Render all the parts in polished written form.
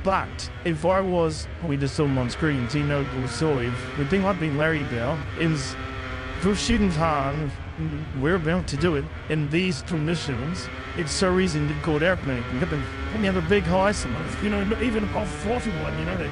But if I was, we just saw him on screen, you know, so if the thing I've been Larry Bell is for shooting hard, we're about to do it in these conditions. It's so easy to call airplane. You got any other big high summers, you know, even off 41, you know,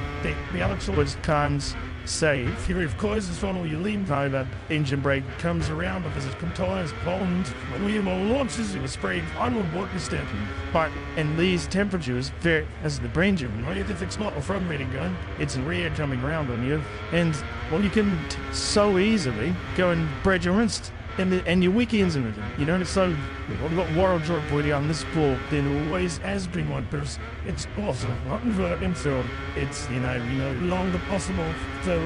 the Alex was comes safe. Here, of course, is on all your lean time. That engine brake comes around because it's tires, bombs. When we launches, it was sprayed onward working step. But in these temperatures, there as the brain gym, right? If it's not a front rating gun, it's a rear coming around on you. And well, you can so easily go and break your wrist. And your weekends in it, you know, it's so, we've got Warren Jordan pointing on this sport, there always has been one person. It's awesome, not inverting, so it's, you know, long the possible. So,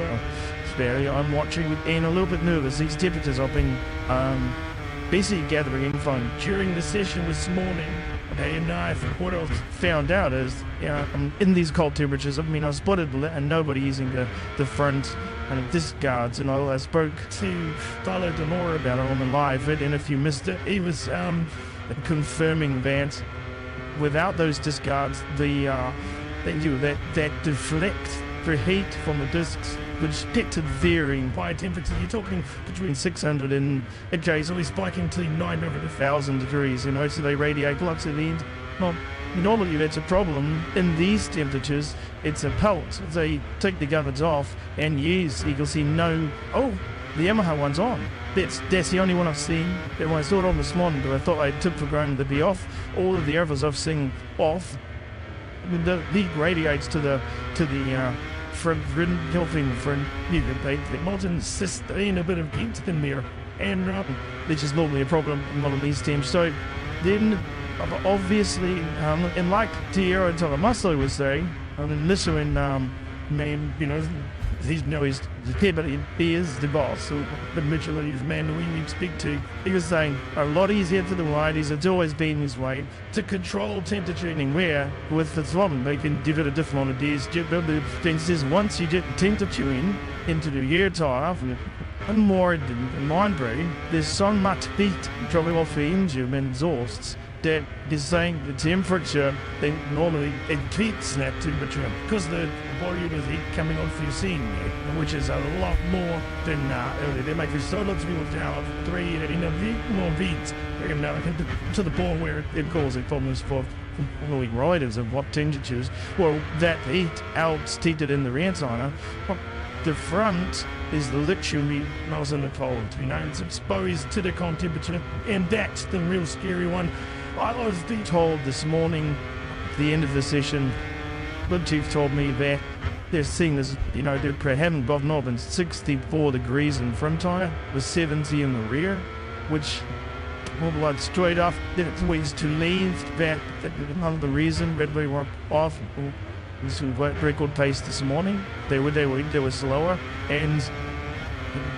I'm watching and a little bit nervous. These temperatures have been basically gathering in fun during the session this morning. And what else found out is, you know, in these cold temperatures, I mean, I spotted and nobody using the front and discards, and I spoke to Tyler Demore about it on the live, and if you missed it, he was confirming that without those discards, that deflect the heat from the discs, which get to varying by temperature. You're talking between 600 and occasionally spiking to 900,000 degrees, you know, so they radiate flux at the end. Well, normally that's a problem. In these temperatures, it's a pelt. They take the guards off and use, you can see the Yamaha one's on. That's the only one I've seen. That when I saw it on this morning, but I thought I took for granted to be off. All of the others I've seen off. The heat radiates to the front helping front. They modern sustain a bit of heat in there, and which is normally a problem in one of these teams. So then, obviously, and like Tierra Tomaso was saying, and listening, man, you know, he's the kid, but he is the boss. So, but Mitchell is man who we speak to. He was saying a lot easier to the riders. It's always been his way to control temperature anywhere with the throttle. They can give it a different amount of days. The thing is, once you get temperature into the air tire and more in mind brain, there's so much heat coming off the engine and exhausts that is saying the temperature, they normally it keeps that temperature because the body with heat coming off your scene, which is a lot more than earlier. They make so lots of people down 3 in a bit more beats, to the point where it causes problems for riders of what temperatures. Well, that heat heated in the rear tire. Well, the front is literally not in the cold, you know, it's exposed to the cold temperature, and that's the real scary one. I was being told this morning, at the end of the session, the chief told me that they're seeing this, you know, they haven't gotten more than 64 degrees in front tire, with 70 in the rear, which, well, like straight off, it's ways to leave that another reason Red Bull were off. This was record pace this morning. They were slower, and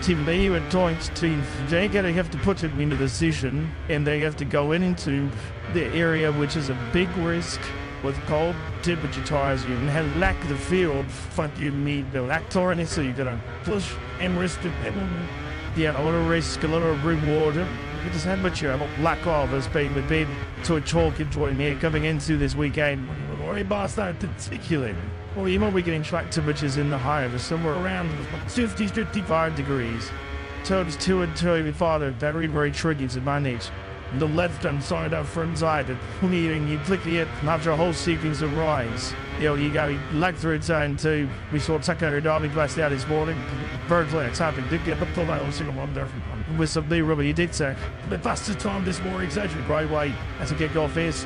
Team B were trying to, they're going to have to put it into the session, and they have to go into the area which is a big risk with cold temperature tires. You have lack the field, but you need the lactor in it, so you're going to push and risk it. Yeah, a lot of risk, a lot of reward. Just how much you lack of has been with being to a chalk enjoying here coming into this weekend. Or Barcelona particularly. Well, you might be getting track temperatures in the higher, there's somewhere around 50, 55 degrees. So it's 2 and 2 farther, very, very tricky to manage. The left-hand side of front side, and you click it, and after a whole sequence of rise, you know, you go leg through turn 2. We saw Tucker Derby blast out this morning. Bird flags happened, did get up to that single one there. With some new rubber, you did say. The fastest time this morning, it's actually great way as a kick off is.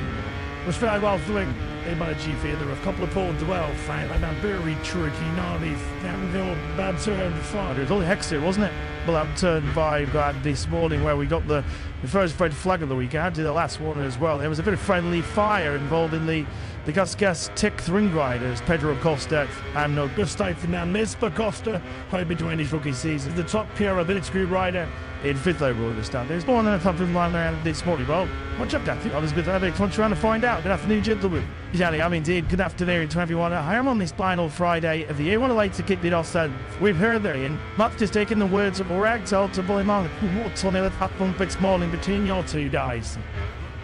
Was very well doing. They managed to there were a couple of points well, Frank. Like that very tricky, gnarly, downhill, bad turn far. It was only Hexter, wasn't it? Well, that turn 5 this morning where we got the first red flag of the week. I had to do the last one as well. There was a bit of friendly fire involved in the Gus Tech Three Riders, Pedro Costa and no Gustavo Fernandez Costa, played between his rookie season. The top pair of military rider in 5th overall this time. There's more than a top line around this morning. Well, what's up, Daphne? I was with Alex. What trying to find out? Good afternoon, gentlemen. Johnny, I'm indeed. Good afternoon to everyone. I am on this final Friday of the year. What a like to kick it off, so we've heard there, Ian. Much just taking the words of Ragtol to Bully Mark. What's on the platform this morning between your two guys?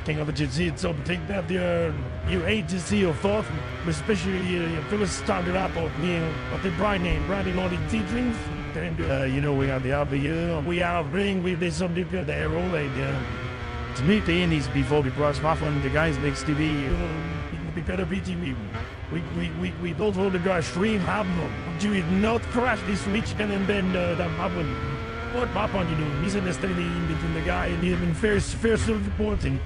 King of the Jitsi, so think that you hate to see your fourth, especially if it was started up or being what the bride name, branding all the teachings. And we have the RBU, we are bring with this something there all to meet the Indies before we cross off on the guys next to be better beating we both hold the guys stream haben. Do you not crash this Richigamme and then the happen? What happened, misunderstanding between the guy and even first reporting.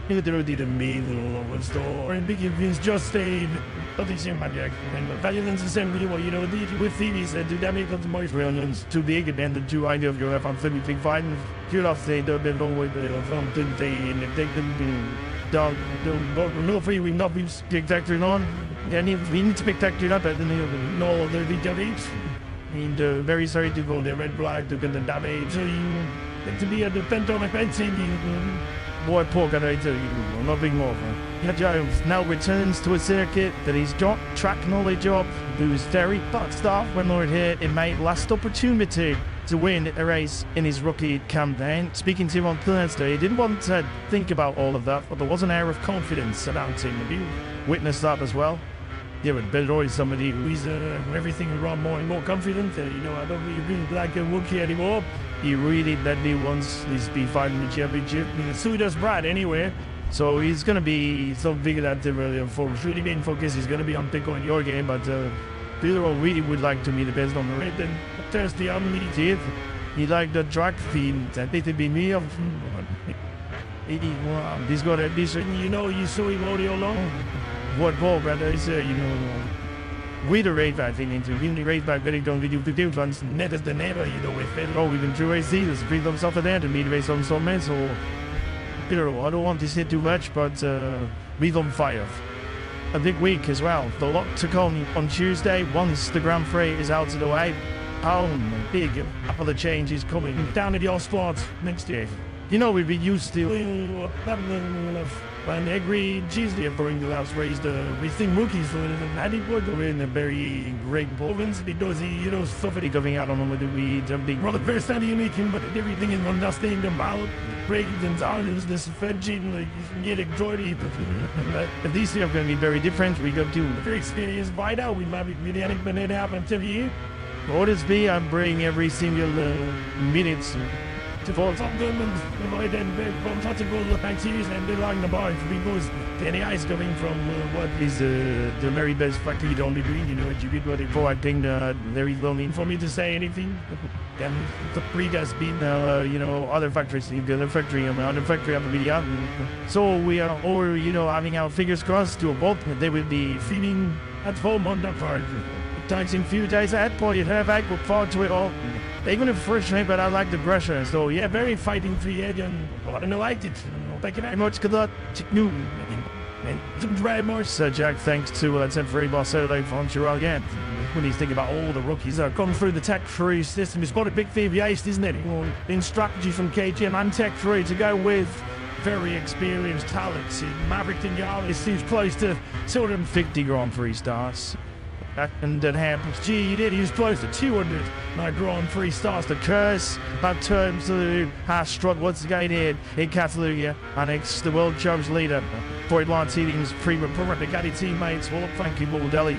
You did a middle of a store and big events just stayed. Nothing seemed like and the violence assembly, with thieves and do damage to my friends too big and the two idea of your from big fighting. You off they don't with the from they and take them down no free we not be spectacular on. And if we need spectacular but then no the videos. And very sorry to go the red flag to get the damage. So you to be a defender fencing. Boy, poor guy, I tell you, nothing more. Jones now returns to a circuit that he's got track knowledge of, who's very boxed off when Lord hit it made last opportunity to win a race in his rookie campaign. Speaking to him on Thursday, he didn't want to think about all of that, but there was an air of confidence about him. Have you witnessed that as well? Yeah, but Bill Roy's somebody who's everything around more and more confident. I don't really like a rookie anymore. He really that he wants to be fighting the championship. So he does Brad anyway. So he's going to be so big that really really main focus is going to be on Pico in your game. But Bill Roy really would like to be the best on the race. Then Thursday on the teeth. He liked the track feed. I think it'd be me. He's got at least you saw him audio long. What Paul brother is with the race back into the race back very don't video to ones net as the neighbor with it. Oh, we can do race this free themselves there to meet race on some men. So I don't want to say too much, but we've on fire. A big week as well. The lot to come on Tuesday once the Grand Prix is out of the way. Big other changes coming down at your spots next year. We'd be used to when every Tuesday during the last race, we think rookies for the leaderboard are in a very great performance because stuff that coming out on them with the weeds and big. Well, the first time you meet him, but everything is understanding about breaking and down this fudging, like you can get enjoyed. But these two are going to be very different. We got to very experienced by now. We might be really anything that happen to you. Orders be, I'm bringing every single minutes. To fall something and then from such a good series and they like the bar because the ice coming from what is the very best factory you don't be doing, what you did what before. I think there is no need for me to say anything. Then the breed has been other factories, you've got a factory on the factory of the video. So we are all having our fingers crossed to a boat that they will be feeding at home on that part. It takes in a few days at point you have look forward to it all. They're going to first train, but I like the pressure. So, yeah, very fighting free agent. I don't know, I liked it. Thank you very much. Good luck. And some drive more. So, Jack, thanks to let's have free Barcelona from Chiral again. When he's thinking about all the rookies that are coming through the tech-free system, he's got a big deviation, isn't it? In strategy from KTM and tech-free to go with very experienced talents in Maverick Vinales. Seems close to 250 Grand Prix starts. And that happens. Gee, he did. He was close to 200. My Grand Prix starts to curse about terms of the high struck once again in Catalunya. And it's the world champs leader. Boyd Martinez, pre-report, they got his teammates. Well, thank you, Baldelli.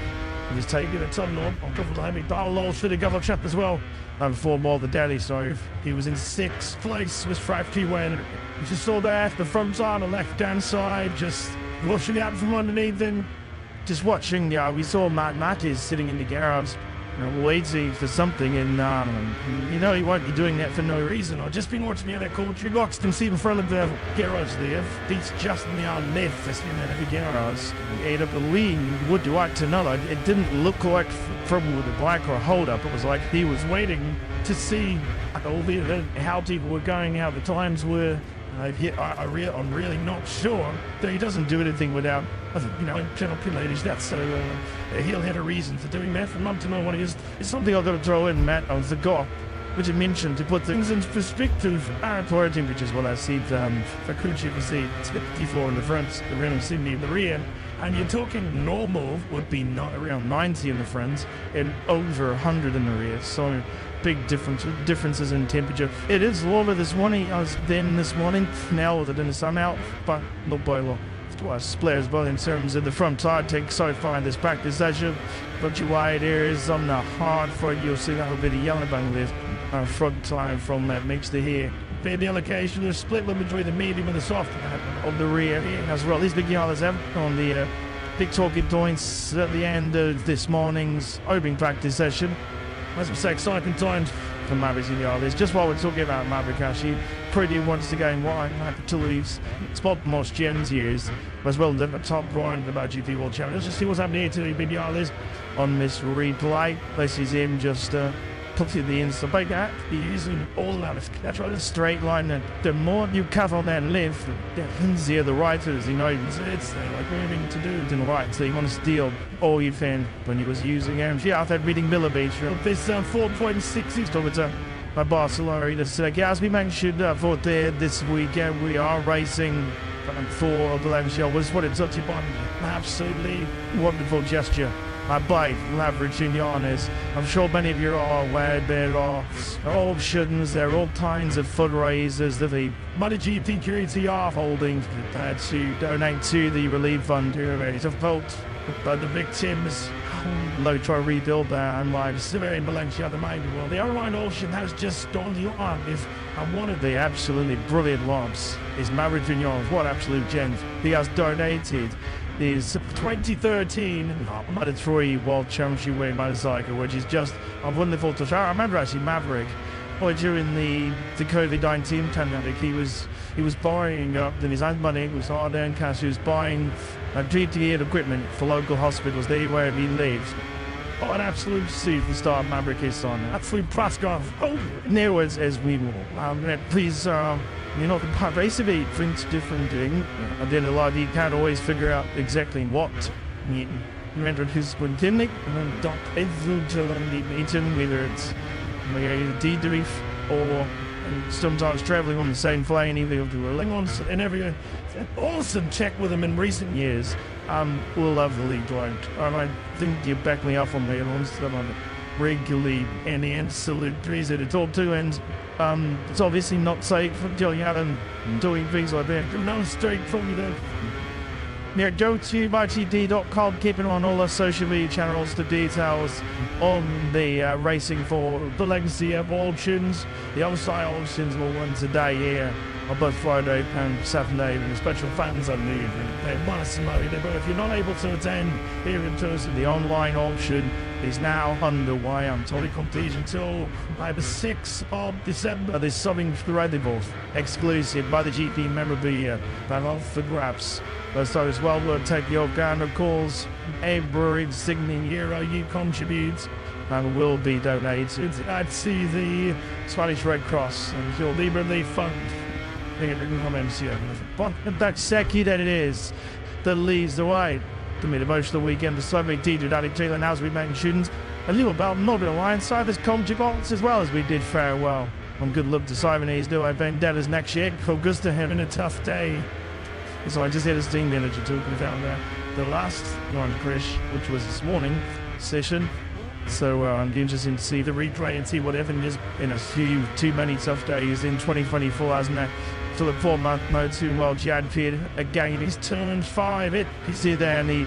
He was taking it some on top of the Hamid Darlow should have got a shot as well. And for more the Delhi, so he was in 6th place with 5T when you just saw that the front's on the left-hand side, just rushing out from underneath him. Just watching, we saw Matt is sitting in the garage, waiting for something, and he won't be doing that for no reason. I've just been watching the other coach. He walks and see in front of the garage there. He's just in the left, that's in the garage. He ate up the lead. Would you like to know? It didn't look like trouble with the bike or a hold up. It was like he was waiting to see how people were going, how the times were. I'm really not sure that he doesn't do anything without, channel ladies. That's so he'll have a reason for doing that. And to know what it is. It's something I've got to throw in, Matt, on the go, which I mentioned to put things in perspective. Our temperatures, well, I see for Kuchi, we see it's 54 in the front, the rim of Sydney in the rear. And you're talking normal would be not around 90 in the front and over 100 in the rear. So big differences in temperature. It is warmer this morning as then this morning. Now with the sun out, but not by a lot. Split as well in terms of the front tire take so far in this practice session. But your wide areas on the hard front, you'll see that a bit of yellow bang lift front tire from that makes the here. Bit the allocation, the split between the medium and the soft on the rear as well. These big yellows have on the big talking points at the end of this morning's opening practice session. As we say, exciting times for Mavericks in the Isles. Just while we're talking about Maverick, actually, pretty wants to gain wide opportunities. Spot most Gens years, as well as the top right of the MotoGP World Champion. Let's just see what's happening here to the big Isles on this replay. This is him just puts it the inside bike out. He's using all that. That's right, a straight line. And the more you cover that lift, the easier the riders, you know, it's like moving to do it in the right. So you want to steal all you can when he was using MG after reading millimeter. This 4.6 over by Barcelona. As we mentioned for this weekend, we are racing for the Valencia. Was what it's up to by absolutely wonderful gesture by Richigamme. I'm sure many of you are aware there are options, there are all kinds of fundraisers that the MotoGP community are holding to donate to the relief fund to vote by the victims. Low try to rebuild their own lives in Valencia at the moment. Well, the online auction has just gone live, and one of the absolutely brilliant lobs is Richigamme. What absolute gems he has donated. Is 2013 Moto3 World Championship winning motorcycle, which is just a wonderful touch. I remember actually Maverick, during the COVID-19 pandemic, he was buying up in his own money. It was hard earned cash. He was buying PPE equipment for local hospitals there where he lives. Oh, an absolute superstar Maverick is on. Absolute Praskov. Oh, near as we will. Please. You know, the race of it brings different things. And then a lot of you can't always figure out exactly what you entered his continuing and then dot every meeting, whether it's debrief or sometimes traveling on the same plane, either to Lingons and everyone. An awesome check with him in recent years. We'll love the league right. And I think you back me up on the ones that I'm regularly and the absolute reason to talk to, and it's obviously not safe until you have them doing things like that. No straight from you there. Now go to MotoGP.com, keeping on all our social media channels, the details on the racing for the legacy of auctions. The outside auctions will run today here on both Friday and Saturday, and the special fans are needed. They must know it, but if you're not able to attend here in person, the online auction is now underway. I'm told it completes until the 6th of December. There's something incredible, exclusive by the GP memorabilia, that off for grabs. So as well, we'll take your kind of calls. Every insignia euro you contribute and will be donated. I'd see the Spanish Red Cross and your Libre Relief Fund. But that second that it is that leads the way to mid-emotional weekend. The Slovak teacher Danny Taylor, and as we mentioned, a little about Northern Alliance side as contributors as well as we did very well. And good luck to Simon Hayes do vendettas next year. Augusta having a tough day. So I just had his team manager talking about that. The last Grand Crash, which was this morning session. So I'm interested to see the replay and see what happened is in a few too many tough days in 2024, hasn't it? Philip 4 month mode 2 while Jad Pied again he's turned 5. You see there and he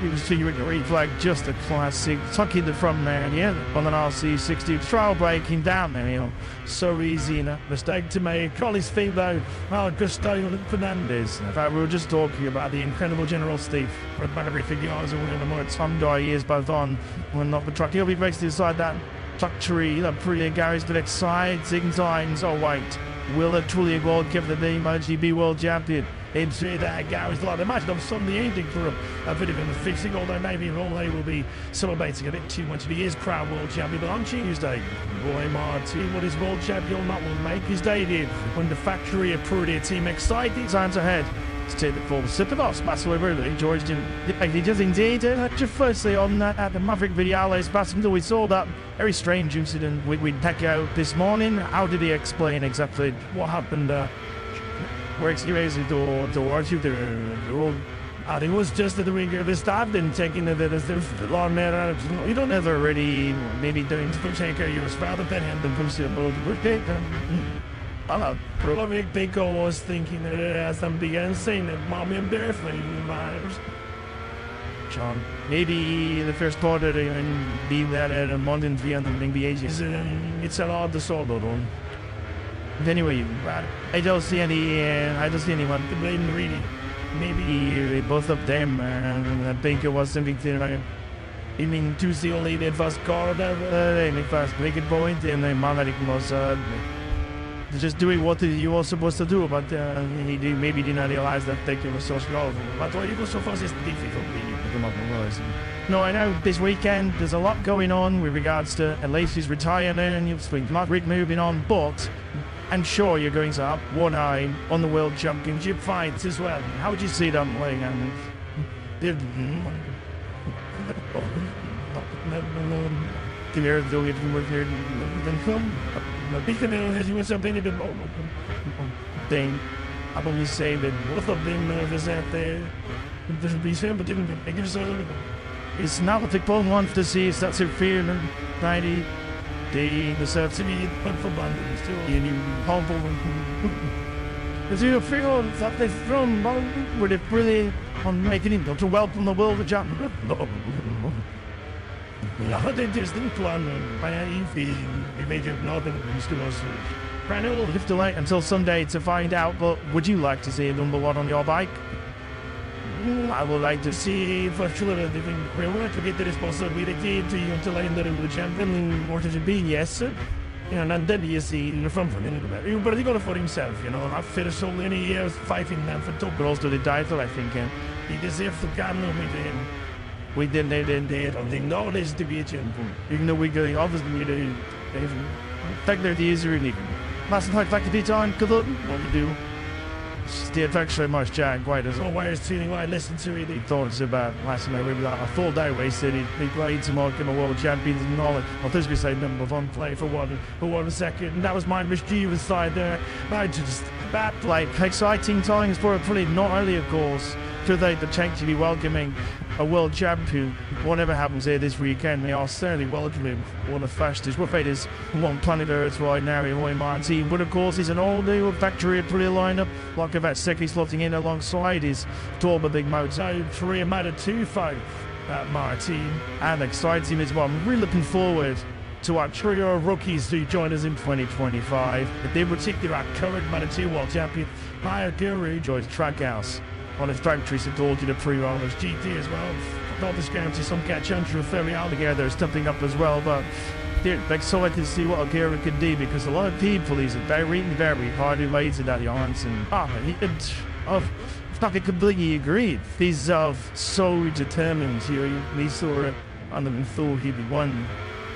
was figuring the replay, just a classic. Tuck in the front there, yeah, on an RC60 trial braking down there, you know. So easy, a mistake to make. Collie's feet though, Gusto Fernandez. In fact, we were just talking about the incredible General Steve. About everything he was all in the more some guy he is both on when not the truck. He'll be racing inside that truck tree, the pretty Gary's the next side, sing signs, oh wait. Will it truly World give the name MotoGP World Champion? Into that Gary's like imagine on Sunday evening for a bit of a fixing, although maybe all they will be celebrating a bit too much. He is proud World Champion, but on Tuesday, Roy Martin, what is World Champion not will make his debut when the factory approved their team exciting times ahead. To take the full sip of us, massively really George didn't. He does indeed. Just firstly on at the Maverick Vidiales Bassam, we saw that very strange incident with Pecco this morning. How did he explain exactly what happened? Where excuses or what you do? And it was just at the week of the staff then taking it as the long man. You don't ever really maybe doing to take care of your father then and then push it about the birthday. Probably Pico was thinking that it has some began saying that mommy and birthday matters. John, maybe the first quarter and be that at a month and 300 ages. It's a lot to solve on. Anyway, I don't see anyone to blame really. Maybe both of them, I think it was something to I mean, Tuesday only that first car and the first make it point, and then Monday was just doing what you were supposed to do, but he maybe did not realize that they were so slow. But why you go so fast is difficult. No, I know this weekend there's a lot going on with regards to at least his retirement and you've seen Rick moving on, but I'm sure you're going to up one eye on the World Championship fights as well. How would you see them playing? I've only saying that both of them is out there. It's not what people want to see, it's that's a feeling. 90. The serve to be put for bundles too. And you humble. Because you feel that they've thrown with it really on making him to welcome the world of champion. No, they just didn't plan by anything. They made it nothing to us. Brand-new lift delay until Sunday to find out, but would you like to see a number one on your bike? I would like to see for sure that they will to get the responsibility to you until I end up with the champion in MotoGP, yes, sir. You know, and then you see in the front for him. But he got it for himself, you know. I've finished so many years fighting them for top girls to the title, I think. He deserves to come with him. We didn't know this to be a champion. Even though we're going, obviously, they've taken their days really. Last night, back to the time, good luck. What we do. Stayed actually much Jack White as always feeling like listen to it. He thought it's about last night we a full day wasted. He played some more world champions and knowledge. Well this we say number one play for one second. And that was my mischievous side there. I just that like exciting times for a pretty not only of course to the chance to be welcoming a world champion. Whatever happens here this weekend, they are certainly welcoming one of the fastest fighters on planet Earth right now in Roy Martin. But of course, he's an all-new factory pretty lineup, like about second slotting in alongside his Torba Big Moto 3 Moto 2 fight at Martin. And excites him as well. I'm really looking forward to our trio of rookies to join us in 2025. But in particular, our current Moto 2 world champion, Maya Guru, joins Trackhouse on his factory to told you the pre-rollers GT as well. Not this game to some catch under a fairly out together. There's something up as well, but they're excited to see what Gary can do because a lot of people he's very hard related that yarns and I completely agree. He's so determined here. He's sort of under thought he'd be one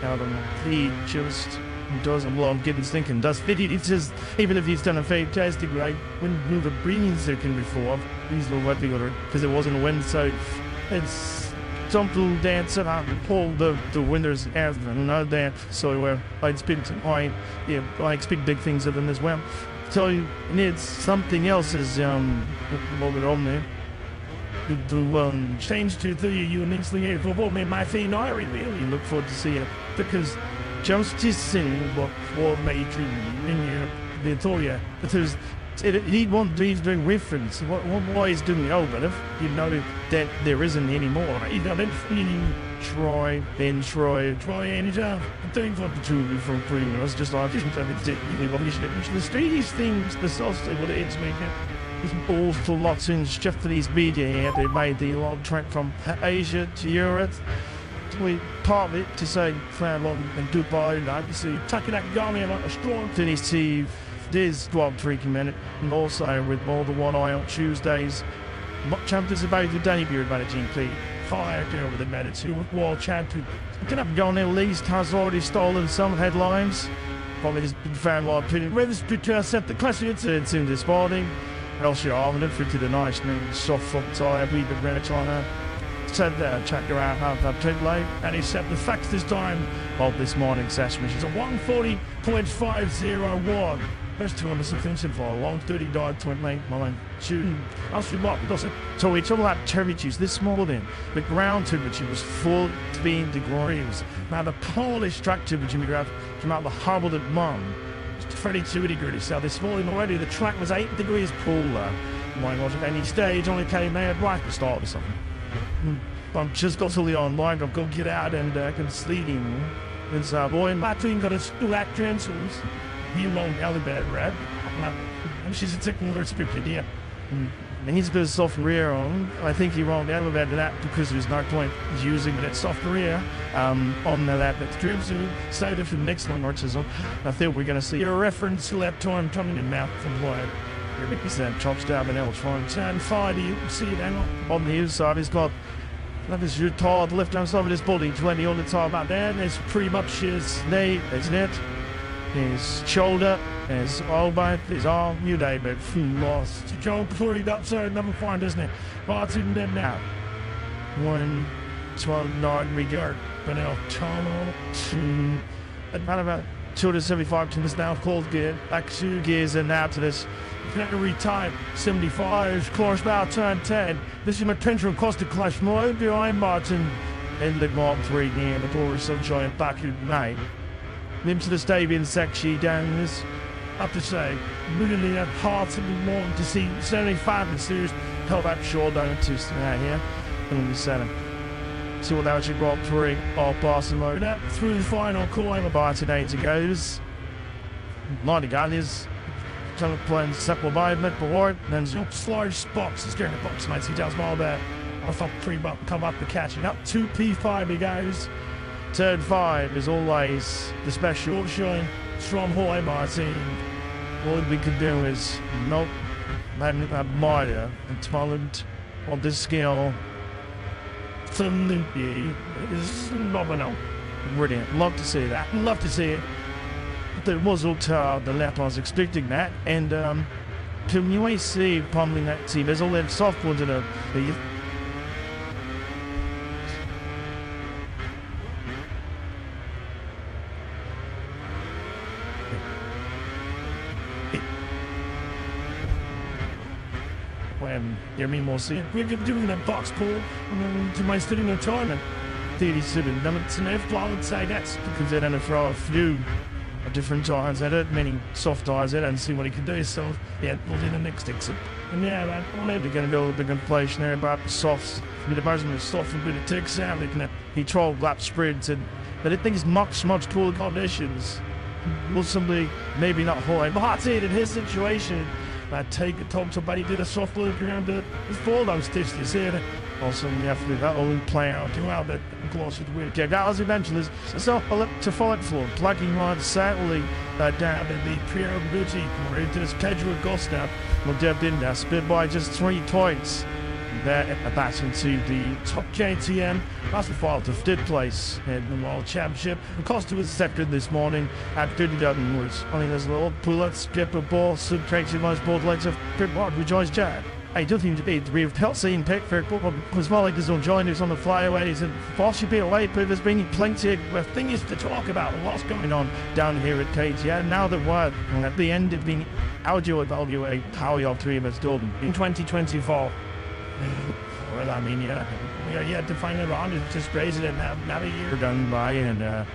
out of he just doesn't belong getting thinking does fit it. It's just even if he's done a fantastic right when the breathing second before he's not what the other because it wasn't a win so it's something dance and I pull the winners out and not that so I expect I expect big things of them as well so it's something else is over on there to change to the unique thing for what made my thing I really look forward to see it because justice in what made in Victoria because he won't be doing reference what he's doing but if you know that there isn't anymore you know then Troy anytime doing for the two from premiers just like the strange things the sauce what it's making there's awful lots in Japanese media they made the long trek from Asia to Europe we part of it to say Fairlawn and Dubai and obviously tucking that Garmy like a strong finish to this 12-3 minute and also with more than one eye on Tuesdays champions about the debut about a GP fire there with the Medicine with world champion can have gone at least has already stolen some headlines probably has been found like opinion registered to accept the classic it's in this morning and also Armand for to the nice new soft foot tire we the red China said check her out have that late and he set the facts this time of this morning session which is a 140.501 First two on the suspension for a long 30 died 28 mile shooting. I'll shoot up, does it? So we talk about temperatures this morning. The ground temperature was 14 degrees. Now the Polish track temperature we graph came out the Harbour at Mum. It's 32 degrees. So this morning already the track was 8 degrees cooler. My God, at any stage only came out right to start or something. I'm just got to the online. I've got to get out and can sleeping. And so boy, and my team got a black transfers. He won't elevate red. And she's a technical scripted, yeah. And he's got a soft rear on. I think he won't elevate that because there's no point using that soft rear on the lap that's driven to save it for the next one or two. I think we're going to see a reference to lap time coming in mouth from wide. He's then chops down the L trying to turn 5. You see it on the inside. He's got his retired left hand side of his body 20 all the time about there. There's pretty much his knee, his neck, his shoulder, his elbow, his arm, you name it. Lost. Joe before he got so number 4, doesn't it? Bart's in there now. 129 regard. But now tunnel to about 275 to this now cold gear. Back 2 gears and now to this. Battery time 75, course about turn 10. This is my potential cost to clash more behind Martin in the Mark 3 game. The door is sunshine back at night. Into the stadium section down this. Up to say, really hard to be more to see 75 and series. Held that short down to here. And we set him. See what that was your Grand Prix of Barcelona. Through the final coin about today to goes. 90 guys. Playing simple by mid board, then large spots, scaring the box, might see down small bit. I thought 3 come up to catch it up. 2P5, he goes. Turn 5 is always the special showing from Hoy Martin. All we can do is not admire and talent on this scale. Absolutely is phenomenal. Brilliant. Love to see that. Love to see it. There was also the lap I was expecting that, and can you see pummeling that team? There's all that soft ones in the when you mean more see we're doing that box pull to my studying the tournament 37 minutes and if I would say that's because they're going to throw a few different tires at it, many soft tires at it, and see what he can do. So, yeah, we'll do the next exit. And yeah, man, I'm maybe going to go a big inflation there about the softs. With the person who's soft and bit of tick sound, he tried lap spreads, but I think it's much cooler conditions. Will somebody maybe not hold, but I'd say it in his situation. I'd take it, talk to somebody, did a soft look around it. It's full those stitches, you see it. Also, you have to do that old player out to out that closer to weird. Yeah, that was eventually so to follow it for plugging on sadly down in the Pierre Gucci or into this casual ghost now. Well, Deb didn't that spit by just 3 points. There back into the top KTM. That's the fault of 5th place in the World Championship. Costa was second this morning at 30,000 words. I mean, there's a little pull-up, skip a ball, subtraction most both legs of Pit Hard with Joyce Jack. I don't think to be we've helped seeing Pickford, but as well like there's no joiners on the flyaways and false should be away, but there's been plenty of things to talk about what's going on down here at KTM. Now that we're at the end of being audio evaluate how your team has done in 2024. Well, I mean, yeah, we are yet to find it around. It's just crazy that another year done by, and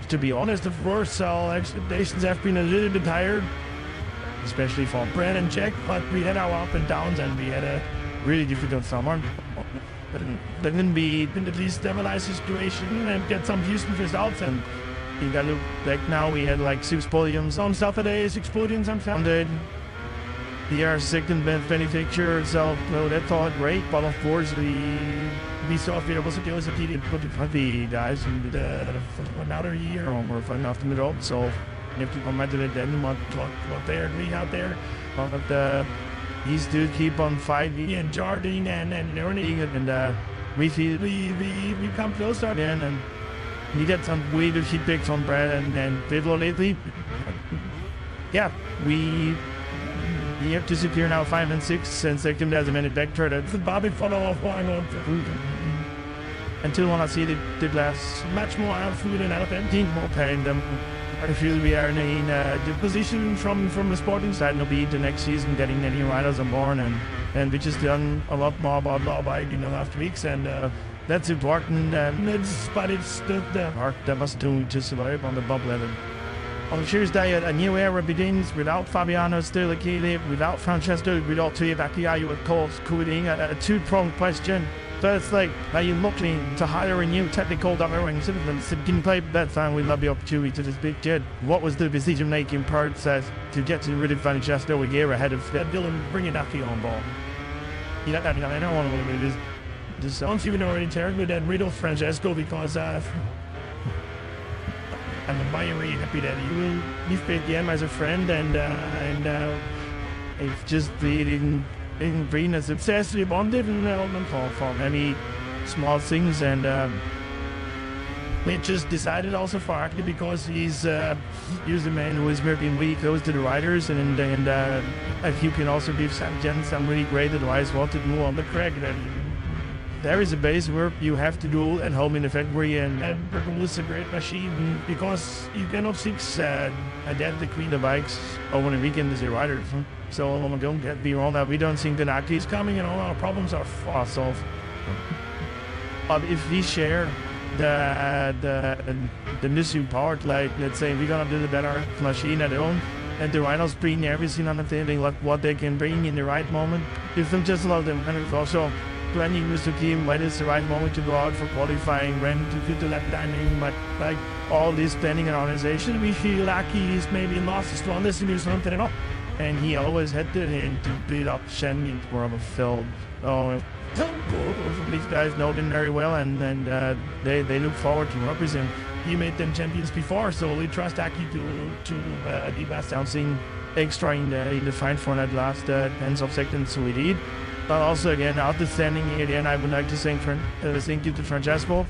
to be honest, the first expectations have been a little bit tired, especially for Brent and Jack. But we had our up and downs, and we had a really difficult summer. But then we can at least stabilize the situation and get some decent results. And you got to look back now. We had like 6 podiums on Saturday, 6 podiums on Sunday. The second benefactor, so well, that's all great, but of course we saw if it was a deal as a period for the guys in another year or more fun after the middle. So if you come to it, then you want to talk about there, we out there. But these do keep on fighting and Jardine and learning, and we feel we come closer again, and we get some weird feedback from Brad and people lately. Yeah, we have disappeared now 5 and 6 since they came as a minute back turret. The Bobby follow off going on until when I see they did last much more out food and out of team more paying them I feel we are in the position from the sporting side will be the next season getting any riders on board, and we just done a lot more about law bike in the last weeks, and that's important. It's the heart that must do to survive on the bob level. On Tuesday, a new era begins without Fabiano Sturlicchini, without Francesco Guidotti, Vacchiaio with Coles Cooling. A two-pronged question. Firstly, are you looking to hire a new technical director? Can you play that time? We love the opportunity to this big kid. What was the decision-making process to get rid of Francesco a year ahead of Dylan bringing Aki on board? I don't want to do this. I don't even already terrible with that Riddle Francesco because I'm very happy that he will be fit again as a friend, and it's just in bringing a success we wanted and element for many small things, and we just decided also for Aki because he's the man who is working really close to the riders, and if you can also give some really great advice what to do on the track. There is a base work you have to do at home in the factory, and Berkeley is a great machine because you cannot fix adapt the clean the bikes over the weekend as the riders. So don't get me wrong that we don't think that Aki is coming and all our problems are far solved. But if we share the missing part, like let's say we're gonna do the better machine at home, and the riders bring everything on the thing, like what they can bring in the right moment, if them just allow them, and it's also planning with the team when is the right moment to go out for qualifying, when to fit the lap timing, but like all this planning and organization, we feel lucky he's maybe lost his strongest to do something at all. And he always had the hand to beat up Shen for a film. These guys know him very well, and they look forward to represent. He made them champions before, so we trust Aki to the best outsing extra in the fight for that last tens of seconds we did. But also again, outstanding again, I would like to thank you to Francesco.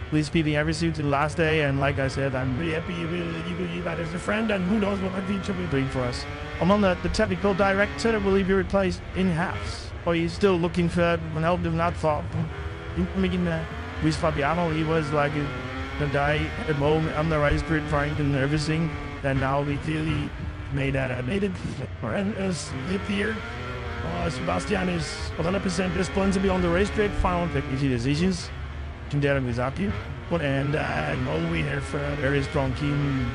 Please be everything to the last day, and like I said, I'm really happy you will leave that as a friend, and who knows what the future will bring for us. I'm on the technical director. Will he be replaced in-house? Or are you still looking for an help if not for with Fabiano? He was like the guy at home on the race grid trying and everything, and now we clearly made it for us here. Sebastian is 100% responsible on the race grid, final technical decisions. Together with Aki, and all we have a very strong team.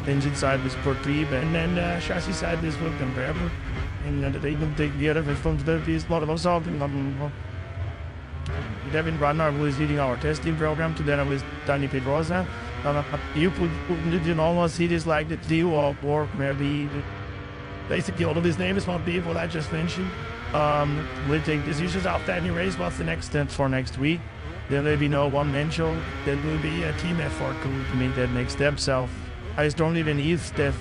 Engine side with Portreeb, and then chassis side is with comparable, and they can take the other responsibilities. A lot of us all. Devin Brandner was leading our testing program together with Danny Pedrosa. You could almost see this like the deal or maybe basically all of his names won't be what I just mentioned. We'll take decisions after any race. What's the next step for next week? There will be no one-man show. There will be a team effort to make that next step. So I strongly believe that,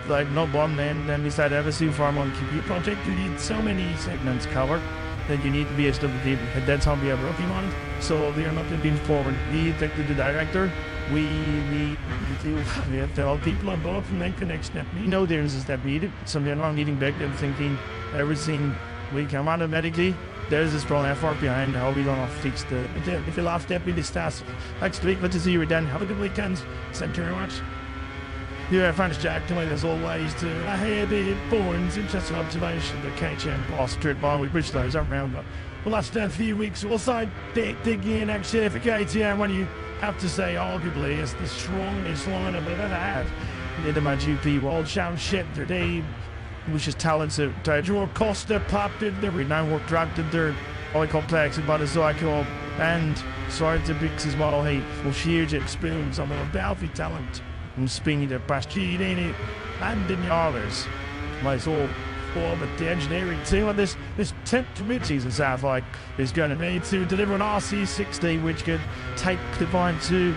like, not one man, then beside every farm on QP project, you need so many segments covered that you need to be a stable team. And that's how we are working on it. So we are not looking forward. We take to the director. We have to help people on board and make the next step. We know there is a step needed. So we are not needing back and thinking everything will come automatically. There's a strong effort behind how we're gonna fix if the last step we discuss. Next week, good to see you then. Have a good weekend. Thank you very much. Yeah, thanks Jack. Tonight as always to a happy Bourne's interesting observation. The KHM boss straight by with bridge those around. Well, that's done a few weeks. We'll say dig in actually for KTM when you have to say arguably it's the strongest lineup I've ever had in the MotoGP World Championship today. Which is talented. George Costa popped it, they now were dragged in their all complex about a cycle, and sorry to Bix as well. Hey, for huge experience on the Balfi talent and spinning the Bastide in it, and in the others. My soul for the engineering team on this 10th mid-season sounds like is going to need to deliver an RC60 which could take the point to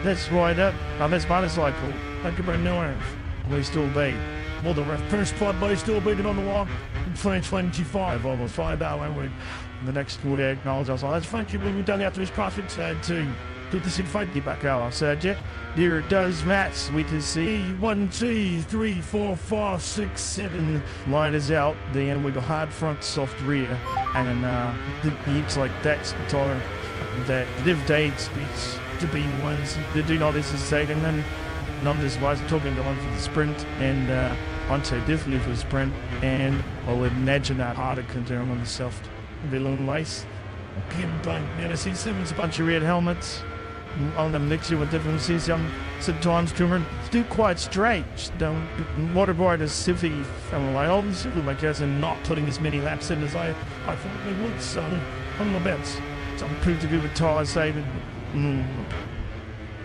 this rider on this motorcycle. Like a brand new one. We still be. Well, the first quad boy still beating on the wall in 2025, almost 5 hours when the next would acknowledge us. Let's thank you when we've done after this profit to good to see the fight get back out. I said, yeah, here does Matt. We can see 1, 2, 3, 4, 5, 6, 7 line is out. Then we go hard front, soft rear, and the beats like that's the that live dates beats to be ones that do not this is second, and numbers wise, talking to one for the sprint and onto definitely for the sprint, and I would imagine that harder concern on the soft. The long race. I see Simmons, a bunch of red helmets on them next year with different seasons. Sometimes to do quite straight. Don't waterboard is siffy from like obviously I guess and not putting as many laps in as I thought they would, so on the bets. So I'm proved to be with tires saving.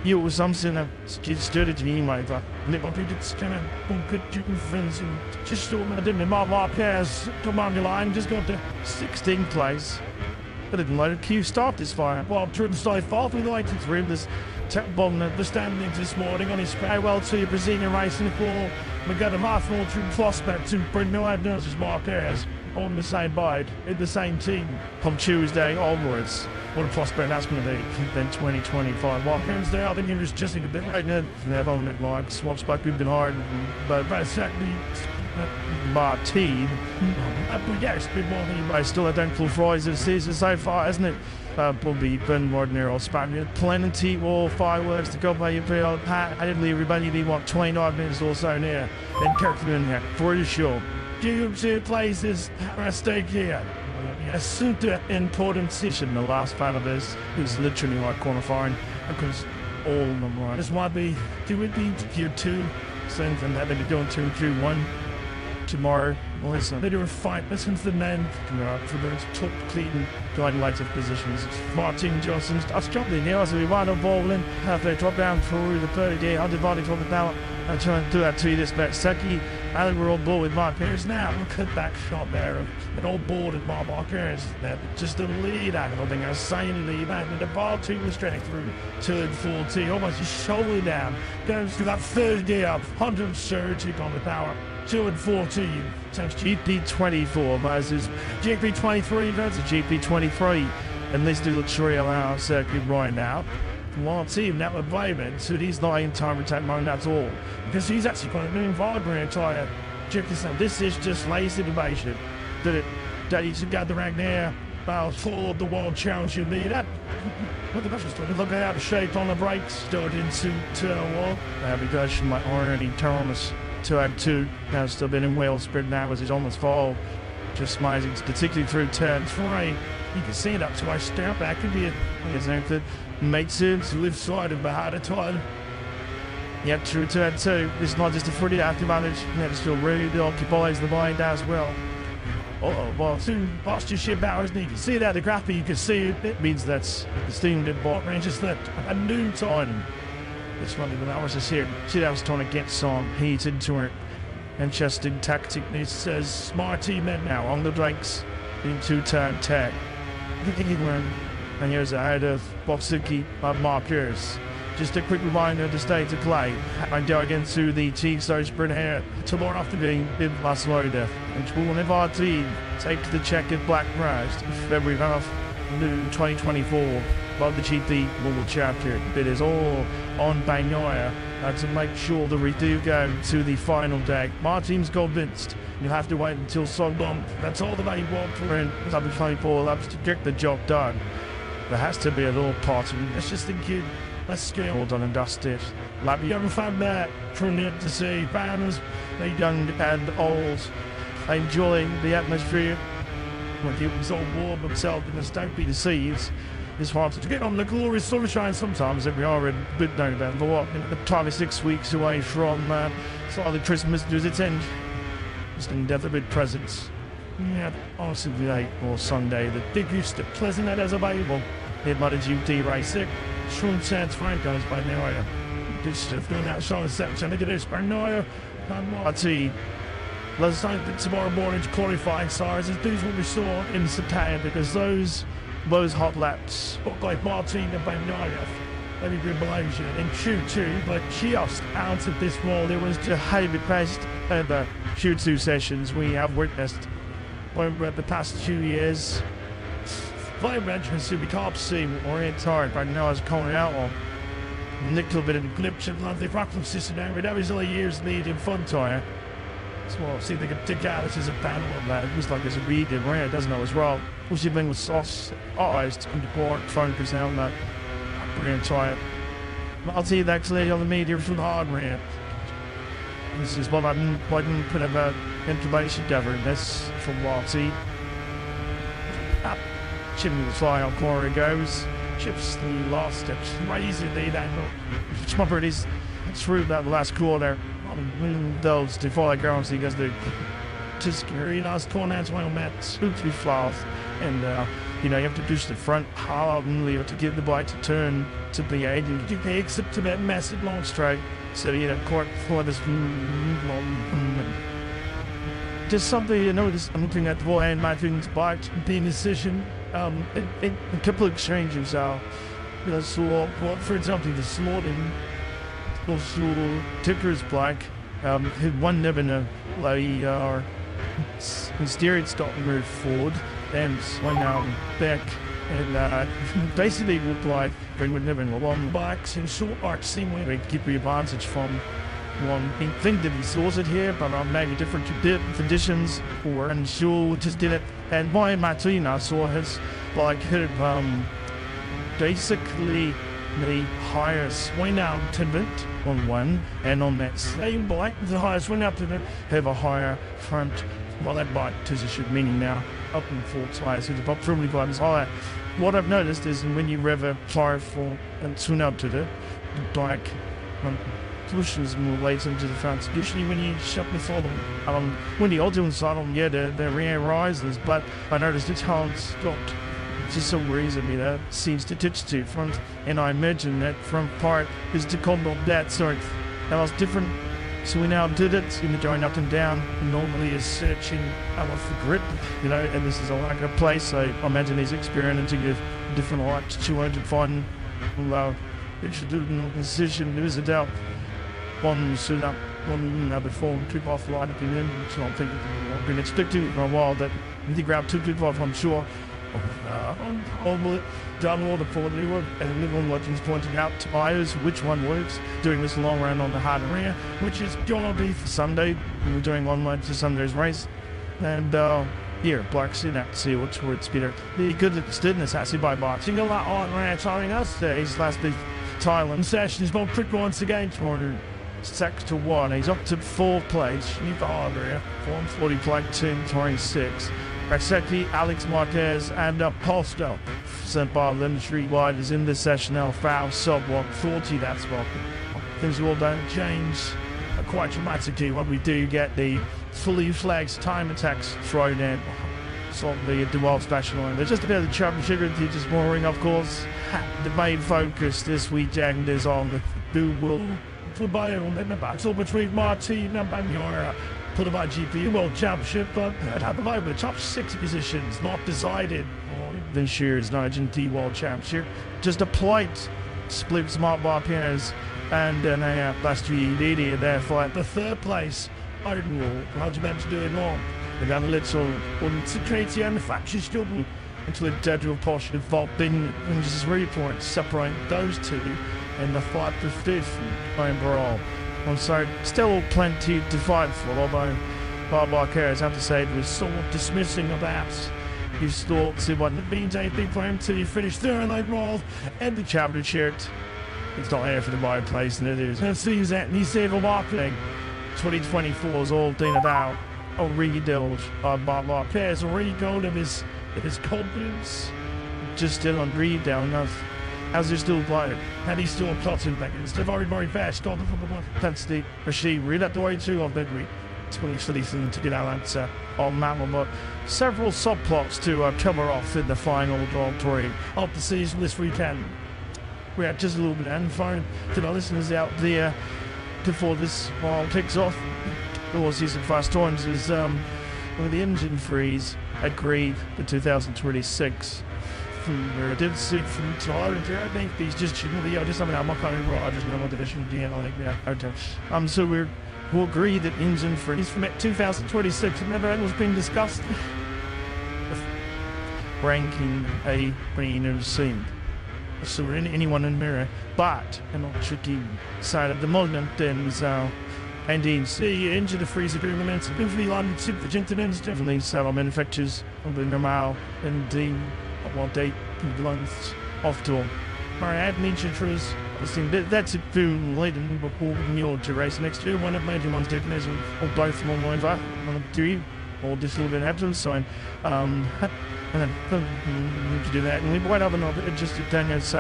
You was something that stood to me, my but never did it kind of good friends and just so I didn't my pairs come on the line, just got to 16th place. I didn't let a queue stop this fire. Well, Trim side far we like to through this bomb the standings this morning on his well to your Brazilian racing for we got a mouthful through prospect to bring no nurses Marquez on the same bide in the same team from Tuesday onwards. What a prospect that's going to be then 2025. Well, hands down, I think it was just a bit right now. They've only like swaps back, we've been hard, but secondly, my team. Yes, a bit more than I still I don't pull fries this season so far, isn't it? Probably been more than there all Spaniard. Plenty more fireworks to go by your field. I didn't leave everybody be what 29 minutes or so near. Then Kirkland here for the show. Two places are stake here. A super important session. The last part of this is literally like qualifying because all of them right. This might be, do it be year 2 since and that they'll be doing 2 through 1 tomorrow. Listen, they do a fight. Listen to the men for those top clean guiding lights of positions. Martin Johnson's that's jumping now as we wind up bowling. Have they drop down through the 30-day undivided from the power. I'm trying to do that to you this back. Seki, I think we're all bored with Mark Harris now. Look at that shot there. An all bored with Mark Harris. Just a lead. I don't think I was saying lead. And the ball too was straight through. 2 and 14. Almost just shoulder down. Goes to that 30-day up. 130 on the power. 2 and 14. So GP24 versus GP23 versus GP23. And let's do the trio hour circuit right now. One team that would blame it, so he's not in time to take mode at all. Because he's actually quite an vibrant tire. Check this out. This is just lazy innovation. That he's got the rank there. For the world championship leader. What the best was look out the shape on the brakes. Starting to turn 1. There we go. My already Thomas. 202. Now still been in Wales. Sprint now was his almost fall. Just amazing, particularly through turn 3. You can see it up to our step back. Could be a makes it live side of behind a time. Yep, through turn 2. It's not just a pretty active advantage. It's still really occupies the mind as well. Well, soon lost your ship hours. You can see that the graphic, you can see it. It means that's the steam did bought ranges that a noon time. This one of the hours is here. See that was trying to get some heat into it. And just in tactic, it says smart team men now on the drinks into turn 10. And here's ahead of Boksuki of Markers. Just a quick reminder to stay to play. And go against the team so sprint here. Tomorrow afternoon in Barcelona. And we will have our team take the checkered black rust February 2024 of the GP World Chapter. It is all on Bagnoia to make sure that we do go to the final day. My team's convinced. You have to wait until so long. That's all that they want for in 24 laps to get the job done. There has to be a little part of it. Let's just think it. Let's get all done and dusted. Like you ever found that from it to see banners, they young and old, enjoying the atmosphere. When people's all warm themselves and just don't be deceived. It's hard to get on the glorious sunshine sometimes if we are in mid-November. But what, the time is 6 weeks away from the Christmas does its end. Just in death of big presents. Yeah, honestly, late or Sunday, the biggest, the pleasant that is available. Here, MotoGP racing. Sean Sands Franco's by now. Just doing that Sean Sands. Look at this, Barnoia. Marty. Let's hope that tomorrow morning's qualifying stars is what we saw in September because those hot laps look like Martin and Barnoia. Let me bring Malaysia in Q2, but just out of this world, it was just heavy pressed in the Q2 sessions we have witnessed over the past 2 years. Five entrants to be top C oriented right now is coming out on a little bit of the glitch of the rock system there. That was all years lead in fun tire. So we'll see if they can dig out this is a battle of that. It looks like there's a read in rare, doesn't know as well. We'll see if with sauce eyes to come to court, focus out on that brilliant tire. I'll see you actually on the media from the hard ramp. This is what I'm put about information gathering. That's from Watty. Up, chimney the fly on corner goes. Chips the last steps, raising the angle. Schmupper is through that last quarter. Those to follow ground, so he goes to scary last corner as well, Matt. Spooks me flaws. And you have to push the front hard to get the bike to turn to be able to get the exit to that massive long straight. So court for this long. Just something this I'm looking at the wall and my things bike being a decision. A couple of exchanges are so for example the slotting Ticker's bike had one never know like steered stop and move forward and went out back and basically looked like we would never know long bikes and short arcs seem way to keep the advantage from one thing that he saws it here, but maybe different conditions or unsure just did it. And why Martina saw his like hit basically the higher swing out pivot on one, and on that same bike the higher swing out pivot have a higher front that bike position, meaning now up in full tires, so the top firmly buttons higher. What I've noticed is when you rev a powerful and swing out to the bike pushes more weight into the front. Usually when you shut the throttle, when the auto inside on, the rear rises, but I noticed it's hard stopped. Just some reason, seems to touch to front, and I imagine that front part is to combat that sort. That was different. So we now did it in the joint up and down. Normally is searching off the grip, and this is a like a place. So I imagine he's experimenting with different lights, 200 fighting. It should do no decision. There is a doubt. One soon up, one before trip off line up in the end, so I'm thinking I've been expecting for a while that if you grab 225, I'm sure. Done all the forward leeward and Liverpool Legends pointing out tyres, which one works, doing this long run on the hard rear, which is gonna be for Sunday. We're doing one line to Sunday's race. And here, Black's in that, see which word's better. The good steadiness actually by boxing a lot on ranch on us. His last big Thailand session is both quick once again toward 6 to 1. He's up to 4th place. You've got here. 140 plate 226. Rasecki, Alex Marquez, and Posto. Sent by Lim Street Wide is in this session now. Foul sub 140. That's what things will don't change quite dramatically when we do get the fully flagged time attacks thrown in. So the world special line. There's just a bit of the championship and just mooring, of course. The main focus this weekend is on the dual so between Martin and Banyora. Put a GP World Championship, but at the moment, the top 6 positions not decided this year's Argentine World Championship. Just a polite split smart bar pairs and then last 380 in there for the 3rd place. I don't know how you meant to do it wrong. They got a little unsecurity and the faction still into a dead real portion of vaulting and just report separating those two and the 5th to 5th overall. So still plenty to fight for, although Bob Harris, I have to say, it was somewhat dismissing of apps. His thoughts it wasn't means anything for him until he finished third overall and the championship. It's not here for the right place, and it is. And it seems that he saved a marketing. 2024 is all done about a rebuild of Bob Harris, a rebuild of his confidence. Just still on read down enough. As they're still playing, and he's still plotting back. It's very, very fast. That's the machine. Read that the way too of that week. It's pretty silly thing to get our answer on that one, but several subplots to cover off in the final Grand Prix of the season this weekend. We had just a little bit of info to the listeners out there before this all kicks off. The season fast times is with the engine freeze agreed for 2026. I did see from Tyler, I think these just something I'm not kind of raw, just normal division again. I think okay. So we'll agree that engine freeze from 2026 never was being discussed. Ranking a green scene. So anyone in mirror, but and not tricky side of the moment then so and the engine freeze agreements definitely on super gentlemen definitely several manufacturers of the normal and the well, they belongs off to them. Our ad engine freeze That's it for Leiden before Mule to race next year. One of major ones taken as or both more one of three or just a little bit happens. So and then need to do that. And we might have another just done as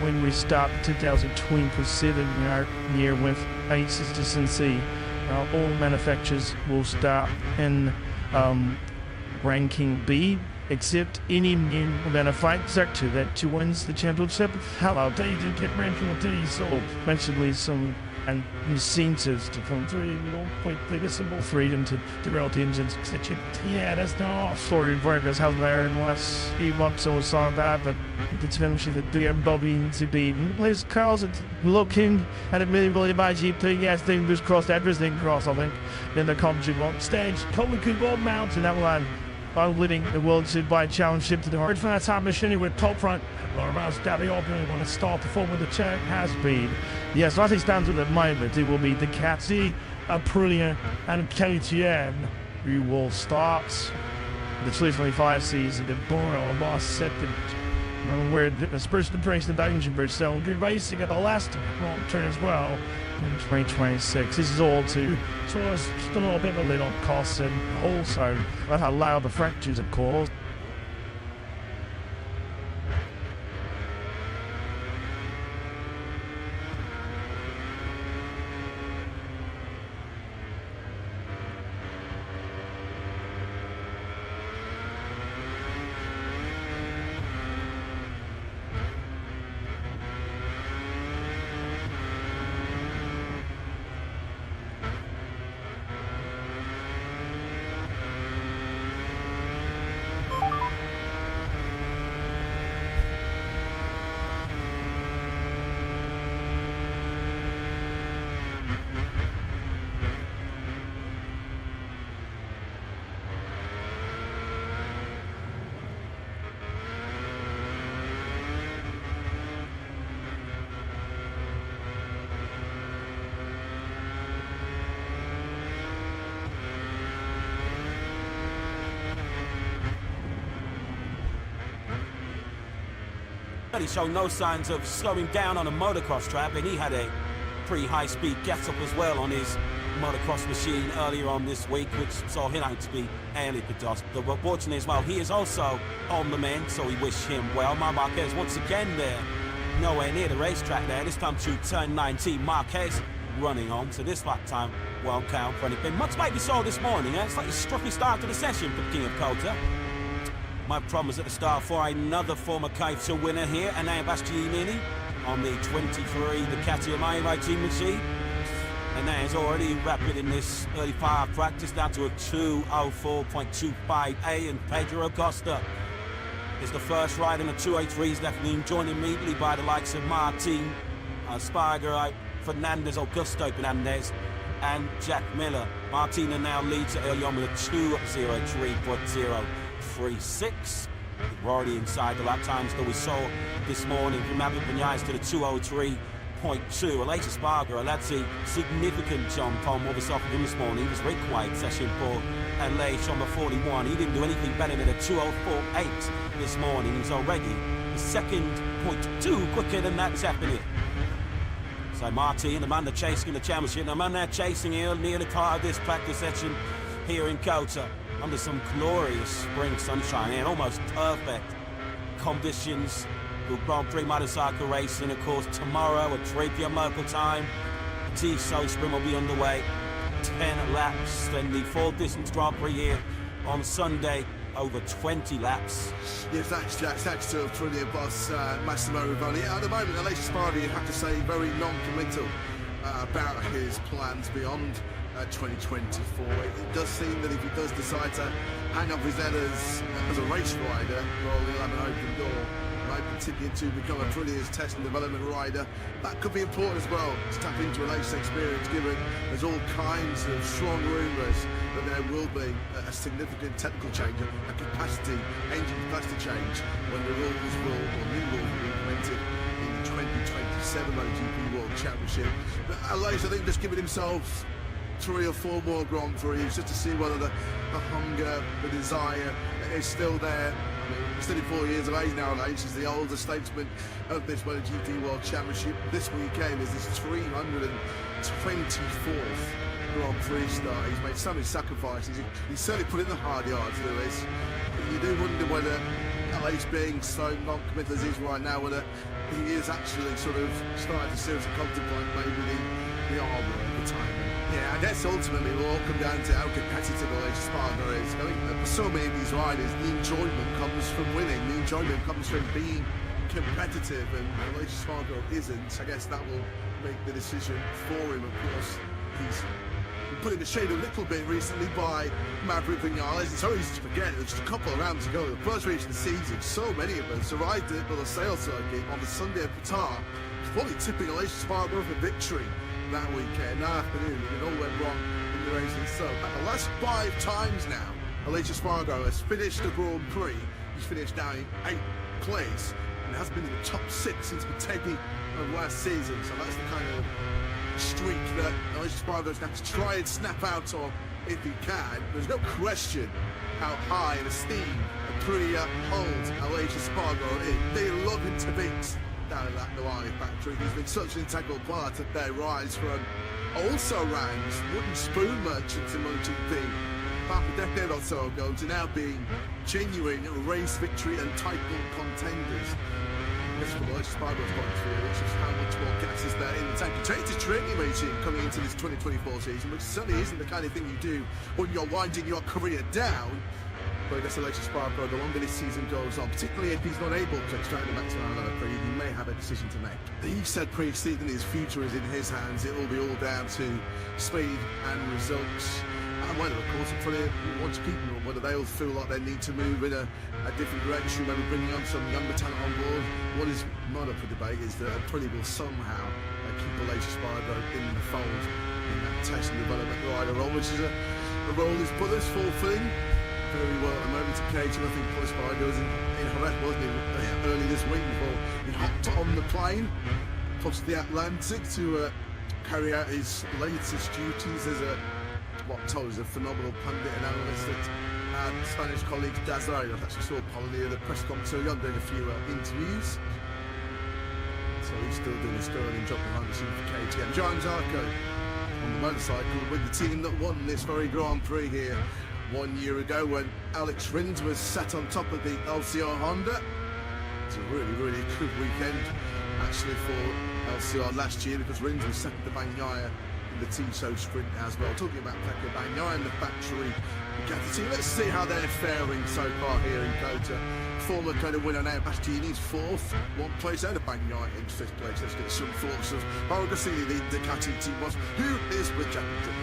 when we start 2027 year with consistency, all manufacturers will start in ranking B, except any new manufacturer that wins the championship. How they did get ranking D, so eventually some incentives to come through, quite visible freedom to derail the engines, etc. Yeah, that's not story workers how there unless he wants to saw that, but it's eventually the dear Bobby to be plays cars at looking at a million by GP. Yes, fingers crossed, everything crossed, I think. Then the country one stage, Colin Cooper mountain that one. By winning the World Superbike Championship to the hard for that time machine with top front. Laura Stabby opening want to start the form with the check has been. Yes, as it stands at the moment, it will be the Cathy, Aprilia, and KTM who will start the 2025 season. The Borough lost second. Where the Spurs to brace the danger bridge, so good racing at the last turn as well in 2026. This is all to so it's just a little bit of a little cost and also that allow the fractures of course. He showed no signs of slowing down on a motocross track, and he had a pretty high-speed get-up as well on his motocross machine earlier on this week, which saw him out to be early pedos. But fortunately as well, he is also on the mend, so we wish him well. Marquez once again there, nowhere near the racetrack there. This time to turn 19, Marquez running on. So this lap time won't count for anything. Much might be so this morning. It's like a strucky start to the session for King of Kota. My promise at the start for another former Kaito winner here, Anaya Bastianini on the 23 Ducati Amaya team machine. And that is already rapid in this early part of practice, down to a 2:04.25A, and Pedro Acosta is the first ride in the 283s, definitely joined immediately by the likes of Martin, Sparger, Fernandez, Augusto Fernandez, and Jack Miller. Martina now leads early on with a 2:03.036. We're already inside the lap times that we saw this morning from Abby Vinales to the 2:03.2. Aleix Espargaro, that's a significant jump on what we saw from him this morning. He was very quiet session for Aleix on the 41. He didn't do anything better than a 2:04.8 this morning. He's already the second 0.2 quicker than that's happening. So Martin, the man that's chasing the championship, the man they're chasing here near the car of this practice session here in Kota, under some glorious spring sunshine and almost perfect conditions for Grand Prix motorcycle racing. Of course, tomorrow at 3 p.m. local time, the T-So Sprint will be underway. 10 laps, then the full distance Grand Prix here on Sunday, over 20 laps. Yes, that's to Aprilia boss Massimo Rivoli. At the moment, Aleix Espargaro, you have to say, very non-committal about his plans beyond 2024. It does seem that if he does decide to hang up his headers as a race rider, well, he'll have an open door, an open ticket to become Aprilia's test and development rider. That could be important as well, to tap into Aleix's experience, given there's all kinds of strong rumours that there will be a significant technical change, a capacity, engine capacity change, when the rules will, or new rules will be implemented in the 2027 MotoGP World Championship. But Aleix, I think, just giving himself 3 or 4 more Grand Prix just to see whether the hunger, the desire is still there. He's 34 years of age nowadays. He's the oldest statesman of this MotoGP World Championship. This weekend is his 324th Grand Prix start. He's made so many sacrifices. He's certainly put in the hard yards, Lewis. You do wonder whether, at least being so non-committal as he is right now, whether he is actually sort of starting to seriously contemplate maybe the armour of retirement. Yeah, I guess ultimately it will all come down to how competitive Aleix Espargaro is. I think for so many of these riders, the enjoyment comes from winning. The enjoyment comes from being competitive, and Aleix Espargaro isn't. I guess that will make the decision for him. Of course, he's been put in the shade a little bit recently by Maverick Vinales. It's so easy to forget. There's just a couple of rounds to go. The first race of the season, so many of us arrived at the sales circuit on the Sunday at Qatar, fully tipping Aleix Espargaro for victory that weekend afternoon. It all went wrong in the racing. So, at the last 5 times now, Aleix Espargaro has finished the Grand Prix. He's finished now in 8th place and has been in the top 6 since Motegi of last season. So that's the kind of streak that Aleix Espargaro is going to try and snap out of if he can. There's no question how high in esteem Aprilia holds Aleix Espargaro in. They love him to bits down at that Noir factory. He's been such an integral part of their rise from also ranks wooden spoon merchants in MotoGP about a decade or so ago to now being genuine race victory and title contenders. This is Aleix Espargaro's point of view, which is how much more gas is there in the tank. You take the training machine coming into this 2024 season, which certainly isn't the kind of thing you do when you're winding your career down. But I guess Aleix Espargaro, the longer this season goes on, particularly if he's not able to extract the maximum out of it, he may have a decision to make. He said pre-season his future is in his hands. It will be all down to speed and results. And whether, of course, Aprilia want to keep him, or whether they'll feel like they need to move in a different direction, maybe bringing on some younger talent on board. What is not up for debate is that Aprilia will somehow keep Aleix Espargaro in the fold in that test and development rider role, which is a role his brother's fulfilling very well at the moment. Occasion, I think Aleix Espargaro was in Jerez, wasn't he, early this week before he hopped on the plane across the Atlantic to carry out his latest duties as what I'm told is a phenomenal pundit and analyst at Spanish colleague Dazai. I actually saw Paul near the press conference, so I'm doing a few interviews. So he's still doing a sterling job behind the scene for KTM. John Zarco on the motorcycle with the team that won this very Grand Prix here 1 year ago when Alex Rins was sat on top of the LCR Honda. It's a really, really good weekend actually for LCR last year because Rins was second to Bagnaia in the Tissot sprint as well. Talking about Pecco Bagnaia and the factory team, let's see how they're faring so far here in Kota. Former kind of winner now, Bastiani's 4th, 1 place out of Bagnaia in 5th place. Let's get some thoughts of Borghesini, the Ducati team was. Who is with Jackson?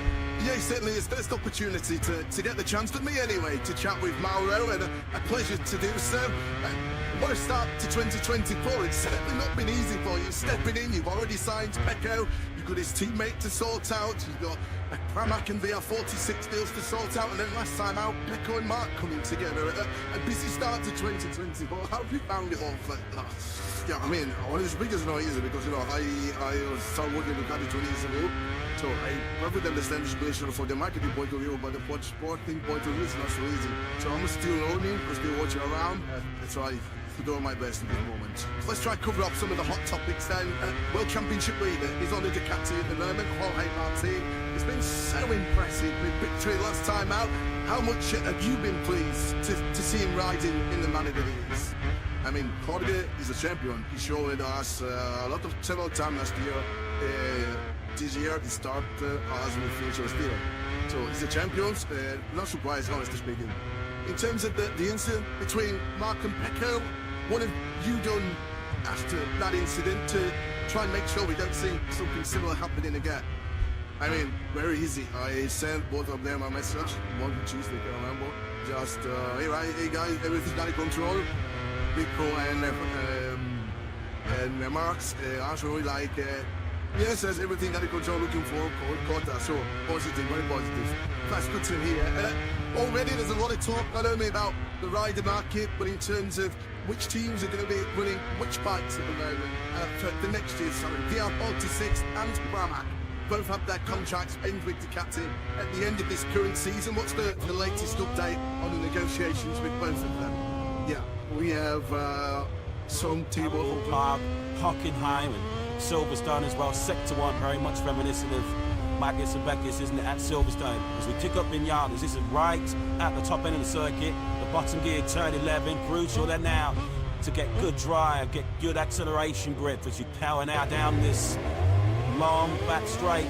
Yeah, certainly his first opportunity to get the chance, for me anyway, to chat with Mauro, and a pleasure to do so. What a start to 2024. It's certainly not been easy for you stepping in. You've already signed Pecco, you've got his teammate to sort out, you've got Pramac and VR46 deals to sort out, and then last time out, Pecco and Mark coming together. A busy start to 2024. How have you found it all? Yeah, I mean, it's biggest not easy because, I started working with Ducati 20 years ago. So I perfectly understand the situation from the marketing point of view, but the sporting point of view is not so easy. So I'm still learning, I'm still watching around. I try to do my best in this moment. Let's try to cover up some of the hot topics then. World Championship leader is on the Ducati at the moment, Jorge Martin. It's been so impressive with victory last time out. How much have you been pleased to see him riding in the manner that he is? I mean, Jorge is a champion. He showed us a lot of several times last year. This year he started as with future stealer. So he's a champion, not surprised, honestly speaking. In terms of the incident between Mark and Pecco, what have you done after that incident to try and make sure we don't see something similar happening again? I mean, very easy. I sent both of them a message, one Tuesday, I remember. Just, hey guys, everything's under control. Pico and Mark's actually like, yes, there's everything under control, looking for Kota, so positive, very positive. That's good to hear. Already there's a lot of talk, not only about the rider market, but in terms of which teams are going to be running which bikes at the moment for the next year. Sorry, VR46 and Pramac both have their contracts end with Ducati at the end of this current season. What's the latest update on the negotiations with both of them? Yeah. we have some table. Park, Hockenheim and Silverstone as well. Sector 1, very much reminiscent of Magnus and Beckers, isn't it, at Silverstone? As we pick up Vinales, this is right at the top end of the circuit. The bottom gear, turn 11, crucial then now to get good drive, get good acceleration grip as you power now down this long back straight.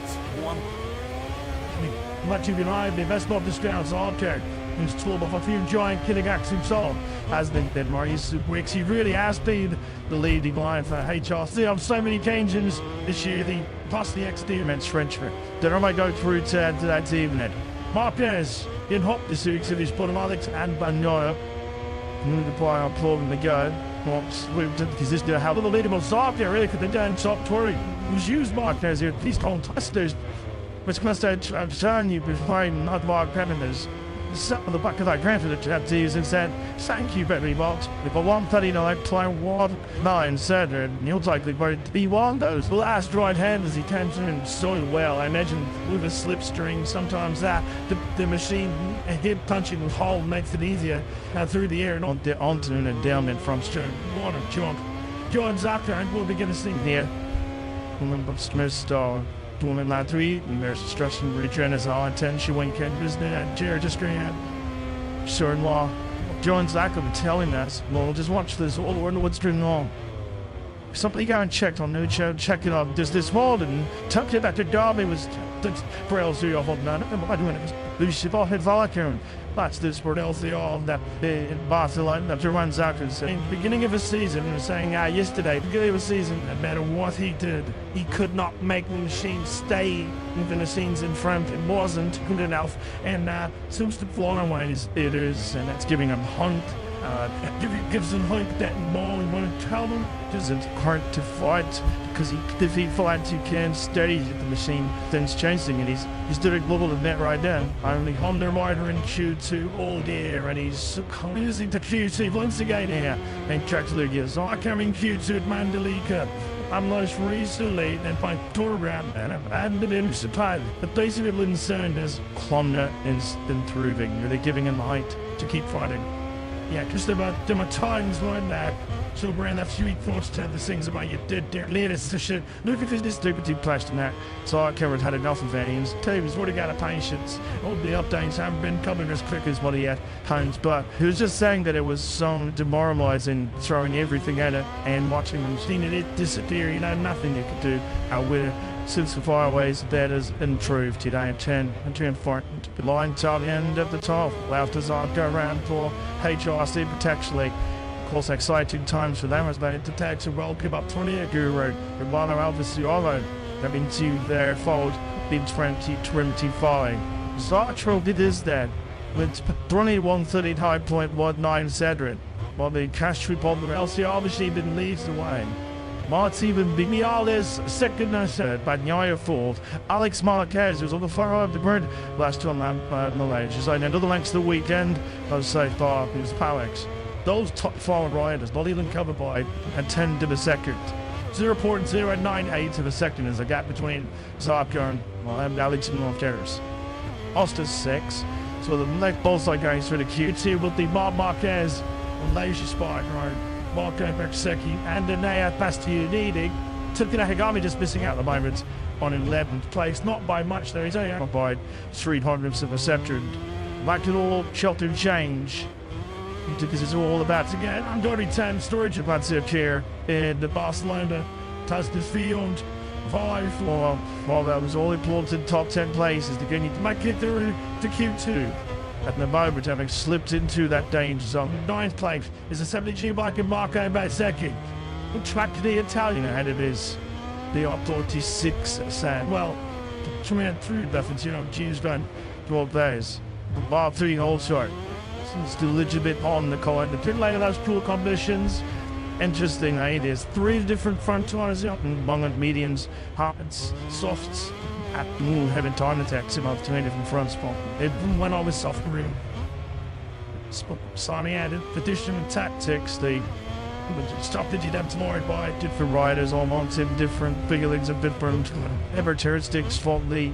Much of United, the best of the Strauss Alter, who's told of a few giant Killigax himself, has been Marius Wicks. He really has been the leading line for HRC on so many occasions this year. The plus the XD immense Frenchman. Then I might go through to that evening. Marquez in hop this week, so he's put Alex and Bagnaia. Move the play on plug the go. Because this is how the leaderboard stop here, really, because they don't stop touring. Who's used Marquez here? These contesters. Which must have shown you before not Mark Predators. Sat on the back of that ground to the Japanese and said, "Thank you very much." If a 139 playing 1-9 center, and he'll likely be one of those last right handers he tends to so well. I imagine with a slipstring, sometimes that the machine hip punching the hole makes it easier through the air and onto an endowment from straight water jump. John Zucker, and we'll begin to sing here. Remember Smith Star. Woman line 3, and there's instruction return as all intention when can business chair just grand. Sure in law. John's lack of telling us, well, just watch this all over what's going on. Somebody got checked on new show, check it out. Does this hold and tucked it that the Derby was for LC off of none. I doing it. Lucifer had Valkyrie. That's this for LCR that in Barcelona that runs out in the beginning of the season. He was saying yesterday, beginning of the season, no matter what he did, he could not make the machine stay with the machines in front. It wasn't good enough, and seems to fly away it is, and that's giving him hunt. Gives him hope that more we want to tell him because it's hard to fight because if he fights he can stay at the machine things changing and he's doing a global event right now. Only Honda Rider in Q2 all there and he's losing to Q2 once again here and Catalunya. So I come in Q2 at Mandalika. I'm most recently and by tour around and I've been in supply. The basically concerned is Klumner is improving. They're giving him height to keep fighting. Yeah, just about there are times like that. So brand that few thoughts tell the things about you did there. Latest to shit. Look at this stupid plastic that. So I covered had enough of veins. Tables what he got a patience. All the updates haven't been coming as quick as what he had times. But he was just saying that it was so demoralizing throwing everything at it and watching them seeing it disappear. You know, nothing you could do. Since the fireways that has improved today at 10 and 10 important line to the end of the 12. Left as I go around for HRC potentially. Of course, exciting times for them as they detect a World Cup up 28 Guru, Romano Alves Ciolo, they've into their fold in 2025. Zartro did is that with 21:39.19 Cedric, while the cash report of LCR machine been leads the way. Martin Vinales second Bagnaia fourth. Alex Marquez was on the far right of the grid last time Malaysia. So another length of the weekend of safe far it was Alex. Those top forward riders not even covered by a 10 to the second. 0.098 to the second is a gap between Zarko and Alex and Marquez. Oster's 6. So the left both side going through the Q2 with the Marquez on Malaysia Spike Road. Marco Bersecchi and Anea Bastianini. Richigamme just missing out at the moment on 11th place. Not by much though, he's only out by 300ths of a second. Like it all shelter change. Because it's all about to get under 10 storage about to appear in the Barcelona Tastas field. 5 while that was all important top 10 places. They're going to make it through to Q2. At the moment, having slipped into that danger zone. 9th place is a 72 bike in Marco Bersecchi. We'll track the Italian ahead of his the 46 Sam. Well, coming through that for G's run 12 days. Bar 3 also. Still a little bit on the coin. The pit lane of those pool competitions. Interesting, there's 3 different front tires out and long and mediums, hards, softs. Having time attacks him off 2 different front spots. Even when I was soft room. Simon added addition and tactics, the stuff that you'd have to worry by different riders all months in different feelings of different characteristics for the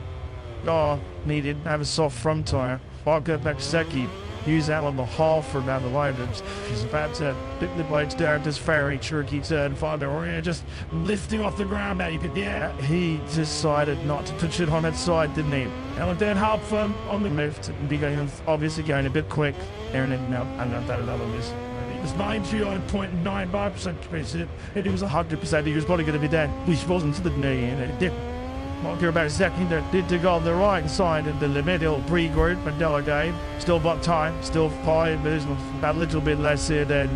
needed to have a soft front tire. Marco Bersecchi He's out on the hall for about the line. He's about to pick the blades down this ferry tricky turn find or just lifting off the ground now. You could, yeah. He decided not to push it on its side, didn't he? And then help firm on the move to be going, obviously going a bit quick. Aaron and now I'm not that another miss. It was 99.95%. It was 100%. He was probably going to be dead. We wasn't to the knee and it did. Mark here about a second there. Did to go on the right side of the middle pre-group Mandela game. Still got time, still 5 minutes, about a little bit less here than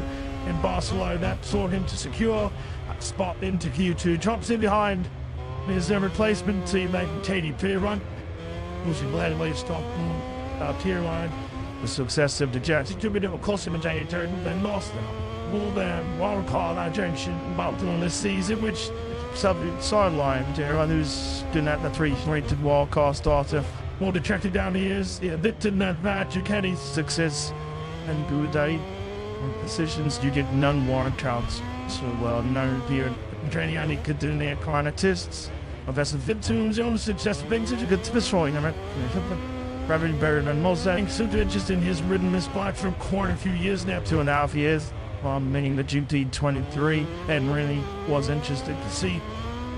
in Barcelona. That saw him to secure a spot into Q2. Drops in behind his replacement teammate KDP run. Losing gladly stopped tier line. The success of the Jets. He took it to a close him and Jay turned then lost them. All them wild call that junction about doing this season, which sideline to everyone who's doing that, the 3-rated wild card starter. More detracted down the years. Yeah, Victor in that match, Kenny's success and good day. Decisions you get none warrant counts. So no beer. Training only could do their kind of tests. Of Victor's own success things that you could destroy. Probably better than most. I think so just in his ridden this bike for quite a few years now, 2.5 years. Meaning the GT23, and really was interested to see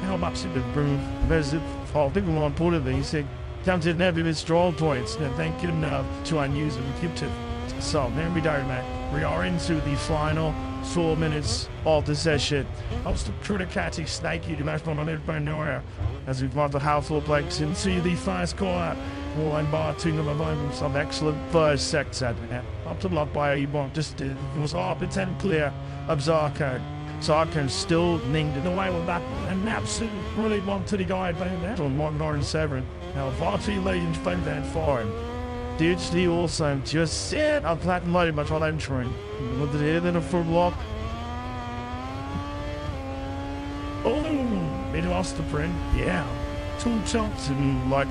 how much it improved. There's a think more importantly, he said, counted heavy with strong points, and thank you to unuse and keep to. So, there we go, man. We are into the final 4 minutes of the session. I was the Criticati snake you to match on everybody nowhere as we've got the household breaks into the first corner. One bar, two number one, some excellent first sector. Up to block by a one, just it was up and 10 clear of Zarko. Zarko still ninged away with that, and absolutely brilliant one to the guy behind that on 197. Now, Varty Legends found that for him. Dude, he also just said, I'm platinum loaded much on entering. With it in a full block. Oh, he lost the print. Yeah. 2 chunks and like.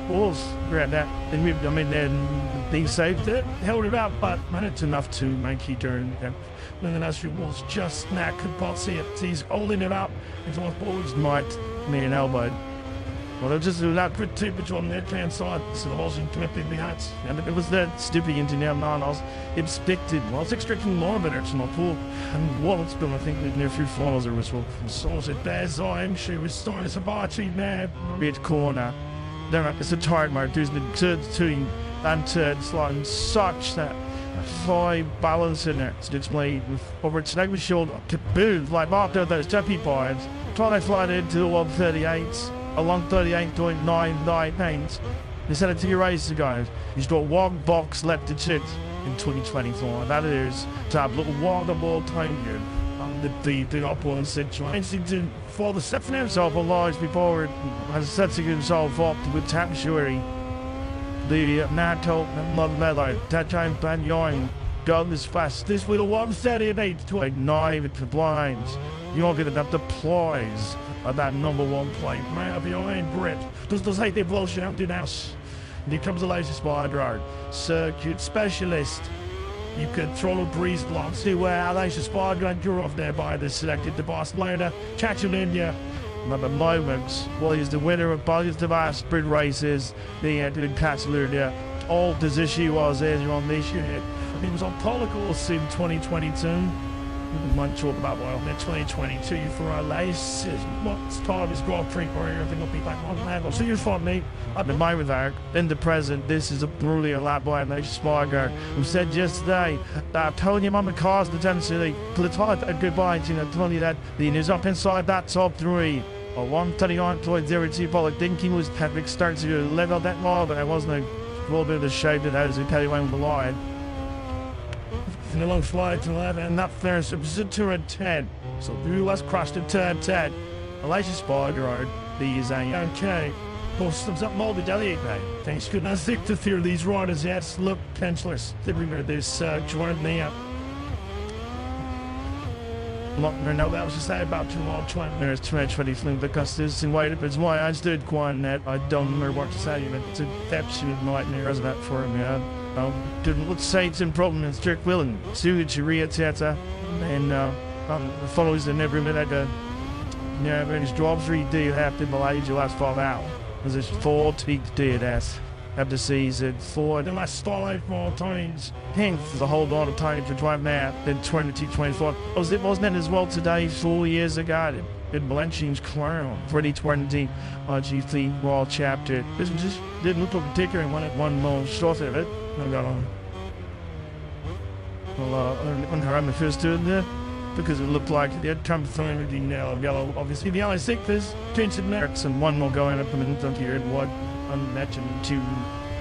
Balls grabbed that and moved them in there and they saved it, held it out, but it's enough to make you turn. And then as she was just now could not see it. He's holding it up and one balls might mean an elbow. Well, it just that put too much on the left-hand side, so the balls interrupted behind. And it was that stupid into now nine. I was expected. Well, I was expecting more of it, it's not full. And Wallace Bill, I think, near few finals or was full. So it bears on, she was starting to Sabachi now, red corner. Then it's a tired mark. There's the turns between and turns like such that high balance in it. So it's played with over its neck with shoulder to boom like after those jumpy points. Trying to fly into the 138 along 38.99 pains. They sent it to your race, guys. He's got one box left to chit in 2024. That is to have a little waterboard time here. The upward situation for the stepping himself a large before it has setting himself up with Tapshuari. The NATO and Love Mellow, that time Ban Yoing, gun as fast. This little 138 to a knife at the blinds. You're gonna have the ploys of that number 1 plate. Man, behind Brit. Does hate their bullshit out in house. And here comes the latest spider circuit specialist. You could throw a breeze block. See where Alicia Spard got drew off there by the selected the Barcelona, Catalunya. At the moment, well, he's the winner of both of our sprint races. He entered in Catalunya. All as issue was earlier on this year. He was on pole course in 2022. We might talk about well, in 2022 for our race. What's time is Grand Prix where everything will be back on level. So you're fun, mate. I've been made with that. In the present, this is a brilliant lap by Alicia Spargo, who said yesterday that I told him on the cars the tendency to the time and goodbye to told you that the news up inside that top 3. A 139.02 Pollock thinking was Patrick starts to level that law, but I wasn't a little bit of the shape that has in Kelly Wayne with the line. And along flight to 11 and that first it was a turn 10. So the US crashed at turn 10. Alicia Spargo, these okay. Comes up more the delegate mate. Thanks goodness thick to fear these riders yet. Look pencilers. They remember this joined me up. Not know that was to say about 2 long 20 minutes 20 fling because this in wait if it's why I stood quiet net. I don't remember what to say even. It's a absolute nightmare as that for me. Let's say it's in problem in strict willing. Suichiria Teta and follows the every minute. Yeah, when his jobs 3D have to Malaysia last 5 hours. There's 4 teeth did as of the season for the last 5 more times. Hence, there's a whole lot of time to drive now in 2024. Wasn't it as well today, 4 years ago? In Blanching's Crown 2020 GP World Chapter. This just didn't look like a ticker and one more shot of it. I got on. Well, I'm the first doing there because it looked like they had come through everything now. Yellow, obviously, the yellow sectors, tinted merits, and one more going up in the here and one unmatched to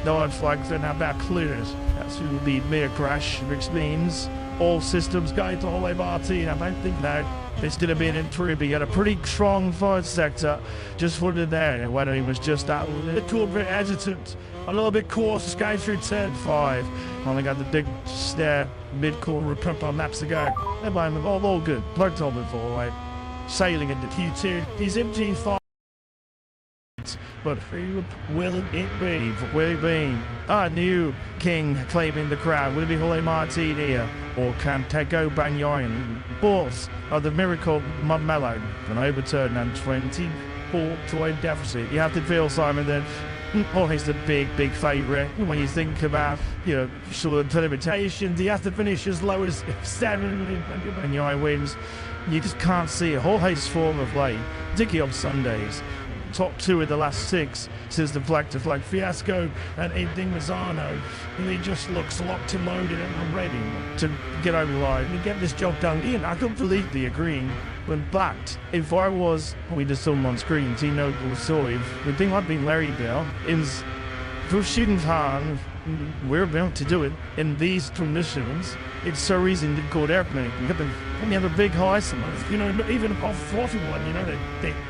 no one flags and about clears. That's who will be mere crash, which means all systems go to all MRT. I don't think that. Instead of being in Tribby, had a pretty strong third sector, just put it there. And when he was just out with it, cool, bit hesitant, a little bit coarse, going through 10-5. Only got the big stare, mid-corner pump on laps to go. Everybody, all good. Plugged on before, like sailing into Q2. He's MG5. But who will it be? Will it be a new king claiming the crown? Will it be Jorge Martin here? Or can Tego Banyan, both of the miracle Mellow, an overturn and 24-point deficit? You have to feel, Simon, that Jorge's the big favourite. When you think about, sort of limitations, he has to finish as low as 7 and Banyan wins. You just can't see it. Jorge's form of play, particularly on Sundays. Top 2 of the last 6 since the flag-to-flag fiasco and Edding Mazzano. And he just looks locked and loaded and ready to get over the line and get this job done. Ian, I couldn't believe the agreeing when backed. If I was, we just saw him on screen, he knows what we saw him. The thing I've been Larry Bell is for shooting hard, we're about to do it in these conditions. It's so easy to call airplane. You got the other big high sometimes, even off 41,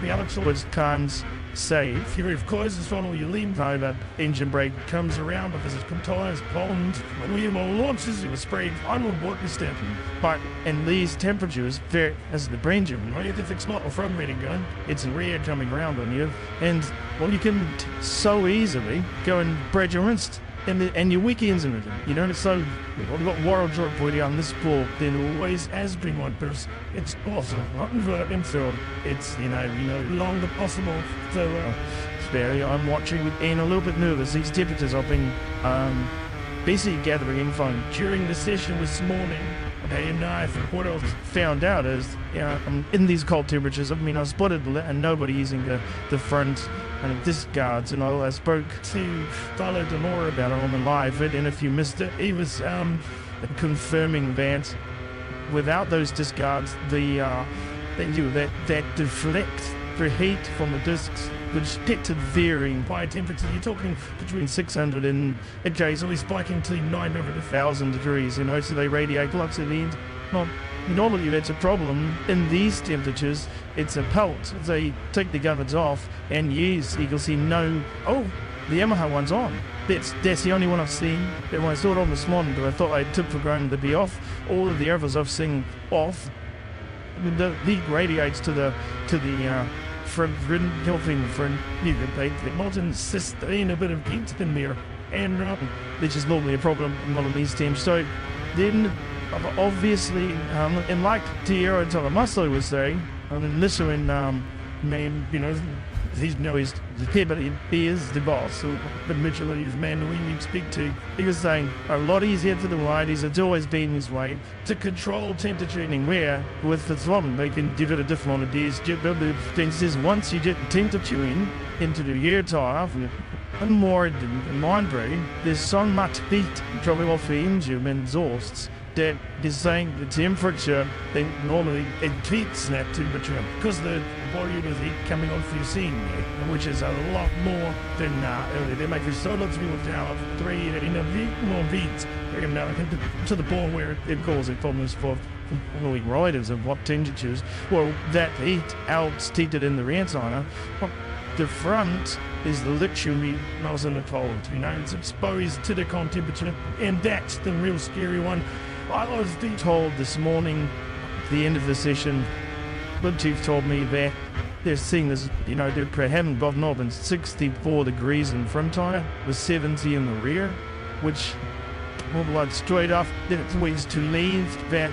the Alex was can't save. Here, of course, it's on all your lean time. That engine brake comes around because it's tires bond. When we launches, it was sprayed onward water step. But in these temperatures, there as the brain gym, if it's not a front rating gun, it's a rear coming around on you. And you can so easily go and break your wrist. And your weekends and everything, it's so, we've got Warren Drop Body on this ball, then always has been one person. It's awesome, not invert infield. It's, longer possible. So, I'm watching with Ian a little bit nervous. These temperatures I've been basically gathering info during the session this morning. And what else found out is, in these cold temperatures, I spotted and nobody using the front and discards, and I spoke to Tyler Demore about it on the live, and if you missed it, he was confirming that without those discards, that deflect the heat from the discs, which detected varying by temperature. You're talking between 600 and it's always spiking to 900 to 1,000 degrees, so they radiate lots of heat. Normally that's a problem. In these temperatures, it's a pelt. They take the covers off and use, you can see the Yamaha one's on. That's the only one I've seen. When I saw it on this morning, but I thought I took for granted to be off. All of the others I've seen off. The heat radiates to the front, helping the front. They modern sustain a bit of heat in there, and which is normally a problem in one of these teams. So then, obviously, and like Tierra Tomaso was saying, listening, he's the kid, but he is the boss. So, but Mitchell is the man we need to speak to. He was saying a lot easier to the righties. It's always been his way to control temperature anywhere with the throttle. They can give it a different ideas. He says once you get temperature into the gear tire, and more in mind brain, there's so much heat dropping off the engine and exhausts that is saying the temperature, they normally exceeds that temperature because the volume of heat coming off your scene, which is a lot more than earlier. They make this so lots of people down 3 in a bit more beats to the point where it causes problems for following riders of what temperatures. Well, that heat outstated in the rear tire. The front is literally nice in the cold, it's exposed to the cold temperature, and that's the real scary one. I was told this morning, at the end of the session, the chief told me that they're seeing this, they haven't gotten more than 64 degrees in front tire, with 70 in the rear, which, like straight off, then it's always to leave that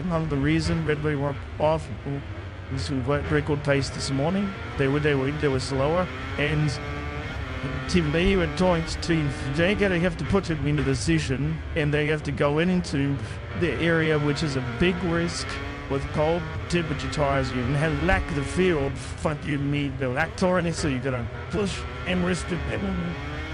another reason Red Bull were off. This was record pace this morning. They were slower, and Team B were joined Team J. They have to put it into the decision, and they have to go into the area which is a big risk with cold temperature tires. You have lack the field, but you need the lactor in it, so you gotta push and risk it.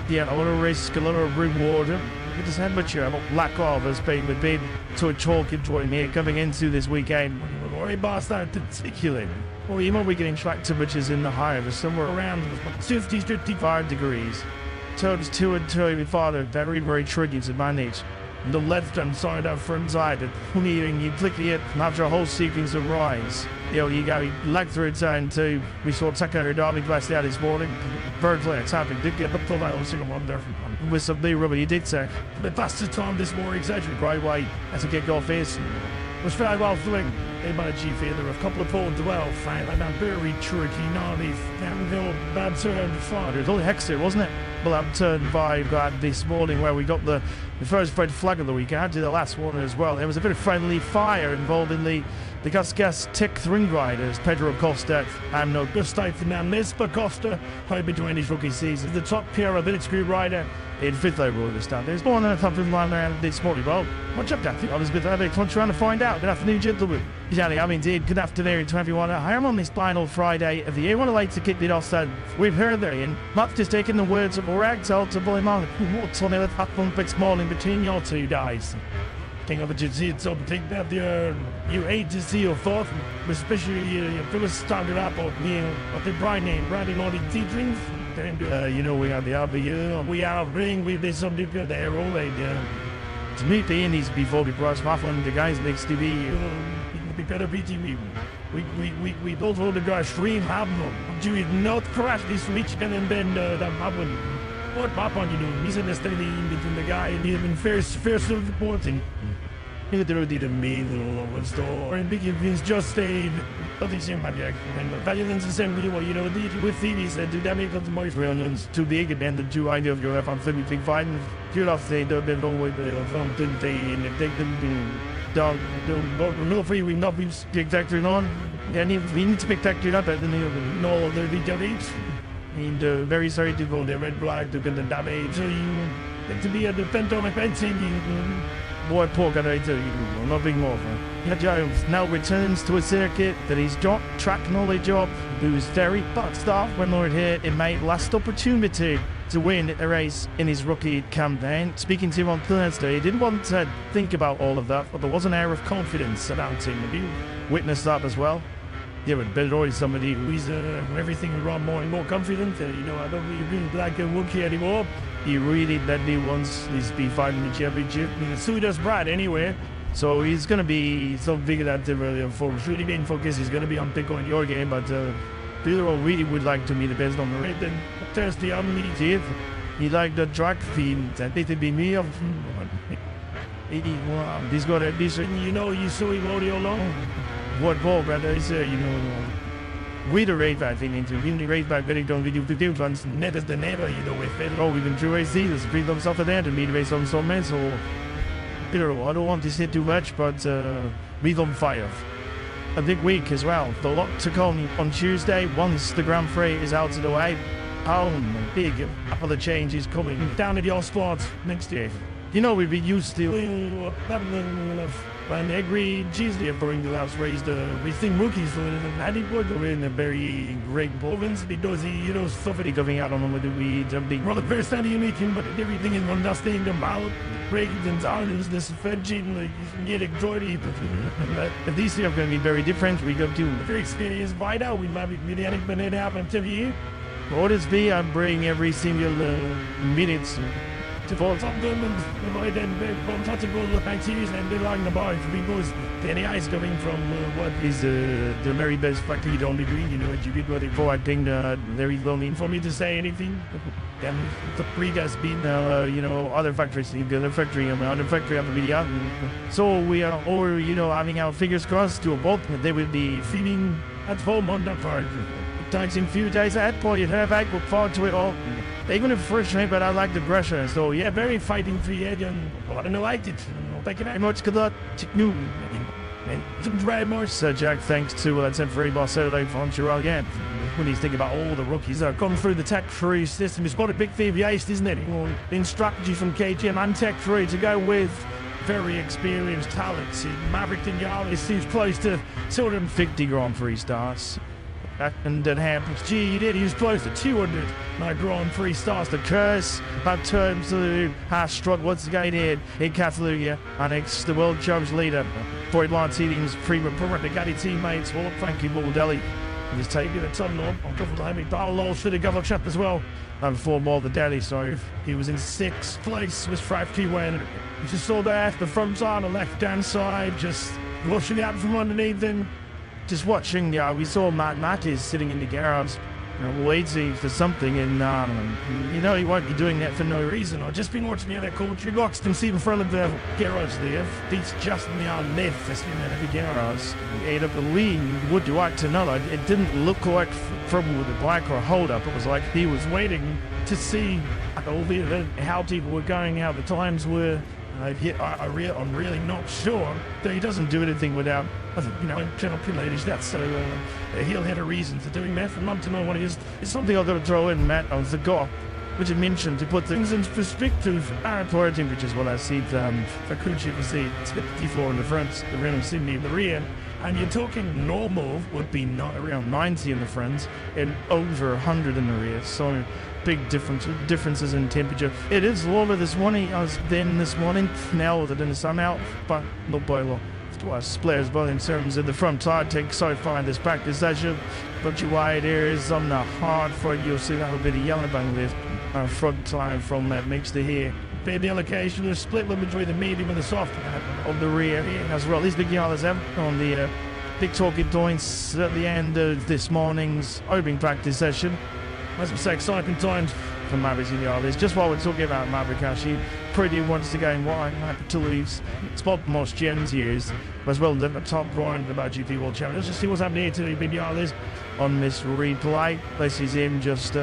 Yeah, a little risk, a little reward. It is how much lack of has been with being to a chalk enjoying here coming into this weekend. Or a bar started to articulate. Well, you might be getting track temperatures in the higher, but somewhere around 50, 55 degrees. So it's 2 and 2 with father, very, very tricky to manage. The left hand side of front side, meaning you click it after a whole sequence of rise. You go leg through turn 2. We saw Tucker Derby glass out this morning. Bird flags happened. Did get up to that single one there. With some new rubber, you did say. But that's the time this morning, exaggerate right way as a kick off is. Was very well doing. They managed to feel there were a couple of points well, Frank. Like that very tricky, gnarly, downhill, bad turn far. It was only Hexter, wasn't it? Well, that turn 5 got this morning where we got the first red flag of the week. I did the last one as well. There was a bit of friendly fire involved in the Gus Tech 3 riders. Pedro Costa, I'm no Gustav Fernandez, but Costa, who between his rookie season, the top pair of ability rider in 5th overall this time. There's more than a couple of line around this morning. Well, what's up, Kathy? I was a bit of a trying to find out. Good afternoon, gentlemen. Exactly, I'm indeed. Good afternoon to everyone. I am on this final Friday of the year. I want to like to kick it off, so we've heard there, Ian. Much just taking the words of Ragtell to boy Mark. What's on the happened this morning between your two guys? Think of it, you see it, so think that you hate to see your thought, especially if it was started up or being of the brand name, riding all the teachings. And, we have the RBU, we are bringing with this some different there, all they do. To meet the Indies before we brush off on the guys next to be better BTV. We don't want the guys stream happen. Do it not crash this Richigamme and then that happen. What happened, misunderstanding between the guy and even first reporting. You did a mean little store and big events just stayed. Nothing same magic. And the violence assembly, did with thieves and do damage of the most reunions too big and the two idea of your family big fight. You lost the don't wait the fountain day and take them down. No free, we not be spectacular on. And we need spectacular better than no other details. And very sorry to go the red flag to get the damage. So you to be a defender of fencing. Boy, poor guy, I tell you, nothing more. Jones now returns to a circuit that he's got track knowledge of, who's very bucked off when Lord here it made last opportunity to win a race in his rookie campaign. Speaking to him on Thursday, he didn't want to think about all of that, but there was an air of confidence about him. Have you witnessed that as well? Yeah, but Bill is somebody who's everything around more and more confident. I don't really like a rookie anymore. He really badly wants this be fighting the championship. So he does Brad anyway. So he's going to be so big that really main focus is going to be on Pico in your game. But Peter really would like to be the best on the race. Then Thursday, I'm meeting it. He liked the track field. I think it'd be me. He's got a decent, you saw him all day long. What ball, brother, is we the race back thing into the race back very don't video to do ones never the never, with it. Oh, we've been through race seasons, bring them stuff there to meet race on some men, so I don't want to say too much, but we on fire. A big week as well. The lot to come on Tuesday once the Grand Prix is out of the way. Big other change is coming down at your spots next year. We've been used to and every Tuesday during the last race, we think rookies and it would go in a very great performance because somebody coming out on whether we jumping. Well, the first time you meet him, but everything is understanding about breaking and down, this fudging, like you can get enjoyed. But these are going to be very different. We go to very experienced rider. We might be really anything that happen to you. What is be? I'm bringing every single minutes. To fall some them and avoid them from touchable activities and they like the bar because the NAI is coming from what is the very best factory you don't agree, what you did what before. I think there is no need for me to say anything. Then the pre has been other factories, the other factory have a video. So we are all having our fingers crossed to a boat that they will be feeding at home on that part. Times in few days ahead, Paul, you have I look forward to it all. Even if first train, but I like the pressure. So yeah, very fighting free agent. I don't know, liked it. Thank you very much. Good luck. New. And very much, Jack. Thanks to let's have very boss Saturday for Montreal again. when he's thinking about all the rookies that have gone through the Tech 3 system. It's got a big deviation, isn't it? Well, in strategy from KTM and Tech 3 to go with very experienced talents. Maverick Vinales seems close to 250 Grand Prix starts. And that happens. Gee, he did. He was close to 200 Grand Prix starts. The curse of terms to harsh struck once again here in Catalunya. And it's the world champs leader. Boyd Martinez, prima Bugatti teammates. Well, Frankie Baldelli. He's taking a ton on top of the heavy Darlow for the governor chap as well. And for more the Delhi, so he was in 6th place with Frankie when you just saw that the front on the left hand side, just rushing out from underneath him. Just watching, we saw Matt is sitting in the garage, waiting for something, and he won't be doing that for no reason. I've just been watching the other commentary box and see in front of the garage there. He's just in the left, that's in the garage. And I believe, would you like to know, it didn't look like trouble with the bike or a hold up. It was like he was waiting to see how people were going, how the times were. I'm really not sure that he doesn't do anything without, channel ladies. That's so he'll have a reason for doing that. I'd love to know what it is. It's something I've got to throw in, Matt. I forgot, which I mentioned to put things in perspective. Our tire temperatures, what I see for crew chief, you see it's 54 in the front, the random Sydney in the rear. And you're talking normal would be around 90 in the front and over 100 in the rear. So big differences in temperature. It is warmer this morning. I was then this morning. Now with it in the sun out, but not by law. Splares both in terms of the front tire take so far in this practice session. But your wide areas on the hard front, you'll see that a bit of yellow bang lift front tire from that mixture here. Bit the allocation, the split between the medium and the soft of the rear here as well. These big yellows have on the big talking points at the end of this morning's opening practice session. As we say, exciting times for Maverick in the others. Just while we're talking about Maverick, actually, pretty wants to gain wide to leave spot most gems years, as well as the top grind of the MotoGP World Champions. Let's just see what's happening here to the big others on this replay. This is him just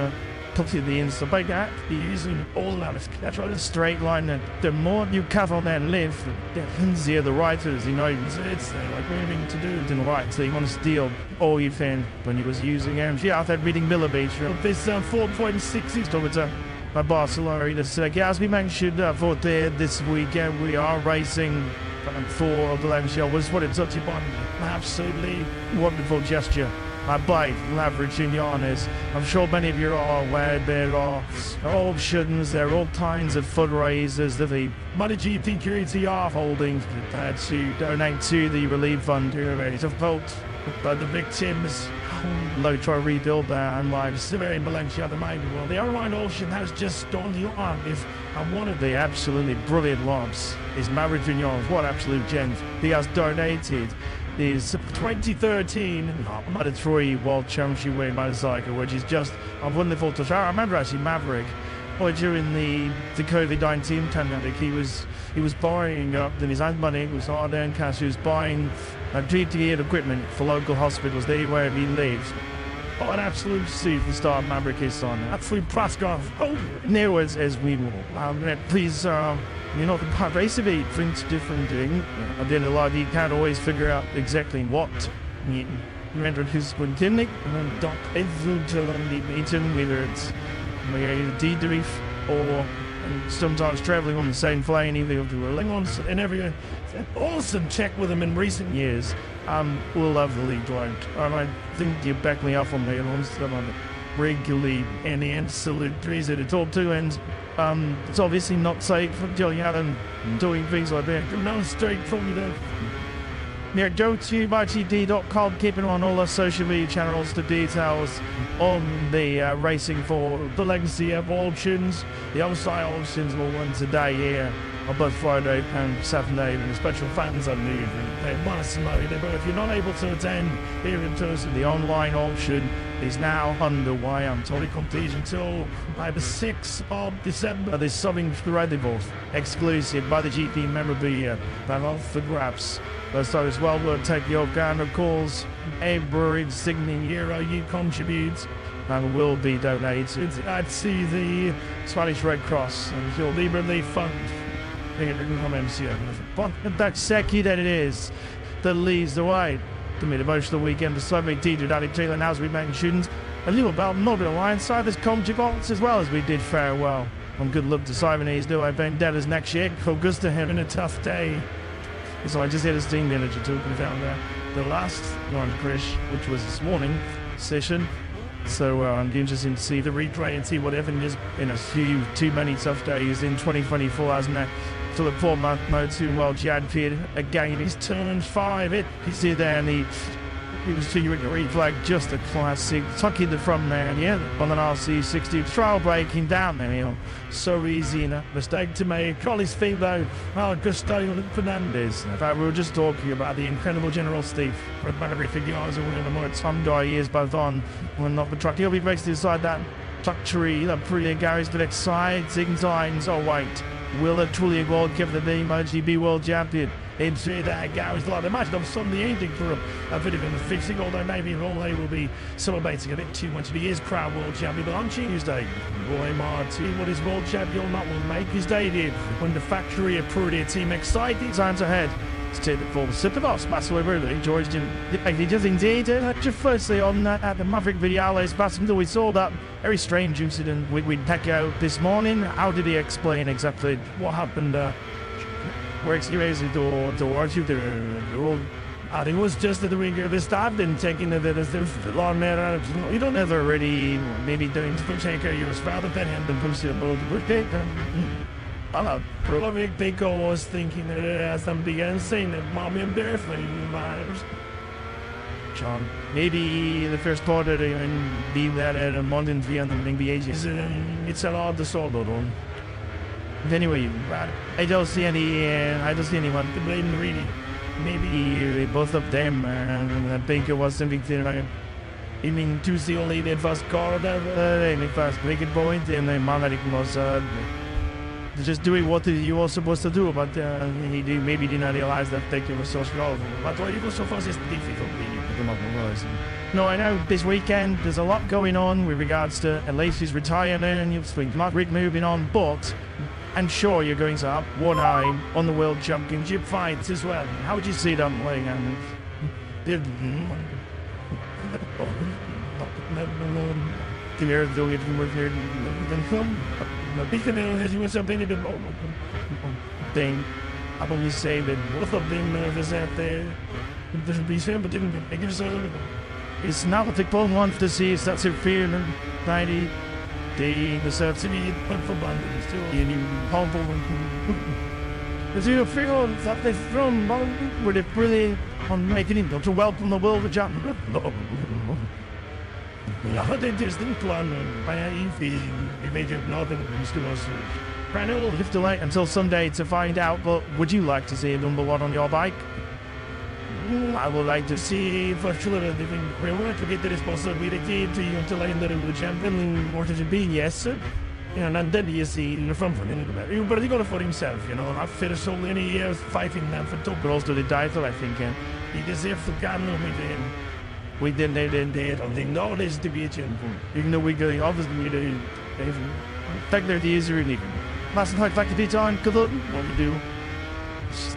put in the inside bike out. He's using all that. That's right, a straight line. And the more you cover that lift, the easier the riders, it's like moving to do it in the right. So you want to steal all you can when he was using him. Yeah, that reading millimeter. This 4.6 kilometer by Barcelona. As we mentioned for there this weekend, we are racing for the Valencia. Was what it's up to one absolutely wonderful gesture by Maverick Juniors. I'm sure many of you are aware there are options, there are all kinds of fundraisers that the MotoGP community are holding to donate to the relief fund to vote by the victims. Low try to rebuild and lives in Valencia at the moment. Well, the online auction has just gone live, and one of the absolutely brilliant lots is Maverick Juniors. What absolute gems he has donated. Is 2013 Moto3 World Championship winning motorcycle, which is just a wonderful touch. I remember actually Maverick, during the COVID-19 pandemic, he was buying up in his own money. It was hard-earned cash. He was buying GT equipment for local hospitals there where he lives. Oh, an absolute superstar Maverick is on. Absolute Praskov. Oh, now as we will. Please, the race of it brings different things. At the end of the line, you can't always figure out exactly what. You rendered his Quintinic, and then Doc Meeting, whether it's debrief or sometimes traveling on the same plane, either to Lingons and every awesome check with him in recent years. We'll love the league drive. I think you back me up on the ones that I'm regularly and the absolute trees at the top two ends. It's obviously not safe for going out and doing things like that. No straight from you there. Now go to MotoGP.com, keep it on all our social media channels, the details on the racing for the legacy of auctions. The outside auctions will run today here on both Friday and Saturday, and the special fans are new. They want us to know that, but if you're not able to attend here in person, the online auction is now underway. I'm totally completion until the 6th of December. There's something incredible, exclusive by the GP memorabilia, that off the grabs. So as well, we'll take your kind of calls. Every insignia euro you contribute and will be donated. I'd see the Spanish Red Cross and your Libre Relief Fund. But that Seki that it is that leads the way To me, the most of the weekend, the Slovak teacher, Daddy Taylor, now as we make students, a little about Northern Alliance side, there's conjugates as well as we did fare well. And good luck to Simon Hayes, do I bet Deaders next year, focus to him in a tough day. So I just had a steam manager talking about the last Grand Prix, which was this morning session. So I'm interested to see the replay and see what Evan is in a few too many tough days in 2024, hasn't it? To the 4-month Moto2 World Champion again. He's turned 5. You see there, and he was figuring the red flag, just a classic. Tucking the front man, yeah, on an RC60 trial braking down there, you know. So easy, a mistake to make. Collie's feet though, Augusto and Fernandez. In fact, we were just talking about the incredible General Steve. About everything guys are winning the more some guy is both on when not the truck. He'll be racing inside that truck tree, the brilliant Gary's the next side, signs. Oh wait. Will it truly world give the name MotoGP World Champion? Into that Gary's like imagine on Sunday evening for a bit of a fixing, although maybe they will be celebrating a bit too much. He is proud world champion, but on Tuesday, Roy Martin, what is world champion not will make his debut when the factory approved their team exciting times ahead. Take it for the super boss, Bassel really George didn't he just indeed just firstly on the Maverick Videales Bassel, we saw that very strange incident with Pecco this morning. How did he explain exactly what happened? Works he raised the door towards you I think it was just at the ring of the staff and taking the lawn man. You don't ever really maybe doing to take care of your father then and then push the boat Probably Pico was thinking that it has something insane that mommy and barefoot matters. John, maybe the first part of the be that at a modern V and the big ages. It's a lot of solo on. Anyway, I don't see anyone to blame really. Maybe both of them and Pico was something to I mean, Tuesday only the first car the first wicked point and then Maverick was just doing what you were supposed to do, but he maybe did not realize that Pico was so strong. But what it was so far is difficult. No, I know this weekend there's a lot going on with regards to Alesi's retirement and you've seen Rick moving on, but I'm sure you're going to have one eye on the World Championship fights as well. How would you see them playing? Thing. I only say that both of them is out there. Doesn't be said, but didn't make it so. It's not what people want to see. It's that's a feeling. 90. The subsidy for abundance too. Any humble. Does you feel that they from would it really on making him to welcome the world of champion? Ja, dit is een plan. Maar je weet het nothing to us. Brand will have to wait until Sunday to find out, but would you like to see a number one on your bike? I would like to see virtually living railroad to get the responsibility to you until I end up with the champion in MotoGP, yes sir. And then you see in the front but he got it for himself, I finished so many years fighting them for top girls to the title, I think, and he deserves to get no with we didn't know this to be a champion. Even though we got obviously in fact they're the easier in even. Last night back to be on, good luck. What we do.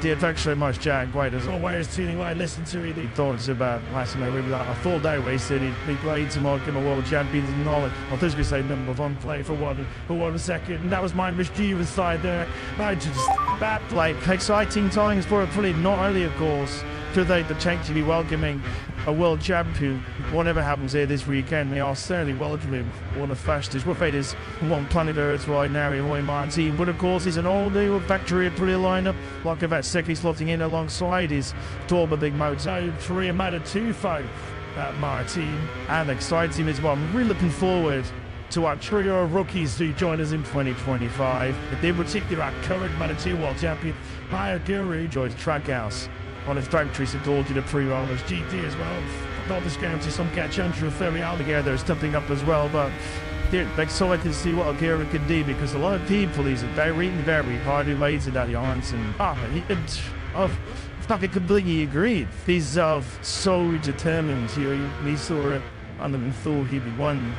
The actually much Jack White as always tuning I listened to it. He thought about last night we were like a full day wasted. He played some more world champions and knowledge. I was going to say number one play for one second. And that was my mischievous side there. I just bad play. Exciting times for a pretty not only of course to the chance to be welcoming a world champion. Whatever happens here this weekend, they are certainly welcoming one of the fastest fighters on planet Earth right now in Roy Martin. But of course, he's an all-new factory pretty lineup. Like about Seki slotting in alongside his tall but big Moto 3 and Moto 2 fight at Martin. And exciting as well. I'm really looking forward to our trio of rookies who join us in 2025. In particular, our current Moto 2 world champion, Maya Guru, joins Trackhouse on his factories and told you the pre-rollers GT as well. Not discounting some catch under very out together stepping up as well, but they're excited to see what Akira can do because a lot of people he's very hard to raise in that yarns and I completely agreed. He's so determined here. He saw it and then thought he'd be one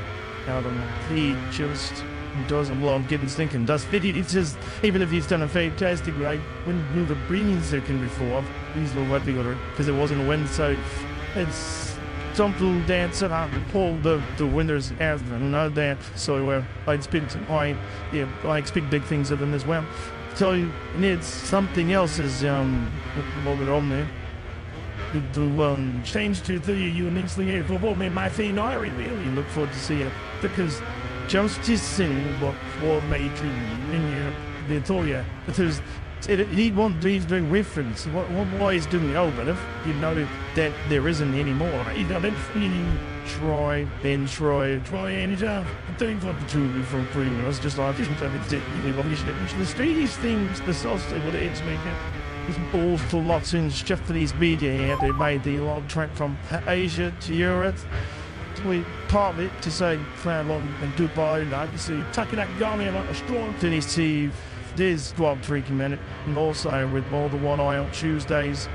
out of he just doesn't love getting stinking dust. It's just even if he's done a fantastic right when the breeze there can be full of he's the what we got because it wasn't a wind so it's something dance and I pull the winners as another dance. So I expect I expect big things of them as well. So it's something else is a little bit on there. To change to the unique thing for me, my thing I really look forward to see it because just to see what made in Victoria because he won't be doing reference what he's doing but if you know that there isn't anymore you know then Troy and doing for the two from Premium it's just like the strange things the sauce what it's making is awful lots in Japanese media here they made the long trek from Asia to Europe we part it to say Crown and Dubai like you see tucking that gun in like a strong finish to this Grand Prix minute and also with all the one eye on Tuesdays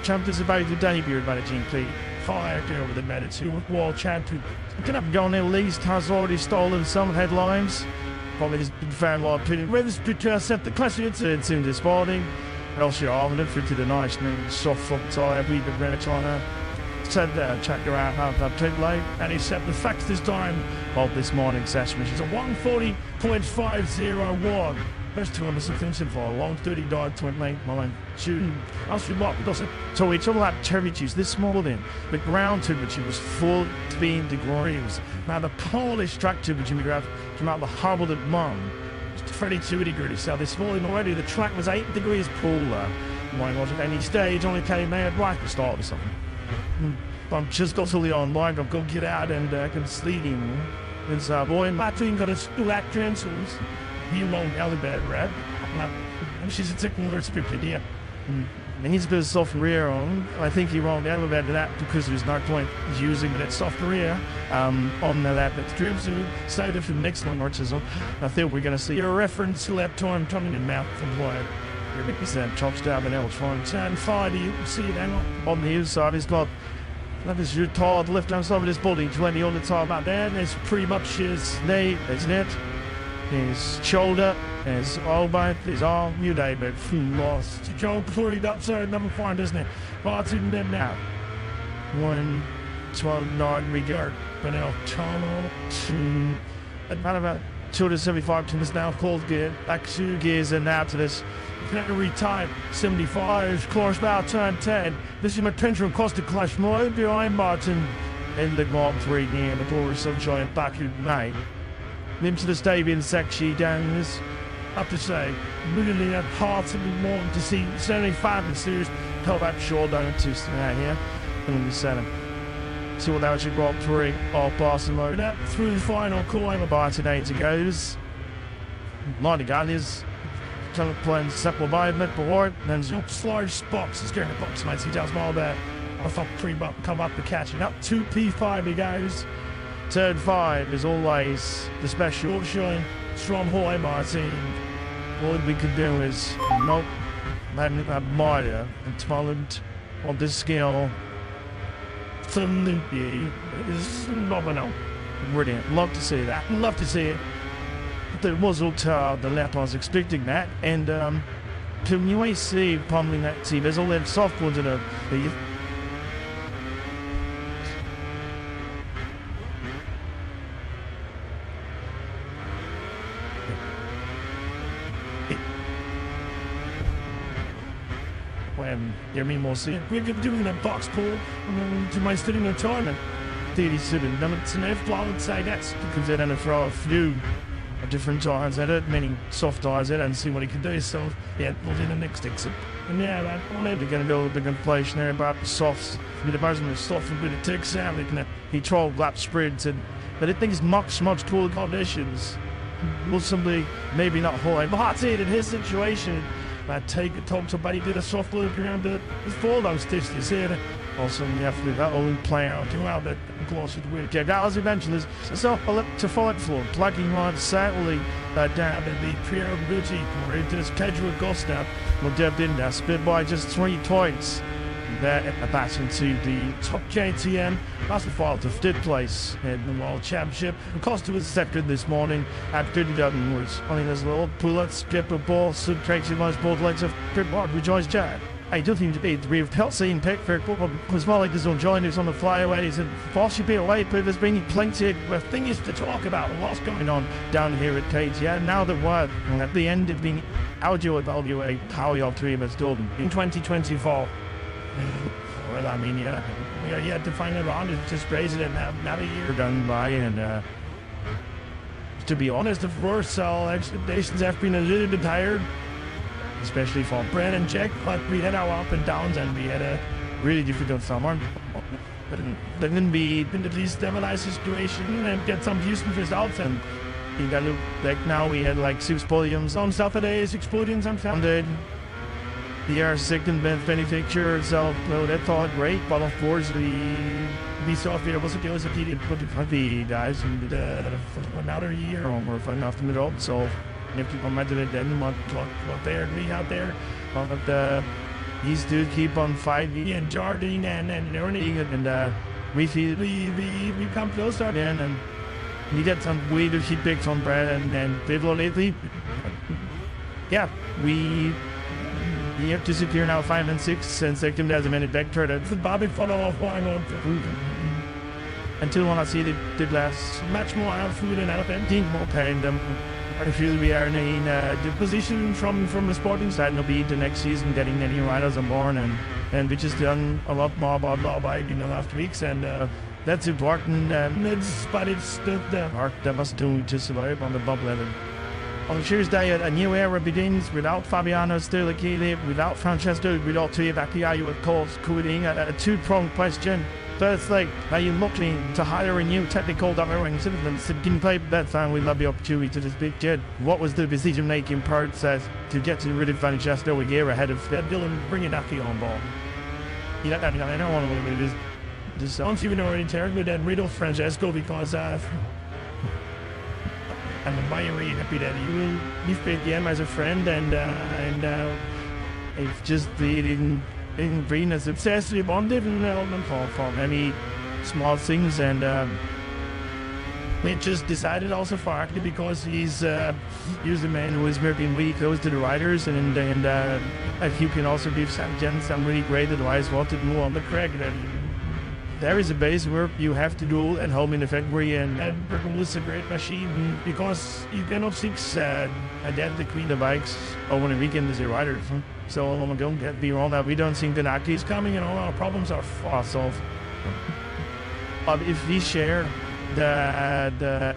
champions about the debut about a GP fired over the minutes who was world champion can have gone at least has already stolen some headlines probably has been found like opinion whether it's set the classic incidents in this morning and also Arnold for to the nice and soft foot tire we've been ready China said check her out half that pit late and he set the facts this time of this morning's session which is a 140.501 First 200 substantial for a long 30.28 mile shooting. I'll shoot what does it. So we took that temperatures this morning. The ground temperature was 14 degrees. Now the Polish track temperature we grabbed came out the Harbour at Mum. It's 32 degrees. So this morning already the track was 8 degrees cooler. Why wasn't any stage only came out right at the start or something. I'm just got to the online. I'm going to get out and can sleeping. It's boy and my team got a black transfers. He won't elevate red. She's a technical scripted, yeah. And he's got a soft rear on. I think he won't elevate that because there's no point using that soft rear on the lap that's driven. So for the next one, Richardson, I think we're going to see a reference to lap time coming in mouth from wide. He's that chop stab and L trying to turn 5. You see it hang on the inside. He's got that is your tall left hand side of his body, 20 on the top about there. There's pretty much his knee, isn't it? His shoulder, his elbow, his arm, you name it, lost. Joe putting up so number 5, isn't it? But in there now. 129 regard. But now tunnel to about 275 to this now cold gear. Back 2 gears and now to this. Retime 75, course about turn 10. This is my potential cost of clash more behind Martin in the Grand Prix game. The door is sunshine back in May. Into the stadium section down this up to say really that hard to be more to see 75 and series tell that short down to here and we set him see what that was your Grand Prix of Barcelona through the final corner by today to goes Lighting gun is playing simple by mid board then large box is getting a box might see down small there I thought pretty much come up to catching up 2P5 he goes. Turn 5 is always the special showing strong high Martin. All we can do is not admire and talent on this scale. Something is phenomenal. Brilliant. Love to see that. Love to see it. There was all the lap I was expecting that and can you always see pummeling that team. There's all them soft ones in the you mean more see we're doing a box pull to my sitting retirement 37 minutes and if I would say that's because they're going to throw a few different tires at it many soft tires at it and see what he can do so yeah we'll do the next exit and yeah man I'm never going to go with the inflation there about the softs with the version of soft and bit of tick sound he tried lap spreads and but I think it's much cooler conditions will somebody maybe not high but hard in his situation I take it top somebody did a soft loop around it. It's full those stitches here. Also, you have to do that all play out throughout that closer to weird. Yeah, that was eventually so I look to fight for plugging line sadly down in the Pierre Gucci or into this casual ghost now. Well Deb didn't that split by just 3 points. There back into the top KTM. That's the fault of 5th place in the World Championship. Costa was second this morning at 30,000 words. I think there's a little pull-up, skip a ball, subtraction most both legs of Pit Mark with Joyce Jack. I do think it's real healthy in Pickford, because well, like there's no joiners on the flyaways and possibly away, but there's been plenty of things to talk about. What's going on down here at Cage? Yeah, now that what at the end of being audio evaluate how your three of us done in 2024. Well, I mean, yeah, we are yet to find a round. It's just crazy and not a year done by, and to be honest, of course, all expectations have been a little bit higher. Especially for Brad and Jack, but we had our up and downs and we had a really difficult summer. But then we can at least stabilize the situation and get some decent results. And you gotta look back now, we had like 6 podiums on Saturday, 6 podiums on Sunday. We are second best manufacturer, so well, that's all great. But of course, we saw if there was a deal as a key to put the guys in for another year or more fun after the road. So if people might do it then what they're doing out there, but these dudes keep on fighting and Jardine and learning, and we feel we come closer then, and we get some weird feedback from Brad and Pedro lately. Yeah, we have to sit here now 5 and 6 and second as a minute vector. That's the Bobby follow off going on for food. Until when I see the last much more out food and out of more pain them. I feel we are in the position from the sporting side will be the next season getting any riders on board, and we just done a lot more about law bike in the last weeks, and that's important. But it's the art that must do to survive on the bob level. On Tuesday, a new era begins without Fabiano still a key there, without Francesco, without Tuivacchiaio, of course, coding a two-pronged question. So it's like, are you looking to hire a new technical director citizens that can play that time? We love the opportunity to this big kid. What was the decision-making process to get rid of Francesco a year ahead of Dylan bringing Aki on board? Yeah, I mean, I don't want to believe this. I don't even already terribly that rid of Francesco because I'm very happy that he will leave him as a friend, and it's just in bringing a success we wanted and element for many small things, and we just decided also for Aki because he's a man who is working really close to the riders, and if you can also give some really great advice what to do on the track. There is a base work you have to do at home in the factory, and Bergamo is a great machine because you cannot fix identically the bikes over the weekend as a rider. So don't get me wrong, that we don't think that Aki is coming and all our problems are far solved. But if we share the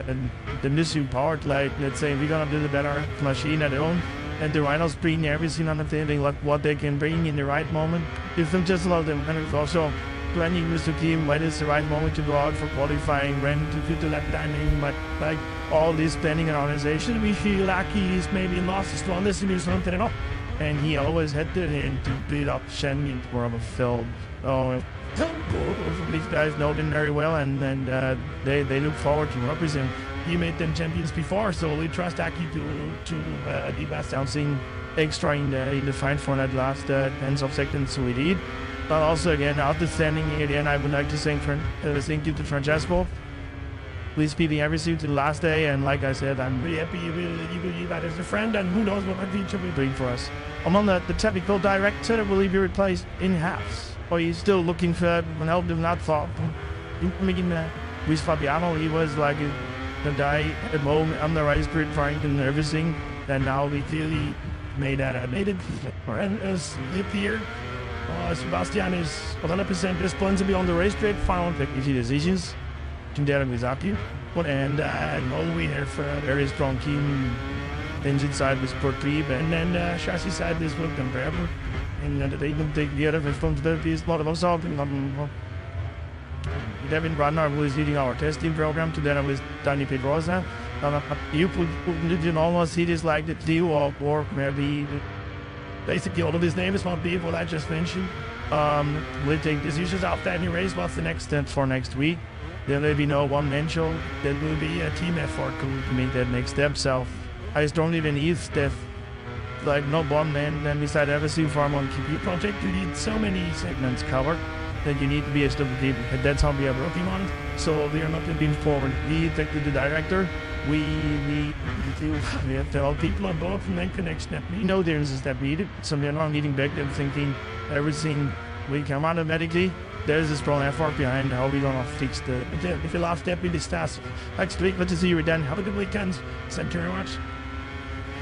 missing part, like let's say we're gonna build a better machine at home, and the riders bring everything on the thing, like what they can bring in the right moment. If them just allow them, and it's also planning with the team when is the right moment to go out for qualifying, when to fit the lap timing, but like all this planning and organization, we feel lucky he's maybe lost his strongest to do something at all. And he always had the hand to build up Shen more of a film. So these guys know them very well, and they look forward to work with him. He made them champions before, so we trust Aki to be best something extra in the fight for that last tens of seconds, so we did. But also again, outstanding again, I would like to thank you to Francesco. Please speeding everything to the last day, and like I said, I'm really happy you will leave that as a friend, and who knows what the future will bring for us. I'm on the technical director. Will he be replaced in-house? Or are you still looking for help if not for with Fabiano? He was like the guy at the moment on the race grid trying and everything, and now we clearly made it for us live here. Sebastian is 100% responsible on the race grid, found the easy decisions. Together with Aki, and we have a very strong team. Engine side with Portrib, and then chassis side is with them forever, and they can take the other responsibilities. A lot of us all. Devin Brunner, who is leading our testing program, together with Danny Pedrosa. You can almost see this like the deal of work where basically all of his name is one people I just mentioned. We'll take decisions after any race. What's the next step for next week? There will be no one-man show. There will be a team effort to make that next step. So I strongly believe that, like, not one man, then we start everything from on QP project. You need so many segments covered. that you need to be a stupid people. And that's how we are working on it. So we are not moving forward. We think to the director, we need to tell people on board and then connection that we know there is that we do. So we're not needing back them thinking everything we come automatically. There's a strong effort behind how we don't fix the. If you last step in the stats, next week, good to see you again. Have a good weekend. Thank you very much.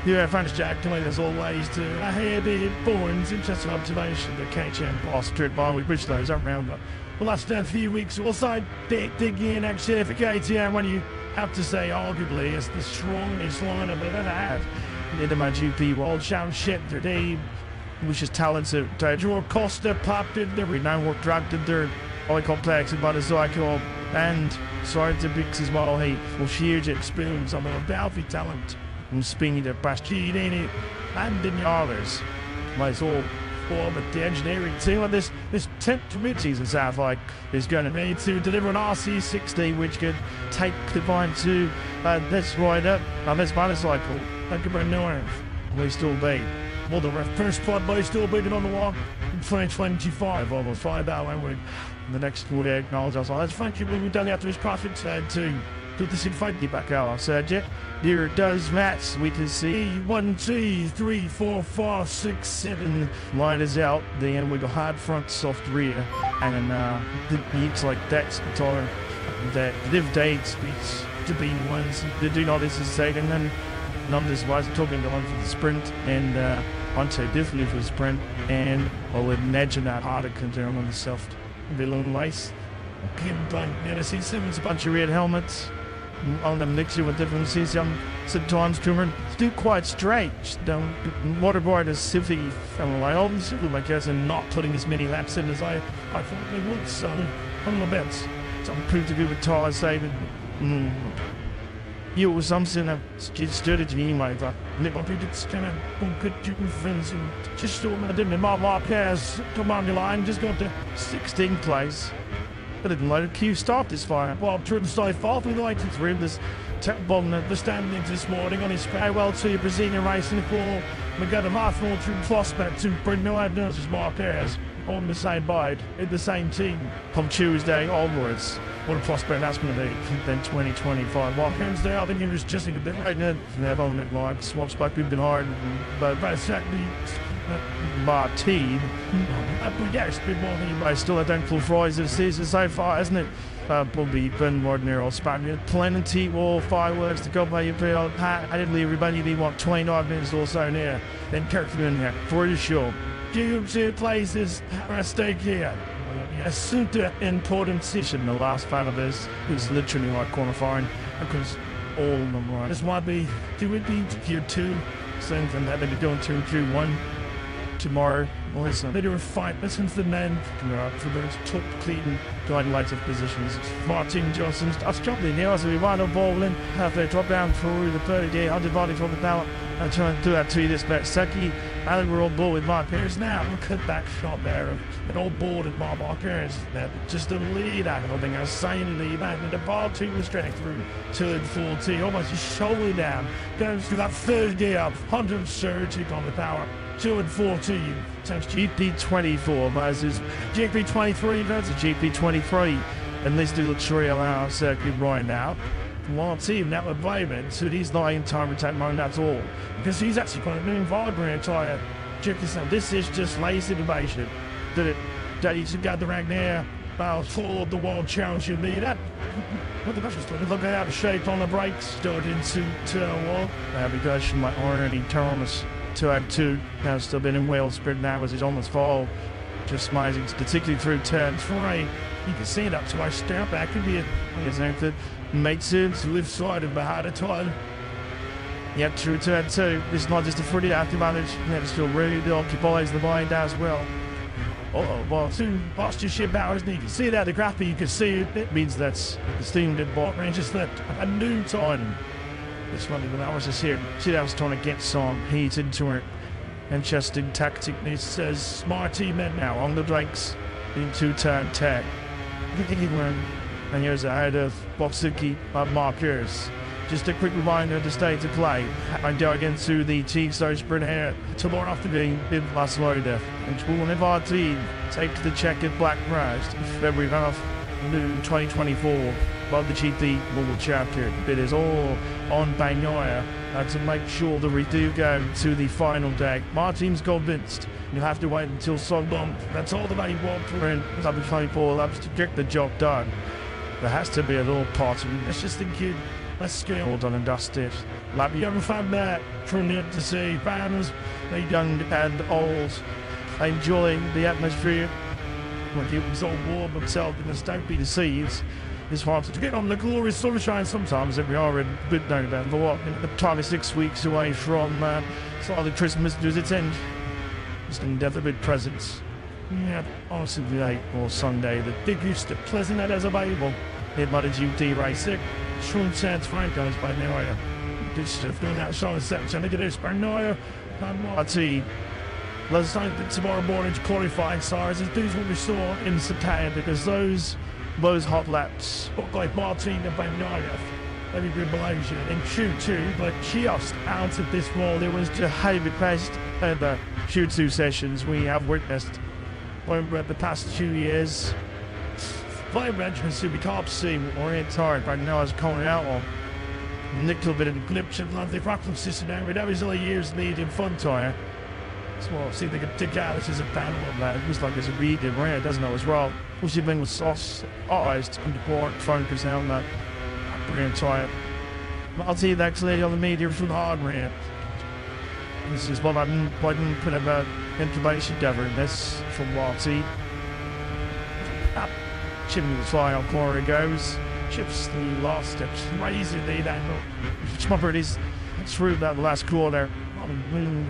Yeah, thanks, Jack. Tonight, as always, to a happy Bourne's interesting observation. The KHM boss, Stuart Bond, we push those around. But the last few weeks, we'll say dig in actually for KTM when you have to say, arguably, it's the strongest lineup I've ever had in the MotoGP World Championship today. Which is talented. George Costa popped in there. We now were dragged in there. All complex about the cycle. And sorry to Bix as well. Hey, for sheer experience, I'm a Balfi talent. I'm spinning the Bastille in it. And in the others. My all form of the engineering team. And this 10th committee is sounds like is going to need to deliver an RC60 which could take the vine to this rider on this motorcycle. Thank you very much. We still be. Well, the first pod by still beating on the wall in 2025, almost 5 hours. And the next week, acknowledge us. Let's thank you. We've done after his profit to do this in fight back out. I said, yeah, there does match. We can see 1, 2, 3, 4, 5, 6, 7 liners out. Then we go hard front, soft rear. And then the beats like that's guitar that live dates beats to be ones. They do not this is saying, and then numbers wise, talking to one for the sprint and onto definitely for the sprint, and I'll imagine that harder concern on the soft. Be a little nice. Yeah, see Simmons, a bunch of red helmets on them next year with different seasons. Sometimes do quite strange. Don't waterboard is silly from like all these silly like guess and not putting as many laps in as I thought they would. So on the bets. So I'm proved to be with tires saving. You was something that stood to me, my God. Little bit it's kind of good friends and just so I didn't my pairs come on the line, just got to 16th place. I didn't let a Q start this fire. Well, turned side off with like it's real this terrible the standings this morning on his farewell to Brazilian racing pool. We got a Arsenal through prospect to bring no ideas as my pairs on the same bide in the same team from Tuesday onwards. What a prospect that's going to be then 2025. Well, Wednesday, I think it was just a bit right now. They've only like swaps back, we've been hard, but exactly my team. But yeah, it's been more than anybody still at Thankful Fries this season so far, isn't it? Probably been more than near all Spaniard. Plenty more fireworks to go by your field. I didn't leave everybody, they want 29 minutes or so near. Then Kirkman here for the show. Two places are at stake here. A super important decision. The last part of this is literally like qualifying because all of them right. This might be, it would be year 2, something that they'll be doing 2, 3, 1 tomorrow. Listen, they do a fight. Listen to the men for those top clean guiding lights of positions. Martin Johnson starts jumping now as we wind up bowling. Halfway drop down through the 30-day underbody from the power. I'm trying to do that to you this back. Seki, I think we're all bored with my parents now. We'll cut back shot there. An old board with my parents. That just a lead. I don't think I was saying lead back. And the ball 2 was straight through. 2 and 14, almost just shoulder down. Goes to that third gear up. 130 on the power. 2 and 14. Times GP24 versus GP23 versus GP23. And let's do the trio hour circuit right now. One team that would blame it, so he's not in time to take mode at all. Because he's actually quite an vibrant tire. Check this out, this is just lazy innovation. That he's got the rank there. For the world championship leader. What the best was doing? Look at the shape on the brakes. Starting to turn 1. Because she might already Thomas. 202 now still been in Wales sprint now was his almost fall, just amazing, particularly through turn 3. You can see it up to our step back could be it makes sense to live side of behind a time. Yep, through turn 2. This is not just a pretty active advantage, it's still really occupies the line as well. Well, 2 posture ship hours, and you can see that the graphic, you can see it. It means that's the steam did ball range just left a new time. This one, when I was just here, see that was trying to get some heat into it. Interesting tactic. It says smart team men now on the brakes into turn 10. And here's a head of Boksuki of markers. Just a quick reminder to stay to play. I go into the T-Star Sprint here tomorrow afternoon in Barcelona, which will invite the take to the checkered black rose February 9th, 2024 MotoGP World Champion. It is all on Bagnoia to make sure that we do go to the final day. My team's convinced. You have to wait until so long. That's all that I want for in W24 laps to get the job done. There has to be a little part of it. It's just thinking, let's get all done and dusted. Like you ever found that from it to see fans, the young and old, enjoying the atmosphere. When it was all warm himself, and don't be deceived. It's hard to get on the glorious sunshine sometimes that we are in good no about the what. The time is 6 weeks away from slightly Christmas to its end. Just indefinite presents. Yeah, honestly, the 8 or Sunday, the biggest, the pleasant that is available. In MotoGP racing. Sean Sands Franco's by now. I just doing that Sean Sands, and look at this, Barnoia, Marty. Let's hope that tomorrow morning's qualifying stars is do what we saw in September, because those hot laps look like Martin and Barnoia. Maybe Malaysia in Q2, but just out of this wall, there was just heavy pressed in the Q2 sessions we have witnessed over the past 2 years. Five entrants to be top seam oriented right now is coming out on a little bit of the glitch and love the rock system there. That was all years lead in fun tire. So see they can take out this is a battle of that. It was like there's a read in rare, doesn't know what's wrong. What's been with sauce eyes to come to port, focus on that brilliant tire. I'll see that actually on the media from the hard ramp. This is what I didn't put about information together in this from Watty. Chimney the fly on corner goes. Chips the last step. Crazy lead angle. Schmupper is through that last corner.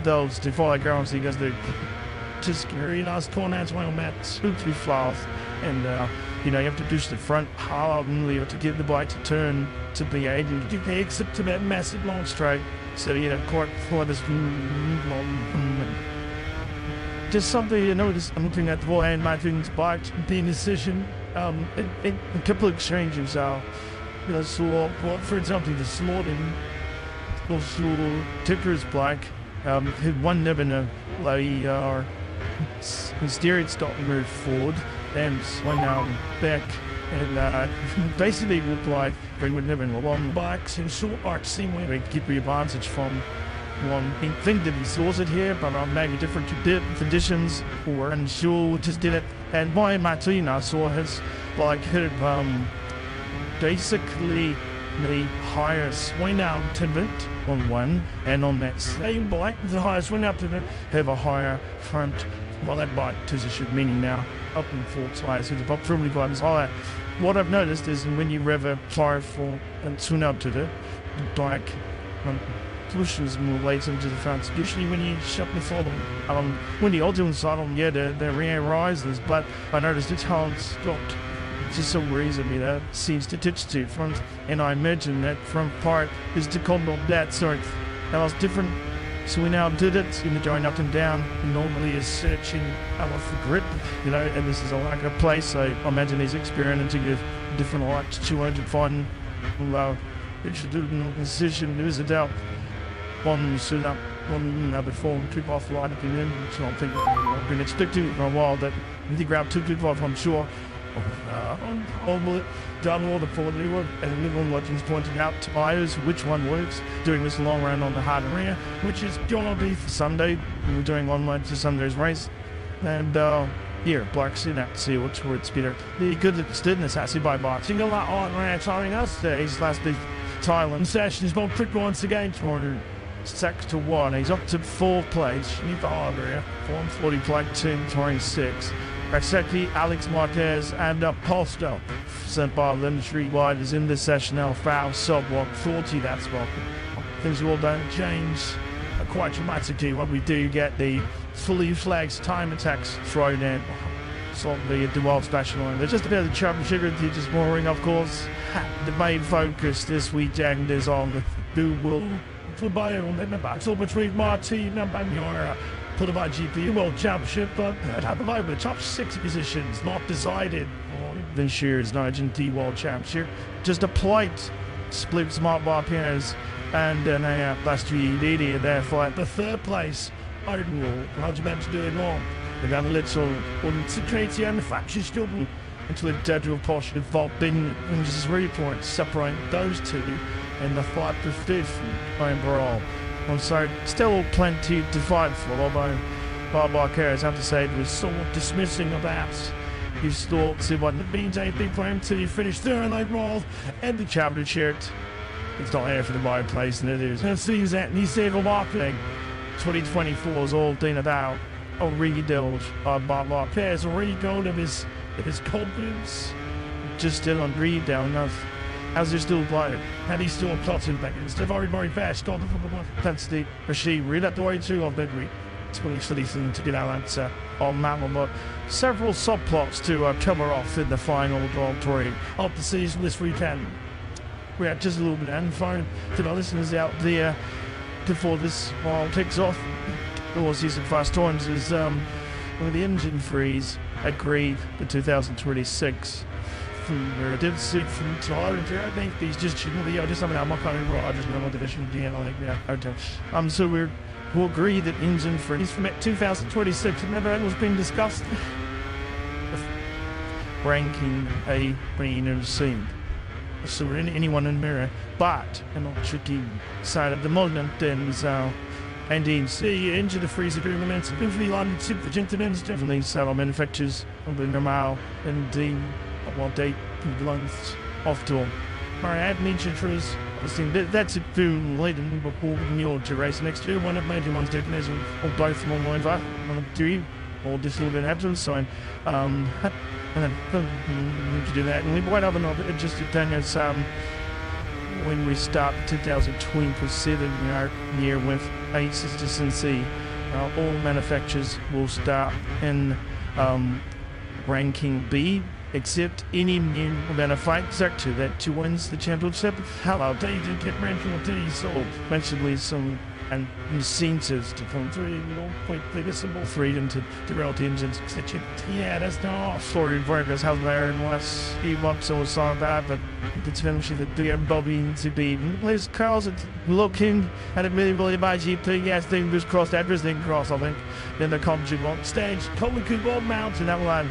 Those to follow ground so he does the just scary last corner as well, Matt. Spooky flaws. And you have to douche the front hard and leave to get the bike to turn to the edge and do the exit to that massive long straight. So court for this just something you notice. I'm looking at the ball and my thing's bike being decision. A couple of exchanges so for example the slotting Ticker's black had one never know like steering stop move forward and went out back and basically looked like bring with never long bikes and short arc seem way to keep the advantage from one thing that he saws it here, but maybe different conditions or unsure just did it. And my Martina saw his hit basically the higher swing out pivot on one, and on that same bike, the higher swing out pivot have a higher front that bike position, meaning now up in full tires, so the top firmly buttons, all that. What I've noticed is when you rev a powerful and swing out to the bike, pushes more weight into the front. Usually when you shut the throttle, when you're doing throttle, the rear rises, but I noticed the talent stopped. Just some reason, seems to touch to front, and I imagine that front part is to combat that sort. That was different, so we now did it, going up and down, and normally is searching out of the grip, and this is a like a place, so I imagine he's experimenting with different lights, 200 fighting, it should do the decision, there is a doubt. One stood up, one before, 2 off the line at the end, so I'm thinking I'm going to stick to it for a while, that if he grabbed 2 off, I'm sure. Done all the 4 work, and Live on Legends pointing out to buyers which one works, doing this long run on the hard rear, which is gonna be for Sunday. We're doing one leg to Sunday's race, and here, Black's in that to see which word's better. The good at students has to buy box. Single lot on ranch on us, his last big Thailand session is both quick once again toward 6-1. He's up to 4 plates. Need the hard rear, 440 plate 10, 26. Rakseki, Alex Marquez, and Posto. Sent by Linda Street Wide is in this session now. Foul sub 140. That's what things will don't change quite dramatically when we do get the fully flagged time attacks thrown in. So the Dual special line. There's just a bit of championship just mooring, of course. The main focus this weekend is on the dual football on the back. So between Martin and Banyora. Put by GP World Championship, but at the moment, the top 6 positions not decided on this year's Argentine World Championship. Just a plate splits Mark Marquez and Bastianini in their fight. The third place overall, how's about to do it wrong? They've got a little uncertainty and the Faktionsstunden until a deadly Porsche Volbin and just 3 points separate those two in the fight for fifth overall. And so still plenty to fight for, although Mark Marquez, I have to say, was somewhat dismissing about his thoughts in what it means a big plan until you finish third overall and the championship. It's not here for the right place, and it is. And it seems that he said a marketing 2024 is all dined out. Rebuild Mark Marquez rebuild of his confidence. Just still on read down enough. As he's still playing, and he's still plotting back. It's very, very fast. That's the machine. Read that the way too on Bedry. It's really silly thing to get our answer on that one, but several subplots to cover off in the final Grand Prix of the season this weekend. We had just a little bit of info to the listeners out there before this all kicks off. All season fast times is with the engine freeze agreed for 2026. I did see from Tyler, I think these just shouldn't be. Just something I'm not coming right. I just know what division again. I think okay. So we'll agree that engine freeze from 2026 never was being discussed. Ranking A being assumed. So we're in anyone in mirror, but and not tricky side of the moment then and in the engine freeze agreements for the London Super Gentlemen's definitely several manufacturers of the normal and the what they belongs off to them. I had mentioned truths. I think that's it for leading before you're to race next year. One of major ones taken as or both from online one of three or this little bit happens. So and then to do that. And we might have another just to tell us when we start 2027 year with consistency, all manufacturers will start in ranking B, except any new manufacturer that wins the championship. Hello, they did get ranking D, so eventually some incentives to come through, quite visible freedom to derail the engines, etc. Yeah, that's not story workers how there and was he wants to saw that, but it's eventually the Bobby to be Liz Carl's looking at it really by GP. Yes, fingers crossed, everything crossed, I think. Then the competition on stage, Colin Cooper mountain that line.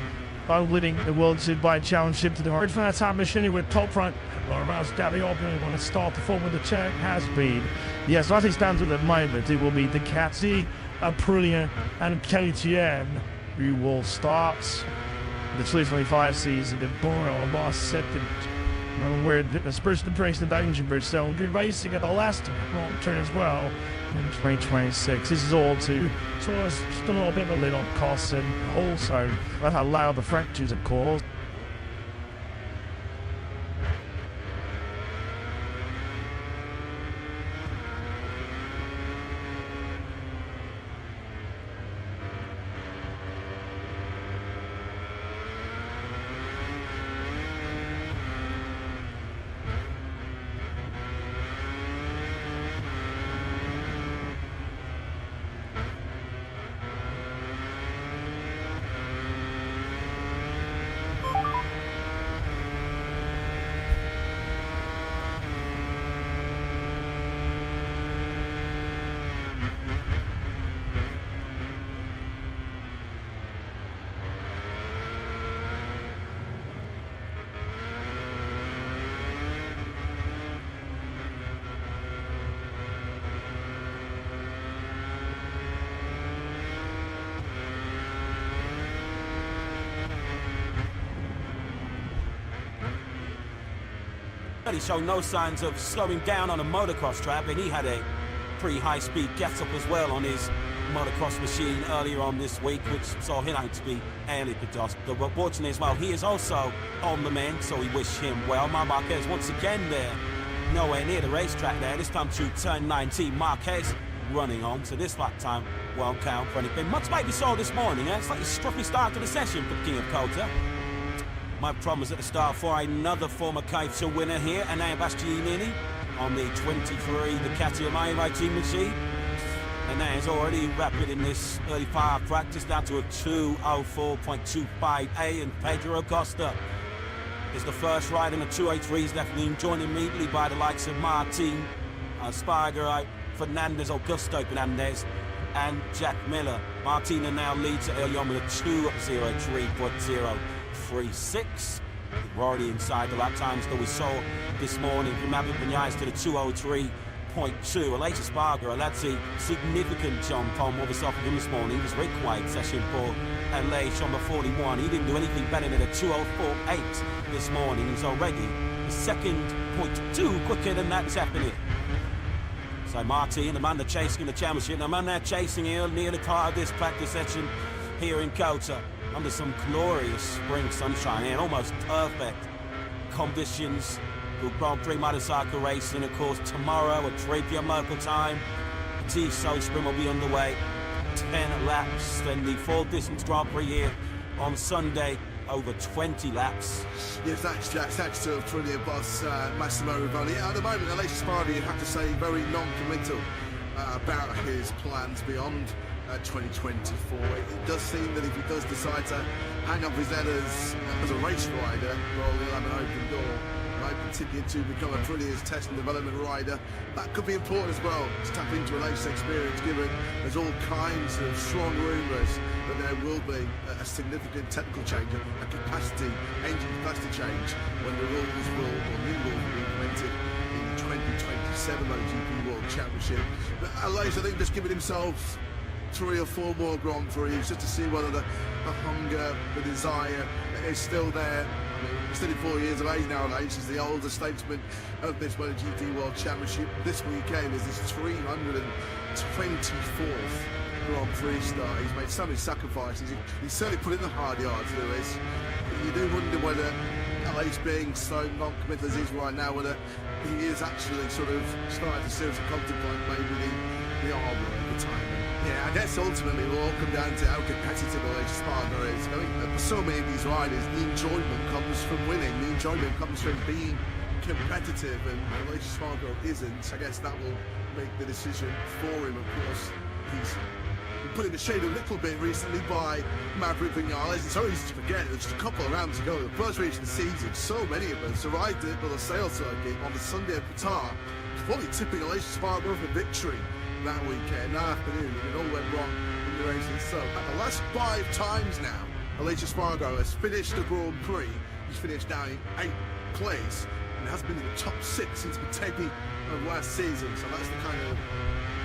I'm leading the World Superbike Championship to the hard for that time machine with top front. Or about Stabby opening when it start the form with the check has been. Yes, what he stands with at the moment, it will be the Cathy, Aprilia, and KTM who will start the 2025 season in Borough last second. Where the Spurs race the danger bridge, so good racing at the last turn as well in 2026. This is all to so it's just a little bit of a little cost and also allow the fractures of course. He showed no signs of slowing down on a motocross track, and he had a pretty high-speed get-up as well on his motocross machine earlier on this week, which saw him out to be early productive. But fortunately as well, he is also on the mend, so we wish him well. Marquez once again there, nowhere near the racetrack there. This time through turn 19, Marquez running on, so this lap time won't count for anything. Much might be so this morning, eh? It's like a scruffy start to the session for the King of Kota. My problem was at the start for another former K2 winner here, and now Bastianini on the 23, the Catalunya team machine. And now is already rapid in this early fire practice, down to a 2:04.25A, and Pedro Costa is the first ride in the 203s, definitely joined immediately by the likes of Martin, Spargo, Fernandez, Augusto Fernandez, and Jack Miller. Martina now leads early on with a 2:03.036. We're already inside the lap times that we saw this morning from Maverick Vinales to the 2:03.2. Aleix Espargaro, that's a significant jump on what we saw from him this morning. He was required session for Aleix on the 41. He didn't do anything better than a 2:04.8 this morning. He's already the second 0.2 quicker than that's happening. So Martin, the man that's chasing the championship, the man they're chasing here near the start of this practice session here in Kota, under some glorious spring sunshine and almost perfect conditions for Grand Prix motorcycle racing. Of course, tomorrow at 3 p.m. local time, the Tissot Sprint will be underway. 10 laps, then the full distance Grand Prix here on Sunday, over 20 laps. Yes, that's Jack. Thanks to brilliant boss Massimo Rivoli. At the moment, Aleix Espargaro, you have to say, very non-committal about his plans beyond 2024. It does seem that if he does decide to hang up his head as a race rider, well, he'll have an open door. Might continue to become a brilliant test and development rider. That could be important as well, to tap into Aleix's experience, given there's all kinds of strong rumours that there will be a significant technical change, a capacity, engine capacity change, when the rules will, or new rules will be implemented in the 2027 MotoGP World Championship. But Aleix, I think, just giving himself 3 or 4 more Grand Prix just to see whether the hunger, the desire is still there. He's 34 years of age now, Aleix. He's the oldest statesman of this MotoGP World Championship. This weekend is his 324th Grand Prix start. He's made so many sacrifices. He's certainly put in the hard yards, Lewis. You do wonder whether Aleix, being so non-committal as he is right now, whether he is actually sort of starting to seriously contemplate maybe the armour of retirement. Yeah, I guess ultimately it will all come down to how competitive Aleix Espargaro is. I mean, for so many of these riders, the enjoyment comes from winning. The enjoyment comes from being competitive, and Aleix Espargaro isn't. I guess that will make the decision for him. Of course, he's been put in the shade a little bit recently by Maverick Vinales. It's so easy to forget. There's just a couple of rounds to go. The first race of the season, so many of us arrived at the sales circuit on the Sunday at Qatar, fully tipping Aleix Espargaro for victory that weekend afternoon, and it all went wrong in the racing. So, at the last 5 times now, Aleix Espargaro has finished the Grand Prix. He's finished now in 8th place, and has been in the top 6 since Mategi of last season. So that's the kind of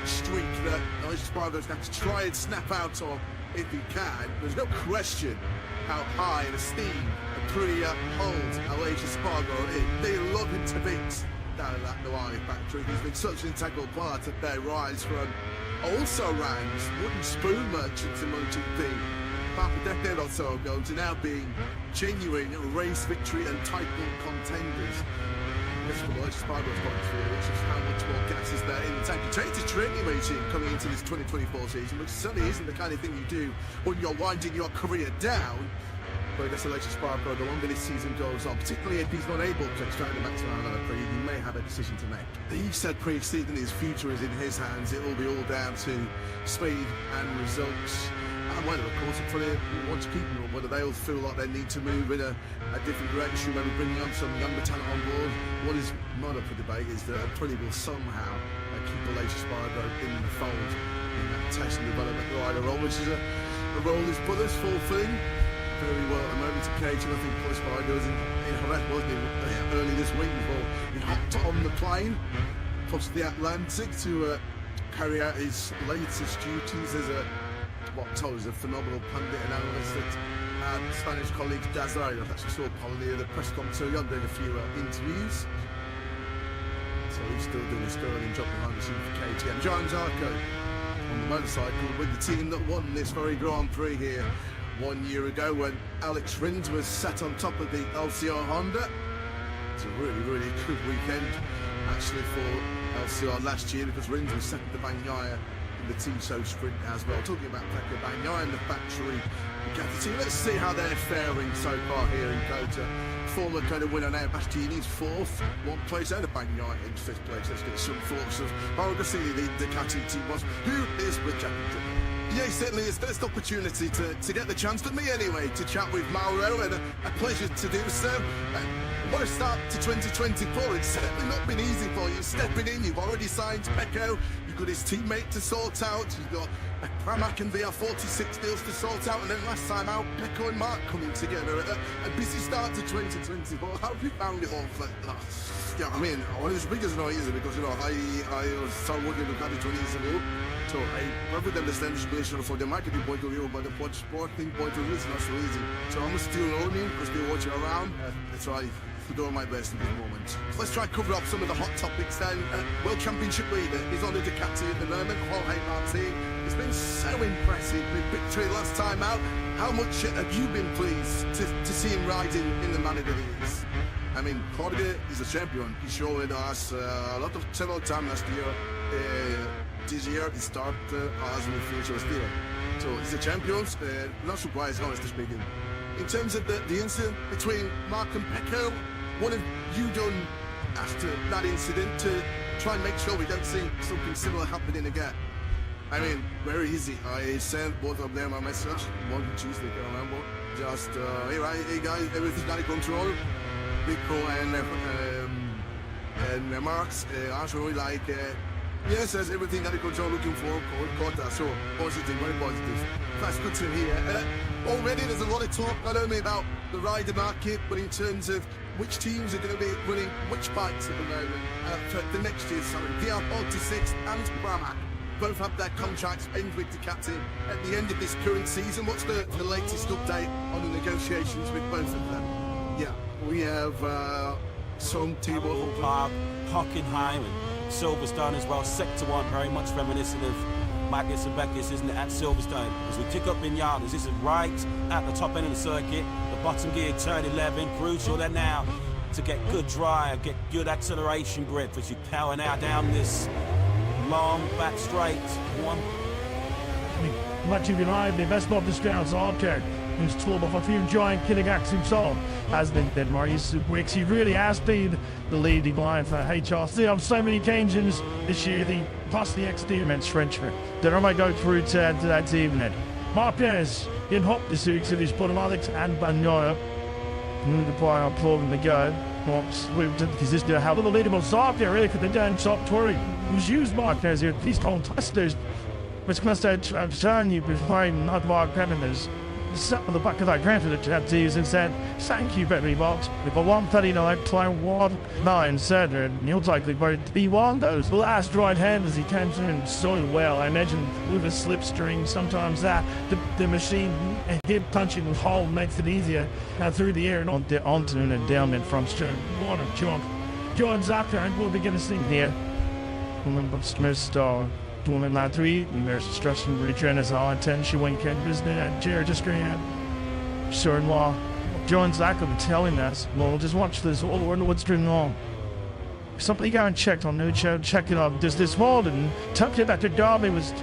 streak that Aleix Espargaro's going to have to try and snap out of if he can. There's no question how high in esteem Aprilia holds Aleix Espargaro in. They love him to bits down at that Noir factory. He's been such an integral part of their rise from also ranks wooden spoon merchants in MotoGP about a decade or so ago to now being genuine race victory and title contenders. This is what Aleix Espargaro's going through, which is how much more gas is there in the tank. You take this training regime coming into this 2024 season, which certainly isn't the kind of thing you do when you're winding your career down. But I guess Aleix Espargaro, the longer this season goes on, particularly if he's not able to extract the maximum out of Prix, he may have a decision to make. He said pre-season his future is in his hands. It will be all down to speed and results. And whether, of course, Aprilia want to keep him, or whether they'll feel like they need to move in a different direction, maybe bringing on some younger talent on board. What is not up for debate is that Aprilia will somehow keep Aleix Espargaro in the fold in that test and development rider role, which is a role his brother's fulfilling very well at the moment. Occasionally, I think Espargaro was in Jerez, wasn't he, early this week before he hopped on the plane across the Atlantic to carry out his latest duties as what told us a phenomenal pundit and analyst at Spanish colleague Dazai. I actually saw Paul near the press conference earlier on doing a few interviews. So he's still doing his sterling job behind the scenes for KTM. John Zarco on the motorcycle with the team that won this very Grand Prix here 1 year ago when Alex Rins was sat on top of the LCR Honda. It's a really, really good weekend actually for LCR last year, because Rins was second to Bagnaia in the Tissot Sprint as well. Talking about Pecco Bagnaia and the factory Ducati team, let's see how they're faring so far here in Kota. Former kind of winner now, Bastiani's 4th, 1 place out of Bagnaia in 5th place. Let's get some thoughts of Mauro Gassini, the Ducati team was. Who is with Jack? Yeah, it certainly is. First opportunity to get the chance, for me anyway, to chat with Mauro, and a pleasure to do so. What a start to 2024. It's certainly not been easy for you. Stepping in, you've already signed Pecco, you've got his teammate to sort out, you've got Pramac and VR46 deals to sort out, and then last time out, Pecco and Mark coming together. A busy start to 2024. How have you found it all? Yeah, I mean, it's big as not easy because, I was so working with Caddy 20 years ago. So I perfectly understand the situation from the marketing point of view, but the sporting point of view is not so easy. So I'm still learning, still watching around. That's why I'm doing my best at this moment. Let's try and cover up some of the hot topics then. World Championship leader is on the Ducati at the moment, Jorge Martin. It's been so impressive with victory last time out. How much have you been pleased to see him riding in the manner that he is? I mean, Jorge is a champion. He showed us several times last year. This year he started as a future stealer. So he's a champion. Not surprised, honestly speaking. In terms of the incident between Mark and Pecco, what have you done after that incident to try and make sure we don't see something similar happening again? I mean, very easy. I sent both of them a message, one Tuesday, I can't remember. Just, hey guys, everything's under control. Pico and Marks actually yes, there's everything that the control looking for, quarter, so positive, very positive. That's good to hear. Already there's a lot of talk, not only about the rider market, but in terms of which teams are going to be running which bikes at the moment for the next year. Sorry, VR46 and Pramac both have their contracts end with Ducati at the end of this current season. What's the latest update on the negotiations with both of them? Yeah, we have some Timo Park, Hockenheim, and Silverstone as well. Sector 1, very much reminiscent of Magnus and Beckis, isn't it, at Silverstone? As we tick up Vinales, this is right at the top end of the circuit. The bottom gear, turn 11, crucial there now to get good drive, get good acceleration grip as you power now down this long back straight. Much of United, the best of the Strauss Archer, who's told of a few giant killing acts himself, has been Marius Wicks. He really has been the leading line for HRC on so many occasions this year, plus the experiments Frenchman. Then I might go through to that evening. Marquez in hop this week, so he's put Alex and Bagnola. The player on proving the go. Because this how the leaderboard soft there really could have done top touring. Who's used Marquez here? These contesters. Which must have shown you before not Mark Predators. Sat on the back of that granted the chat to and said, thank you, Bentley Box. If a 139 play 1-9 center, and he'll likely be one of those. The last right hand as he comes in so well. I imagine with a slipstream, sometimes that the machine hip punching the hole makes it easier through the air and onto an endowment from straight water jump. John Zucker, and we'll begin to see here. Mr. Woman line 3, there's instruction return as all intention when can business Jared just grant certain law. John Zachary telling us, well, just watch this all over what's going on. Something got checked on new show, check it out. Does this hold and tucked it back to Derby was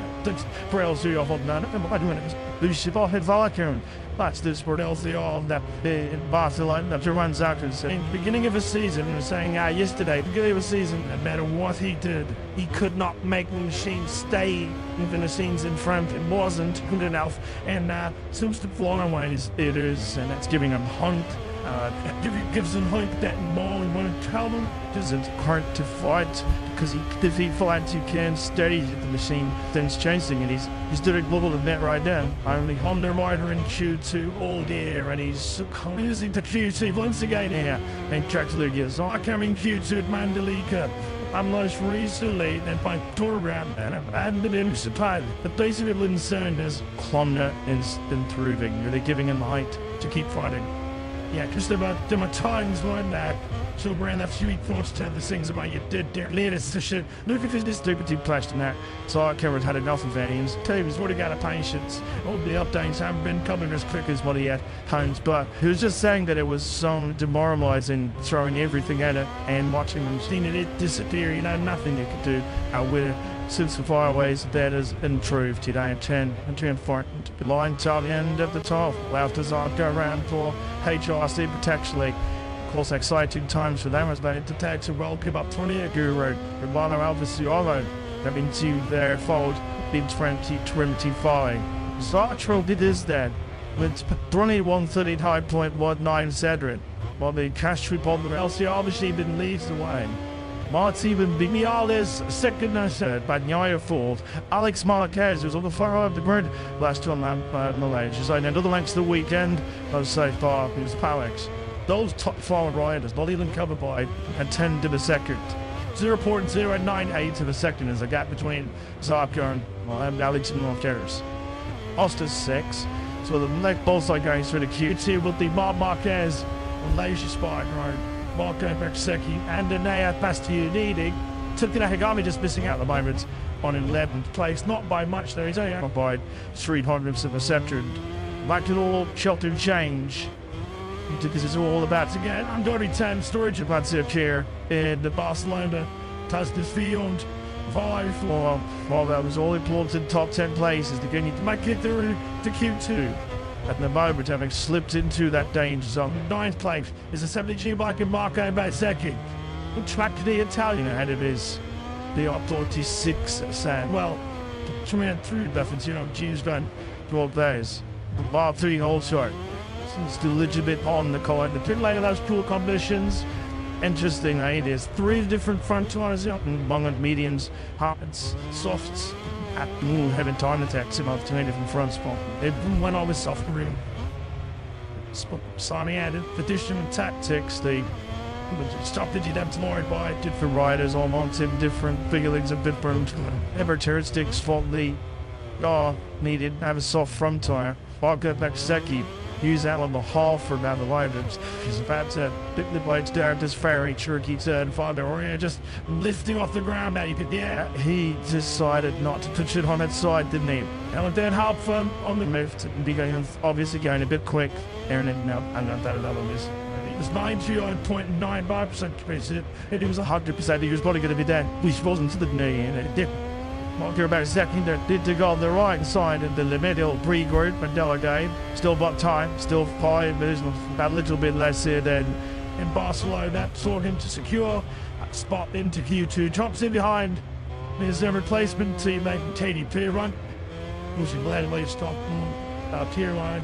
for LCO holding on. I'm doing it. Lucifer had Valkyrie. That's this for LCO that in Barcelona. That's what runs out and saying beginning of a season. He was saying yesterday, beginning of a season, no matter what he did, he could not make the machine stay with the machines in front. It wasn't good enough. And seems to fly away it is, and that's giving him hunt. Gives him hope that more we want to tell them because it's hard to fight because if he fights you can stay at the machine things chasing and he's doing a global event right now. Only Honda Rider in Q2 all day and he's using the Q2 once again here and Tractor gives on coming Q2 at Mandalika. I'm most recently that by tour around and I've been in supply the place of it concerned is Klumner is improving. They're giving him height to keep fighting. Yeah, just about there are times like that. So brand that few thoughts to the things about you did there. Latest shit. Look at this stupid plastic now. So I covered had enough of veins. Tables what he got a patience. All the updates haven't been coming as quick as what he had times. But he was just saying that it was so demoralizing throwing everything at it and watching them seeing it disappear. You know, nothing you could do with it. Since the fireways that has improved today at 10 and 10 the line till the end of the 12. Left as I go around for HRC potentially. Of course, exciting times for them as they detect a World Cup up 20 Guru, Romano Alvasiolo, having to their fold in 2025. Zartro did his then with 21:39.19 while the cash report of LC obviously been leads the way. Martin Vignales second and third, Bagnaia fourth, Alex Marquez who's on the far of the grid last one lap Malaysia. And another length the weekend of so far is Alex. Those top forward riders not even covered by and 10 to the second. 0.098 to the second is a gap between Zarko and Alex and Marquez. Oster's 6. So the next both side going through the Q2 with the Marquez on Leisure Spark Road. Marco Bersecchi and Anea Bastianini. Richigamme just missing out at the moment on 11th place. Not by much though, he's only out by 300ths of a second. Back to all shelter change. This is all about to get under 10 storage about to appear in the Barcelona Tastas Field. 5 well that was all important top 10 places to get you to make it through to Q2. At the moment, having slipped into that danger zone. 9th place is a 72 bike in Marco Bersecchi. Track to the Italian ahead of his the 46 San. Well, coming through that, you know, Tuesday, 12 days. Bar 3 hole short. Still a little bit on the card. The pit lane of those cool combinations. Interesting, it is 3 different front tires, long and mediums, hards, softs. At having time attacks him off 2 different front spots. It went on with soft green. Simon added additional tactics. The strategy that's more by different riders all on different feelings of different characteristics for the needed have a soft front tire. Marco Bersecchi use that on the hall for about the riders. He's about to pick the bikes down this very tricky turn 5 or just lifting off the ground now you could he decided not to push it on its side, didn't he? And then help on the move to be going obviously going a bit quick. Aaron and now I'm not that another miss. It was 99.95% capacity. It was 100%. He was probably going to be dead. We wasn't to the knee and it did. Marco Bersecchi did to go on the right side of the middle pre-group Mandela game. Still got time, still 5 minutes, about a little bit less here than in Barcelona. That saw him to secure a spot into Q2. Drops in behind his replacement teammate Katie Pierron, who's gladly stopped tier line.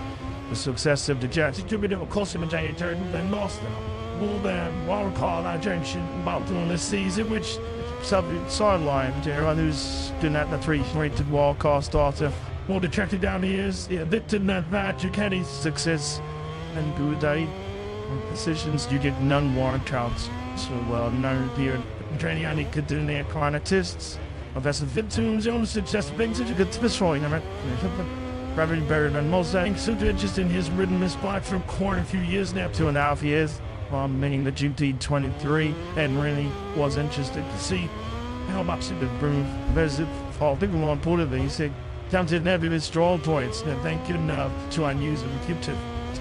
The success of the Jets. It took me to a close in the turn, then lost them. All them, well recall that junction about doing this season, which sideline everyone who's doing that the 3-rated wildcard starter. More detracted down the years, victim that match, Kenny's success and good day. Decisions you get none warrant counts. So no beard training only could do their kind of tests. Of victims, own success things that you could destroy them. Reverend Barry and Mosaic, so just in his ridden this bike from quite a few years now, 2.5 years. Meaning the GT23 and really was interested to see how much it improved. There's I think more importantly, he said, counted every with strong points and thank you enough to unuse them keep to.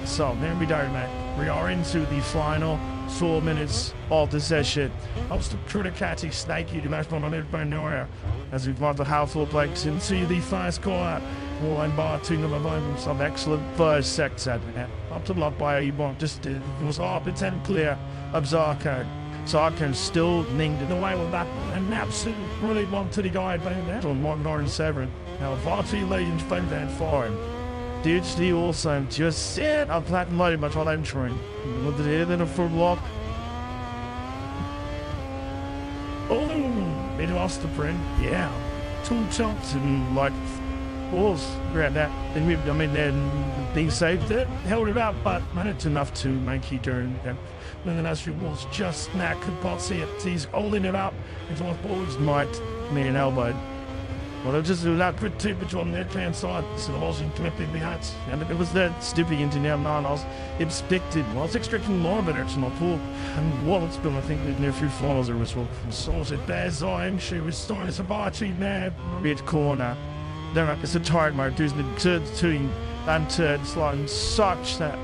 So there we go, mate. We are into the final 4 minutes of the session. I was the Criticati snake you to match on it by Nora as we've got the household breaks into the first corner. One bar, 2 number 1, some excellent first sector. Up to block by Ebon, just it was up and 10 clear of Zarko. Zarko still linked in the way with that, and absolutely brilliant one to the guide by that on 197. Now, Varty Legends found that for him. Dude, Steve also just set up flat and loaded much while entering. With it then a full block. Oh, it lost the print. Yeah. 2 chunks and like. Balls grabbed that and moved them in there and they saved it, held it out, but it's enough to make you turn. And then the few balls just snack could not see it. He's holding it up and one balls might mean an elbow. Well, they'll just do that quick tip on the left-hand side, so the balls directly behind. And it was that stupid into now, man. I was expected. Well, I was expecting more of it, it's not full. And Wallet's been, I think, near a few finals there as well. So it bears on, she was starting to bar now, red corner. Then it's a tired mode, there's the turn and turn sliding such that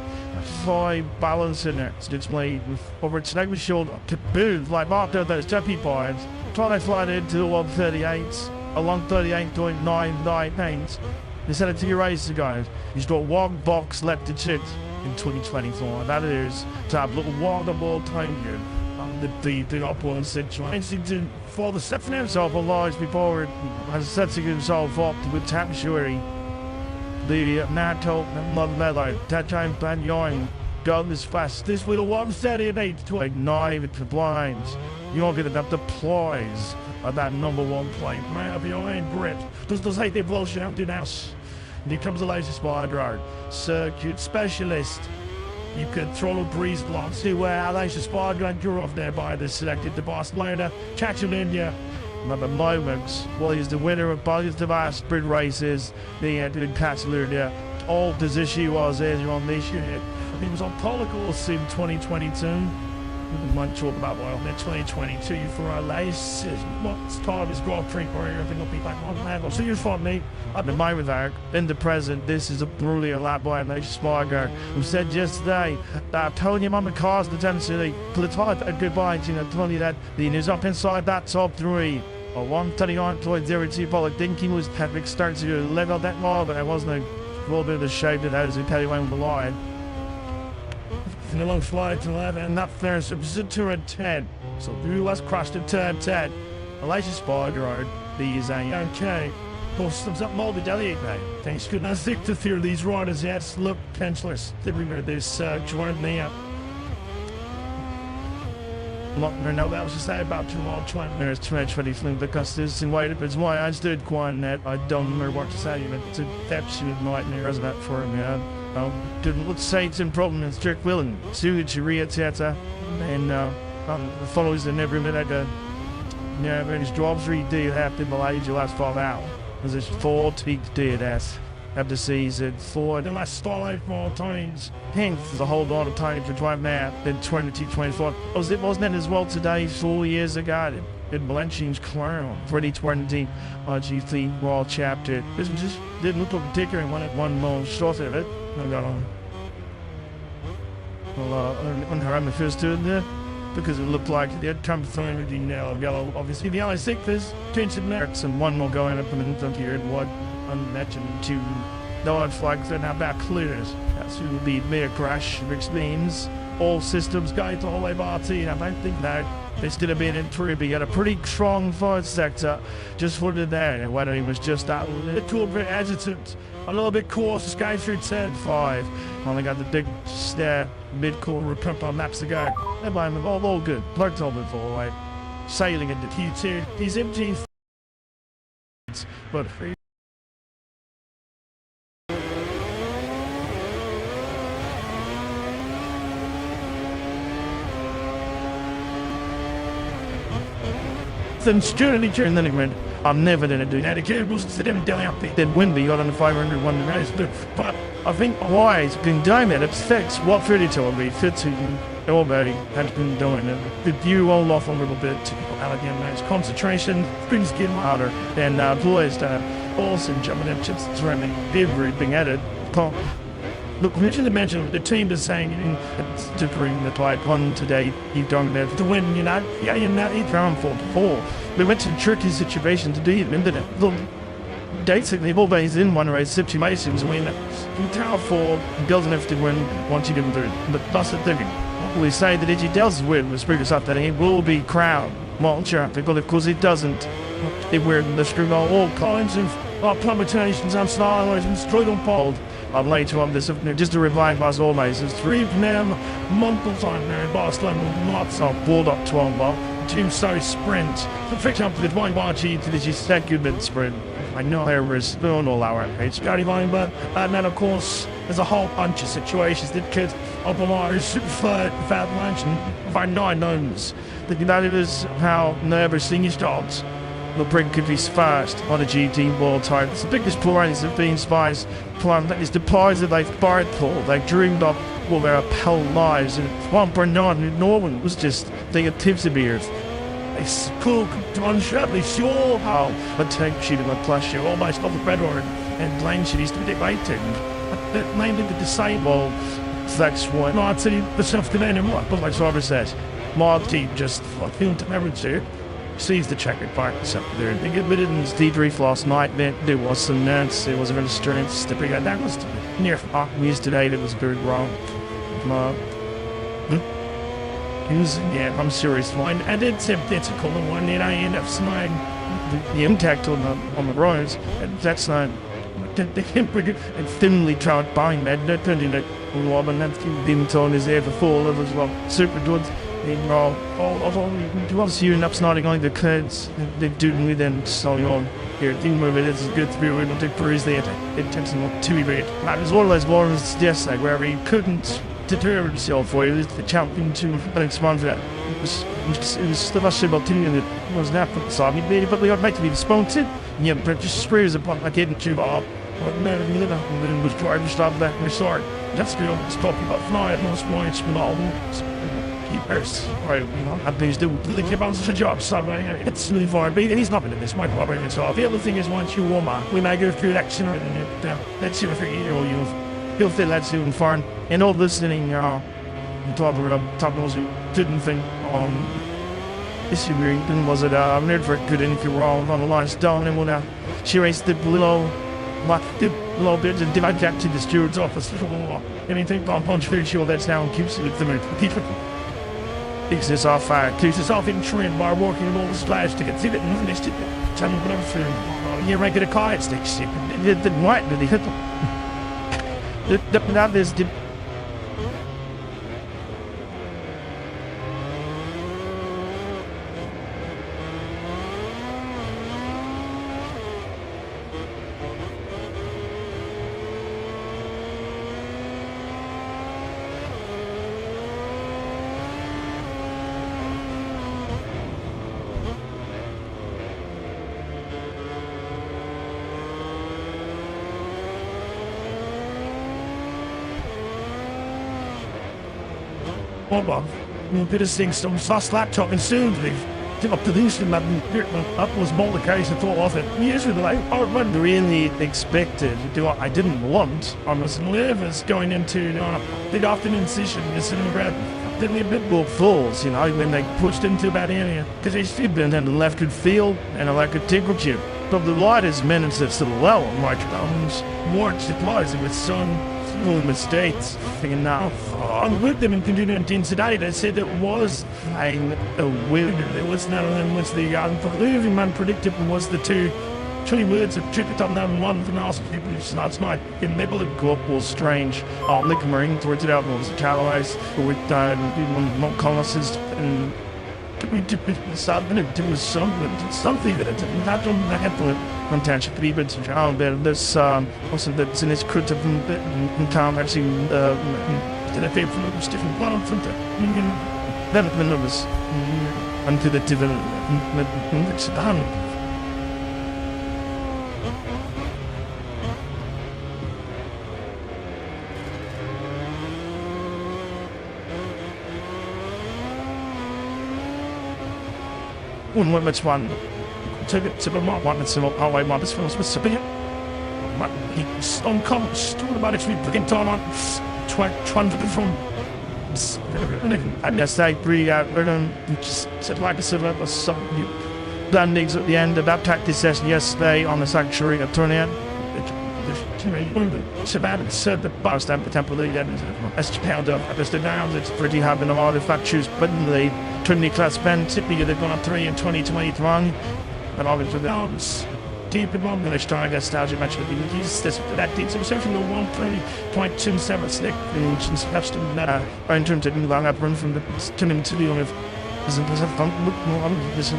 high balance in it. It's made with over its neck with shoulder to move like after those jumpy points. Trying to fly into the 138, along 38.998. They sent it to your race, guys. You've got 1 box left to check in 2024. That is to have a little water ball time here. the upward situation for the setting himself alive before it has setting himself up with tapestry. The NATO and leather that time plan young gun is fast. This little one said it ain't to ignite the blinds. You're gonna have the ploys of that #1 plane. Man, if you ain't Brit, does hate they blow shit out in house. And here comes the latest spider circuit specialist. You can throw a breeze block to where Elijah Spider you're off there by the selected the Barcelona, Catalunya. At the moment, well, he's the winner of both of our sprint races. They entered in Catalunya. All as issue was earlier on this year. He was on pole course in 2022. We might talk about well in 2022 for our race. What's time is Grand Prix where everything will be back on level. So you're for me. At the moment, in the present, this is a brilliant lap by Elijah Spider, who said yesterday that I told him on the cars the tendency to a goodbye to told you that he is up inside that top 3. A 1:39.02 Paul, I think he was Patrick starts to level that more, but I wasn't a little bit of a shape that I was in Kelly went with the line. And a long flight to 11, and that there's a 2 and 10. So through us crashed at turn 10. Elijah Spider, these okay. Post thumbs up moldy delegate now. Thanks goodness sick to fear these riders yet. Look, pencilers. They remember this joint there. No, that was to say about 2 more 20 minutes, 20 fling because this in white, it's why I stood quiet net. I don't remember what to say, but it's a absolute nightmare as that for me. Let's say it's in problem in strict willing. Suichiria Teta, and follows in every minute. Yeah, but his jobs really do have to believe you last 5 hours. There's 4 tweaks did as. Have the season 4 the last 5 more times. Hence the whole lot of time to drive now in 2024. It wasn't as well today 4 years ago. In Blanching's Clown 2020 GT World Chapter. This just didn't look like a ticker and one more short of it. I got on. Well, on the first turn there. Because it looked like they'd come through with the yellow. Obviously, the only sectors, tension merits, and one more going up in the here and what unmatching to no flags and about clears. That's who will be mere crash, which means all systems go to all RT. And I don't think that there's still a bit in through, but he had a pretty strong third sector just for the there. And whether he was just out a little bit hesitant, a little bit cautious, going through 10-5. Only got the big stare mid-corner pump on laps to go. Everyone, all good. Plugged on before, right? Sailing into Q2. He's emptying, but then sturdily during the went, I'm never gonna do that again. We'll sit them down out there. Then Wimby got on the 500 one the race. But I think why it's been doing that affects what 32 will be. 15 everybody has been doing it. But you all off a little bit to again nice concentration, things getting harder, and boys also jumping in chips surrounding everything at it. Look, mention the team is saying to bring the fight on today. You don't have to win, you know. Yeah, you're not round 4-4. We went to a tricky situation to do it. Remember that? Look, basically, always in one race situations when you tell for doesn't have to win once you get through. But that's the thing. We say that if he does win, we speak us up that he will be crowned world champion. But of course, he doesn't. If we're in the screw all kinds of permutations and styles and straight on pole. Later on this evening, just to remind us always, there's 3 of them months on there in Barcelona, lots of pulled up 12 ball. Team so sprint. The fix up with one marchi to the second sprint. I know there was spoon all our it's Scotty line, but then of course there's a whole bunch of situations that kids up on our super fat lunch and find 9 knowns. The United is how never seen his dogs. The brink could be fast on a GT world title. It's the biggest prize have been spies. That is the prize that they've borrowed for. They dreamed of all their whole lives. And one Bernard in Norman was just the tips of ears. It's cool, unsharply sure how a tank sheet of a plush show almost off the red or and blind shit is to be debated. That named it the disabled. That's what not saying the self-commanding what, but like Sarver says, my team just feeling to memory here. Sees the checkered parts up there. They admitted in his debrief last night that there was some nuts, there was a restraint, that was near Aqua's today that was very wrong. Yeah, I'm serious. And it's identical to one that I end up snagging the impact on the roads, and that's not and thinly trout buying that turned into one and that's been told is there for 4 levels well super good. They all obviously you end up snotting on the kids they do with them so on here thing move it is good to be able to cruise there it tends to not too bad. That was one of those ones just like where he couldn't deter himself for it was the champion to respond for that. It was the last about team and it was not for the song but we ought to be sponsored. Yeah, but just sprays upon like getting too up. But man, we live out and was trying to stop that in the start. That's good. It's talking about flying, most points, but all keepers. Right, you know, I've been doing the keep on such a job, so it's really far. But he's not going to miss my problem at all. The other thing is, once you warm up, we might go through that sooner than it. Let's see if you'll feel that soon, far. And all listening, top those who didn't think, this year was it, I'm not very good if you were all on the lines down and when she raised the below bit and divide back to the steward's office. Anything on punch food show that's down keeps it the people. Takes this off keeps us off in trend by working with all the splash tickets. See that and finished it. Tell me whatever food. You rank it a car, it's like shit. It didn't white, did he hit them? That is the a bit of thing, some fast laptop and soon they've up to this and that was more the case at all of it. Usually I really expected to do what I didn't want. I was nervous going into the afternoon session, just sitting around. Didn't a bit more falls, you know, when they pushed into that area. Because they should been in the left good field and a lack of temperature. But the lightest minutes that's still low on microphones, more supplies with sun. Mistakes thinking now I'm with them and continuing today they said it was a weird there was none of them was the living unpredictable was the two words of trip it on that one from us people last night in middle of go up was strange Nick Marine towards it out was the Callaway's with not colonists and we did something it was something that it didn't have on the headline contention to be bit to child but this also that's in his critical town actually did a favor from the different plants and then the numbers unto the development it's done. Which one? Took it to the one that's in our way, this film was severe. He's uncommon, story about it, we begin to on trying to perform. And yes, I agree, just said like I said, there was some landings at the end of that practice session yesterday on the sanctuary at Turnian. Savannah said the bar stamp the temple as pound up at the downs it's pretty having a lot of factors but in the Trinity class band typically they've gone up 3 and 20-23 and all into the downs deep in one village trying to nostalgia match of the Yankees this that did some searching the 1.27 stick and snapped in terms of long up run from the turning to the of isn't this a fun look more this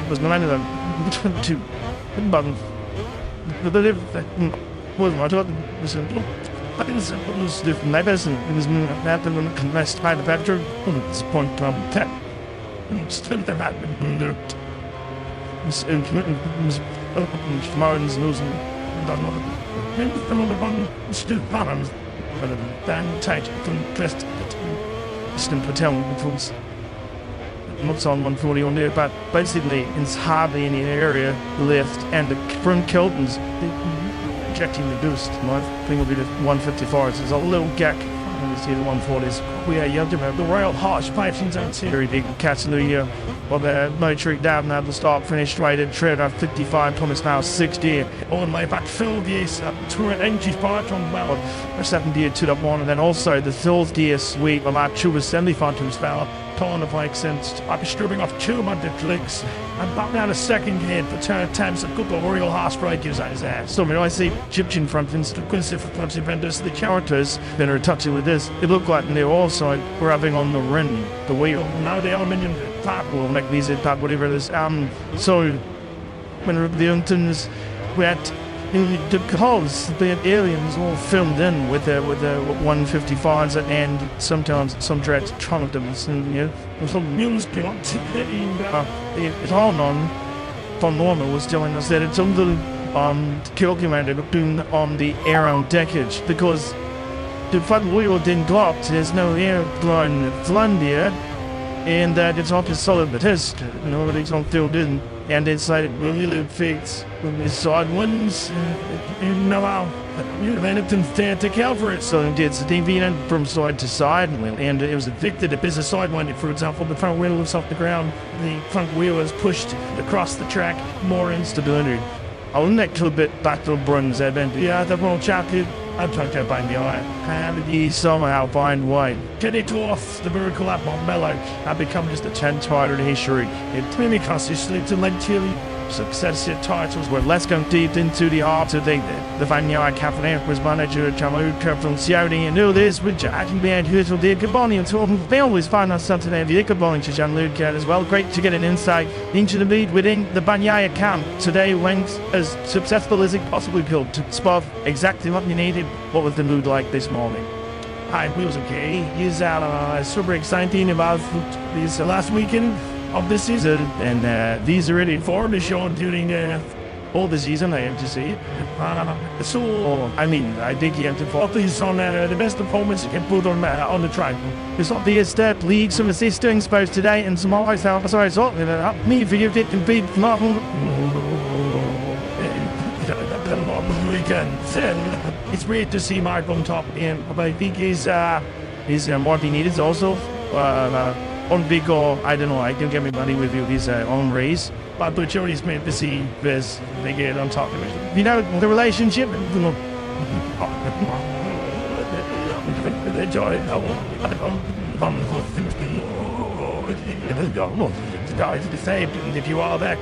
was none of them between two button the live that was my thought was it was different neighbors and it was that and convinced by the factor at this point 10 still there had been looked was mountains losing another one still bottoms but then tight from crest still Patel was not on 140 on there, but basically it's hardly any area left, and the front Keltons injecting the boost. My thing will be the 154. So there's a little gap see the 140s. We are young about the Royal Harsh Piping Zone Series in Catalunya. Well, the Richigamme at the start finished right at trade at 55 kilometers an hour, 60. On my back, Phil Diaz, 200 part on well, 70 to the one, and then also the Phil Diaz week, well, that 2 was 75 to his foul. Torn of like since I'm stripping off 200 clicks. I'm back down a second head for turn attempts a couple of real harsh breakers at his ass. So, I see Egyptian front Vincent Quincy for Clemson Vendors. The characters that are touching with this, it looked like they were also grabbing on the rim, the wheel. Now the aluminium part will make these part, whatever it is. So, when the Unitons went, because the aliens all filmed in with the 155s and sometimes some dreads trunk them and some music it's all on von Norman was telling us that it's under calculated on the aero deckage because the front wheel didn't go up, there's no air blowing there and that it's not a solid but test nobody's on filled in. And it's like really fixed with the side ones. You have anything to account for it. So it's deviated from side to side, and it was evicted. If there's a side one, for example, the front wheel lifts off the ground, the front wheel is pushed across the track, more instability. I'll neck to a bit back to the bronze event. Yeah, the wrong chocolate. I'm trying to find the eye. And he somehow find way. Get it off the miracle app on mellow. I become just a 10-tired history. It really consistently to let chili. Successive titles were less going deep into the heart of the Vanilla Cafe was manager Gianluca Francioni and all this which I can be at Hurtle de Gaboni and told him they always find us something of the Gaboni to Gianluca as well. Great to get an insight into the lead within the Banyaya camp. Today went as successful as it possibly could to spot exactly what you needed. What was the mood like this morning? Hi, we was okay. He's super exciting about this last weekend of the season, and these are really for the show during all the season. I have to say, so I mean, I think you have to focus on the best performance you can put on the track. It's not the step league some assisting supposed today, and some always out. Sorry, it's not me for you didn't beat nothing. It's great to see Mark on top, and I think he's what he needed also. On big or I don't know, I can get my money with you his own race. But Butcher's meant to see this they get on top of it. You know, the relationship, the joy, the same if you are that.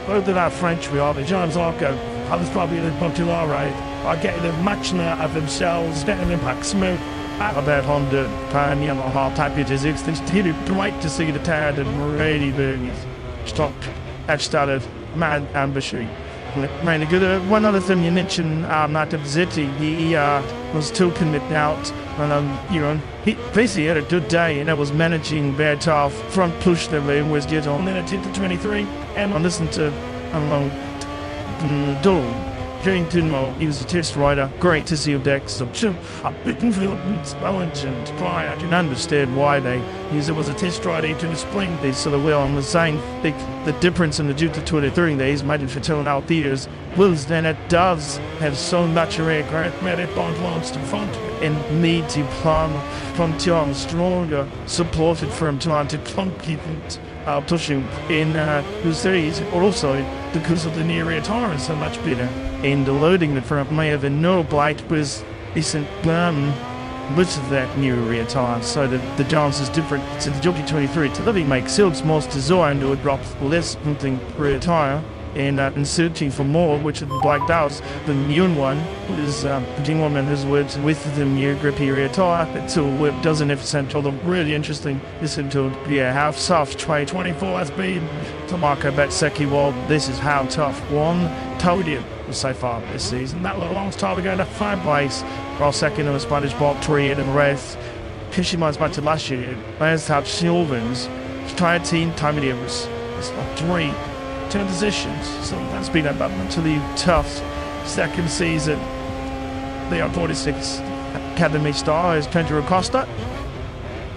Both of our French we are, but Jean Zarco, I was probably a little too all right. are getting much out of themselves, getting the maximum out of that Honda Pan Yamaha Type Physics. It's really great to see the Tad and really being stopped. That started mad ambition. Really good. One other thing you mentioned, Nat Zeti, he was too committed out. And, he basically had a good day, and it was managing their tough front push that they was get on. Then at 10 to 23, and I listened to, Dole. Jane Tunmo, he was a test rider. Great to see Dex. I didn't feel challenge and try. I didn't understand why they used it was a test rider to explain this so well. And was saying the difference in the due to 23 days made it for telling out theaters. Wills then it does have so much aircraft made it bond launched in front and needs to plan from John stronger supported from trying to keep it pushing in the series, or also because of the near rear tire is so much better. And the loading the front may have been no blight was isn't with that new rear tire, so the dance is different to the Jockey 23. To let me make Silks most designed to drop less something rear tire and searching for more, which is blacked out. The new one is putting on his words with the new grippy rear tire. So it doesn't have central. The really interesting listen to how soft tray 24 has been to Marco Betzecchi. Well, this is how tough one told you so far this season. That was a long time ago, that 5 place, while second in the Spanish block 3 in the rest. Kishima's back to last year. Last have Sylvans, try team time it was. It's not 3. 10 positions, so that's been a mentally tough second season. The 46 Academy star is Pedro Acosta.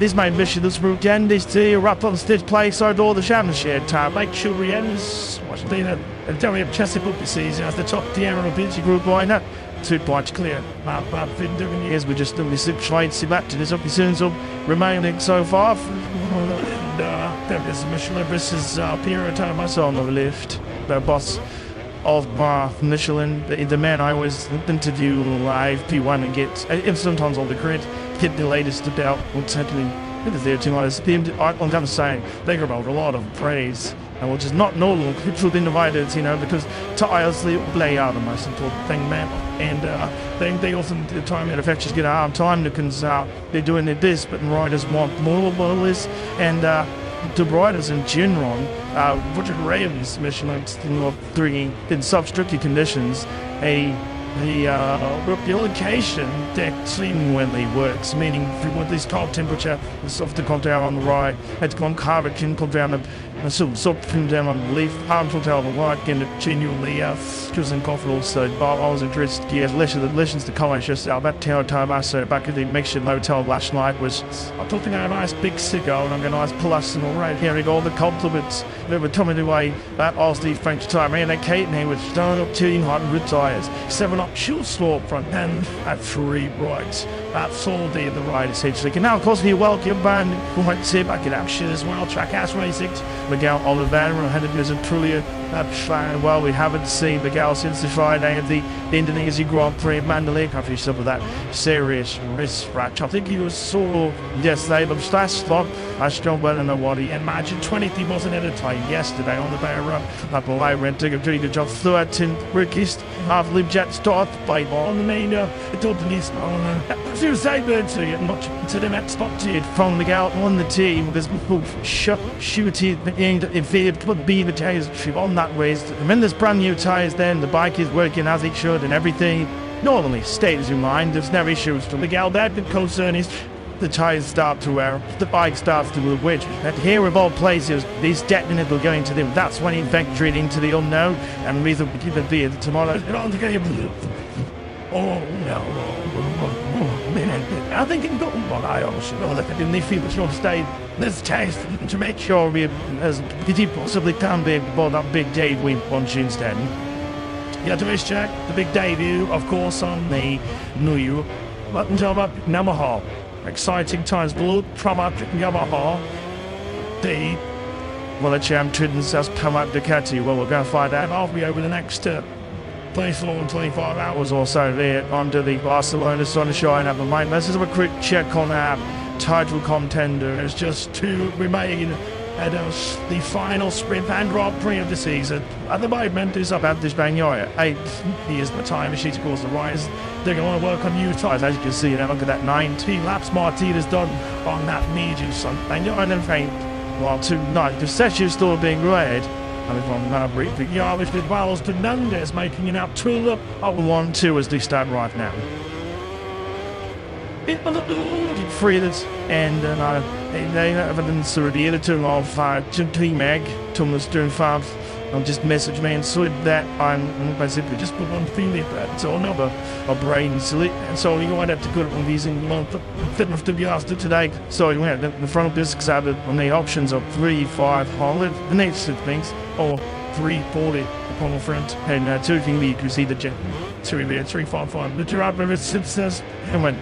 This main mission this weekend is to wrap up the place out all the championship time. Make sure we end what's been a very impressive season as the top tier of the BG group lineup. 2 points clear. I've been doing years, we just only 6 tries to back to this up soon, so remaining so far. There is Michelin versus Pierre Taramasso on the left. The boss of Michelin, the man I always interview live P1 and get, if sometimes all the credit, get the latest about what's happening. It is there too much. I'm going to say they got a lot of praise. And we'll just not know truth in the riders, because tires they play out the most important thing, man. And they often the time manufacturers get a hard time because they're doing this, but riders want more of this. And the riders in general, Roger Graham's Michelin 3 in sub-strict conditions, the replication that seemingly works, meaning with this cold temperature, the soft to come down on the right, it's gone carbon can come down and so come down on the left, harmful to the right, and it genuinely choosing comfortable. So I was interested, lessons to college just that time I said back at the Mexican hotel last night was I thought I had a nice big cigar and I'm a nice plus and all right, hearing all the compliments that were coming away that all the French time, and that Kate and he was starting up 200 tires, 7 up shield slope front and at 3 right. That's all the ride essentially. And now of course we welcome band who might say back in action as well, Trackhouse Racing, Miguel Oliveira had it as a truly well, we haven't seen Miguel since the Friday of the Indonesia Grand Prix of Mandalay. Can't finish up with that serious wrist fracture. I think he was sore yesterday, but last thought I still don't know what he imagined. 20th he wasn't at a time yesterday on the Bay Run. That will I went to a pretty good job. 13th Rickist half live jet start by on the main Japanese on few sideburns to not to the match spot from Miguel on the team. There's shooting and if it would be the tires on that race. And when there's brand new tires then the bike is working as it should and everything normally stays in mind. There's no issues for Miguel. That the concern is the tires start to wear, the bike starts to move wedge. And here of all places, these definitely going to them. That's when he ventured into the unknown and we will keep it there tomorrow. Oh no, man, I think it's going but I also know that in the field it's going to stay this taste to make sure we as it possibly can be about that big day we on Tuesday. Yeah, to race track, the big debut, of course, on the new button job up Yamaha. Exciting times, blue, Trauma, Yamaha. The champ Tridents has come up Ducati. Well, we're going to find out. I'll be over the next 24 and 25 hours or so there under the Barcelona sunshine at the moment. This is a quick check on our title contender. There's just 2 remaining at the final sprint and Grand Prix of the season. At the moment, is about this Spaniard. 8 years the time machine to cause the rise. They're going to work on new tyres, as you can see. Now look at that 19 laps Martinez done on that medium Spaniard and faint. While 2-9, the session still being red. And from briefly, Yarvish with Wells to Nundes making it out tulip. 1-2 as they start right now. Freeders and they have an the editor of Team Mag, Thomas Stern Farms. I'll just message me and so that I'm basically just put one thing like that. So another a brain silly. And so you might have to put it on these in month fit enough to be asked today. So you have the front discs have it on the options of 3-500, the next things, or 340 upon the front. And 2 thing you can see the jet 3-5-5. The giraffe river says and went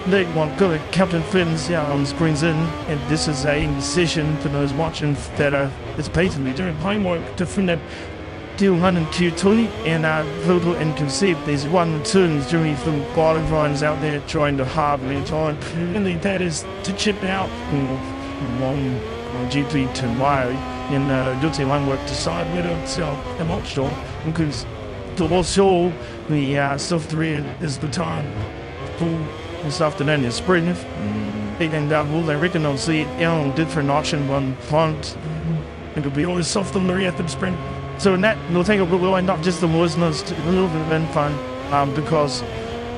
they want good Captain Finn's on screens in, and this is a decision for those watching that it's patently doing homework to find that 220 and total and conceived these 1-2s during some qualifiers out there trying to hardly time, and that is to chip out long GP tomorrow and do one work to side with itself and watch on because to also the software is the time for this afternoon is spring. And they reckon they'll see different option one point. It could be always soft on the rhythm sprint. So in that, we'll think it will end up just the listeners to a little bit of fun because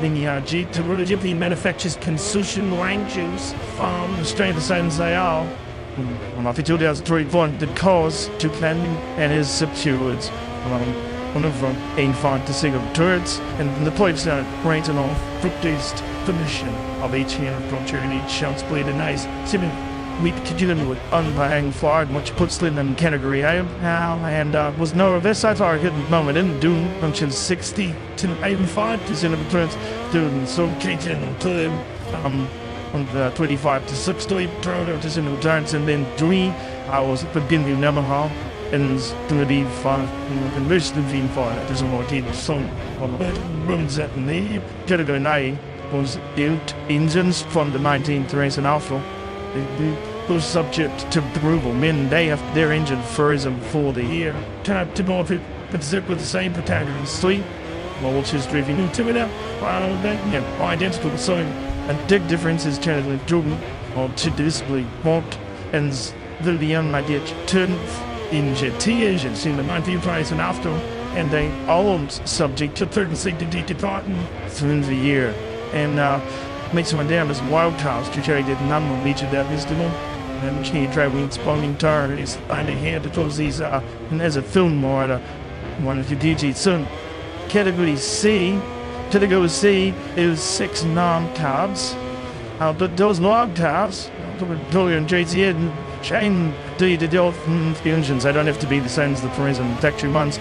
the GP manufactures consumption ranges from the strength of same as they are. And after 2003 point, the cause to planning and is substitutes. One of them ain't fine to sing of turrets, and the pipes are rating off fructose permission of each hand from during each shouts played a nice simming. We continued with unbang fire, much puts in and category A and was no reverse I thought hidden moment in doom function 60 to 85 to send turns doing so Cajun to on the 25 to 60 to send turns and then 3 I was beginning number half. And to be fun, and most of the fire that doesn't want to song on the runs at the category 9 was built engines from the 19th race and after. They was subject to approval, meaning they have their engine frozen for the year. Time to more fit, but zip with the same protagonist. 3, which is driving into it out, identical so and big difference is generally driven or to display what and the young idea turn in GT engines in the 19th race and after, and they all subject to 30 to Titan through the year. And makes one down as wild cars to carry the number of each of that festival. And she traveling spawning turn is finding here because these and there's a film more at one of the DG soon. Category C, category C is 6 non-carbs. But those log cars, and JT chain the engines. They don't have to be the same as the Parisian factory ones.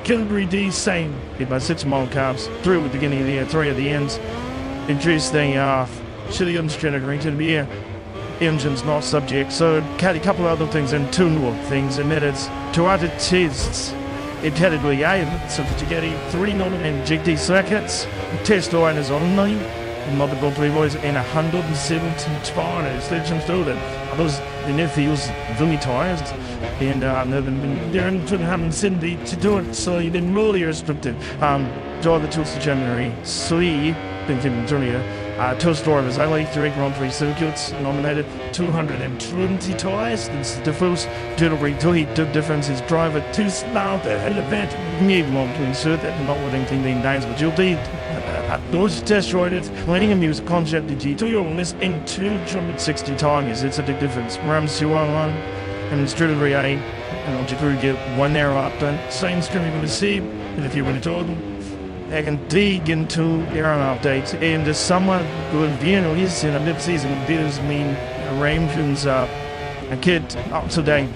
Category D, same. About 6 more carbs. 3 at the beginning of the year, 3 at the ends. Introduce the Chileans generator to be engines not subject. So a couple of other things and 2 more things, and that is to other tests. In category A, so to get 3 non GT circuits, test owners only. Multiple playboys and 170 spiders. Legends do that. Others in their fields really tires and they're in having Cindy to do it, so you didn't really restricted. Draw the tools to January 3 Toast drivers only 3 Grand Prix circuits nominated 220 tires. It's the first January 3 difference is driver 2 slow and the event need one to insert that not with anything being names, but you'll be those test riders playing a music concept the G2 on this in 260 tires. It's a big difference. Rams 211 and it's January 8 and I'll just get 1 hour up then same stream you're going to see, and if you want to tell them they can dig into their own updates, and the summer good is in a mid-season deals mean arrangements a kid up to date,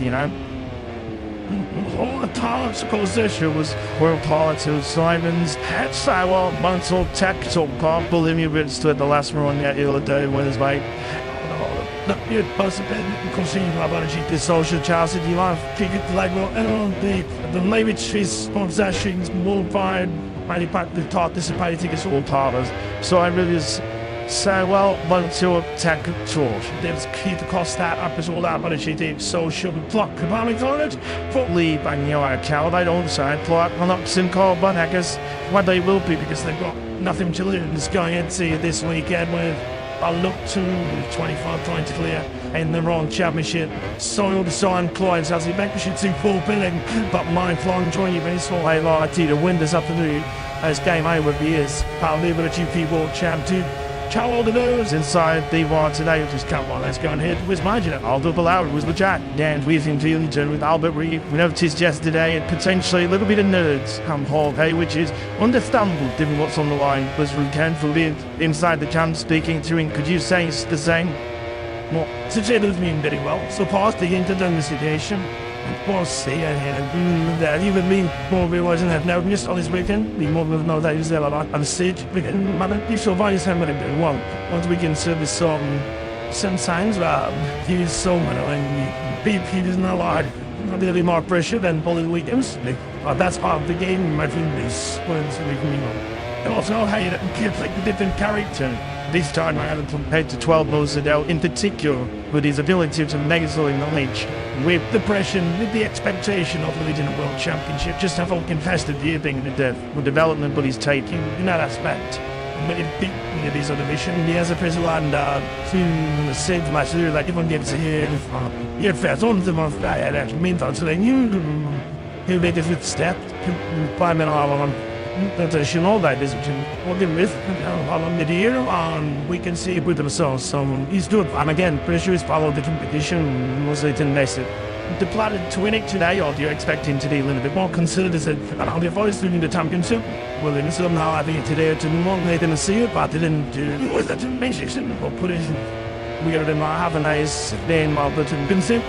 All the pilots, of course, this year was World Pilots who Simons had Sidewall, Mansell, Tactical, Pop, Bolivia, Bits at the last run that other day when his bike. It was a bit consumed about the social charity life, ticket like well, the language is possessions, modified. The participating is all partners. So I really is Så wel, man to attack George. Dels kyd kostar episode av det social block about it. For leave and you are cowed. I don't side plot on Oxen Carbon hackers. What they will be because they've got nothing to lose going into this weekend with a look to 25 points clear in the Royal Championship. Soiled sign clients as he makes it to full billing, but my flying 20 baseball highlight to win this afternoon as game over is. I'll leave it at GP World Champ 2. Ciao all the news inside the one today. Just come on, let's go and hit with Margin. I'll double out with the chat. Dan Weaving Fieldington with Albert Reeve. We noticed yesterday and potentially a little bit of nerds come home, hey, which is understandable given what's on the line. But we can for inside the camp speaking to him. Could you say it's the same? Well, today does mean very well. So past the investigation. Of course, see, that even me, more realizing that now just on this weekend, we more know that is there a lot on the stage. We can, man, if so, why is having a one? Once we can service some signs, he's so many, he is not allowed. A little bit more pressure than all the weekends. That's part of the game, I think, this one's we can and also how you get like a different character. This time I haven't compared to 12 months ago, in particular with his ability to measure knowledge, with the pressure, with the expectation of leading a world championship, just have all confessed the year being the development but he's taking in that aspect. But it beat this other mission, he has a prison and to save my career like everyone gets here. You're fast on the month, I had actually mean thoughts so then you made a good step, 5 minutes on. That you know that is working with on the year and we can see it with themselves. So he's good. And again, pressure is followed the competition was it in next. The plan to win it today, or do you expect him to be a little bit more considered as and how the voice winning the championship? Well then somehow I think today to long they didn't see it, but they didn't do was that mention or put it we got them have a nice name of the championship.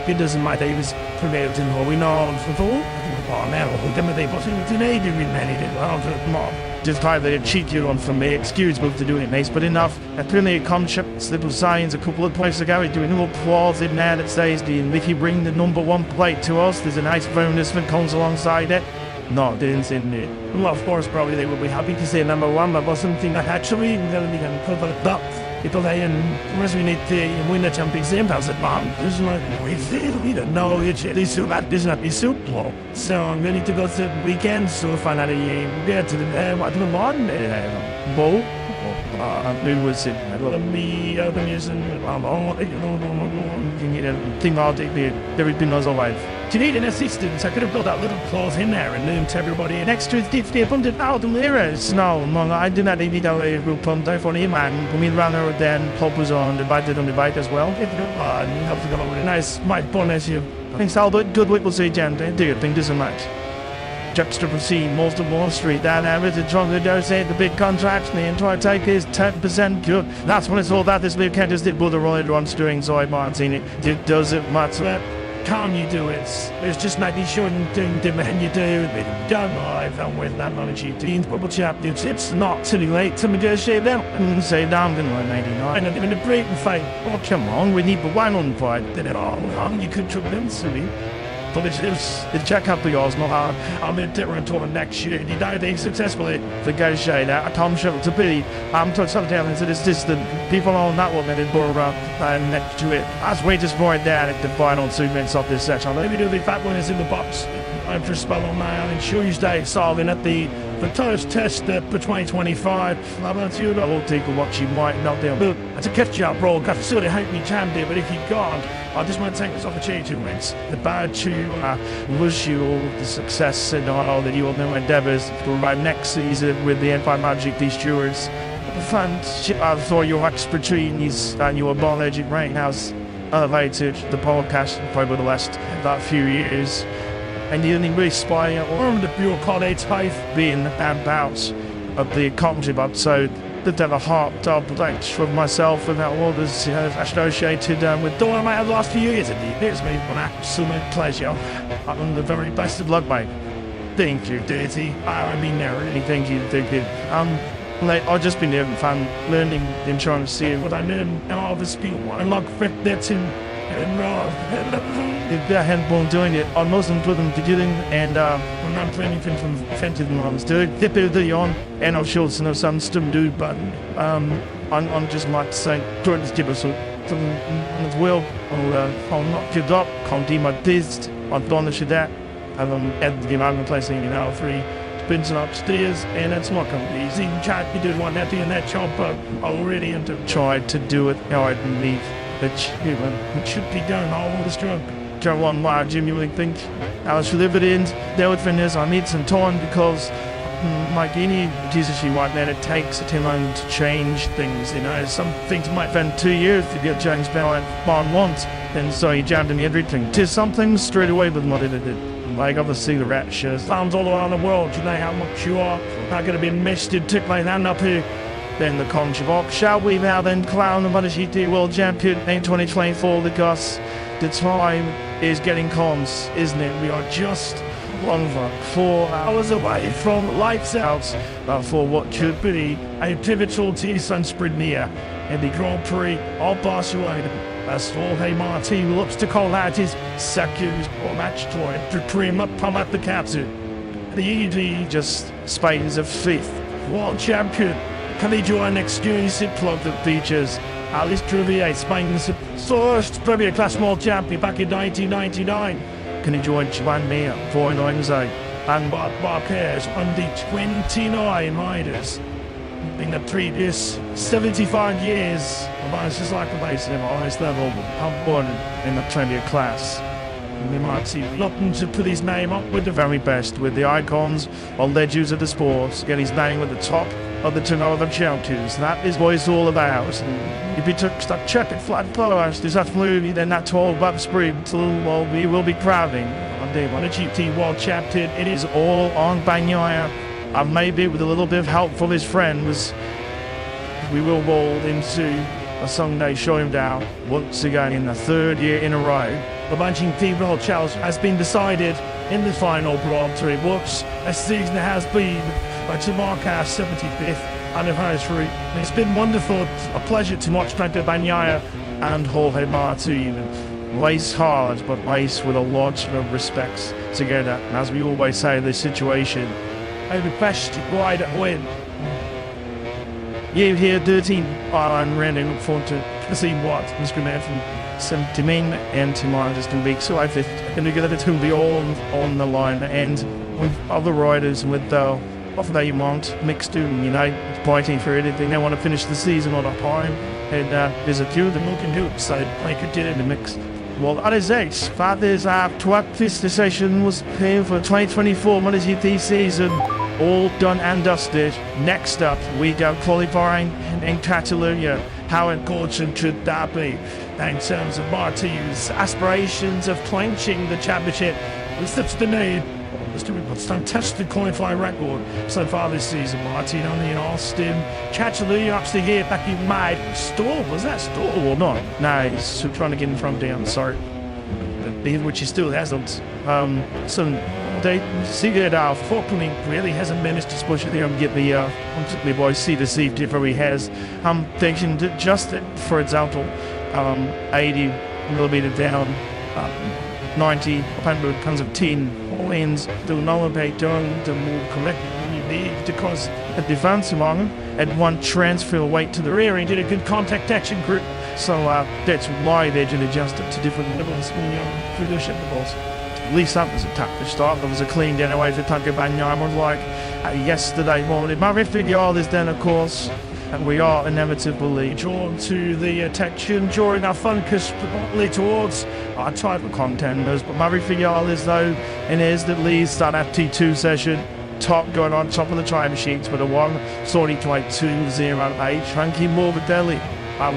It doesn't matter he was prevailed in what we know before. Oh man, they put it today to remain it. Just try to cheat you on from me, excuse me for doing it nice, but enough. Apparently a concept, little signs a couple of points ago, he's doing a little clause in there that says, if you bring the number 1 plate to us, there's a nice bonus that comes alongside it. No, they didn't say it. Well, of course, probably they would be happy to say number 1, but was something that actually, we can cover it up. People they we need to win the championship. I said, Mom, this is not we don't know it's not be super. So I'm going to go to the weekend so find out get to the what the morning bowl. It was it. I got me open using thing all day. Everything was alive. Do you need an assistant? I could have built that little clause in there and named everybody an extra 50,000 liras. No, I do not need a real pump there for him. And we ran over there and Pop was on the bike as well. Have to go over a nice mic bonus here. Thanks, Albert. Good week, we'll see, Jan. Do your thing, doesn't matter. Juxtaposed most of Wall Street, that average of John Ludo said the big contracts and the entire take is 10% good. That's when it's all that this weekend is did Buddha Roller runs doing Zoid Martin. It doesn't matter. Can you do it? It's just making sure you do the man you do. They don't know I've done with that knowledge you do. Bubble champions, it's not too late to negotiate them and say, no, I'm going to win 99. And in the break and fight, oh, come on, we need the one on fight. Then it all on, you could tremendously. But it's check out the yours, not hard. I'm in different tournament next year. You know, they successfully negotiate that. Tom Shuttle to be. I'm to some down into this distant. People on that one that is more around and next to it. As we just point down at the final 2 minutes of this section. Maybe do the fat winners in the box. I'm for spell on now on Tuesday, solving at the first test for 2025. How about you? I will take a watch you might not do. But to catch you up, bro, got to sort of hope you can do, but if you can't, I just want to take this opportunity to win. The bad to wish you all the success and all that you will know endeavours to arrive next season with the Empire Magic, these stewards. Fun for your expertise and your knowledge right now elevated the podcast over the last about few years. And the only inspire or the pure college faith being about of the accomplishment. So that have a heartfelt thanks from myself and all others associated with the one I had last few years. It's been an absolute pleasure. And the very best of luck, mate. Thank you, Dirty. I mean, really, thank you. I've just been having fun learning and trying to see what I learn and all this people. I like that's in If they hadn't been doing it, I mustn't put them beginning and I'm not planning from offensive ones. Do dip it the on and I'll show some stum dude but I'm just like saying towards the so as well I'll knock it up, can't do my best, I've done this that and I'm at the game I'm placing in hour 3 Benson upstairs, and it's not going to be easy. Chad, you did one that in that job, but already into tried to do it how I believe it should be done. All this drunk. Joe one why I genuinely think I should live it in. There with fitness, I need some time because like any decision like that, it takes a time to change things. You know, some things might spend 2 years to get changed by once, and so you jumped in everything. To something straight away with what it did. Like obviously the rat shows farms all around the world, you know how much you are not going to be misted, took like that up here. Then the conch shall we now then clown the MotoGP World Champion in 2024 because the time is getting close, isn't it? We are just over 4 hours away from lights out for what should be a pivotal T-Sun sprint near in the Grand Prix of Barcelona. As Jorge Martin looks to call out his second match to trim up at the captain. The ED just spans a 5th world champion. Can he join exclusive club that features Alice Trivier, Spain's first Premier Class World Champion back in 1999. Can he join Juan Mir, 49 and Bob Marquez on the 29 riders? In the previous 75 years, it's just like the base of the highest level, born in the Premier Class. We might see looking to put his name up with the very best, with the icons or legends of the sports, get his name at the top of the turnover champions. That is what it's all about. And if you took that check it flat first, is that movie, then that tall buff sprint, well, we will be crowding. On day one, a GT World Champion, it is all on Bagnaia. And maybe with a little bit of help from his friends, we will roll into a Sunday showdown once again in the 3rd year in a row. The MotoGP World Challenge has been decided in the final Grand Prix, which a season has been to mark our 75th anniversary. It's been wonderful, a pleasure to watch Franco Bagnaia and Jorge Martin race hard, but race with a lot of respects together. And as we always say in this situation, the best rider win. You here 13 and really look forward to see what Mr. Man from 17 and tomorrow just in week. So I think it's going to be all on the line and with other riders with what they want mixed to, you know, fighting for anything. They want to finish the season on a time, and there's a few of them who can do it, so they could get in the mix. Well, that is it. That is our 12th session was here for 2024 MotoGP season. All done and dusted. Next up, we go qualifying in Catalunya. How important should that be in terms of Martin's aspirations of clinching the championship? He steps the need. He's doing a fantastic qualifying record so far this season. Martin only in Austin. Catalunya actually here back in May. Stall, was that stall or not? No, he's trying to get in front down, sorry. Which he still hasn't. They see that Falkland really hasn't managed to push it there and get the boys see the safety where he has. I'm thinking that just for example, 80 millimeter down, 90, 100 tons of tin, all ends, do not be done the more collectively you need because at the advance among at one transfer weight to the rear, he did a good contact action group. So that's why they did adjust it to different levels when you're through the ship the balls. At least that was a tough start. There was a clean down away for Franco Bagnaia. Was like yesterday morning. My Richigamme is then, of course, and we are inevitably drawn to the attention during our focus probably towards our title contenders. But my Richigamme is though, and is that leads that FT2 session. Top going on top of the time sheets with a 1:42.08. Frankie Morbidelli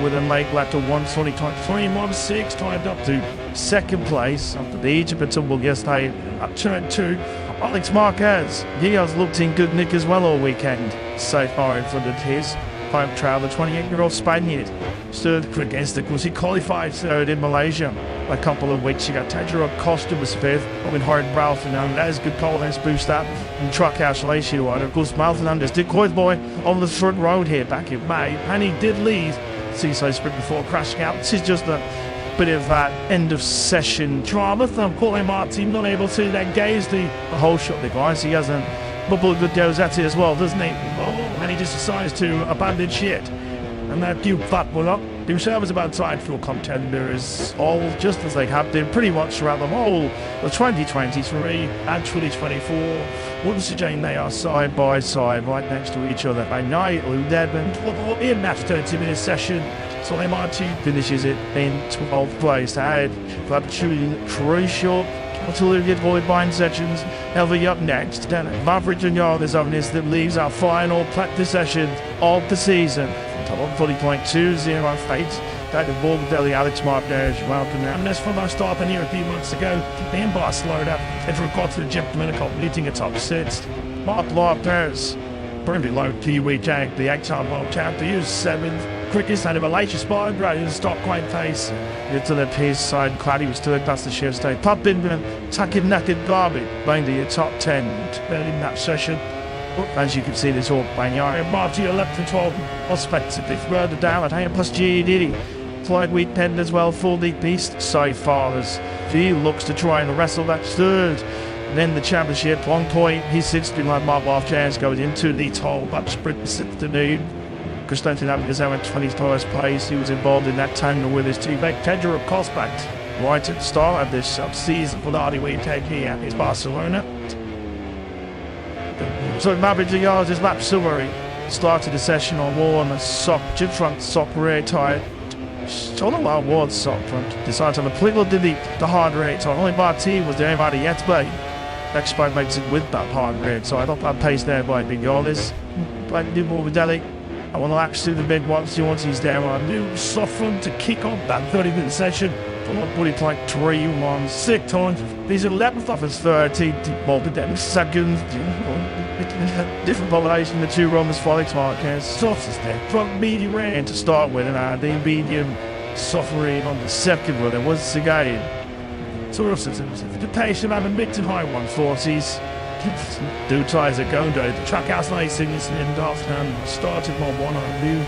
with a late lap to 1:42.316 timed up to second place after the Egyptian yesterday at turn 2. Alex Marquez, he has looked in good nick as well all weekend so far in front of his home trial. The 28-year-old Spaniard stood against the course. He qualified third in Malaysia a couple of weeks ago. Tejero Costa was fifth. Robin Hart-Brown that is good confidence boost up and truck house Malaysia one. Of course, Fernandez did quite boy on the front road here back in May, and he did lead Seaside sprint before crashing out. This is just the bit of that end of session drama. Paulie Martin not able to engage the whole shot, the guys. He hasn't bubbled good goes at it as well, doesn't he? And he just decides to abandon shit. And that cute fat one up. The reserves about side for contenders, all just as they have been pretty much throughout them all. The 2023 and 2024, once again they are side by side, right next to each other. By night, Lou Dedman in that 30-minute session. So Martin finishes it in 12th place. Ahead, but truly crucial. Catalunya void-bind sections. Elvie up next. Then Maverick and Yarders on this that leaves our final practice session of the season. Top 40.20 fate. David Morgandelli, Alex Martinez, welcome now. And that's from our start here a few months ago in Barcelona. It forgot to the Gentleman completing a top 6. Mark Lopez, Burnley low Kiwi Jack, the 8-time world champ, he is 7th. Quickest out of Malaysia Spy, Brian Stock Quite Pace. Into the Pierce side, Clady was third past the sheer state. Pub Binman, Tucking Naked Garbage, mainly a top 10 in that session. As you can see, this all bang yard. Marty 11 to 12 respectively. Further down at Ham plus G Diddy. Floyd Weekend as well, full deep beast. Side Fathers. He looks to try and wrestle that third. And then the championship, 1 point. He sits behind Mark Off Chance goes into the toll, but sprint this afternoon. Constantine Abigazell in 21st place. He was involved in that tangle with his teammate Kendra of Cosback. Right at the start of this sub-season for the Hardy Weekend here is Barcelona. So Maverick Yards is lap summary. Started the session on one, a sock, jib front, sock rear tire. Told him about one sock front. Decided to have a quick look at the hard rear tire. Only Martin was the only body yet to play. Next spot makes it with that hard rear tire. I thought that pace there by Big Yards. By New Morgandelli. I want to laps through the mid once he's down on a new soft front to kick off that 30-minute session. Bully like 3-1, 6 times. These 11th off his 30, multi-dem seconds. Different population, the 2 runners, Felix Marquez. Soft is there. Front medium rain to start with, and the medium suffering on the second run. It was again. So the pace of having mid to high 140s. 2 tires are going down. The trackhouse racing is in off and started mod 1 on a new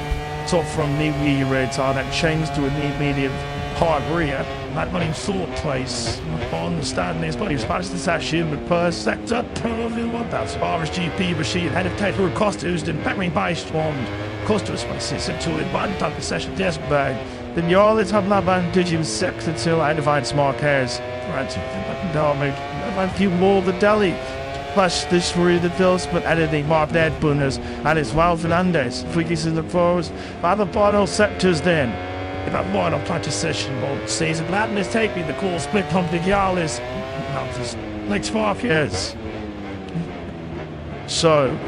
top from knee red tire that changed to a knee medium hard rear. That running third place on the stand is, but he was past the session with per sector. That's RSGP Rashid head of Taylor Costa, who's been battling by Strond. Costa was places until it banned up the session desk bag. Then you always have that advantage in sector until I divide smart cars. Right, a few more the Delhi. Plus this through the Bills, but editing Mark Deadbunners and his Wild Fernandez. Freakies in the forwards. Other final sectors then. If I'm one on practice session mode, season madness taking the call split pump the Gialis. Not just next 5 years. So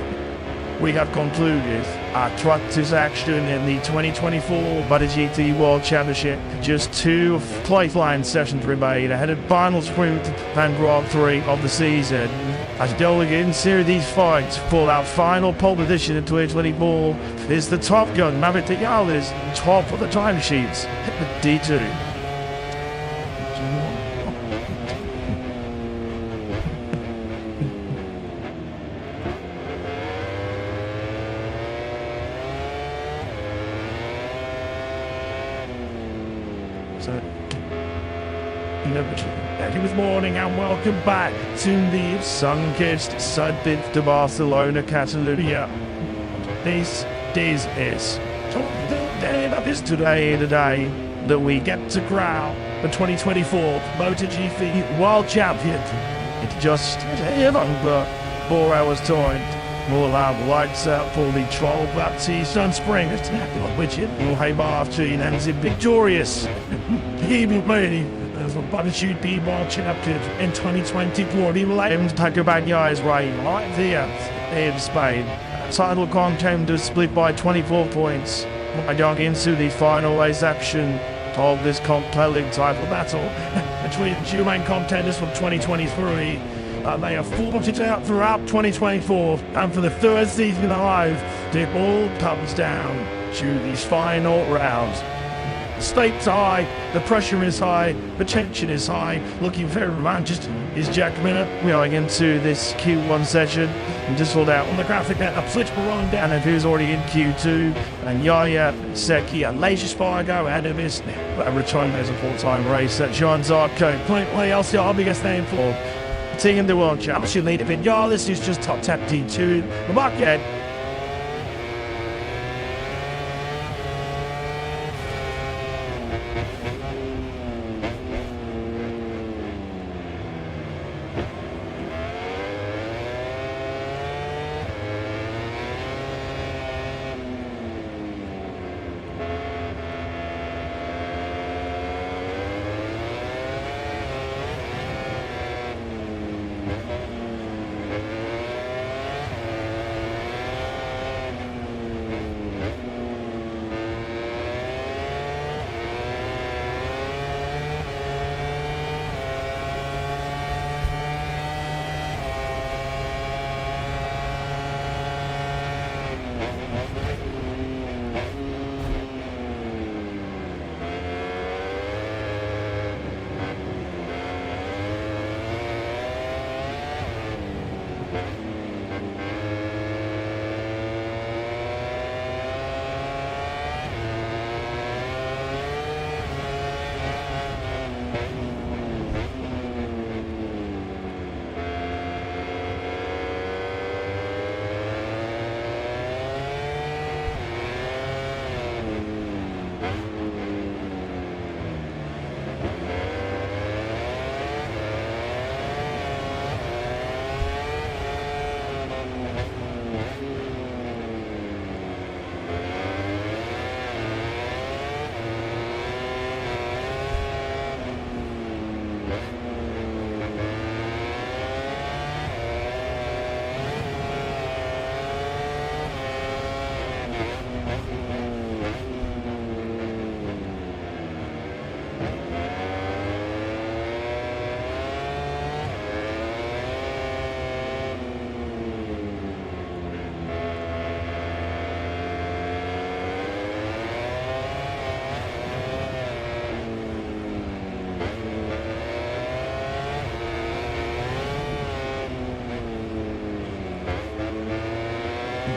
we have concluded our practice action in the 2024 MotoGP World Championship. Just 2 play-flying sessions remain ahead of final sprint and Grand Prix of the season. As Delegan series these fights for our final pole position in 2024 is the Top Gun Maverick Yales, top of the timesheets, D2. Good morning and welcome back to the sun-kissed, sun-bit to Barcelona, Catalunya. This is the day that we get to crown the 2024 MotoGP World Champion. It's just under 4 hours time. We'll have lights out for the Troll Baptiste Sunspring, which it will have after and is victorious. He will play the MotoGP World Champion in 2024. He will aim to take a bad guy's right there in Spain. Title contenders split by 24 points. Going into the final race action of this compelling title battle between the 2 main contenders from 2023. They have fought it out throughout 2024, and for the 3rd season alive, it all comes down to these final rounds. Stakes are high, the pressure is high, the tension is high. Looking very romantic is Jack Miller. We are into this Q1 session. And just rolled out on the graphic that a political rolling down of who's already in Q2. And Yaya, Seki, and Leisure Spargo out of his return as a full-time race. That John Zarko, play else the biggest name for team the world championship leader. Yeah, this is just top 10 T2. The market.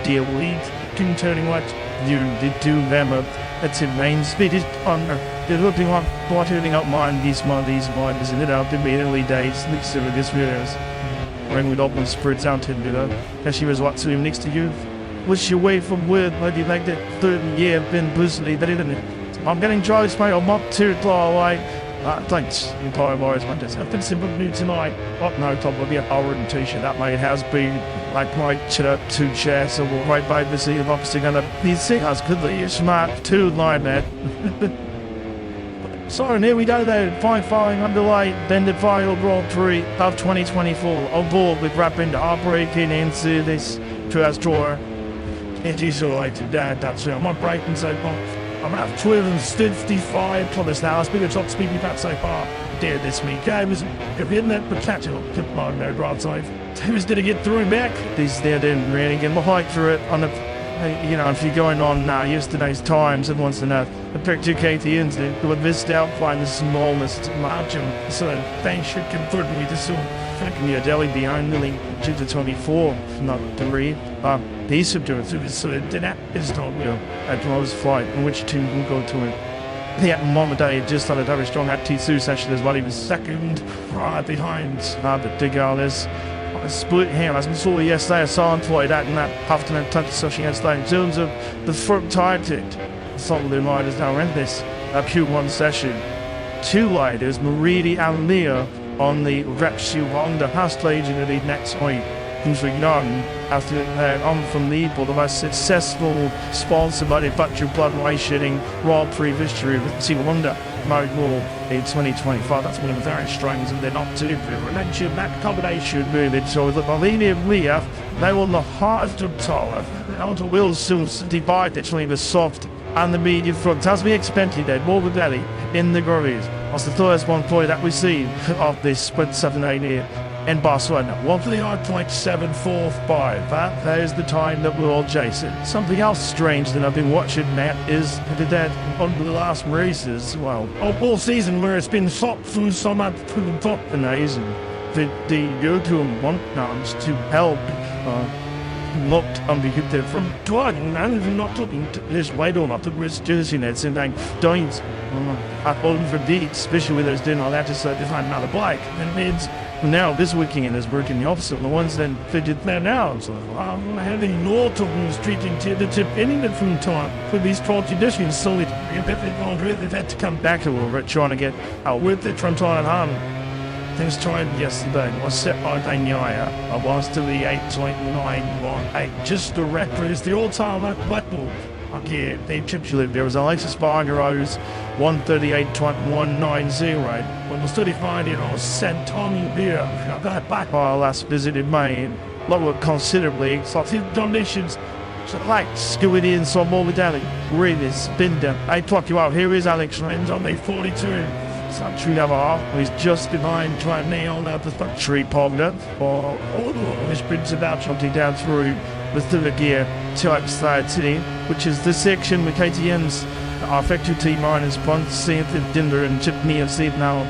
Deal lead, turning right, you did do them up. That's it, main speed is on. They're looking on, turning up mine, these minds, and it out in the early days, next to this videos. Ring with open spirits out in below. As she was what to him next to you. Was she away from word, like you like that 30 year been brutally, but isn't it? I'm getting drugs, mate, I'm up to it, away. Thanks, entire boys, I just have been simple new tonight. Oh no, top of your Oran t-shirt, that mate has been like my chin up 2 chairs, so we'll right by the scene of obviously gonna be sick as goodly you're smart 2 line that. So and here we go then, following underway, then the final Grand Prix of 2024 on board with rapid breaking into this to drawer. It is alright to that's it. I'm not breaking so far. I'm gonna have 12:55 for this now. It's been a top speed we've had so far. Dear this week, I was in that potential. Come on, no drive. Who's did it get through back? These there didn't really get the height for it on the. If you're going on yesterday's times, it wants to know the picture KTNs did would missed out find the smallest margin, so they should confirm me to soon. Thinking your deli behind the link to 24, not 3. They subdued it, so that is not real. At Rose flight, in which team will go to it. Yeah, Mama Day just started very strong at T2 session as well. He was second, right behind. But dig all this. Split hand, as we saw yesterday, I saw employed that and that afternoon touch session yesterday. In terms of the front tire ticked, solidly riders now in this Q1 session. 2 riders, Maridi and Leah, on the Repsol Honda hashtag in the next week. Who's young after on from the the most successful sponsor by the Butcher Blood Racing Grand Prix history with Team Honda Mode War in 2025. That's one of the very strings, and they're not too mentioned that combination moving. So the Maridi and Leah, they will the hardest of taller. The outer wheels soon divide between the soft and the medium front, as we expected then, more belly in the grooves. That's the first one point that we see of this sprint 7-8 here. and Barcelona. They are 0.74 by. That is the time that we're all chasing. Something else strange that I've been watching, Matt, is that on the last races, well, all season where it's been top through so much through the top amazing. The YouTube want to help looked unbehütet from Dragon and not looking to this weight on up the wrist jersey nets and like don't at all for beats, especially with those doing all that to find another bike. And it means now this weekend is working the opposite. The ones that fidget there now. So I'm having no talking streeting to the tip anything from time for these 40 editions. So they've had to come back a little bit trying to get out with it from time on. Things tried yesterday was set by Daniela. I was to the 8.918. Just the record is the all-time record. Okay, they chipped you. There was Alexis Spargaro's 138.190. When the 35-year-old sent Tommy Beer got back while I last visited Maine. Lower considerably. So his donations. So like scoot in some more medallion. Really spin them. I pluck you out. Here is Alex Renz on the 42. Tree Navarre, who's just behind trying to nail out the tree Pogner, or his Prince about jumping down through the third gear type 13, which is the section with KTM's effective T minus 1, Saint Dinder and Chip Near Saint now.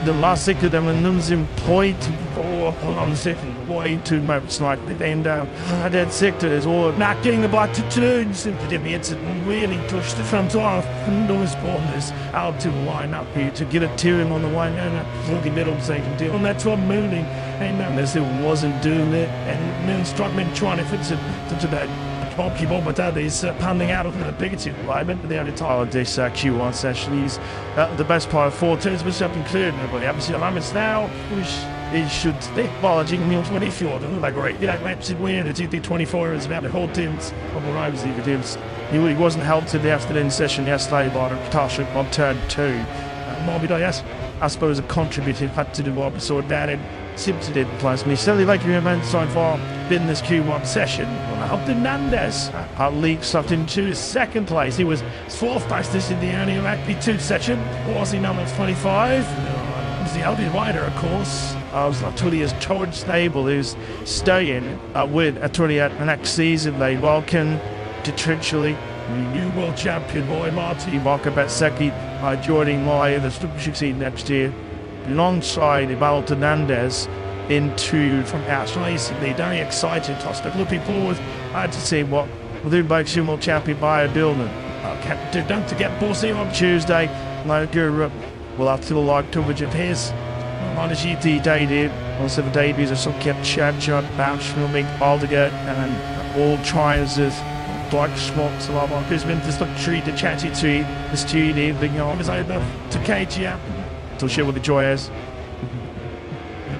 The last sector them and nuns in point or on the second way to moments like the end down. That sector is all not getting the bike to turn simply it's really pushed the front off and those corners out to the line up here to get a tearing on the line and looking middle second deal. And that's what moving and unless it wasn't doing it and then Struckman trying to fix it to that. Keep on with that. He's pounding out of the bigoted alignment. The only tile of this Q1 session is the best part of 4 turns was something clear. Nobody happens to alignments now, which it should stay acknowledging Neil 24. Like great. Yeah, maps it weird. It's the 24 is about the whole teams of the rivals. He wasn't helped in the afternoon session yesterday by the Tasha on turn 2. Morbid, yes, I suppose it contributed to the episode that it simply didn't plus me. Silly like you have so far in this Q1 session. Hernandez leaked something into his second place. He was 4th place this in the only RP2 session. Was he number 25? Was the Albion Rider, of course. Was Atulia's George Stable, who's staying with Atulia next season. They welcome to Trinchely. New world champion boy Marty Bakabetseki joining live the Super 16 next year alongside Ibaldo Hernandez into from House Racing. They're very excited. Looking forward to see what we'll do by world champion by a building. Don't forget Bossy on Tuesday. Like Europe, we'll have to like coverage of his on the GT debut. Also the debuts of some kept Chad Bounce filming Aldegar and all trials of Black Schwartz who's been just a treat to chatty to the studio. Big arm is over to KTM. To share what the joy is.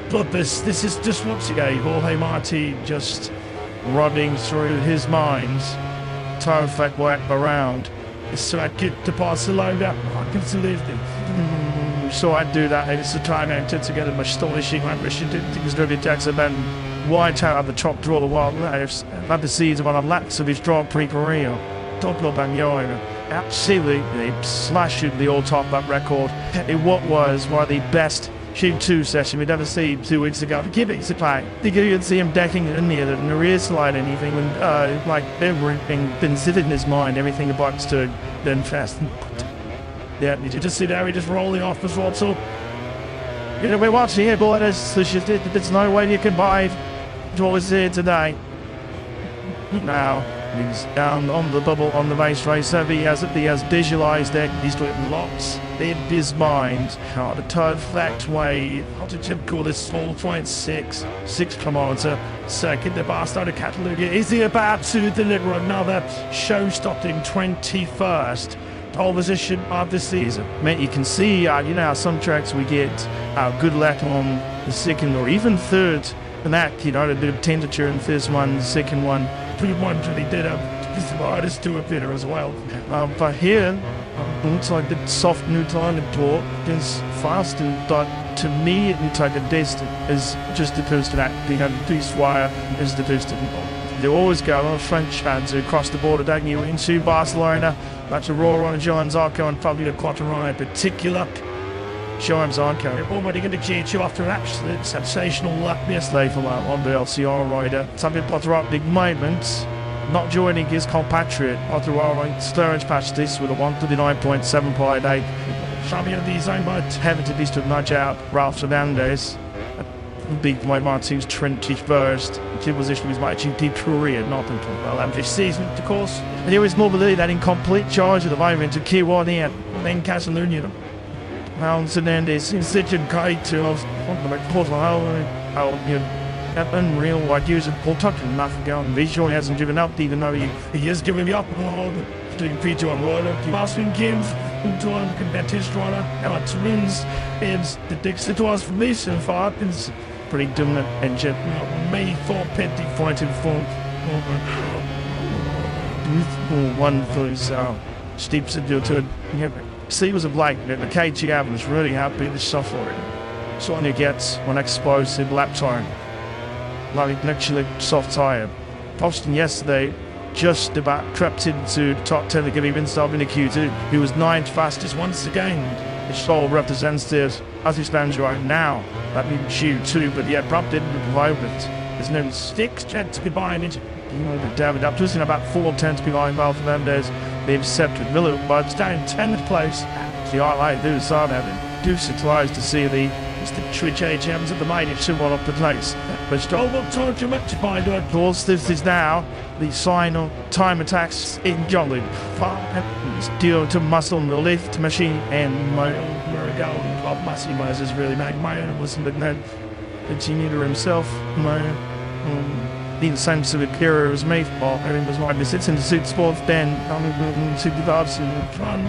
But this is just once again Jorge Marti just running through his mind. Time fact whack around. So I'd get to Barcelona. I can believe it. So I'd do that. It's the time I to get a astonishing ambition to think it's going to be Jackson and White out of the top draw the wild lives. I've the season one of laps of his draw pre-career. Talking about Yoga. Absolutely slashing the all-top lap record in what was one of the best Shoot 2 session we'd ever seen 2 weeks ago. Give it supply. You could see him decking it in there, in the rear slide, anything, when like everything been sitting in his mind, everything about to then fast. Yeah, did you just see that? We just rolling off the throttle. You know, we're watching here, boy. There's no way you can buy what was here today. Now, he's down on the bubble on the race. He has visualised it. He's doing lots in his mind. The third fact way, how to call this 4.6 kilometre second. The Barcelona Catalunya. Is he about to deliver another show-stopping 21st pole position of the season? Mate, you can see, you know, how some tracks we get good luck on the second or even third. And that, you know, a bit of temperature in the first one, the second one. Pretty much really did his riders to a bitter as well. But here, looks like the soft neutral on the tour is fast, but to me, it looks like a distance is just opposed to that. You know, the Beast Wire is the distance. They always go on French fans who cross the border, don't you, into Barcelona. That's a roar on John Zarco and Fabio Quartararo in particular. Showham's Arco. Already going to cheat you after an absolute sensational lap yesterday from on the LCR rider. Something patriotic moment. Not joining his compatriot, Patrick Sturridge patched this with a 139.7.8. Champion of the zone by having to least to nudge out Ralph Fernandez. Big Mike Martin's trench burst. Two position was matching deep career, not until well this season, of course. And there is mobility that in complete charge at the moment to Q1 here. Then Catalunya. Mount Fernandez in such a guide to us. How unreal what user Paul Tucker nothing going. Visual hasn't given up even though he is giving me up. Doing feature on Roller, Boston Games, into one competitive runner, and our twins is the Dixie to us from this and far is pretty dominant engine. May 4 petty fighting form. One for his steeps into it. See was a Blake, the KGM was really happy to suffer it. Sonia gets one explosive lap time. Like literally soft tire. Boston yesterday just about crept into the top 10 to give him installed in the Q2. He was 9th fastest once again. His soul represents this as he stands right now. That means Q2, but yet Prop didn't provide it. There's no 6 jets behind it. You know, the David up just in about 4 tenths behind Val Fernandez. They've set with Miller, but it's down in 10th place. The highlight do start having. Do surprised to see the Richigamme at the main, it should one up the place. But still, what time too much to find out? Of course, this is now the sign of time attacks in Jolly. Due to muscle and the lift machine and my own Bob Massey is really made my own wasn't but no continued himself. My the same sort of career as me. Everything was right. He sits in the suit sports then super guards and trying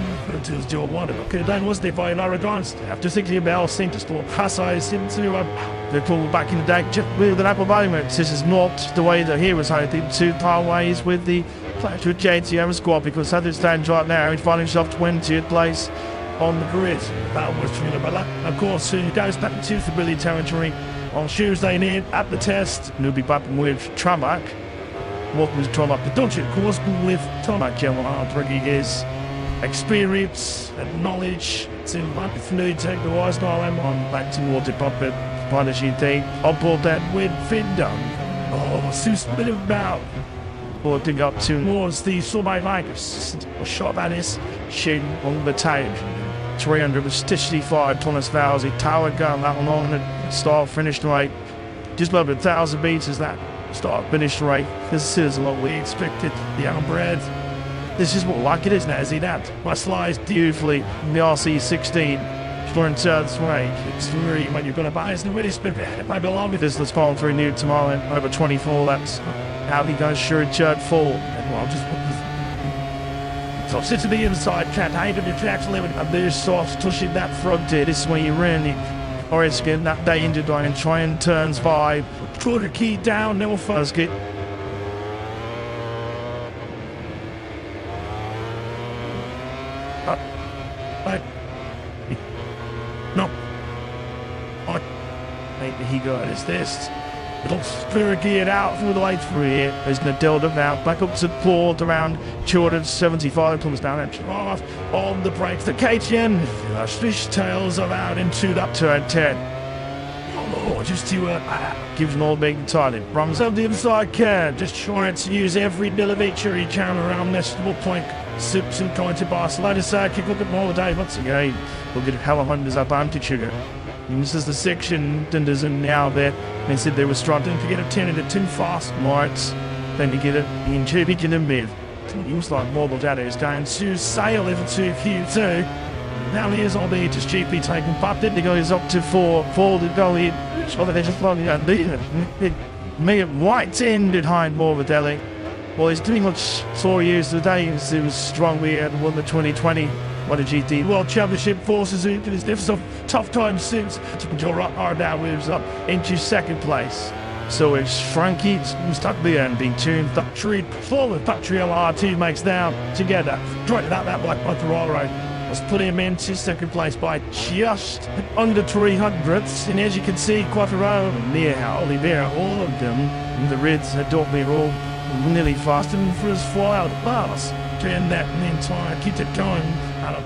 to his job one. Okay, then was there by Lara Grants after 60 about Saint Store. Passai seemed to they called back in the day just with an apple moment. This is not the way that he was hoping to part ways with the to JTM squad because as it stands right now he's finding himself 20th place on the grid. That was of course he goes back into the Billy territory on Tuesday night at the test. And he'll be back with Tramak. What was Tramak? The Dutch, of course, with Tramak Yamaha bringing his experience and knowledge to if new take the wise now I'm on back towards the puppet punishing thing. I'll pull that with Findon. Oh, Sus bit about. Holding up towards the Sorbet Lighters. A shot at his shin on the tail. 300 was 65 Thomas Vowsy, tower gun, that one on the start finish rate. Just over 1,000 meters that start finish rate. This is what we expected, the young bread. This is what like it is now, see that? My slides beautifully in the RC16. Florent Thirds way. It's really when you're going to buy it's the really spin. It might belong with this, let's call through new tomorrow in over 24 laps. How he goes sure Church full. And well, just so sit to the inside, can't hide him, you can actually limit. And there's soft touching that front here. This is where you really or it's getting that day into doing and try and turns 5. Throw the key down, no first get. No. Maybe he got his this. Little spirit geared out through the lights through here. There's Nadilda now. Back up to Ford around 275 comes down and off on the brakes. The KTN. Fishtails are out into that turn 10. Oh, just to gives an all big target. Runs up the inside can. Just trying to use every millimetre he can around this little point. Sips and going to Barcelona. Kick look at more day once again. We'll get hella hundreds up anti sugar. This is the section contenders and now there. They said they were struggling to get a 10 into 2 fast marks. Then to get it in 2 big in the mid. He was like mobile data is going to sail level 2 Q2. Now he is on the just GP taking part. Then he goes up to 4. 4 to go in. So they're just floating and leaving it. Me at White's end behind Morbidelli. Well, he's doing what saw years today. He was strong. We had won the 2020. What a GT World Championship forces it. There's never some tough times since. Joe Rockard now moves up into 2nd place. So it's Frankie stuck there and being tuned. The tree forward. Patriel R2 makes down together. Trying it out that Black Panther Railroad. Was put him into 2nd place by just under 300ths. And as you can see, Quattro, near Oliveira, all of them in the Reds at Dortmund all nearly faster than for his fly-out pass. Turn that and the entire kit at going.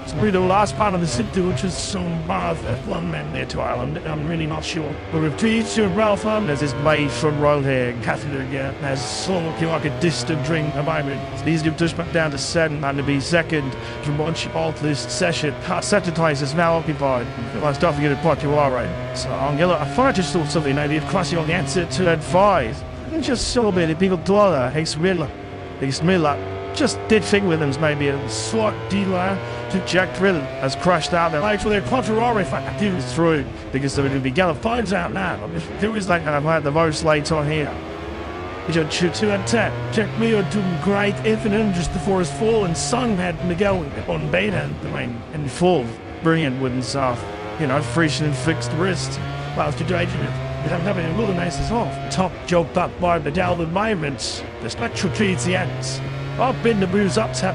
Through the last part of the city, which is some bar of one man there to Ireland. I'm really not sure. But we've reached to Ralph there's this mate from Rollhair, Catalunya, has so looking like a distant dream at the moment. These do push back down to 7 and to be second from once you alter this session. Second place is now occupied. Last don't forget to put you all right. So I'm yellow. I thought I just thought something maybe if crossing on the answer to that 5. And just so many people do that. He's Miller. Just did think with him maybe a slight delay to Jack Drill has crashed out there. Actually, a Quattrorari factor is through because there would be Gallup finds out now. There is like I've had the most late on here. He's on 2 and 10. Jack Miller doing great infinite just before his fall, and Sung had Miguel on beta in full. Brilliant with himself. Fresh and fixed wrist. Whilst you're judging it. I'm having a little nice off. Top job up by the Dalvin moments. The spectral trees the ends. I've been the moves up to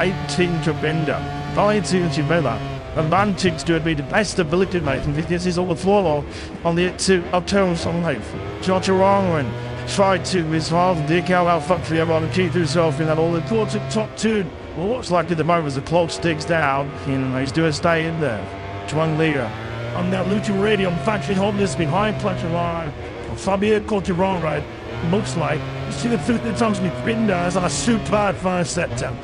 18 to Bender. 19 to Miller. And Mantic's doing me the best ability, mate. And this is all the floor on the 2 up turns on life. George Wrongman tried to his father, Dick out factory everyone keep himself in that all important top 2. Well, what's like at the moment as the clock sticks down, he's doing stay in there. Chuang Leader. On that Lucha Radio, I'm factory holding this behind Plunger Line. Fabio caught you wrong, right? Looks like. You see the foot that comes with Binder as on a super advanced sector.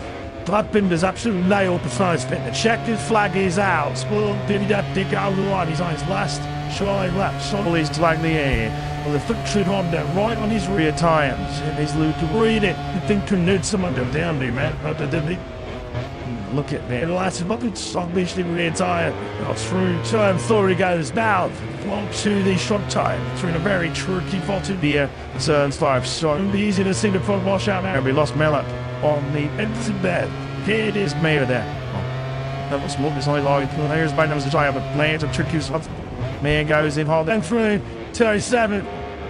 That Binder's absolute nail precise fit. The checkered flag is out. Spoiled Billy that dick out of the line. He's on his last shy lap. Solly's flag the air. Well, the foot should on there, right on his rear tires. His Lucha read it. You think to need someone to down me, man. Look at that. The last bucket stock basically rear tire. Through turn 4 he goes now. Long to the short time. Through a very tricky faulted beer. Turns 5. So it'll be easy to see the front wash out now. We lost Mellot on the empty bed. Here it is, Mayor there. That was smoke. It's only like here's by numbers to try out the plans of tricky stuff. Man goes in hard. And through 37.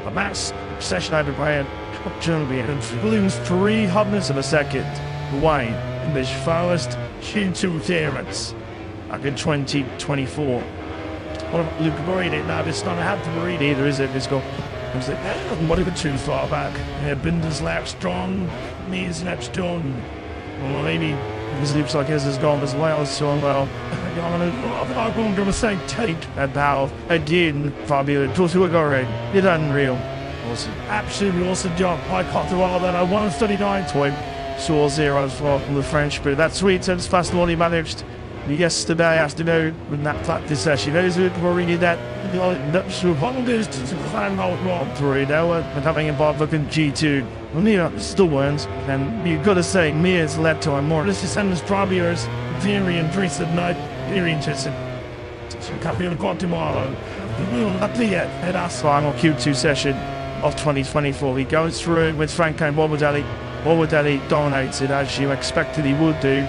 A mass session over Brian. Opportunity. And balloons 3 hundredths of a second. Wayne. In this first Shinto clearance. Like in 2024. What about Luke Reed? Now it's not have to read either, is it? It's got. What if it's too far back? Binder's lap strong, knees lap done. Well, maybe this looks like his has gone as well. So well, I'm going to say take that bow. I did, Fabio. Told you already. It's unreal. Awesome. Absolutely awesome job. I caught the wall that I 139 toy. Saw 0 from the French, but that's sweet. Since fast one he managed. Yesterday afternoon, when that practice session, those who were reading that, Hollanders to find out what through now, and having a bad looking G2. Well, still wins, and you've got to say, Mia's led to a more. This is Sanders Strawberries, very interested night, very interested. Copy of Guatemala. Not yet, at our final Q2 session of 2024. He goes through with Franco Morbidelli. Morbidelli dominates it as you expected he would do.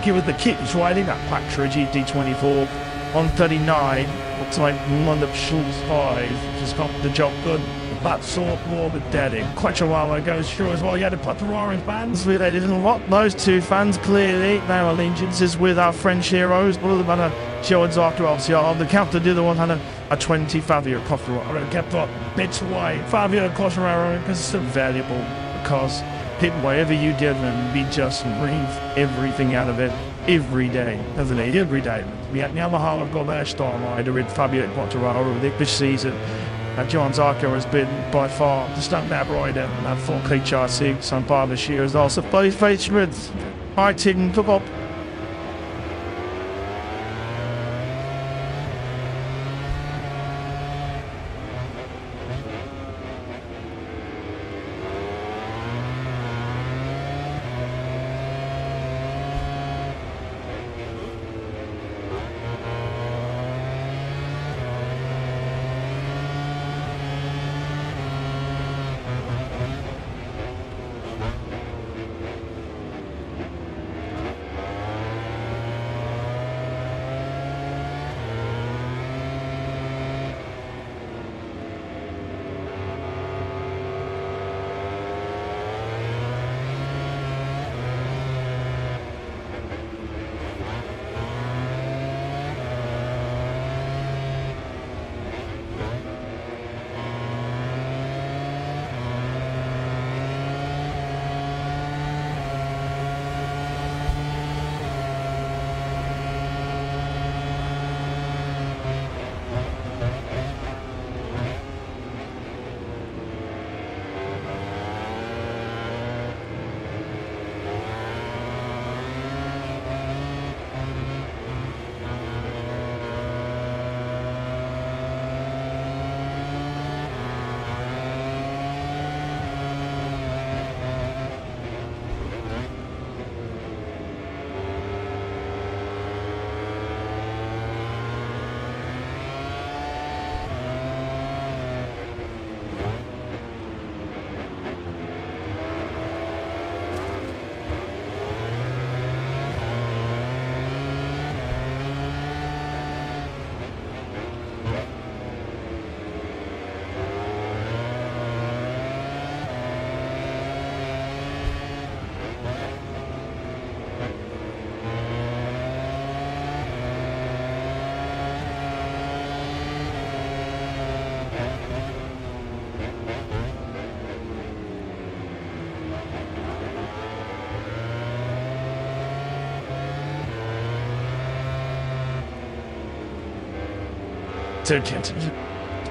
Give it the kick, he's riding that factory GT24 on 39. Looks like one of Schultz 5 just got the job done. That sort more with Daddy. Quite a while ago, sure as well. You had to put the roaring fans with it. Didn't want those 2 fans clearly. Their allegiances with our French heroes. One of them had a Jones after obviously on the counter. The other one had a 20 Fabio Cotteraro. Kept up bits away. Fabio Cotteraro because it's so valuable because whatever you did and we just breathe everything out of it every day, doesn't it? Every day. We had Yamaha have got their star rider with Fabio Quattraro this season. John Zarco has been by far the standout rider and that full HRC some part of this year as well. So both Faith Schmitz, high team took up.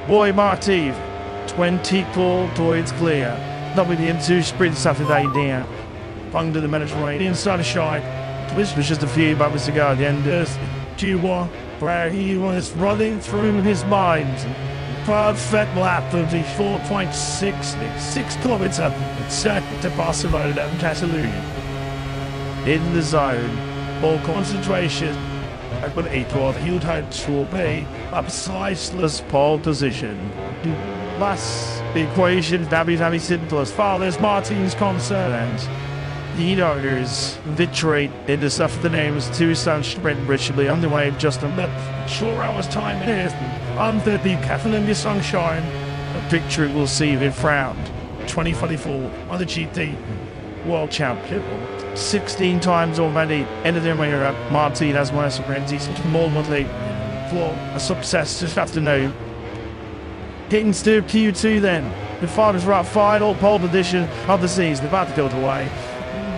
Boy Martiv, 24 points clear. WM2 sprint Saturday down. Under the Mediterranean sunshine. This was just a few moments ago at the end of Q1, where he was running through his mind. Perfect lap of the 4.6 kilometer set to Barcelona and Catalunya. In the zone, more concentration. But April, he would have to be a priceless pole position. Plus, the equation that is very simple as far as Martin's concerned. The owners victory in the afternoon's two-sun sprint richly underway of just a short hour's time here. Under the Catalunya sunshine, a victory will see him crowned 2024 MotoGP World Champion. 16 times already in the era, Martin has won a sprint. He's more monthly for a success this afternoon. Getting to Q2 then. The final pole position of the season, about to go away.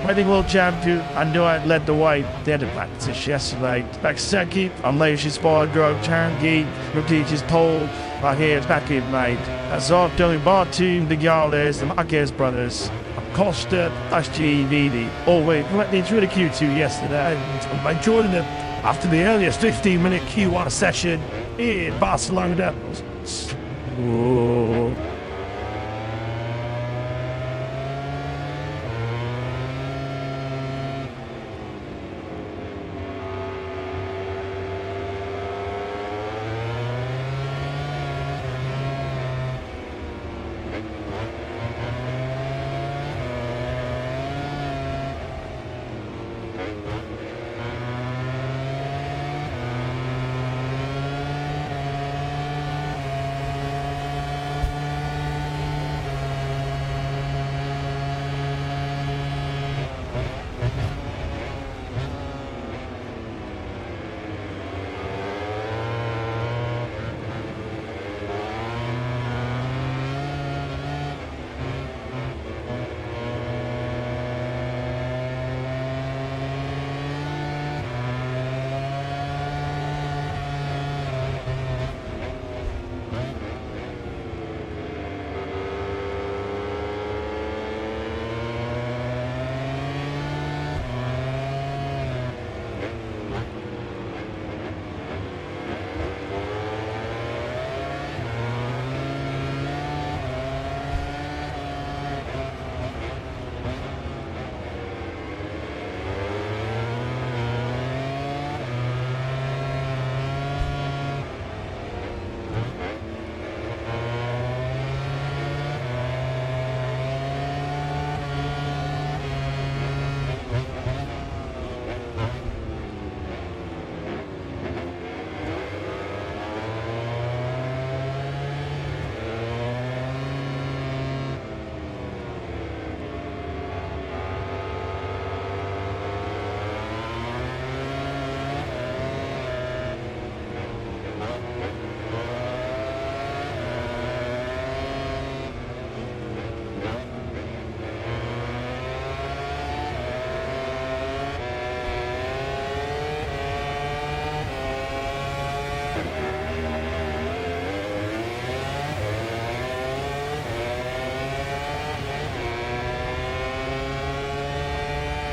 Reigning world champion, I knew I led the way. They had a practice yesterday. Back second, I'm Leisure Spargo, Changi, Rukic's pole. Right here, it's back in, mate. That's all doing Bartoon, the Gales, the Marquez brothers. Costa, SGVD, always went through the Q2 yesterday. I joined them after the earliest 15-minute Q1 session in Barcelona. Oh.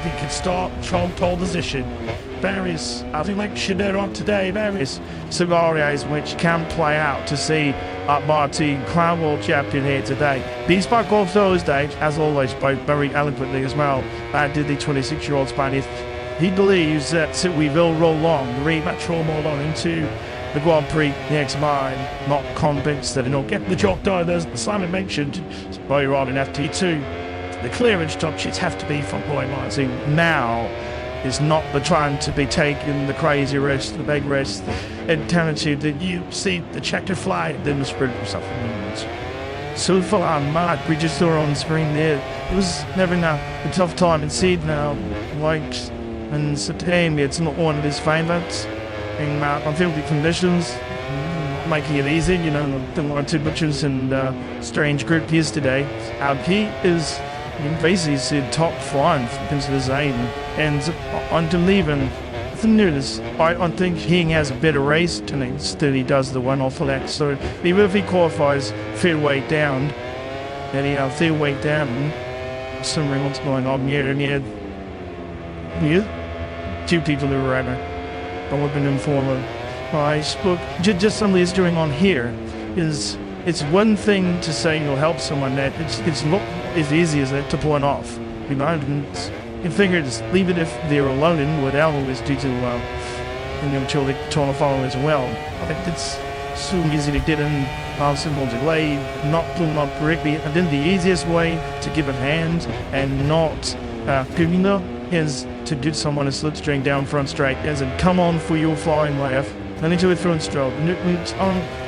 He can start from pole position. Various, as we mentioned earlier on today, various scenarios which can play out to see Martin crown world champion here today. He spoke on Thursday, as always, spoke very eloquently as well, and did the 26-year-old Spanish. He believes that we will roll on, the rematch roll on into the Grand Prix next mine. Not convinced that he'll get the job done, as Simon mentioned, earlier on in FT2. The clearance touches have to be from Boy Martin. Now is not the time to be taking the crazy risk, the big risk, and attitude that you see the checkered flag, then the sprint or something. So far, Mark, we just saw on the screen there, it was never a tough time in seed now. Like, and September, it's not one of his favourites. And on field conditions, making it easy, you know, the one or two butchers and strange group yesterday. He is basically top 5 into the zone, and on to leaving nothing new. I think he has a better race than he does the one off elect. So even if he qualifies fair weight down, and he fair weight down, some what's going on here and here. Two people who were rather. I would have been informed. I spoke just some of doing on here is it's one thing to say you'll help someone that it's not as easy as that to point off. You know, and you figure just leave it if they're alone in without always due to children trying to follow as well. I think it's so easy to get in simple delay, not pulling up correctly, and then the easiest way to give a hand and not giving up is to get someone a slipstream down front straight as in come on for your flying left. And into a front stroke.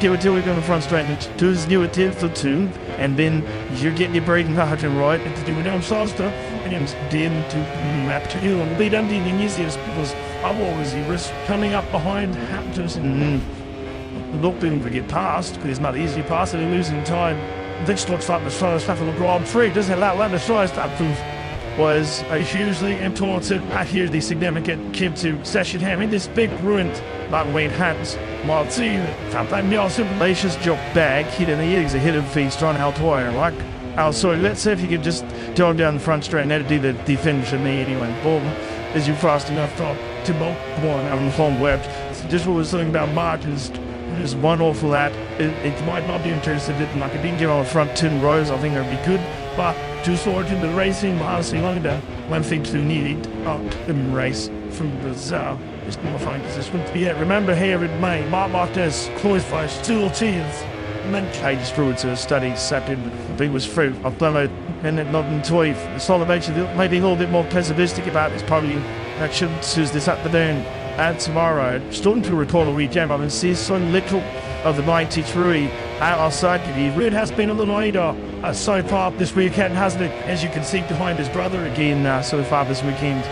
Give it till we're going to front straight. Do his new attempt for two, and then you're getting your braking margin right, and to do it down faster, and then to map to you and lead empty the easiest because otherwise you risk coming up behind Hamptons and not being able to get past because it's not easy to pass and losing time. This looks like the slowest stuff in the Grand Prix. Doesn't allow that the slowest up was hugely important. I hear the significant came to session having this big ruined like Wayne Hans Martin sometimes Lacious job back hit in the ears a hit of feet strong out wire like so let's see if you could just jog down the front straight and then do the finish in the anyway. Boom as you fast enough to both one out on the phone web. So just what we're saying about margins. There's one awful lap. It might not be interested in like it didn't get on the front 10 rows. I think that'd be good. But to sort into the racing, honestly, look at that. One thing to need in race from the is qualifying position. Yeah, remember here in May, Mark Marquez qualified still tears. I just threw it to a study, sat in, it was through. I've done it, and it not in toy. It's all about maybe a little bit more pessimistic about this. Probably action choose this afternoon and tomorrow. Starting to record a Richigamme. I can see so little of the 93 outside. It has been a little later so far this weekend, hasn't it? As you can see behind his brother again so far this weekend.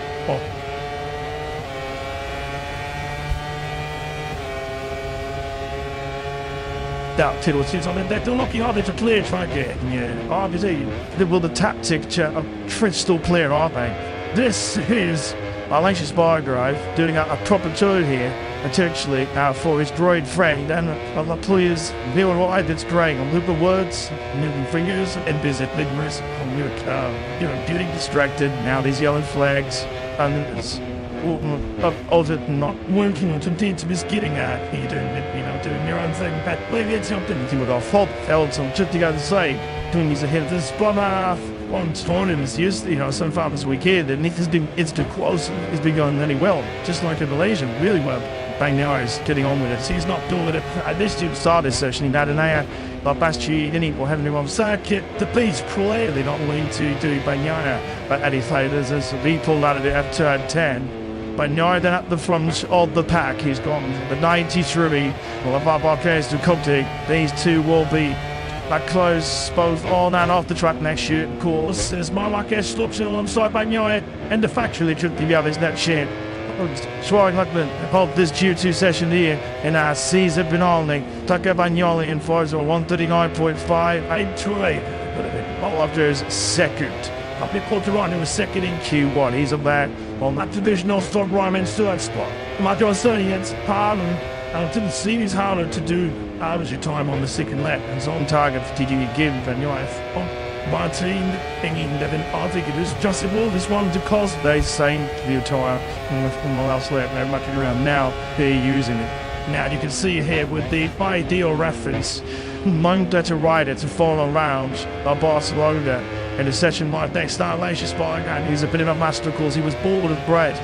That title since on that they're lucky how they to play track it. Yeah, obviously they will the tactic of crystal player, aren't they? This is Malaysia Spargrave doing a proper tour here, potentially for his droid friend and the players doing what I did great on loop of words, moving fingers and visit vigorous getting distracted. Now these yellow flags and it's of it not working on something to be getting at you doing your own thing, but maybe it's something to do with our fault. Felt some shit you got to say doing these ahead of this but one storm is used, so far this weekend, and it's too close. It's been going really well, just like in Malaysia, really well. Bang now is getting on with it. So he's not doing it. This dude started this session in Adenaya, but Basti didn't even have anyone circuit. The beach clearly not willing to do Banyana, but Eddie Faders as he pulled out of the F-turn 10. Banyana then at the front of the pack, he's gone. The 93 will have our Barclays to Conte. These two will be close both on and off the track next year, of course. As Marquez slips in alongside Bagnoli and the factory trip to the others next year. Swag like the hold this Q2 session here in our season finale. Tucker Bagnoli in Forza 139.5. All after his second. Public Porterano was second in Q1. He's a back on that divisional stock Ryman third spot. Matteo Sernians, Harlan. I didn't see his harder to do average time on the second lap and it's on target for TG again for Martin thinking that I think it is justable this one to cause they saying the attire from the last lap they're mucking around now they're using it. Now you can see here with the ideal reference Monday to rider to follow around Barcelona in a session like that start Lacia Spike and he's a bit of a master course. He was bored of bread.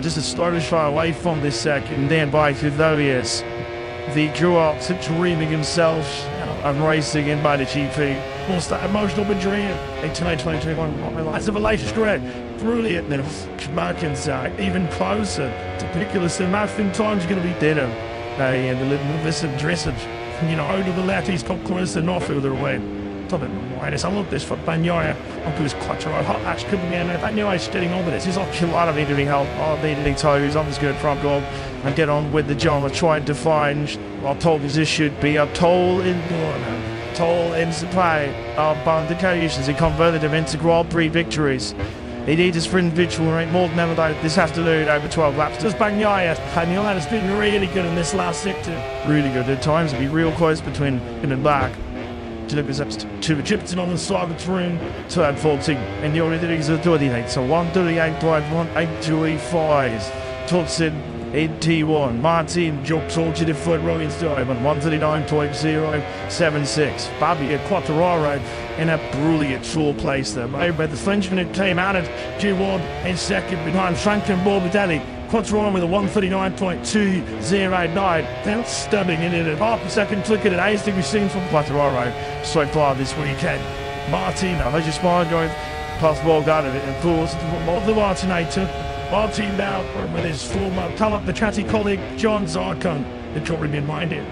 Just a slowly far away from this second, then by Thudolius, the grew up to dreaming himself and racing in by the GP. What's that emotional injury in 2021? That's a latest red. Brilliant. Then Markins even closer to Piculus and Matthew time's going to be deader. And the little listen dressage. Out of the left, he's got closer, not further away. I love this for Banyaya. I'll do his clutch right hot match could be in there. Banyaya's getting on with this. He's off kill out of needing help. Needing toes on his good front goal and get on with the job of trying to find what told us this should be a toll in supply of indications. He converted them into Grand Prix victories. He needs his for individual rate more than ever this afternoon over 12 laps. Does Bagnaia. Bagnaia has been really good in this last sector. Really good at times. It'll be real close between him and back. Delivers up to the Chipton on the side of the room. Turn 14. And the only thing is a 38. So 138.183.5. Tutsin in T1. Martin jumps onto the front row inside on 139.076. Bobby at Quattararo in a brilliant short place there. But the Frenchman came out at G1 in second behind Franklin Morbidelli. Quattararo with a 139.209. That's stunning in it. A half a second click at it. Highest thing we've seen from Quattararo so far this weekend. Martin, I just smile going past the ball guard of it and pulls the Martinator. Martin now with his former talent, the chatty colleague John Zarkon. The job reminded.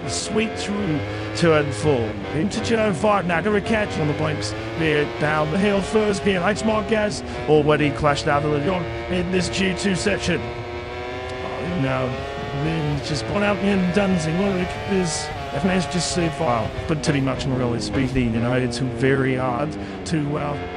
Sweet through turn 4 into turn 5 now. Gonna catch on the blinks there down the hill first gear. Lights Marquez already clashed out of the Leon in this G2 section. Oh, no, just gone out in Dunsing. What is FNS just so far, but to be much more really speaking, it's very hard to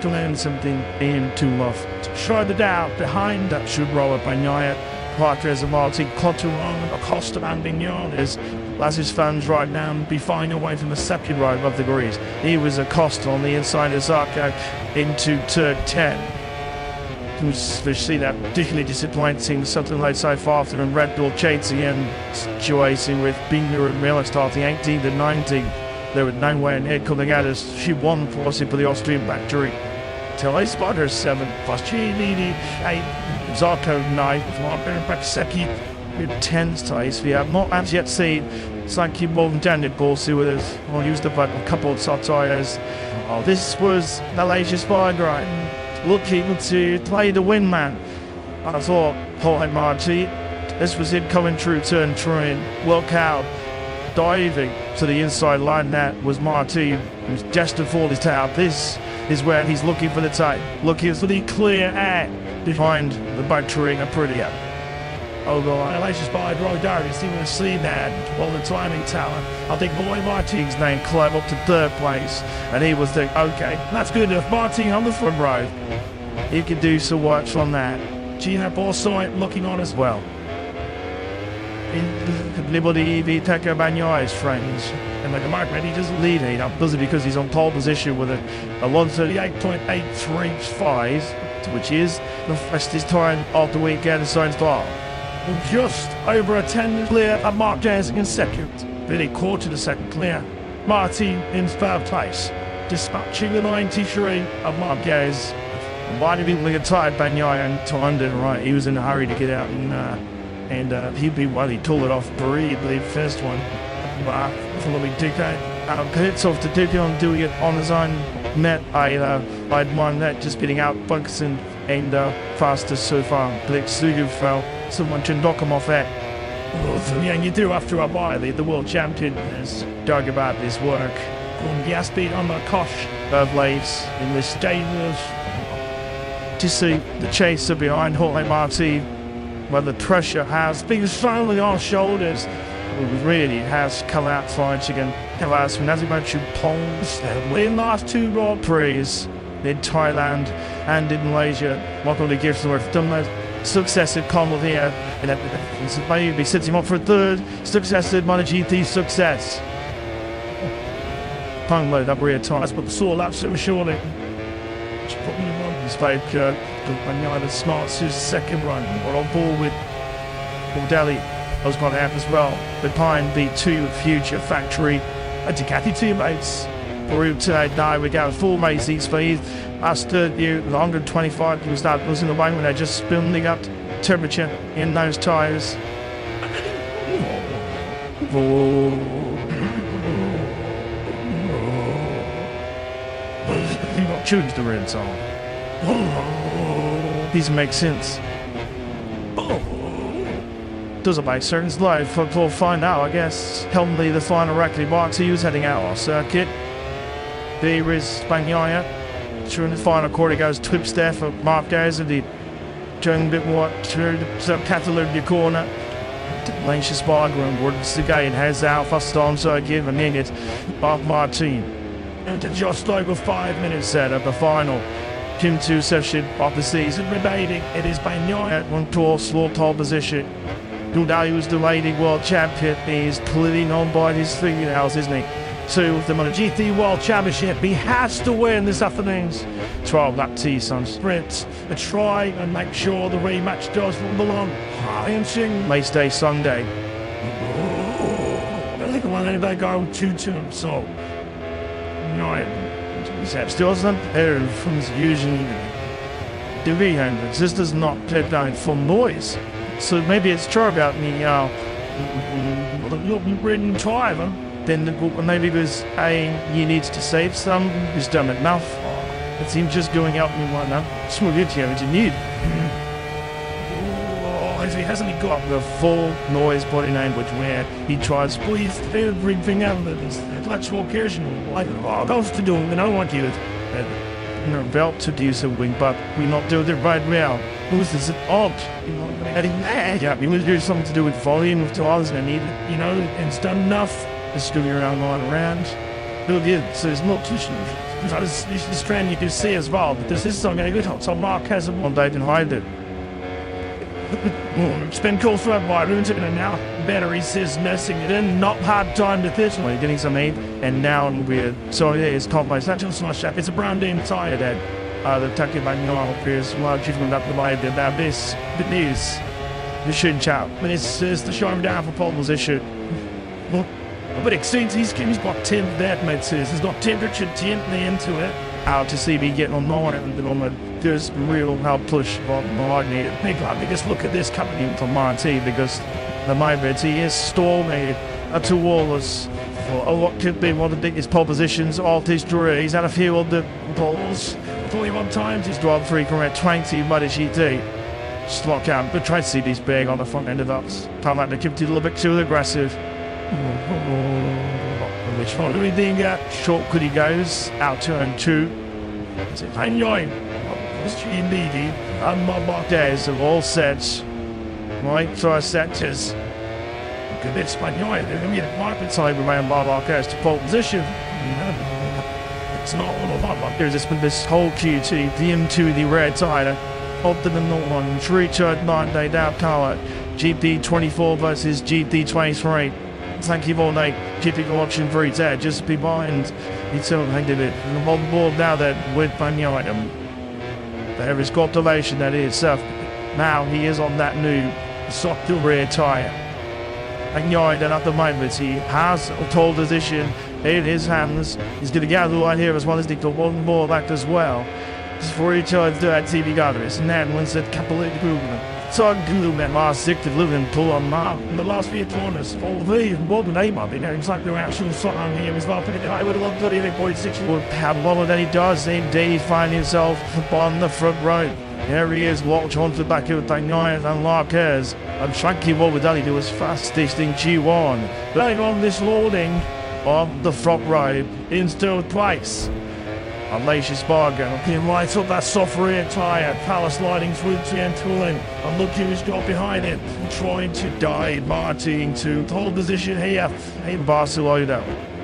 learn something in too much. Try the doubt behind that should roll up by Naya. Partres and Martin Cotteron, Acosta and Vignoles. As his fans right now be flying away from the second row above the grease. He was Acosta on the inside of Zarco into turn 10. We see that particularly disappointing something like so far from Red Bull chasing and situating with Binger and Miller starting 18th and 19th. There was no way in head coming out as she won forcing for the Austrian factory. Till I spot her 7th, Pascini 8th, Zarco 9th, Martin Paksecki with 10th size. We have not as yet seen Sanky Bolton Borsi with us. We'll use the a couple of tires. Oh, this was Malaysia's Spargrine. Looking to play the win man. I thought Jorge Marti, this was him coming through turn 3. Look out, diving to the inside line. That was Marti, who's just to fall his tail. This is where he's looking for the tape, looking for the clear air behind the battery and prettier. Oh God, Malaysia's by Roy Darius, he was seen that all the timing talent. I think Boy Martin's name climbed up to 3rd place, and he was thinking, okay, that's good enough. Martin on the front row. He can do some work from that. Gina Borsoi looking on as well. Liberty EV Teco Bagnaia, friends. And like a mark ready, he doesn't lead it. Does it because he's on pole position with a 138.835, which is the fastest time of the weekend so far. Just over a 10 clear at Marquez in second. Billy quarter the second clear. Martin in 3rd place. Dispatching the 93 of Marquez. Why did he look at tired Bagnaia and timed it right? He was in a hurry to get out and he'd be he pulled it off brilliantly first one. For Louis Duque. Hits off to Duque on doing it on his own. I'd mind that just getting out Buxton and fastest so far. Blix Sugu fell. Someone to knock him off that. Yeah, and you do after a while. The world champion has dug about this work. Going gas speed on the kosh of late in this dangerous. To see the chaser behind Jorge Marti, where the pressure has been thrown on shoulders. It really has come out flying again. Hellas from Nazimachu Pongs win last 2 Grand Prix in Thailand and in Malaysia. Welcome to Gibsonworth. Done those successive combo here. And maybe sets him up for a 3rd successive MotoGP success. Pong loaded up rear tires, but the sore laps him surely. He's played Bagnaia smarts his 2nd run. We're on board with Mordelli. I was going to have as well. But Pine beat 2 future factory Ducati teammates. For today, now we got 4 racing speed. Us 3rd year, the 125 was not losing the way when they just spinning up temperature in those tires. You got choose the red song. These make sense. Doesn't make sense though, we'll find out, I guess. Helmley, the final record box, he was heading out on circuit. There is Bagnaia. Through the final quarter goes Twips there for Marquez, and he turning a bit more through the Catalunya corner. Lancia Spargroom, once again, has out first on circuit, and then it's Bob Martin. And to just over 5 minutes set of the final. Q2 session of the season remaining. It is Bagnaia at 1 slow tall position. Today was the reigning world champion. He is clearly known by his fingernails, isn't he? So with the MotoGP World Championship, he has to win this afternoon's 12-lap T-Sun sprint. A try and make sure the rematch does belong. Race day Sunday. I think one they go 2-2, so no. Still doesn't pair from his usual the V100. This does not put down for noise. So maybe it's true about me You'll be ridden driver. then maybe because he needs to save some, he's done enough. It seems just going out and one now. Smooth it here, you need. He hasn't got The full noise body language where he tries to squeeze everything out of this intellectual occasion. Like, goes to do, and I want you belt to do something, but we not do the right now. This is odd. Yeah, we will do something to do with volume of the others and need it. you know, it's done enough. Just doing around going around. So there's not too This trend you can see as well, but this is something good. So Mark has one day to hide it. It's been cool for a while, and now battery says messing it in. Not hard time to this one. Getting some aid, and now we're so yeah, it's called by that. Just not sharp. It's a brown damn tire that The talking by normal appears while achievement up the light that this good news. This shouldn't shout. But it's the showing down for pole position. but exceeds he's got 10 that mate says there's not temperature 10 into it. Out to see me getting on more and on the there's real how push on need it. Big like just look at this coming in From Marty because the Maybrit he is stormy to Wallace for what could be one of the biggest pole positions of history. He's had a few of the poles 41 times. He's dropped 3 correct 20 MotoGP. Slot out, but try to see these big on the front end of us. Time like to keep it a little bit too aggressive. Which one do we think Short could he goes out turn 2. I'm going. It's indeed. And my days of all sets. Right, so I set is good bit Spaniel. They're going to be a market side around Barbarcas to pole position. It's not all about There's this whole Q2, the M2, the red tire. Optimum not one, Richard 9 day down color. GP24 versus GP23. Thank you all night. Typical option for each ad. Just be behind. It's so hanged a bit. And on board now that with Bagnaia item. There is cultivation that is self. Now he is on that new soft rear tire. Bagnaia then at the moment he has a tall position in his hands. He's going to gather right here as well as Nico one more back as well. For each other that TV gathers, and then once that Catalunya movement. So glue that last 6 of living pull on Mark. In the last few corners, all of these, more than name of it. It's like the actual song on here as well. I would have loved 38.6. Would have more than he does. Same day he finds himself on the front row. There he is, watch on to the back of Bagnaia and Larquez. And Frankie what would that he do was fastest in G1. But on this loading of the front row in third place. Unleashes Bargo. He lights up that soft rear tyre, power sliding through the end tooling. And look who's got behind it, trying to dive Martin to hold position here in Barcelona.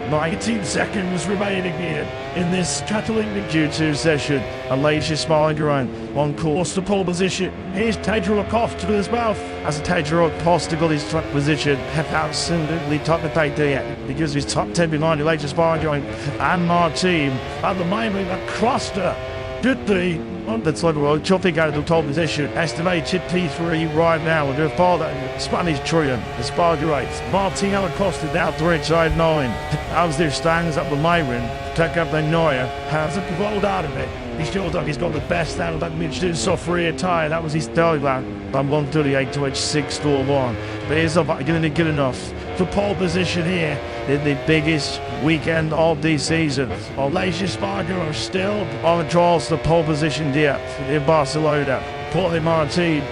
19 seconds remaining here in this Catalunya Q2 session. Unleashes Bargo on course to pole position. Here's Tadro Acosta as well. As a Tadro Acosta got his top position, absolutely top of the there because his top 10 behind the latest Bargo and Martin. At the moment, a cluster. Good the that's like a chopping out of the top position. Estimated P3 right now with their father, Spanish Troyan, the Spargo rates. Martin Acosta down to red side 9. As there stands up the Myron, take up the Neuer. Has a rolled out of it. He's still done, he's got the best out of that mid soft rear tyre. That was his Telegram. I'm 138 to edge 6 to 1. But he's not going to get enough for pole position here in the biggest weekend of the season. Malaysia Spargo are still on the trials the pole position here in Barcelona. Paulie Martin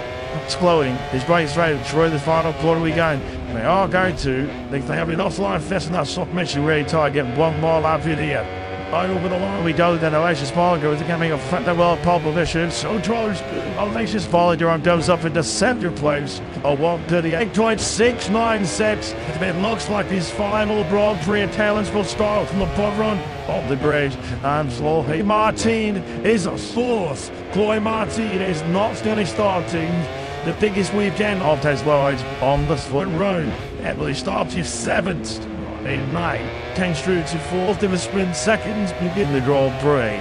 exploding his race rate through the final quarter we go. They are going to. They have enough line fest in that soft mission ready to get one more lap in here. Over the line we go, then Aloysius Bollinger is becoming a front well pole position. So draws Aloysius Bollinger goes up into center place. A 1:38.696. It looks like his final Grand Prix talents will start from the front run of the bridge. And slowly Martin is a fourth. Chloe Martin is not still starting the biggest weekend of his lives on the foot run. And will start his seventh. In 9, 10 through to 4th of a sprint seconds begin the Grand Prix.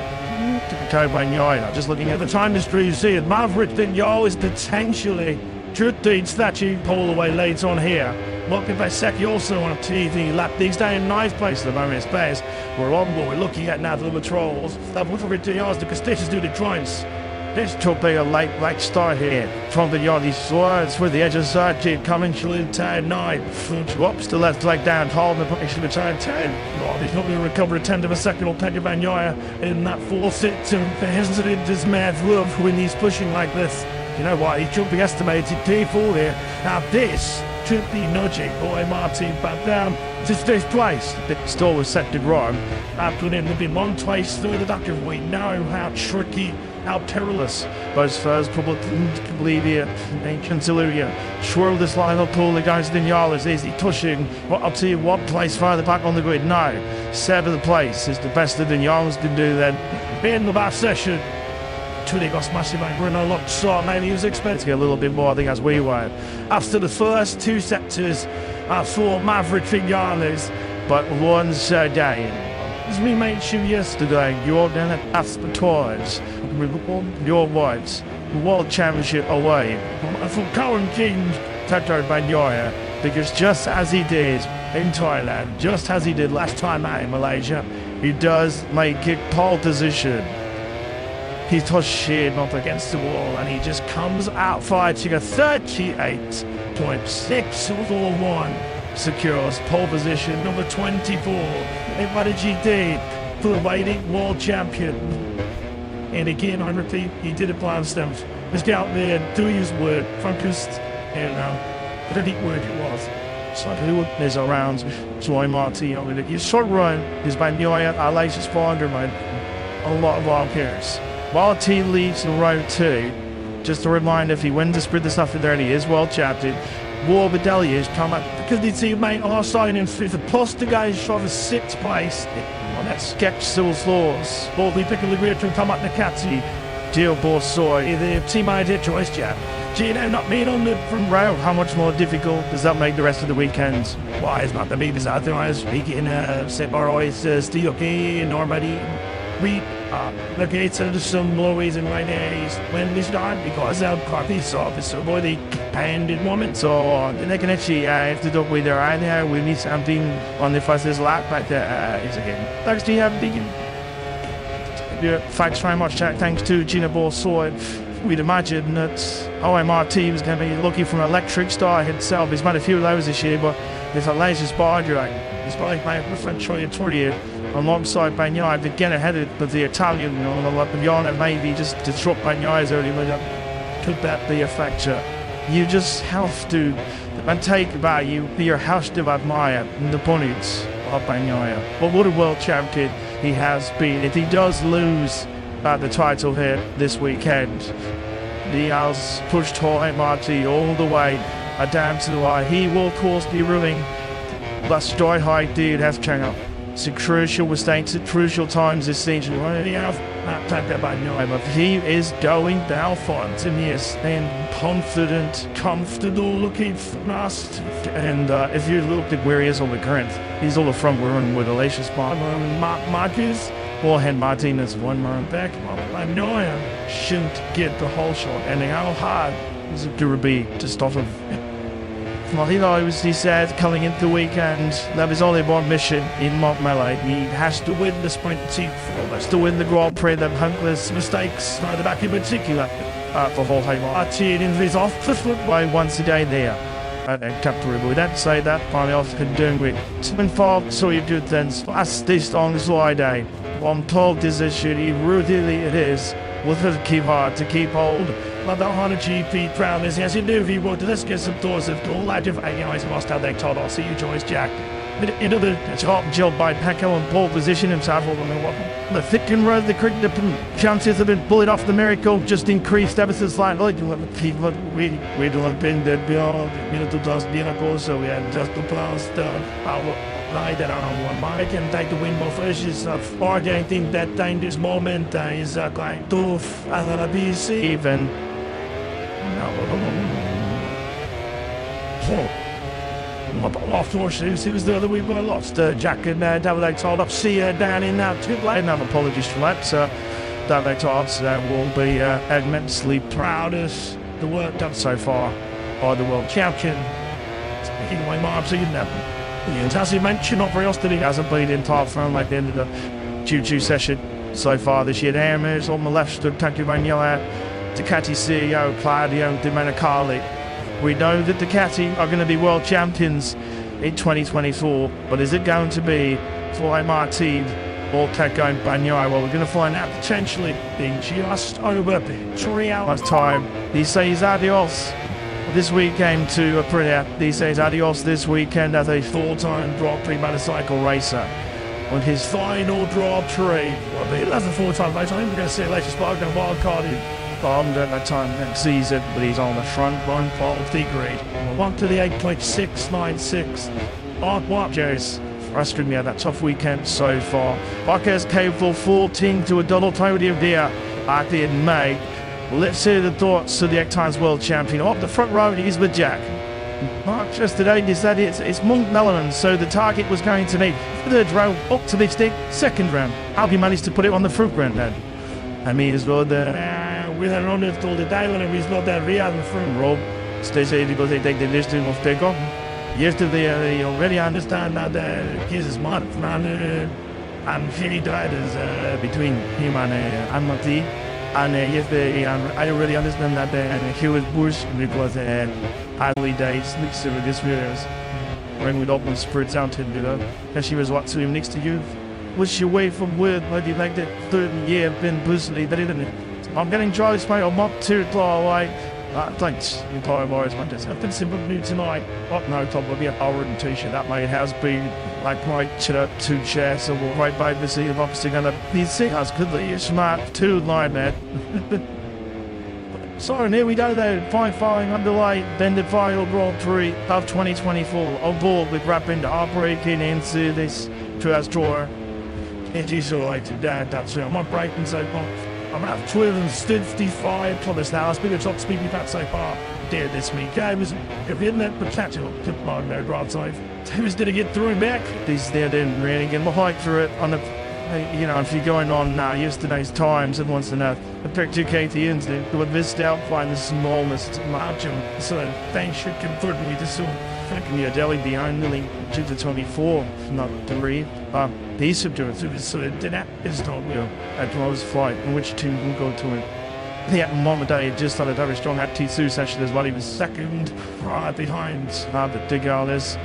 Just looking at the time history, you see it. Maverick Vignale is potentially should that you pull away late on here. Mark Besecchi also on a TV lap. These days in 9th place at the moment. Space. We're on what we're looking at now, the patrols. That was for yards because this is due to joints. This should be a late start here. From the yard, he swerves for the edge of the circuit, coming to turn 9. Whoops, the left leg down, holding the position to turn 10. Oh, he's not going to recover a 10th of a second on Pedro Bagnaia in that fourth sit. For hesitant, this man's love when he's pushing like this. You know what, he should be estimated P4 there. Now this should be nudging Boy Martin back down to 5th place. The store was set to grow. After then, there'll be one place through the doctor. We know how tricky, how perilous those first Bolivia, ancient Siluria. Swirl this line up pool against Vinales. Is he pushing up to one place further back on the grid? No. 7th place is the best that Vinales can do then. In the last session, Tuligos Massimo Bruno Lotso, maybe he was expecting a little bit more, I think, as we were. After the first 2 sectors, I thought Maverick Vignales, but one Serdain. As we mentioned yesterday, you're going to pass the toys with your words. World Championship away from Cohen King, Tato Bagnaia, because just as he did in Thailand, just as he did last time out in Malaysia, he does make it pole position. He's touched shit up against the wall and he just comes out fighting a 38.641. Secures pole position number 24. And what did he do for the waiting world champion? And again, I repeat, he did it by himself. Let's get out there and do his word. Focused and what a deep word it was. So who is around Joy Marti? His short run is by Bagnaia, Aloysius Bollinger, man. A lot of wild pairs. While the team leads in row 2, just a reminder, if he wins the sprint this afternoon, he is world champion. War Bedelia is come up because the teammate are starting in 5th, plus the guys shot for 6th place on that sketch still floors. Boldly picking the grid to come up the Catty. Deal Borsoi, the teammate choice jab. Gino not made on the front row. How much more difficult does that make the rest of the weekend? Why is not the biggest out there? I was speaking, Separois, Steel Key, Normandy. We look at some blowies and right there when this done because our coffee soft is so boy the handed moment. So they can actually have to talk with their eye there. We need something on the fastest lap back there is again. Thanks to you have big thanks very much, Jack. Thanks to Gina Borsoi. We'd imagine that OMR team is going to be looking for an electric star himself. He's made a few of those this year, but there's a laser Barger. He's probably my different trajectory alongside Bagnaia to get ahead of the Italian on the lap beyond and maybe just disrupt Bagnaia's early lead. Could that be a factor? You just have to take about your house to admire the points of Bagnaia. But what a world champion he has been. If he does lose the title here this weekend, he has pushed Jorge Marti all the way down to the wire. He will, of course, be ruling that Stoy High dude has channel. It's a crucial mistakes at crucial times this season. But he is going down front and yes, and confident, comfortable looking fast. And if you look at where he is on the current, he's on the front running with Aloysius Marquez. Jorge Martinez 1 man back. Bagnaia shouldn't get the whole shot. And how hard is it going to be to stop him? Well, he said, coming into the weekend, there is only one mission in Montmellier. He has to win the sprint team. He has to win the Grand Prix. Them hunkless mistakes, the back in particular, for Jorge Martin is off the foot by once a day there. And Captain we don't say that, finally off and doing it. It's been far, so you do things. Fastest on the slide day. I'm told this issue, really it is. We'll have to keep hard to keep hold. But the MotoGP proudness, yes, you do, if you would. Let's get some thoughts of all that different guys lost how they told. I'll see you, Joyce Jack. into the top job by Paco in pole position himself. The thick and road, the cricket chances have been bullied off the miracle, just increased ever so slightly. We don't have been there beyond the minute does miracle, so we had just the past our ride around one bike and take the win more fishes of arguing that dangerous moment is going to be even. Off horses, it was the other week when I lost Jack and Double told up, see her down in that too late. Enough apologies for that. Double Tops will be immensely proud of the work done so far by the world champion. Speaking of my mom, so you never. As you mentioned, not very often he hasn't been in top front like the end of the choo-choo session so far this year. Hammers on the left stood Tacubagnola, Ducati CEO Claudio Di Menicali. We know that Ducati are going to be world champions in 2024, but is it going to be for Martin or Taco Bagnaia? Well, we're going to find out potentially being just over 3 hours time. He says adios this weekend to Aprilia. He says adios this weekend as a full-time Grand Prix motorcycle racer. On his final Grand Prix, well, be less than 4 times later. I think we're going to see a later spark and wild card in bombed at that time next season, but he's on the front run quality grade. On to the 8.696. On Watchers. Frustrating me at that tough weekend so far. Marquez came for 14 to a double podium there back in May. Let's hear the thoughts of the 8 times world champion. Up the front row, he's with Jack. Mark just today decided it's Monk Melleran, so the target was going to be third round, optimistic, second round. How he managed to put it on the front round then? I mean, as well, with a run of all the diamond and he's not that real from Rob. Stays here because they take the listing of take off. Yesterday, they already understand that he's a smart man and Philly drivers between him and Mati. And yesterday, I really understand that he was Bush because early days next to this videos when we'd open spirits out to him, you know. And she was what to him next to you. Was she away from work? Like you like that 30 year been personally, but it didn't. I'm getting dry, mate. I'm up to it away. Thanks, entire Morris Mondays. I've been simple new tonight. No top will be an Oran t-shirt. That may has been like my shirt, 2 chairs, so we'll right by the sea of obviously gonna be seeing us good you smart 2 line man. So and here we go though, fine underway, then the final Grand Prix of 2024 on board with Rapid operating into this 2 hours drawer. It is alright to that's it. I'm not breaking so far. I'm going to have 1255 kilometers now. It's been a top speed we've had so far. Dear this week. I was in that potential to my drive side. I was going to get through and back. These there didn't really get my height for it on the, you know, if you're going on now, yesterday's times, everyone wants to know. I picked 2 KTNs there who had missed out find the smallest margin. So they should convert me to some fucking your Delhi behind nearly 2 to 24, not 3. These subdued, so it did that. It's not real. At Rose flight, in which team will go to it. Yeah, Mama Day just started very strong at T2 session as well. He was second, right behind the Digger. There's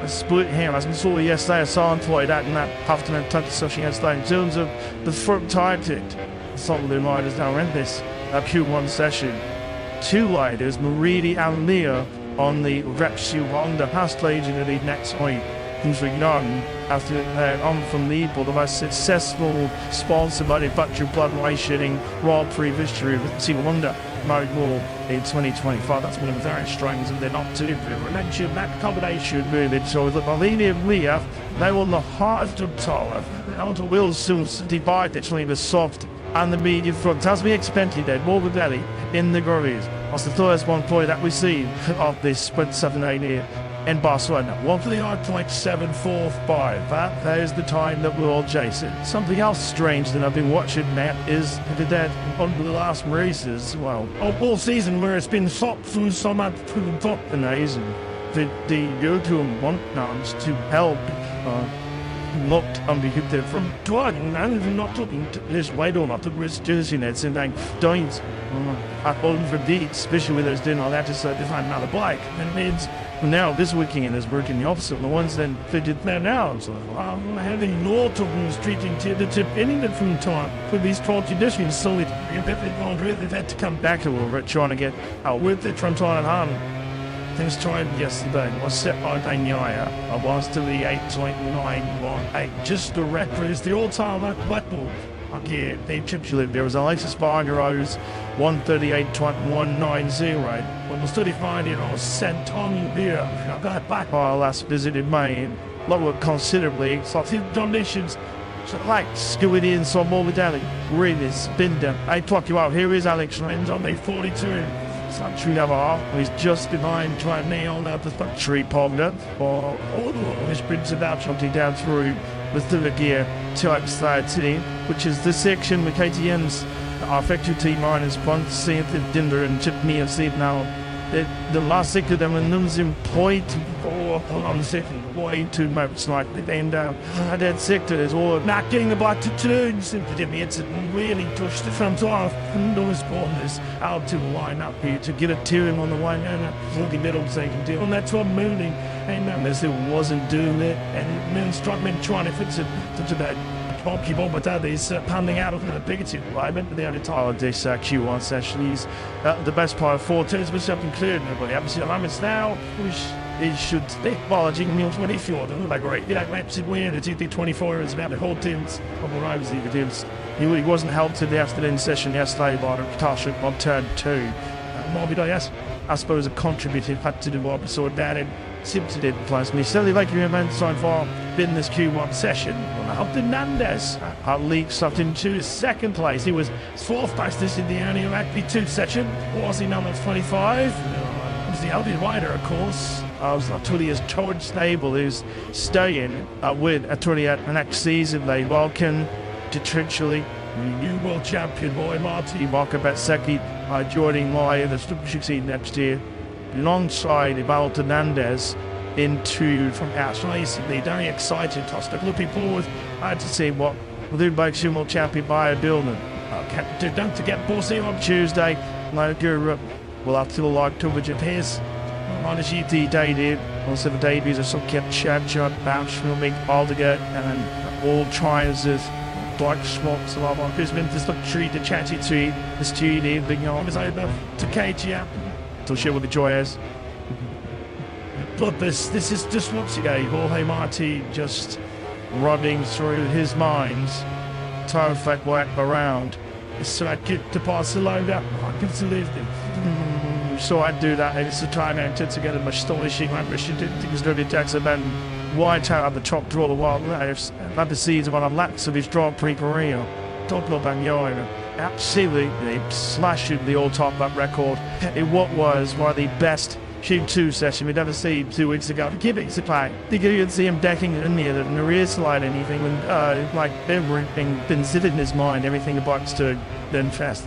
a split here. As we saw yesterday, I saw employed that and that afternoon touch session yesterday. In terms of the front tire ticked, some of the riders now in this Q1 session. 2 riders, Maridi and Leo, on the Repsol Honda past stage in the lead next week. Young after on from the the most successful sponsor manufactured blood racing Grand Prix history with Team Honda Mode War in 2025. That's one of the very strings and they're not too good. Mention that combination really. So the Bolivia and Leah, they were the hardest of taller. Outer wheels soon divided between the soft and the medium front. As we expected then, Morgan Delhi in the grooves. That's the first one point that we see of this Sprint 7-8 here in Barcelona. 1 for the 8.745. That is the time that we're all chasing. Something else strange that I've been watching, Matt, is that on the last races, well, all season where it's been top through so much through the top amazing. The YouTube want to help looked unbehaved from driving and not looking to this weight or not to risk jersey nets and like don't at all for deeds, especially when there's doing all that to find another bike. And it means now this weekend is working the opposite. The ones that fitted there now, so I'm having no trouble streeting to the tip any from time for these 12 conditions, so they've had to come back a little bit trying to get out with it from time and on. Things tried yesterday was set by Daniela. I was to the 8.918. Just the record is the all-time record. Okay, they chipped you. There was Alexis Bargaros 138.190. When the study finding I was sent on here. I got back while I last visited Maine. Lower considerably. So donations. So like skewered in some more medallion. Really spin down. I talk you out. Here is Alex Renz on the 42. It's not true number half. He's just behind trying to nail out the tree pogner. Or this brings about something down through with the gear type society, which is the section with KTN's affected T minus one, Saint Dinder and Chip me and see now. The last sector of them and in point hold on a second, way too much like the end down. That sector is all not getting about to turn simply to me. It's really touched the front off and those corners out to the line up here to get a tearing on the one and looking middle so they can do. And that's what mooning. And unless it wasn't doing it and men struck men trying to fix it to that. Keep on with that is pounding out of the bigoted alignment. The only time of this Q1 session is the best part of 4 turns was something clear. Nobody happens to alignments now, which it should stay acknowledging me on 24. Like, right, yeah, let's win. It's 24 is about the whole teams. Couple rivals, the teams. He wasn't helped in the afternoon session yesterday by the Katasha on turn 2. Morbid, yes, I suppose, a contributed had to do what we saw that and Simpson didn't place me. Certainly like your event so far in this Q1 session. Hernandez leaps up into his second place. He was 4th fastest in the only rugby 2 session. Was he number 25? Was the Albion rider, of course. Aturia's George Stable, who's staying with Aturia next season. They welcome to Trinchely. New world champion boy Marty Marco Betsecki joining live the Super 16 next year alongside Ival Hernandez into from outside. They're very excited. Tossed looking forward to see what will do by world champion by a building. Don't to get bossy on Tuesday. Like Europe will have to like coverage of his on a GT debut. Also the debuts of some kept chat bounce filming all together and all tries of black spots a lot more. Who's been this look treat the chatty treat the studio big arm is over to KTM to share what the joy is. But this is just once again Jorge Marti just running through his mind. Time effect work around. So I get to Barcelona. I can believe it. So I do that. It's the time I to get a astonishing ambition. Didn't think it was going to be Jackson then. White out of the top draw the wild lives. Not the seeds of one of laps of his draw pre-career. Total Banyoira. Absolutely smashing the old top lap record in what was one of the best Q2 session we'd ever seen 2 weeks ago. Give it a play. Think you could see him decking it in there, in the rear slide, anything, when like everything been sitting in his mind, everything about to then fast.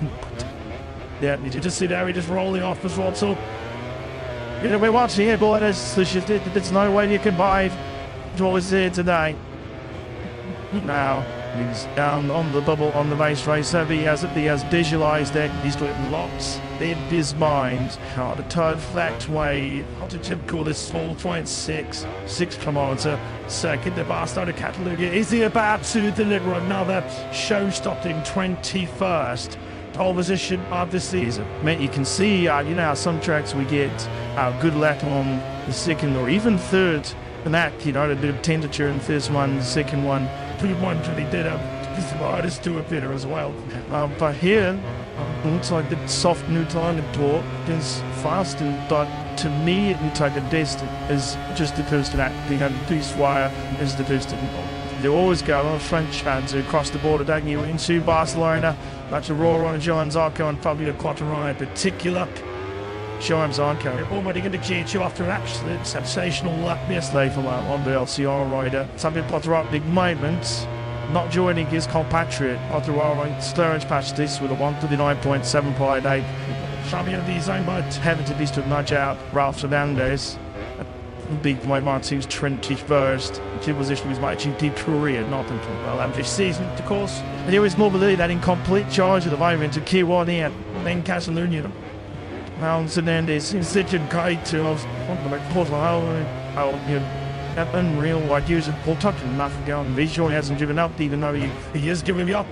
Yeah, did you just see there? He just rolling off as well. So, you know, we're watching here, boy. There's no way you can buy what was here today. Now, he's down on the bubble on the race. So he has visualised it. He's doing lots in his mind. How to turn flat way. How to call this 4.6. 6 kilometre second. The Barcelona Catalunya. Is he about to deliver another show-stopping 21st pole position of the season? Mate, you can see, you know, how some tracks we get good lap on the second or even third. And that, you know, a bit of temperature in the first one, the second one. One really did his riders do a bit as well. But here, looks like the soft neutral on the door is fast, but to me, it looks like a distance is just the first to that. The piece wire is the first to they always go on French fans across the border, don't you? Into Barcelona, that's a roar on John Zarco and Fabio Quattararo in particular. John Zarco already going to cheat you after an absolute sensational lap yesterday from on the LCR rider. Fabio Quattararo, big moment, not joining his compatriot. Quattararo slurring past this with a 139.7.8. Fabio designed by having to be to nudge out Ralph Fernandez. Big White Martin's 21st. Two position was my GP career, not until well this season, of course. And here is Mobility that in complete charge of the moment to Q1 here. Then Catalunya. Mounds Hernandez in such a guide to us. Unreal white user Paul Tucker, nothing going. Visually hasn't given up, even though he is giving me up.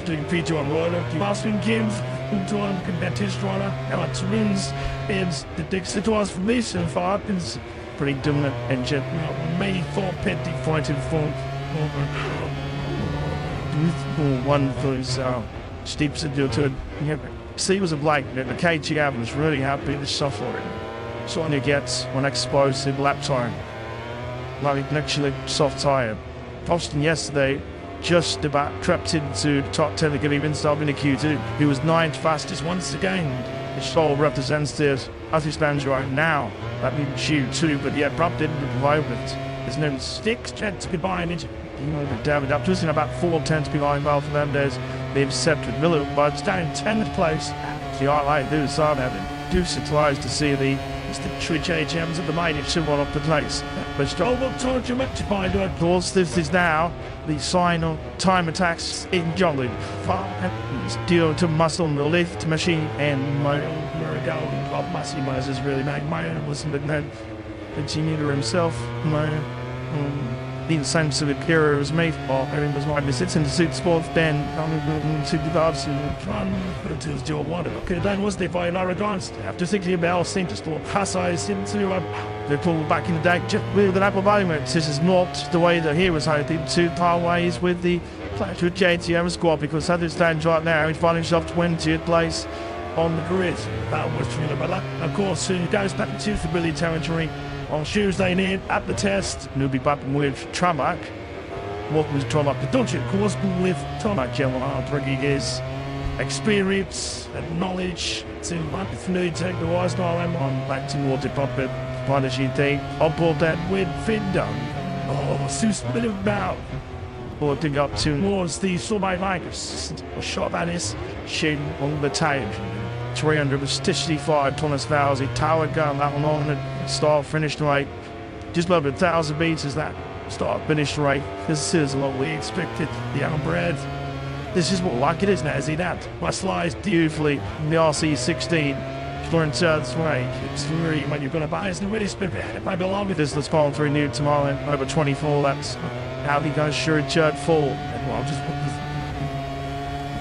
Doing P2 on roller. Boston Games. Untorn Competistrana, our twins, and the Dixie was for me so far. It's pretty dominant engine. May for petty fighting for one for his steeps into it. See, was a Blake, the KGM was really happy to suffer it. Sonia gets one explosive lap time. Like actually soft tire. Austin yesterday just about crept into the top 10 to give him installed in the Q2. He was 9th fastest once again. His soul represents this as he stands right now. That means Q2, but yet Rob didn't provide it. There's no 6 tenths behind it. You know, the damage up to us in about 4 tenths behind. Well, for them, there's they've set with Miller, but it's down in 10th place. The highlight do is having 2 surprised to see the Twitch HMs of the mighty should one up the place. But still, what told you much to find out? Of course, this is now the final time attacks in Jolly. Due to muscle and the lift machine and my Murigal Bob Massey really made my own listen to that. Continue to himself, the same sort of hero as me. Everything was like this. It's in the suit sports then. To the guards and trying to put it to his jaw. What okay, then was they by Lara Gons? After thinking about seemed to store Passais into they pulled back in the deck just with an apple moment. This is not the way that he was hoping to part ways with the Plateau JTM squad because as it stands right now, he's finding himself 20th place on the grid. That was really bad luck. Of course, he goes back to the Billy territory. On Tuesday night at the test, and he'll be back with Tramak. What was Tramak? But don't you, of course, with Tramak, Rodriguez, experience and knowledge. To if you take the wise now, I'm on back towards the puppet. What does she think? I'll pull that with Findon. Oh, Sus bit about. Putting up towards the Sorbet Vikers. A shot at his shin on the tape. 300 was 65 Thomas Vowsy, tower gun, that one on the start finish rate. Just over 1,000 meters that start finish rate. This is what we expected. The outbred. This is what like it is now, is he that? My slides beautifully in the RC16. Florence way. It's really when you're gonna buy it's the really spit it might belong with this. Let's call through new tomorrow over 24. That's how he goes sure church full. And well just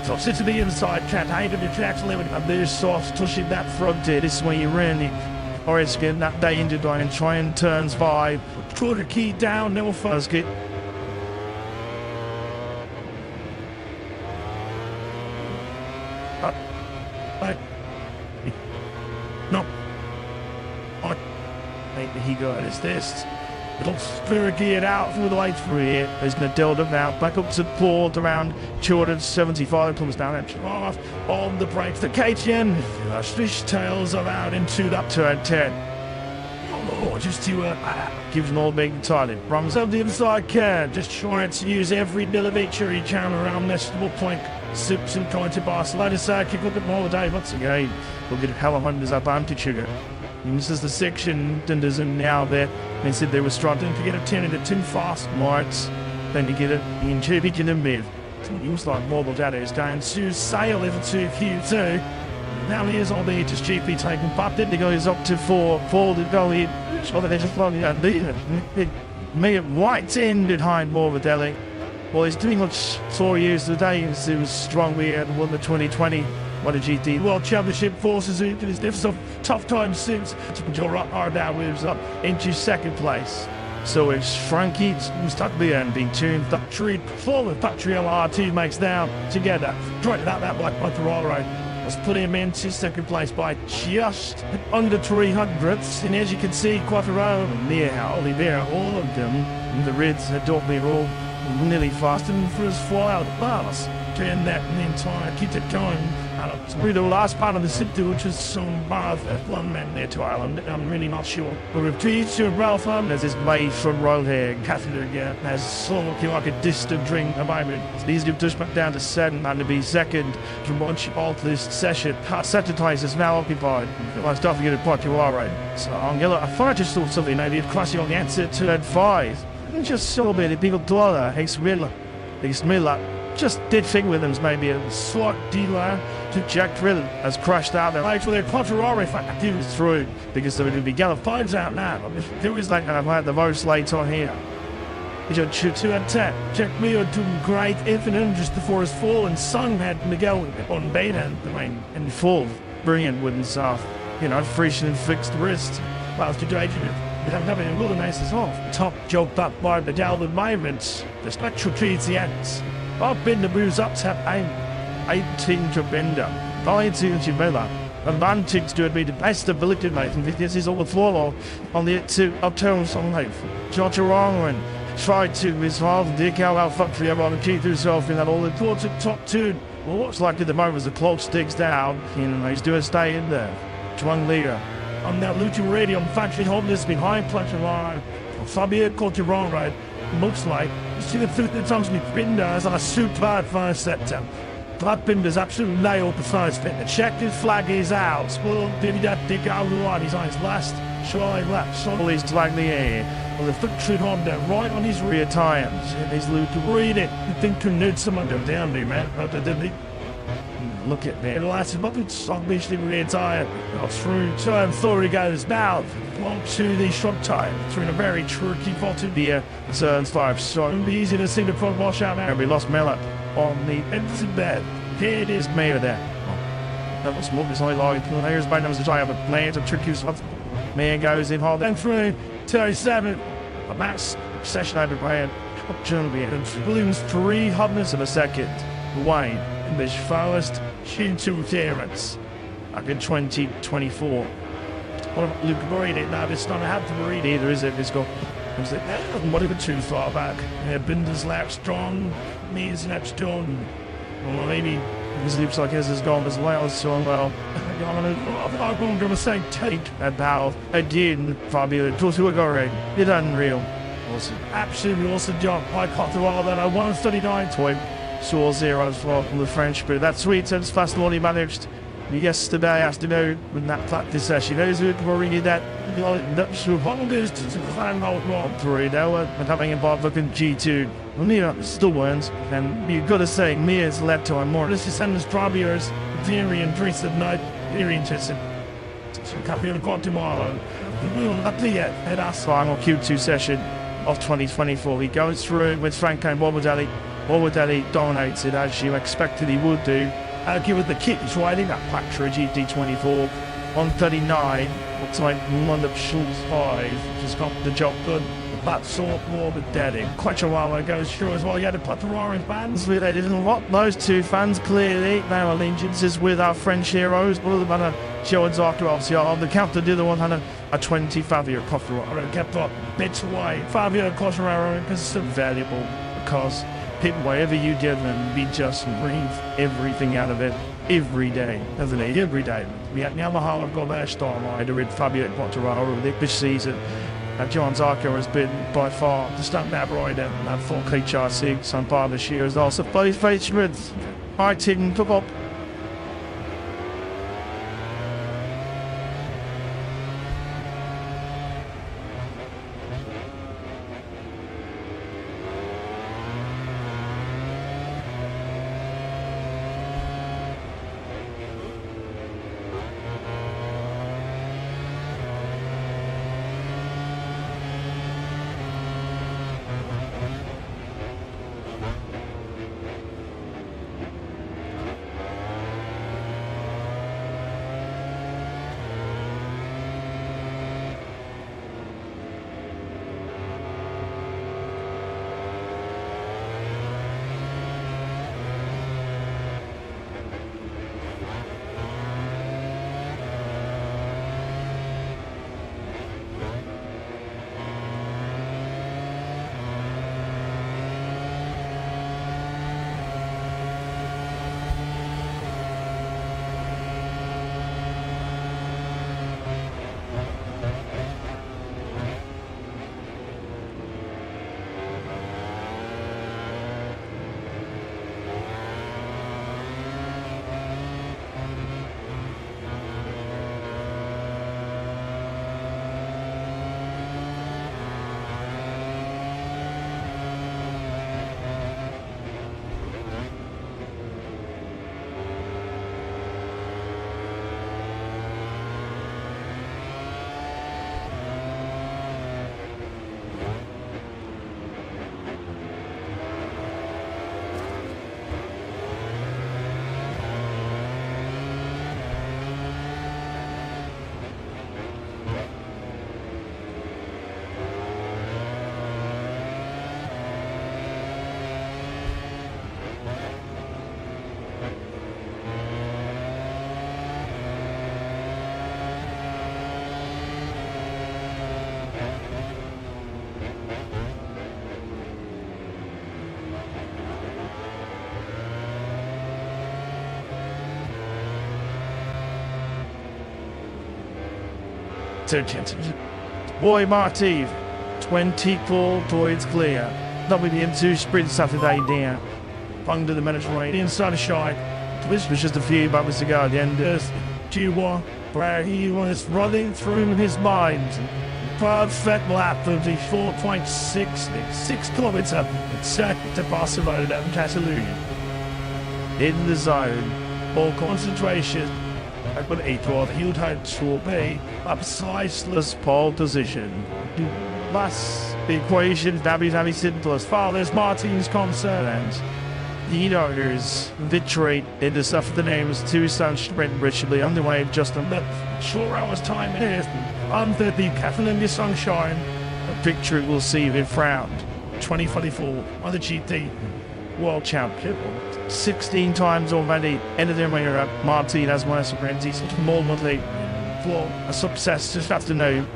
so sit to the inside, can't hide him, you can actually with a bit soft, touching that front here. This is where you really Orange getting that day into and try and turns 5. Throw the key down, no first get. No. Maybe he got his test. Little spirit geared out through the lights for here. There's Nadilda now back up to Port around 275 comes down at off on the brakes. The KTN fishtails are out into that turn 10. Oh, just to gives an old big target. Runs up the inside can, just trying to use every millimetre he can around this little plank. Sips and trying to Barcelona side kick up at more day once again. We'll get hell of his advantage sugar. This is the section, and there's now there. They said they were struggling to get a 10 into 2 fast marks. Then to get it in 2 big in the mid. He was like mobile data is down to sail level 2 Q2. Now he is on the just GP taking but then he goes up to 4. 4 to go in. So that they just long and it made it right ended behind Morbidelli. Well, he's doing what 4 years today. He was strong. We had won the 2020. What a GT World Championship forces into his different tough times since. Joe Rothard now moves up into 2nd place. So it's Frankie who's stuck behind being tuned. That tree forward Patriel R2 makes down together. Trying to that Black Panther all right. Let's put him into 2nd place by just under 300ths. And as you can see, Quattro, Nia, Oliveira, all of them in the Reds that don't be all nearly faster than for his fly out bars. Turn that in the entire keep it going. Through the last part of the city, which is some bars that one man there to Ireland. I'm really not sure. But we've reached to Ralph there's this way from Rollhair, Catalunya, has sort of like a distant drink moment. It's easy to push back down to 7 and to be 2nd from once you alter this session. Second place is now occupied. Let's don't forget to put you all right. So on yellow, I thought I just saw something maybe crossing on the answer to that 5. Just so many people dollar, Ace Miller. Just did think with him maybe a slight delay to Jack Drill has crashed out there. Actually, Quattrari factor is through because there would be Gallop finds out now. There is like I've had the most late on here. Just to attack. Check me out doing great even just before his fall and Sung had to go on beta in full. Brilliant with himself. You know, fresh and fixed wrist. Whilst you're driving it. Having a little nice as off. Top joke up by the Dalvin moments. The special treats the ends. I've been the moves up tap aim. 18 to bender. 19 to Miller. Advantage to be the best ability mate. And this is all the floor on the two upturns on life. George wrong and tried to resolve and dig out factory everyone and keep himself in that all important top two. Well, what's like at the moment as the clock sticks down, you know, he's doing stay in there. One leader. On that Luton radio, I'm factory holding this behind punching line. Fabio caught you wrong, right? Looks like you see the foot that comes with Binder as I super bad first September. That Binder's absolute nail the first bit. The check his flag is out. Well, did that dig out the line? He's on his last try left. So he's flag the air. Well, the foot should on there right on his rear tires. He's Luton. Read it. You think you need someone to down there, man? Look at me. The last but it's obviously rear tire. Through turn 3 goes now. To the short tire. Through a very tricky bottom here. Turns 5. So it'll be easy to see the front wash out now. We lost Miller on the empty bed. Here it is, Mayor there. That was more beside like here's by numbers to try a plans of tricky stuff. Man goes in hard and through 37. A mass session over plan. Opportunity. Balloons 3 hotness in a second. Wayne. In this first Shinto clearance up in 2024. What about Luke read it now? It's not a have to read either, is it? It's got what if it's too far back? Binder's lap strong, means that's done. Well, maybe this looks like his is gone as well, so well. I'm going to say take that bow. I did, Fabio. It was great. It's unreal. Awesome. Absolutely awesome job. I caught the wall that I 139 toy. Saw 0 from the French, but that's sweet since fast one he managed yesterday afternoon when that practice session. Those who were reading that, that's the longest to climb out 1-3 now, and having involved looking G2. Well, Mia still wins, and you've got to say, Mia's led to a more. This is Sanders Trabiers, very interested night, very interested. So, Capital Guatemala, not yet, at our final Q2 session of 2024. He goes through with Franco Morbidelli. Morbidelli dominates it as you expected he would do. Give it the kick, he's riding that Pactra GT24 139. Looks like London Schultz 5, just got the job done. That sort Morbidelli. Quite a while ago, sure as well. You had to put the roaring fans with it. Didn't want those two fans clearly. Their allegiances with our French heroes. One of them had a Jones after obviously on the counter. The other one had a 20 Fabio Cotteraro. Kept up bits away. Fabio Cotteraro because it's so valuable because whatever you give them, we just breathe everything out of it every day, doesn't it? Every day. We had Yamaha got their star rider with Fabio Quartararo this season. John Zarco has been by far the stunt-map rider and that 4K HRC some part of this year is also both Schmitz. Hi Tim, took up. Boy Martiv, 24 points clear. WM2 sprint Saturday down. Under the Mediterranean sunshine. This was just a few moments ago at the end of Q1, where he was running through his mind. Perfect lap of the 4.6 kilometer set to Barcelona and Catalunya. In the zone, all concentration. But it was held out to be a preciseless pole position. Thus, the equation that is very simple as far as Martin's concerned. The owners victory in the Suffolk names two sun sprint richly underway in just a short hours time here. Under the Catalunya sunshine, a victory will see him round 2024 on the GT World Champion. 16 times already ended their way up. Martin has won a sprint. He's more monthly for a success this afternoon.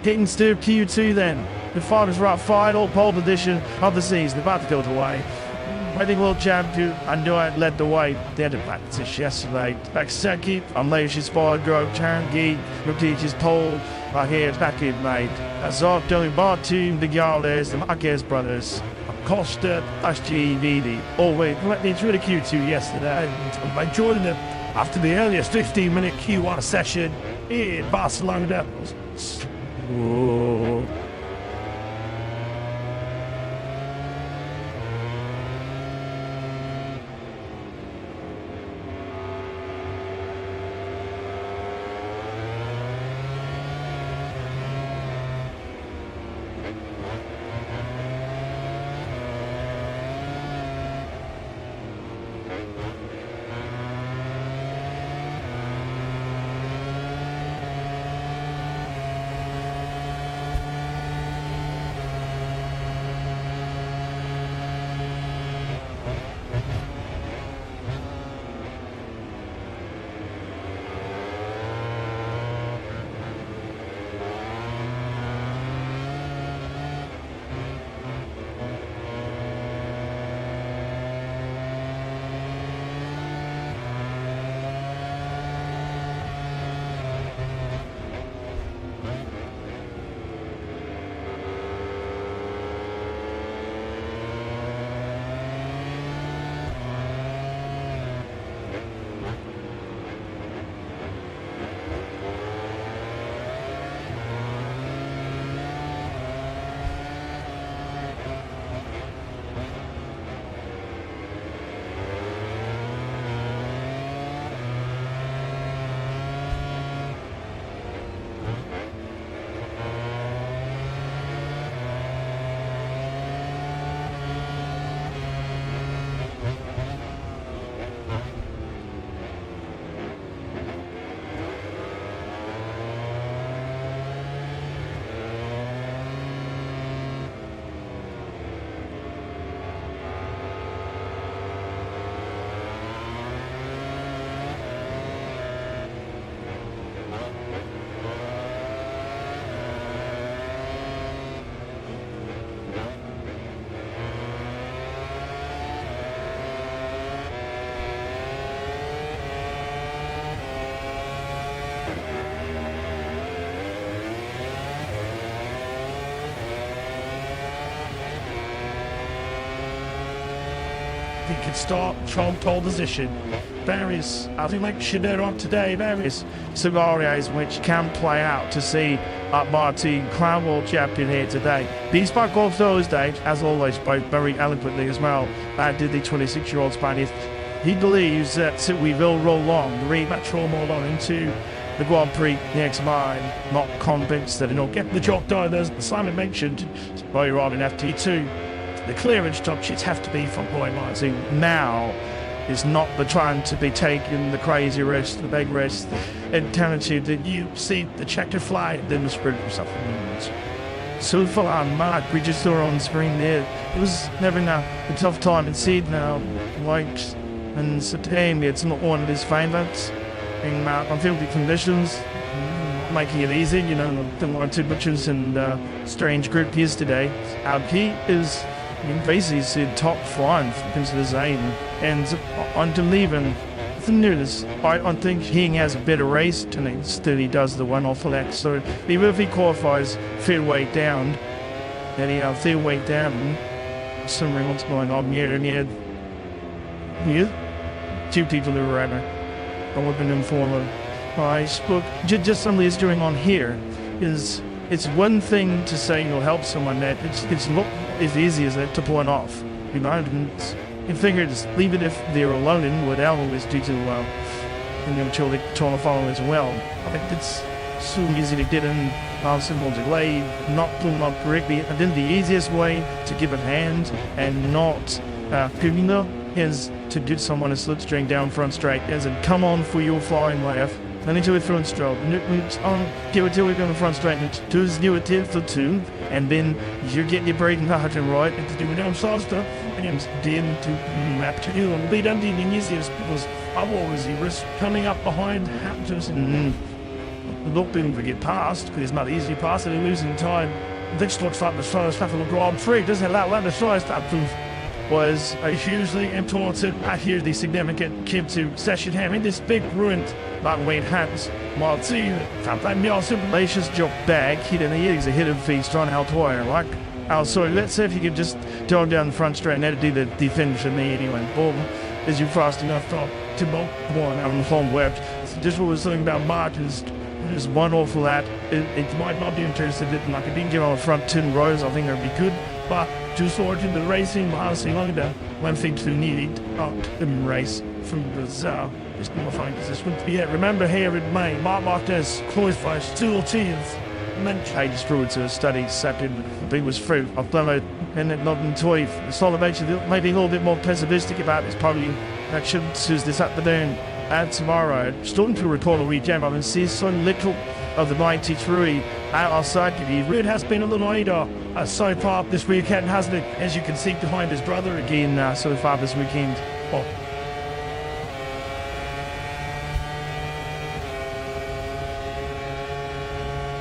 Getting to Q2 then. The final pole position of the season about to go away. Reigning world champion, I knew I led the way. They had a practice yesterday. Back second, unleash his ball, Grove Changi, repeat his pole. Right here, it's back in, mate. That's all doing Bartoon, the Gales, the Marquez brothers. Costa, SGVD, always let me through the Q2 yesterday. And I joined them after the earliest 15-minute Q1 session in Barcelona. Oh. He can start from pole position. Various, as we mentioned earlier on today, various scenarios which can play out to see Martin Crown World Champion here today. He spoke on Thursday, as always, spoke very eloquently as well, did the 26-year-old Spaniard. He believes that we will roll on, the rematch roll on into the Grand Prix next mine. Not convinced that it'll get the job done, as Simon mentioned earlier on in FT2. The clearance top sheets have to be from Boy Martin. Now is not the time to be taking the crazy risk, the big risk, the intensity that you see the checkered flag, then the sprint or something. So far, Mark, we just saw on screen there. It was never a tough time in seed now. White and September, it's not one of his favourites. In unfieldly conditions, making it easy, you know, the one or two butchers and strange group yesterday. He is basically the top flying into the zone and on to leaving nothing new. I think he has a better race than he does the one off Alex. So even if he qualifies fair weight down, then he fair weight down, some what's going on here and here. Two people who were rather. I would have been informed. I spoke just something he's doing on here is it's one thing to say you'll help someone that it's not as easy as that to point off. You know, and you figure just leave it if they're alone and without always do too well. And I'm sure they're trying to follow as well. I think it's so easy to get in simple delay, not pulling up correctly. And then the easiest way to give a hand and not giving up is to get someone a slipstring down front straight as in come on for your flying left. Then into a front stroke. Give it till we go in the front straight. And just do it till two. And then you're getting your braking hard and right. And to do it down faster. And then to map to you. And lead under the easiest because otherwise you risk coming up behind Hamptons and not being able to get past because it's not easy to pass and losing time. This looks like the slowest stuff on the Grand Prix. Doesn't allow the slowest up to was hugely important. I hear the significant came to session having this big ruined lightweight hands. Martin, Malaysia's job back. He's a hidden feast trying to help wire. Like, so let's see if you could just go down the front straight and then do the finish in the anyway. Boom. Is you fast enough to both one out on the home web. Just what was something about Martin's. There's one awful lap. It might not be interested in like it didn't get on the front 10 rows. I think it would be good. But to sort in the racing, honestly, look at that. One thing to need out in race from Brazil. It's more fun because this would be it. Remember here in May, Mark Marquez qualifies 2 teams. I just threw it to a study second. It was through. I've done it and it not in toy. The Solomation maybe a little bit more pessimistic about this. Probably action this afternoon and tomorrow. Starting to recall a Richigamme. I can see so little of the 93 outside. It has been a little either so far this weekend, hasn't it? As you can see behind his brother again so far this weekend. Oh.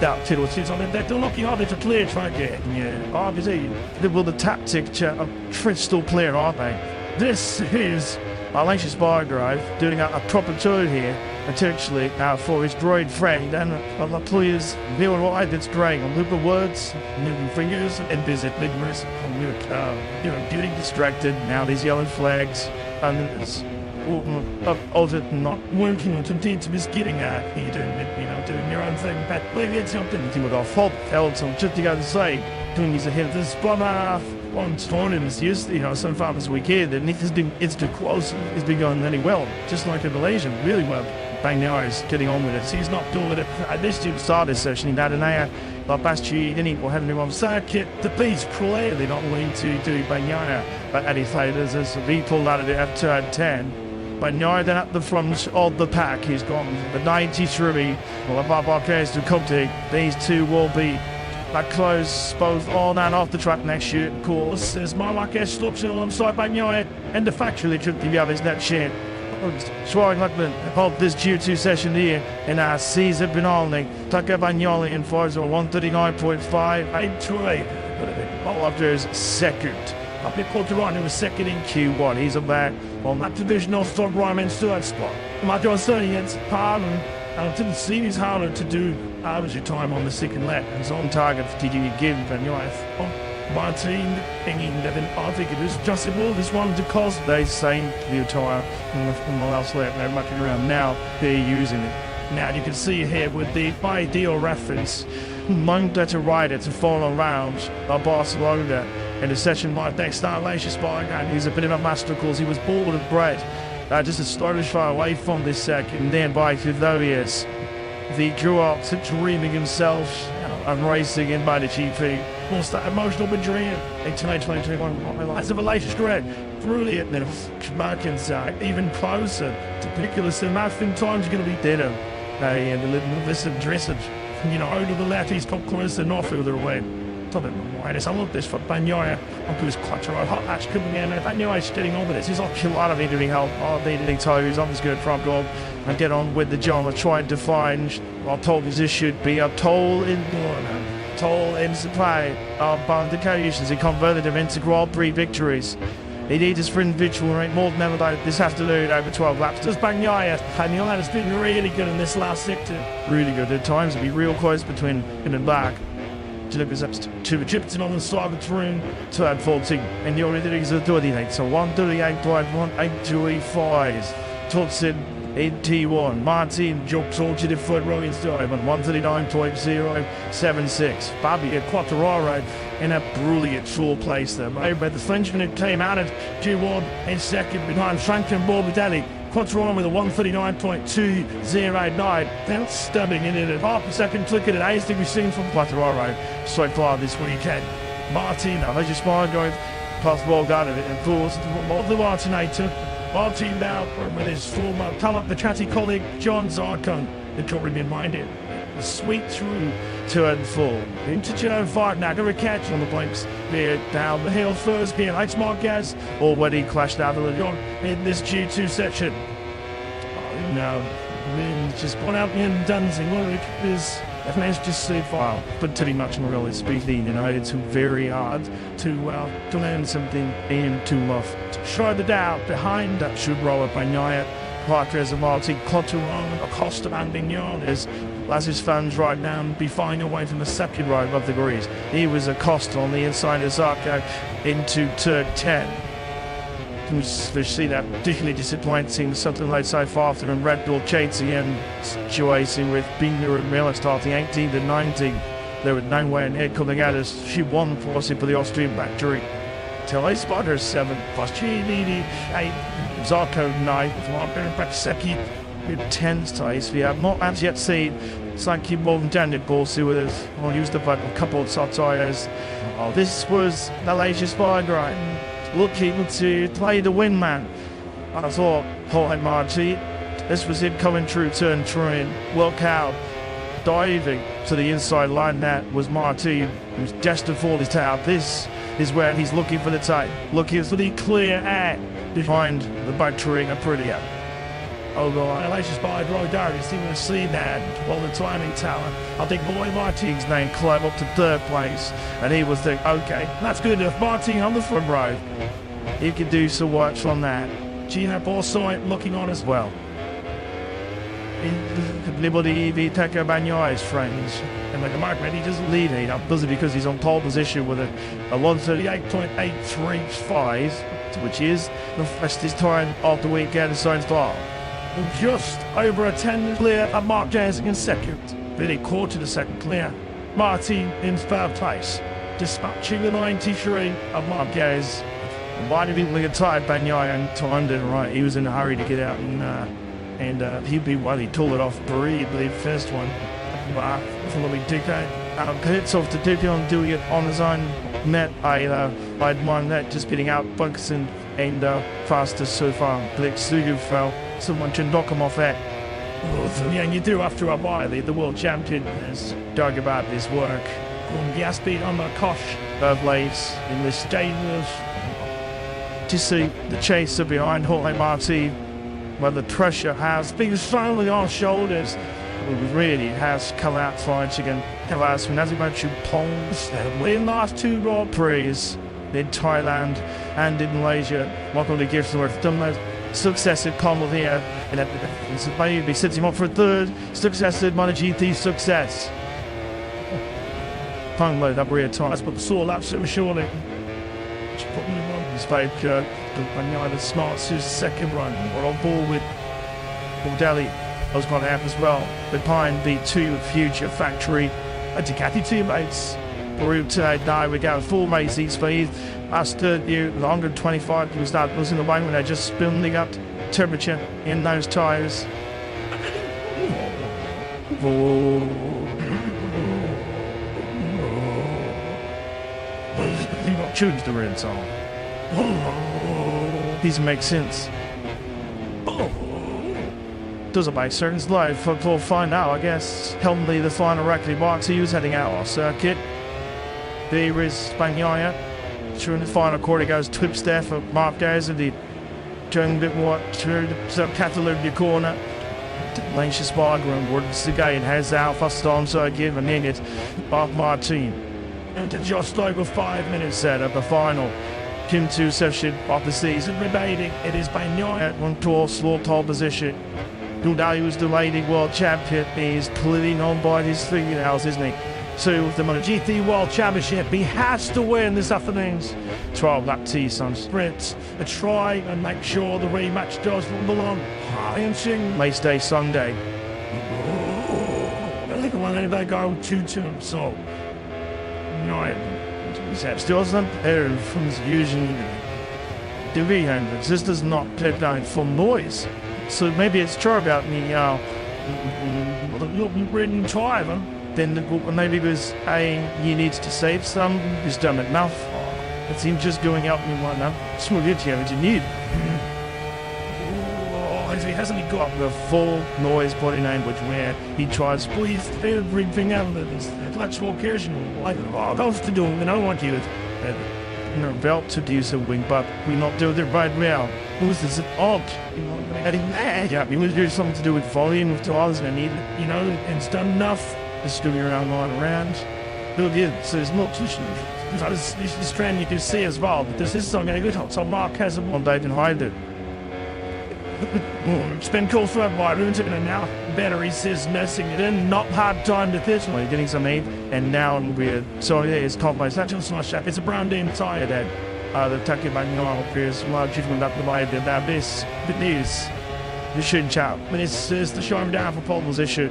That title seems on it. They're looking hard to clear track here. Yeah, obviously. Well, the tactic of crystal clear, aren't they? This is Malaysia Spargrave doing a proper tour here, potentially for his droid friend. And the players doing what I did straying on loop of words, moving fingers, and visit midwest. Getting distracted. Now these yellow flags. And it's not working on something to miss getting at. You're doing your own thing. But maybe it's something with our fault. Elton, just to go to say, doing his ahead of this bomber. On Storm is used, so far this weekend, and it's too close. It's been going really well, just like in Malaysia, really well. Bang now is getting on with it. So he's not doing it. This dude started session in Adenaya, like last year, then he will have him on circuit. The beast clearly not willing to do Banyaya, but Eddie Faders is he pulled out of the F2 10. Banyaya then at the front of the pack, he's gone. The 93, well, Barbarquez to Conte, these two will be that close both on and off the track next year, of course, as Marquez slips in alongside Bagnolet and the factually took the others that shit. Swallowing like the hold this Q2 session here in our season finale. Tucker Bagnoli in Forza 139.5. All after his second. Up here, Corterano was second in Q1. He's back on that divisional stock Ryman's third spot. Marco Sernians, Harlan. I didn't see his harder to do average time on the second lap. It's on target for TG again, but Martin hanging that I think it is justable. This one because they same the tire from the last lap. They're mucking around now. They're using it. Now you can see here with the ideal reference, Monda to rider to follow around Barcelona in a session like next start Malaysia Spargan. He's a bit of a master course. He was born and bred. Just a storage far away from this second, then by though he is. The grew up to dreaming himself and racing in MotoGP. What's that emotional injury in 2021? As a Malaysia grad, brilliant. Then Markins even closer to Pickles. And I think time's going to be deader. And a little this dressage. Over the left, he's got closer and off further away. I love this for Banyaya. Onto his clutch or hot hatch coming in. Banyaya's getting on with this. He's like a lot of needing help. Needing toes on his good front goal. And get on with the job of trying to find. I'm told this should be a toll in supply of the occasions. He converted them into Grand Prix victories. He needs his for individual rate more than ever this afternoon over 12 laps. Does Bagnaia. Bagnaia has been really good in this last sector. Really good at times. It'll be real close between him and back. Lucas up to Egyptian on the side of the room. Turn 14. And you're already a 38. So 138.18285. Tutsin in T1. Martin jumps onto the foot row inside on 139.076. Bobby at Quattararo in a brilliant short place there. But the Frenchman came out at G1 in second behind Franklin Morbidelli. Quattararo with a 139.209. Then stabbing in at half a second click at anything thing we've seen from Quattararo so far this weekend. Martin, I just mind going past the ball guard of it and forced the Martinator. Martin now with his former talent, the chatty colleague John Zarkon. The got reminded. The sweet through turn 4 into turn 5. Now going to catch on the blinks there down the hill first. Here, Alex Marquez already clashed out of the gun in this G2 section. Oh, no, just gone out in Dunsing. Well, it is. I've managed to so far, but pretty much in really speaking, it's very hard to learn something and to show the doubt behind that should roll up by Naya. Parker's a multi Cotteron, Acosta and Vignoles. As his fans right now be flying away from the second row of the grease. He was Acosta on the inside of Zarco into turn 10. We see that particularly disappointing, something like so far from Red Bull chasing and situation with Binger and Miller starting 18th and 19th. There was no way in here coming out as she won forcing for the Austrian factory. Till I spotted her 7th, Pascini 8th, Zarco 9th, Martin Patseki with 10 ties. We have not as yet seen Sanky Bolton Janet Borsi with us. I'll use the button a couple of tires. Oh, this was the latest Spygrind. Looking to play the win man. I thought, Jorge Marti, this was him coming through turn 3. Look out, diving to the inside line. That was Marti, who's destined for this tail. This is where he's looking for the tape. Looking for the clear air behind the battery of Aprilia. Oh God, Elijah's by Roy Darius, he was seen that while the timing tower. I think Boy Martin's name climbed up to 3rd place, and he was thinking, okay, that's good enough. Martin on the front row. He could do some work from that. Gina Borsoi looking on as well. Liberty EV Teco Bagnaia, friends. And like a market, he doesn't lead it. Does it because he's on pole position with a 138.835, which is the fastest time of the weekend so far. Just over a 10 clear of Marquez in second. Really quarter the second clear. Martin in 3rd place. Dispatching the 93 of Marquez. Why did he look at tired Bagnaia and timed it right? He was in a hurry to get out and he'd be he pulled it off brilliantly first one. It's a little bit Duque. Hits off to Duque on doing it on his own. I'd mind that just getting out Buxton and fastest so far. Blake Sugu fell. Someone should knock him off that. Yeah, and you do after a while. The world champion has dug about his work. Gaspi on the Kosh of late in this dangerous. To see the chaser behind Jorge Marti, where the pressure has been thrown on shoulders. It really has come out fights again. Havas from Nazimachu Pongs win last 2 Grand Prix in Thailand and in Malaysia. Welcome to Gibsonworth. Done those successive combo here, and maybe sets him up for a 3rd successive MotoGP success. Pung load up rear tires, but the sore laps it was surely. Just putting him on his fake the Smarts his 2nd run. We're on board with Bordelli. I was going to happen as well. Behind the 2 future factory Ducati teammates. Peru today, now we go full race each speed. Last third year, the 125 was not losing the way when they just spinning up temperature in those tyres. You got tunes the red song. These make sense. Doesn't make sense though. We'll find out, I guess. Helmley, the final record box, he was heading out on circuit. There is Bagnaia. During the final quarter goes Twips there for Marquez and the turning a bit more to the Catalunya corner. Lancia Spargroom works again, has Alpha Storm so again and then it's Bob Martin. And to just over 5 minutes set of the final Q2 session of the season remaining. It is Bagnaia at 1-2 slow tall position. Today was the reigning world champion. He is clearly known by his fingernails, isn't he? So with the MotoGP World Championship, he has to win this afternoon's 12-lap T-Sun sprint. A try and make sure the rematch does belong. High-inching race day Sunday. I think when they go 2-2, so no, still not there from his usual $300. This does not take down for noise. So maybe it's true about me written driver. Then maybe because he needs to save some, he's done enough. It's him just going out and one now. Smooth it here, what you need. He hasn't got the full noise body language where he tries to squeeze everything out of this electrical occasion. Like, oh, those to do, and I want you to belt to do something, but we not do it right now. This is odd. Yeah, he was doing something to do with volume with dollars and I need, it's done enough. Just doing around going around. So there's no solution. This trend you can see as well, but this is something good. So Mark has one day and hide it. It's been cool for a while, and now batteries is messing it in. Not hard time to this one. Getting some aid, and now we're so yeah, it's complex. Not just much. It's a brown damn tire that the talking about normal appears. Well, treatment up the way that this good news. This shouldn't chat. But it's the show him down for pole position.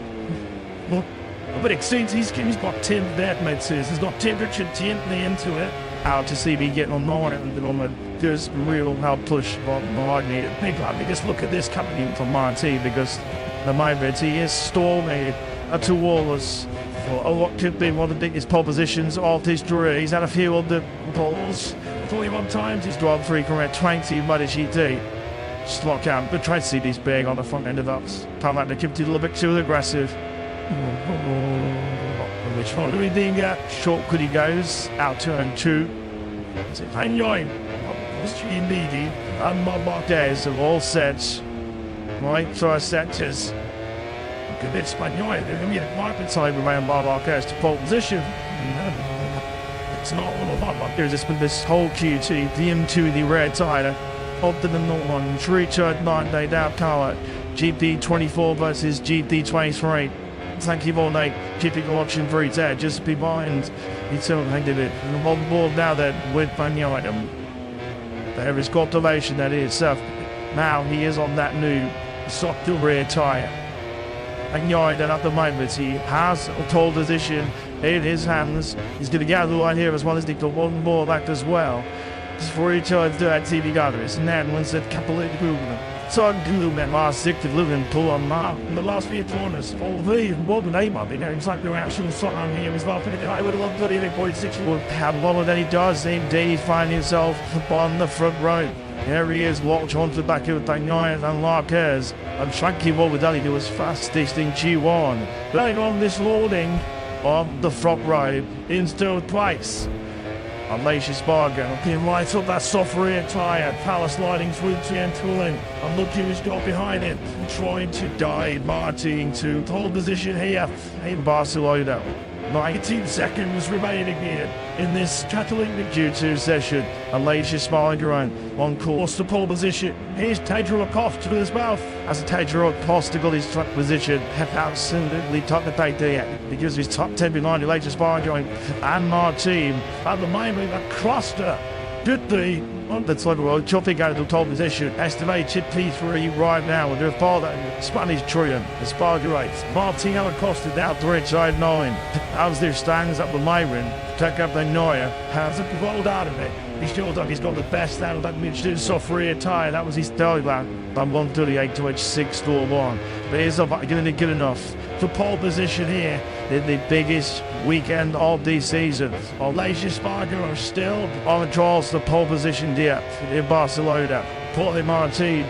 But it seems he's got 10 that mate says he's got temperature 10 into it. Out to see me getting on and there's real how push behind me. People I just look at this coming in from Monty because the Maybeds he is storming to Wallace for a lot could be one of the biggest pole positions of his career. He's had a few of the poles 41 times. He's driven 3 correct 20 MotoGP. Just lock out, but try to see these big on the front end of us. Time like to keep it a little bit too aggressive. Which one do we think? Short he goes out turn 2. Is it Bagnaia? What's she needing? And my days are all set. Right, so I set is convinced Bagnaia. They're going to be a market side around Barcelona to pole position. It's not all about there's this whole Q2, the M2, the red tire. Opted the north one, Richard 9-day down color. GP24 versus GP23. Thank you all night. Typical option for each ad. Just be behind. It's so handed it. And on board now that with Bagnaia. There is cultivation that is. Now he is on that new soft rear tyre. Bagnaia at the moment he has a tall position in his hands. He's going to gather right here as well as the one more back as well. For each other to that TV gathers. And then once that Catalunya. So glue man last 6 to live and pull on now. In the last few corners, all the more than name of it. It's like they're actually sort on here as well. I would love to 38.6 would have one that he does. Same day he finds himself on the front row. There he is, walked onto the back of Bagnaia and Marquez. And Frankie what would that he was fastest in G1. Laying on this loading on the front row in still twice. Unleashes Bargo, being right up that soft rear tyre, power sliding through the end tooling. And look who's got behind it, trying to guide Martin to hold position here in Barcelona. 19 seconds remaining here in this Catalunya Q2 session. Unleashes Bargo on course to pole position. Here's Tadro Acosta as well. As a Tadro Acosta got his front position, absolutely top the pack there. He gives his top 10 behind the latest Bargo and Martin. At the moment, a cluster. Good the on the side of the road, chopping out of the top position. Estimated P3 right now with their father, Spanish trio, the Spargo rates. Martin Acosta down to red side 9. As there stands up the Myron, take up Bagnaia, has it rolled out of it. He showed up, he's got the best out of that mid soft rear tyre. That was his tail back. From 138 to 6 to 1. But he's not going to get enough for pole position here in the biggest weekend of the season. Malaysia Spargo are still on the trials to pole position here in Barcelona. Paulie Martin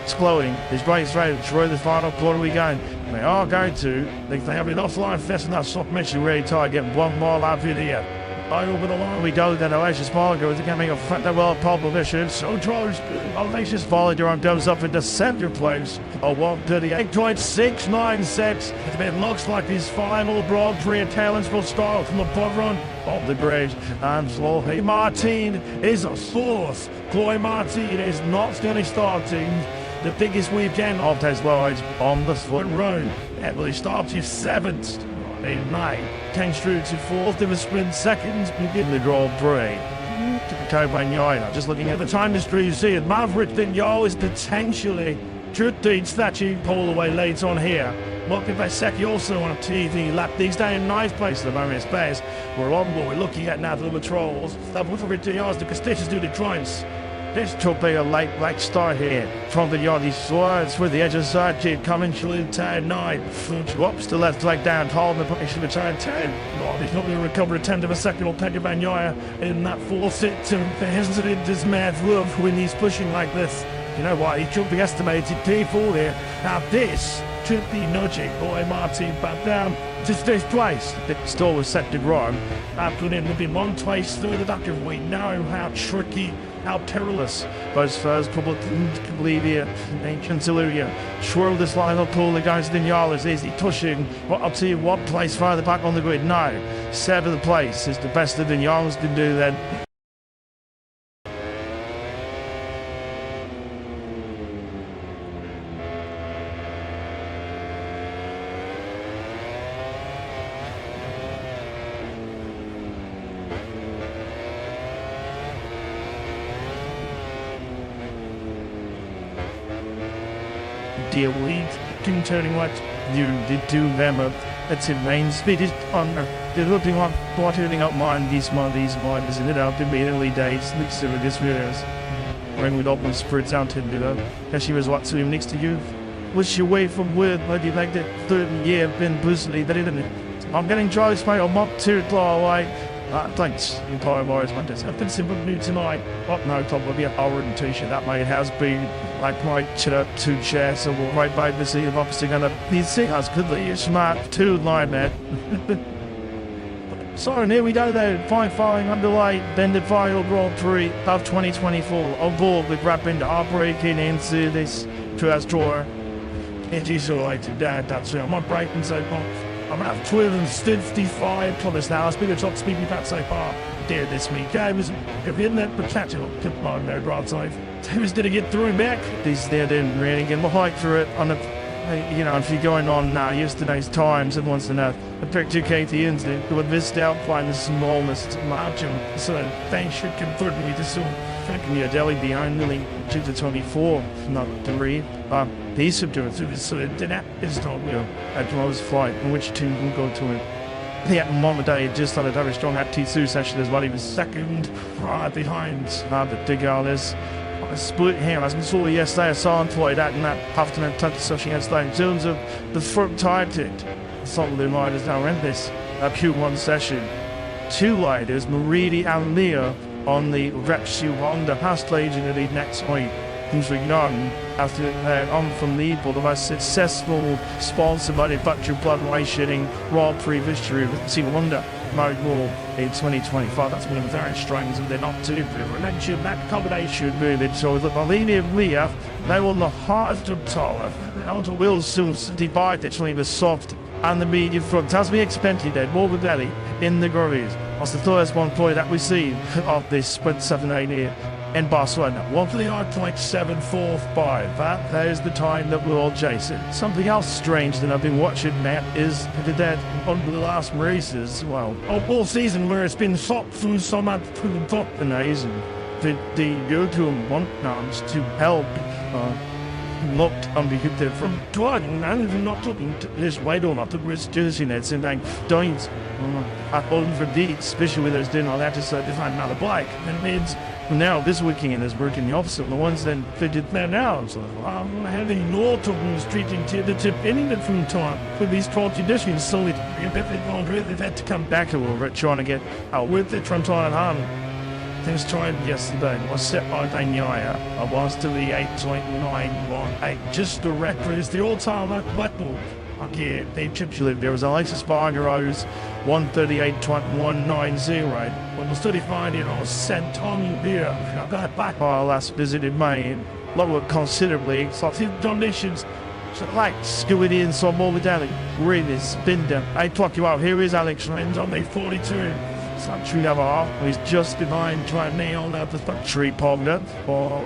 exploding his race rate through the final quarter we go. They are going to, they have enough line fast enough soft mission ready to get one more lap in here. over the line. We go that Aloysius Volley goes becoming a front that well proposition. So draws Aloysius Volley goes up into center place. A 138.696. It looks like his final Grand Prix talents will start from the run of the bridge. And Chloe Martin is a fourth. Chloe Martin is not still starting the biggest weekend of his lives on the foot run. Emily starts his seventh. In May, 10 through to fourth of a sprint seconds begin the Grand Prix. Just looking at the time history, you see it. Maverick Vignale is potentially should beat Statue pull away late on here. Mark Vasecki also on a TV lap. These days in ninth place at the moment. Spares. We're on what we're looking at now for the patrols. Double for Richigamme because Stitches do the drives. This could be a late start here. From the yard, he slides with the edge of the side kid coming through turn 9. Whoops, the left leg down, holding the position of turn 10. Oh, he's not going to recover a tenth of a second on Pedro Bagnaia in that fourth sit to hesitate this man's love when he's pushing like this. You know what, he should be estimated P4 there. Now this should be nudging Boy Martin back down to fifth place. The store was set to grow. After him, there'll be one place through the doctor. We know how tricky, how perilous those first couple of believe here. Ancient Siluria swirled this line up pull against Vignale. Is he pushing? Well, I'll tell you what place farther back on the grid. No, seventh place is the best that Vignale can do then. Dear lead, turning what you did do them up. That's it, main speed is on. They're looking like turning up mine, these minds, and it out in the early days, next to this videos. When we'd open spirits out to do that. As she was what to him next to you. Was she away from word, like you like that third year been brutally that didn't it? I'm getting Charlie's mate, I'm up to it, away. Thanks, entire Morris Mondays. I've been simple new tonight. Oh no, top of your Howard and t-shirt. That may has been like my chitter two chairs, so we'll right by the sea of obviously gonna be seeing us goodly smart two line man. So here we go though, fine underway, then the final Grand Prix of 2024 on board with wrapping breaking into this to drawer. It is alright to that's it. I'm not breaking so far. I'm going to have 12 and 55 promise now. I'll speak of top speedy back so far. Dear this week. I was in that potential. Come on, no drive safe. Who's did it get through and back? These there didn't really get the hike through it on the, you know, if you're going on yesterday's times and wants to know the picture KTNs who had missed out by the smallest margin. So they should convert me to some thinking your Delhi behind nearly 2 to 24, not 3. These have done it, so that is not real. At Rose flight, in which two will go to it. The Momadei just started a very strong at T2 session as well. He was second, right behind the Digales. A split here, as we saw yesterday, I saw employed that and that Puffton and touch association yesterday in terms of the front tide it. Some of riders now in this Q1 session. Two riders, Maridi and Leo, on the Repsu Honda past stage in the lead next week. Things were young after on from lead, but the most successful sponsor by the Butcher Blood Racing Grand Prix victory with Team Honda Mode War in 2025. That's one of the very strings, and they're not too good. Mention that combination moving. So with Malini and Leah, they were the hardest of taller. Outer wheels soon divide between the soft and the medium front. As we expected, then Morbidelli in the grooves. That's the first one point that we see of this sprint 7-8 here in Barcelona. 1:39.745. That is the time that we're all chasing. Something else strange that I've been watching, Matt, is that on the last races, well, all season where it's been shot through so much through the top and amazing. The YouTube want to help looked unbehitted from driving and not talking to this weight on up the wrist jersey nets and like don't at all for deeds, especially with those doing all that to so to find another bike. And means now this weekend is working the opposite. The ones that fitted there now. So I'm having no talking streeting to the tip anything from time with these 12 conditions so they've had to come back a little bit trying to get out with it from time on. Things tried yesterday was set by Bagnaia. I was to the 8.918, just the record is the all-time blackboard. Okay, they chipped you. There was Alexis Bargeros, 138.190. When the study finding on St. Tommy beer, I got back our last visited Maine. Lower considerably, so conditions. So like skewered in some more medallion. Really spin them. I talk you out. Here is Alex Rins on the 42. Tree Navarre, who's just behind trying to nail out the tree Pogner, or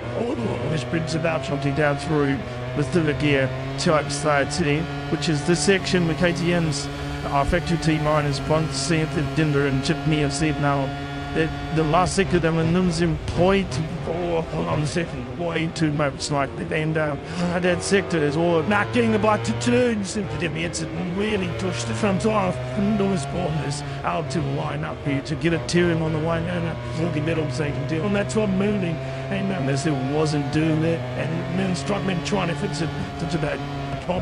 which brings about something down through the third gear type society, which is the section with KTM's effective T-minus 1 Dinder and Chip Me and Steve now. The last sector them and losing 0.4 on the second, 0.2 motes like the end down. That sector is all not getting about to turn simply it's really pushed the front off and those corners out to the line up here to get a tearing on the line and a funky middle second deal. And that's what moving and they still wasn't doing it and then struck me trying to fix it to that.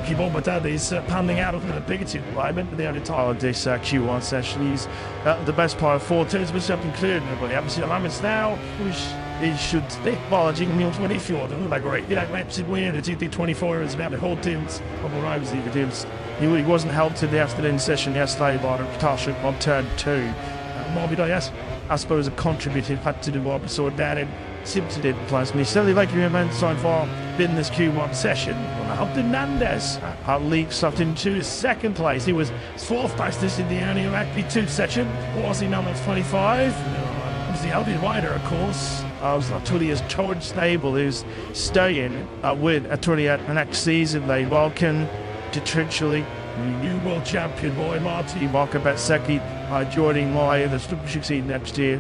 People, but that is pounding out of the biggest environment. The only time this Q1 session is the best part of 4 turns, but something clear. Nobody happens to moments now, which it should stay acknowledging me on 24. Like, great, yeah, that's it weird. It's the 24 is about the whole teams. Couple rivals, the teams. He wasn't held to the afternoon session yesterday by the Tasha on turn 2. Morbid, yes, I suppose it contributed to the episode that and simply didn't plus me. Certainly like you remember so far in this Q1 session. Hernandez leaks up into his second place. He was 4th place this in the earlier FP2 session. Was he number 25? Was the Albion rider, of course. Tullia's George Stable, who's staying with Tulia next season. They welcome to Trinchely, new world champion boy Marty Marco Betzecchi, joining my the Super 16 next year.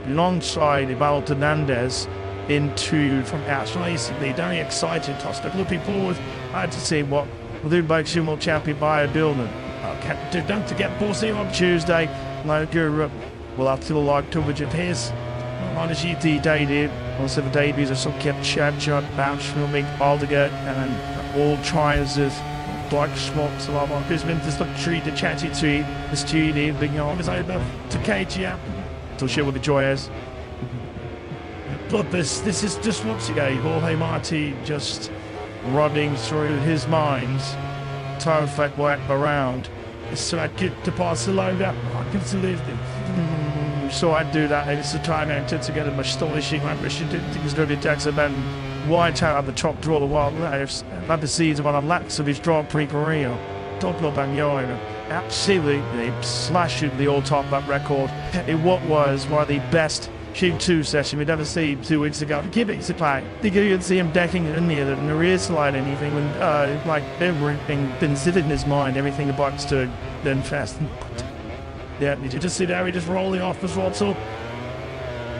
Alongside Ibaldo Hernandez into from Australia. They're very excited, Tosta. Looking forward to see what will do by world champion by a building. Don't forget Borsey on Tuesday. Like Europe will have to like coverage of his on the GT debut. Also the debuts of some kept Chad Bouch filming Aldegar and all tries of Black Schmaltz of our Brisbane. This look treat the chatty to the studio being on is over to KGM. To share what the joy is. But this is just once again Jorge Marti just running through his mind. Time fact work around. So I get to Barcelona. I can salute him. So I do that. It's the time I intend to get a much astonishing ambition. Things don't detect about white out of the top draw the wild lives. At the seeds of one of laps of his Grand Prix career. Toplo Bagnoina. Absolutely slashing the all top lap record in what was one of the best Q2 session we'd ever seen 2 weeks ago. Give it a play. You could see him decking it in there, in the rear slide, anything when like everything been sitting in his mind, everything about to then fast. Yeah, you just see there, he just rolling off as well. So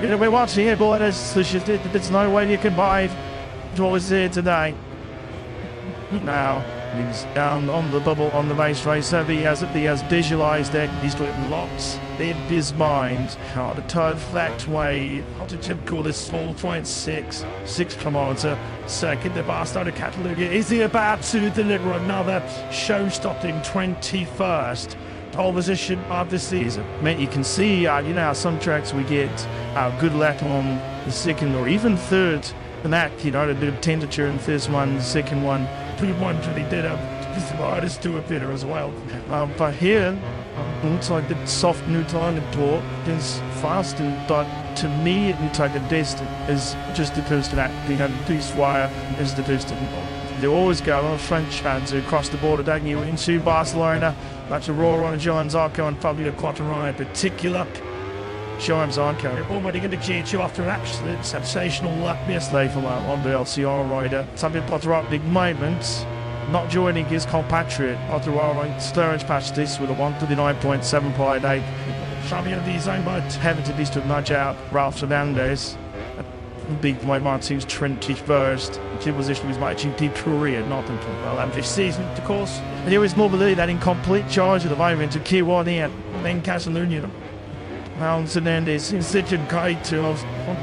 you know, we're watching it, boy. There's no way you can buy what was there today. Now he's down on the bubble on the race racer. He has visualised it. He's doing lots in his mind. The third flat way. How to call this small 0.6 kilometre second. The bar started Catalunya. Is he about to deliver another show-stopping 21st pole position of the season? Mate, you can see, you know, some tracks we get good lap on the second or even third. And that, you know, a bit of temperature in the first one, the second one. 2-1 really did have the artist do a bit as well. But here, it's like the soft neutral on the door is fast, but to me, it's like the distance is just the first that you know, this wire is the first. They always go on French fans across the border, don't you, into Barcelona. That's a roar on Joan Zarco and probably the Quattro in particular. Joan Zarco already going to change you after an absolute sensational lap yesterday from on the LCR rider. Something Potter up big moment, not joining his compatriot Potter on Sturridge patched this with a 139.758. Champion of the zone, but having to least to nudge out Ralph Fernandez. Big White Martin's 21st. His position was my GP career, not until this season, of course. And here is Mobility that in complete charge of the moment to Q1 in, then Catalunya. Hernandez in such a guide to us on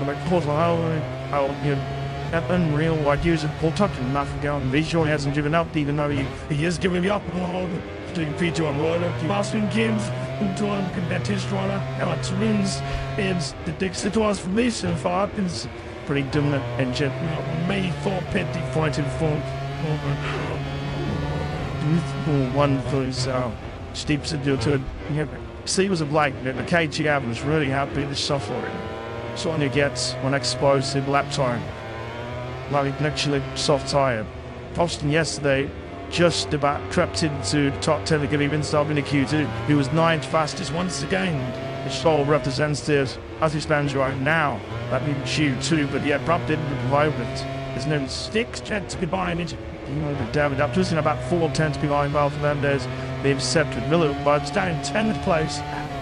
the unreal white user Paul Tucker nothing going. Visual hasn't given up even though he is giving me up doing feature on Roller. Boston Games Unton Competition Runner. Alex Rins is the Dixie to us from me so far. It's pretty dominant engine. May 4 50 pointed for one for his steeps into it. See was a Blake, the Richigamme was really happy to suffer it. So on you get one explosive lap time. Like actually soft tire. Austin yesterday just about crept into the top 10 to get even stopped in the Q2. He was 9th fastest once again. His soul represents this as he stands right now. That means Q2, but yeah, Prop didn't provide it. There's no 6 chance behind it. You know, David up just in about 4 tenths behind Val Fernandez. They've set with Miller, but it's down in 10th place.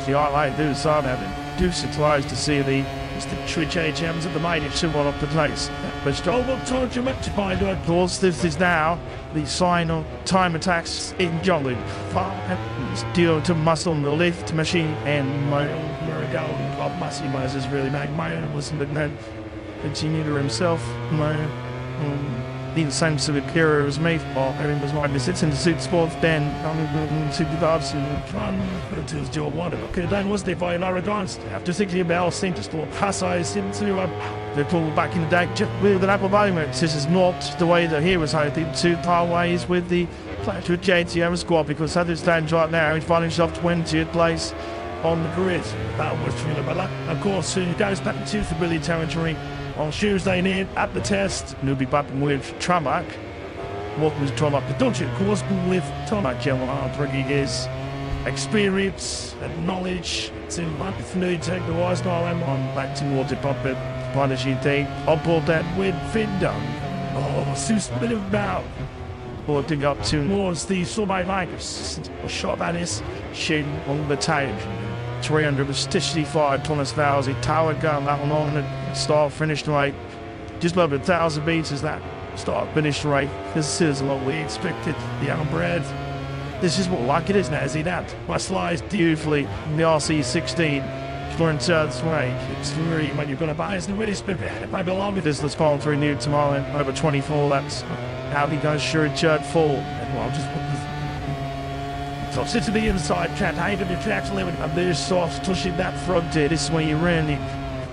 The highlight do start having. Do surprised to see the Richigammes at the mighty someone up the place. But still, what told you much to find out? Of course, this is now the sign of time attacks in Jolly. Due to muscle in the lift machine and Murigal. Bob Massimo is really made my wasn't but no continue to himself. The same sort of career as me. Everything was my sits in the suit sports then to the bars and run to his job wanted. Okay, then was there by another dance. After 60 about Saint Sport pass eyes into they pulled back in the day just with an apple moment. This is not the way that he was hoping to part ways with the Clash with JTM squad because at this stage right now he's finding himself 20th place on the grid. That was really bad. Of course, he goes back into familiar territory on Tuesday night at the test. And he'll be back with Tramac. What was Tramac? The Dutch, of course, with Tramac, bringing his experience and knowledge to familiar take the wise now I'm on back towards the puppet punishing thing. I'll pull that with Finder. Oh, Seuss bit of about. Holding up towards the Sorbet Lakers. A shot at his shin on the tape. 365 Thomas Vowles, he towered gun that one on the start finished rate. Just over 1,000 meters that start finish rate. This is what we expected. The young bread. This is what like it is now, is he that? My slides beautifully in the RC16. Exploring turns way. It's really when you're gonna buy it's really spit. Maybe along with this, let's follow through new tomorrow over 24 laps. How he goes sure church full. And well just so sit to the inside, can't hide of your tracks limit. And there's soft touching that front there. This is when you really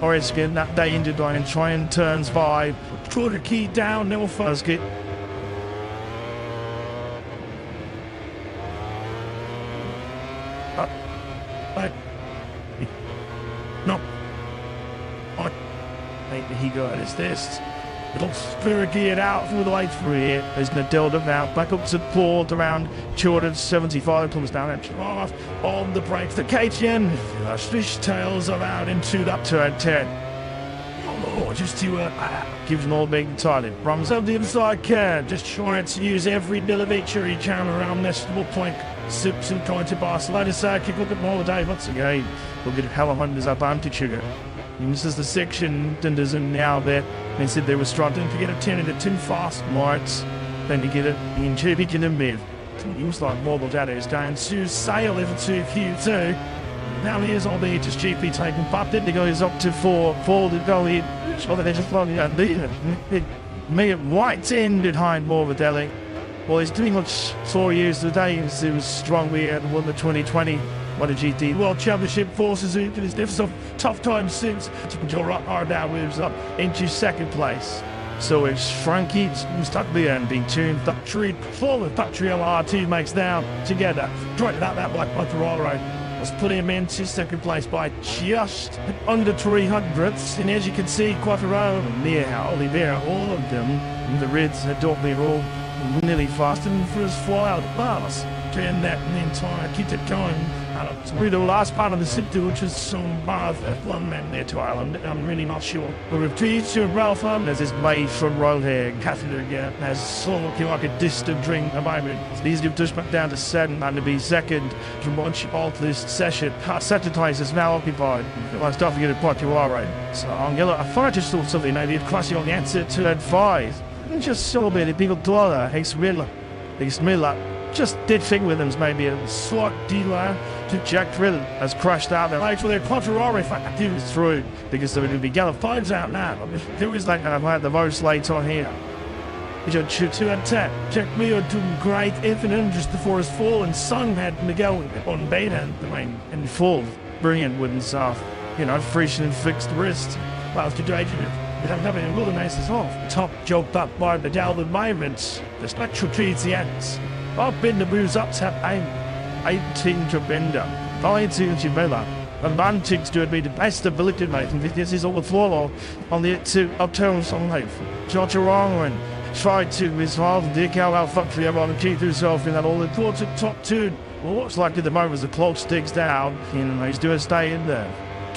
or it's getting that danger line and try and turns 5. Throw the key down, no first get. No. He got is this. It'll spirit geared out through the light through here. There's no delta now. Back up to Port around 275 comes down and off on the brakes. The KTM fish tails are out into that turn 10. Oh, just to gives an old big title. Runs up the inside can. Just trying to use every millimetre he can around this little plank. Sips and trying to Barcelona sidekick. Look at Holiday once again. Look at how Honda's advantage sugar. This is the section tenders in now that they said they were struggling to get a 10 into too fast marks. Then to get it in Chubik in the mid. He was like mobile data is down to sail level 2 Q2. Now here's all the just GP taking but then he goes up to 4 to go in. So they're just floating out there. Me White's in behind Morbidelli. Well, he's doing what 4 years today. He was strongly and won the 2020 MotoGP World Championship forces into his different tough times since. Joe Rockard now moves up into 2nd place. So it's Frankie stuck there and being tuned up tree forward. Patriel R2 makes down together. Trying out that black Monterey. Let's put him into 2nd place by just under 300ths. And as you can see, Quattro and near Oliveira, all of them in the reds are don't all nearly faster than for his fly out bars. Turn that in the entire keep it going. Through the last part of the city, which is some bar one man there to Ireland. I'm really not sure. But with to Ralph there's this mate from Rollhair, Catalunya, has sort of like a distant drink at the moment. These give just back down to 7 and to be 2nd from one alt this session. Saturday is now occupied. Let's don't forget to put you all right. So on yellow, I thought I just saw something maybe crossing on the answer to that 5. And just so many people dollar, He's Miller. Just did think with him maybe a slight delay to Jack Drill has crashed out there. Actually, their Quattraro factor is through because there would be Gallup finds out now. There was like I've had the most late on here. He's on 2 and 10. Jack Miller doing great infinite just before his fall and Sung had Miguel on beta in full. Brilliant with himself. Fresh and fixed wrist. Well, it's too agent. We have nothing in wilderness off. Top joked up by the Dalvin moments. The spectral trees the ends. I've been the moves up to 18 to Bender, 19 to Miller. Advantage to be the best ability, mate. And this is all the fall on the two upturns on life. George wrong and tried to resolve the dig out factory around the keep himself in that all important top two. Well, what's like at the moment as the clock sticks down, and he's doing stay in there.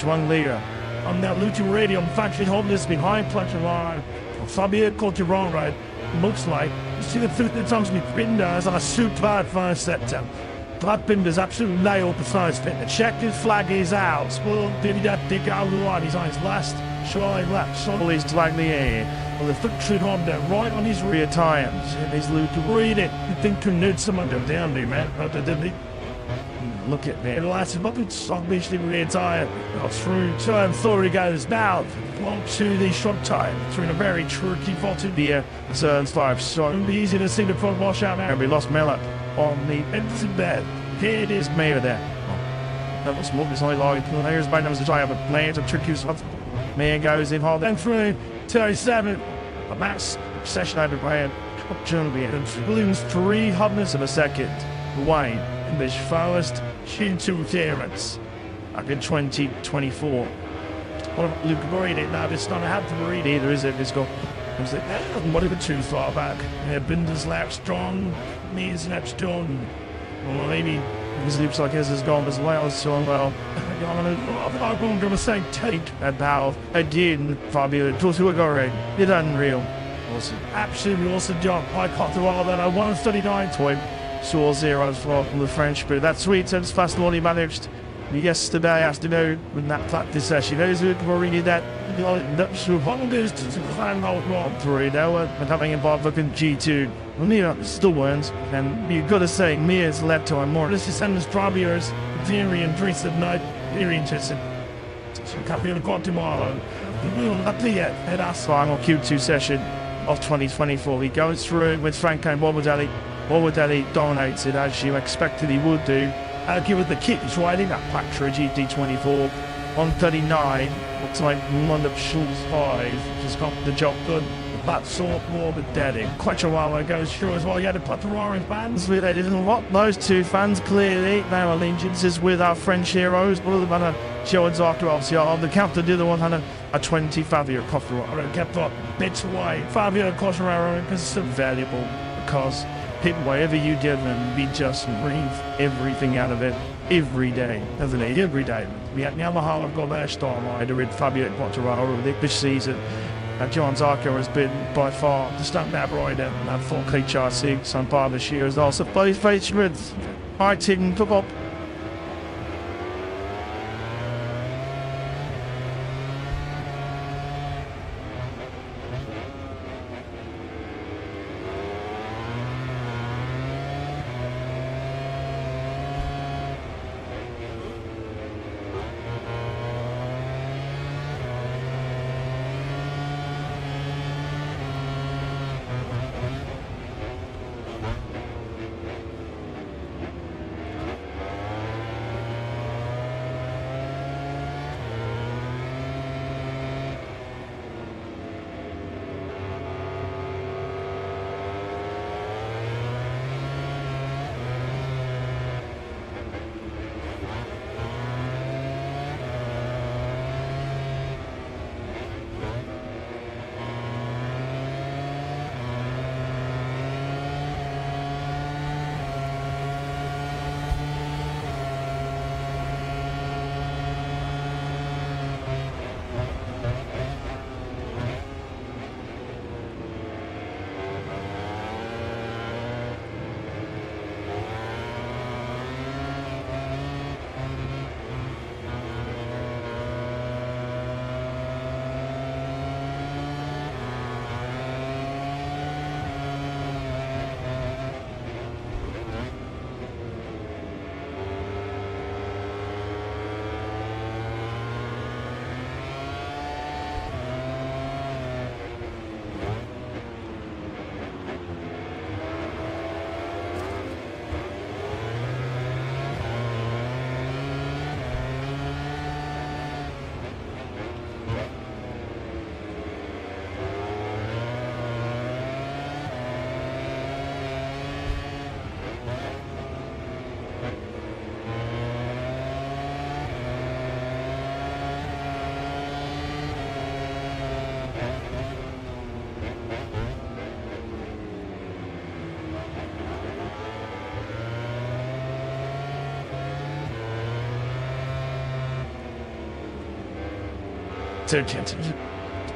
One leader. On that Luton radio, factory homeless behind Plunger line. Fabio caught you wrong, right? Looks like you see the foot that comes with Binder as a super first sector. That Binder's absolute nail the first fit. The checkered flag is out. Well, did he that dig out of the line? He's on his last try lap. Suddenly he's like the air. Well, the foot should Honda right on his rear tires. And he's Luton read it. You think you need someone to down there, man? Look at me. The last of it's obviously rear tire. Through turn 4 he goes now. To the short tire. Through a very tricky faulted the turns 5. So it'll be easy to see the front wash out now. We lost Miller on the empty bed. Here it is, Mayor there. That was more this only like there's by numbers to try but plans of tricky spots. Mayor goes in hard and through 37. A mass session over plan. Opportunity and balloons 300ths of a second. Wayne in this first Shinto clearance up in 2024. What Luke read it now? It's not have to read either, is it? It's got. Was it? What if it's too far back? Yeah, Binder's lap strong, knees lap strong. Well, maybe this looks like his has gone as well. So well, I'm going to say Tate about I did Fabio. It was who got right. It's unreal. Awesome, absolutely awesome job. I caught the wall that I 139 to saw zeros from the French, but that's sweet. Since fast one he managed yesterday afternoon when that practice session. Those who were reading that, that's the longest climb out Grand Prix. They were having involved looking G2. Well, Mia still wins, and you got to say Mia's led to him more. This is Sanders Traviers, very interested night, very interested. So Captain Guatemala, not yet. And that's final Q2 session of 2024. He goes through with Franco Morbidelli. Morbidelli dominates it as you expected he would do. Give it the kick, he's riding that Patra GT24 139. Looks like London Schultz 5 just got the job done. That sort Morbidelli. Quite a while ago, sure as well. You had to put the roaring fans with it. Isn't what those two fans clearly their allegiances with our French heroes. One of them had a Jones after obviously on the counter. The other one had a 20 Fabio Cotteraro. Kept up bits away. Fabio Cotteraro because it's so valuable because whatever you did and we just breathe everything out of it every day, doesn't it? Every day. We had Yamaha have got their star rider with Fabio Quartararo this season. John Zarco has been by far the stunt-map rider and that 4K chassis some part of this year is also both favorites. Alright, team, took up.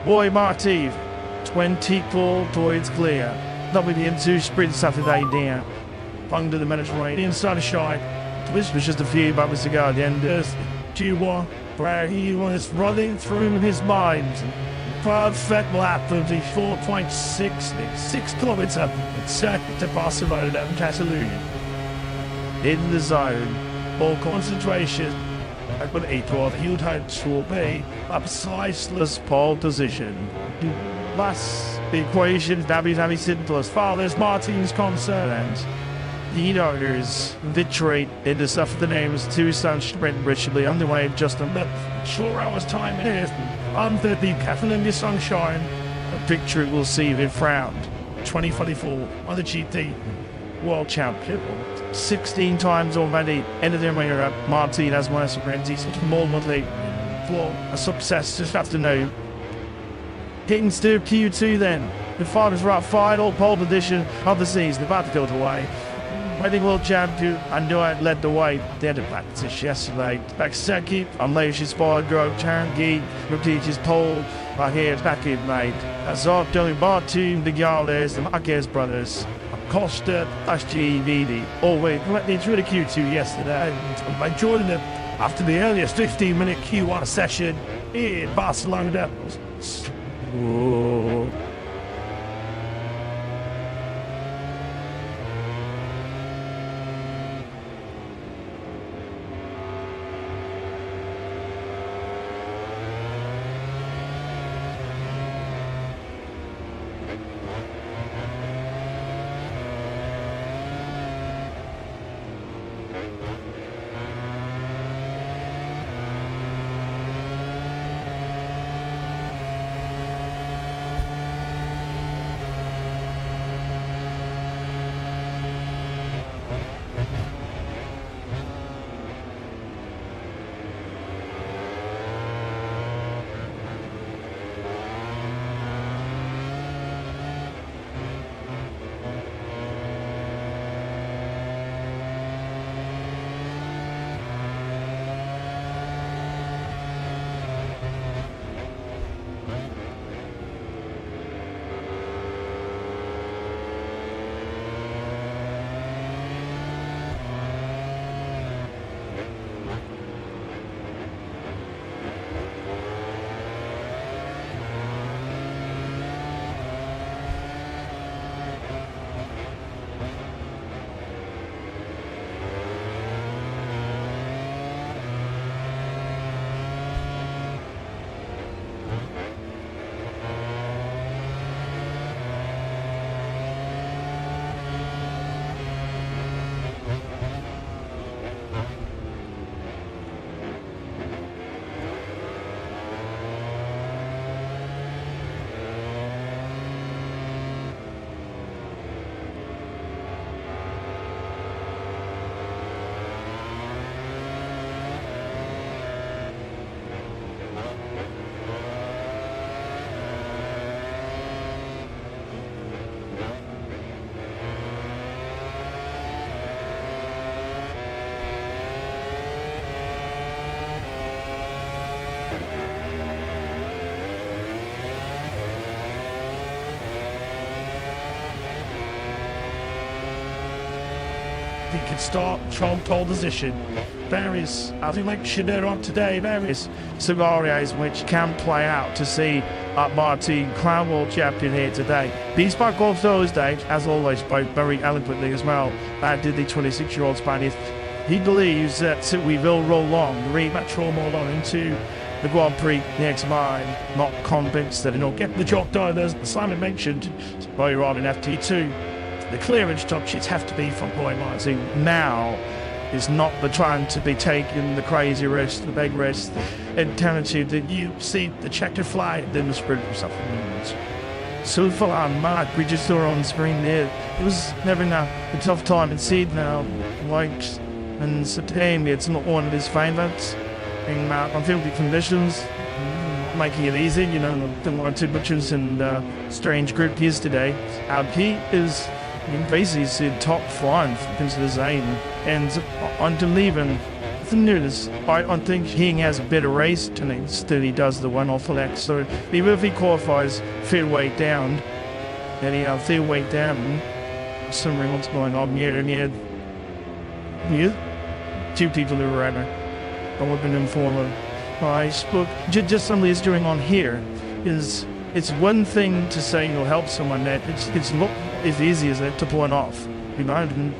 Boy Marty, 24 points clear. WM2 sprint Saturday down. Under the Mediterranean, inside a shot. This was just a few bumpers to go at the end. Q1, where he was running through his mind. Perfect lap of the 4.6 kilometer circuit to Barcelona and Catalunya. In the zone, all concentration. But April, he would hope to be a priceless pole position. Thus, the equation very simple as far as Martin's concerned. The owners victory in the stuff the names two sun sprint richly underway just a bit. Sure hours time it is. Under the Catalunya sunshine, a victory will see it round 2024 on the GT World Champion. 16 times already ended their way up. Martin has won a sprint. He's more monthly for a success this afternoon. Getting to Q2 then. The final pole position of the season about to go away. Reigning world champion, I knew I'd led the way. They had a practice yesterday. Back second, unleash his ball, drove Changi, repeat his pole. Right here, it's back in, mate. That's all doing Martin, the Gales, the Marquez brothers. Costa, SGVD. Always collecting through the Q2 yesterday. I joined them after the earliest 15-minute Q1 session in Barcelona. Whoa. He can start from pole position. There is, as we mentioned earlier on today, there is scenarios which can play out to see Martin crown world champion here today. He spoke on Thursday, as always, spoke very eloquently as well. That did the 26-year-old Spanish. He believes that we will roll on, the rematch roll on into the Grand Prix next mine. Not convinced that he'll get the job done, as Simon mentioned earlier on in FT2. The clearance touches have to be from Boy Martin. Now is not the time to be taking the crazy risk, the big risk, and tendency that you see the checkered flag, then the sprint or something. So far on Mark, we just saw on screen there. It was never a tough time in seed now. Like in September, it's not one of his favourites. In unfieldly conditions, making it easy, you know, the one temperatures and strange group yesterday. He is basically top 5 into the zone, and on to leaving nothing new. I think he has a better race than he does the one-off elect. So even if he qualifies fair weight down, then he fair weight down, something what's going on here, and he had two people who were at me. I would have been informed of. I spoke, just something he's doing on here is, it's one thing to say you'll help someone that it's not as easy as that to point off. You know, and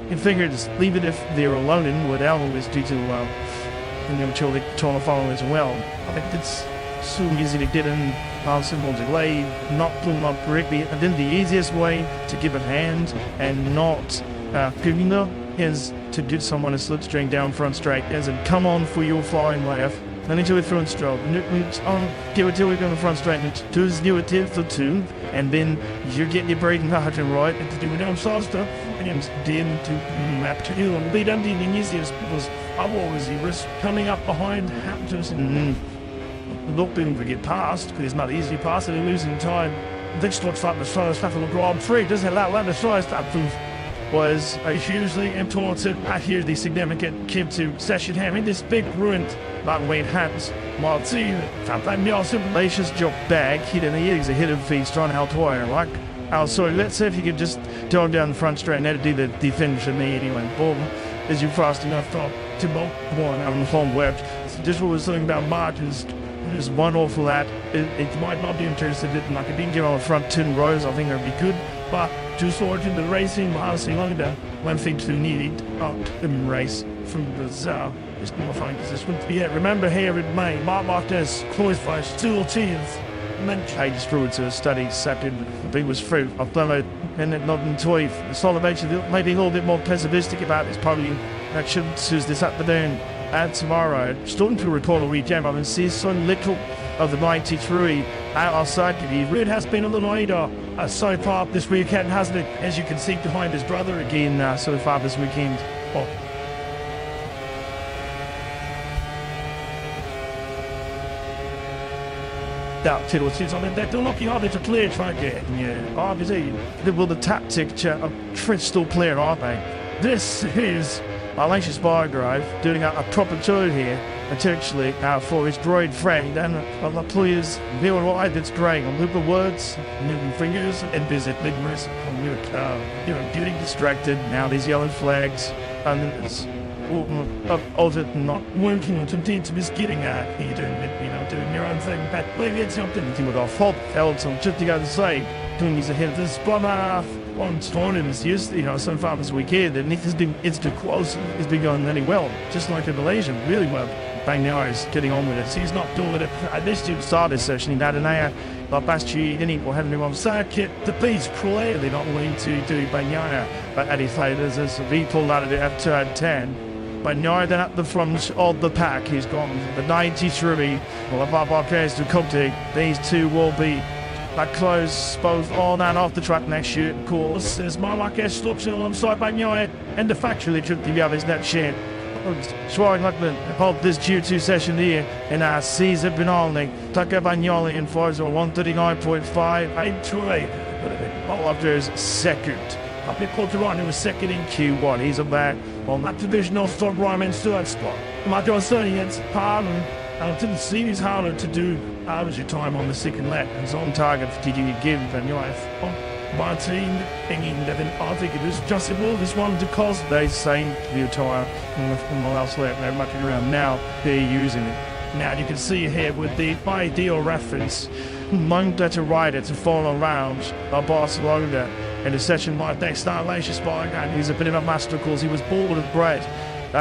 you figure just leave it if they're alone and what Al always do to and I'm sure they trying to follow as well. I think it's so easy to get in simple delay, not pulling up correctly. And then the easiest way to give a hand and not giving up is to do someone a slipstring down front straight, as in come on for your flying left. Then into a front stroke. Give it till we go in the front straight. Do his new attempt for two, and then you're getting your brain margin right, and to do it down faster, and then to map to you and beat under the easiest because I'm always the risk coming up behind Hamptons and not being able to get past because it's not easy past and losing time. This looks like the first half of the Grand Prix. Doesn't allow that the first half was hugely important. I hear the significant came to session having this big ruined lightweight hands. Martin, Lacious job back, he didn't he's a hit of feet, trying to help wire. Like, sorry, let's see if you could just turn down the front straight and do the finish of me anyway. Boom, as you fast enough to both one out on the home left. So just what we're saying about margins. There's one awful that it might not be interested in, like, if you can get on the front 10 rows, I think that would be good. But to sort in the racing, honestly, only the one thing to need in race from the is not fine this wouldn't be it. Remember here in May, Mark Marquez, Cloisflash, 2 teams. I just threw it to a study, second, it was fruit. I've done it, and it not in toy. It's all about maybe a little bit more pessimistic about this, probably that should choose this afternoon and tomorrow. Starting to record a Richigamme, I can see so little of the 93 outside of you. It has been a little either so far this weekend, hasn't it? As you can see behind his brother again so far this weekend. Oh. That title seems I mean they're lucky how they to clear track it. Yeah, obviously they will the tactic of crystal clear, aren't they? This is Alicia's bar drive doing a proper tour here, potentially for his droid friend, and the players doing what it's great. On loop of words, moving fingers, and visit midmers. Getting distracted. Now these yellow flags, and it's of it not working to be getting at. You're doing your own thing, but maybe it's something to do with our fault. Elton, just to go to say, doing his ahead of this bomber. On Storm is used, so far this weekend, and it's too close. It's been going really well, just like in Malaysia, really well. Bang now is getting on with it. So he's not doing it. This dude started session in Adenaya, but Basti, any will have a new one circuit. The beat's clearly not willing to do Banyaya, but Eddie Faders is re-pulled out of it after turn 10. Banyaya then at the front of the pack, he's gone. The 93, well, above Marquez to Conte, these two will be that close both on and off the track next year, of course, as Marquez slips in alongside Bagnolet and the factually took the others net share. Swallowing like the hold this Q2 session here in our Caesar Benalni. Tucker Bagnolet in Forza 139.5. All after his second. Up here, Corterano was second in Q1. He's back on that divisional stock Ryman third spot. Michael Sonny against Harlan. I didn't see his harder to do average time on the second lap. It's on target for TG give and Martin hanging that I think it is justable this one because they saying the tire in the last lap they're mucking around now they're using it. Now you can see here with the ideal reference Monday to rider to follow around Barcelona in a session like that start Lacious by and he's a bit of a master course. He was bored of bread.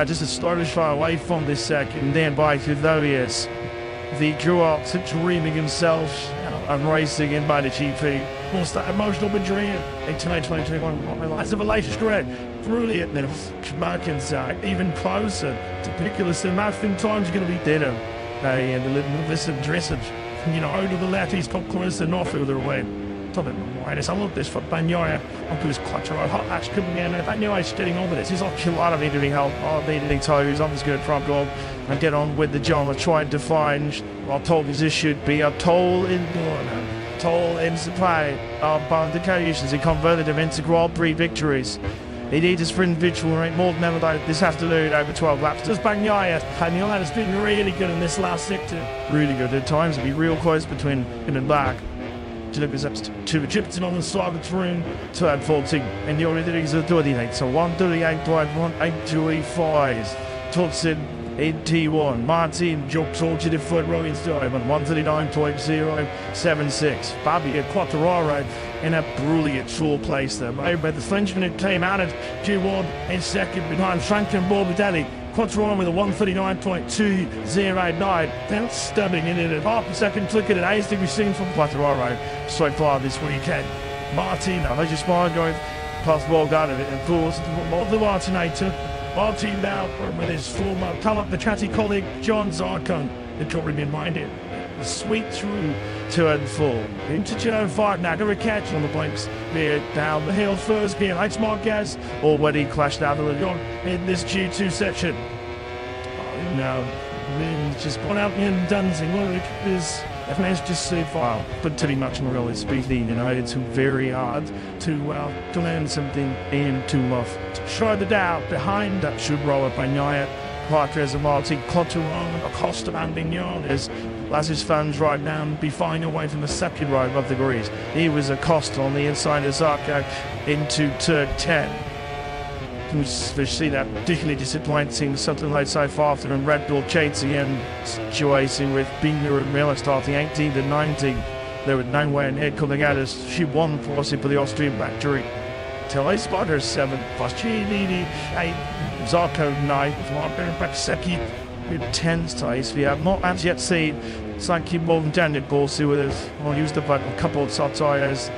Just a storage far away from this second, and then by Thudorius, the drew up to dreaming himself and racing in by the GP. What's that emotional betrayal in 2021? As of a latest grade, brilliant little Markins even closer to Piculus and Matthew time's going to be deader. And a little listen dressage, out of the latties, come closer and off further away. I love this for Bagnolet. Onto his clutch, right? Hot latch couldn't be in it. Bagnolet's getting on with this. He's like a lot of needing help. Needing toes. I'm just good front dog and get on with the job. I tried to find. I told you this should be a toll in supply. But the occasions he converted them into Grand Prix victories. He needs his sprint individual rate more than ever this afternoon over 12 laps. Just Bagnaia. Bagnaia has been really good in this last sector. Really good at times. It'll be real close between him and back. Delivers up to Egyptian on the side of the room. Third 14. And the order is a 38. So 138.1825. Todson in T1. Martin jumps onto the front row inside at 139.076. Fabio Quattararo in a brilliant short place there. But the Frenchman who came out of G1 in second behind Franklin Morbidelli. Quattararo with a 139.209. Then stubbing in it at half a second click at an we've seen from Quattararo so far this weekend. Martin, I just mind going past the ball guard of it. Of course, the Martinator. Martin now with his former the chatty colleague John Zarkon. The jury reminded. Sweet through turn 4 into turn 5. Now to a catch on the blinks. There down the hill first. Here, Alex Marquez already clashed out of the gun in this G2 section. Now, just gone out in Dunsing. Look, this I've managed to so far, but pretty much Morelli speaking, it's very hard to learn something and to show the doubt behind that should roll up Bagnaia. Patres and Martin Quattararo, Acosta and Vignoles. As his fans right now, be fine away from the second row above the grease. He was Acosta on the inside of Zarco into turn 10. You see that particularly disappointing something like so far after and Red Bull chasing and situation with Binder and Miller starting 18th and 19th. There was no way in head coming out as she won forcing for the Austrian factory. Till a spotter 7, Pascini 8, Zarco 9, Martin Paksecki with 10 ties. We have not as yet seen Sankey more than Daniel Gorsi with us. I'll use the button a couple of tires.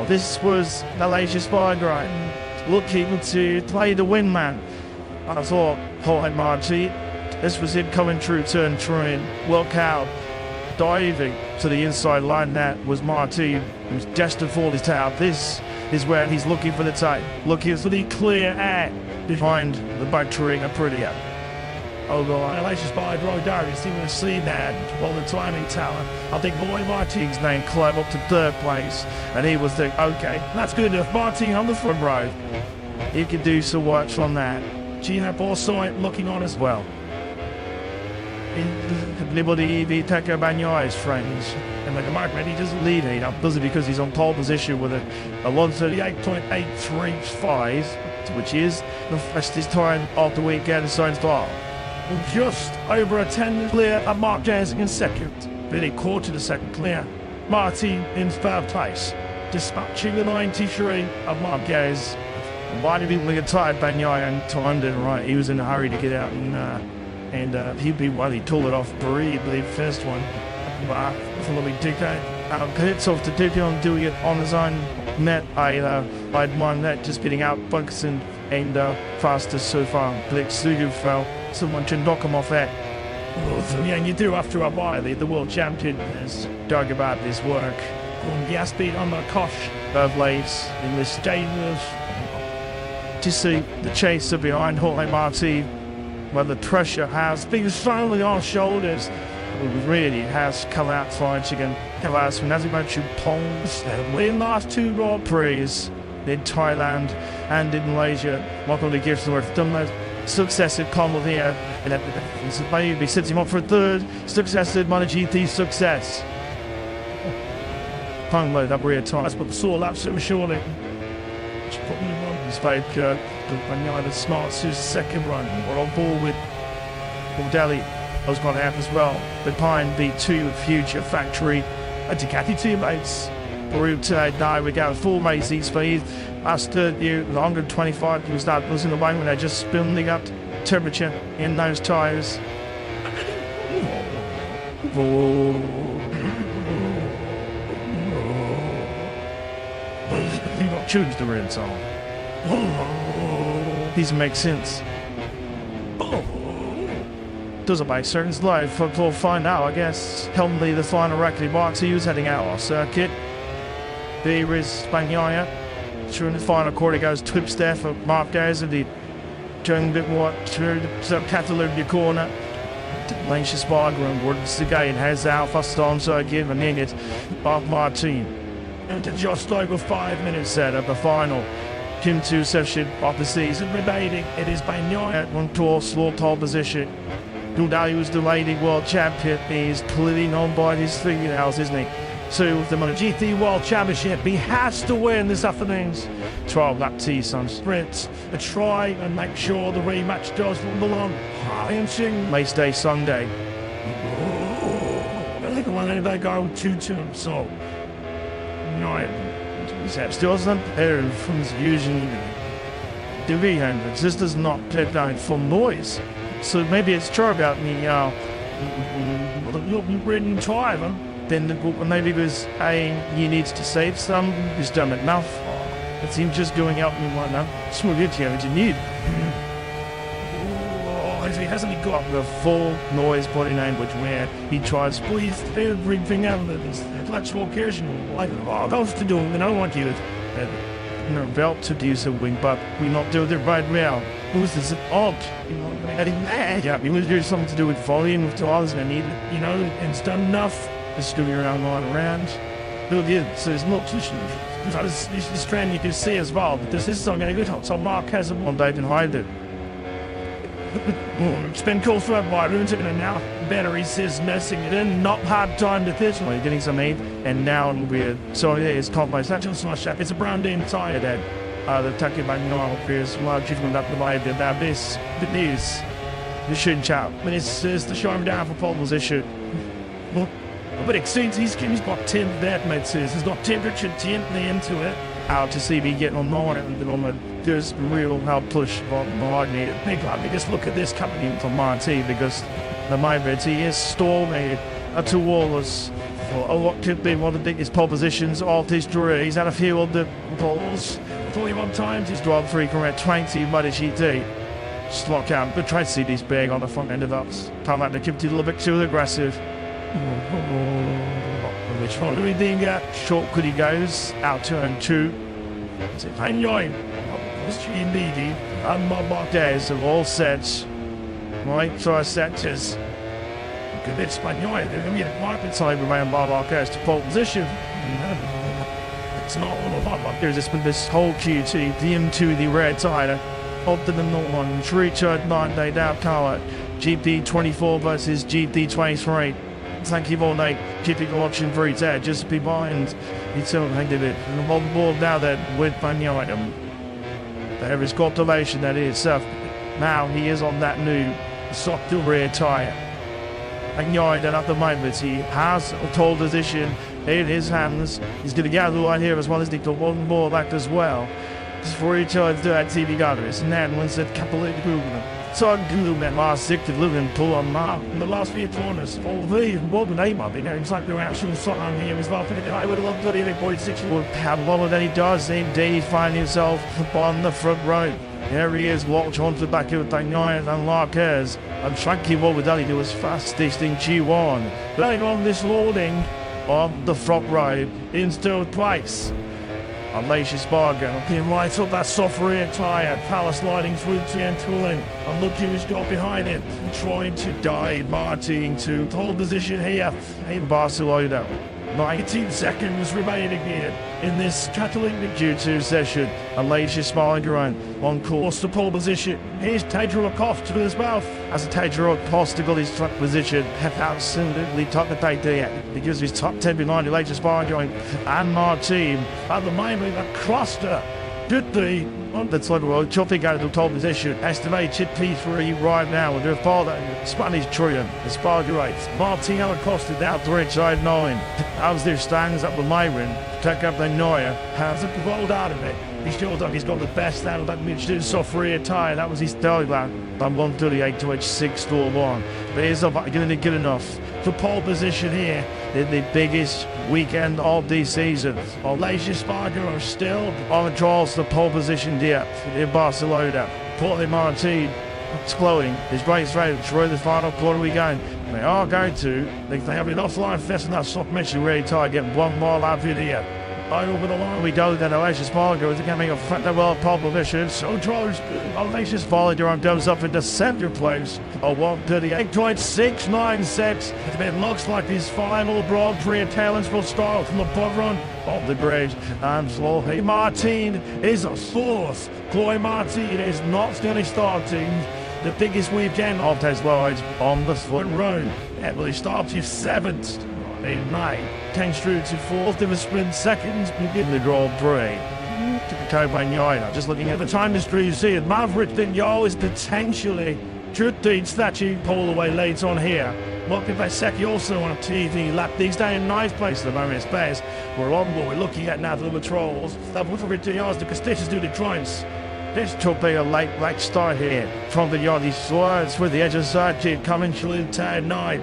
This was Malaysia Spa-Grind. Looking to play the win man. I thought, Jorge Marti, this was him coming through turn 3. Look out, diving to the inside line. That was Marti, who's destined for this tail. This is where he's looking for the tape, looking for the clear air behind the battery of Aprilia. Oh God, Alicia's by Roy Darius, he would have seen that while the timing tower. I think Boy Martin's name climbed up to 3rd place, and he was thinking, okay, that's good enough. Martin on the front row. He could do some work from that. Gina Borsoy looking on as well. Liberty EV Pecco Bagnaia's friends. And like a mark, he doesn't lead it. Does it because he's on pole position with a 138.835, which is the fastest time of the weekend so far. Just over a 10 clear of Marquez in second. Billy quarter the second clear. Martin in 3rd place. Dispatching the 93 of Marquez. Why did he get tired? Bagnaia and timed it right. He was in a hurry to get out and he told it off brilliantly first one. It's a little bit decade. Hits off to Duke on doing it on his own. I'd mind that just getting out Buxton and fastest so far. Blake Sugu fell. Someone should knock him off that. Yeah, and you do after a while. The world champion has dug about this work. Gaspi on the kosh of late in this dangerous. To see the chaser behind Jorge Marti, where the pressure has been solely on shoulders. It really has come out flying again. As he mentioned, Pongs win last 2 Grand Prix in Thailand and in Malaysia. Michael Lee Gibsonworth done those successive combo here, and maybe sets him up for 3rd successive MotoGP success. Pong loaded up rear tyres, but the sore laps it was surely. Spade Bagnaia the smarts his second run. We're on board with Morbidelli. I was going to have as well. But Pine beat 2 future factory Ducati teammates. Peru today, now we got 4 racing speed. After the 125, you start losing the way when they're just spinning up temperature in those tyres. You got choose the red song. These make sense. Doesn't make sense. Live, we'll find out, I guess. Helmley, the final record box, he was heading out on circuit. There is Bagnaia. Through the final quarter goes Twips there for Marquez, and he turning a bit more through the Catalunya corner. Lancia Spargroom, once again, has Alpha Storm, so again, and then it's Bob Martin. Into just over 5 minutes set of the final into session of the season remaining. It is by Nyon at 1-2 slow tall position. Dudayu's the reigning world champion. He's pulling on by his fingernails, isn't he? To the MotoGP World Championship. He has to win this afternoon's 12-lap T-Sun sprint. A try and make sure the rematch does belong. Inching. Race day Sunday. I think when they go 2-2, so no. Still doesn't prepare from his usual division. This does not put down for noise. So maybe it's true about me, written time. Then maybe because he needs to save some, he's done enough. It's him just going out and whatnot. Smooth it here, what you need. He hasn't got the full noise body language where he tries to squeeze everything out of his flexible occasion. Like, those to do, and I don't want you to belt to do something, but we not do it right now. Who's this odd? Yeah, he was doing something to do with volume, with others, and I need, and it's done enough. Just doing around, going around. So there's not this trend you can see as well, but this is something good. So Mark has one day and hide it. It's been cool for my rooms and now battery says messing it in, not hard time to this one. Getting some aid and now we're so yeah, it's complex. That's just not sharp. It's a brand new tire that the Taki by normal appears while treatment up the live that this the news. The shouldn't chat. But it's the show him down for pole position. But exceeds he's got 10 that mate says he's got temperature 10 into it. Out to see me getting on more and there's real help push behind me. Big like just look at this company from Monty because the Maybrit is storming to Wallace for what could be one of the biggest pole positions of history. He's had a few of the poles 41 times. He's dropped 3 correct 20 MotoGP. Slot out, but try to see these big on the front end of us. Time out to keep it a little bit too aggressive. Which one do we think? Short could he goes out turn 2. I'm going. Indeed, and my days are all set. Right, so I set is good. It's my they're going to be a market time around Barbarcast to pole position. It's not all about there's this whole QT, the M2, the red tire. Up to the north one, Richard 9-day down color, GP24 versus GP23. Thank you all night. Keeping watching for each ad. Just be behind. It's all hanged of it. And on board now that with Bunny item. There is compilation that is now he is on that new soft rear tire. And Yarden at the moment he has a tall position in his hands. He's going to gather right here as well as he can one more back as well. Before he turns to that TV gathers. And then once that Catalunya movement. So I'm doing that last 6 to live and pull on Mark. In the last few corners, all the the name of it. It's like they're actual song on here as well. I would have loved that even 46 would have one that he does. Same day he finds himself on the front row. There he is, walked onto the back of the Daniel and Larquez. And Frankie what would he do was fastest in G1. Laying on this loading on the front row in third place. Unleashes Bargain, being right up that soft rear tyre, power sliding through to end tooling, and look who's got behind it, trying to dive Martin to hold position here in Barcelona. 19 seconds remaining here in this Catalunya Q2 session. Unleashes Bargain on course to pole position. Here's Tadro Acosta to his mouth as a Tadro Acosta got his front position. Have absolutely top the take there because he's top 10 behind the latest Bargain and Martin. At the moment, a cluster. Good the on the top road, chopping out of the top position. Estimated P3 right now with their father, Spanish Troyan, the Sparky rates. Martin Acosta down to inside 9. As there stands up the Myron, take up the Neuer, has it rolled out of it. He shows up, he's got the best out of that mid soft rear tyre. That was his Taliban. From 138 to H6 to 1. But he's not going to get enough for pole position here in the biggest weekend of the season. Malaysia Spargo still on the draws the pole position here in Barcelona. Portly Martin exploding. His race rate through the final quarter we go. They are going to. They have enough line fast enough soft mission ready to get one more lap in here. Right over the line we go, then Aloysius Volley is becoming a front of well proposition. So draws Aloysius Volley goes up into center place. A 138.696. It looks like his final Grand Prix talents will start from the butt run of the bridge. And Chloe Martin is a fourth. Chloe Martin is not going to starting the biggest weekend of his lives on the foot run. Emily starts his seventh. In May, 10 through to fourth in the sprint seconds, begin the Grand Prix. Just looking at the time history, you see it. Maverick Vignal is potentially should that you pull away late on here. Martin Vasecki also on a TV lap these days in ninth place at the moment. It's best. We're on what we're looking at now, the patrols. That with Vignal, the Castitians do the drives. This should be a late start here from the Yardie slides with the edge of the side kid coming through turn 9.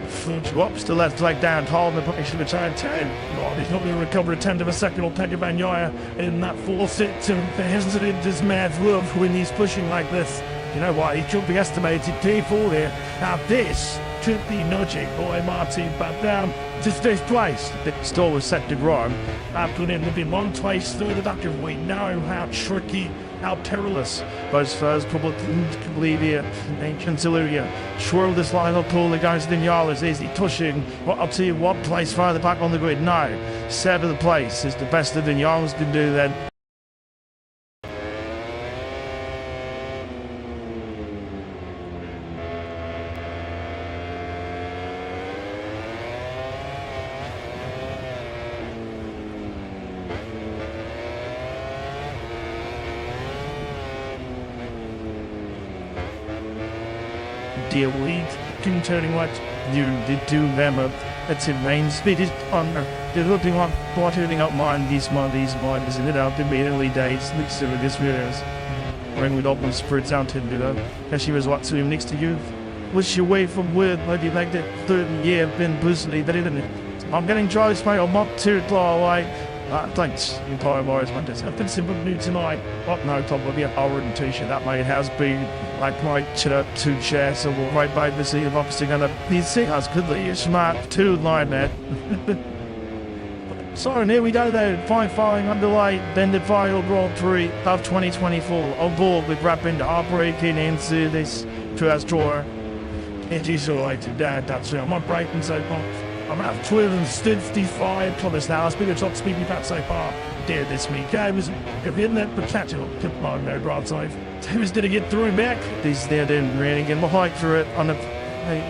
Whoops, the left leg down, holding the position of turn 10. Lord, he's not going to recover a tenth of a second or Pedro Bagnaia in that fourth sit to hesitant his math love when he's pushing like this. You know what, he should be estimated P4 there. Now this should be nudging boy Martin back down to fifth place. The store was set to grow. After him to be one place through the doctor. We know how tricky, how perilous those first couple of Bolivia, ancient Siluria. Swirl this line up, pull the guys in Yalas. Is he pushing? Well, up to one place further back on the grid? No. Seventh place is the best that the Yalas can do then. Dear lead, turning what you did do them up. That's it, main speed is under. They're looking like turning up mine, these mines, and it out in the early days, next to this videos. When we'd open spirits out to do that. As she was what to him next to you. Was she away from word, maybe like that third year, been boostly, that didn't it? I'm getting Joe's mate, I'm up to it, away. Thanks, entire Morris Mondays. I've been simple new tonight. Oh no, top of your Howard t-shirt. That mate has been like my chitter two chairs, so we'll right by the sea of opposite gonna be see us good that you're smart two line man. So here we go then, fine underway, then the final Grand Prix of 2024 on board with rapid breaking into this first drawer. It is alright to that's it. I'm not breaking so far. I'm at 12:55 kilometers now. It's been a top speed we've had so far. Dear this week. I was in that potential. Come on, no broadside. Who's did it get through and back? These there didn't really get my hike through it on the,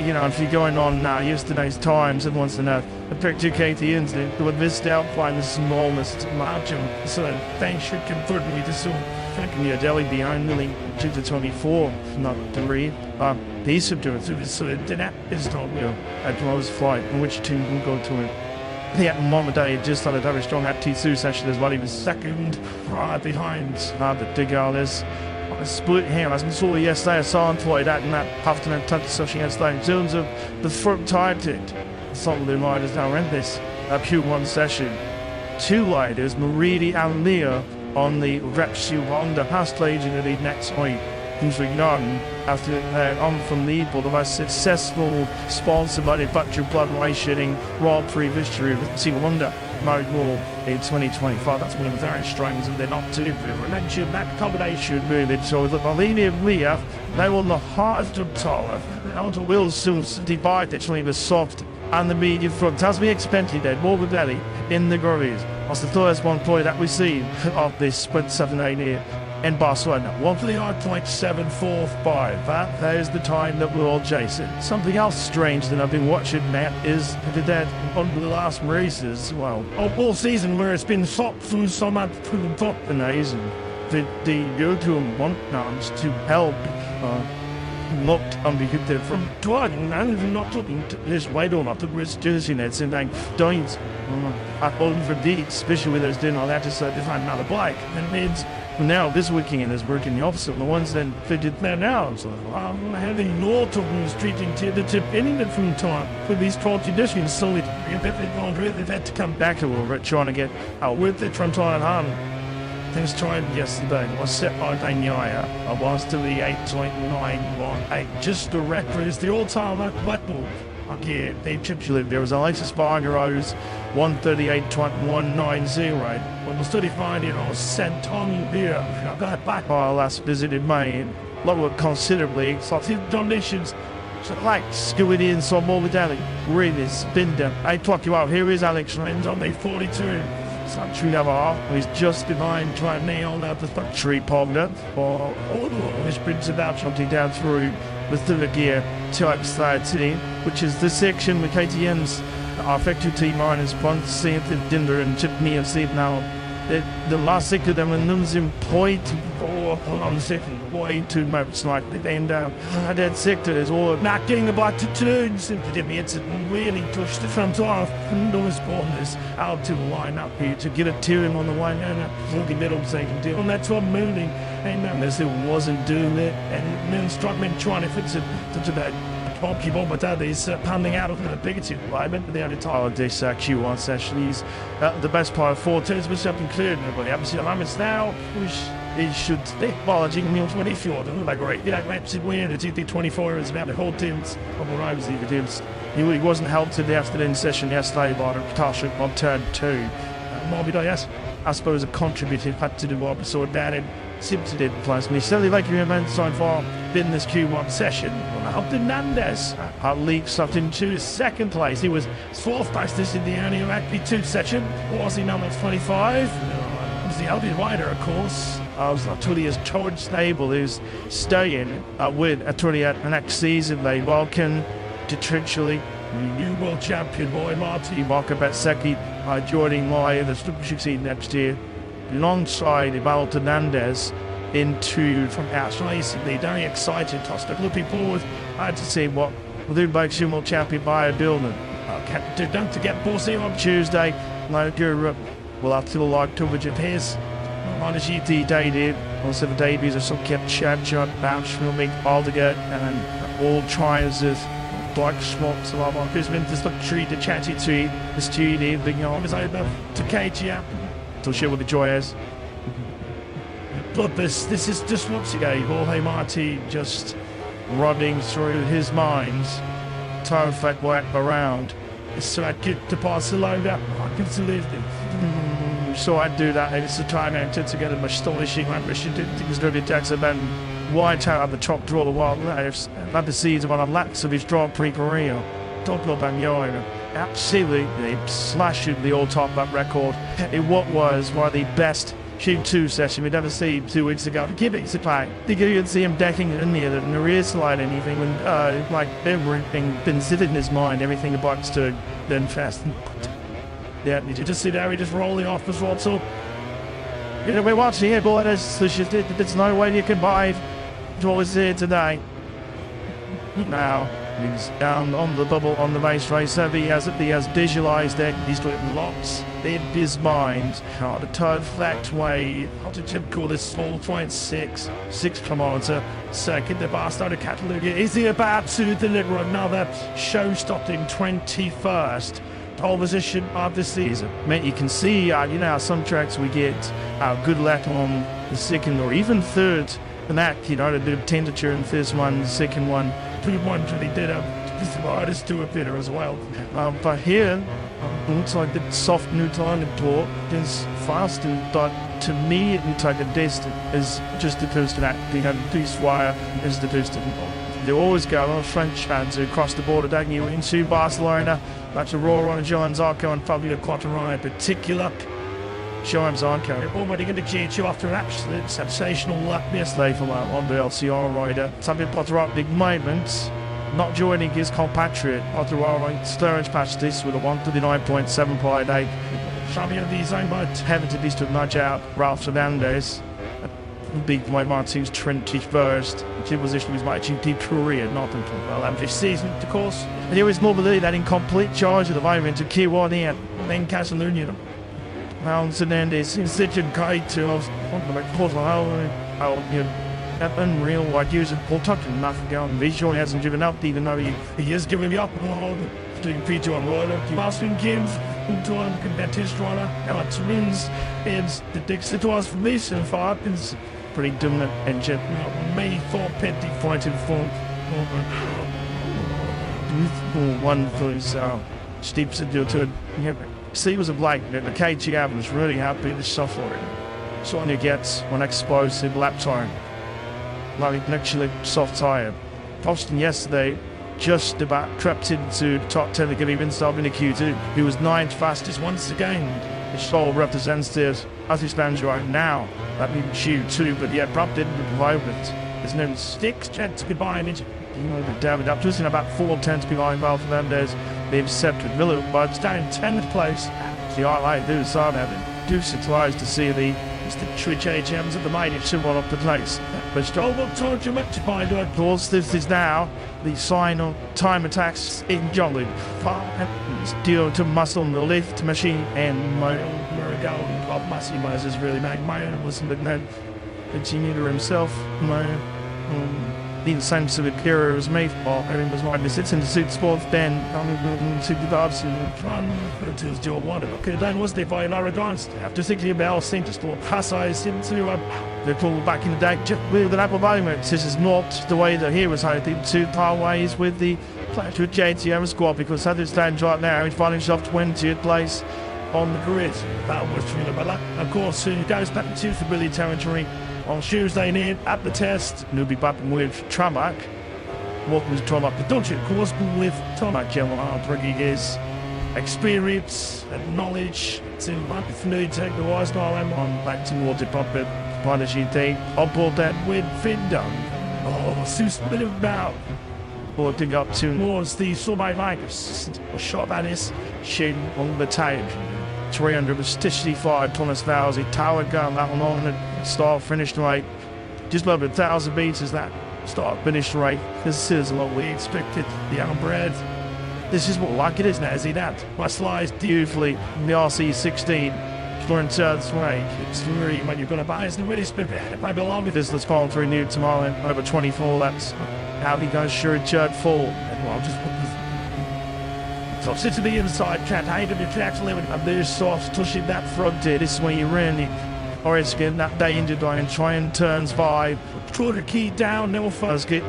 you know, if you're going on yesterday's times and wants to know the pick 2K the incident, who had missed out by the smallest margin. So they should convert me to some fucking New Delhi behind nearly 2 to 24, not 3. These have done it, so that is not real. At Rose flight, in which team will go to it. Yeah, Momadei just started very strong at T2 session as well. He was second, right behind the Digal is on a split here. As we saw yesterday, I saw employed that and that afternoon touch session yesterday. In terms of the front tighted, some of riders now in this Q1 session. Two riders, Maridi and Leah, on the Repsu Honda past stage in the next week. Things were young after on from lead, but the most successful sponsor manufactured blood racing Grand Prix history with Team Honda Mode War in 2025. That's one of the very strings, and they're not too good. Mention that combination moving. So the Bolivia and Leah, they were the hardest of taller. Outer wheels soon divide between the soft and the medium front. As we expected, then Morbidelli in the grooves. That's the first one point that we see of this sprint 7-8 here in Barcelona. 1:39.745. That is the time that we're all chasing. Something else strange that I've been watching, Matt, is that on the last races, well, all season where it's been shot through so much through the top and the YouTube want to help looked unbehitted from driving and not looking to this way on up the wrist jersey nets and like don't at all for deeds, especially with those doing all that to find another bike. And means now this weekend is working the opposite. The ones that fitted there now. So I'm having no trouble treating the tip anything from time with these 12 conditions, so they've had to come back a little bit trying to get out with it from time on. Things tried yesterday was set by Bagnaia. I was to the 8.918, just the record is the all-time Blackpool. Again, they chipped you. There was Aloysius Spargaro's 138.190. when the study finding or sent Tommy beer. I got back Our last visit in May, lower considerably, exotic donations. so like skewed in some more medallion. Really spin them. I talk you out. Here is Alex Friends on the 42. Sancho Navarro. He's just behind trying to nail out the Tree Pogner for all this brings about something down through the third gear type society, which is the section with KTM's effective T-minus 1 Dinder and Chip me and see now. The last sector them and losing 0.4 on the second, way too much like the end down. That sector is all not getting the back to turn simply did me. It's really pushed the front off and those corners out to the line up here to get a turn on the one and a middle second deal. And that's what moving and as it wasn't doing it and then struck me trying to fix it to that. Keep but that is pounding out of the biggest environment. The only time this Q1 session is the best part of 4 turns was up included. Nobody obviously alignments now, which it should stay. Acknowledging me on 24, like great. Yeah, that's it weird. It's the 24 is about the whole teams. Couple rounds even teams. He wasn't helped to the afternoon session yesterday by the Tasha on turn 2. Morbid, yes. I suppose it contributed had to do episode that and Simpson did plus me. Certainly like you remember so far in this Q1 session. Hernandez leaked something to his second place. He was 4th place this in the earlier AP2 session. Was he number 25? Was the Albion Rider, of course. I was Atulia's George Stable who's staying with Atulia next season. They welcome to Trinchely. New world champion boy Marty Marco Bezzecchi joining my the succeed next year alongside Ibaldo Hernandez into from outside. They're very excited, Tosta. Looking forward to see what we'll do by Sumo champion by a building. Don't forget Borsey on Tuesday. Like Europe, we'll have to like coverage of his on the GT day did. Also the debuts of some kept chat, Bouch, filming Aldegat, and all tries of Black Schwartz, a lot more. Who's been this look treat the chatty to the studio, big on is over to KTM. To share what the joy is. But this is just once again Jorge Marti just running through his mind. Time fact work around. So I get to Barcelona. I can salute him. So I do that. It's the time I intend to get a much astonishing ambition. Things don't get Jackson then white out of the top draw the wild lives. Not the season on a laps of his Grand Prix career. Doppler Bagnola. Absolutely slashing the all top that record in what was one of the best Q2 session we'd ever seen 2 weeks ago. Give it a play. You could see him decking it in there, and the rear slide anything when like everything been sitting in his mind, everything about to then fast. Yeah, you just see there, he just rolling off the throttle. You know, we're watching it, boy. There's no way you can buy what was here today. Now he's down on the bubble on the race racer. He has visualised it. He's doing lots in his mind. The third flat way. How did you call this? 4.6 kilometre second. The bar started Catalunya. Is he about to deliver another show-stopping 21st pole position of the season? Mate, you can see, some tracks we get good lap on the second or even third. And that, a bit of temperature in the first one, the second one. 2-1 really did have the artist do a bit as well. But here, looks like the soft neutral on the door is fast, but to me, it looks like the distance is just the first that. This wire is the distance. They always go on French fans across the border, don't you? Into Barcelona, that's a roar on Joan Zarco and Fabio Quartararo in particular. Joan Zarco already going to cheat you after an absolute sensational lap yesterday from on the LCR rider. Fabio Quartararo big moment, not joining his compatriot Quartararo stirring past this with a 139.7.8. Fabio designed by having to least to nudge out Ralph Fernandez. Big White Martin's 21st. His position was my GP career, not until this season, of course. And here is Mobility that in complete charge of the moment to Q1 here. Then Catalunya. Hernandez is such a guide to us. Unreal white user Paul Tucker, nothing going. Visual hasn't given up, even though he is giving me up. Doing P2 on Roller, Boston Games, Untuan, Competitive Runner, Alex wins, and the Dixie to us from me so far is pretty dominant engine. May 4 Petty pointed for one for his steep to see was a Blake, the Richigamme was really happy to suffer it. So on you get one explosive lap time. Like actually soft tire. Austin yesterday just about crept into the top 10 of the even stopped in the Q2. He was 9th fastest once again. His soul represents this as he stands right now. That means Q2, but yeah, Prop didn't provide it. There's no 6 chance goodbye in it. You know, David up just in about 4 tenths behind Val Fernandez. They've set with Miller, but it's down in 10th place. The highlight do start having. Do surprised to see the Richigammes at the mighty someone up the place. But still not told you much behind her. Of course, this is now the sign of time attacks in Jolly. Due to muscle in the lift machine and Murigal. Bob Massimo is really made my own wasn't but no continuer himself. The insensitive hero was made for him was mine. He sits in the suit sports then to the barbs and run to his job wanted. Okay, then was they by Arrogance. After 60 about Saint Sport Passais into they pulled back in the day just with an apple moment. This is not the way that he was hoping to part ways with the Clash with JTM squad because as it stands right now, he's finding himself 20th place on the grid. That was really bad. Of course, he goes back into familiar territory on Tuesday night at the test. And he'll be back with Tramac. What was Tramac? The Dutch, of course, with Tramac, bringing his experience and knowledge to familiar take the wise now I'm on back towards the puppet punishing thing. On board that with Finder. Oh, Seuss bit of about. Boarding up towards the Sorbet Vikers. A shot at his shin on the tape. 365 Thomas Vowles, he towered gun that one on the start finished rate. Just over 1,000 meters that start finished rate. This is what we expected. The young bread. This is what like it is now, see that? My slides beautifully in the RC16. Exploring turns way. It's really when you're gonna buy it's really spirit. If I belong with this, let's call him through new tomorrow over 24. That's how he goes sure third full. And well, just put this. So sit to the inside, can't hide him, it's actually a bit soft, touching that front there. This is when you really, or it's getting that danger line, trying turns 5. Throw the key down, no first get.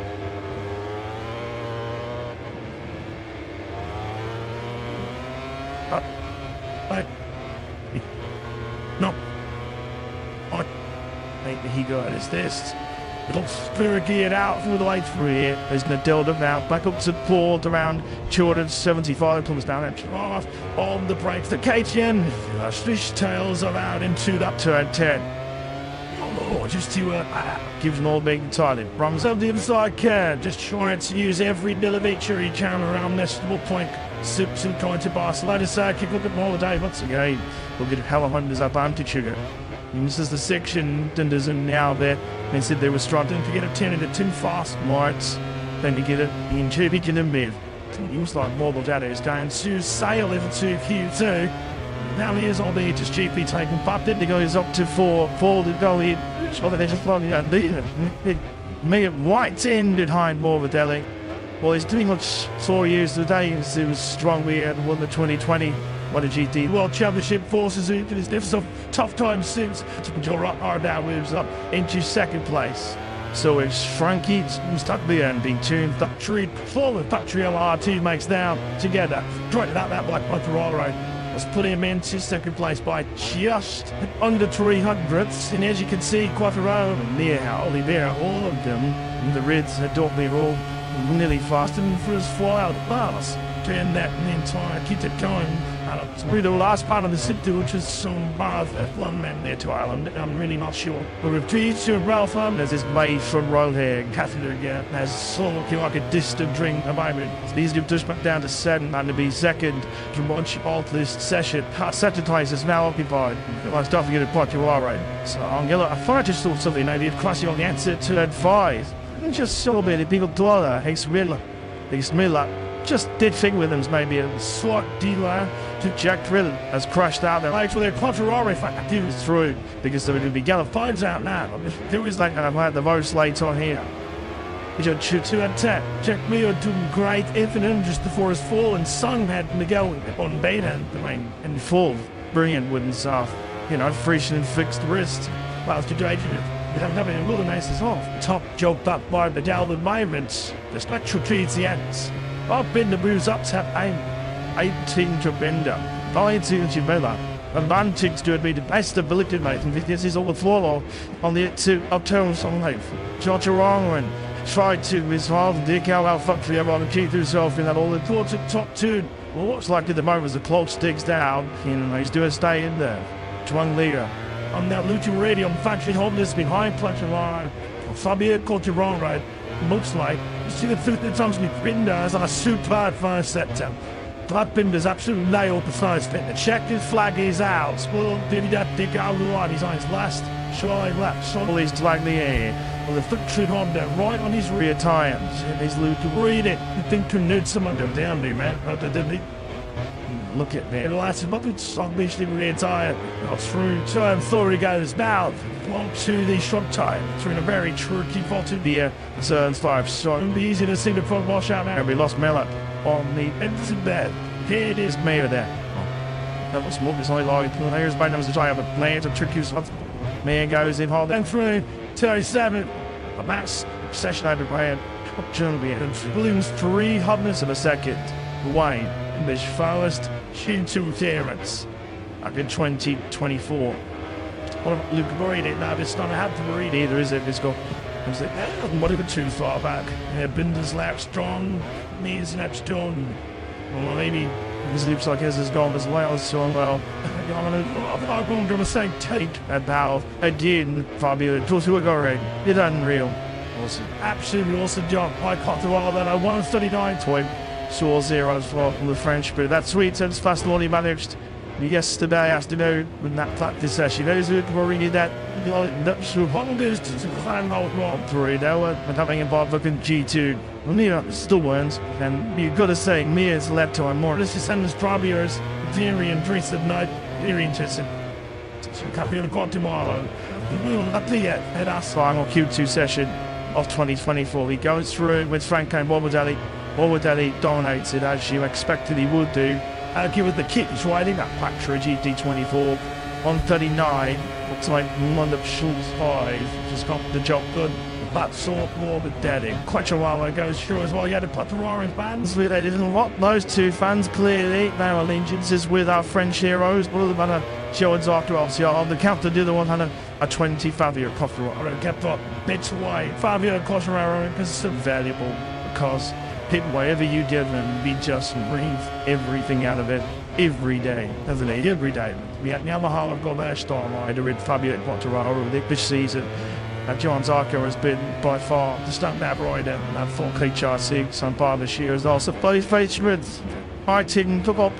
No. He got is this. It'll spirit geared out through the light through here. There's Nadilda now back up to Port around 275 comes down and off on the brakes. The KTN fish tails are out into that turn 10. Oh, just to gives an old big title. Runs up the inside can, just trying to use every millimetre he can around this little point. Sips and going to Barcelona side, kick look at holiday once again. Look at how Honda's advantage sugar. This is the section tenders and now that they said they were struggling to get a 10 into too fast marks. Then to get it in two in the mid. He was like more than is going to sail level 2 Q2. Now here's all the just GP taking but then he goes up to 4 to go in. So they're just floating out there. Me white in behind Morbidelli. Well, he's doing what 4 years today. He was strong. We had won the 2020 MotoGP World Championship forces into his different tough times since. Joe Rockard now moves up into 2nd place. So it's Frankie stuck there and being tuned up treat forward. Patriel R2 makes down together. Trying out that Black Panther Let's put him into 2nd place by just under 300s. And as you can see, Quattro and near Oliveira, all of them in the Reds don't be all nearly faster than for his fly out pass. Turn that entire keep it going. Through the last part of the city, which is some bar one man there to Ireland. I'm really not sure. But with to Ralph there's this mate from Royal Hair, Catheter again, has so like a distant drink at the moment. These do push back down to 7 and to be 2nd to launch off this session. Saturday is now occupied. I was don't forget to put you all right. So I'm gonna I thought I just saw something I did crossing on the answer to that 5. Just so many people do that. He's Miller. Just did think with him maybe a slight dealer to Jack Drill has crashed out their legs with their contrary fact he was through because there would be Gallup finds out now. It was like I've had the most late on here. He just shoot 2 and 10. Jack Miller doing great infinite just before his fall and Sung had Miguel on beta in full. Brilliant with himself. Fresh and fixed wrist. Whilst you're doing it. Have nothing really nice as off. Top joked up by the Dalvin Migrants. The spectral trees the ends. Up in the booze up tap aim. 18 to Bender. I to Chimela. And Bantics to be the best ability, mate, and this is all the follow on the two upturns on life. George wrong and tried to his father dig out our factory about to keep himself in that all important top two. Well, what's like at the moment as the clock sticks down, he's doing stay in there. 1 leader. On that Luton Radio, factory holders behind Clutcher line. Fabio caught you wrong, right? Looks like you see the truth that comes with Binders on a super first September. That Binders absolutely nailed the first bit. The checkered flag is out. Spoiled did that dig out the line. He's on his last shy lap. Solly's flag the air. Well, the factory Honda right on his rear tires. And he's Luton read it. You think to need someone to down there, man. But they didn't. Look at me. The last but it's obviously rear tire. Through turn 4 he goes now. On to the short tire. Through a very tricky bottom here. Turns 5. So it'll be easy to see the front wash out now. We lost Miller on the exit bed. Here it is, Mayor there. That was smoke. It's only like here's by numbers to try have a plan to trick you. Mayor goes in hard. And through 37. A mass session over Brian. Germany and balloons 300ths of a second away in this first Shinto clearance up in 2024. What about Luke Murray? Now it's not a had to read either, is it? It's got what if it's too far back? Binder's lap strong, knees lap strong. Well, maybe this looks like his has gone as well, so well. I'm going to say take about again, Fabio. It was who going. It's unreal. Awesome. Absolutely awesome job. I caught the wall that I 139 point. Saw zeros for the French, but that's sweet since fast one he managed yesterday afternoon in that practice session. Those who were reading that, that's the longest to climb out Grand Prix. They were having a bad looking G2. Well, you know, still wins. And you've got to say, Mia's led time more. This is Sanders Trabiers, Theory and Dries at night. Very interesting. So, Capio Guatemala. Not yet. And that's final Q2 session of 2024. He goes through with Franco Morbidelli. Morbidelli dominates it as you expected he would do. Give it the kick, he's riding that factory GT24 on 39. Looks like one of Schultz 5 just got the job done. That sort Morbidelli. Quite a while ago, sure as well. He had to put the roaring fans. They didn't want those two fans clearly. Their allegiances with our French heroes. One of them had a Jones after obviously on the counter. The other one had a 20 Fabio Cotteraro. Kept up bits away. Fabio Cotteraro is so valuable because whatever you give them, we just breathe everything out of it every day, doesn't it? Every day. We had Yamaha have got their star rider with Fabio Quartararo this season. John Zarco has been by far the standout rider in that 4K HRC so far this year as well. So both favourites, my team took up.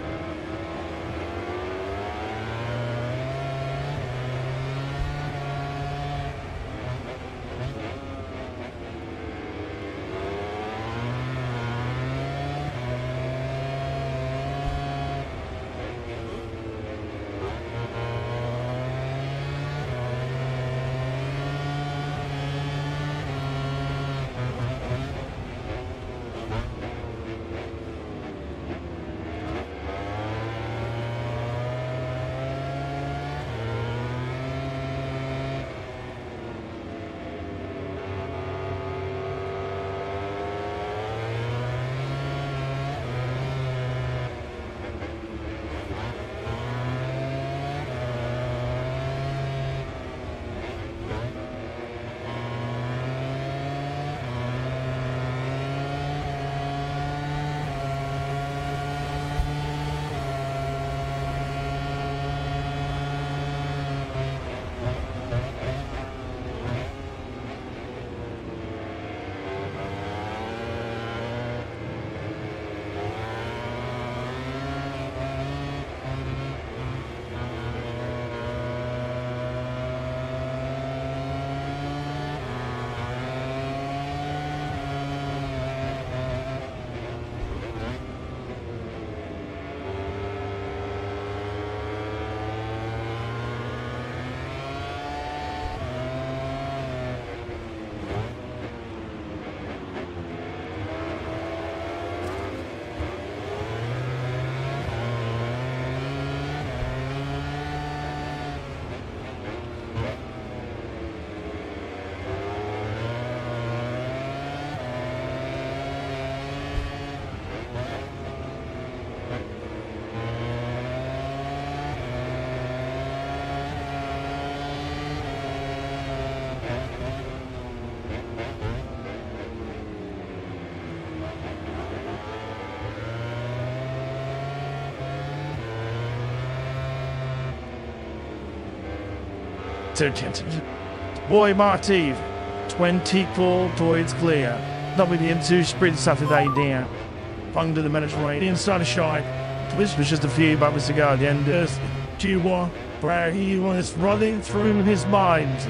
Boy Marty, 24 points clear. Not with the M2 sprint Saturday down. Under the Mediterranean, the inside of shy. Twist was just a few bumpers to go at the end. G1, where he was running through his mind.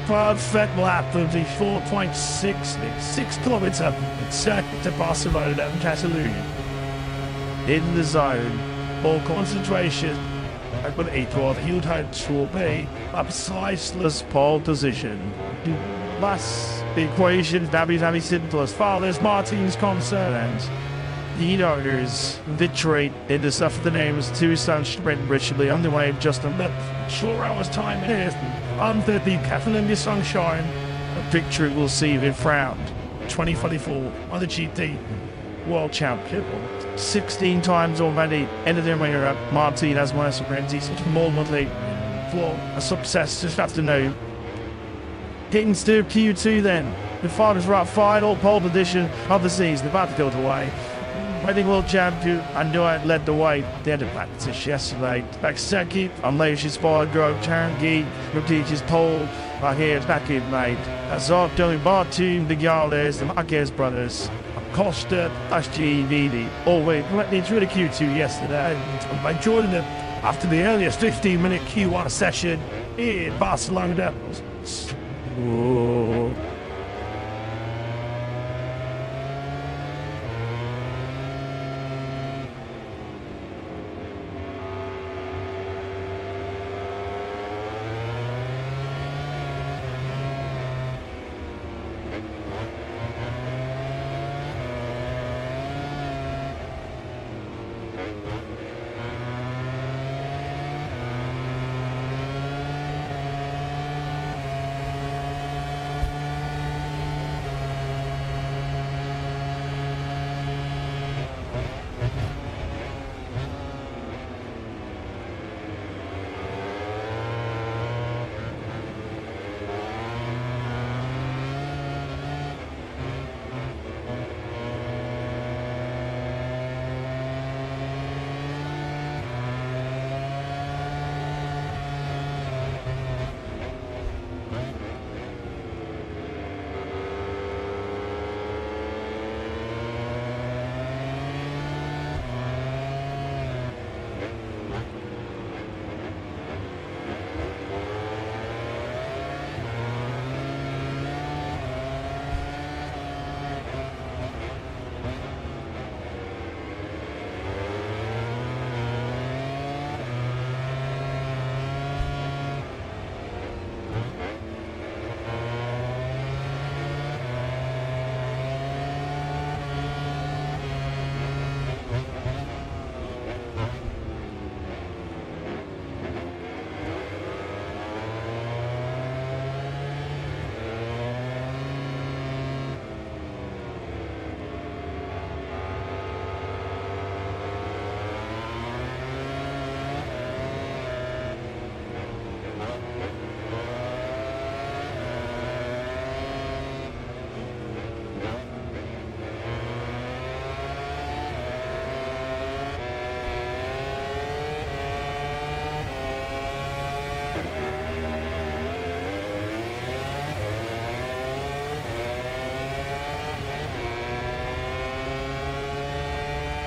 Perfect lap of the 4.6 kilometer circuit to Barcelona and Catalunya. In the zone, all concentration. But it was he would have to be a priceless pole position. Thus, the equation is very simple as far as Martin's concerned. The owners victory in the stuff the names two such sprint richly underway just a minute. Sure hours time is under the Catalunya sunshine. A victory will see it frowned. 2024 on the GT World Champion. 16 times already ended their way up. Martin has won some Renzi's momently for a success this afternoon. Getting to Q2 then. The finals right final pole position of the season about to go away. Reigning world champion, I knew I led the way. They had a practice yesterday. Back second, unleash his forward growth, Charangi, repeats his pole. Right here, back in, mate. That's all doing Bartoon, the Garles, the Marquez brothers. Costa, SGVD. Oh, wait, it's really Q2 yesterday. I joined them after the earliest 15-minute Q1 session in Barcelona. Oh.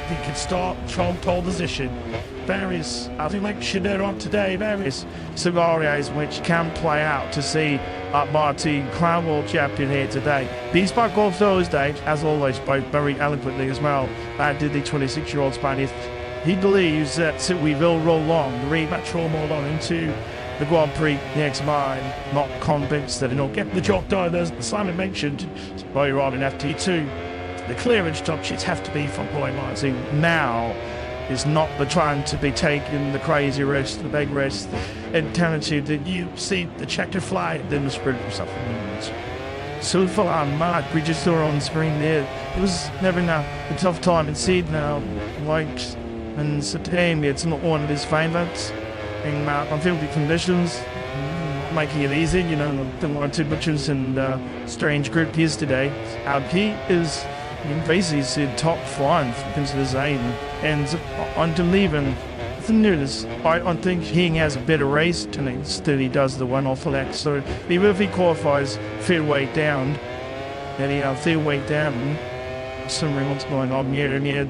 He can start from pole position. Various, I think like Schneider on today, various scenarios which can play out to see Martin Crown World Champion here today. He spoke on Thursday, as always, spoke very eloquently as well, did the 26-year-old Spaniard. He believes that we will roll on, the rematch will roll on into the Grand Prix next mine. Not convinced that it'll get the job done, as Simon mentioned, by riding FT2. The clearance top sheets have to be from Boy Martin. Now is not the time to be taking the crazy risk, the big risk, and talented that you see the checkered flag, then the sprint or something. So far, Mark, we just saw on screen there. It was never a tough time in seed now. Like, and September, it's not one of his favourites. In unfieldly conditions, making it easy, you know, the one temperatures and strange group yesterday. He is basically top 5 into the zone, and until leaving the news. I think he has a better race than he does the one off Alex. So even if he qualifies fair weight down, then he fair weight down, some what's going on here and here.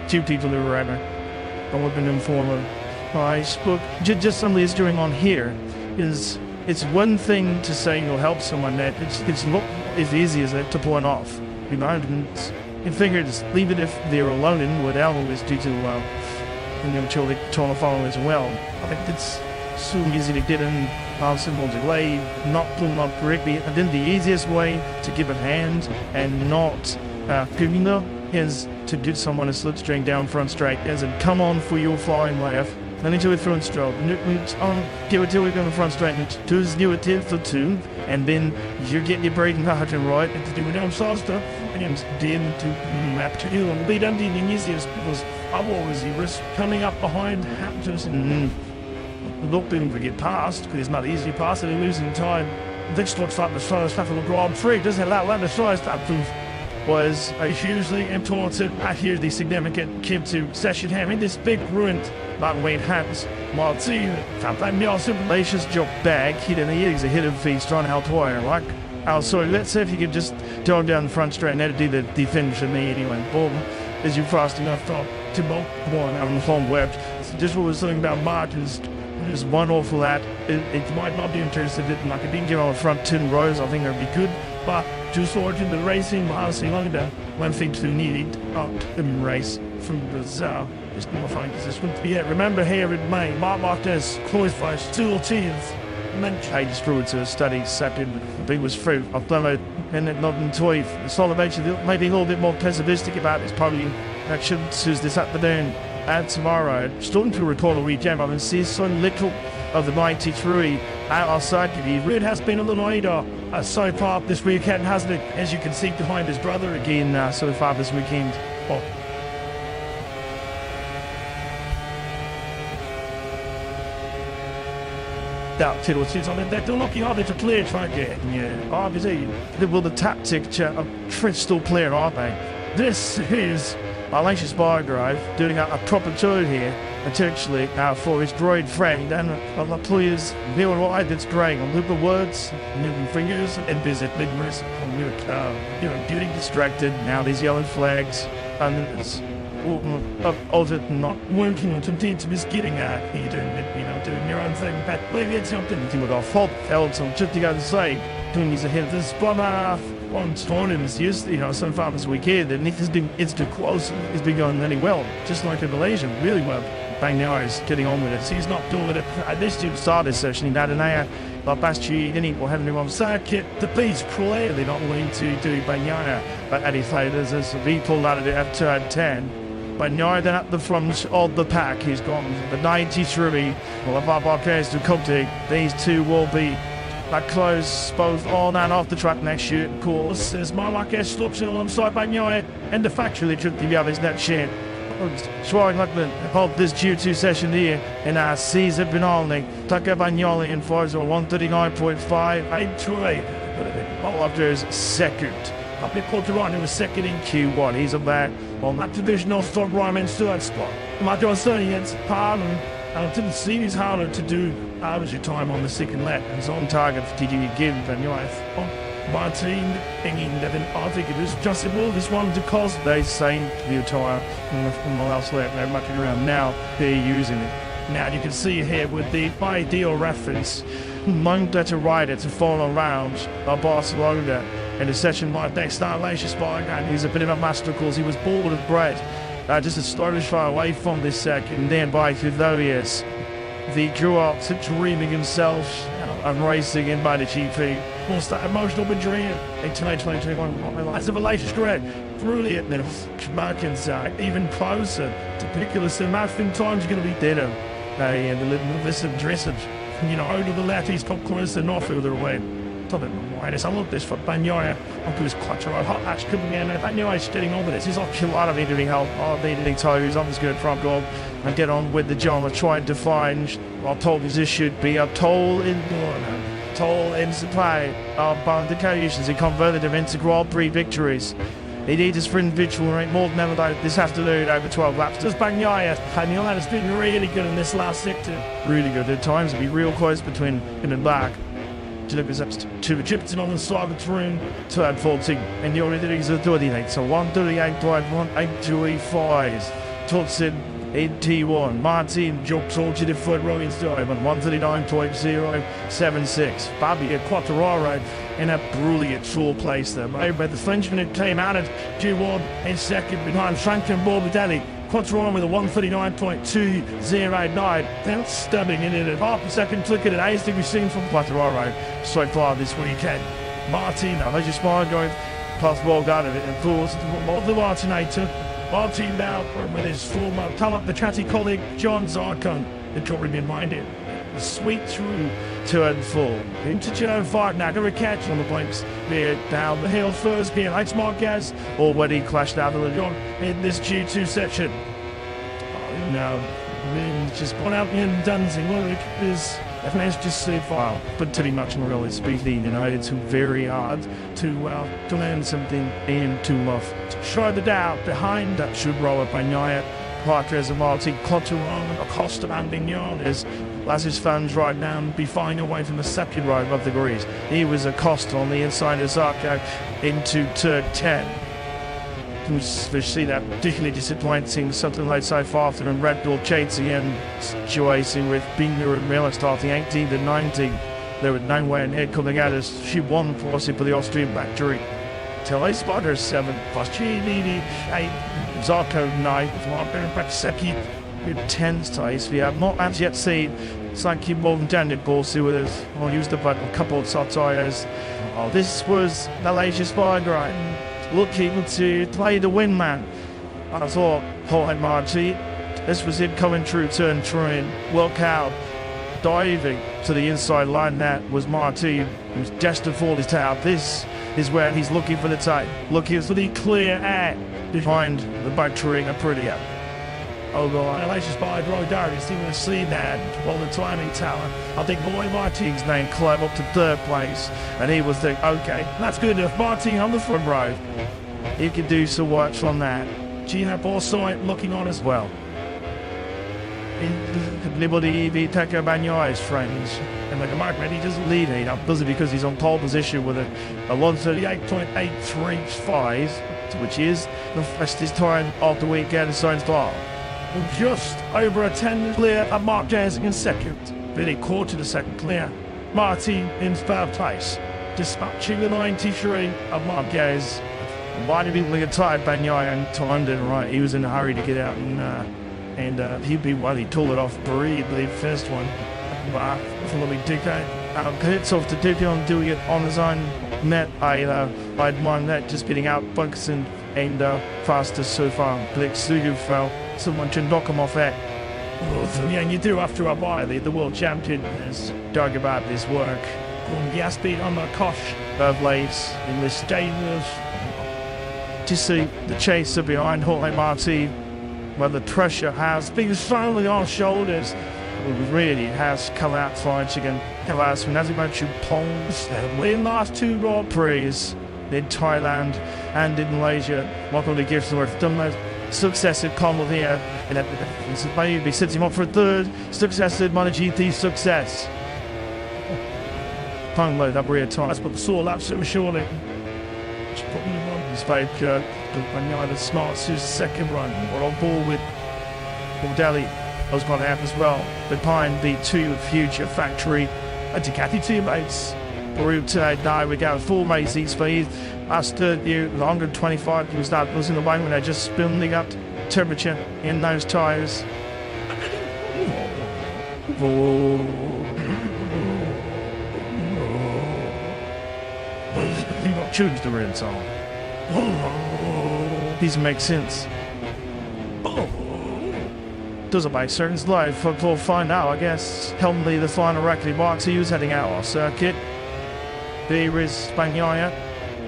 Two people who were ever. I would have been informed. I spoke just something is doing on here is it's one thing to say you'll help someone that it's not as easy as that to point off. You know, you figure just leave it if they're alone in what Alan was due to until they trying to follow as well. I think it's so easy to get in simple delay, not pulling up correctly. And then the easiest way to give a hand and not giving them is to give someone a slipstring down front straight as in come on for your flying left. Then into a front stroke. Give it till we go in the front straight. Just give it till for two. And then you get your braking hard and right and to do it on soft stuff. And then to map to you and lead under the easiest because otherwise you risk coming up behind Hamptons and not being able to get past because it's not easy past and losing time. This looks like the slow stuff in the Grand Prix. Doesn't allow the slow stuff was hugely important. I hear the significant came to session having this big ruined not weight hands. Martin, sometimes you also Lacious job back. He didn't he's a hit of feast on how wire like. So let's see if you could just turn down the front straight and that'd do the finish of me anyway. Boom. As you fast enough to both one out on the home web. So just what we're saying about Martin's is one awful that it might not be interested in like a didn't get on the front 10 rows. I think that'd be good. But just sort of the racing, honestly, look at that. One thing to need out in race from Brazil. Just more fine this one. Yeah, remember here in May, Mark Marquez, Cloisflash, 2 teams. I just threw it to a study, second, the big was fruit. I've done it, and it not in toy. It's all about maybe a little bit more pessimistic about it. It's probably action choose this afternoon and tomorrow. Starting to recall a weekend, I've been seeing so little of the 93 outside of you. It has been a little later so far this weekend, hasn't it? As you can see behind his brother again so far this weekend. Oh. That title sits on it. They're lucky how they to play it right there. Yeah, obviously. Well, the tactic of crystal clear, aren't they? This is Alicia's bar drive doing a proper tour here. Potentially for his droid friend and the players doing what I did straying on loop of words, moving fingers and visit midwest. Getting distracted. Now these yellow flags and it's of it not working on some teams just getting at you doing your own thing. But maybe it's something to do with our fault. Else I'm just to go to say doing these ahead of this spot on Storm is used, so far this weekend and it's too close. It's been going really well. Just like in Malaysia, really well. Bang now is getting on with it. So he's not doing it. This dude started this session. He had an hour. Like past year, he will have him on circuit. The beach play. They're not willing to do Banyana. But Eddie Faders as he pulled out of it after turn 10. Banyana then at the front of the pack. He's gone the 93. Well, Bob Marquez to Conte. These two will be close both on and off the track next year. Of course, as Marquez slips in alongside Banyana and the factually took the others that shit. Swallowing like the hold this Q2 session here in our Caesar Benalni. Tucker Bagnoli in Forza 139.5. Troy, all after his second. Up in Portugal, he was second in Q1. He's a back on that divisional stock Ryman third spot. Matteo Sony against Parham. I didn't see his harder to do average time on the second lap. He's on target for TG again, but Martin hanging that I think it is justable. This one because they say the attire from the last lap they're mucking around now. They're using it. Now you can see here with the ideal reference. Among that to ride it to fall around Barcelona in a session like that start Lacious and he's a bit of a master because he was bored of bread. Just a started far away from this second then by Thudorius. The grew up to dreaming himself and racing in by the GP. What's that emotional betrayal in 2021? As of a latest grade, brilliant. Then Markins even closer to Piculus and Matthew times are going to be dead. And the little listen dressage. Over the left, he's got closer and off further away. Top it minus. I love this for Banyaya. Onto his clutch right. Hot match coming in. And Banyaya's getting on with this. He's off a lot of anything help. Anything toes. I'm just good front goal and get on with the job of trying to find. I'm told this should be a toll in supply of indications. He converted them into Grand Prix victories. He needs his individual rate more than ever this afternoon over 12 laps. Just Bagnaia. Bagnaia has been really good in this last sector. Really good. At times it'll be real close between him and back. Delivers up to Egyptian on the side of the room. Turn 14. And the order is a 38. So 138.185. Tutsin in T1. Martin jumps onto the foot rolling style. 139.076. Fabio Quartararo in a brilliant short place there. But the Frenchman came out at G1 in second behind Franklin Morbidelli. Quartararo with a 139.209. That's stabbing in it at half a second. Look at it. As we've seen from Quartararo so far this weekend. Martin, I just mind going past the ball down of it and force the Martinator. Martin now with his former talent, the chatty colleague John Zarkon. The couldn't be minded. Sweet through turn 4 into turn 5 now. Gonna catch on the blinks there down the hill first being Alex Marquez already clashed out of the John in this G2 section. Now just gone out in Dunsing. Look is FNS just so far, but to be much more really speedy, it's very hard to land something in too rough. Show the doubt behind that should roll up by Nyat. Patres and Martin Cotteron, Acosta and Vignoles. Lazarus fans right down, be fine away from the second row above the grease. He was Acosta on the inside of Zarco into turn 10. We see that particularly disappointing, something like so far after and Red Bull chasing and situation with Binder and Miller starting 18th and 19th. There was nowhere near coming out as she won for the Austrian factory. Till I spotters 7, Pascini 8, Zarco 9, Martin Patseki with 10th ties. We have not as yet seen Sankey Bolton Borsi with us, or used the button a couple of tires. This was Malaysia Spygrind looking to play the wingman. I thought, Jorge Marti, this was him coming through turn 3. Look out, diving to the inside line. That was Marti, who was destined for this tail. This is where he's looking for the tape, looking for the clear air behind the battery and pretty up. Oh God, Malaysia Spygrind Darius, you would have seen that while the timing tower. I think Boy Martin's name climbed up to 3rd place, and he was thinking, okay, that's good enough. Martin on the front row. He could do some work from that. Gina Borsoi looking on as well. Liberty EV Teco Bagnaio's friends. And like a mark, he doesn't lead it up, does it? Because he's on pole position with a 138.835, which is the fastest time of the weekend so far. Just over a 10 clear of Marquez in second. Really quarter the second clear. Martin in 3rd place. Dispatching the 93 of Marquez. Why did he look at tired Bagnaia and timed it right? He was in a hurry to get out and he'd be he told it off brilliantly the first one. But for Louis Duque, hits off to Duque on doing it on his own net. I'd mind that just getting out bugs and fastest so far. Blake Sugu fell. Someone should knock him off that. Yeah, and you do after a while. The world champion has dug about this work. Gas beat on the kosh of late in this stage of to see the chaser behind Jorge Marti, where the pressure has been solely on shoulders. It really has come out fights again. As he mentioned, Pongs win last 2 Grand Prix in Thailand and in Malaysia. Welcome to Gibsonworth. Done those successive combo here. And maybe sets him up for a 3rd successive MotoGP success. Pong load up rear tires, but the sore laps it was surely. Spoke the smart Sue's second run. We're on board with Bordelli. I was going to have as well. Behind the 2 future factory Ducati teammates. Route today, now we go full racing speed. Last year, 125 was that was in the way when they just spinning up temperature in those tires. Choose the red song. These make sense. Doesn't make sense. Live we'll find out, I guess. Helmley, the final record marks. He was heading out our circuit. There is Bagnaia.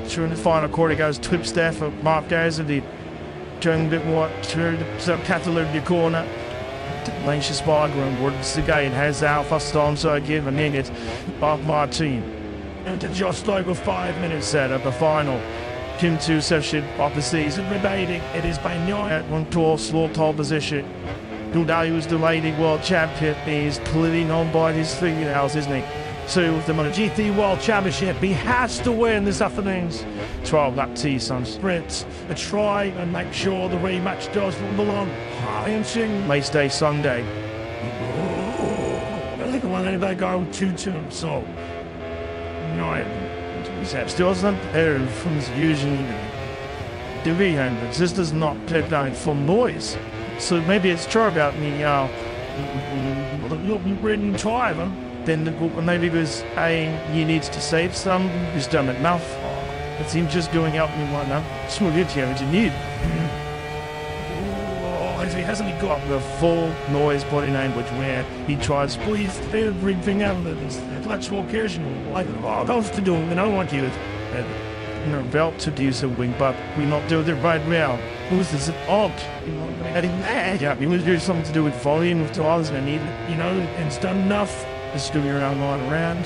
Through in the final quarter goes Twips there for Marquez, and he turned a bit more through the Catalunya corner. Lancia Spygrind once again has Alpha Storm, so again a minute of Martin. And to just over 5 minutes set of the final Q2 session of the season remaining. It is by 9 at 1 tour slow tall position. Today was the reigning world champion. He is clearly on by his fingernails, isn't he? To the MotoGP World Championship. He has to win this afternoon's 12-lap T-Sun sprint. A try and make sure the rematch does rumble on. Race day Sunday. I think when they go 2-2, so 9. Still doesn't pair from his usual division. This does not take down for noise. So maybe it's true about me written driver. Then maybe because he needs to save some, he's done enough. It's him just going out and whatnot. Small good here, what you need. He hasn't got the full noise body language where he tries to squeeze everything out of this flexible occasion. Like, those to do, and I don't want you to belt to do something, but we not do it right now. Who's this odd? Yeah, he was doing something to do with volume with others and I need it, and it's done enough. Just doing around going around.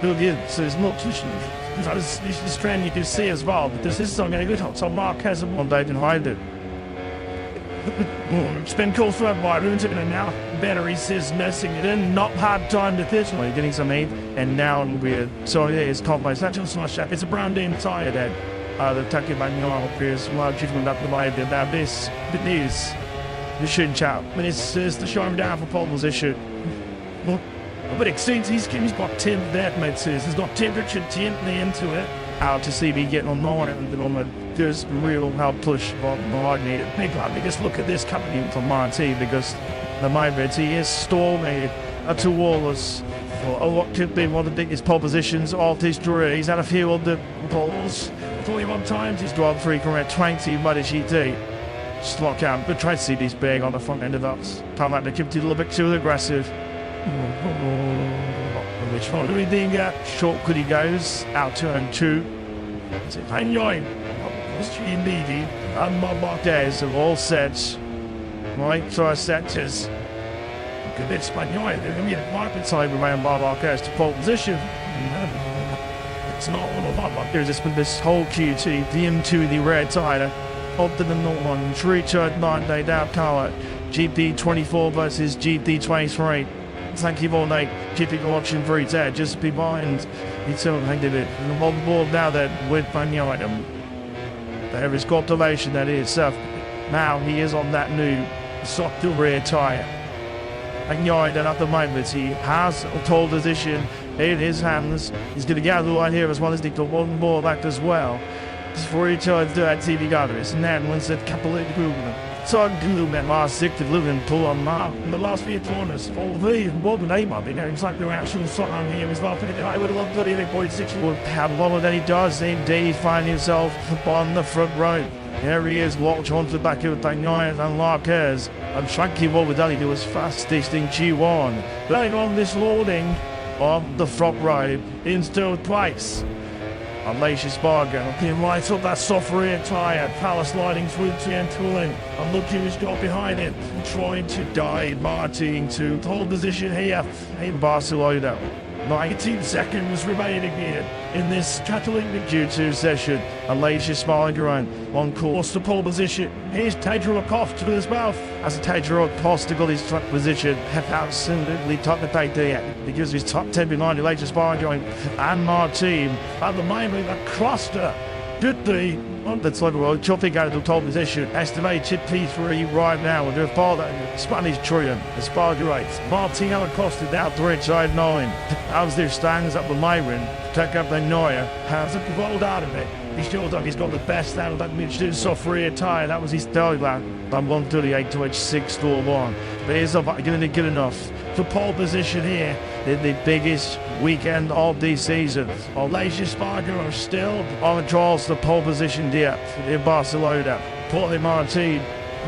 Look good, so there's not too this trend you can see as well, but this is something very good. So Mark has a one day to hide it. It's been cool for my room and now battery says messing it in, not hard time to pitch. We're getting some aid, and now we're so yeah, it's called by such a small shop. It's a brown damn tire that the Taki by Normal appears large treatment up the live about this. Good news. The shouldn't chat. But it's the show him down for pole position. But exceeds he's got 10 that mate says he's got temperature 10 into it. Out to see me getting on more and on the just real help push for the big one. Because look at this coming in from Monty because the Mavericks he is storming to Wallace for what could be one of the biggest pole positions of history. He's had a few of the poles 41 times. He's dropped 3 correct 20 muddy GT. Slot out, but try to see these big on the front end of us. Can't let the keep it a little bit too aggressive. Which one do we think? Short he goes, out turn 2. I'm going. Indeed, and my Marquez have all sets. Right, so I set is good bit Spaniel. They're going to get market side around Marquez to pole position. It's not all of that. There's this whole QT, the M2, the red tire. Up to the north one, 3-9 day down color. GP24 versus GT23. Thank you all night. Keep it watching for each ad. Just be behind. It's all hanged of it. And on the board now that with Banyo item. There is cultivation that is now he is on that new soft rear tyre. Banyo item at the moment he has a tall position in his hands. He's going to gather right here as well as the one board act as well. Before he tries to do that TV gathers. And then once that couple of movement. So glue that last 6 to live and pull on now. In the last few corners, all the what the name of it, it's like the actual song here as well. I would have loved 38.6 would have one that he does. Same day he finds himself on the front row. There he is, watch on to the back of the Daniel and Marquez. I'm thinking what would he do was fastest in G1. Playing on this loading of the front row in third place. Unleash his bargain. He right up that soft rear tyre, power sliding through the end tooling. And look who's got behind it, trying to dive Martin to hold position here in Barcelona. 19 seconds remaining here in this Catalunya Q2 session. Unleash smiling around on course to pole position. Here's Tadro Acosta to his mouth. As Tadro Acosta got his top position, have absolutely top the pack there because he's top 10 behind the latest bar joint and Martin. At the moment, the cluster. Good day. That's like well, chopping out of the top position. Estimate chip P3 right now. And they're part of Spanish trillion. The Sparky rates. Martin Acosta down to inside 9. How's their stands up with Myron? Take up the Neuer. Has it rolled out of it? He showed up. He's got the best out of that mid soft rear tyre. That was his tail lap. I'm 138 to H6 to 1. But he's not going to be good enough for pole position here in the biggest weekend of the season. Malaysia Spargo are still on the trials to pole position there in Barcelona. Portland Martin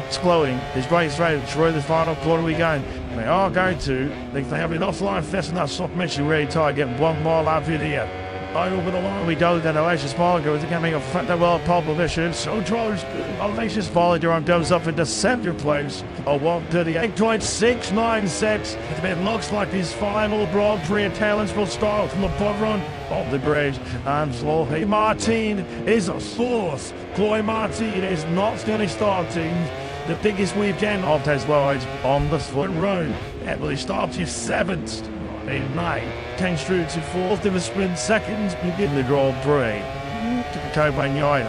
exploding. His great straight through the final quarter we go. They are going to. They have an offline fest and that soft mission ready to get one more lap in here. over the line we go, then Alexius Bollinger is coming up front of well pole position. So draws Alexius Bollinger goes up into center place. A 1:38.696. It looks like his final Grand Prix talents will start from the front run of the bridge. And Chloe Martin is a fourth. Chloe Martin is not still starting the biggest weekend of his lives on the foot run. Emily starts his seventh. In 9, 10 through to 4th of a sprint seconds begin the Grand Prix.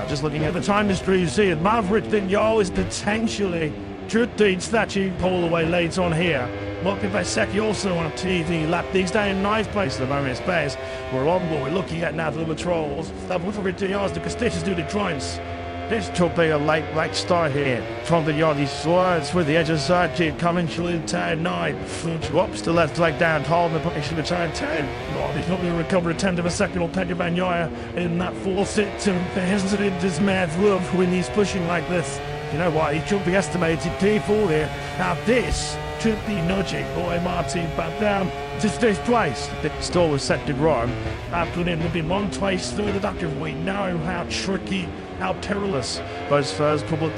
Just looking at the time history, you see it. Maverick Vignal is potentially should that you pull away late on here. Marco Vasecki also on a TV lap. These days in 9th place at the moment. Space. We're on board. We're looking at now the patrols. That was for yards. The Castitians do the drives. This should be a late start here. From the yard, he slides with the edge of the side kid coming to turn 9. Whoops, the left leg down, holding the position to turn 10. Oh, he's not going to recover a tenth of a second or Pedro Bagnaia in that fourth sit to hesitate his mad love when he's pushing like this. You know what, he should be estimated P4 here. Now this should be nudging Boy Martin back down to this place. The store was set to grow. After him to be one place through the doctor. We know how tricky, how perilous those first public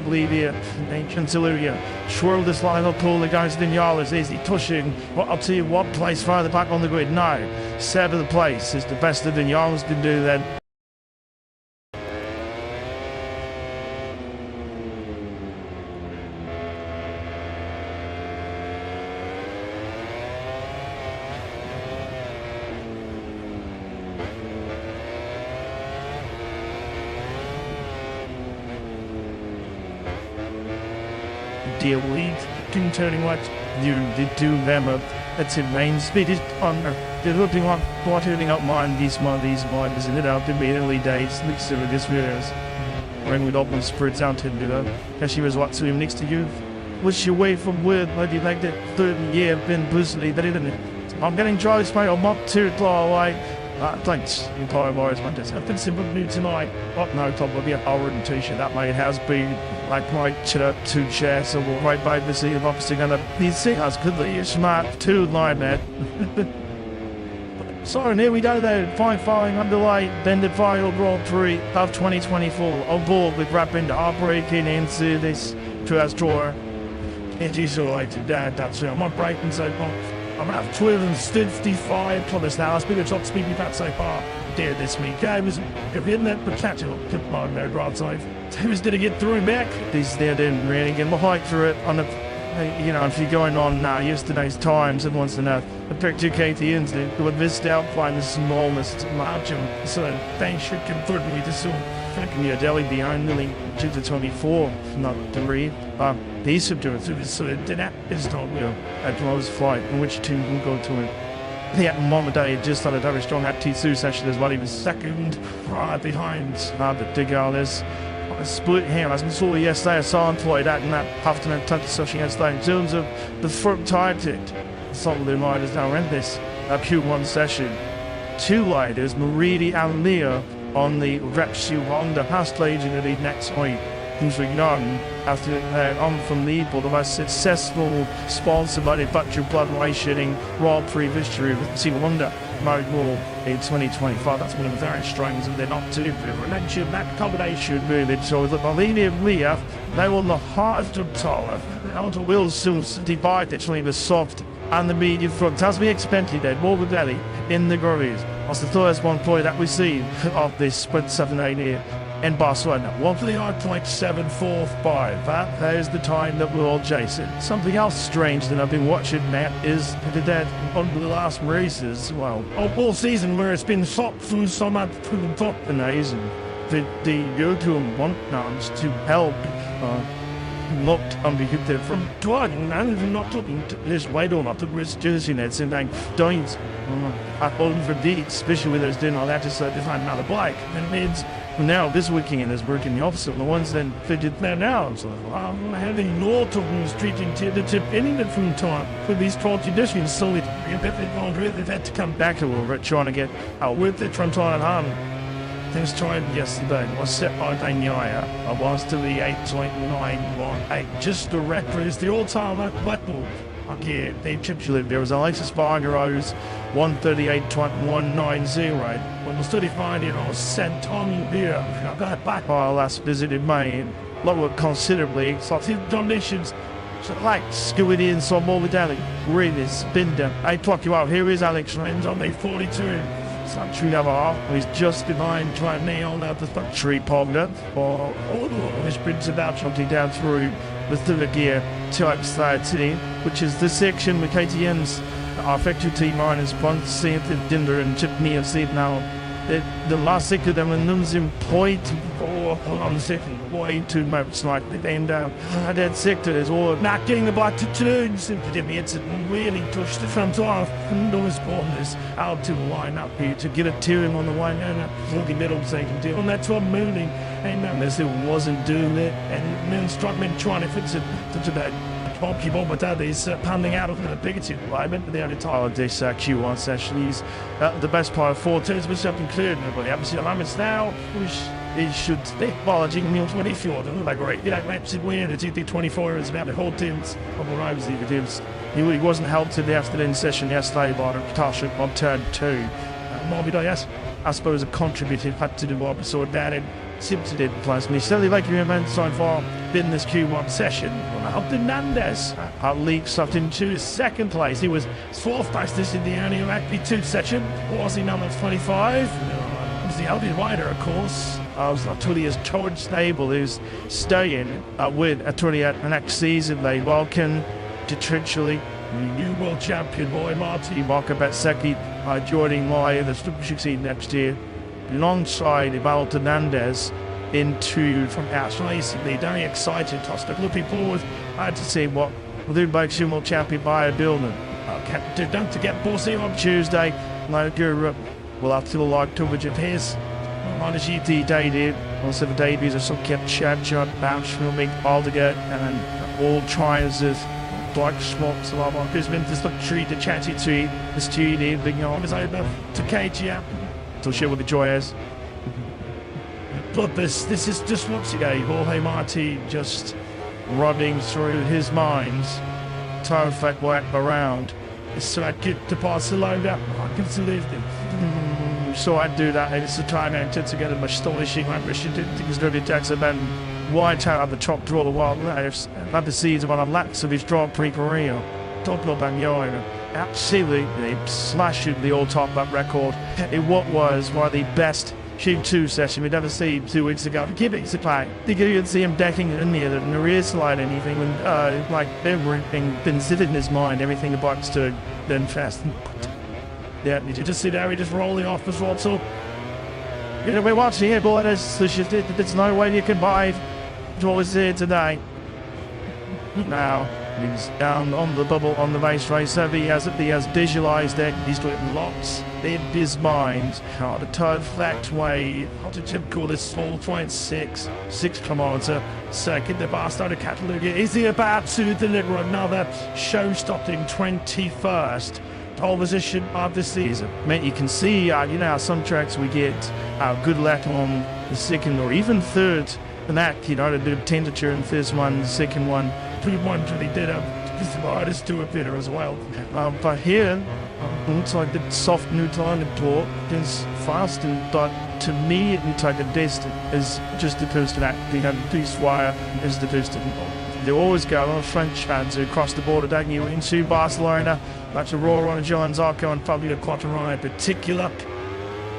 Bolivia, ancient Illyria. Swirl this line up, pull against Vinales. Is he pushing? Well, I'll tell you what place further back on the grid. No. 7th place is the best that Vinales can do then. Deal lead, turning what you did do them up. That's it, main speed is on. They're looking like turning up mine. These minds in it out in the early days. Next to this videos. Ring with open spirits out to do that. As she was what to him next to you. Was she away from word like you like that 30 year been boostly that didn't it? I'm getting dry spray on mop 2 claw away. Thanks, entire Morris Montes. I've been simple new tonight. Oh no, top will be a Already t-shirt. That may has been like my chit 2 chairs, so we'll right by the sea of opposite gonna these singers could be smart 2 line man. So and here we go though, fine underway, then the final Grand Prix of 2024 on board with rapid breaking into this tour's drawer. It is alright to that's it. I'm not breaking so far. I'm gonna have 12:55 plus now. That's been the top speed we've had so far. Dear this week, games. If in that potential, come on, no drive time. Who's gonna get through back? These there didn't really get behind through it on the. You know, if you're going on now, yesterday's times, and wants to know the pick 2 KTNs who have missed out by the smallest margin. So they should convert me to some fucking your Delhi the only 2 to 24, not 3. These should do it through this, so that is not real. At lowest flight, in which 2 will go to it. The moment day just started very strong at T2 session as well. He was second, right behind the Digales. Split here, as we saw yesterday, I saw employed that and that afternoon touch session yesterday in terms of the front tire ticked. Some of the riders now in this Q1 session. 2 riders, Maridi and Leo, on the Repsol Honda past stage in the next week. Who's young after on from leaderboard, the most successful sponsor by the Butcher Blood Racing Grand Prix victory with Team Honda Mode War in 2025. That's one of the very strings, and they're not too good. That combination moving. So with Bolivia and Leah, they were the hardest of taller. The outer wheels soon divide between the soft and the medium front. As we expected, then more with Delhi in the grooves. That's the first one point that we see of this sprint 7-8 here in Barcelona. 1:39.745. That is the time that we're all chasing. Something else strange that I've been watching, Matt, is that on the last races, well, all season where it's been shot through so much through the top and amazing. The YouTube want nuns to help looked unbehaved from driving and not looking to this weight or not to risk jersey nets and then don't for deeds, especially when there's doing all that to find another bike. And it means now this weekend is working the opposite. The ones that fidget there now. So I'm having law talking the street into the tip anything from time for these 12 editions. So they've had to come back a little bit trying to get out with it from time and home. Things tried yesterday was set by Bagnaia. I was to the 8.918. Just the record is the all-time battle Okay, they typically there was Alexis Bargeros 138.190. When the study finding on St. Tommy beer, I got back while last visited Maine. Lowered considerably, so the conditions like skewed in some more medallic. Really spin them. I pluck you out. Here is Alex Rins on the 42. Tree Navarre, he's just behind trying to nail out the tree Pogner for all his sprints about something down through the third gear type side city, which is the section with KTM's effective T-minus 1 Dinder and Chip me of seat now. The last sector them and numbers in point on the second way too much like the end down. That sector is all not getting the back to turn simply did me. It's really pushed the front off and those corners out to the line up here to get a tearing on the line and for the middle second deal. And that's what moving and unless it wasn't doing it and then Struckman trying to fix it to that. Keep on with that. He's pounding out of the bigoted alignment. They only tired this Q1 session. He's the best part of 4 turns, but something clear. Nobody happens to alignments now, which he should stay acknowledging meal 24. Doesn't look great. You know, it's weird. It's 24 is about the whole teams. Couple of rivals even. He wasn't helped in the afternoon session yesterday by Tasha on turn 2. Morbid, yes. I suppose it contributed had to do what episode that and Simpson did plus me. Still like you remember so far in this Q1 session. Hernandez leaked something to his second place. He was 4th place this in the only P2 session. Was he number 25? It was the Albion rider, of course. Tullia's George Stable is staying with Tulia next season. They welcome to Trinchely. New world champion boy Marty Walker Betseki joining Lawyer the Super 16 next year alongside Ivaldo Hernandez into from outside. They're very excited. Tosta looking forward. I had to see what will do by world champion by a building. Don't to get bossy on Tuesday. Like Europe will have to like coverage of his on the GT debut. Also the debuts of some kept Chad John Bounce filming Aldegar and all tries of Black Smoks a lot more. Who's been this look treat the chatty to the studio big arm is over to KTM. So share what the joy is. But this is just once again Jorge Marti just running through his mind. Perfect work around. So I get to Barcelona. I can still live them. So I do that and it's the time I to get a much astonishing ambition to things really takes about white out at the top draw the wild lives. At the seeds of one of laps of his Grand Prix career. Toplo Bagnoina. Absolutely smashing the old top lap record in what was one of the best Shoot 2 session we'd ever seen 2 weeks ago. Give it a play. You could see him decking in there and the rear slide anything when like everything been sitting in his mind, everything about to then fast. Yeah, you just see there, he just rolling off as well. So you know we're watching here, boy. There's no way you can buy what was here today. Now he's down on the bubble on the race. He has visualised it. He's doing lots in his mind. How to turn flat way. How to typical this 4.6 kilometre second. The Barcelona Catalunya. Is he about to deliver another show-stopping 21st pole position of the season? Mate, you can see, you know, some tracks we get good luck on the second or even third. And that, you know, the temperature in the first one, the second one. Pre-one really did because the artists do it better as well. But here, it's like the soft neutral and the torque is fast, but to me, it's like the best is just the first to that. You know, the piece wire is the first to they always go on French fans across the border, don't you? Into Barcelona, like the Royal on John Zarco and Fabio Quattraro in particular.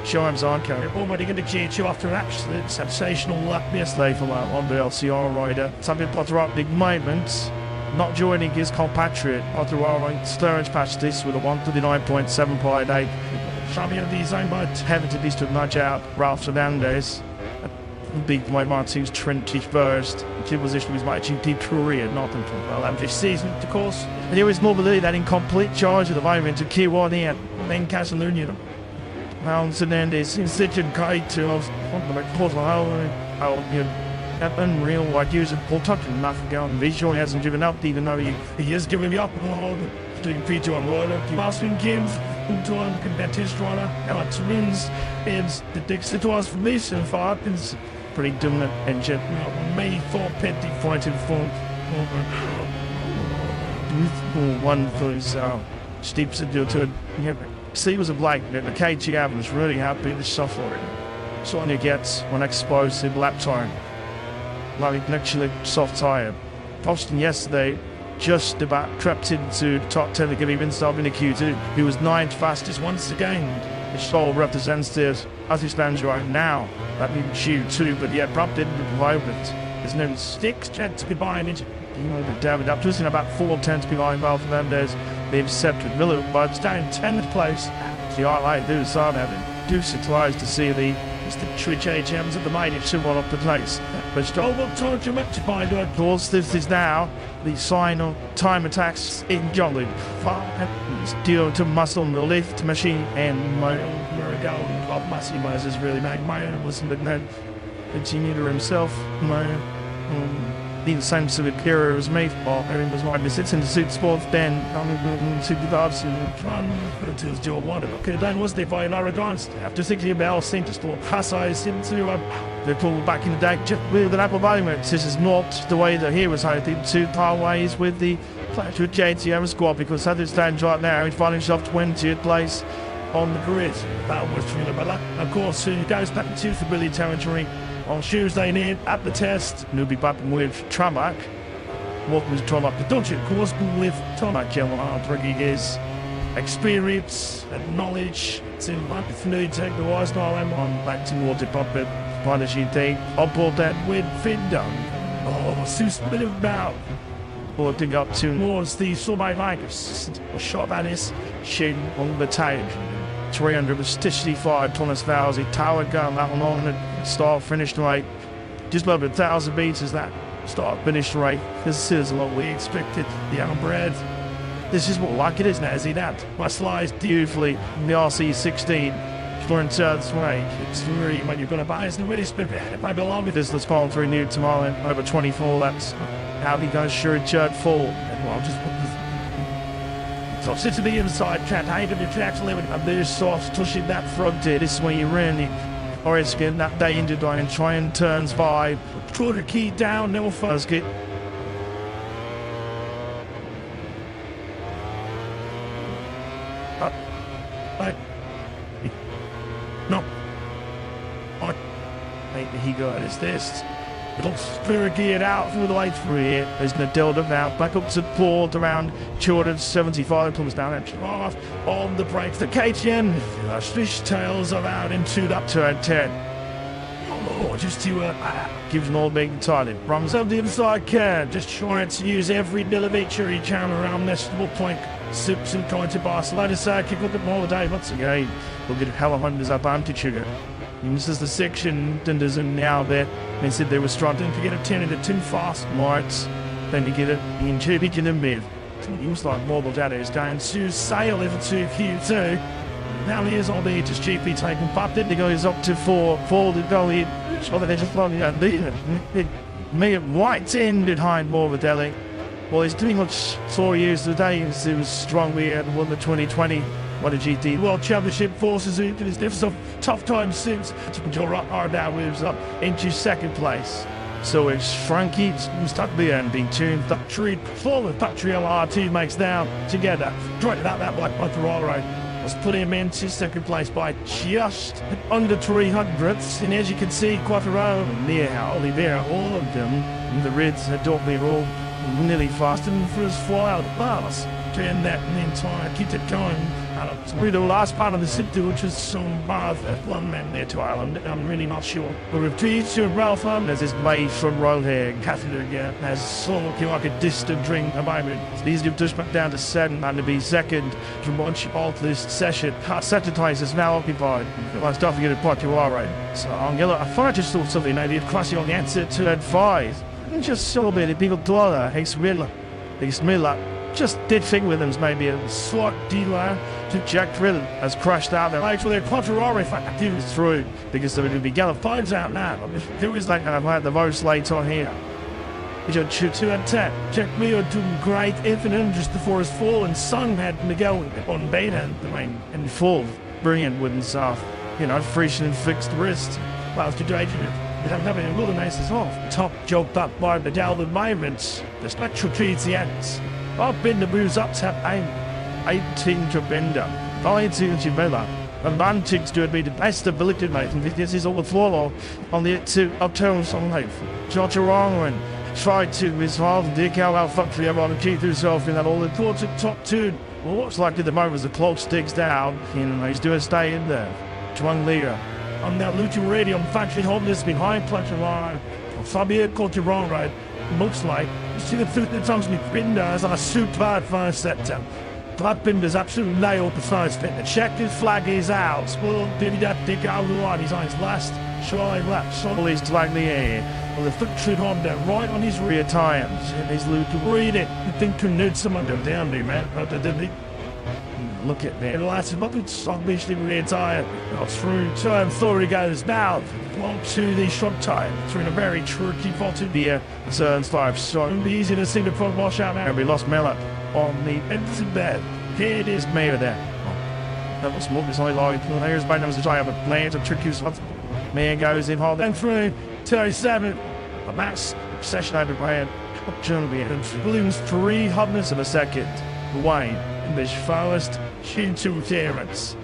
James Zarco already indicated you after an absolute sensational lap yesterday from on the LCR rider. Something Quattraro big moment, not joining his compatriot Quattraro Sturridge patched this with a 139.7.8. Fabio designed by having to be to nudge out Ralph Fernandez. Big White Martin's 21st. The position was my GP career, not until well this season, of course. And here is Mobility that in complete charge of the environment to Q1 here. Then Catalunya. Hernandez in such a guide to how unreal what use of Paul Tucker and nothing going. Visual hasn't given up even though he is giving me up doing P2 on Roller. Boston games into one competitive runner. Alex wins is the Dixie to us from me so far. It's pretty dominant engine. May 4 50 pointed form. one for his steps into it. See, was a Blake, the KTM was really happy to suffer it. So on you get when exposed to lap time. Like literally soft tyre. Austin yesterday just about crept into the top 10 to give him installed in the Q2. He was 9th fastest once again. His soul represents this as he stands right now. That means Q2, but yeah, Prop didn't provide it. His name is 6 tenths behind it. David up just in about 4 tenths behind Val Fernandez. The intercepted Miller, but it's down 10th place. The highlight do start having. Do surprised to see the Richigamme at the main if someone up the place. But still, will torture you much to find out. Of course, this is now the sign of time attacks in Jolly. Due to muscle in the lift machine and my own go. Bob Massey Moses really made my own listen, but no, continue to himself. My the same sort of hero as me. Everything was right. He sits in the suit sports, then to the dogs and run to his jaw wanted. Okay, then was there by an arrogance. After 60 bells, seemed to store Passais into they pulled back in the deck just with an apple moment. This is not the way that he was hoping to part ways with the Flash with JTM squad because as it stands right now, he's finding himself 20th place on the grid. That was really bad. Of course, he goes back into the Billy territory. On Tuesday night at the test, and he'll be battling with Tramak. What was Tramak? The Dutch, of course, with Tramak, bringing his experience and knowledge to New Tech, the wise now I'm on back towards the puppet. Punishing thing. I'll pull that with Findon. Oh, Sus bit of bow. Pulling up towards the Sorbet Vikers. A shot at his shin on the tail. 365 Thomas Fowles, he towered gun that one on the start finished rate. Just over 1,000 meters that start finished rate. This is what we expected. The young bread. This is what like it is now, is he that? My slides beautifully in the RC16. Florence South's way. It's really when you're gonna buy it's really spit it might belong with this. Let's follow through new tomorrow over 24 laps. How he goes sure church full. And well just put this so sit to the inside, can't hide him, you can actually live and there's soft touching that front there. This is when you really or it's getting that day into down and trying turns by. Throw the key down, no first get. No. He got his this. It looks very geared out through the lights for here. There's no delta now. Back up to Port around 275 comes down and off on the brakes. The KTM fishtails are out into up to 10. Oh, just to gives an all big title. Runs up the inside can. Just trying to use every millimetre he can around this little point. Sips and going to Barcelona side. Kick up the ball today once again. We'll get hella hundreds up on to sugar. This is the section, and there's a now there. They said they were struggling to get a 10 into too fast marks. Then to get it in 2 big in the mid. He was like mobile data is going to sail level 2 Q2. Now he is on the just GP taking pop. Then he goes up to 4 to go in. So they're just floating out there. Me at White's in behind Morbidelli. Well, he's doing what 4 years today. He was strongly and won the 2020. MotoGP World Championship forces into his different tough time since are now moves up into second place. So it's Frankie stuck there and being tuned the treat full of Patriel R2 makes down together. Right out that black Ferrari was put him into second place by just under 300ths. And as you can see, Quattro near Oliveira, all of them in the Reds had don't be all nearly faster than the first 4 out of the bars. Turn that entire keep it going. Through the last part of the city, which is some bar that one man there to Ireland. I'm really not sure. But with to Ralph there's this mate from Rollhair, Catalunya, has sort of like a distant drink a moment. These have just back down to 7 and to be second from once you alter this session. Saturday is now occupied. Well, don't forget to put you all right. So I'm gonna I thought I just saw something I did cross on the answer to that 5. And just so many people dollar, He's Miller. Just did think with him maybe a slight dealer to Jack Drill has crashed out there. Actually, their Quattrari factor is through because there would be Gallup finds out now. There is like I've had the most late on here. He just shoot 2 and 10. Jack Miller doing great infinite just before his fall and Sung had Miguel on beta and full. Brilliant with himself. Fresh and fixed wrist. Whilst to Drake but I'm having a little nice off. Top joked up by the Dalvin Migrants. The special treats the ends. I've been the moves up to 18 to Bender, 19 to Miller. Advantage to be the best ability, mate, and this is all the follow on the two upturns on life. George Wrongman tried to resolve the dig out our factory around and keep himself in that all important top two. Well, what's likely the moment as the clock sticks down, and he's doing stay in there. Chuang Leader. On that Luton Radio, factory holders behind Plunger Line. Fabio Cortiron, right? Looks like you see the foot that comes with Binder as a super first sector. That Binder's absolute nailed the first bit. The checkered flag is out. Well, did he that dig out of the line? He's on his last try lap. So he's like the air. Well, the foot should Honda right on his rear tires. And he's looking to read it. You think to need someone to down there, man. Didn't he? Look at that. The last of it's obviously rear tire. Through turn 4 he goes now. On to the front tire. Through a very tricky bottom here. Turns 5. So it'll be easy to see the front wash out now. And we lost Miller on the empty bed. Here it is, Mayor there. That was smoke, it's only like here's by them to try to play it, a tricky spot. Mayor goes in hard and through 37. A mass session over by Germany and balloons 300ths of a second away in this first interference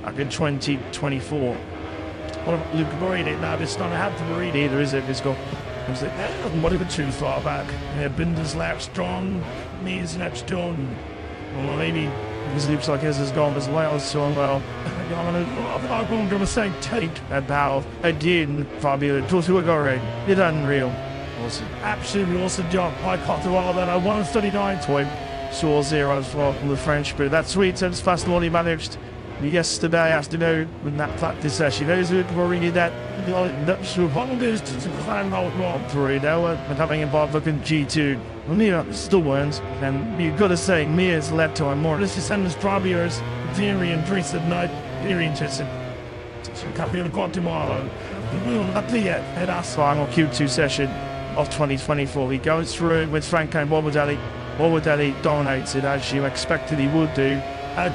back in 2024. What about Luke Boridi? Now, it's not have to read either, is it? It's got. What if it's too far back? Binder's lap strong, knees lap strong. Well, maybe this looks like his has gone as well, so well. I'm going to say take that bow. I did, Fabio. It was right. It's unreal. Awesome. Absolutely awesome job. I caught the wall that I 139 to him. Saw zeros from the French, but that's sweet. Since fast one he managed yesterday afternoon with that practice session. Those who were reading that Honda's to find out what through now and having involved looking G2. Well, Mia still wins, and you've got to say Mia's left time more. This is Sanders Trabiers, very interested tonight, very interested. Can't be able to go tomorrow. Not yet. At our final Q2 session of 2024, he goes through with Franco Morbidelli. Morbidelli dominates it as you expected he would do.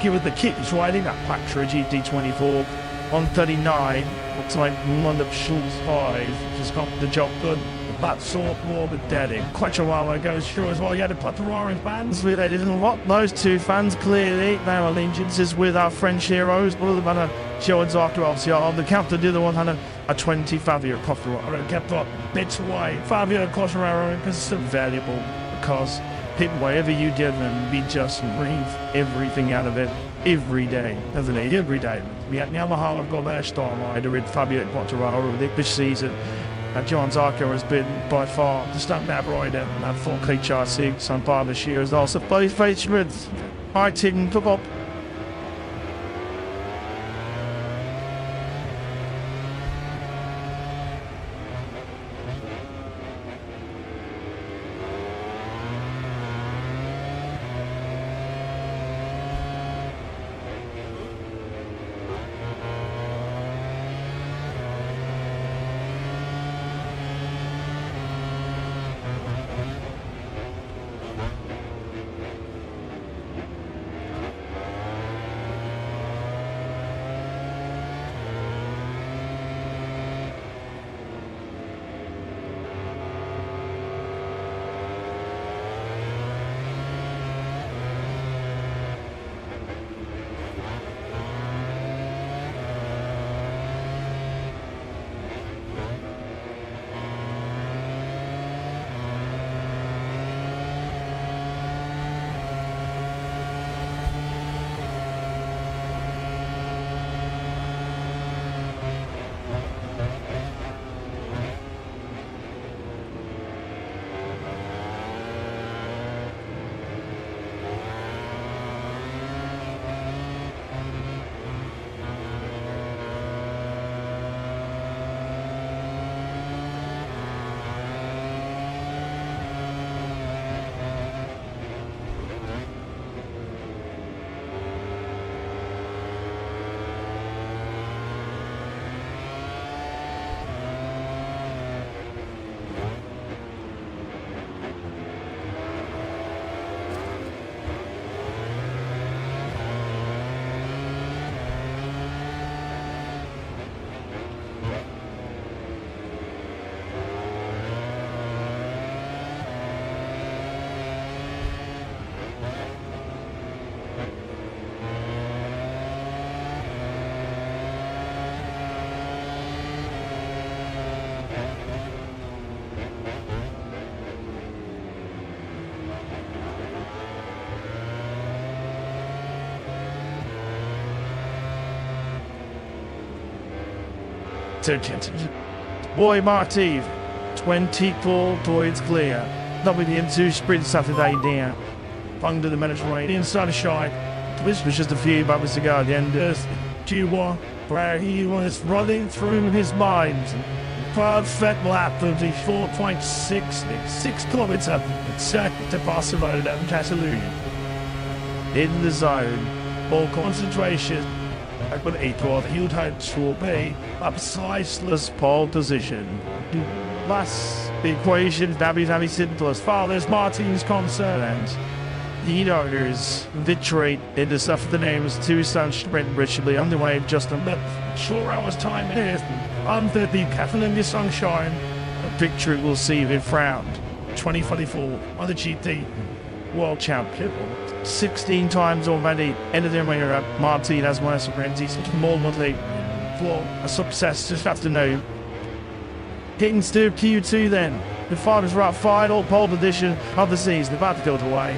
Give it the kit, he's riding that Pactra GT24 on 39. Looks like one of Schultz 5 just got the job done. That sort Morbidelli. Quite a while ago, sure as well. He had to put the roaring fans with it. Didn't want those two fans clearly. Their allegiances with our French heroes. One of them had a Jones after LCR. The counter the other one had a 20 Fabio Cotteraro. Kept up bits away. Fabio Cotteraro because it's so valuable because whatever you did, and we just breathe everything out of it every day, doesn't it? Every day. We had Yamaha have got their star rider with Fabio Quartararo this season. John Zarco has been by far the standout rider in that 4K HRC on par this year as also both faced with high team took up. Boy Martiv, 24 points clear. That'll be the into sprint Saturday down. Under the Mediterranean sunshine. This was just a few moments ago at the end of Q1, where he was running through his mind. Perfect lap of the 4.6 kilometers to Barcelona and Catalunya. In the zone, all concentration. I put April, he'll will be a preciseless pole position. Last equation, Davi simplest. Far as Martin's concerned. The owners victory in the stuff of the names two sun sprint richly underway just a short hours time here under the Catalunya sunshine. A victory will see him crowned 2024 on the GT World Champion. 16 times already ended their way up. Martin has won some Renzi's more monthly for a success this afternoon. Kings to Q2 then. The finals right final pole position of the season about to go away.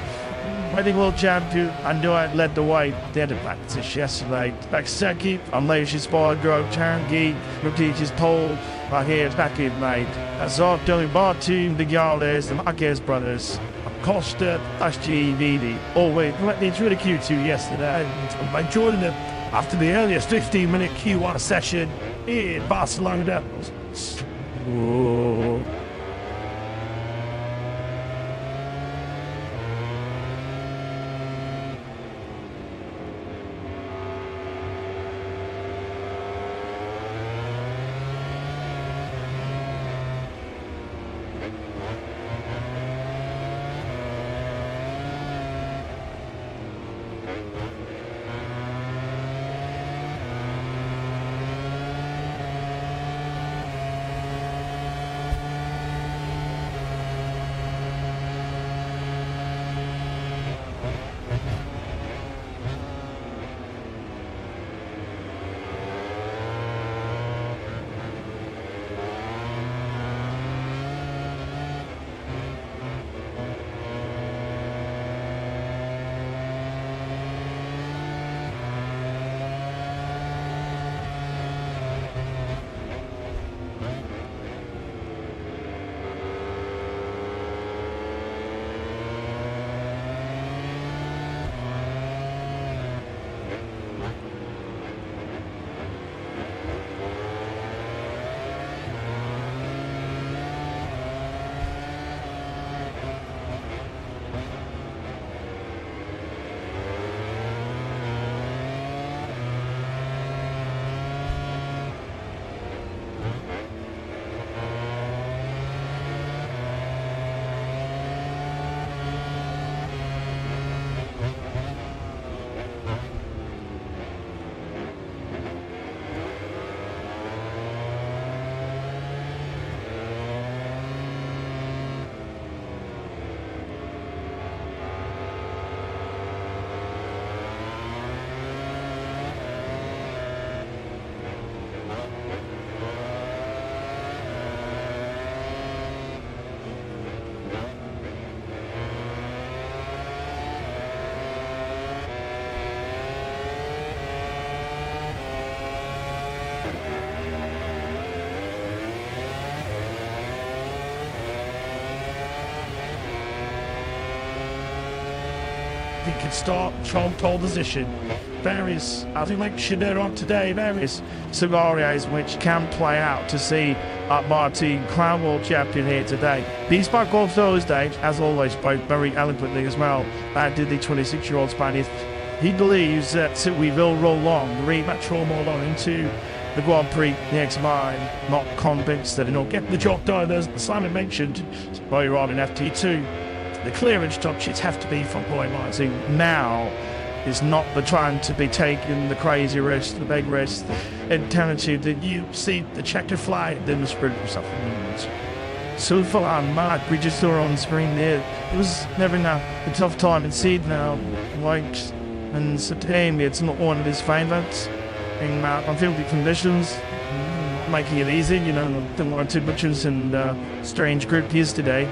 Reading World Champion and Noah led the way. They had a practice yesterday. Back second, unleashed his ball, Grove Charangi, repeats his pole. Right here, it's back in, mate. That's all doing Bartu, the Garles, the Marquez brothers. Costa, SGVD. Always, it's really Q2 yesterday. And by joining them after the earliest 15-minute Q1 session in Barcelona. Whoa. He can start from pole position. Various, I think like Schneider on today, various scenarios which can play out to see Martin crown world champion here today. He spoke on Thursday, as always, spoke very eloquently as well. Did the 26-year-old Spaniard. He believes that we will roll on, the rematch roll on into the Grand Prix next mine. Not convinced that it'll get the job done, as Simon mentioned, earlier on in FT2. The clearance touches have to be from Boy Martin. Now is not the time to be taking the crazy risk, the big risk, the intensity that you see the checkered flag, then the sprint or something. So far, Mark, we just saw on screen there. It was never a tough time in seed now. Like, in September, it's not one of his favourites. In unfieldly conditions, making it easy, you know, didn't want too much and strange group yesterday.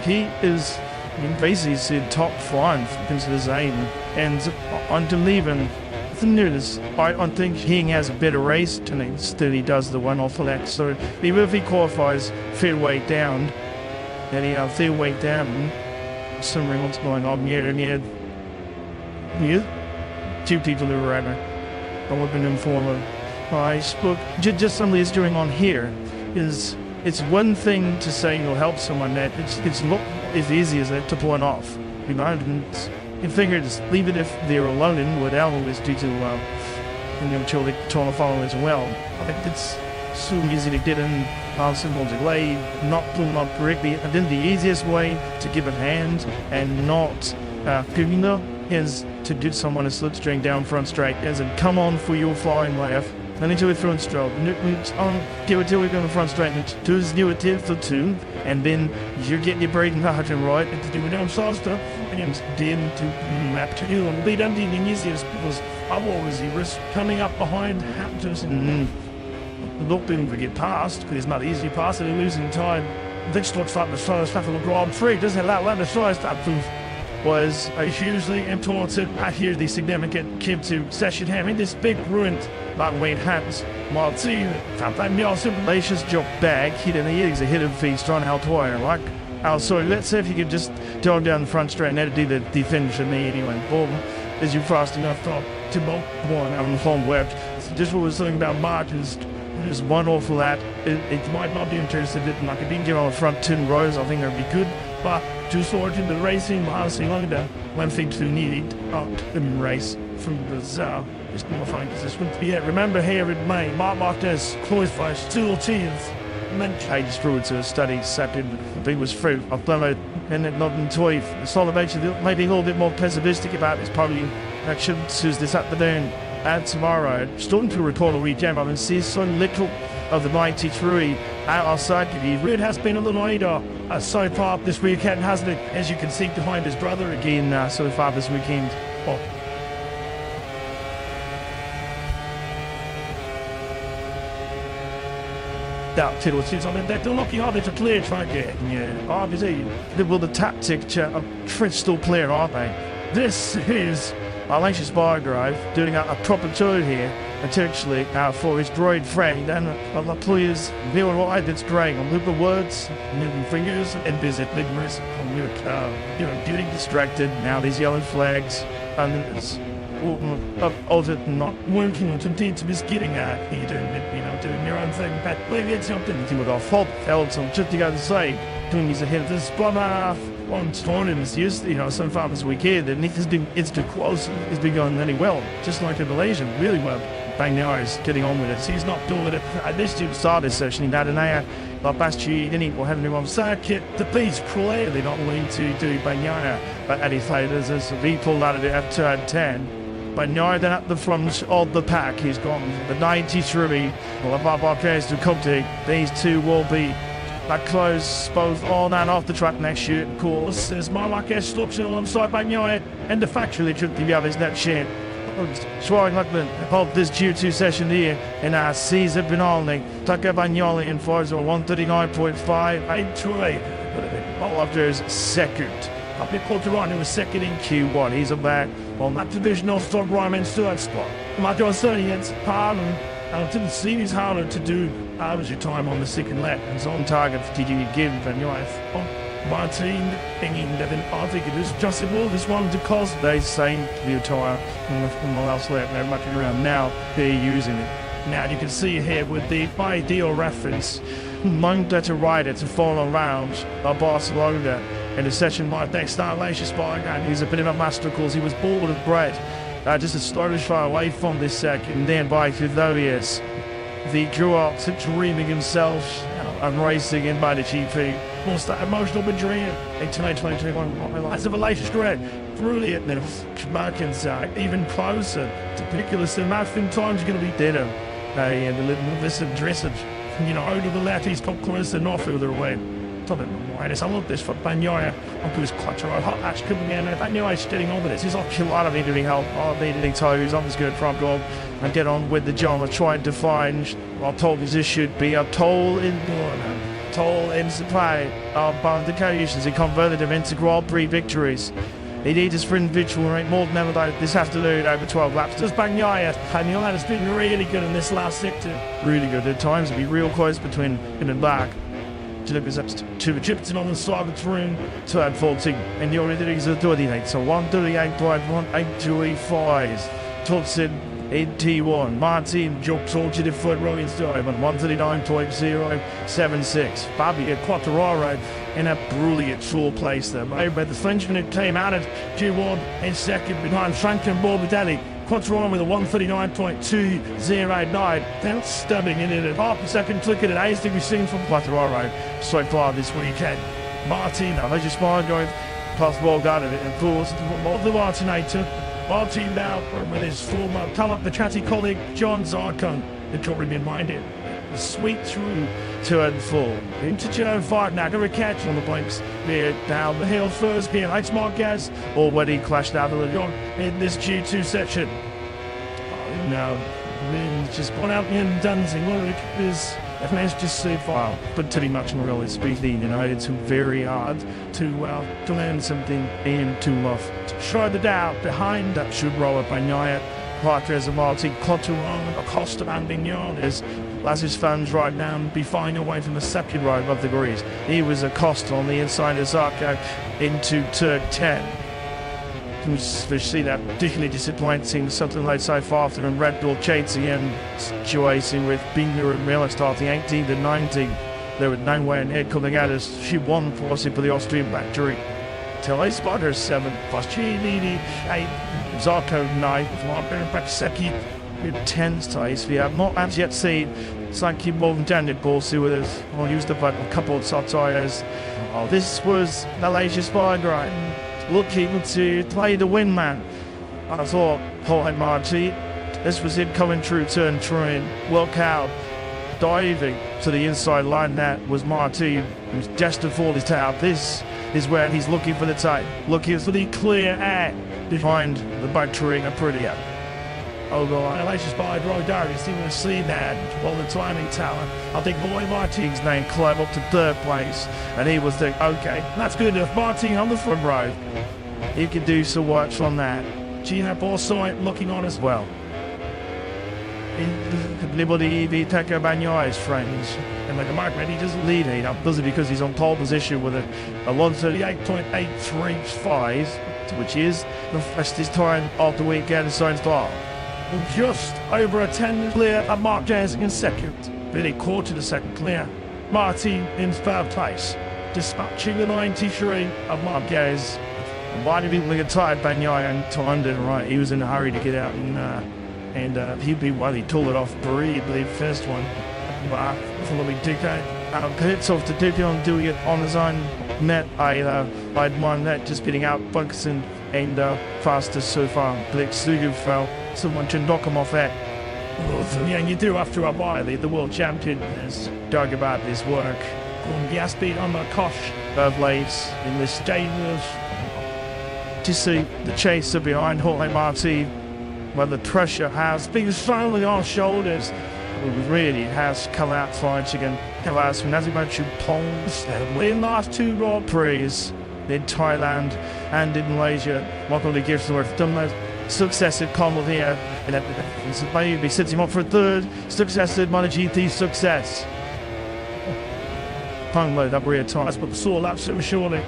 He is basically top 5 into the zone and until leaving notice. I think he has a better race tonight than he does the one off of that. So even if he qualifies fair weight down, then he fair weight down, some what's going on here and here. Two people who were at me. I wasn't informed. I spoke just some of doing on here is it's one thing to say you'll help someone that it's not as easy as that to point off. You know, and you figure just leave it if they're alone in without always due to trying to follow as well. I think it's so easy to get in simple delay, not pulling up correctly. And then the easiest way to give a hand and not giving them is to do someone a slipstring down front straight as in come on for your flying left. Then into a front stroke. Give it till we go in front straight. And do his new attempt for two. And then you're getting your braking margin right. And to do it down faster. And then to map to you. And lead under the easiest because otherwise he risks coming up behind Hamptons and not being able to get past because it's not easy past and losing time. This looks like the slowest stuff of the Grand Prix. Doesn't allow that the slowest up was hugely important. I hear the significant came to session having this big ruined like Wayne Hans Martin sometimes also Lacious job back hit in the ears a hit of feast on how tire like so let's say if you could just turn down the front straight and that'd do the finish of me anyway. Boom as you fast enough to both one out on the home web. Just what was saying about margins. There's one awful that it might not be interested in like if you can get on the front 10 rows I think that'd be good. But to sort in the racing, honestly, look at that. One thing to need in race from the is more fine because this wouldn't be it. Remember here in May, Mark Marquez qualifies 2 teams. I just drew it to a study, sat in, it was fruit. I've done it and it not in toy. The solid maybe a little bit more pessimistic about this probably action choose this afternoon and tomorrow. Starting to report a Richigamme, I mean, see so little of the 93 outside of you. It has been a little later so far this weekend, hasn't it? As you can see behind his brother again so far this weekend. Oh. That title seems on that they're looking hard to clear track here. Yeah, obviously. Well, the tactic crystal clear, aren't they? This is Alicia's Bargrave doing a proper tour here. Potentially for his droid friend and the players doing what I did great on the words, moving fingers and visit big risk on your getting distracted. Now these yellow flags and it's of it not working to need to be getting at you doing your own thing but maybe it's something to do with our fault held some just to go to say doing his ahead of this spot on Storm is used, so far this weekend and it's too close, it's been going really well, just like in Malaysia, really well. Bang now is getting on with it. So he's not doing it. This to start this session, he had an hour. Like last year, he didn't have him on circuit. The beach clearly not willing to do Banyana, but Eddie Faders as he pulled out of it at turn 10. Banyana then at the front of the pack, he's gone the 93. Well, above our players to come to. These two will be close both on and off the track next year, of course. As Marquez stops alongside Banyana, and the factory took the others that shit. Swallowing like the hold this Q2 session here in our season finale. Tucker Bagnoli in Forza 139.5 Troy. All after his second. Up in Portugal, he was second in Q1. He's a back on that divisional stock Ryman third spot. Matteo Sernians, pardon. I didn't see his harder to do average time on the second lap. It's on target for TG again, Bagnoli. Martin hanging that I think it is justable. This one because they say the attire from the last lap they're mucking around now they're using it. Now you can see here with the ideal reference among that to ride it to fall around Barcelona in a session like they start Lacious and he's a bit of a master course. He was bored with bread. Just a started far away from this second then by Thudolius. The grew up to dreaming himself and racing in by the GP. What's that emotional injury in 2021? As a Lacious grad, brilliant. Then Markins even closer to Piculus and Matthew time's going to be deader. And the little this dressage, over the left, he's top closer and off further away. I love this for Banyaya onto his clutch or hot ash coming in. Banyaya's steadying on with this. He's off a lot of needing help. Needing toes on his good front goal and get on with the job of trying to find what told us this should be a toll in supply of the occasions. He converted them into Grand Prix victories. He needs his for individual rate more than ever this afternoon over 12 laps. Does Bagnaia. Bagnaia has been really good in this last sector. Really good at times. It'll be real close between him and back. Delivers up to Egyptian on the side of the room. Turn 14. And the order is a 38. So 138.182.5. Tutsin in T1. Martin jumps onto the front row in time on 139.076. Fabio Quattararo in a brilliant short place there. But the Frenchman who came out at G1 in second behind Franklin Morbidelli. Quattararo with a 139.209. Then stubbing in it at half a second clicking at highest we've seen from Quattararo so far this weekend. Martin, I just mind going past the ball guard of it and forced the Martinator. Martin now with his former talent, the chatty colleague John Zarkon. It can be reminded. Sweet through turn 4 into turn 5. Now going to catch on the blinks there down the hill first gear. Alex Marquez already clashed out of the jog in this G2 section. Now just gone out and dancing. What is FNS just so far, but pretty much in really speaking, you know, it's very hard to learn something and to show the doubt behind that should roll up Bagnaia. Quatres and Martin Quattararo, Acosta and Vignoles. As his fans right now be flying away from the second row above the grease. He was Acosta on the inside of Zarco into turn 10. We see that particularly disappointing something like so far after and Red Bull chasing and situation with Binder and Miller starting 18 to 19. There was no way in head coming out as she won forcing for the Austrian factory. Tele Spotter 7, Fascini 8, Zarco 9, Martin Bakseki with 10 ties. We have not as yet seen Sanky Montandit Borsi with us. I'll use the button a couple of tires. Oh, this was Malaysia Spygrind. Looking to play the win man. I thought Jorge Marti, this was him coming through turn 3. Look out, diving to the inside line. That was Marti, who's just to fall his tail. This is where he's looking for the tape, looking for the clear air behind the battery and pretty up. Oh God, Malaysia Spygrind Darius didn't even see that. Well, the timing talent. I think Boy Martin's name climbed up to 3rd place, and he was thinking, okay, that's good enough. Martin on the front row. He can do some work from that. Gina Borsoi looking on as well. Liberty Teco Bagnaia's friends. And like Mark Reddy doesn't lead it up, does it? Because he's on pole position with a 138.835, which is the fastest time of the weekend so far. Just over a 10 clear of Mark Jazz in second. Billy quarter the second clear. Martin in 3rd place. Dispatching the 93 of Mark Jazz. Why did people get tired? Bagnaia and timed it right. He was in a hurry to get out and he'd be he told it off brilliantly first one. But following Duco. Hits off to Duco and doing it on his own. Net I'd won that just beating out Bunkson and fastest so far. Blake Sugu fell. Someone should knock him off that. Yeah, and you do after a while. The world champion is dug about this work. Going gas speed on the Kosh of late in this stage to see the chaser behind Jorge Marti, where the pressure has been solely on shoulders. It really has come out fighting and Kalas from Nazimachu Pongs in last 2 Grand Prix in Thailand and in Malaysia. Michael Lee Gibsonworth done those successive combo here, and maybe sets him up for a 3rd successive MotoGP success. Pong load up rear tires, but the sore laps him surely.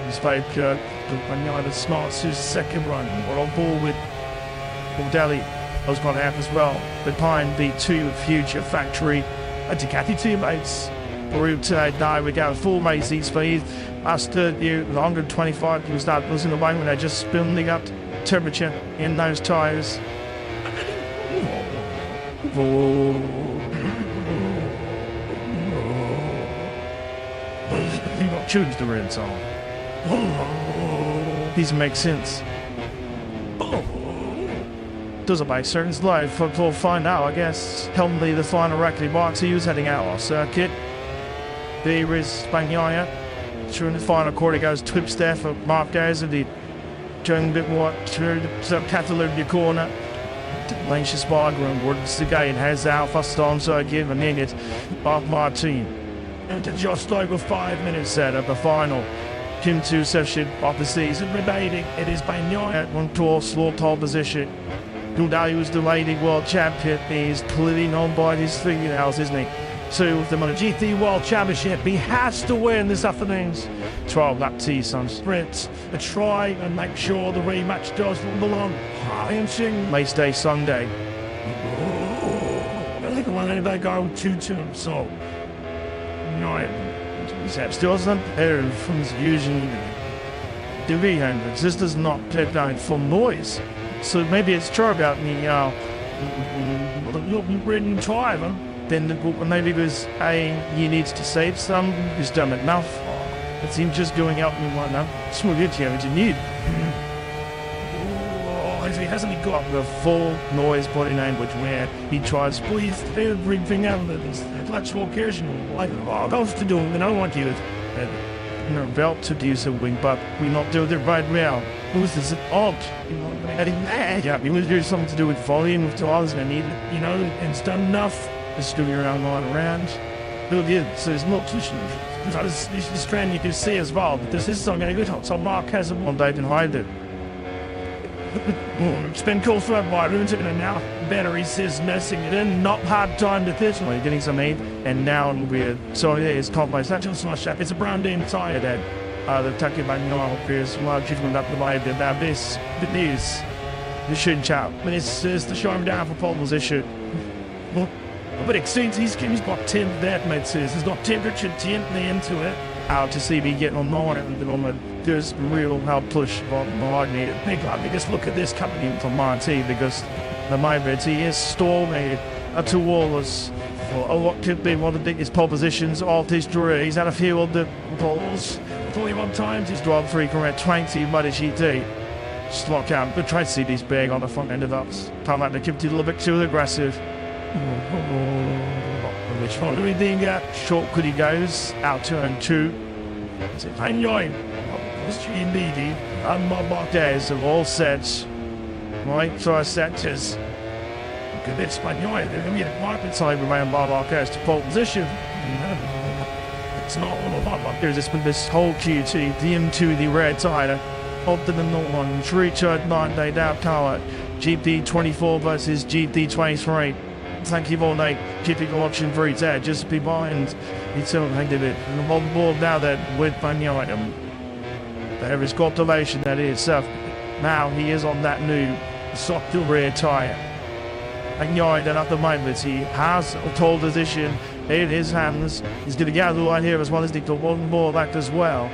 His fake Bagnaia smarts his 2nd run. We're on board with Morbidelli. I was going to have as well. Behind the 2 future factory Ducati teammates. Peru today, now we go full racing speed. Last third year, the 125 you start losing the way when they're just building up temperature in those tyres. You got choose the red song. These make sense. Doesn't make sense. Live we'll find out, I guess. Helmley, the final record marks he was heading out on circuit. There is Bagnaia. During the final quarter goes Twips there for Marquez and the doing a bit more through the Catalunya corner. Lancia Spargroom works again, has out first on so again a minute off Martin. And just over 5 minutes set of the final. Q2 session of the season remaining. It is by Nyon at 1-2 slow pole position. Today was the reigning world champion. He is pulling on by his fingernails, isn't he? To the MotoGP World Championship. He has to win this afternoon's 12-lap T-Sun sprint. A try and make sure the rematch does belong. High-inching race day Sunday. I think when they go 2-2, so no, still doesn't pair from his usual the V100. This does not take down for noise. So maybe it's true about me written driver. Then maybe because he needs to save some, he's done enough. It's him just going out and whatnot. Small good here, what you need. He hasn't got the full noise body language where he tries to please everything out of this flexible occasion like goes to do, and I want you to belt to do something, but we not do it right now. Who's this odd? Yeah, he was doing something to do with volume with dollars and I need it, and it's done enough. Just doing around going around. Look good, so it's not too this trend you can see as well, but this is not going to good. So Mark has it one day and hide it. It's been cool for my ruins it and now battery says messing it in, not hard time to pitch. Well, getting some aid and now we're so yeah, it's called by just not sharp. It's a brand name tire that the talking about normal appears large treatment up the way about this the news. The shouldn't chat. But it's the show him down for pole position. But it seems he's got 10 that mate says. He's got temperature 10 into it. Out to see me getting on more and there's real help push behind me. Because look at this coming in from Marty because the Myberty is storming to Wallace. For what could be one of the biggest pole positions of his career. He's had a few of the poles 41 times. He's drawn 3 correct 20 Muddy GT. Slot out, but try to see these big on the front end of us. Time out to keep it a little bit too aggressive. Which one do we think? Short could he goes out turn 2. Is it Panyoin? What's your needy? And my days are all sets. Right, so our set is good bit Panyoin. They're going to get a market side around Bob goes to pole position. It's not one of them. There's this whole QT, the M2, the red tire. Up to the north one, Richard 9 day down tower. GP24 versus GP23. Thank you all night. Keeping watching for each ad. Just be behind. It's so hanged a bit. And on board now that with Banyo item. There is compilation that is now he is on that new soft rear tyre. And Yoiden at the moment he has a tall position in his hands. He's going to gather right here as well as he got one more back as well.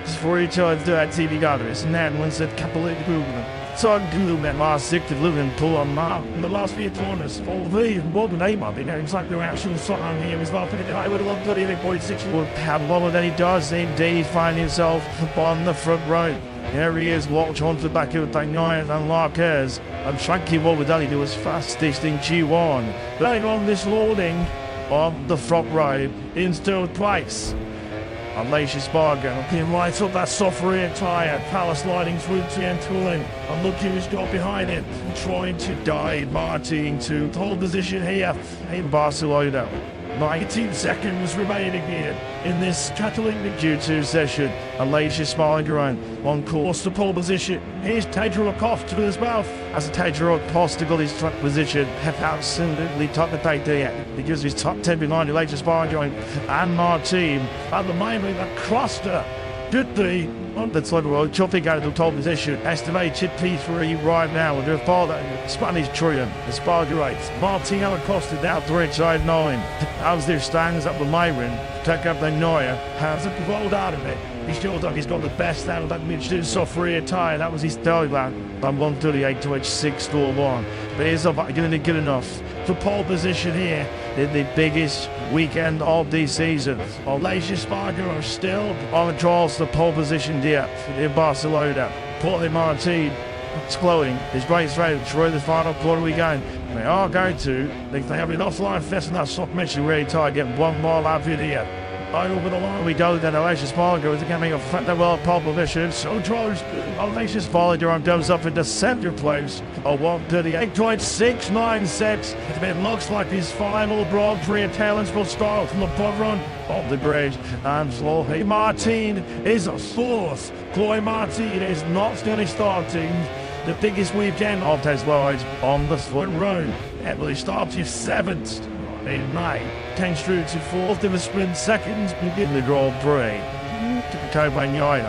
Just for each other to that TV gathers. And then once that couple of movement. So I can do that last 6 to live and pull on now. In the last few corners, all the more than name up, it's like the actual song here as well. I would have loved 38.6 would have longer than he does. Same day he finds himself on the front row. There he is, watch on the back of the 9 and Larquez. I'm thinking what would he do was fastest in G1. Playing on this loading on the front row in third place. Unleash Spargo. He lights up that soft rear tyre, power sliding through to the end tooling. And look who's got behind it, trying to dive Martin to hold position here in Barcelona. 19 seconds remaining here in this Catalunya Q2 session. Unleash Spargo on course to pole position. Here's Tedro Acosta as well. As Tedro Acosta got his top position, have absolutely top the pack there because he's top 10 behind Unleash Spargo and Martin. At the moment, the cluster did the on the side of the road, chopping out of the top position. Estimated P3 right now with their father, Spanish Triumph, the Spargo rates. Martin Acosta down to inside 9. As their stands up the Myron, take up the Neuer, has it rolled out of it. He showed up, he's got the best out of that mid soft rear tyre. That was his tailback. I'm 138 to H6 to 1. But he's not going to be good enough for pole position here in the biggest weekend of the season. Malaysia Spargo are still on the trials to pole position here in Barcelona. Paul Martin exploding. His race rate through the final quarter we go. They are going to. They have an offline fest and that soft mention ready to get one more lap in here. Over the line we go, then Aloysius Bollinger is becoming a front of world pole position. So draws Aloysius Bollinger goes up into center place. A 1:38.696. It looks like his final Grand Prix talents will start from the front run of the bridge. And Chloe Martin is a fourth. Chloe Martin is not still starting the biggest weekend of his lives on the foot run. Emily starts his seventh. In May, 10 through to fourth in the sprint seconds in the Grand Prix.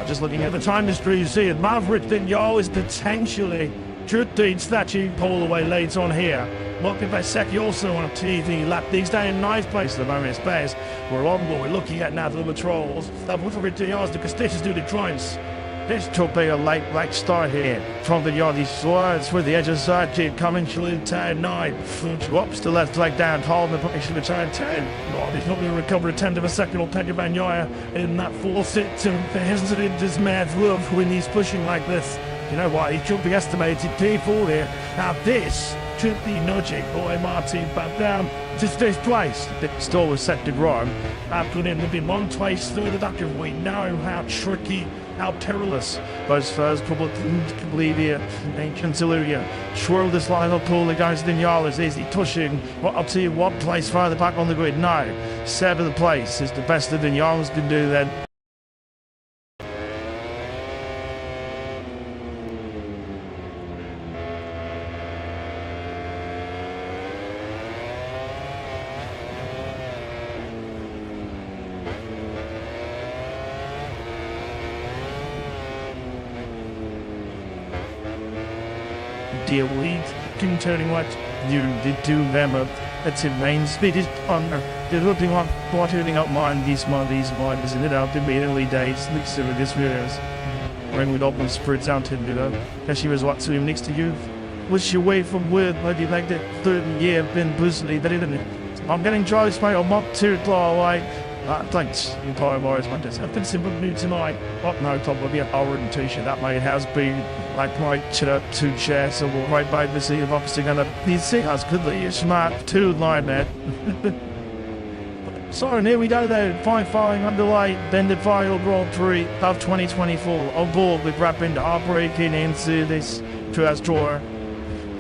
Just looking at the time history, you see it. Maverick Vignal is potentially should be statue pull away late on here. Martin Vasecki also on a TV lap. These days in ninth place at the moment. Space. We're on what we're looking at now, the patrols. That was for Diaz because this is due to joints. This could be a late start here from the yard. He slides with the edge of the side kid coming to turn 9. Whoops, the left leg down, holding the position to turn 10. Oh, he's not going to recover a tenth of a second or Pedro Bagnaia in that fourth sit to hesitate his mad love when he's pushing like this. You know what, he should be estimated P4 here. Now this should be nudging boy Martin back down to fifth place. The store was set to grow. After him to be one place third deductive. We know how tricky, how perilous those first couple of believe here. Ancient Illyria swirled this line up pull against Vinales. Is he pushing up to one place farther back on the grid? No. Seventh place is the best that Vinales can do then. Dear lead, turning what you did to them up. That's it, main speed is under. They're looking on watering up mine, these mines, isn't it out immediately days, next to this videos. Ring with open spirits out to it up. As she was what to him next to you. Was she away from word, like you like that 30 year been boozily, that isn't it? I'm getting Charlie's mate, I'm up to it, away. Thanks, entire Morris Mondays. I've been simple new tonight. Oh no, top will be an Alridon t-shirt. That mate has been like my chit two chairs, so we'll right by the sea of opposite gonna be see us goodly is smart two line man. So and here we go though, fine underway, bended final Grand Prix of 2024. On board with rapid heartbreaking into this first drawer.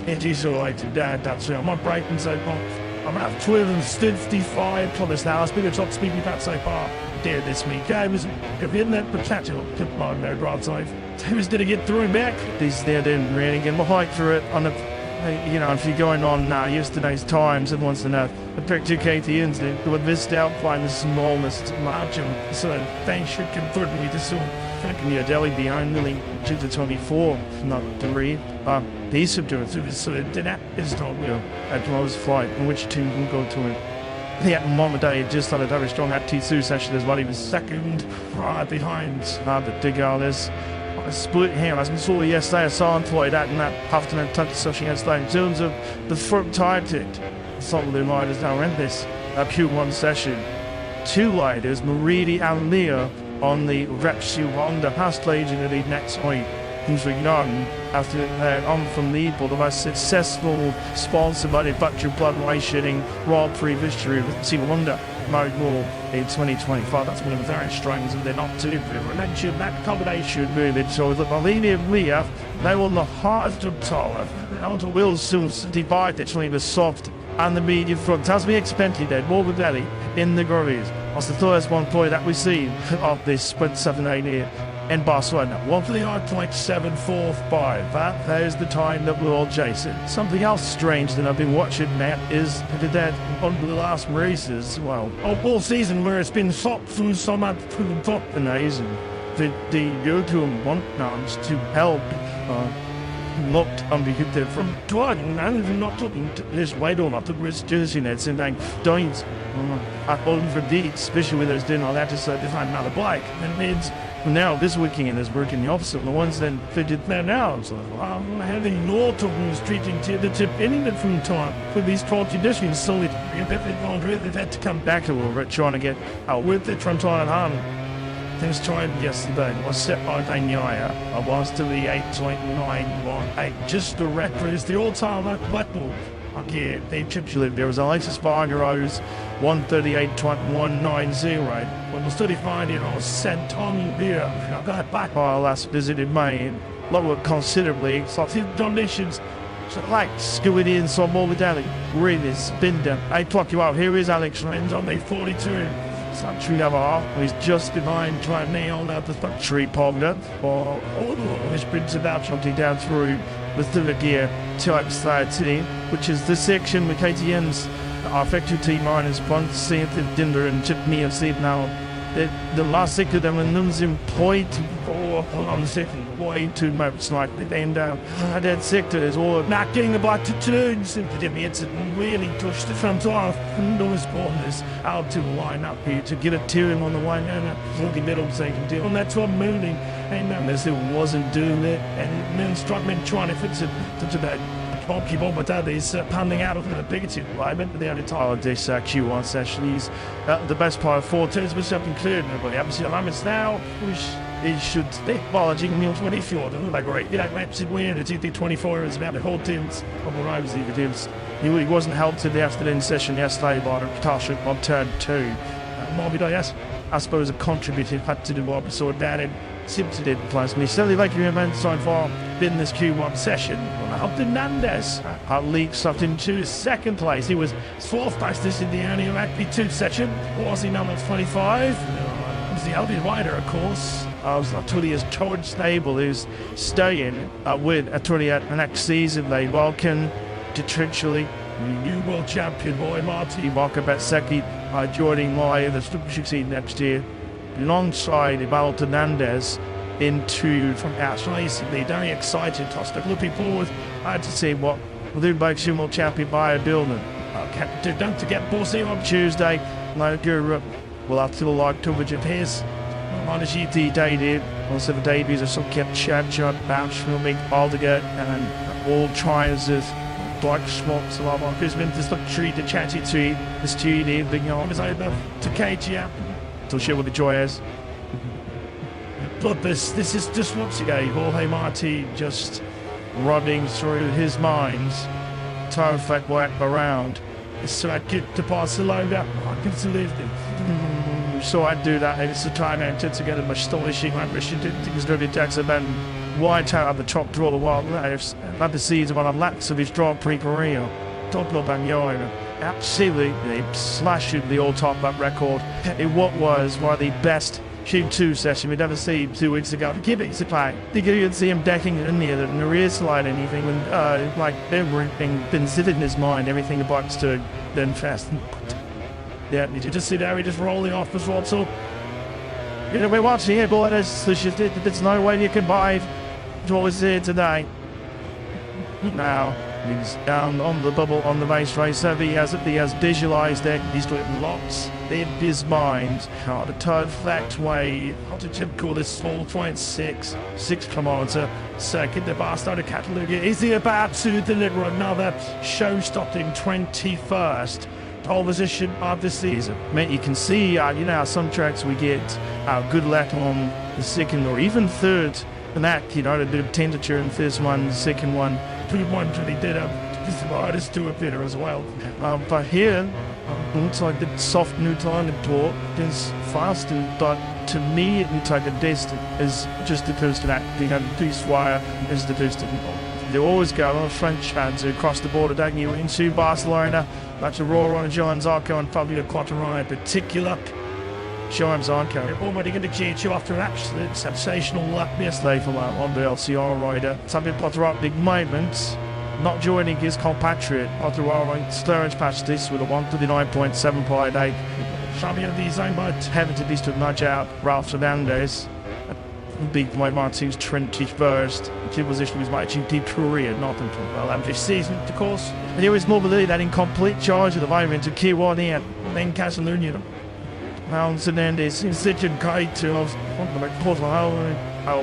It is alright to dad, that's it. I'm not breaking so far. I'm at 12:55 plus this now. It's been a top speed we've had so far. Dear this week, I was in that potential. Come on, no drive time. Who's did it get through back? These there didn't really get my hike through it on the, you know, if you're going on yesterday's times and wants to know the picture KTNs did with this outline the smallest margin. So they should convert me to some fucking your deli the only 2 to 24, not 3. These have doing through so that is not real. At lowest flight, in which two will go to it. The Mama Day just started very strong at T2 session as well. He was second, right behind the Digal is split here. As we saw yesterday, I saw employed that and that afternoon touch session yesterday. In terms of the front tire ticked, some of the riders now in this Q1 session. Two riders, Maridi and Leah, on the Repsol Honda past stage in the lead next week. Who's young after on from leaderboard, the most successful sponsor by the Butcher Blood Racing Grand Prix victory with Team Honda Mode War in 2025. That's one of the very strings, and they're not too mentioned that combination moving. So with Malini and Leah, they were the hardest of taller. Outer wheels soon divide between the soft and the medium front. As we expected, then Morgan Valley in the grooves. That's the first one point that we see of this sprint 7-8 here in Barcelona. 1:38.745. That is the time that we're all chasing. Something else strange that I've been watching, Matt, is that on the last races, well, all season where it's been shot through so much through the top and amazing. The YouTube want to help looked unbehind from driving and not talking to this weight or not the risk jersey nets and then don't for these, especially when there's doing all that to say find another bike. And it's now this weekend is working the opposite. The ones that fidget there now. So I'm having no talking the street to the tip anything from time for these 12 editions. So they've had to come back a little bit trying to get out with it from time and home. Things tried yesterday was set by Bagnaia. I was to the 8.918. Just the record is the all-time battle Okay, they titular. There was Alexis Bargaros, 138.190. When the study finding on St. Tommy beer, I got back while I last visited Maine. Lowered considerably, so his donations. So like skewed in some more medallion. Really spin them. I pluck you out. Here is Alex Rins on the 42. Century Navarre, he's just behind trying to nail out the tree pogner for all his sprints about something down through the third gear type side city, which is the section with KTM's effective T-minus 1 Dinder and Chip me of seat now. The last sector them and numbers in point or on the second way too much like the end down. That sector is all not getting about to turn simply it's really pushed the front off and those corners out to the line up here to get a tearing on the line and a the middle second deal. And that's what moving and as it wasn't doing it and then Struckman trying to fix it to that. Can't keep on with that. He's pounding out of the bigoted alignment. But the only time this Q1 session is the best part of 4 turns was something clear. Nobody happens to alignments now, which he should stay acknowledging meals when he feels like great. You know, maps it weird. It's 24 is about the whole teams. Couple of rivals even teams. He wasn't helped in the afternoon session yesterday by Tasha on turn 2. Maybe yes, I suppose it contributed had to do what so that it simply didn't plus me. Still like you remember so far in this Q1 session. Hernandez leaked something to his second place. He was 4th fastest in the only P2 session. Was he number 25? Was the Albion rider, of course. Tullia's George Stable is staying with Tulia next season. They welcome to Trinchally. New world champion boy Marty Walker Betseki joining Moy the Super 16 next year alongside Ibaldo Hernandez into from outside. They're very excited. Tosta looking forward. I had to see what will do by world champion by a building. Don't forget Bossy on Tuesday. No Europe. We'll have to like coverage of his. On the GT debut. Also the debuts of some kept Chad John Bounce from Big Aldegat and all tries of Black Schmaltz a lot more. Who's been this look treat the chatty to the studio big arm is over to KGM. To share what the joy is. But this is just once again Jorge Marti just running through his mind. Perfect work around. So I get to Barcelona. I can still live it. So I do that and it's the time I to get a much astonishing ambition to things really Jackson and white out of the top draw the wild lives. At the season on a laps of his Grand Prix career. Toplo Bagnoina. Absolutely smashing the all top up record in what was one of the best Shoot 2 session we'd ever seen 2 weeks ago. Give it a play. You could see him decking in there, the rear slide, anything, when like everything been sitting in his mind, everything about to then fast. Yeah, you just see there, he just rolling off as well. So, you know, we're watching it, but there's no way you can buy what was here today. Now, he's down on the bubble on the race. So he has visualised it. He's doing lots in his mind. How to turn flat way. How to typical this 4.6 kilometre second. The bar started Catalunya. Is he about to deliver another show-stopping 21st pole position of the season? Mate, you can see, you know, some tracks we get good luck on the second or even third. And that, you know, the temperature in the first one, the second one. 3-1 really did this artist do a better as well. But here, it's like the soft neutral and the torque is fast, but to me, it's like a distance is just the first to that. You know, the piece wire is the first to they always go on French fans across the border, don't you? Into Barcelona, that's a Roar on John Zarco and Fabio Quattararo in particular. James Arco already indicated you after an absolute sensational lap yesterday from on the LCR rider. Something Quattararo big moment, not joining his compatriot Quattararo Sturridge patched this with a 139.7.8. Fabio the zone by having to be to nudge out Ralph Fernandez. Big Mike Martin's 21st. The position was my GT career, not until well this season, of course. And here is Mobility that in complete charge of the moment to Q1 here. Then Catalunya. Mounds Hernandez in such a guide to how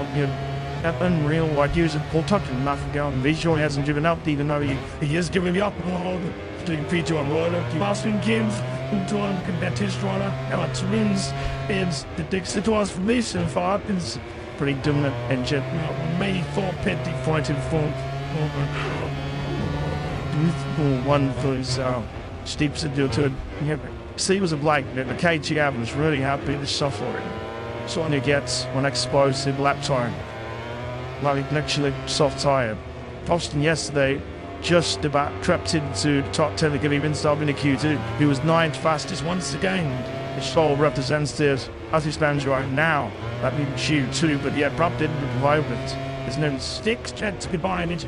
unreal like using Paul Tucker nothing going. Visual hasn't given up even though he is giving up doing P2 on Roller. Boston Games into one competitive runner. Now it wins is the Dixie to us from this and far is pretty dominant engine. May 4 50 pointed form. one for his steps into it. See, was a Blake, the KTM was really happy to suffer it. So on you get when explosive lap time. Like literally soft tire. Austin yesterday just about crept into the top 10 to give him installed in the Q2. He was 9th fastest once again. His soul represents it as he stands right now. That means Q2, but yeah, Prop didn't provide it. His name is 6 tenths behind it.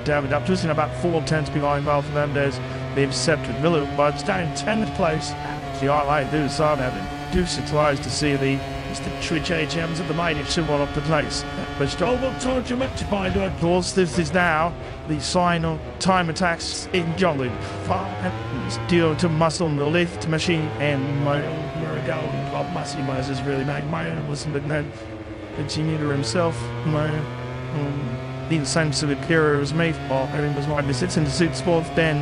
David up just in about 4 tenths behind Val Fernandez. They've set with Miller, but it's down 10th place. The highlight do start having. Do surprised to see the Richigamme at the main someone up the place. But still, will torture too much to find out. Of course, this is now the sign of time attacks in Jolly. Due to muscle in the lift machine and my own Bob Massimo is really made my own wasn't but no engineer himself. My the same sort of hero as me. Everything was right. He sits in the suit sports then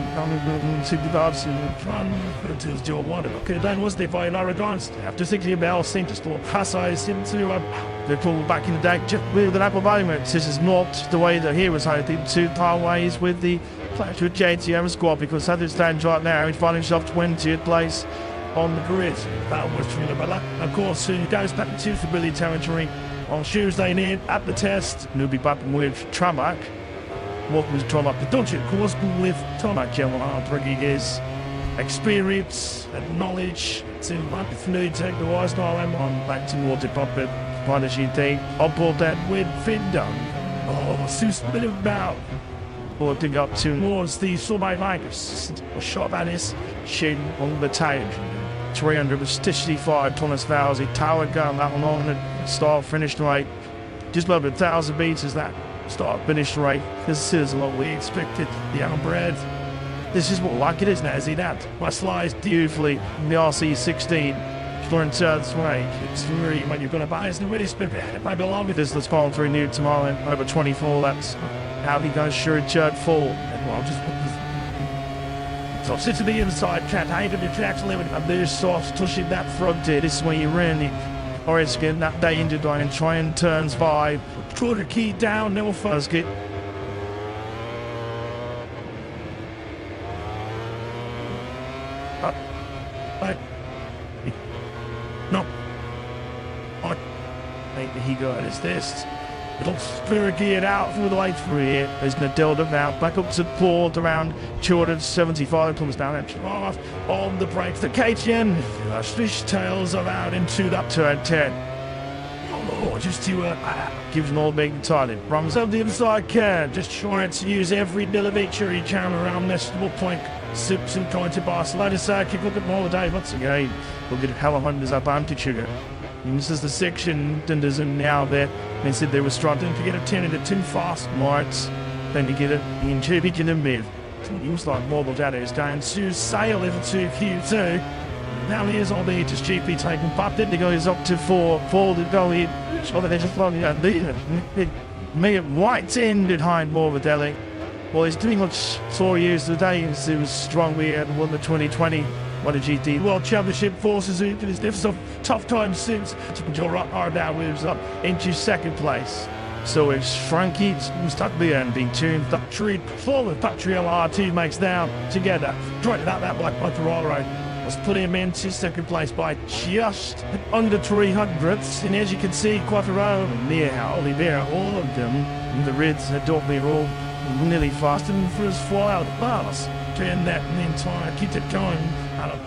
to the bars and run to his jaw water. Okay, then was there by an arrogance. After 60 bells seemed to store passes into the pull back in the day just with an apple moment. This is not the way that he was hoping to part ways with the Clash with JTM squad because as it stands right now, he's finding himself 20th place on the grid. That was really bad. Of course, he goes back to stability territory on Tuesday night at the test. And he'll be back with Tramac. What was Tramac? The Dutch, of course, with Tramac, bringing his experience and knowledge to Anthony take the wise now I'm on back towards the puppet. Punishing thing. On board that with Findon. Oh, Sus bit about. Holding up towards the Sorbet Lighters. A shot at his shin on the tail. 365 Thomas Vowles. He towered gun that one on the start finished rate. Just over 1,000 meters that start finish rate. This is what we expected. The bread. This is what like it is now, is he that? My slides beautifully in the RC16. Florence South's way. It's really when you're going to buy it's really spit. It might belong with this. Let's follow through new tomorrow over 24. That's how he goes sure church full. And well, just so sit to the inside, can't hide him, you actually with a bit of sauce, touching that front there. This is when you really or it's getting that day into down and try and turns by. Throw the key down, no first get. No. Maybe he got his this. It looks very geared out through the light through here. There's no delta now. Back up to port around 275 comes down and off on the brakes. The KTM fishtails are out into that turn 10. Oh, just to gives an all big title. Runs up the inside can. Just trying to use every millimetre he can around this little point. Sips and going to Barcelona circuit. Look at more day once again. Look at how Honda's up Antitude. And this is the section, and there's now there. They said they were struggling to get a 10 into too fast marks. Then to get it in 2 big in the mid. It looks like mobile data is down to sail level 2 Q2. Now he is on the just GP taking pop. Then he goes up to 4 to go in. So they're just floating out there. Me at White's in behind Morbidelli. Well, he's doing what 4 years today. He was strong. We had won the 2020 MotoGP World Championship forces into his different tough times since. Joe Rockard now moves up into second place. So it's Frankie stuck there and being tuned. That treat forward. Patriel R2 makes down together. Trying out that black Ferrari. Let's put him into second place by just under 300ths. And as you can see, Quattro near Oliveira, all of them in the Reds had don't be all nearly faster than for his 4 out of bars. Turn that entire keep it going.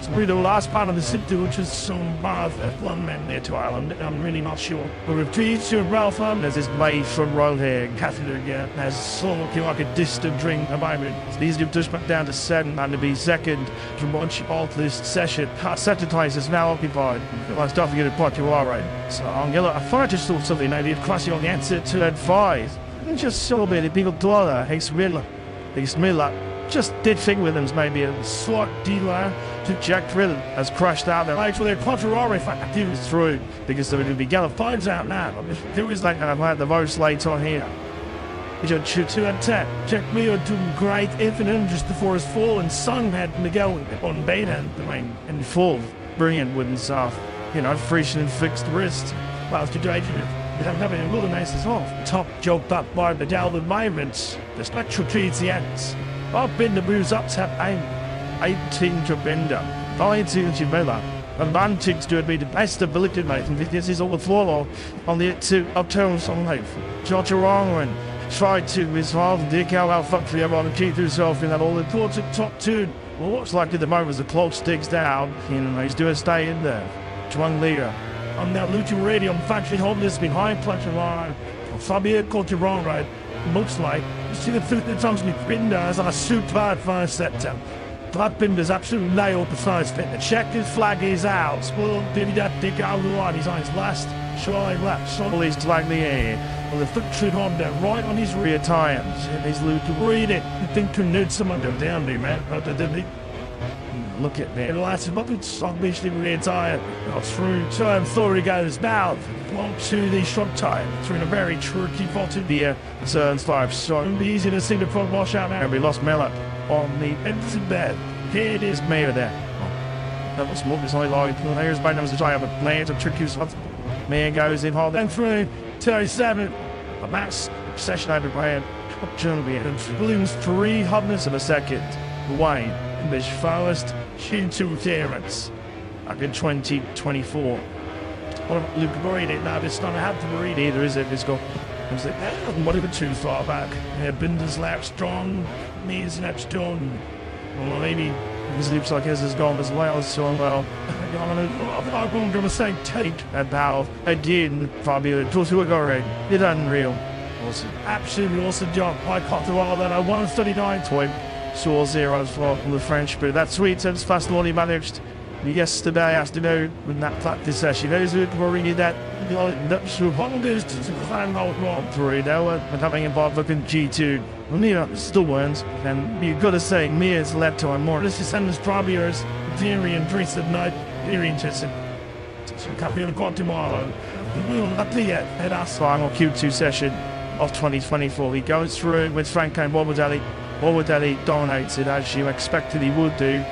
Through the last part of the city, which is some bar one man there to Ireland. I'm really not sure. But repeat to Ralph there's this mate from Royal Hair, Catalunya, has so looking like a distant drink at the moment. It's easy to push back down to 7 and to be second from once alt list session. Second place is now occupied. Well, don't forget to put you all right. So I'm gonna I thought I just saw something I did cross on the answer to that 5. And just so many people dollar, He's Miller. Just did think with him maybe a slight dealer to Jack Drill has crashed out there. Like for their Quattrari factor was through because there would be Gallup finds out now. There was like I've had the most late on here. He just shoot 2 and 10. Jack Miller doing great infinite just before his fall and Sung had Miguel on beta and full. Brilliant with himself. Fresh and fixed wrist. Whilst to Drake. But I'm having a little nice off. Top joke up by the Dalvin Migrants. The structural treats the ends. I've been the moves up to 18 to Bender, 19 to Miller. And 19 to be the best ability, mate. And this is all the follow on the two upturns on life. George Wrong tried to resolve and dig out our factory around and keep himself in that all important top two. Well, what's likely the moment as the clock sticks down, he's doing stay in there. One leader. On that Luton Radio, factory holders behind Clutch line. Fabio Cortiron, right? Looks like you see the foot that comes with Binders on a super fire sector. That Binders absolutely nailed the first bit. The checkered flag is out. Spoiled Billy that dig out the line. He's on his last try lap. So he's like the air. Well, the foot should Honda right on his rear tires. And he's looking to read it. You think to need someone to down there, man. Didn't he? Look at that. The last of it's obviously rear tire. Through turn 4 he goes now. On to the front tire. Through a very tricky bottom here. Turns 5. So it'll be easy to see the front wash out now. And we lost Miller on the empty bed. Here it is, Mayor there. That was smoke. It's only like players by them to try to play it. A tricky spot. Mayor goes in hard. And through 37. A mass session over playing. Germany. Balloons 300ths of a second. Away. English first. Into clearance. Like in 2024. What about Luke Moridi? No, it's not have to read either, is it? It's got. What if it's too far back? Yeah, Binder's lap strong. Knees lap strong. Well, maybe his looks like his has gone as well. So, well, I'm going to say Tate and Powell. I did, Fabio. It was who I got right. It's unreal. Awesome. Absolutely awesome job. I caught the wall that I 139 to him. Saw zeros for the French, but that's sweet. Since fast one he managed yesterday afternoon with that practice session. Those who were reading that Honda's to find out what through now and having involved looking G2. Well, Mia still wins, and you've got to say Mia's led to him more. This is Sanders Trabiers, Theory and Dries at night. Very interesting. Copy of Guatemala. Not yet. At our final Q2 session of 2024. He goes through with Franco Morbidelli. Morbidelli dominates it as you expected he would do.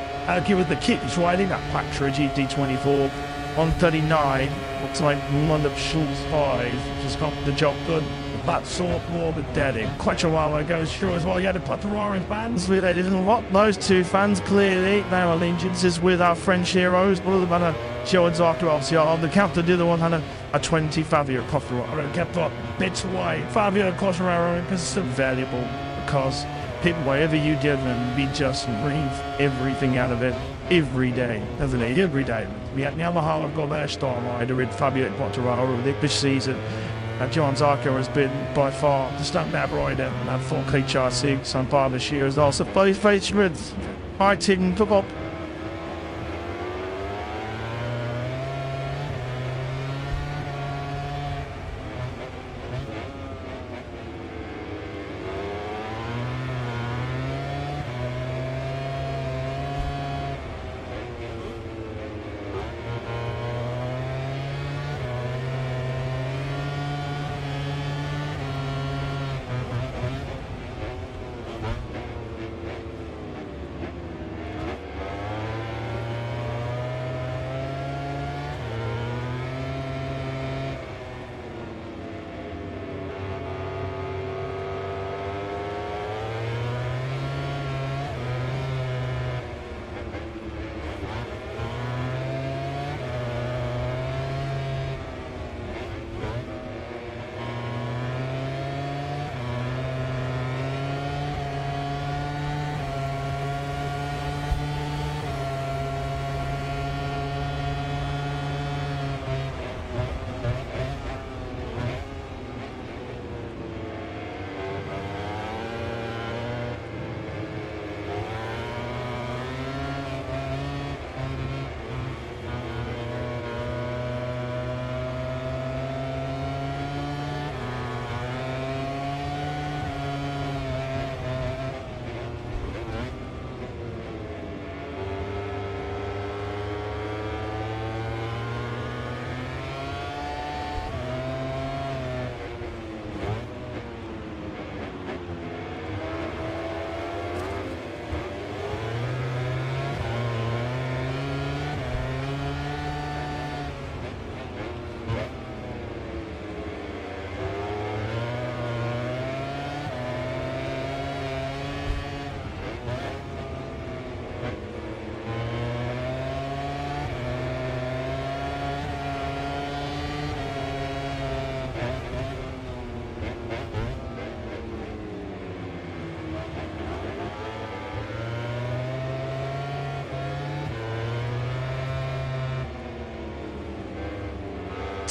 Give it the kit, he's riding that Pactra GT24 on 39. Looks like one of Schultz 5 just got the job done. That sort Morbidelli. Quite a while ago, sure as well. He had to put the roaring fans with it. Didn't want those two fans clearly. Now allegiances with our French heroes. One of them had a Jones after LCR. The counter the other one had a 20 Fabio Cotteraro. Kept up bits away. Fabio Cotteraro is valuable because hit whatever you did and we just breathe everything out of it every day, doesn't it? Every day. We had Yamaha got their star rider with Fabio Quartararo this season. John Zarco has been by far the standout rider and that 4K HRC so far this year as well. So both Schmidt, my team took up.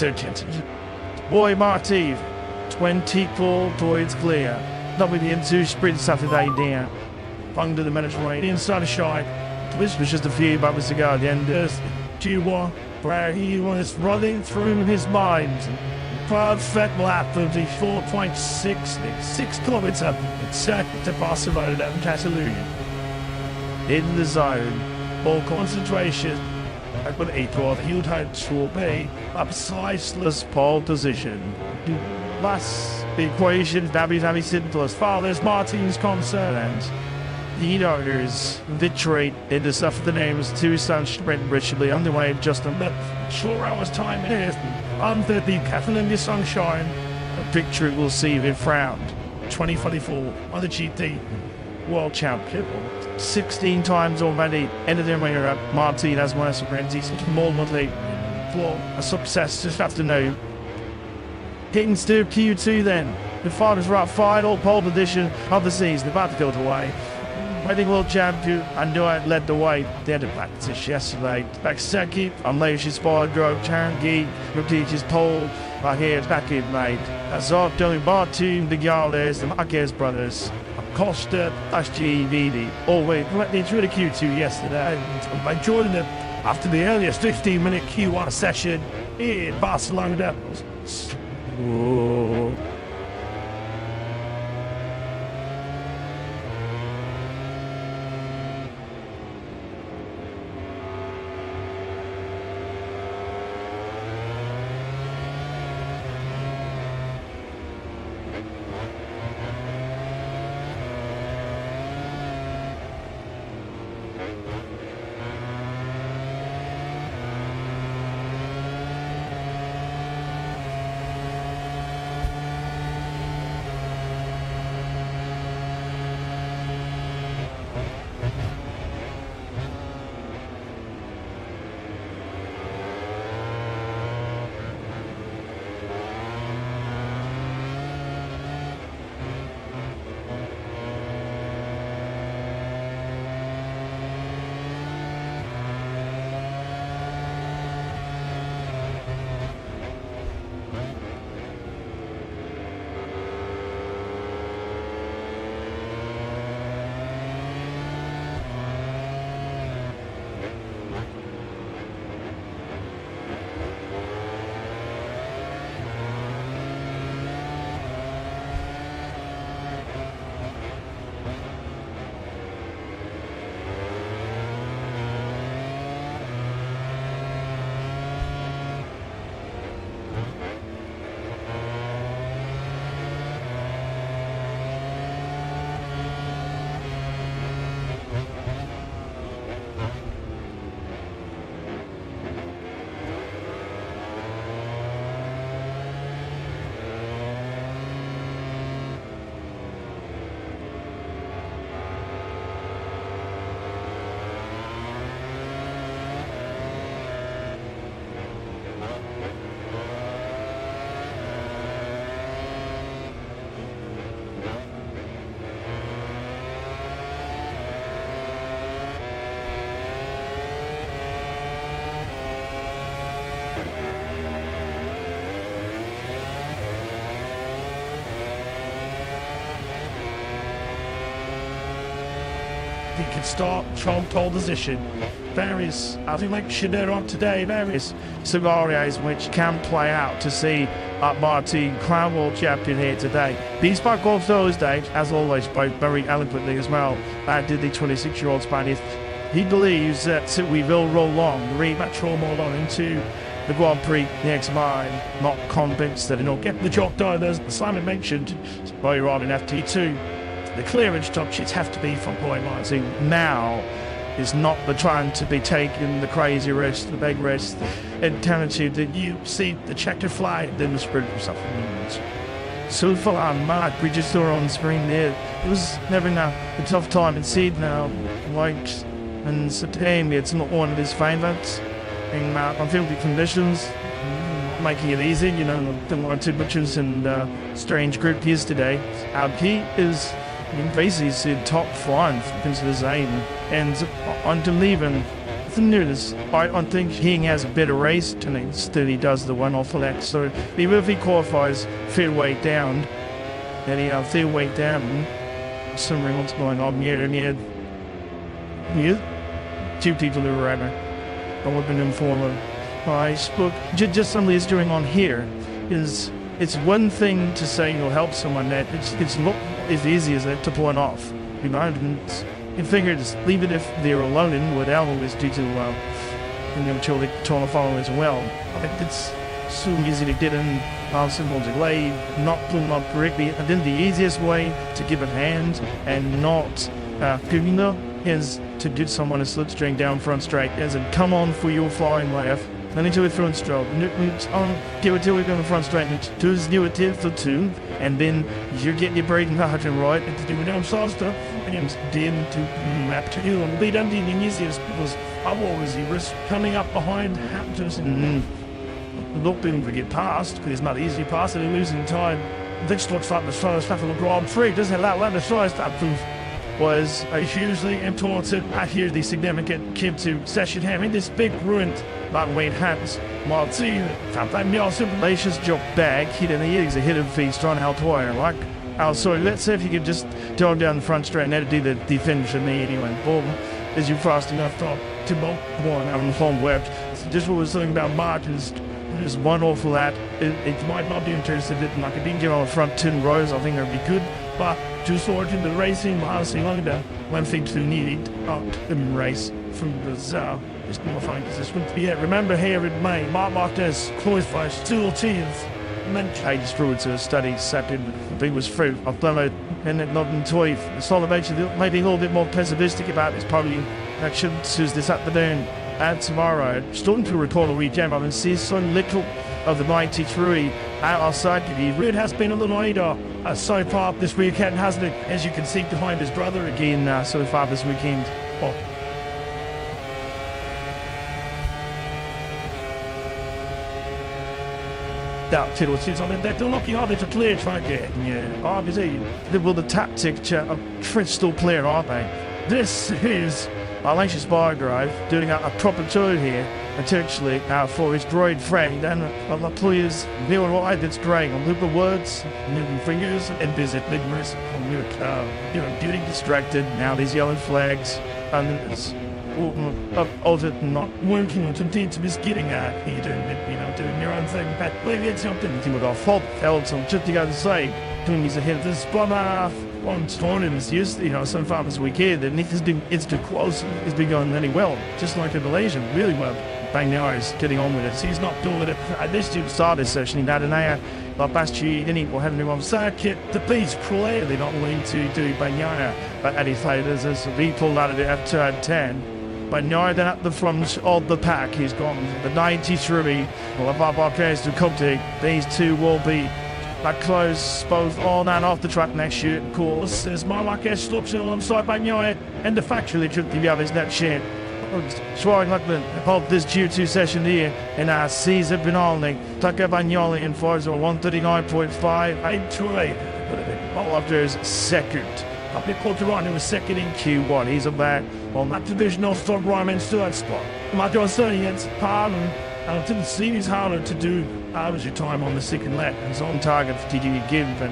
detergent. Boy Marty, 24 towards clear. WN2 sprint Saturday down. Fung to the Mediterranean sunshine. This was just a few bumpers to go at the end. Chihuahua, where he was running through his mind. Perfect lap of the 4.6 kilometers circuit to Barcelona and Catalunya. In the zone, all concentration. I put April, he'll have to be a preciseless pole position. Last equation, David simplest. Father's Martin's concerns. The owners victory in the stuff of the names two sun sprint richly underway just a short hours time here. Under the Catalunya sunshine, a victory will see him frowned. 2024 on the GT World Champion. 16 times already ended in Europe. Martin has won a sprint. He's more monthly for a success this afternoon. Kings to Q2 then. The father's right final pole position of the season. About to go away. Reading World Champion, and Noah led the way. They had a practice yesterday. Back second, unleashed his ball, drove Charangi, Rutich's pole. Right here, it's back in, mate. That's all doing Bartu, the Garles, the Marquez brothers. Costa, SGVD. Always, it's really Q2 yesterday. I joined them after the earliest 15-minute Q1 session in Barcelona. Whoa. He can start from pole position. Various, I think like Schneider on today, various scenarios which can play out to see Martin Crown World Champion here today. He spoke on Thursday, as always, spoke very eloquently as well. Did the 26-year-old Spaniard. He believes that we will roll on, the rematch roll on into the Grand Prix next mine. Not convinced that it'll get the job done, as Simon mentioned, while on in FT2. The clearance top sheets have to be from Boy Martin. Now is not the time to be taking the crazy risk, the big risk, and attitude that you see the checkered flag, then the sprint or something. So far, Mark Bridges are on screen there. It was never a tough time in seed now. Like, and September, it's not one of his favourites. In unfieldly conditions, making it easy, you know, didn't want too much and strange group yesterday. He is basically top 5 into the zone, and on to leaving notice. I think he has a better race tonight than he does the one off of that. So even if he qualifies fair way down, and he fair way down, something what's going on here and here. Two people who were right now. I would have been informed. I spoke just some of doing on here is it's one thing to say you'll help someone that it's not as easy as that to point off. You know, and you figure just leave it if they're alone in without always due to until they trying to follow as well. I think it's so easy to get in simple delay, not pulling up correctly. And then the easiest way to give a hand and not giving them is to get someone a slipstream down front straight as in come on for your flying left. Then into a front stroke. Give it till we go in front straight. Do his new attempt for two, and then you're getting your braking hard and right, and to do it down soft stuff, and then to map to you and lead under the easiest because otherwise you risk coming up behind Hamptons and not being able to get past because it's not easy past and losing time. This looks like the slowest stuff of the Grand Prix. Doesn't allow that the slowest stuff was hugely important. I hear the significant came to session having this big ruined not weight hands. Martin, sometimes you're simulations job back, hit in the ears, a hit of feet, strong out wire. Like, so let's say if you could just turn down the front straight and that'd do the finish of me anyway. Boom, as you fast enough to both one out on the phone web. Just what we're saying about margins. There's one awful that it might not be interested in like a didn't get on the front 10 rows, I think that'd be good. But to sort in the racing, honestly, look at that. One thing to need in race from the is more fine because this wouldn't be it. Remember here in May, Mark Marquez qualifies 2 teams. I just drew it to a study, sat in, he was through. I've done it and it not in toy. It's all about maybe a little bit more pessimistic about this. Probably action choose this afternoon and tomorrow. Starting to report a Richigamme. I can see so little of the 93 outside of you. It has been a little either so far this weekend, hasn't it? As you can see behind his brother again so far this weekend. Oh. That title seems on that they're looking hard to clear track here. Yeah, obviously. Well, the tactic are crystal clear, aren't they? This is Alicia's bar drive doing a proper tour here, potentially for his droid friend, and the players doing what I did great on loop of words, moving fingers, and visit numerous getting distracted. Now these yellow flags, and it's of it not working on something to just getting at you doing your own thing, but maybe it's something to with our fault held some just to go to say doing these ahead of this bomb off on storming is used so far this weekend and it's too close. It's been going really well, just like in Malaysia, really well. Bang now is getting on with it. So he's not doing it. This dude started this session in Adenaya, like last year, then he will have a new one circuit. The beach clearly not willing to do Banyaya, but Eddie Faders as he pulled out of the F2 10. But now then at the front of the pack, he's gone the 93. Well, above our players to Conte, these two will be close both on and off the track next year, of course. As Marquez stops alongside Bagnoy and the factory took the others that shit. Schwaring Luckman hold this Q2 session here in our season finale. Tucker Bagnoli in Forza 139.5 to 8. All after his second. Up here, Cortorano was second in Q1. He's a back on that divisional stock Ryman's third spot. Matteo saying it's hard and didn't see his harder to do average time on the second lap. He's on target for TD again, but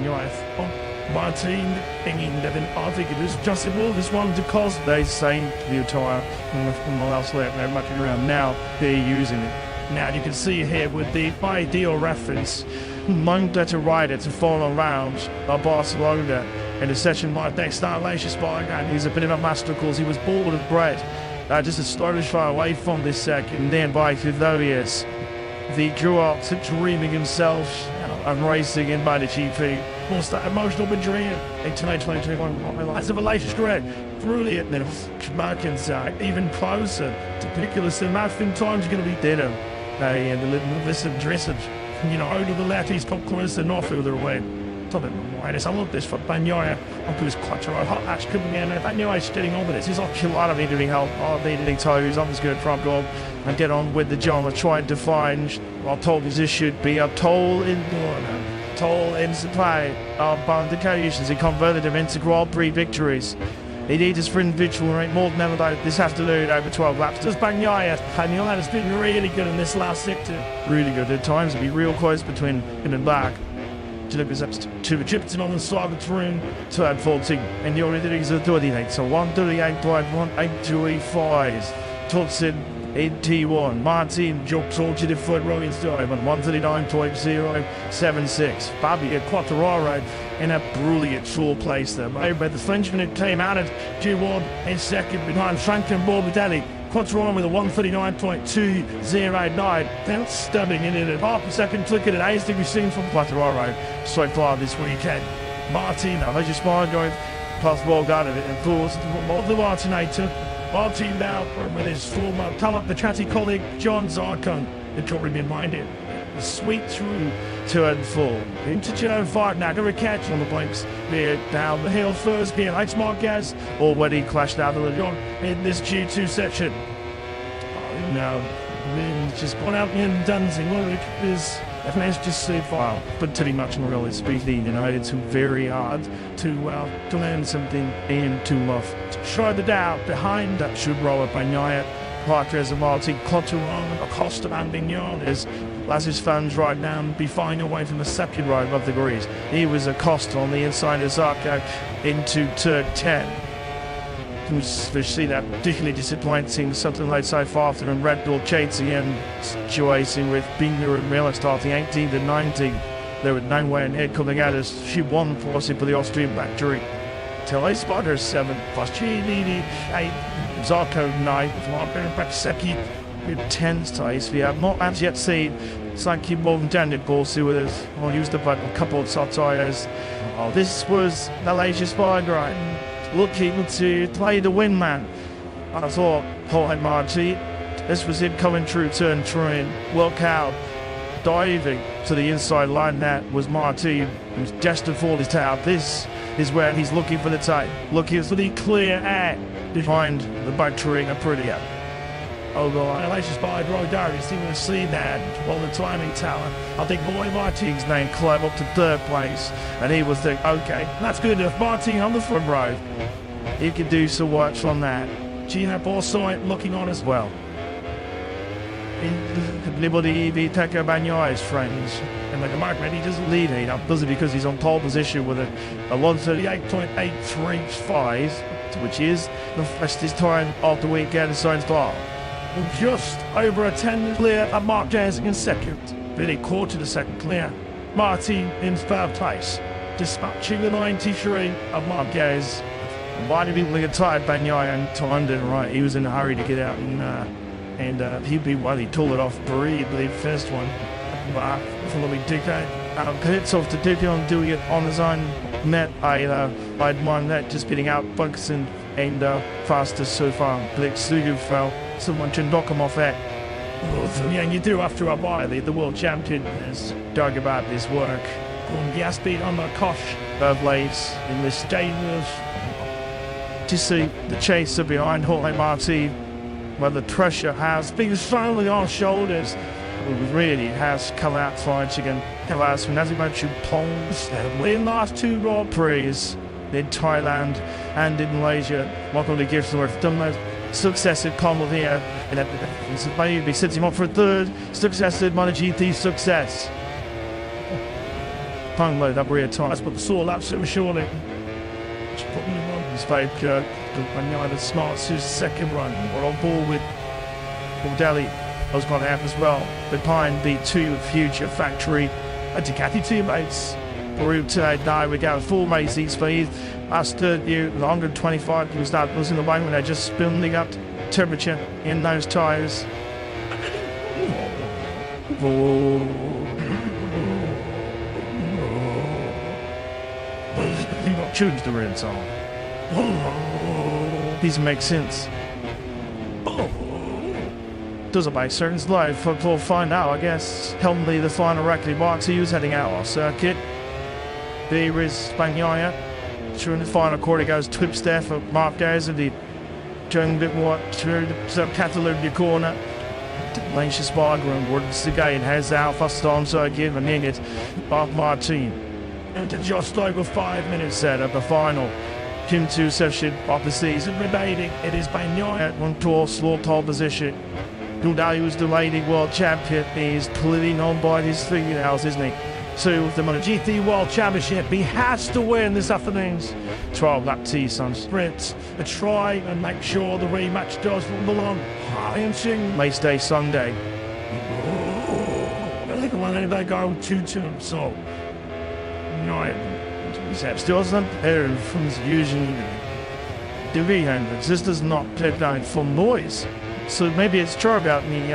Martin thinking that I think it is adjustable. This one because they say the attire from the last lap, they're mucking around now, they're using it. Now you can see here with the ideal reference, Monday to ride it to fall around Barcelona. In a session like that, start Lacia Spark, and he's a bit of a master course. He was bored of bread. Just a storage far away from this second. Then by Thaddeus, the grew up to dreaming himself and racing in by the GP. What's that emotional injury in 2021? As a Lacia's great. Brilliant. Then Markins even closer to Piculus and Matthew time's going to be dead. And the little listen dressage. Over the left, he's top closer and off further away. I love this for Bagnoya onto his clutch or hot ash coming in. Bagnoya's getting on with this. He's off a lot of needing help. Needing toes on his good front goal and get on with the job of trying to find what told us this should be a toll in supply of indications. He converted them into Grand Prix victories. He needs his for individual rate more than ever this afternoon over 12 laps. Does Bagnaia. Bagnaia has been really good in this last sector. Really good at times. It'll be real close between him and back. Delivers up to the Chipton on the side of the room. Turn 14. And the already is a 38. So 138.18235. Tutson in T1. Martin jumps onto the front row in time on 139.076. Fabio Quattararo in a brilliant short place there. But the Frenchman who came out at G1 in second behind Franklin Morbidelli. Quattararo with a 139.209. Then stubbing in it. Half a second clicking at highest we've seen from Quattararo so far this weekend. Martin, I just mind going past ball guard of it and forced the Martinator. Martin now with his former talent, the chatty colleague John Zarkon. It can be reminded. Sweet through turn 4 into turn 5. Now to catch on the blinks there down the hill first gear. Alex Marquez already clashed out of the John in this G2 section. Now just gone out and dancing. Well, it is FNS just so far, but pretty much in really speaking, it's very hard to learn something and to love. Show the doubt behind that should roll up Bagnaia. Quatres and Martin Quattararo, Acosta and Vignon as his fans right now be flying away from the second row above the grease. He was Acosta on the inside of Zarco into turn 10. We see that particularly disappointing, something like so far after and Red Bull chasing and situation with Binder and Miller starting 18th and 19th. There was no way in head coming out as she won forcing for the Austrian factory. Tele Spotter 7, Pascini 8, Zarco 9, Marco Baksecki with 10th place. We have not as yet seen Sanky Moldanic Borsi with us. I'll use the button a couple of satires. Oh, this was the latest Spider looking to play the win man. I thought Jorge Marti, this was him coming through turn 3. Look out, diving to the inside line. That was Marti, who's just to fall his tail. This is where he's looking for the tape, looking for the clear air behind the battery of Aprilia. Oh God, Elijah spied Roy Darius, didn't even see that. Well, the timing talent. I think Boy Martin's name climbed up to 3rd place, and he was thinking, okay, that's good enough. Martin on the front row. He can do some work from that. Gina Borsoi looking on as well. Liberty EV Teco Bagnaia's friends. And like Mark Reddy doesn't lead it up, does it? Because he's on pole position with a 138.835, which is the fastest time of the weekend so far. Just over a 10 clear of Mark Jazz in second. Billy quarter to second clear. Martin in 3rd place. Dispatching the 93 of Mark Jazz. Why did he get tired? Bagnaia and timed it right. He was in a hurry to get out and he'd be he told it off brilliantly first one. But following Duco. Hits off to Duco and doing it on his own. Met I'd won that just beating out Buxton and fastest so far. Blake Sugu fell. Someone should knock him off that. Yeah, you do after a while. The world champion is dug about this work. On gas speed on the Kosh of lates in this state of to see the chaser behind Jorge Marti, where the pressure has been solely on shoulders. It really has come out fighting and Kalas from Nazimachu Pongs. In last 2 Grand Prix in Thailand and in Malaysia. Welcome to Giftsworth. Done those successive combo here. And maybe sets him up for a 3rd successive MotoGP success. Pong load up rear tires, but the sore laps it was surely. Just putting him on his fake the Smarts whose 2nd run. We're on board with Bordelli. I was going to have as well. Behind the 2 future factory Ducati teammates. Peru today, now we go full racing speed. Last third year, the 125 you start losing the way when they're just building up temperature in those tyres. You got choose the red song. These make sense. Doesn't make sense. Live we'll find out, I guess. Helmley, the final record marks he was heading out on circuit. There is Bagnaia. During the final quarter goes Twips there for Mark Gaz and the doing a bit more through the Catalunya corner. Lancia Sparger works again, has out first on so again and then it's Mark Martin. And just over 5 minutes set of the final. Kim 2 session of the season remaining. It is Bagnaia at one tour slow tall position. Today who's the reigning world champion. He's pulling on by his fingernails, isn't he? To the MotoGP World Championship. He has to win this afternoon's 12-lap T-Sun sprint. A try and make sure the rematch does belong. High-inching. Race day Sunday. I think they go 2-2, so no, still doesn't pair from his usual division. This does not take down for noise. So maybe it's true about me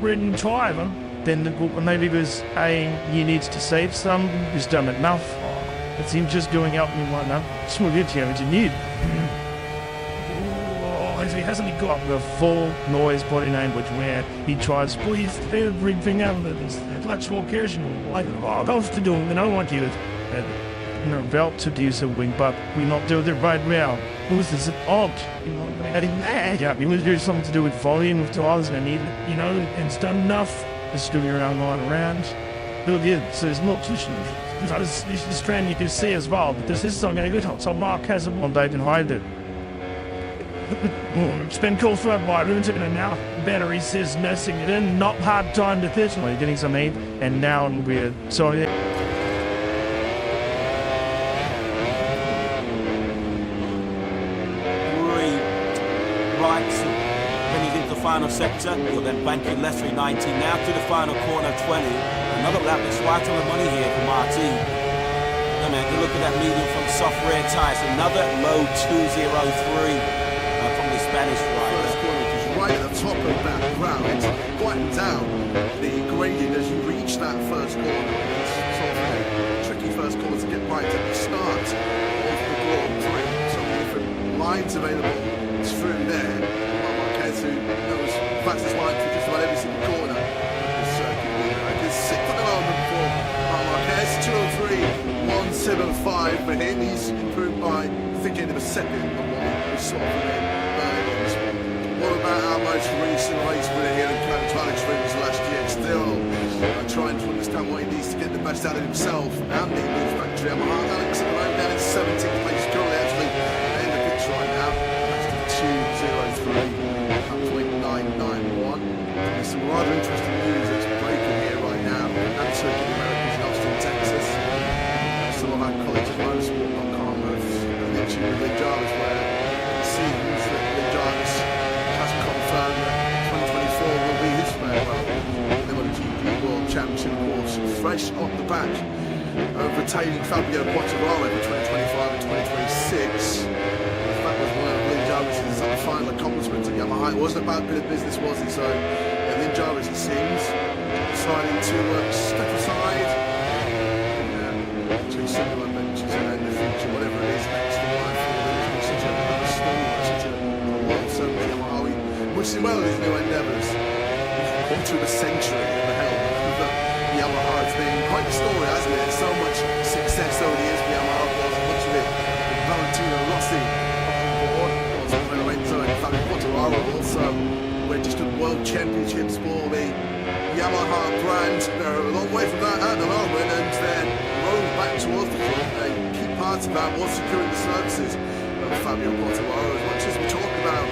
written driver. Then maybe because he needs to save some, he's done enough. It's him just going out and whatnot. Small good here, what you need. He hasn't got the full noise body language where he tries to squeeze everything out of this intellectual occasion. Like, I have to do, and I want you belt to do something, but we not do it right now. Who's this odd? Yeah, he was doing something to do with volume of dollars, and I need, and it's done enough. Just doing around going around. So it's not just this trend you can see as well, but this is something good. So Mark has a one day to hide it. It's been cool for my room and now battery says nursing it in, not hard time to pitch. We're getting some aid, and now we're sorry. Final sector, you'll then bank your left 390 now to the final corner 20. Another lap that's right on the money here for Martin. No man, you look at that medium from soft rear tyres, another low 203 from the Spanish rider. First corner, which is right at the top of that ground, it's flattened down the gradient as you reach that first corner. It's sort of a tricky first corner to get right at the start of the Grand Prix. So different lines available through there. Who knows fastest line for just about every single corner of the circuit. I can sit for the moment for Marquez, 203.175 for him. He's improved by, I think, end of a second on what we saw from him. What about our most recent race winner here in Catalunya last year? Still trying to understand what he needs to get the best out of himself and the new factory Yamaha. Alex at the moment down in 17th place, currently actually in the pits right now. That's the 203. 991. There's some rather interesting news that's breaking here right now. And Circuit Americas in Austin, Texas. Some of our colleagues at motorsport.com have literally with Lee Jarvis, where it seems that Lee Jarvis has confirmed that 2024 will be his farewell. The MotoGP World Championship, of course, fresh off the back of retaining Fabio Quartararo for 2025 and 2026. His final accomplishment at Yamaha. It wasn't about a bit of business, was it? So, Lynn Jarvis, it seems, deciding to step aside to similar ventures in the future, whatever it is next in life. It's such a story, such a world servant at Yamaha. We wish him well in his new endeavours. Quarter of a century at the helm of Yamaha. It's been quite the story, hasn't it? So much success over the years for Yamaha, of course, much of it with Valentino Rossi. Fabio Quartararo also registered world championships for the Yamaha brand. They're a long way from that at the moment, and then rolling back towards the front. A key part of that was securing the services of Fabio Quartararo. As much as we talk about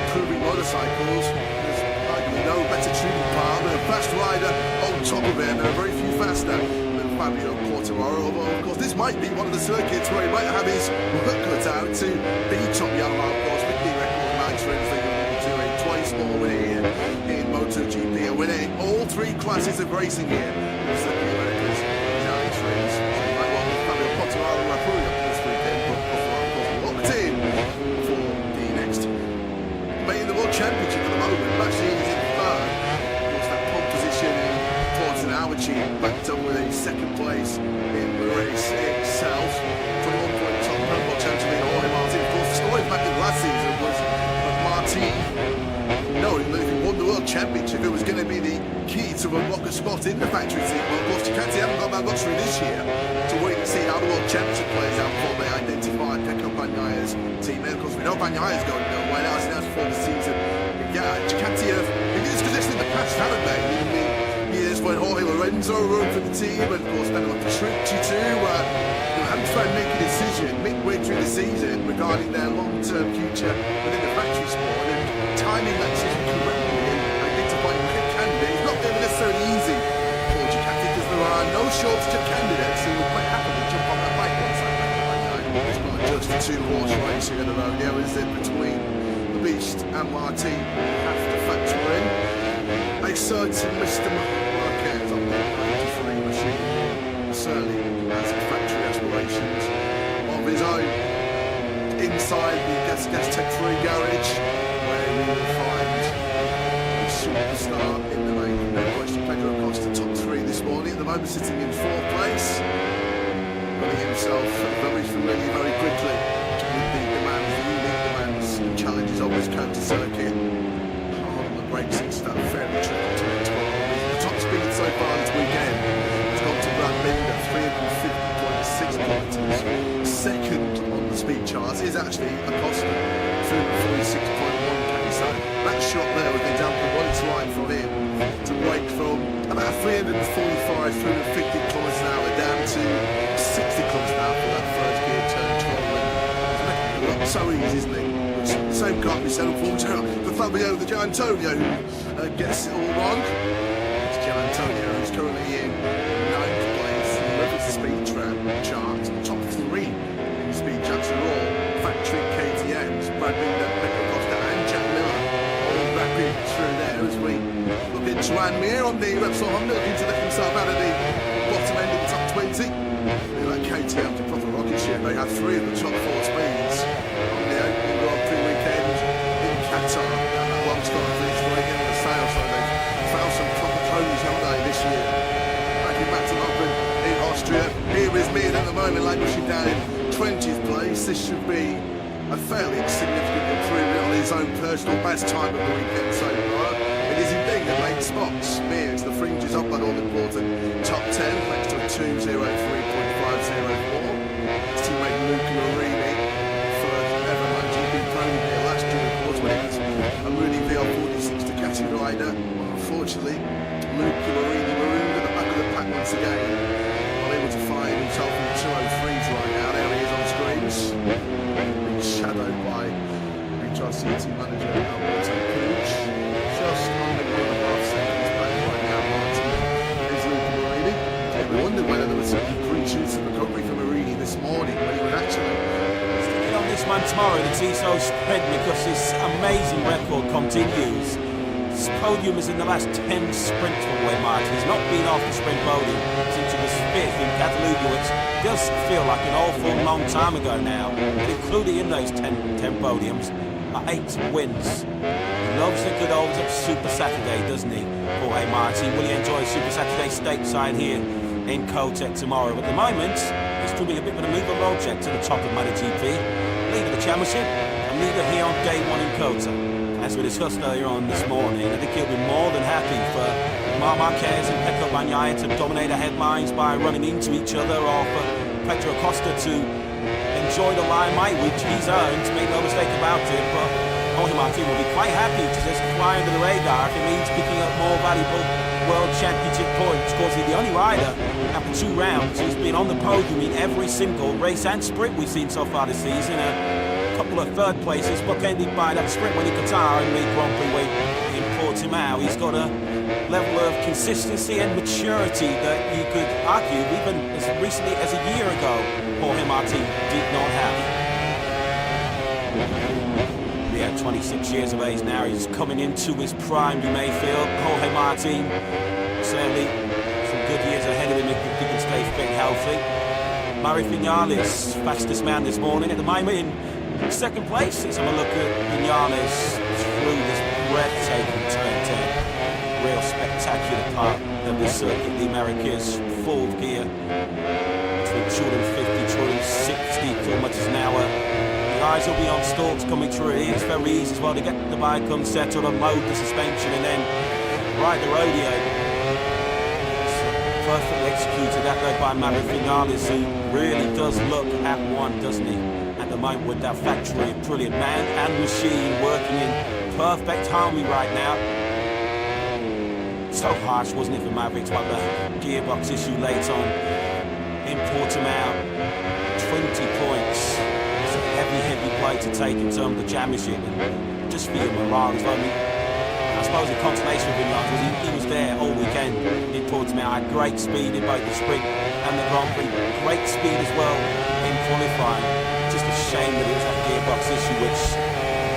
improving motorcycles, there's likely no better tuning partner, a fast rider on top of it. There are very few faster than Fabio Quartararo, although of course this might be one of the circuits where he might have his work cut out to beat top Yamaha, of course, with the record trends they can do a twice more winner here in MotoGP, a winner in all three classes of racing here in Circuit Americas. Now he trends. So you might want Fabio Quartararo rappelling up this weekend, but Quartararo, of course, locked in for the next main the World Championship at the moment. Machine is in third. Of course, that pole position in towards an Awachi backed up with a second place in the race itself. 21 points on the World Champion Jorge Martin. Of course, the story back in last season was no, if he won the World Championship, it was going to be the key to unlock a spot in the factory team. Well, of course, Ducati haven't got that luxury this year to wait and see how the World Championship plays out before they identify Pecco Bagnaia's team. And of course, we know Bagnaia's going nowhere now, so that's before the season. Yeah, Ducati have been in this position in the past, haven't they? In the years when Jorge Lorenzo rode for the team, and of course, Benjamin Petrucci too, and try and make a decision midway through the season regarding their long-term future within the factory sport, and timing that decision correctly and identifying good candidates is not going to be necessarily easy for Ducati, because there are no shortage of candidates who will quite happily jump on that bike once they make the right time. It's not just a two-horse race here at the rodeo, is it, between the Beast and Martin. Have to factor in a certain Mr. Marquez on the 93 machine, certainly has factory aspirations of his own inside the Gas Tech 3 garage, where we will find a superstar in the making. No question, Pedro Acosta top 3 this morning, at the moment sitting in 4th place, running himself very familiar very quickly with the demands, the unique demands and challenges of this county circuit. Hard on the brakes and stuff, fairly tricky to it. The top speed so far this weekend has gone to Brad Binder, 350.6 kilometres. Second on the speed charts is actually Acosta, 346.1 k. So that shot there with an example of what it's like for him to break from about 345, 350 kilometres an hour down to 60 kilometres an hour for that first gear turn 12. It's making it look so easy, isn't it? Which the same can't be said unfortunately for Fabio the Gianantonio, who gets it all wrong. It's Gianantonio who's currently in 9th place in the Rivers Speed chart, top 3 in speed charts are all factory KTMs. Brad Binder, Pedro Acosta and Jack Miller all rapid through there as we look into Anmir on the Repsol Honda, looking to lift himself out of the bottom end of the top 20. Like KTM to proper rocket ship, they have 3 of the top 4 speeds on the opening Grand Prix weekend in Qatar. That long start finish right in the sales, so they've found some proper ponies, haven't they, this year? Backing back to Open in Austria. Here is Mir at the moment, like pushing down in 20th place. This should be a fairly significant improvement on his own personal best time of the weekend so far. It is indeed a late spots. Mir to the fringes of that all-important top 10, thanks to a 2:03.504. His teammate Luca Marini, first ever MotoGP podium here last year, of course, when it was a Mooney VR46 Ducati rider. Well, unfortunately, Luca Marini marooned at the back of the pack once again, unable to find himself in the 203s right now. There he is on screens, being shadowed by HRC team manager Alberto Puig. Just under 1.5 seconds back right now, Martin is Luca Marini. We wondered whether there was some green shoots of recovery for Marini this morning, when he would actually Sticking on this man tomorrow, the Tissot spread, because his amazing record continues. His podium is in the last 10 sprints for Jorge Martin. He's not been off the sprint podium since he was 5th in Catalunya, which does feel like an awful long time ago now. Included in those 10 podiums are 8 wins. He loves the good old Super Saturday, doesn't he, Jorge Martin? Will he enjoy Super Saturday stateside here in Cotec tomorrow? At the moment, he's doing a bit of a move road check to the top of MotoGP, leader of the championship, and leader here on day 1 in Cotec. As we discussed earlier on this morning, I think he'll be more than happy for Marc Marquez and Pecco Bagnaia to dominate the headlines by running into each other, or for Pedro Acosta to enjoy the limelight which he's earned, make no mistake about it. But Jorge Martin will be quite happy to just fly under the radar if it means picking up more valuable World Championship points, because he's the only rider after 2 rounds who's been on the podium in every single race and sprint we've seen so far this season. A couple of 3rd places, bookended by that sprint win in Qatar and the Grand Prix in Portimao. He's got a level of consistency and maturity that you could argue even as recently as a year ago Jorge Martin did not have. Yeah, 26 years of age now. He's coming into his prime, you may feel. Jorge Martin, certainly some good years ahead of him if he can stay fit and healthy. Mari Vinales, fastest man this morning at the moment in 2nd place. Let's have a look at Vinales through this breathtaking turn 10. Real spectacular part of this circuit. The Americas, 4th gear, between 250, 260 kilometers an hour. The eyes will be on stalks coming through. It's very easy as well to get the bike unsettled, unload the suspension, and then ride the rodeo. Perfectly executed, that led by Mari Vinales, who really does look at one, doesn't he? At the moment with that factory, brilliant man and machine working in perfect harmony right now. So harsh, wasn't it, for Mavericks, but the gearbox issue late on in Portimao. 20 points. It's a heavy play to take in terms of the championship. And just for your morale as well. I mean, I suppose the consolation of Vinales was he was there all weekend in Portimao. Had great speed in both the sprint and the Grand Prix. Great speed as well in qualifying. Just a shame that it was that gearbox issue which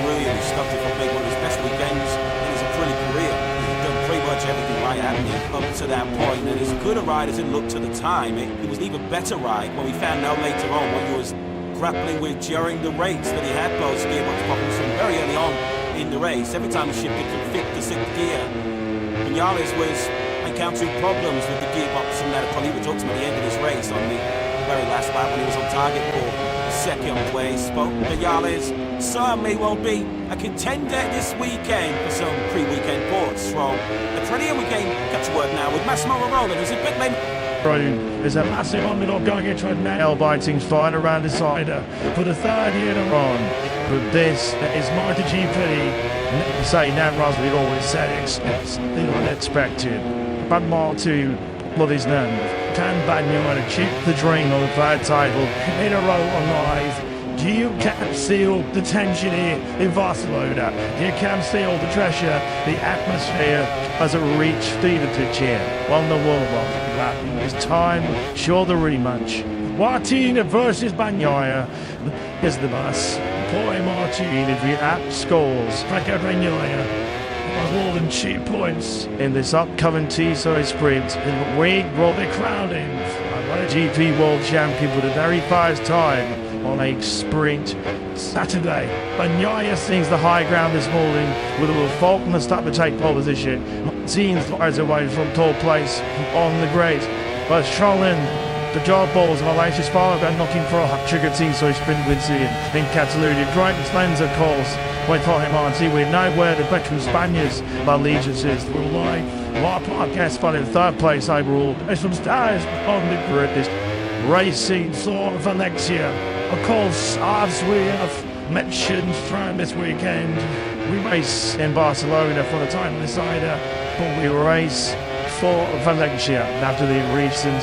really stopped it from being one of his best weekends in his early career. He's done pretty much everything right, hadn't he, up to that point. And as good a ride as it looked at the time, it was an even better ride when we found out later on what he was grappling with during the race, that he had both gearbox problems from very early on in the race. Every time he shifted from 5th to 6th gear, Vinales was encountering problems with the gearbox, and that probably would talk to him at the end of this race on the very last lap when he was on target for second place. But Vinales certainly will be a contender this weekend for some pre-weekend ports from the Catalunya. We can get to work now with Massimo Roland, who's a bit late. There's a massive underdog going into a nail-biting fight around the side for the third year in a row. But this is MotoGP. Say that Rosberg always said it's unexpected. But Martin, what is known, can Bagnaia achieve the dream of the third title in a row on live? You can feel the tension here in Barcelona. You can feel the pressure, the atmosphere as it reached fever pitch here on the World. It's time, sure the rematch. Martin versus Bagnaia. Here's the bus. Boy Martin, if he outscores Franco Bagnaia more than 2 points in this upcoming T-Series sprint, and we will be crowning a GP World Champion for the very first time on a sprint Saturday. Bagnaia sees the high ground this morning with a Falcon start to take pole position. Martin flies away from 12th place on the grid. But strolling the job balls of Aleix Espargaro are knocking for a hat-trick at T-Series sprint wins in Catalunya. Great spends of course with Jorge Martin. We know where the veteran Spaniards allegiances will lie. Our podcast finding 3rd place overall. There's some stars on the grid. This racing sort of Valencia. Of course, as we have mentioned throughout this weekend, we race in Barcelona for the time decider, but we race for Valencia after the recent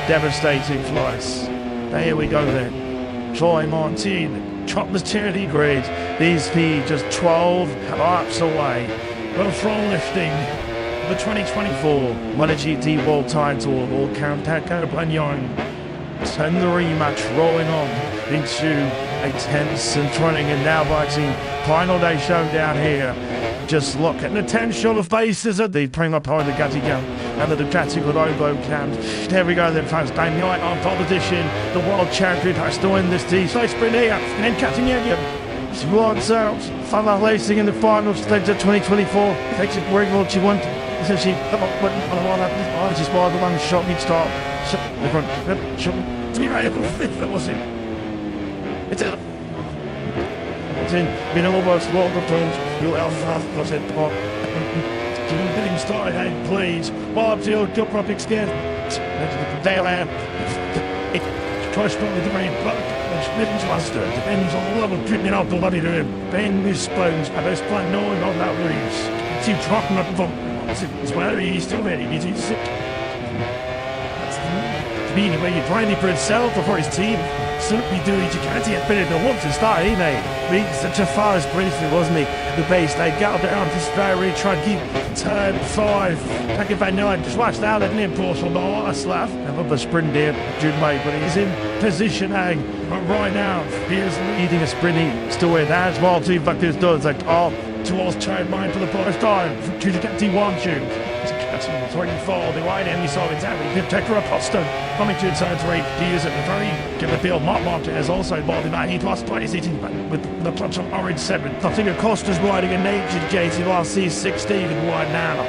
devastating floods. There we go then. Troy Martin, top maturity grade. These be just 12 laps away. Well, from lifting the 2024 MotoGP World Title of all count Bagnaia. And the rematch rolling on into a tense and thrilling and now biting final day showdown here. Just look at the tension faces of the prima part of the Richigamme and the Ducati Robo Camp. There we go then, fans. Bagnaia on pole position. The world champion has to win this T-Series sprint here. And then Catalunya. She wants out. Final racing in the final stage of 2024. Takes it where what she wants. So she just by the one shot each start. The front shot. To be right up fifth, was it? It's in been almost long returns. You'll have was it part. Getting started, hey, please. Bob Jill, jump up again. Dale Am. Try to stop with the rain, but it's cluster. Depends on the level treatment out the bloody doing. Ben Miss Bones, I best plan knowing on that leaves. See dropping up the it's well, he's still ready. He's sick. Meaning where you're grinding for himself or for his team. Certainly doing Ducati had been in the one to start, ain't they? Being such a fast briefly, wasn't he? The base, they got down to Sperry, trying to keep turn 5. Back if I know, just watched out at an impulse on the last lap. Have up a sprint there, Jude May, but he's in position, but right now, he is leading a sprint. He still with as well, too. In fact, this does like all towards turn 9 for the first time. To Ducati, wants you. 24, the wide end, we saw exactly. Protector Apostle coming to turn 3. He is at the very good field. Mark Marquez also involved in that. He plus 20 sitting with the clutch on orange 7. I think Acosta's riding a naked JT whilst he's 16 and wide now.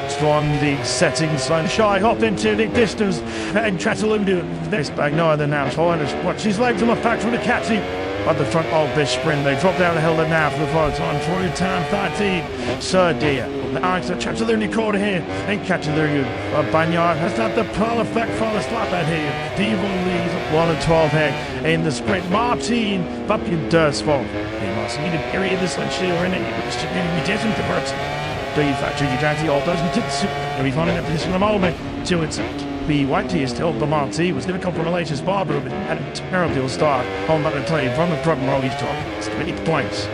Strong the setting sun. Shy hop into the distance and Catalunya. This Bagnaia then now trying to watch his legs on the back from the catchy. At the front of this sprint, they drop down the hill now for the first time through turn 13. Sir dear. Now it's a Catalunya quarter here. And Catalunya. Bagnaia has had the perfect first lap at here. Devil leads 1 and 12 here in the sprint. Martin, Fabian Dursford. He must need a period this one here in it. It's going to be different to the factory Ducati all doesn't it? We're finding a position at the moment. 2 and 6. The white tee is still the Monty was going to come from Malaysia's Barber and a terrible start on that play from the front row. He's dropped 8 points.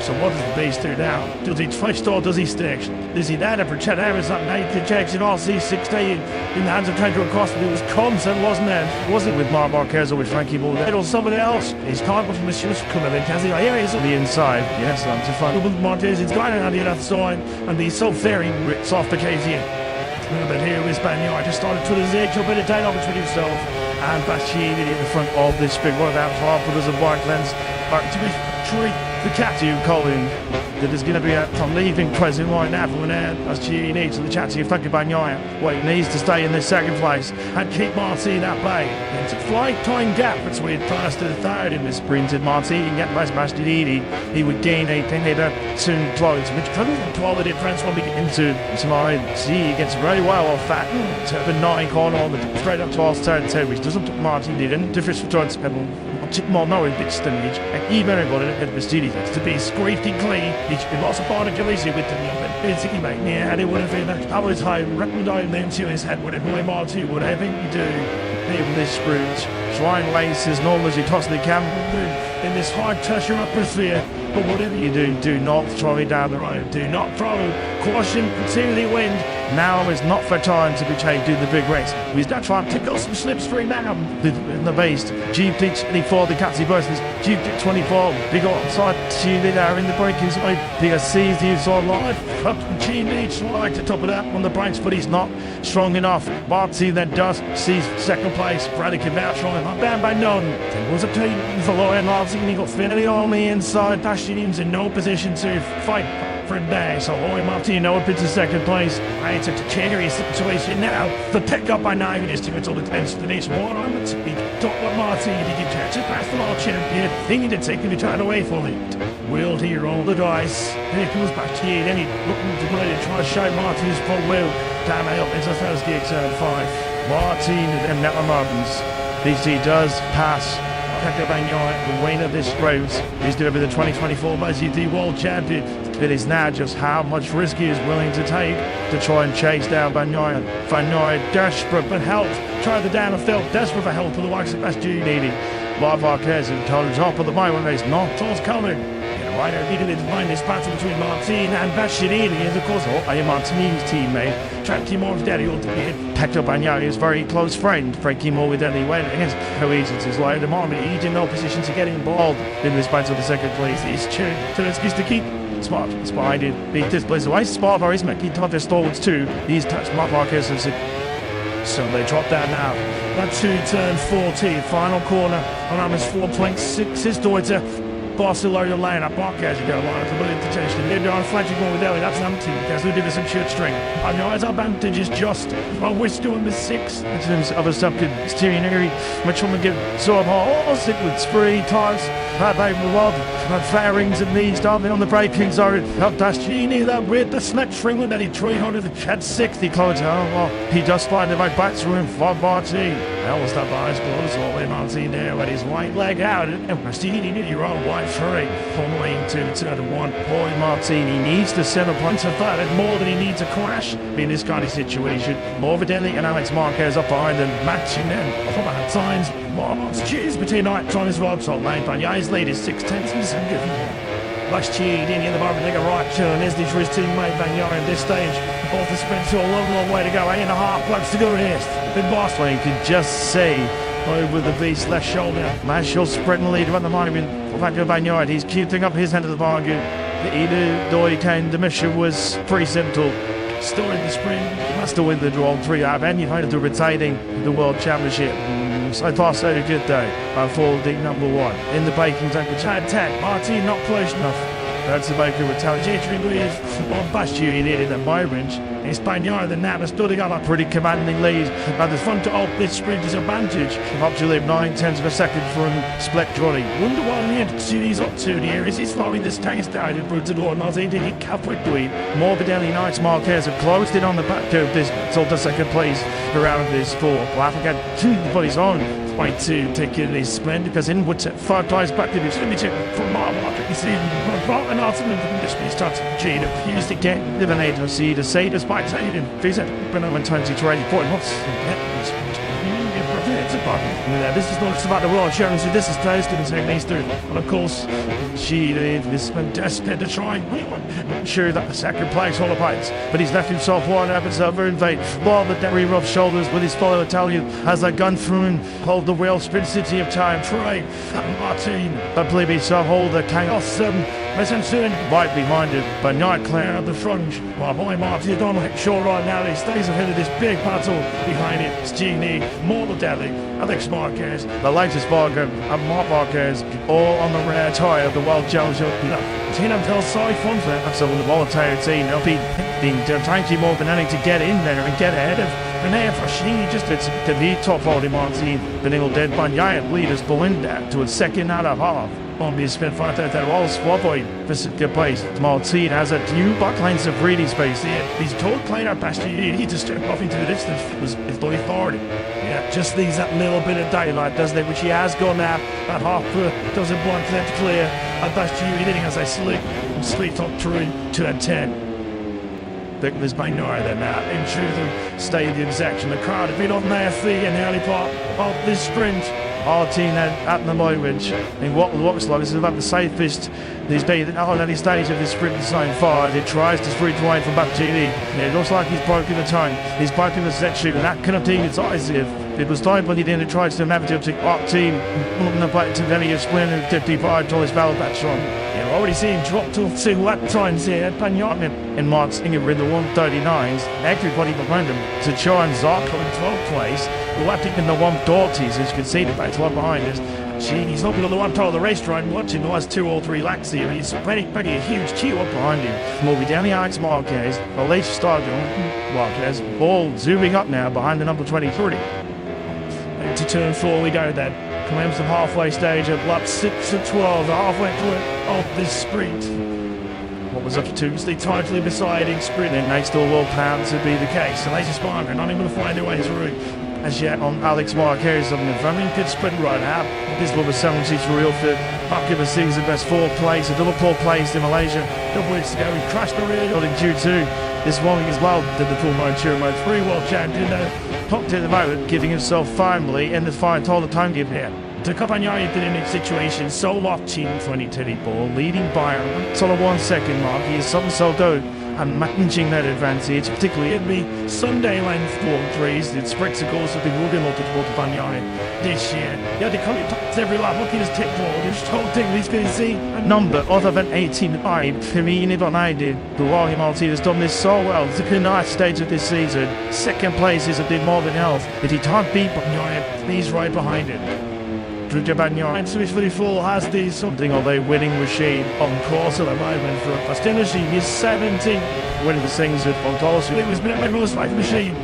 So what does the base do now? Does he twist or does he stick? Does he there for Chet Harris up 9 checks in RC16 in the hands of Trento Acosta? It was constant, wasn't it? Was it with Marc Marquez or with Frankie Ball? Or somebody else? He's can't from the shoes coming in. Has he? Here he is on the inside. Yes, I'm to find with Marquez. It's going on the other side and he's so very ripped off the KZ. But here is Bagnaia just started to the zig, a bit of daylight between himself and Bashir in the front of this big one out far, but there's a bike lens. To be true, the Catu Colin that is going to be from leaving present right now from an end as she needs to the Catu fucking Bagnaia. Well, he needs to stay in this second place and keep Martin at bay. It's a flight time gap between first and third in this sprinted Martin and get past Bastidini. He would gain a header soon close, which couldn't control the difference when we get into tomorrow. See, he gets very well off that turn 9 corner on the straight up towards turn 2, which doesn't put Martin didn't difference for towards pedal. More no bit stage and even got it at the studio to be squeaky clean. Each been lots of part of Galicia with the basically mate. Yeah, they would have been I was home, recommending them to his head, whatever way more to whatever you do. Even this sprint, trying lace as normal as you toss the camera in this hard touch your atmosphere. But whatever you do not throw it down the road. Do not throw. Caution to the wind. Now is not for time to be changed to the big race. We've got to try and pick up some slipstream now. In the base, GP 24, the Catzy versus GP 24. Big outside to there in the braking side. Big sees the inside live. Up to GP, trying to top it up on the brakes, but he's not strong enough. Barty then does sees second place. Bradley came out trying not down by none. There was a team for Lauren Larson and he got Finley on the inside. He's in no position to fight for a day, so Roy Martino up into second place. It's a precarious situation now. The pick up by 9 is to its all attention to this one on the speed. Top of Martino, he can catch it past the world champion. They need to take him to turn away from it. Will he roll the dice? Here comes back here, then he's looking to play to try to show Martin's full will. Down up into Thursday, turn 5. Martin and Nella Martins. This he does pass. The winner of this race is to be the 2024 MotoGP World Champion. It is now just how much risk he is willing to take to try and chase down Bagnaia. Bagnaia desperate for help. Tried the down and felt desperate for help for the likes of Bastidini. Marc Marquez in top of the moment race, not towards coming. Rider needed to find this battle between Martin and Bashidini is of course Martin's teammate. Frankie Moore's daddy ought to be packed up Bagnaia, his very close friend. Frankie Moore with Danny went against coincidence like the moment he's in no position to get involved in this battle for the second place. He's tuned to this to keep Smart behind it. Beat this place away. Smart for his mate. He touched his stalwarts too. He's touched Marc Marquez and so they drop down now. That's to turn 14, final corner. Around his 4.6 is Deuter. Barcelona lane up Marquez, you go line up a bit of tension. They're on flanking one with Ellie, that's empty. There's no difference in shoot string. I know his advantage is just. Well, we're still in the 6. In terms of a stumpkin steering area, which one would give so hard, stick with spree times. That they were wild. Fairings and knees diving on the braking zone. Up Dashini, that with the snap string with that 300, had 60 close. Oh, well, he just find the right backsroom for Barty. That was the bias blows all the way Martin there with his right leg out. And Bastini did your own white 3. From lane 2 to 1. Boy, Martini needs to set up once a third and more than he needs a crash in this kind of situation. More evidently, and Alex Marquez up behind and matching them from at times. Mark's cheers between nights on his rod top lane. Bagna's lead is 6/10 of a second. Last cheered in the bottom, take a right turn. There's this for his teammate Bagnaia at this stage. Both the sprints all over, long way to go. 8.5 blocks to go rest. Then Boston, you can just see over the beast's left shoulder. Marshall sprinting lead on the monument. Bagnaia, he's keeping up his end of the bargain. The mission was pretty simple. Still in the sprint, must win the draw 3 out, and you find to retaining the World Championship. So far, so good day. For the number 1 in the baking tank, which had 10. Martin not close enough. That's the baker retaliatory with on Bastiu in the moment. It's Bagnaia the Napa still together. Pretty commanding lead. But the front to up this sprinter's advantage. Up to live 9/10 of a second from Split Johnny. Wonder what the end series up to here. Is he slowing this tank down in Brutador? Not did he cover it. More Bedelli Knights Marquez have closed it on the back of this till the second place around this 4. Well, Africa for his own. Way to take it in his sprint because inwards at 5 times back to his limited from Mark. You see, an ultimate just be starting to use the game. Live an age of see the say despite saying visit when I went 20 to 80 point what's it's a button. Yeah, this is not about the world championship. This is close to the second Easter. And of course, she did this desperate to try. Sure that the second place all fights, but he's left himself one up and over in vain. While the very rough shoulders with his fellow Italian as they gun through and hold the wheel sprint city of time. Try Martin, but believe himself hold the king off 7. Listen soon, right behind it, but not clear at the front. While boy Martin on shore right now, he stays ahead of this big battle behind it. It's Genie, Mortadelli, Alex Marquez, the latest Barger, and Mark Marquez, all on the rare tie of the World Championship. Tina tells side front there. That's a voluntary team. They'll be trying to more than anything to get in there and get ahead of Renee Frashini. Just to be top holding Martin. The nil dead Banyan leaders Belinda to a second out of half. On be spent fight that all swap point. This is good place. Martin has a new backlines of breathing space here. He's told playing out past you. He just stepped off into the distance. It's Lloyd Thornton. Yeah, just leaves that little bit of daylight, doesn't it? Which he has gone now. That half doesn't want that clear. At past you, hitting as I slip. Sweet top through to that 10. There's been no other now into the stadium section. The crowd have been on their feet in the early part of this sprint. Our team at the moment, and what looks like this is about the safest there's been on any stage of this sprint so far. It tries to sprint away from Battini. It looks like he's broken the time. He's broken the section, and that kind of team is decisive. It was time when he didn't try to navigate to our team, looking to play to very a sprint and 55 to his battle patch on. You already see him drop to 2 lap times here at Pagnotin and Mark Singer with the 139s. Everybody behind him to try and Zarko in 12th place. Lapping in the 140s, as you can see, the back's one behind us. He's not on the one top of the race track, watching the last 2 or 3 laps here. He's pretty a huge chew up behind him. Moving down the Alex Marquez, the late start Marquez, all zooming up now behind the number 23. To turn 4 we go then. Coming to the halfway stage of lap 6 to 12, the halfway point of this sprint. What was up to Tuesday, tightly deciding sprint, and they still will pound to be the case. The latest Sparker not able to find their way through. As yet on Alex Marquez on the running pit sprint right now. This will be 70 for real fit. Bucket the season best 4th place, a double 4th place in Malaysia. Couple weeks ago he crashed the rear in Q2. This morning as well did the full mode Tour Mode 3 world champion top at the moment, giving himself firmly in the final total time give here. To Copagnotti did in a situation so locked in 2020 ball, leading by a sort of 1 second mark. He is something so good and managing that advantage, particularly in the Sunday length World 3s. It's spectacles have been looking at Copagnotti this year. Yeah, they come to every lap, look at his tip ball, this whole thing he's going to see. A number other than 18.5, for me, even if I did, the Rory Maltese has done this so well. It's a nice stage of this season. Second place is a bit more than else. If he can't beat Copagnotti, he's right behind him. And Switchfully Full has the something of a winning machine on course at the moment for Fastinity. He's 17 winning the things with Fontosi. It was a bit of a most life machine.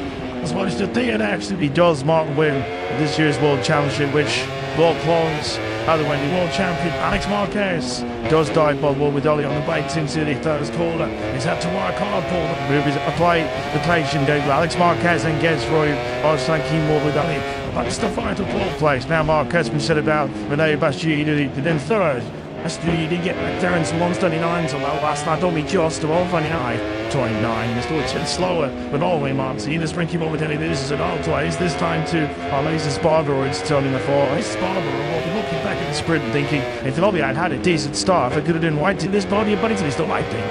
As much as the DNX, he does mark win this year's World Championship, which will close other winning World Champion Alex Marquez does die by World medallion on the bike since the third quarter. He's had to work hard for the movies apply the patient game. Alex Marquez and gets Roy Arsanki World medallion. But it's the final 12th place. Now Marquez been said about Renee Bastianini, then third. Bastianini did get back there in some 139s, although last night only just 129. 29, it's still a bit slower, but always Martin. The sprint keep over telling this is an old place. This time to our latest Spargo, it's turning the 4. Spargo will be looking back at the sprint and thinking, if the lobby had a decent start, if it could have done white to this body, but it's still lighting.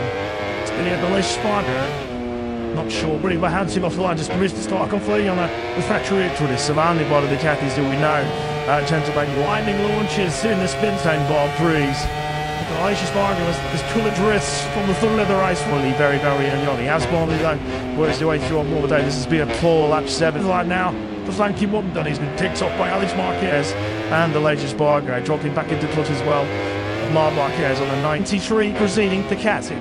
It's going to get the less Spargo. Not sure, but he hands him off the line, just permits to start completely on a refractory to the surrounding body of the Cathies that we know. Gentlemen, winding launches in the spin time ball threes. The Irish Bargain was cool drifts from the full leather ice fully, very early on. He has one though, works the way through on more day. This has been a poor lap 7 right now. The flanky one done, he's been picked up by Alex Marquez and the latest Bargain, dropping back into clutch as well. Mark Marquez on the 93 proceeding to Cathy.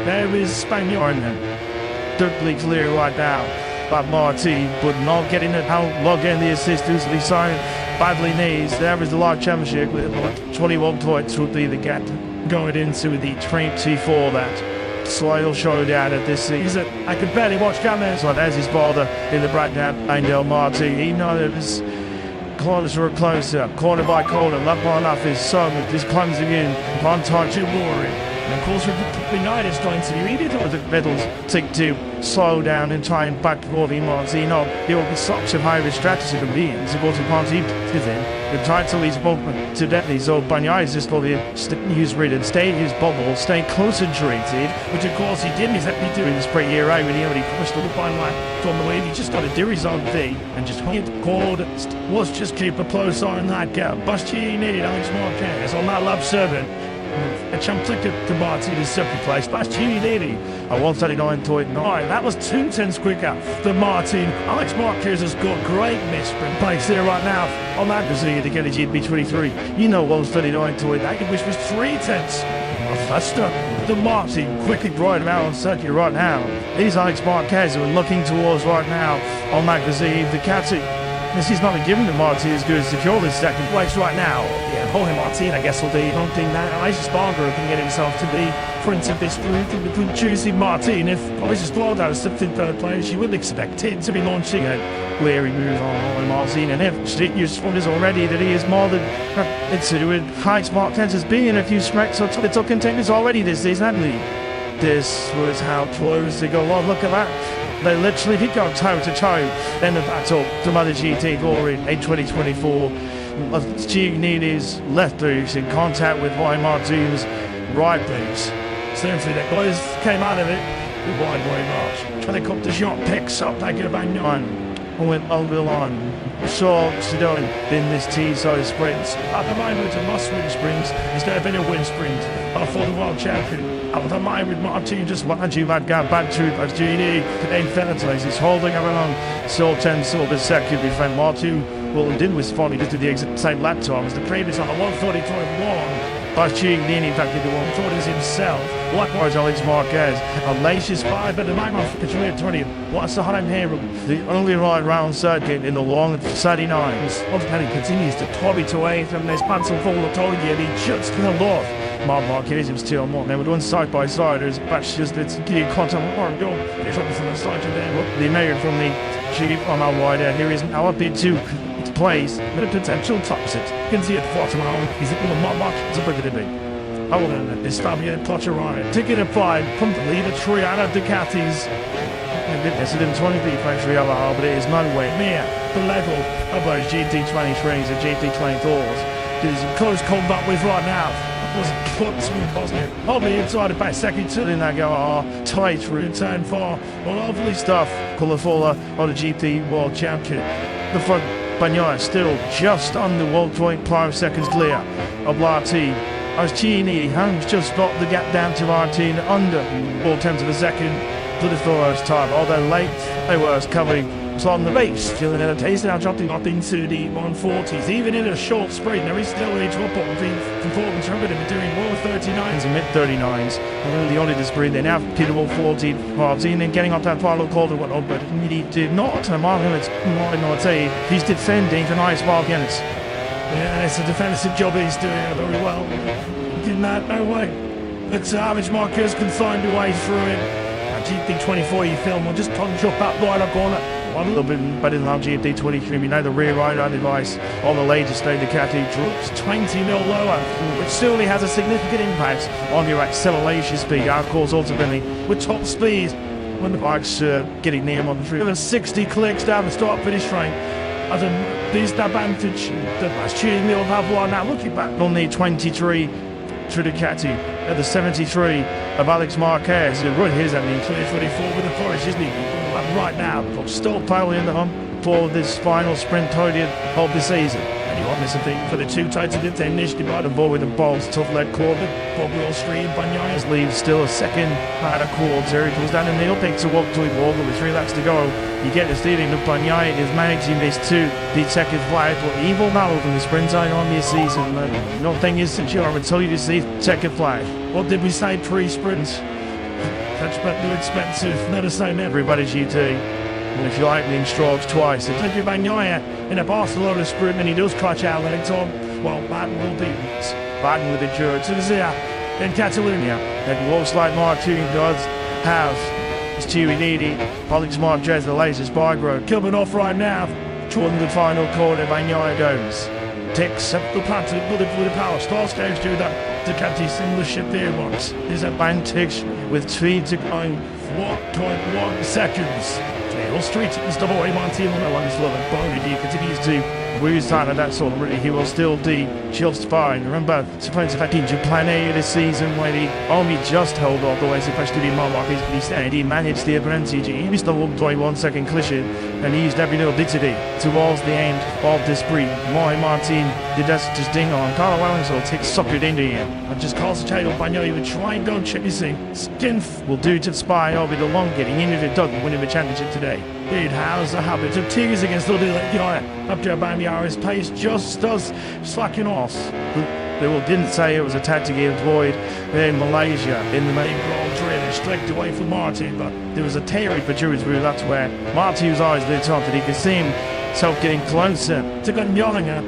There is Spaniard then. Totally clear right now, but Marty but not getting it out, log in the assistance, the sign badly needs. There is the Live Championship with 21 points would be the gap going into the 24 that Slidell showdown at this season. I could barely watch Gammons, so there's his father in the breakdown, Angel Marty. He knows closer and closer, corner by corner, lap line off his son, just closing in, on time to Rory. And of course, United's going to be immediate. The medals take to slow down and try and back for the Martino. He'll be such a high strategy to be in. Supposed to party with him. The title is open to death. So Bagnaia is just for the use read and stay in his bubble, stay concentrated, which of course he didn't exactly do in the sprint year out when he already pushed the fine line from the way. He just got to do his own thing and just hit chord. Let's just keep a close eye on that gap. Bastianini, Alex Marquez on that lap 7. A champ clicked to Martin in second place. Bastianini, I 139.9. that was 2 tenths quicker than Martin. Alex Marquez has got great mid-sprint pace there right now on that to get a GP 23. You know 139.8, which was 3 tenths faster than Martin. Quickly riding out on circuit right now. He's Alex Marquez who we're looking towards right now on that Gazette Ducati. This is not given to Martin as good as secure this second place right now. Yeah, Jorge Martin, I guess, will be hunting that. Elijah Spargo can get himself to be prince of this group between choosing Martin. If Elijah Spargo slipped in third place, you would expect him to be launching it. Where he moves on Martin, and if Stickner's is already that he is more than it's with high smart tenses being a few smacks or little contenders already this season, haven't he? This was how close they go on. Look at that. They literally did go toe to toe in the battle to MotoGP Glory in 2024. Giannini's left boots in contact with Ryan Martin's right boots. Seriously, the boys came out of it with wide march. Helicopter shot picks up, they get back 9. Went over the line. So Sedona in this T-size sprints. At the moment, it's a must-win sprint instead of being a win sprint for the world champion. At the moment, with Martin just watching that guy back to Gini in Fenatase. He's holding everyone so 10 silver second behind Martin. Well, did was funny just did the exact same lap time as the previous on the 1:32.1. Bastianini, in fact, did the 1:40s himself. Likewise, Alex Marquez. Alacia's 5 at the moment for Catalunya 20th. What's the home here? The only right round circuit in the long 39s. Obviously, he continues to toby away from this pencil full of Tolga, and he just killed off. Marquez is still more. They were doing side by side. There's batch just it's getting content more go. There's something from the side to them. The American from the Jeep on our rider. Here is our bit 2. Place with a potential tops it. You can see it far tomorrow. He's looking at Mark. It's a bit of a I will let this time here, clutch around. Ticket applied from the leader Triana Ducatis. It's in 20 feet factory over half, but it is nowhere near the level of those GT23s and GT24s. There's a close combat with right now. Was put smooth positive. Probably inside about second two. Then they go tight through turn 4. Well, lovely stuff. Colourful on the GP World Champion. The front Bagnaia still just under 1.5 seconds clear of Martin. As Gini has just got the gap down to Martin under 4 tenths of a second for the first time. Although late, they were covering on the race. Still in a taste now jumping up into the 140s. Even in a short sprint, there is still a drop off from Portland's Robert and doing more 39s and mid 39s. And the only sprint, they now pitable 14 Martin and getting up that final corner went on, but he did not. And Martin, it's not say he's defending for nice Marquez. Yeah, it's a defensive job he's doing very well. Did not, no way. But Alex Marquez can find a way through it. GP24 you film will just punch up that right corner. A little bit better than our GP23. We know the rear rider device on the latest state Ducati drops 20 mil lower, which certainly has a significant impact on your acceleration speed. Of course, ultimately, with top speed, when the bike's getting near on the free. With 60 clicks down the start-finish frame. As a disadvantage, the Bastianini will have one now. Looking back on the 23 to Ducati at the 73 of Alex Marquez. The run his at the 24 with the Forest, isn't he? Right now, still piling in the hump for this final sprint podium of the season. And you want this thing for the two tights of the 10 initiative by the ball with the balls, tough lead quarter. Bob Will Street, Bagnaia leaves still a second out of quarter. There he comes down the middle, picks a walk to his wall with 3 laps to go. You get the steering of Bagnaia is managing this to the second flag, but he will not open the sprint zone on this season. Nothing is secure until you see second flag. What did we say pre-sprint? That's but too expensive. Let us know everybody's GT. And if you lightning strokes twice, it's like Bagnaia in a Barcelona sprint and he does clutch out and it's on. Well, Baden will be Baden with the George. So this in Catalunya. And looks like Martin does have his Giannini. Alex Marquez, the latest bike road. Coming off right now. Toward the final corner, Bagnaia goes. Takes up the plateau with the power. Starts goes through that Ducati single ship there once. His advantage with 3 to go. 4.1 seconds. Tail Street is the boy Montino on his love and body. He continues to lose out of that sort of really. He will still be just fine. Remember, supposed to have injured plan A this season when he only just held off the way supposed to be more like he said. He managed the advantage. He missed the 1.1 second collision and he used every little dignity towards the end of the sprint. Martin did that just ding on. Carlo Alonso takes suckered into him and just calls the tail by no even try and go check his thing. Skinf will do to spy over the long getting into the dug and winning the championship today. It has a habit of tears against the guy up to Bagnaia. Pace just does slacking off. They didn't say it was a tactic he employed in Malaysia in the main Grand Prix. They streaked away from Martin, but there was a teary patrouille through. That's where Martin's eyes lit up that he could see himself getting closer to Bagnaia.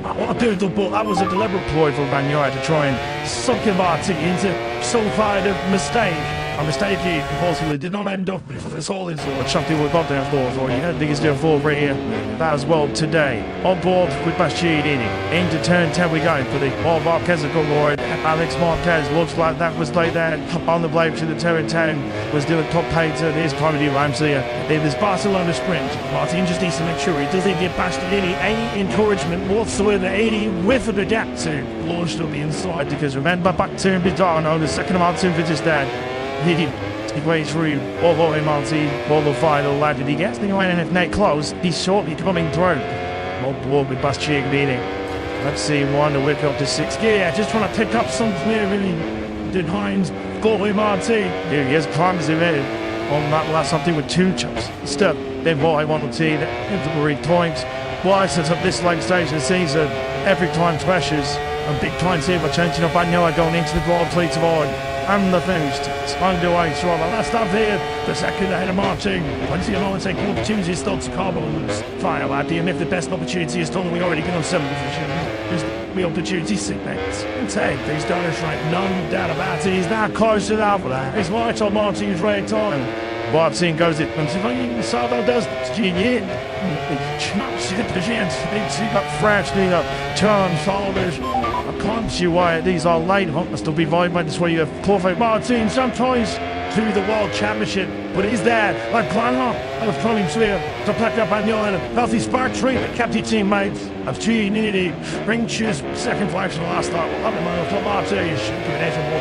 What a beautiful ball. That was a deliberate ploy for Bagnaia to try and suck Martin into so far a mistake. A mistake he unfortunately did not end up with. It's all into something we've got there for. You don't think it's there for right here. That as well today. On board with Bastianini. Into turn 10 we go for the Marquez Lord. Alex Marquez looks like that was laid there on the blade to the turn 10. Was doing top pace at his comedy rhymes here in this Barcelona sprint. Martin just needs to make sure he doesn't give Bastianini any encouragement whatsoever. 80 whiff of the gap to launch to the inside because remember back to Bidano, the second Martin for just that. He way through all the way Martin, all the final lad. Did he get the line and if net close, he's shortly coming through. More board with Bastianini. Let's see, one to whip up to 6th gear. Just trying to pick up something there, really. Did Hines go with Martin? Here he is, climbs him in on that last something with 2 chops. Step, then what I want to see, the read points. Why sets up this late stage of the season? Every time pressures and big times here by changing up Bagnaia going into the Grand Prix tomorrow. And the finished. Spun away through the last up here. The second ahead of Martin. Plenty of moments taking opportunities still to Carbon's fire at the end. If the best opportunity is done, we already get on 7th position. There's the opportunity segments. And take these donors right. None doubt about it. He's now close to that for that. It's right on Martin's right on. Martin goes it. And Savo does it. Snaps it to the chance. They got fresh. They got turn shoulders. I can't see why these are late. Must still be vibe by this way you have perfect Martin sometimes to the World Championship, but he's there like Glanlock of problems here to pick up Bagnaia. Healthy spark tree that kept his teammates of G ring choose second flash in the last start. Well, I'm a top Martin.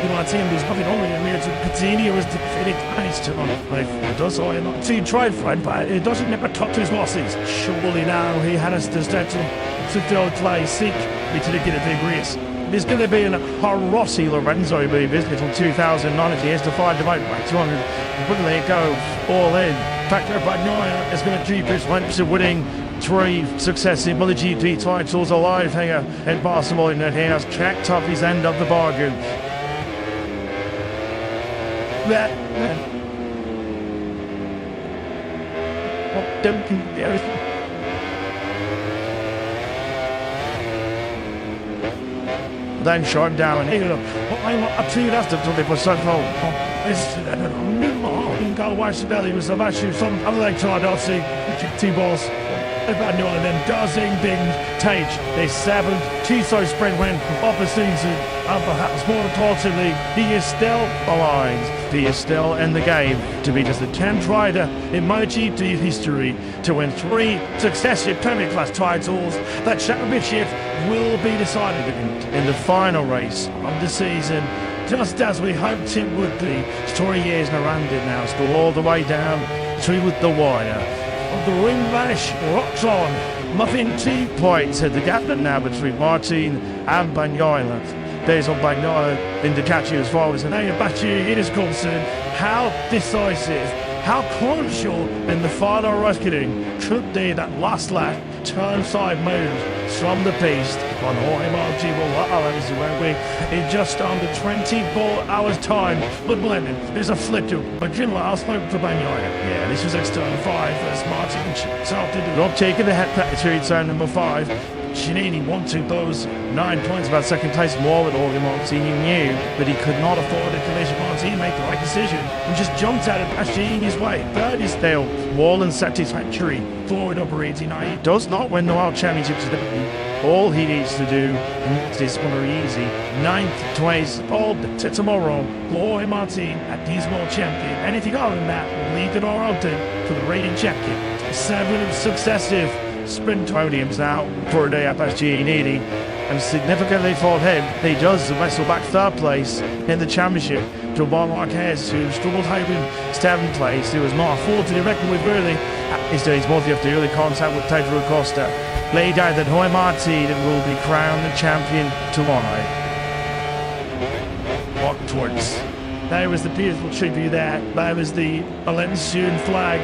Martin was nothing only in here to Coutinho was defeated twice to on it does all not see tried friend, but it doesn't never talk to his losses. Surely now he had us to start to go play seek me to get a big race. There's going to be an Rossi Lorenzo business from 2009 he has to find about 200. Wouldn't let it go all in. Factor Bagnaia is going to keep his lengths of winning 3 successive MotoGP titles alive here in Barcelona. He has checked up his end of the bargain. Then short down and I'm up to you after 20% home. It's got to watch the belly with some issue. Some other like Tardossi, 2 balls. About no, and then Dozing Bing Tage, their 7th Tiso sprint win of the season. And perhaps more importantly, he is still alive. He is still in the game to be just the 10th rider in MotoGP history to win 3 successive Premier Class titles. That championship will be decided in the final race of the season, just as we hoped it would be. 3 years around it now, still all the way down to the wire. The ring vanish rocks on. Muffin 2 points at the gap now between Martin and Bagnaia. There's on Bagnaia in Ducati as far as the name of Bastianini is concerned. How decisive, how crucial in the final reckoning should be that last lap turn side move from the piste on MotoGP in just under 24 hours time. But blended, there's a flip to but Jim last hope for Bagnaia. Yeah, this was external 5 as Martin started not taking the head patch to turn number 5. Chinini wanted those 9 points about second place more with Jorge Martin. He knew that he could not afford a collision. Martin made the right decision and just jumped out of Ashini's way. Third is Dale. Wall and satisfactory. forward operating. He does not win the World Championships today. All he needs to do is going to be easy. 9th place, all to tomorrow. Jorge Martin at his world champion. Anything other than that will lead the door open for the reigning champion. 7 successive sprint podiums now for a day at SG80, and significantly for him, he does wrestle back 3rd place in the championship to Juan Marquez, who struggled home in 7th place. He was not afforded to reckon with really. He's doing his multi after early contact with Pedro Acosta. Laid out that Jorge Martin will be crowned the champion tomorrow. Walk towards. There was the beautiful tribute there. There was the Valencian flag.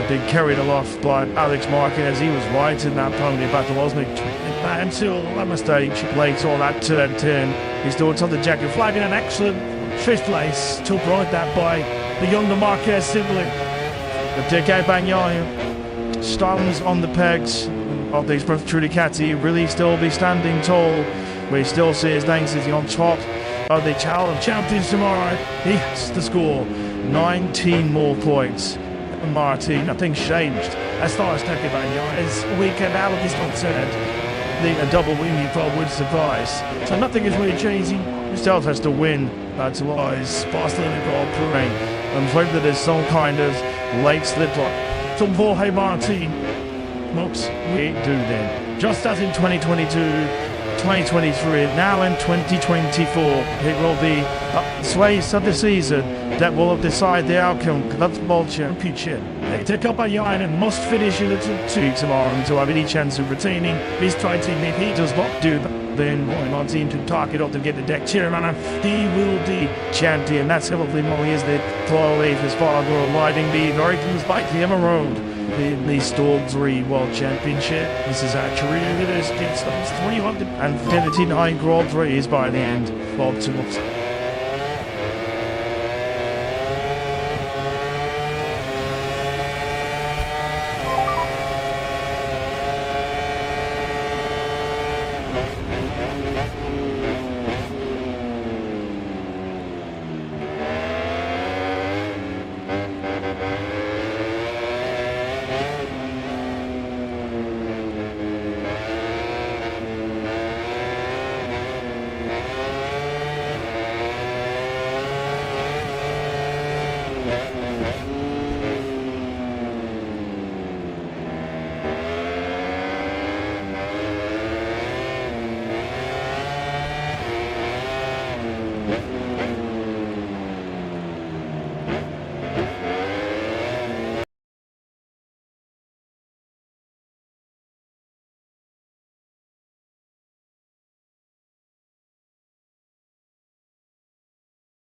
Being carried aloft by Alex Marquez. He was right in that pony battle, wasn't he? Until that mistake, late all that turn. He's doing something jacket flag in an excellent 5th place. Took right that by the younger Marquez sibling. The Dick Bagnaia stands on the pegs of these Trulicati, really still be standing tall. We still see his name sitting on top of the champions tomorrow. He has to score 19 more points. Martin, nothing's changed as far as Dick Bagnaia is weekend out is concerned. The double wing would suffice. So nothing is really changing. He still has to win. That's why Barcelona Grand Prix. I'm afraid that there's some kind of late slip up. So Jorge Martin. Mooks, we do then. Just as in 2022, 2023, now in 2024, it will be the sways of the season that will decide the outcome of the World Championship. They take up a yarn and must finish in the 2 tomorrow to have any chance of retaining his title. If he does not do that, then Jorge Martin to target up to get the deck chairman, and he will be champion. That's probably more is the Chloe his father riding the Northern's bike the Emma Road. The Storm 3 World Championship. This is our career with us. It's 359 Grand Prix by the end of 2 months.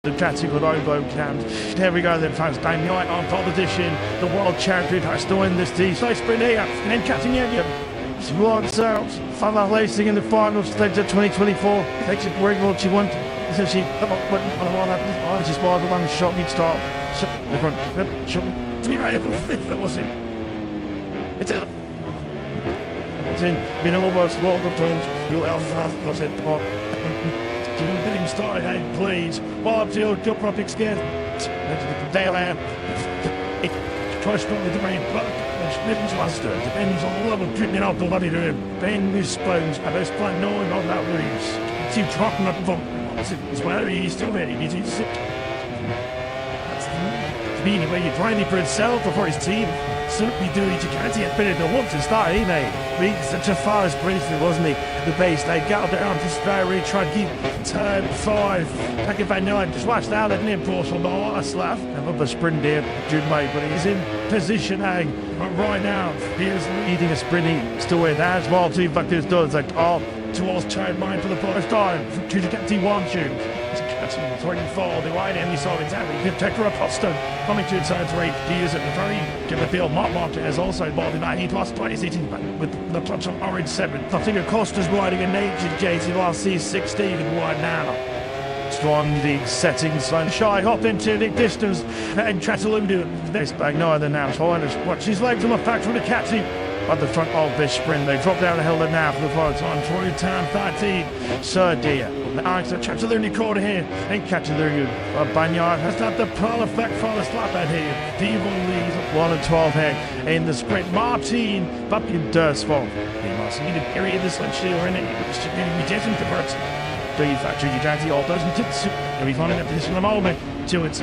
The Category Robo Camp. There we go, then, fans. Daniel on competition. The world champion has to win this team. So sprint here, and then Catalunya. She wants out. Further racing in the final stage of 2024. Takes it where what she wants. So she just by the one shot he'd start. The front. Shot. That was it. It's in. Been almost longer times. You'll have was it. Get him started, hey, please. Bob Jill, jump up scared. Dale out. Try to stop with the rain, but Smith's luster depends on the level of treatment out the body to him. Ben with spoons, and there's fun knowing on that leaves. It's him dropping up the it's whether he's still ready, he's sick. That's the meaning where you're trying for himself or for his team. Certainly do it, you can't see it better than once to start, he made. Being such a fast briefly, wasn't he? The base, they got down to straight, try to keep turn 5. Take it by 9, just watch that, let him push on the last lap. Have up a sprint there, Jude Mate, but he's in position, right now. Here's eating a sprinting, still with that as well, too, but this does like, towards turn 9 for the first time. To get T1 shoot. It's already fall, the right end, he saw exactly. Detector Apostle coming to turn 3. He is at the very give the field. Mark has also involved in that. He lost 20 with the clutch on orange 7. I think Acosta's riding a nature JC last season 16 and wide now. Strong league settings, shy hop into the distance and Catalunya. This bag no other now. Watch his legs on the factory to catch him. at the front of this sprint. They drop down the hill now for the first time. Through turn 13. Sir dear. Alex, the Catalunya quarter here. And Catalunya. Bagnaia has not the perfect for the slap at here. Devon leads 1 and 12 here in the sprint. Martin, but in Dursford. He must need a period this one still in it. It's going to be different to Burton. Do you factor you Jackie all doesn't it? And we find in a position at the moment to it's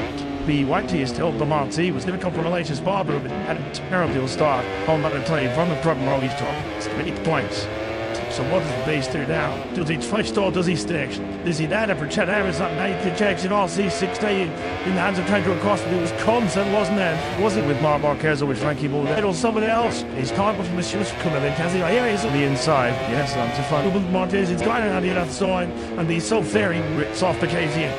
the white tea is still the Marty was never come from a latest barber but had a terrible start on that play from the front row he's top. It's 8 points. So what does the base do now? Does he twist or does he stick? Does he that ever chat Harris up naked Jackson RC16 in the hands of Trento Acosta? It was constant, wasn't it? Was it with Mark Marquez or with Frankie Ball? Or somebody else? He's can't with Monsieur coming in. Here he is on the inside. Yes, I'm too fun. With Marquez, it's going on the other side and he's so very soft the case here.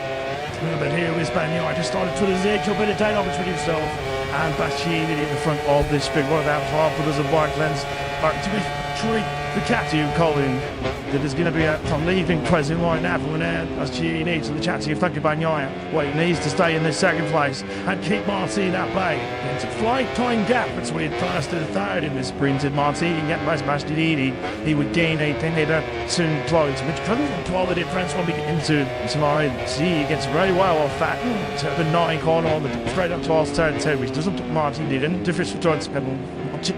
But here is Bagnaia just started to the zig, a bit of time between himself and Bastien in the front of this big one out half with us a bike lens. To be treat the Catu Colin that is going to be from leaving present right now from an ad as she needs to the Catu fucking Bagnaia. Well, he needs to stay in this second place and keep Martin at bay. It's a flight time gap between first and third in this sprint. And Martin get past Bastianini, he would gain a pinheader soon close, which couldn't control the difference when we get into tomorrow. See, he gets very well off that to the 9 corner on the straight up towards turn 2, which doesn't Martin didn't difference for John's pedal.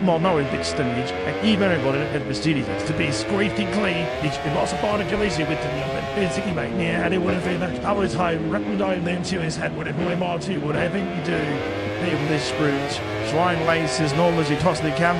More no bit stage and even got it at the studio to be squeaky clean. It's lots of part of Galicia with the basically mate. Yeah, and it would have been that I was home, recommending them to his head, whatever way more to whatever you do. Even this sprint, trying lace as normal as you possibly can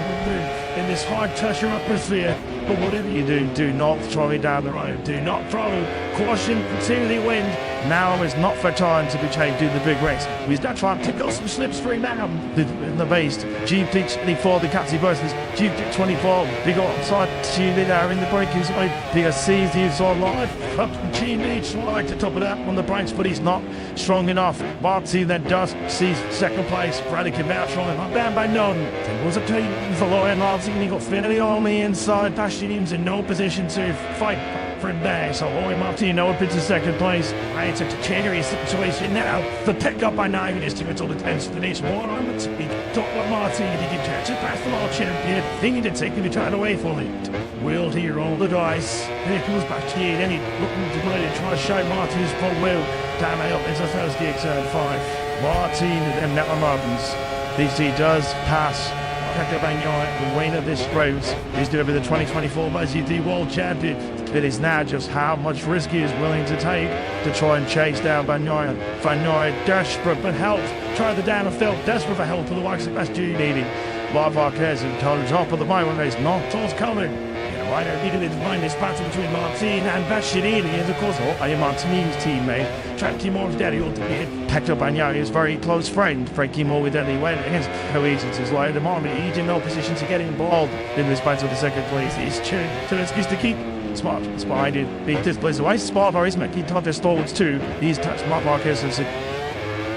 in this hard pressure atmosphere. But whatever you do, do not throw it down the road. Do not throw. Caution to the wind. Now is not for time to be changed to the big race. We've got to try and pick up some slipstream now in the base. GP24, the Catzy versus GP24. Big outside Chile there in the braking side. Big sees the inside live. Up to Chile, trying to top it up on the brakes, but he's not strong enough. Barty then does sees second place. Bradley came out trying not down by none. There was a team for Lauren Larson and he got Finley on the inside. He's in no position to fight for him there. So Roy Martino up into second place. It's a precarious situation now. The pick up by 9 is to its all attention to this one. I'm at speed. Top of Martino. He can catch it past the world champion. Thinking to take him to turn away from it. Will he roll the dice? Here comes back here. Then he looking to play to try to show Martin's full will. Down up into Thursday turn 5. Martin and Emma Martins. This he does pass. Bagnaia, the winner of this race, is to be the 2024 MotoGP World Champion. It is now just how much risk he is willing to take to try and chase down Bagnaia. Bagnaia desperate for help, tried the down and felt desperate for help for the likes of Bastianini. Mark Marquez and top of the moment, there's not towards coming. Right, I needed to find this battle between Martin and Bastianini, and of course, Martinini's teammate, Frankie Moore's daddy ought to be packed up Bagnaia, his very close friend, Frankie Moore with Eddie went against coincidence like at the moment. He's in no position to get involved in this battle for the second place. He's tuned to this to keep smart. It's behind it. Beat this place away. Smart for his mate. He touched his stalwarts too. He's touched Mark Marquez and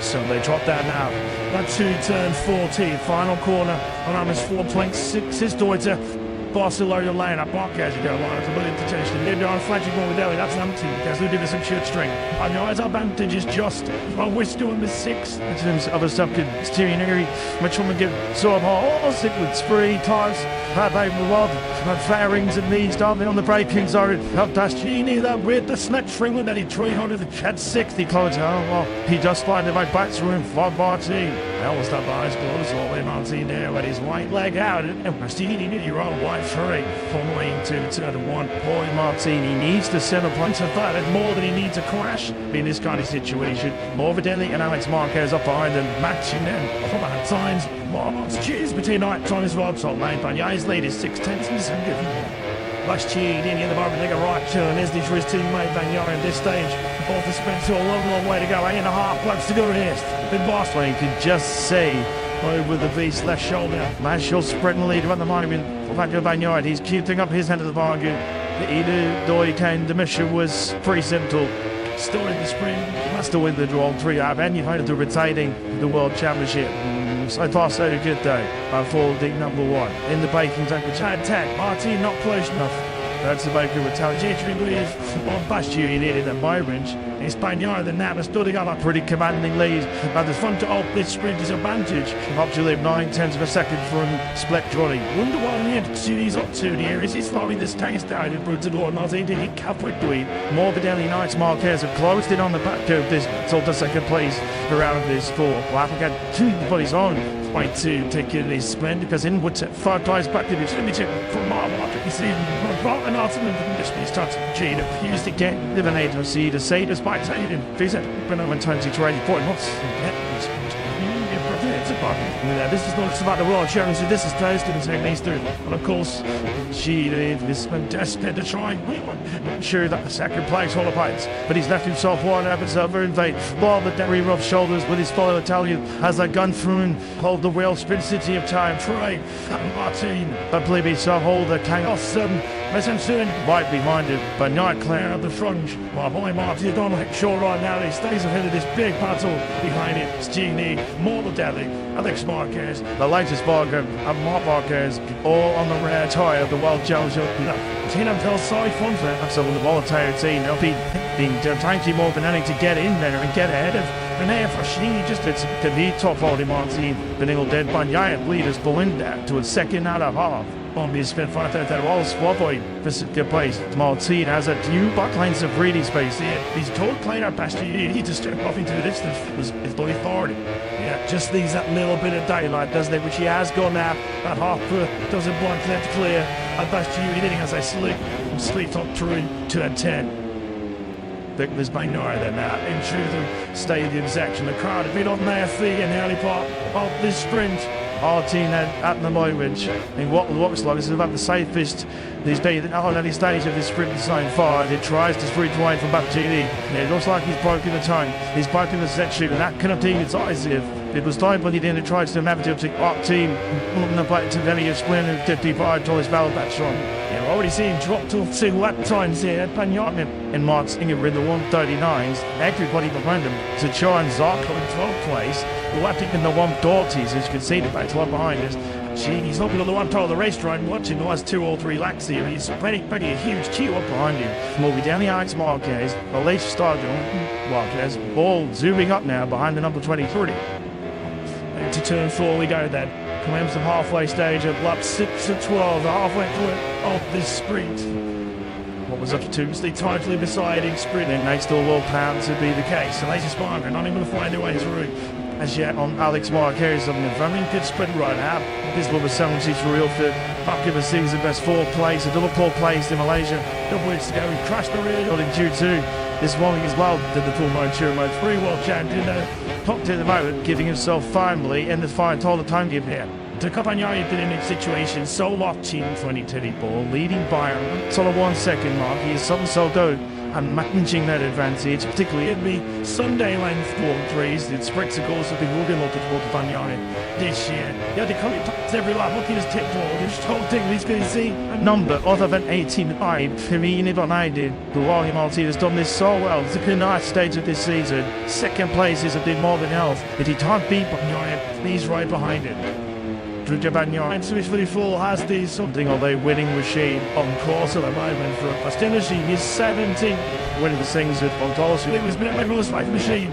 so they drop down now. That's turn 14, final corner. On almost 4.6 his daughter. Barcelona lane up Marquez, you go line, it's a bit intention. They're on flashing one with Ellie, that's number 2. Guess who did this in short string? I know his advantage is just, well, we're still in the 6. In terms of other stuff, good steering area, much woman give so I'm sick with spree, tires, hard over the world, fairings and knees, diving on the braking zone. Up Dastini, that with the snatch string with that he 300, had 60 close. Oh, well, he just find the back room for Barty. That was the eyes closed all the way Martin there with his right leg out. And Bastini did your own white free from lane 2 to 1. Boy, Martini needs to set a punch of that. It's more than he needs a crash in this kind of situation. More evidently, and Alex Marquez up behind and matching them from at times. Mark's cheers between nights on his rod. So lane Bagna's lead is 6/10 and good. Last cheered in the moment, take a right turn. There's this for his teammate Bagnaia at this stage. Both the Spencer, a long way to go. 8.5 blocks to go rest. Then Boston, you can just see over the beast left shoulder. Marshall sprinting lead on the moment. Bagnaia, he's keeping up his end of the bargain. He knew he came. The mission was pretty simple. Still in the sprint, must win the draw 3 up, and you find to retaining the World Championship. So far, so good day. For the number 1 in the baking tank, which had attack. Martin not close enough. That's the Baker retaliatory with on Bastiu in the Myrange. Espanyol the Navas building up a pretty commanding lead, but the front of this sprint is advantage. Up to live 9/10 of a second from Split Johnny. Wonder what the end series up to here is it's loving this taste down in Brutal not did it quickly. Morbidelli Knights Marquez have closed in on the back of this till the second place around this four. Africa two bodies on. Fight to take it is splendid because inwards at 5 times back to this limited from Marmot. You see, and ultimately just be starting to cheat. Used again, eliminate or see the say despite saying visit, but no one turns to 20 point. This is not about the World Challenge, so this is close to the second ace through. And of course, she is desperate to try. Not sure that the second place holopites, but he's left himself one up and over in vain. Ball the very rough shoulders with his fellow Italian as a gun through and hold the wheel sprint city of time. Try Martin, but believe himself hold the King off 7. Listen soon, right behind him, but not clear of the front. While boy Martin on the shore right now, he stays ahead of this big battle behind it. Stevie, Morbidelli, Alex Marquez, the latest bargain of Mark Marquez, all on the rare tie of the World Challenge. Tina tells side front there, so the volatility, they'll be trying more than anything to get in there and get ahead of Renee Frashini just to be top holding Martin, the Nigel Dead Banyan leaders Belinda to a second out of half. Bombi spent 5 that all swap point for good place. Martin has a few backlines of breathing space here. He's told player Bastion he just stepped off into the distance. It's fully forward. Yeah, just leaves that little bit of daylight, doesn't it? Which he has gone now. That half foot doesn't blunt left clear. And Bastion hitting as they sleep top through to a 10. There's been no other now into the stadium section. The crowd have been on their feet in the early part of this sprint. Our team at the moment, and what looks like this is about the safest he's been on any stage of this sprint so far. It tries to sprint away from Battini. It looks like he's broken the time. He's broken the section, and that cannot be decisive. It was time when he didn't try to navigate to our team, the play to any of sprint and 55 to his battle batch on. You've already seen drop to 2 lap times here at Panyartman and Mark's Singer in the 139s. Everybody behind him to try and Zarko in 12th place. Lapping in the 130s, as you can see, the back line behind us. He's looking on the one top of the racetrack and watching the last 2 or 3 laps here. He's pretty a huge queue up behind him. Morbidelli Alex Marquez, the late starter Marquez, ball zooming up now behind the number 23. To turn 4 we go then. Coming to the halfway stage of lap 6 to 12, the halfway point of this sprint. What was up to Tuesday, tightly deciding sprint, and they still will plan to be the case. The latest sparker not even find their way through. As yet on Alex Marquez on the very good sprint right now. This will be 70 for real fit. Back in the season best 4th place, a double pole place in Malaysia. Double weeks ago, he crashed the rear in Q2. This morning as well did the full mode 3 world champion there. Top to the moment, giving himself firmly in the final time give here. To Capagnaia did in a situation so locked in 2020 ball, leading by a sort of 1 second mark. He is something so good and managing that advantage, particularly in the Sunday length 4-3s. It's spectacles have been looking at Capagnaia this year. Yeah, they come to every lap, looking at his tip ball. This whole thing he's going to see a number other than 18-5. For me, you never I did. Guilherme Martin has done this so well. It's a nice stage of this season. Second place is a bit more than else. If he can't beat Capagnaia, he's right behind him. And Switchly Full has the something of a winning machine on course at the moment for Bastinity. He's 17 winning the things with Fontolos. It was a bit of a life machine.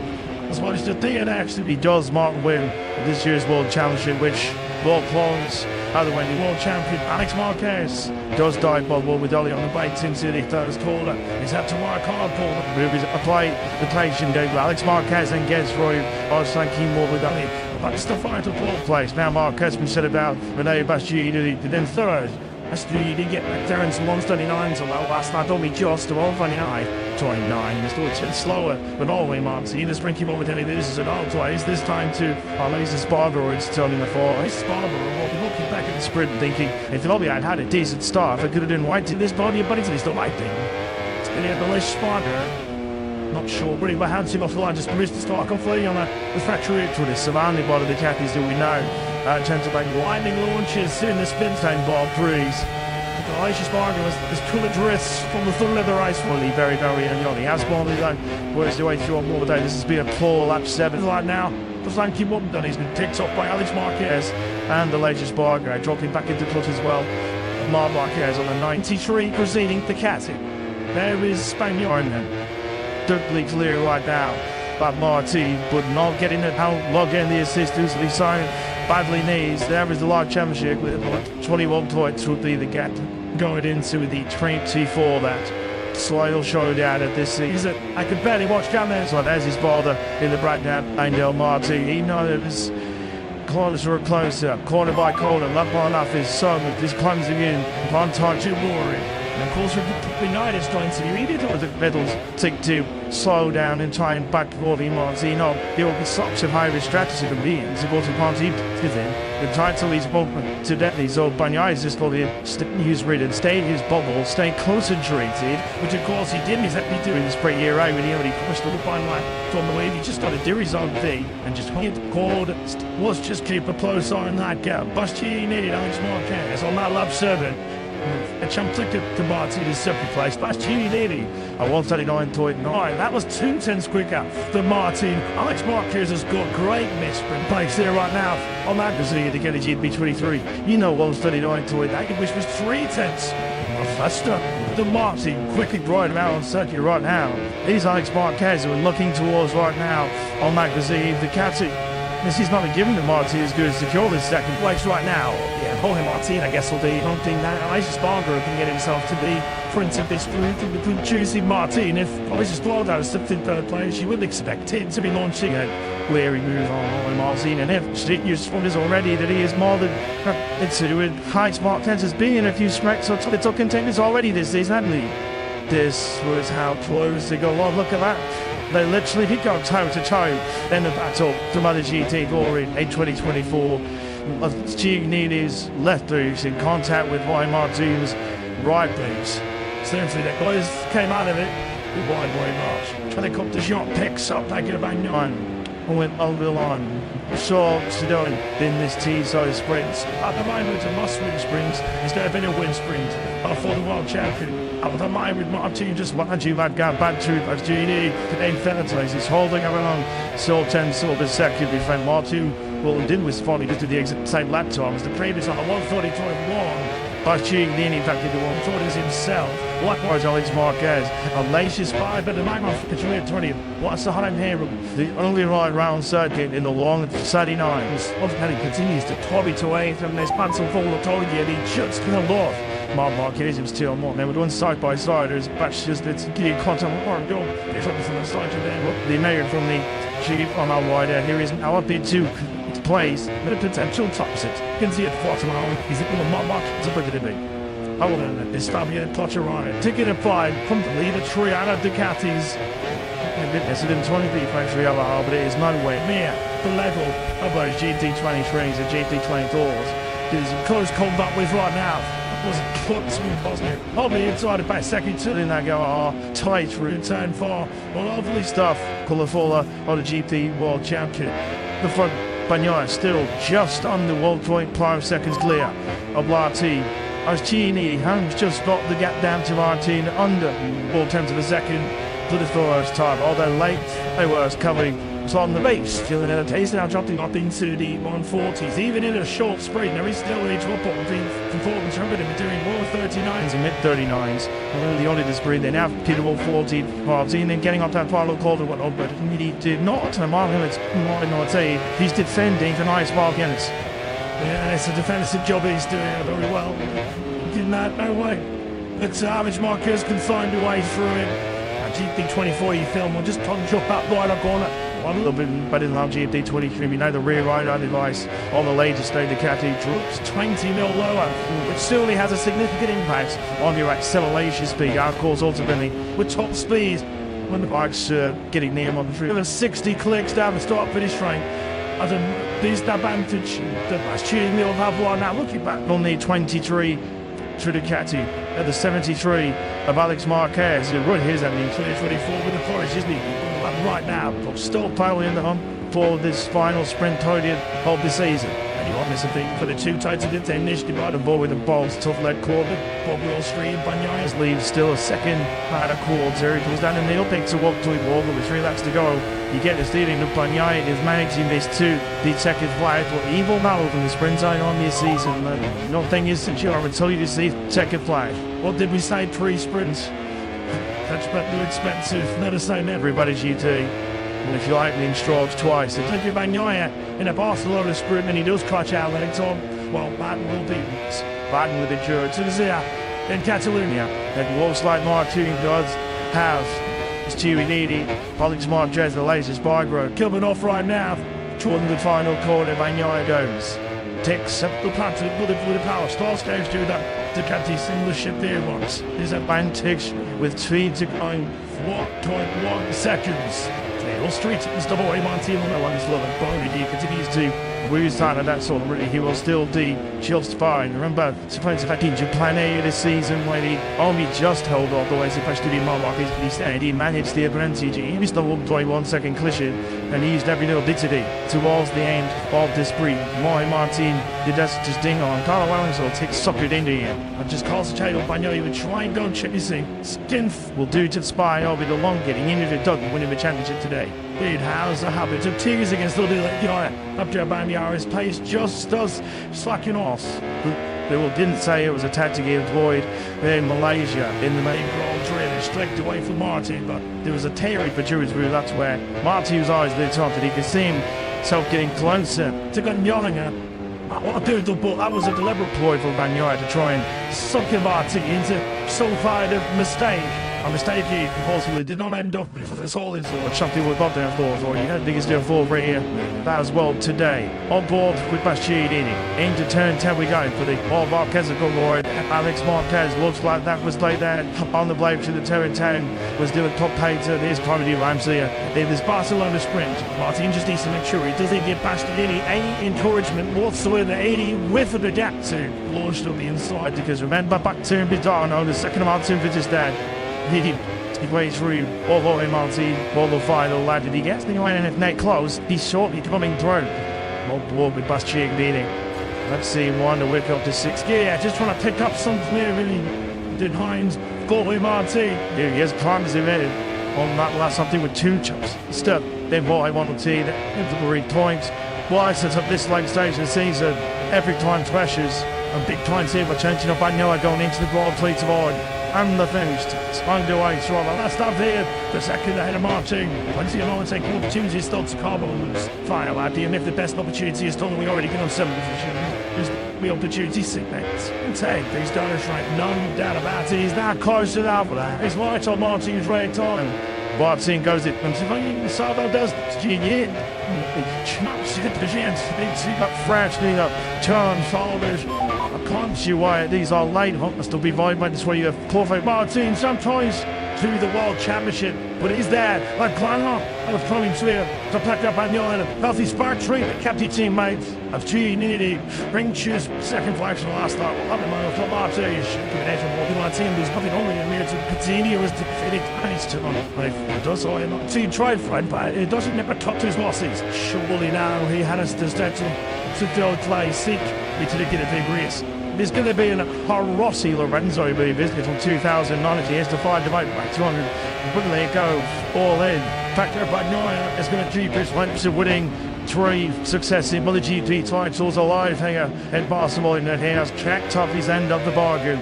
As well as the thing actually he does Martin win this year's World Championship, which will close other way the World Champion Alex Marquez does die by Morbidelli on the bikes into the third quarter. He's had to work hard for the apply the patient game. Alex Marquez and gets Roy Arsanki Morbidelli. That's the final 12th place. Now Marquez been said about Rene Bastianini, then third. Bastianini did get back there in some 139s, although last night only just 129. 29, it's still 10 slower, but always Martin. The sprint keep Morbidelli, this is an old place. This time to Laser Spargo, it's turning the 4. Spargo will be looking back at the sprint and thinking, if Lobby had a decent start, if it could have been white to this body, but it's still light thing. It's going to have the less Spargo. Not sure, but he hands him off the line, just missed the start completely on a refractory to the surrounding body of the Cathies that we know. Chance of winding launches in the spin time ball breeze. Elisha Spargo has pulled a dress from the full leather ice fully, very early on. He has won his own, works the way through on more day. This has been a poor lap 7 right now. The flanky Mumden, he's been picked up by Alex Marquez and the Elisha Spargo, dropping back into clutch as well. Marc Marquez on the 93 proceeding the Catty. There is Spaniard then. Totally clear right now. But Martin would not get in it. How log in the assistance he signed badly needs. There is the Live Championship with 21 points would be the gap going into the 24 that Sloyle showed out at this season. I could barely watch Jammers. So there's his father in the breakdown. Angel Martin. He knows it was closer and closer, corner by corner. Left line off his son with his clumsy in. One time too boring. And of course, United is going to be immediate with the medals take to slow down and try and back for the Martino. He will be such a high strategy to be in. Supposed to party with him. The title is open to deathly. So Banyai is just for the news read and stay in his bubble, stay concentrated, which of course he didn't exactly do in the spring year out when he already pushed the fine line from the wave. He just got to do his own thing and just hit chord. Let's just keep a close eye on that gap. Bastianini, Alex Marquez on that lap 7. A jump to Martin in second place. Bastianini. I 139.9. That was 2 tenths quicker than Martin. Alex Marquez has got great misprint pace there right now on that position to get a GP 23. You know 139.8, which was 3 tenths faster than Martin. Quickly riding out on circuit right now. He's Alex Marquez who we're looking towards right now on that position. The Catty. This is not given to Martin as good as secure this second place right now. Yeah, Jorge Martin, I guess, will be hunting that. Aloysius Barger can get himself to be prince of this group between choosing Martin. If Aloysius Barger slipped in third place, you would expect him to be launching a wary move on Martin. And if Stickner's spot is already that he is more than with high smart tenses being a few smacks or top contenders already this season, haven't he? This was how close they go. Oh, look at that. They literally did go toe to toe in the battle to MotoGP glory in 2024. Giannini's left boot in contact with Ryan Martin's right boot. Seriously, the boys came out of it with wide march. Helicopter shot picks up back at bang 9. Went over the line. Short to do in this T-size sprints. At the moment, a must-win sprint instead of in a win sprint for the world champion. At the moment, with Martin just watching that guy back to Gini. Today, Fenatase is holding around so 10 silver second behind Martin. Well, did was funny just to the exact same lap time as the previous on a 1:30.1. Giannini, in fact, did the 1:40s himself. Likewise, Alex Marquez. Aloysius 5 at the moment for Catalunya 20th. What's the home here? The only right round circuit in the long 39s. He continues to toby to 8th and there's Mansell Fall of Tolgi and he just killed off. Marc Marquez is still more. They were doing side by side. There's batch just it's getting content more go. It's up from the side to them. The American from the Jeep on our rider. Here is our bid 2. Plays with a potential tops it. You can see it far tomorrow. He's looking at Mark. It's a bit of a I will let this Fabio Clutcher ride. Ticket applied from the leader Triana Ducatis. It's in 20 factory other half, but it is nowhere near the level of those GT23s and GT24s. It is in close combat with right now. Was put smooth positive. Probably inside about second two in that go tight through turn 4. Well, lovely stuff. Colourful on the GP World Champion. The front Bagnaia still just under 1.5 seconds clear of Martin. As Gini has just got the gap down to Martin under 4 tenths of a second for the first time. Although late, they were coming on the base. Still in a taste now jumping up into the 140s. Even in a short sprint, there is still a drop off from 4 and Trumpet in between 139s and mid 39s. And the only the sprint, they now Peter 14 Martin and getting up that final corner went on, but he did not. And Mark Emmett, not say he's defending for nice Mark Emmett. Yeah, it's a defensive job he's doing very well. Did not, no way. But Alex Marquez can find a way through it. GP24 you film will just punch up that right up corner. A little bit better than our GP23. We know the rear rider device on the latest state the Catty drops 20 mil lower, which certainly has a significant impact on your acceleration speed. Of course, ultimately, with top speed, when the bike's getting near on the tree. There 60 clicks down the start-finish frame. As a beast advantage, the Bastianini will have one now. Looking back on the 23 to the Catty at the 73 of Alex Marquez. He run his ending 2024 with the Forest, isn't he? Right now, still piling in the hump for this final sprint podium of the season. And honest, I think, for the two tights of the tennis, they brought the ball with the balls, tough lead quarter, Bob Will Street, Banyaya's leaves still a second out of quarter. He goes down the middle, picks a walk to it, with 3 laps to go. You get the steering of Banyaya is managing this too. The second flight, but he will not open the sprint zone on this season. Nothing is secure until you see second flight. What did we say? 3 sprints. That's but too expensive. Let us know everybody's GT. And if you like me in strokes twice, it's like Banyaya in a Barcelona sprint and he does clutch out legs on. Well, Martin will be Martin with the Juror to the Zia in Catalunya. And looks like Martin does have his Tuinidi. Pollock's Mark Jez, the latest Bygro. Coming off right now. Toward the final corner, Banyaya goes. Takes up the platform with the power. Starts goes to that. The Ducati single ship there once. His advantage with 3 to 4.1 seconds. Tail Street is double A Monty on the one slow and Bonnie D continues to lose out of that sort of really. He will still D just fine. Remember, supposed to have been plan A this season when he only just held off the way supposed to be Marquez, but he said he managed the advantage. He missed the 1.1 second collision and he used every little dignity towards the end of the sprint. Martin did that just ding on. Carlo Alonso takes suckered into him and just calls the title. Banyo would try and go check his thing. Skinf will do to spy over the long getting into the dug and winning the championship today. It has a habit of tears against the little up to Banyara's pace just does slacking off. They didn't say it was a tactic he employed in Malaysia in the main Grand Prix. They stripped away from Martin, but there was a teary for Jury's Rule. That's where Martin was always lit up, that he could see himself getting closer to Ganyolinger. What a beautiful ball. That was a deliberate ploy for Banyaya to try and suck Martin into so far of mistake. A mistake he possibly did not end up with. It's all in sort. Something we've got there for, or you don't think it's there for right here. That as well today. On board with Bastidini. Into turn 10 we go for the Marquez Lord. Alex Marquez looks like that was laid there on the blade to the turn 10. Was doing top pace at his comedy Ramsey in this Barcelona sprint. Martin just needs to make sure he doesn't give Bastidini any encouragement whatsoever. 80 with the gap to launch on the inside, because remember back to Bidano, the second Martin for just that. He waits through all the way Martin, all the final lad. Did he get the line and if net close, he's shortly coming through. More board with Bastian beating. Let's see, one to wick up to 6. Yeah, just trying to pick up something there, really. Did Hines, Goalie Martin. Here he is, climbs him in. On that last something with 2 chops. Step, then what I want to see, the every point. Why sets up this late stage of the season? Every time pressures. A big time here by changing up Banyaya going into the broad pleats of odd. And the finished. Spun away through the last up here. The second ahead of Martin. Plenty of moments taking opportunities still to Carbos. Fire out here, and if the best opportunity is done, we already get on 7th position. There's the opportunity segments. And take these donors right. None doubt about it. He's now close to that. He's right on Martin's right on. Martin goes it. And Savo does it. Chops it. It's up fresh. Turn shoulders. I can't see why these are late. Must still be void by this way. You have perfect Martin sometimes to the World Championship, but he's there like Clanlock of Province to pack up on the island. Healthy Spark Tree, the captain teammate of G. Ring choose second flag from last start. Well, I'm on the Martin. Martin was probably only a mere to Patini was defeated. And he's still on it does all him. So he tried Fred, but it doesn't never top to his losses. Surely now he had us to start to fill play seek. We to get a big race. There's going to be an Rossi Lorenzo business from 2009. He has to find the back 200. Wouldn't let it go all in. Factor Banyaya is going to keep his lengths of winning 3 successive MotoGP titles alive here in Barcelona. He has checked off his end of the bargain.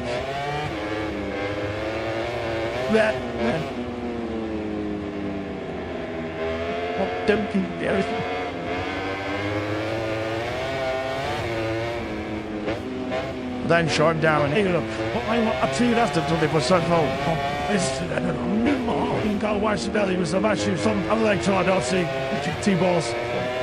Don't think there is. Then short down and I'm up to you after they were so cold. Go watch the belly was the match some other like Darcy, 2 balls.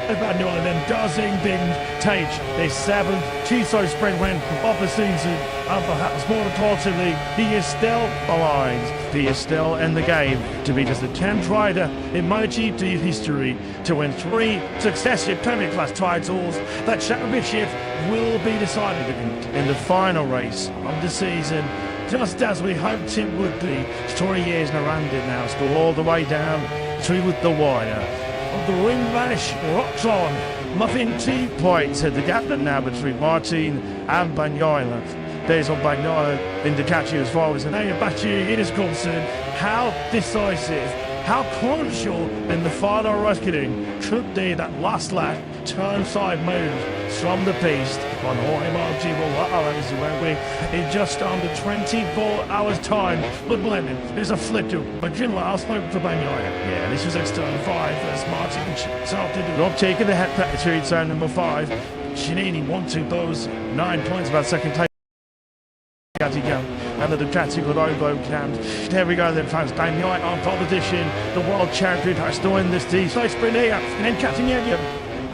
About no then dozzing big Tage. They 7th Chiso sprint win of the season. And perhaps more importantly, he is still alive. He is still in the game to be just the 10th rider in MotoGP history to win 3 successive Premier Class titles. That championship will be decided in the final race of the season, just as we hoped it would be. 3 years around it now, still all the way down to the wire. The ring vanish rocks on. Muffin 2 points at the gap now between Martin and Bagnaia. There's on Bagnaia in Ducati as far as an Bachi it is concerned. How decisive, how crucial in the final reckoning could be that last lap turn side move from the piste on MotoGP in just under 24 hours time. But Blenheim, there's a flip to but Jim last hope for Bagnaia. Yeah, this was external 5 as Martin started to not taking the head factory turn number 5. Chinini 1-2 those 9 points about second place. And the Ducati with Ovo camp. There we go then, fans. Bagnaia on pole position. The world champion has to win this team. So sprint here, and then Catalunya.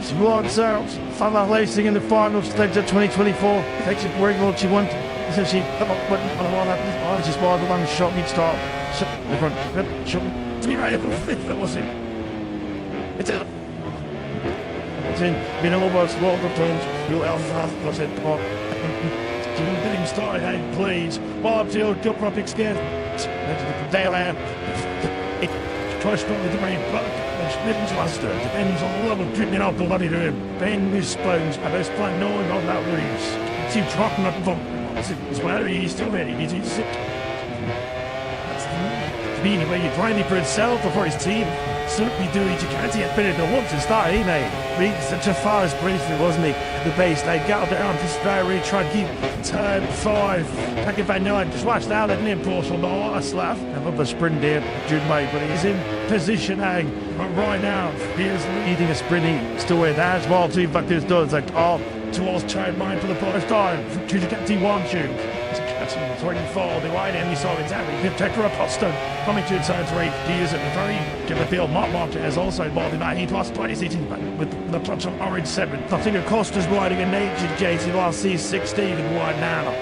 She wants out. Final racing in the final stage of 2024. Takes it where she wants. So she just by the long shot each start. The front shot. That was it. It's in. Been almost rolled the turns. Real alpha was it. Getting started, hey, please. Bob Till, jump up, scared. Dayland. Try to stop with the rain, but it's luster. Depends on the level of treatment of the bloody room. Ben Misbones, I best plan no one on that reefs. It's you talking up from. It's where he's still ready. He's sick. That's the meaning where you're grinding for himself or for his team. Certainly do each can't get better than once to start, eh, mate? Reached such a fast briefly, wasn't he? The base, they got down to straight, tried to keep turn 5. Back in Van Nine, just watch now, that impulse on the last lap. Have a sprint there, Jude Mate, but he's in position A. But right now, here's leading a sprinting still with that as well, too. But this does like all towards turn mine for the first time. To the Captain 1-2. Three fall, the right end, we saw exactly. Protector Apostle coming to turn 3. He is at the very give the field. Mark has also balled in 8 plus 26 with the clutch on orange 7. Nothing Acosta's riding a nature JCRC 16 and wide now.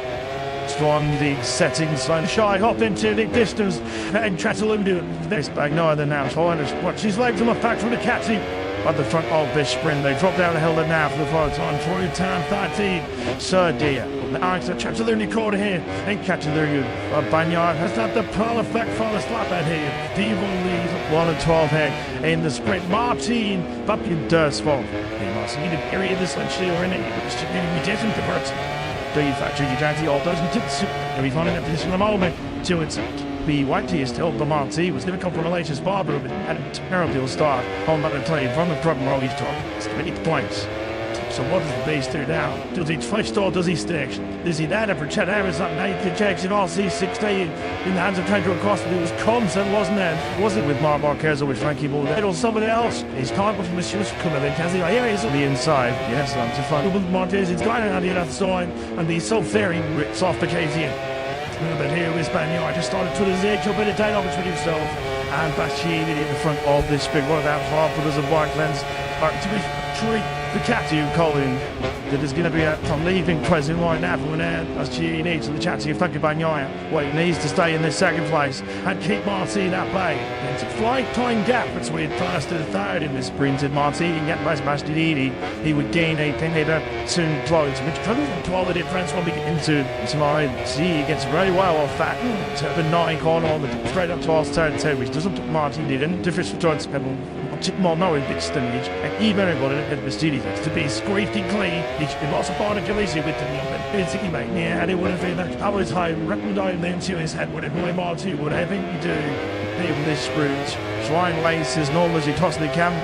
Strong the settings, shy hop into the distance and Catalunya. This Bagnaia then now. So watch his legs on the back from the Catty. At the front of this sprint, they drop down the hill now for the first time through turn 13. Sir dear. Now it's a Catalunya corner here. And Catalunya. Bagnaia has had the perfect first lap at here. Divo leads 1-12 here in the sprint. Martin up in Dursford. He must need a period of this actually or in it. It's going to be different to Bert. Do you factor Ducati all doesn't tips? You'll be finding that position in a moment. To its be Whitey is still the Marti was difficult for Malaysia's Barbara but had a terrible start on that play from the problem where he's talking. It's 20 points. So what does the base do now? Does he twist or does he stick? Does he then ever check out that night to check it all C16 in the hands of Trent Acosta? It was constant, wasn't it? Was it with Mark Marquez or with Frankie Bull? It was somebody else. He's caught with Monsieur Kummerlin. Here he is on the inside. Yes, I'm too fun. Montez, he's got it on the other side and he's so very rips off the KZN. But here with Bagnaia just started to his edge, a bit of tight off between himself and Bashir in the front of this big one of that far for the white lens. To be treat the Catty Colin that is going to be from leaving present right now from there as she needs to the Catty affected Bagnaia. Well, he needs to stay in this second place and keep Martin at bay. It's a flight time gap between first and third in this sprint. And Martin can get past Bastidini. He would gain a 10-meter soon close, which comes to all the difference when we get into tomorrow. See, he gets very well off that turn 9 corner on the straight up towards turn 2, which doesn't put Martin didn't difference for towards Pebble. More knowing bit stage and even got it at the studio to be scraped clean. He's been lots of fun to collision with the movement. Basically, mate, yeah, they would have been that. I was high, recommending them to his head, whatever my Martin, whatever you do. Even this sprint, trying laces, normal as you toss the camera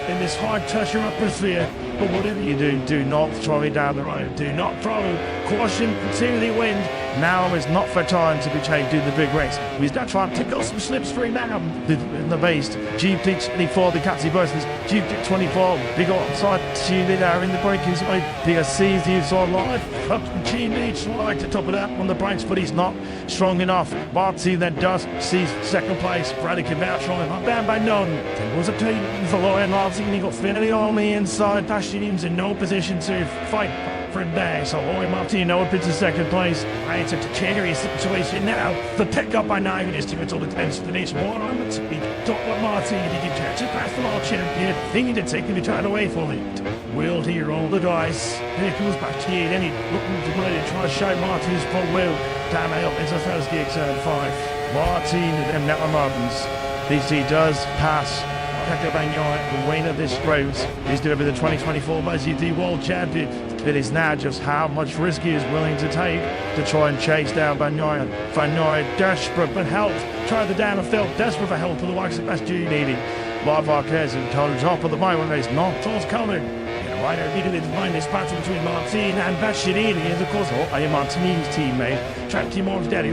in this hard touch atmosphere. But whatever you do not throw it down the road. Do not throw caution to the wind. Now is not for time to be chased in the big race. We're not trying to go some slipstream now in the base. GP 24, the Catty versus GP 24. Big outside Chile there in the braking side. PSC's used on live. Up GP slide to top of that on the brakes, but he's not strong enough. Barty then does sees second place. Bradley can vouch on him. Down by none. There was a team for Lauren Larson. He got Finley on the inside. Passion's in no position to fight from there. So Roy Martino up into second place. It's a precarious situation now. The pickup by 9 minutes to all the destination. One on the speed. Top of Martin. He can catch it past the law champion. Thinking to take the turn away from it. Will he roll the dice? Here comes back here. Then he looking to play to try to show Martin's full will. Damn it up into Thursday turn 5. Martin and Nether Martins. DC does pass The winner of this race is to be the 2024 MotoGP World Champion. It is now just how much risk he is willing to take to try and chase down Bagnaia. Bagnaia desperate for help. Tried the down and felt desperate for help for the likes of Bastianini. Marc Marquez and Tony top of the moment. There's not towards coming. Right, immediately to find this battle between Martin and Bastianini, and of course, Martinini's teammate, Frankie Morbidelli,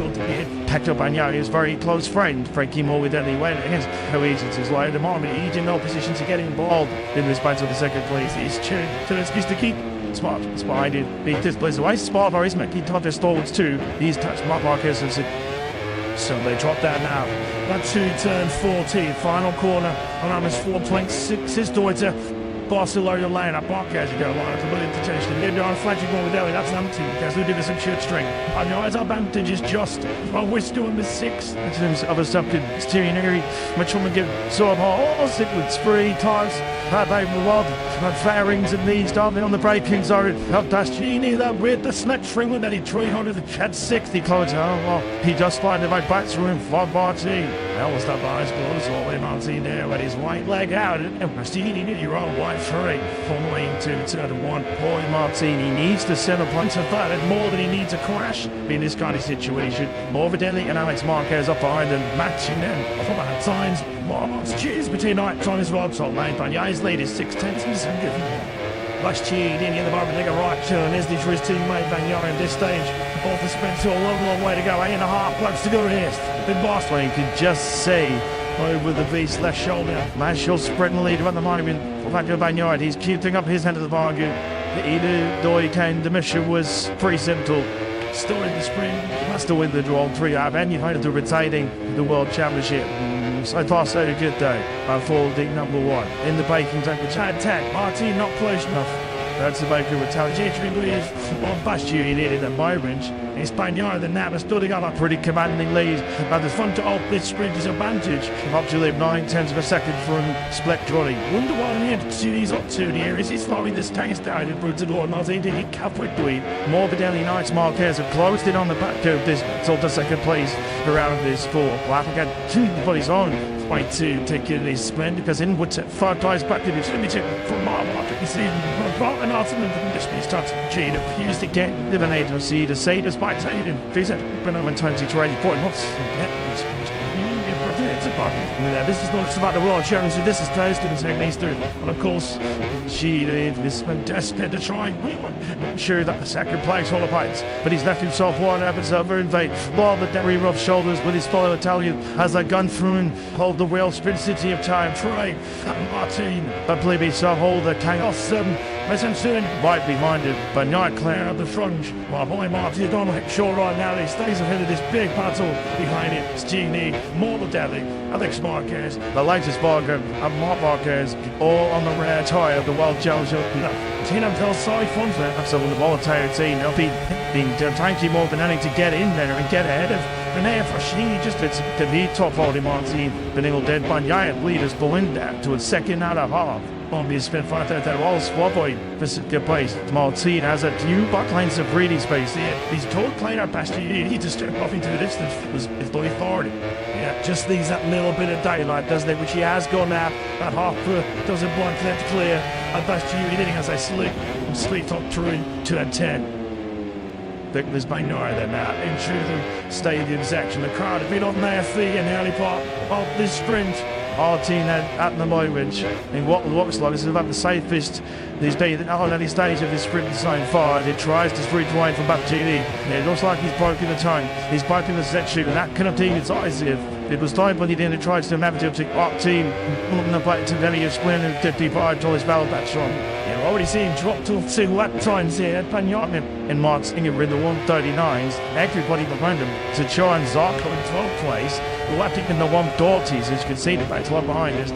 Hector Bagnaia, very close friend. Frankie Morbidelli went against Cohesive as well. At the moment, he's in no position to get involved in this battle for second place. He's turned to excuse to keep Smart behind it. Beat this place away. Smart for his mate. He touched stalls too. He's touched Marc Marquez and so they drop that now. That two turn 14, final corner on Amos 4.6 is Deuter. Barcelona lane up Marquez, you go line to William to change the mid on flagship ball with Ellie. That's number 2. Guys who did this in short string. I know as our advantage is just well, we're still in the 6. In terms of a something steering area, much woman give sort of all sequence 3 times. That they reward fairings and knees diving on the braking zone. Help Dashini that with the smack string with any 300 had 60 close. Oh well, he just find the right back room for Martin. That was the bias close all the way Martin there with his white leg out and Dashini did your own white 3 following to turn 1. Boy Martin, he needs to set a point of that and more than he needs a crash in this kind of situation. Morbidelli and Alex Marquez up behind and matching them from at times. Marmot's cheers between night time as well. Top lane, Bagna's lead is 6/10 and some good. Last cheered in the bottom, take a right turn. Is this for his teammate Bagnaia at this stage? Both the sprint to a long way to go. 8.5 blocks to go rest. The boss lane can just see over the beast left shoulder. Marshall sprinting lead at the moment. Bagnaia, he's keeping up his end of the bargain. The mission was pretty simple. Still in the sprint, must have win the draw 3 out, and you've had to retaining the World Championship. So far, so good day. Folding number 1 in the baking tank. Chad Tech, Martin not close enough. That's the baker retaliatory with on Bastianini in the moment. It's Bagnaia the Napa stood got a pretty commanding lead. But the fun to hold this sprint is advantage. Up to live 9/10 of a second from Split Johnny. Wonder what in the end he's up to here. Is he slowing this tank down in Brutador? Martin did he halfway through it. Morbidelli Knights Marquez have closed it on the back of this so the second place around this 4. Africa for his own. Way to take it is sprint because in what's it 5 times back to the championship from Marmot. You see, and ultimately this starts to cheat. Used to get eliminated to see the say despite saying it. Visit Benjamin 20 to 80 point. What's this is not just about the World Championship. This is Thursday and second Easter. And of course, she is desperate to try. Not sure that the second place holopites, but he's left himself one episode over invade. Ball the very rough shoulders with his fellow Italian as they gun through and hold the wheel sprint city of time. Try Martin, but believe himself hold the chaos. Listen soon, right behind him, but not clear of the front. While boy Martin is on the shore right now, he stays ahead of this big battle behind it. Stini, Morbidelli, Alex Marquez, the latest bargain, and Marc Marquez, all on the rare tie of the World Championship. Tina tells side fun for that. So the voluntary team, they'll be thank you more than anything to get in there and get ahead of Renee Frashini just to lead top holding Martin. Benil dead Bagnaia leaders pulling down to a second out of half. Bombi spent 5 all squad boy visit good place. Martin has a few backline of breathing space here. He's told player Bastianini he just step off into the distance with the authority. Yeah, just leaves that little bit of daylight, doesn't it? Which he has gone now. That half foot doesn't want clear to clear. And Bastianini hitting as I sleep top through to a 10. There's Bagnaia there now into the stadium section. The crowd have been on their feet in the early part of this sprint. Martin at the moment in what looks like is about the safest these days on any stage of this sprint so far. It tries to sprint away from Bastianini. It looks like he's broken the time. He's broken the section and that could have been decisive. It was time when he did it tries to navigate to our team on the back to then he is winning 55 to his battle batch on. You've already seen drop to 2 lap times here. Bagnaia and Mark Singer in the 139s. Everybody behind him to try and Zarko in 12th place. Lapping in the 140s as you can see the back one behind us.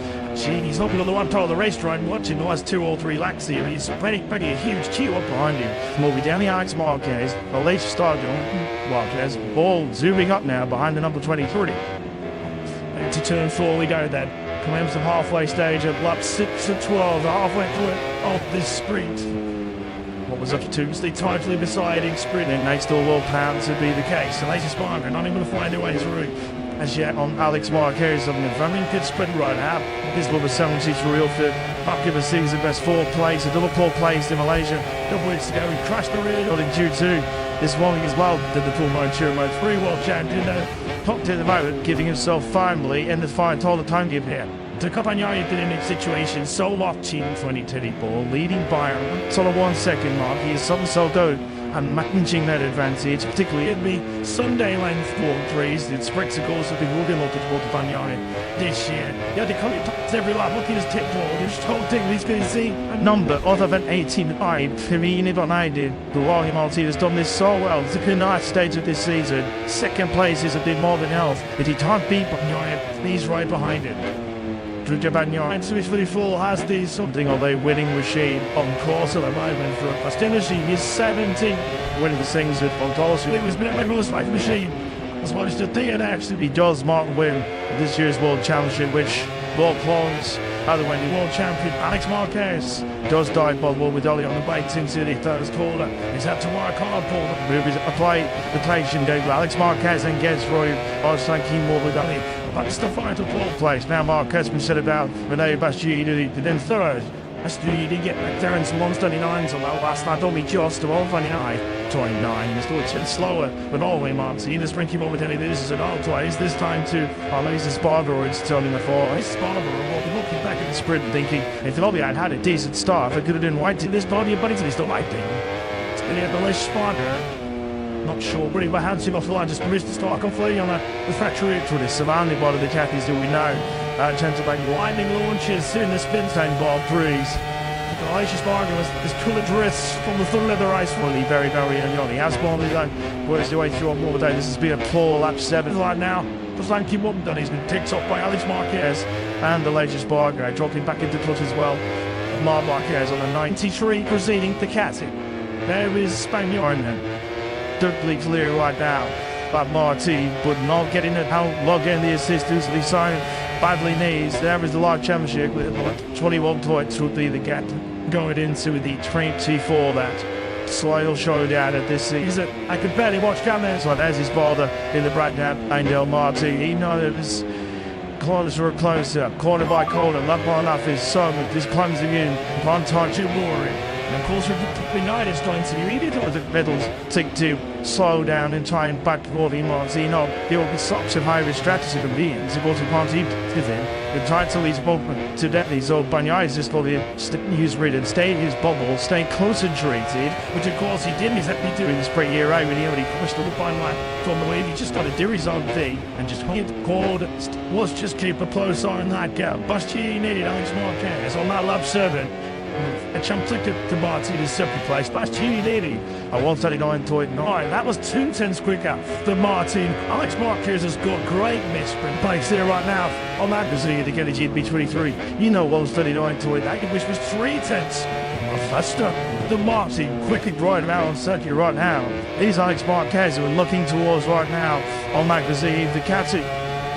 He's looking on the one part of the racetrack and watching the last 2 or 3 laps here. He's pretty a huge queue up behind him. Morbidelli Alex Marquez, the latest start on Marquez. Ball zooming up now behind the number 23. To turn 4 we go then. Coming to the halfway stage at lap 6 and 12, halfway through it of this sprint. What was up to Tuesday, tightly beside in sprint, and they still will pound to be the case. The latest Sparker not even going to find their way through. as yet on Alex Marquez on the very good sprint right now. This will be 73 real fit. Back of the season best 4 place, a double pole place in Malaysia. Double weeks ago, he crashed the rear in Q2. This morning as well, did the full Mode 3 world champion there. Popped in the moment, giving himself firmly in the final total time give here. The Campagnari did in its situation so much in 2024, leading by a sort of 1 second mark. He is something so good and managing that advantage, particularly in the Sunday length World 3s. The Springs, of course, have been really multiple to Campagnari this year. Yeah, they come in every lap, looking as tipped forward. This whole thing he's going to see a number other than 18-5. Firmini Bonide, Guilherme Martin has done this so well. It's a nice stage of this season. Second place is a bit more than health, but he can't beat Campagnari. He's right behind him. Richigamme, Swiss 44 has the something of a winning machine on course at the moment for a Pastinashi. He's 70, winning the things with Fontosu. It was a most like machine. As well as the DNF, he does mark win this year's World Championship, which World Points, other way the World Champion Alex Marquez does dive by one medallion on the bikes into the third quarter. He's had to work hard for the movies. Apply the place and go to Alex Marquez and gets through. I was thinking more medallion. That's the final fourth place. Now Marquez been said about René Bastianini, then third. Bastianini did get back there in some 139s, although last night only just to 129. He's still slower than Norway Martin. The sprinting momentarily, this is an old place. This time to Laser Spargo, it's turning the four. Spargo will be looking back at the sprint thinking, if Lobby had a decent start, I could have done white to this body, but it's still my thing. It's going to be the less Spargo. Not sure, but he hands him off the line, just missed the start completely on the factory through the surrounding body of the Cathies, do we know? Chance of winding launches in the spin time ball threes. Aloysius Barger has coloured wrists from the third leather ice fully, very early on. He has ball his own, works his way through on more day. This has been a poor lap 7 right now. Just like him up done, he's been picked up by Alex Marquez and Aloysius Barger, dropping back into clutch as well. Marquez on the 93, proceeding to Cathy. There is Spaniard then. Totally clear right now by Martin, but not getting it out, logging the assistance. They signed badly needs. There is the live championship with 21 points would be the gap going into the 24 that slight showdown at this season. I could barely watch Cameron. So there's his border in the breakdown. Angel Martin, he knows closer and closer, corner by corner, lap by lap is so much. This clumsing in, one time too boring. And of course, the night is going to be really good. The medals take to slow down and try and back for the Martino. There will be such a high strategy to be in. Supposed to party with him. The title is open to death. So Banyai is just for the use rid stay his bubble, stay concentrated, which of course he didn't exactly do in the spring year out when he already pushed the fine line from the way he just got to do his own thing and just hit called was just keep a close eye on that gap. Bastianini needed Alex Marquez on that lap 7. A champ took it to Martin in second place. Bastianini at 139.9. That was 2 tenths quicker than Martin. Alex Marquez has got great misprint pace there right now on that position to get a GP 23. You know 139.8, which was 3 tenths faster than Martin. Quickly driving out on circuit right now. He's Alex Marquez who we're looking towards right now on that position. The captain.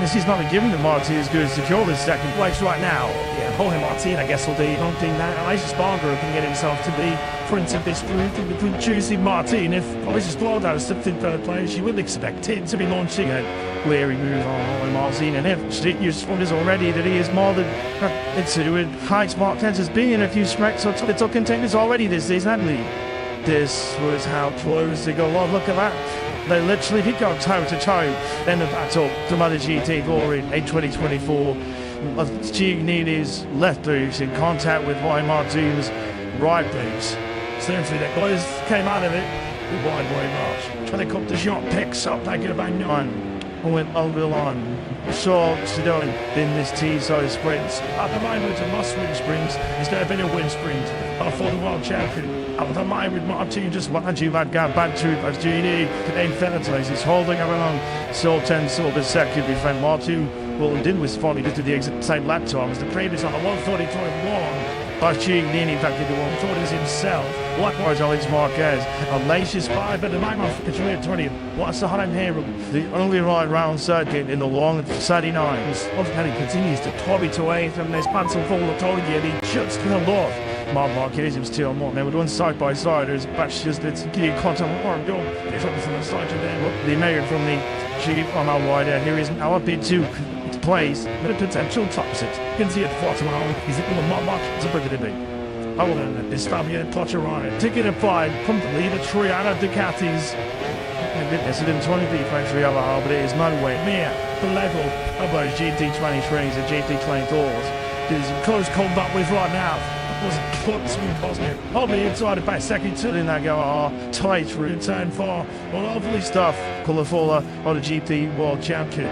This is not giving the Martin as good as secure this second place right now. Yeah, Jorge Martin, I guess, will do something that Aloysius Barger can get himself to be front of this group and between choosing Martin. If Aloysius Barger slipped in third place, you wouldn't expect him to be launching a wary move on Jorge Martin. And if Sticknews wonders already that he is more than into with high smart tenses being a few smacks or little contenders already this season, haven't they? This was how close they go on. Look at that. They literally did go toe to toe in the battle to MotoGP glory in 2024. Giannini's left boots in contact with Jorge Martin's right boots. Seriously, that guys came out of it with wide march. Trying to cut the shot, picks up, they get about 9. And went over the line. Saw Sedone in this T-size sprints. At the moment, it's a must-win sprint. It's going to be a win sprint for the world champion. At the moment, Martin just watched you that guy bad truth as GD. Today, Fenatlace is holding around. So 10 silver second behind Martin. Well, it did was funny just to the exact same lap times. The previous on the 130.1. Bastianini, in fact, did the 140s himself. Likewise, Alex Marquez. Aloysius 5, but the Magma for the 20. What's the hot here? The only right round circuit in the long 39s. Penny continues to Toby to 8th, and there's Panson full of Toby, and he just to the north. Marquez is still more. They were doing side by side. There's batch just it's getting content more. Go. It's up from the side to them. The American from the Jeep on our rider. Here is our bid to place, but a potential tops it. You can see it far tomorrow. He's in the mud box. It's a bit of it. I will let this Fabio Pocherano. Ticket applied from the leader Triana Ducatis. It's in 20 feet factory of our, but it is nowhere near the level of those GT23s and GT24s. It is close combat with right now. Was put smooth, wasn't it? Probably inside about second two in that go tight route turn 4. Well, lovely stuff. Colourful on the GT World Champion.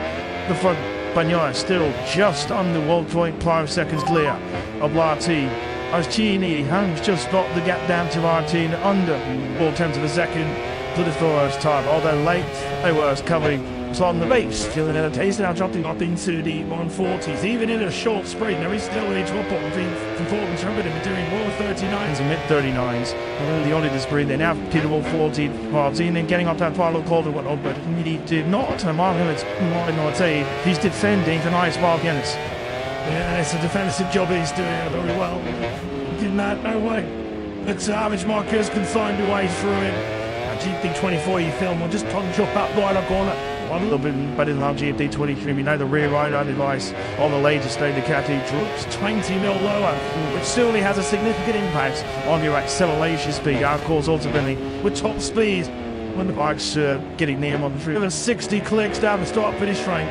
The front Bagnaia still just under 1.5 seconds clear of Larty. As Chini Hans just got the gap down to Martin under 4 tenths of a second for the first time. Although late, they were covering on the base. Still in a taste now, dropping up into the 140s. Even in a short sprint, there is still a drop off from 4th and Trumpet in between low 39s and mid 39s. The only the sprint, they're now pitable 14 Martin, then getting up that final corner, whatnot, but he did not. And Mark Emmett might not say he's defending for nice Mark Emmett. Yeah, it's a defensive job he's doing very well. Did that, no way. But Savage Marquez can find a way through it. GT24 you film will just punch up that right corner. A little bit better than our GT23. We know the rear rider device on the latest state Ducati drops 20 mil lower, which certainly has a significant impact on your acceleration speed. Of course, ultimately, with top speed, when the bike's getting near on the free. Over 60 clicks down the start-finish frame.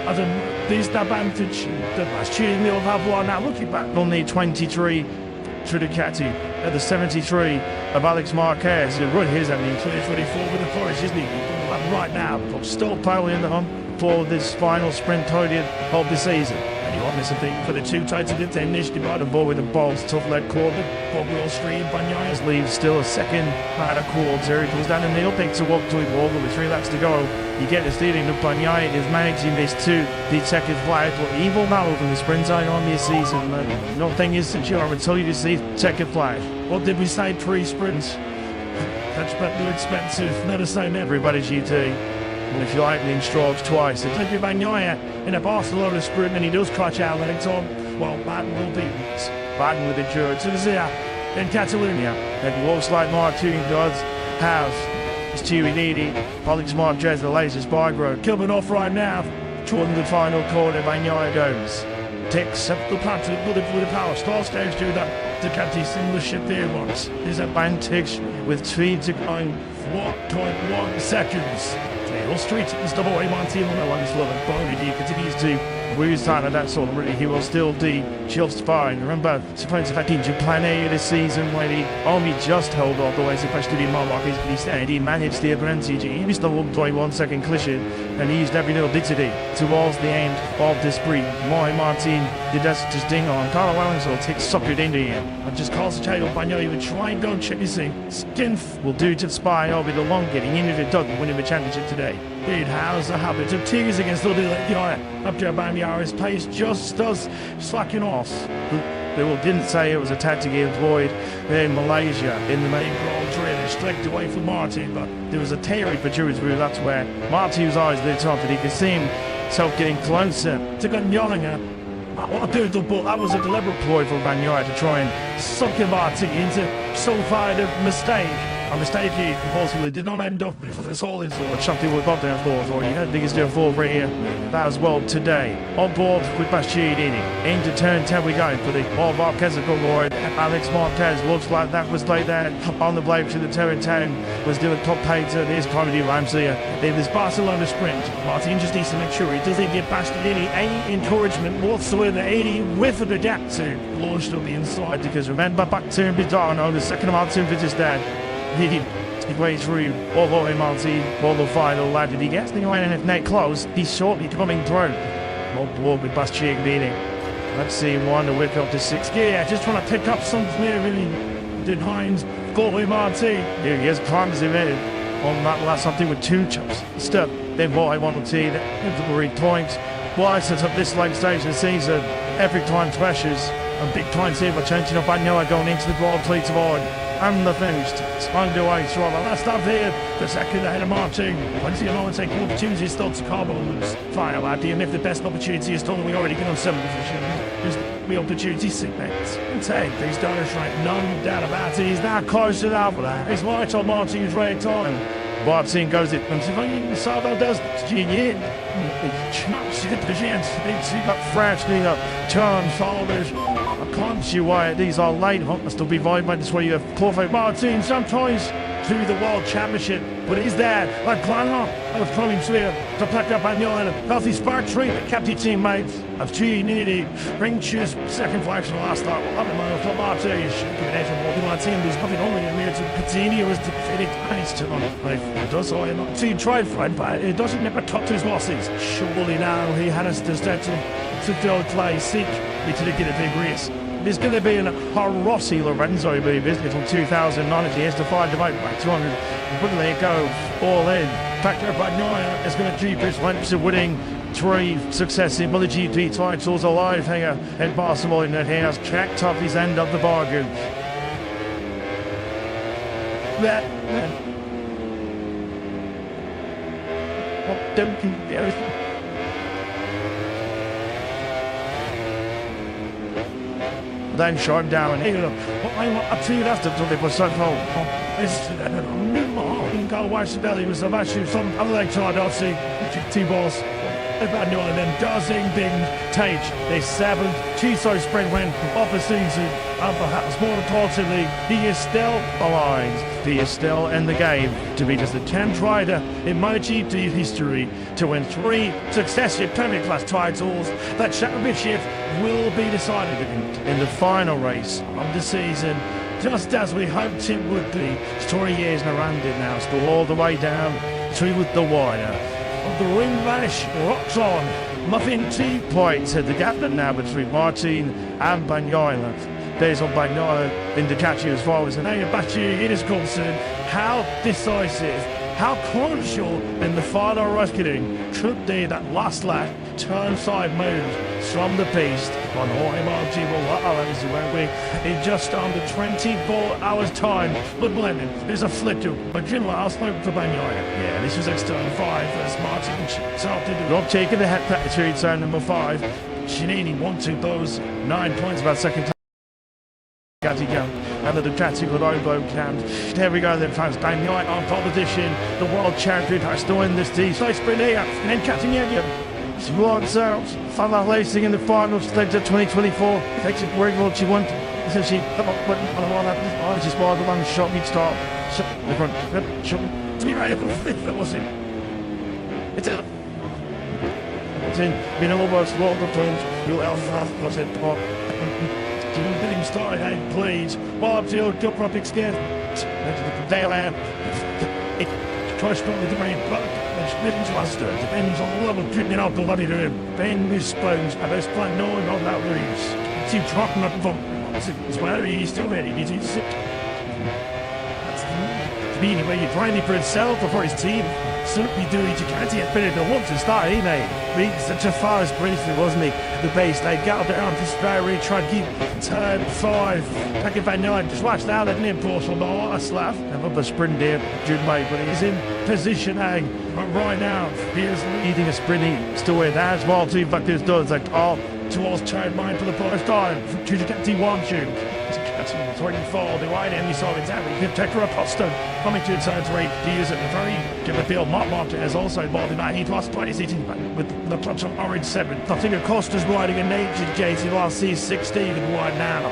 As a beast advantage, the last tuning mill have one now. Looking back on the 23 to Ducati at the 73 of Alex Marquez. The run his at the 2024 with the Forest, isn't he? Right now, but still piling in the hunt for this final sprint podium of the season. And you want this, I think, for the two tights of it, initially by the ball with the balls, tough lead quarter, Bob Will Street, Bagnaia leaves still a second out of quarter. He comes down the middle, takes a walk to it, with 3 laps to go. You get the steering of Bagnaia is managing this to the second flight, but he will now open the sprint zone on this season. Nothing is secure until you see second flight. What did we say pre-sprint? That's too expensive. Let us know everybody's UT. And if you lightning strokes twice, it's like Bagnaia in a Barcelona sprint and he does clutch out and it's on. Well, that will be fighting with endurance. So here in Catalunya, and looks like Martin does have his Chewy Needy. Alex Marquez, the latest bike road, coming off right now. Toward the final corner, Bagnaia goes. Takes up the plant with the power. Starts down to that. Ducati single ship there once. His advantage with 3 to 1.1 seconds. Tail Street is double A Monty on the one is loving. Bony D continues to lose out of that sort of really. He will still D chill spine. Remember, supposed to into plan A this season when he only just held off the way supposed to be more markets, but he said he managed the advantage. He missed the 1.1 second collision and he used every little bit today towards the end of the sprint. Moy Martin did that just ding on. Carlo Alonso takes suckered into him. And just calls the tail Bagnaia. He would try and go and check his thing. Skinf will do to spy over the long getting into the dug winning the championship today. It has a habit of tears against the Ducati. Up to Bagnaia, pace just does slacking off. They didn't say it was a tactic he employed in Malaysia in the main Grand Prix. They streaked away from Martin, but there was a teary protrusion through. That's where Martin's eyes lit up and he could see himself getting closer to Bagnaia. What a beautiful ball. That was a deliberate ploy for Bagnaia to try and suck Martin into so far a mistake. A mistake he unfortunately did not end up with. It's all in sort of something we've got there for. You don't think it's doing for right here. That as well today. On board with Bastianini. Into turn 10 we go for the Marquez Lord. Alex Marquez looks like that was laid there on the blade to the turn 10. Was doing top pace at his comedy Ramsey in this Barcelona sprint. Martin just needs to make sure he doesn't give Bastianini any encouragement whatsoever. 80 with the gap to launch to the inside because remember back to Bidano, the second Martin for just that. He way through all the way Martin, all the final lad did he get the line and if net close, he's shortly coming through. More board with Bastianini beating. Let's see one to whip up to 6th gear, just trying to pick up something there really. Did Hines go with Martin? Here he is, climbs him in on that last something with 2 chops. Step, then what I want to see that the points. Why sets up this late stage of the season, every time pressures and big times here by changing up Bagnaia going into the broad cleats of on. And the finished. Underway through the last up here. The second ahead of Martin. Plenty of moments taking opportunities still to Carbo lose. Final at the end if the best opportunity is told we already get on 7th position. Just the opportunity sickness. And take these donors right. None doubt about it. He's now close to that for that. It's right on Martin's right time. Martin goes it. And Salvo does Genier. Chops it the chance. They got French, they got turn followers. I can't see why these are late. Must still be vibe, this way you have Corvo Martin sometimes to the World Championship. But is that like Clanlock? I was probably clear to pack up on your healthy spark tree, the captain teammates of G Nitty. Ring choose second flash last start. Well, I'm a for Martin. Martin, there's nothing only in there to Pizzini was defeated twice to them. It does all not. So he tried Fred, but it doesn't never top to his losses. Surely now he had us to start to fill play, seek me to get a big race. There's going to be an Rossi Lorenzo B business from 2009. He has to find the back 200. Wouldn't let it go all in. Factor by Noya is going to keep his lengths of winning 3 successive MotoGP titles alive here in Barcelona. He has jacked up his end of the bargain. Then shot down and I'm up to you after they were so cold. It's got watch the belly was the match some other like tried off see T-balls. About Nolan and then Dozing Bing Tage. They 7th Chiso sprint win off the season. And perhaps more importantly, he is still alive. He is still in the game to be just the 10th rider in MotoGP history to win 3 successive Premier Class titles. That championship will be decided in the final race of the season, just as we hoped it would be. 3 years around it now, still all the way down to the wire. The ring vanish rocks on. Muffin 2 points at the gap now between Martin and Bagnaia. There's on Bagnaia in Ducati as far as an Bachi it is concerned. How decisive, how crucial in the final reckoning could be that last lap turn side move from the beast on in just under 24 hours time. But Blenheim, there's a flip to but Jim last spoke for Bagnaia. Yeah, this was external 5 as Martin started Rob taking the head factory turn number 5. Chinini wanted those 9 points about second time. And the Ducati with Obo count. There we go then, fans. Bagnaia on pole position. The world champion has to win this D. So sprint here and then Catalunya. She wants out. Final racing in the final stage of 2024. Takes it where what she wants. So she this is why the one shot me start. The front shot. To be right, that was it. It's in. Been almost rolled the turns. Real alpha was it. Getting started, hey, please. Bob Jill, jump up, scared. Dale Am. Tries to the brain, but it's cluster. Depends on the level of treatment out the bloody room. Ben Misbones, I best plan knowing all that leaves. See, dropping up from. It's where he's still ready. He's sick. That's to be anyway, you're trying for himself or for his team. Certainly do each Ducati had better than once to start, he made. Being such a fast briefly, wasn't he? The base, they got there on this very try to keep turn 5. Back by 9, just watch now that impulse on the last lap. Have up a sprint there, Jude May, but he's in position A. But right now, he is leading a sprint. Still with as well, too, but this does like all towards turn 9 for the first time. To Ducati 1 shoot. It's already fall, the right end, we saw it's happening. Tetra Aposto coming to turn 3. He is at the very good field. Mark has also involved in that. He lost 20 sitting with the clutch on orange 7. I think Acosta's riding a nature Jason last season 16 and wide now.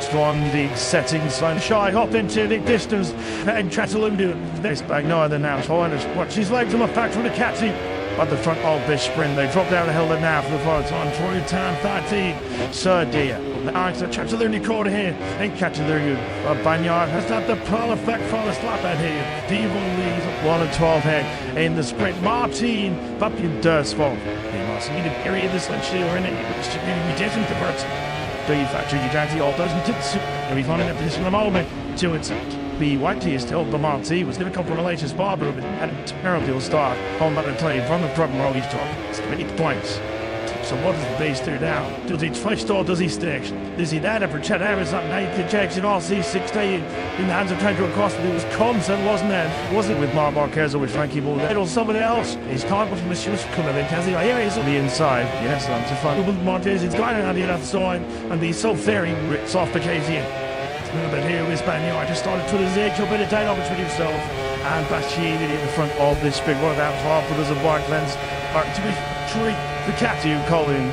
Strong league settings, Shy hop into the distance and Catalunya. This Bagnaia then now trying to watch his legs on the back from the Ducati. At the front of this sprint, they drop down the hill now for the first time through turn 13. Serdia. The Alex Catalunya corner here. And Catalunya. Bagnaia has had the perfect first lap at here. Devon leads 1 and 12 here in the sprint. Martin Papian Dursford. He must need a period this lunch here, and it should be different to Bert. The factory Ducati all doesn't tips. And we find in a position at the moment to its be Whitey is still the Marti was going to come from a latest barber and had a terrible start on that play from the front row. He's talking 8 points. So what does the base do now? Does he twist or does he stick? Does he that for Chet Harris up 9 Jackson RC16 in the hands of Trento Acosta? It was Constant, wasn't it? Was it with Mark Marquez or with Frankie Bull? It was somebody else. His time was Monsieur coming in. Here he is on the inside. Yes, I'm too fun. With Marquez, it's going on the other side and he's so very ripped off the Casian. But here is Bagnaia just started to the edge, a bit of tight off between himself and Bastianini in the front of this big one out half with us a bike lens. To be treat the Catu Colin.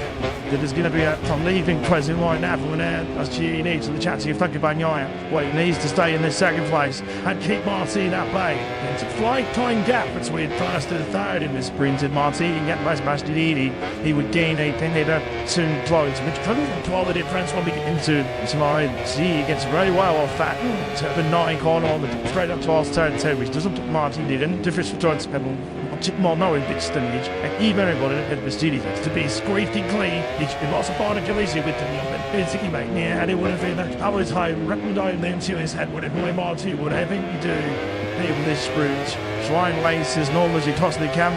That is going to be from leaving present right now from an Bastianini to the Catu Bagnaia. Well, he needs to stay in this second place and keep Martin at bay. It's a flight time gap between first and third in this sprint. And Martin get past Bastianini, he would gain a pinheader soon close, which couldn't control the difference when we get into tonight. See, he gets very well off that turn 9 corner on the straight up towards turn 2, which doesn't Martin didn't difference towards pedal. More knowing bit stage, and even everybody at the studio to be squeaky clean. It's been lots of fun to with the basically mate. Yeah, and it would have been I was home, recommending them to his head, whatever my Martin, whatever you do, leave this sprint. Trying lace as normal as you possibly can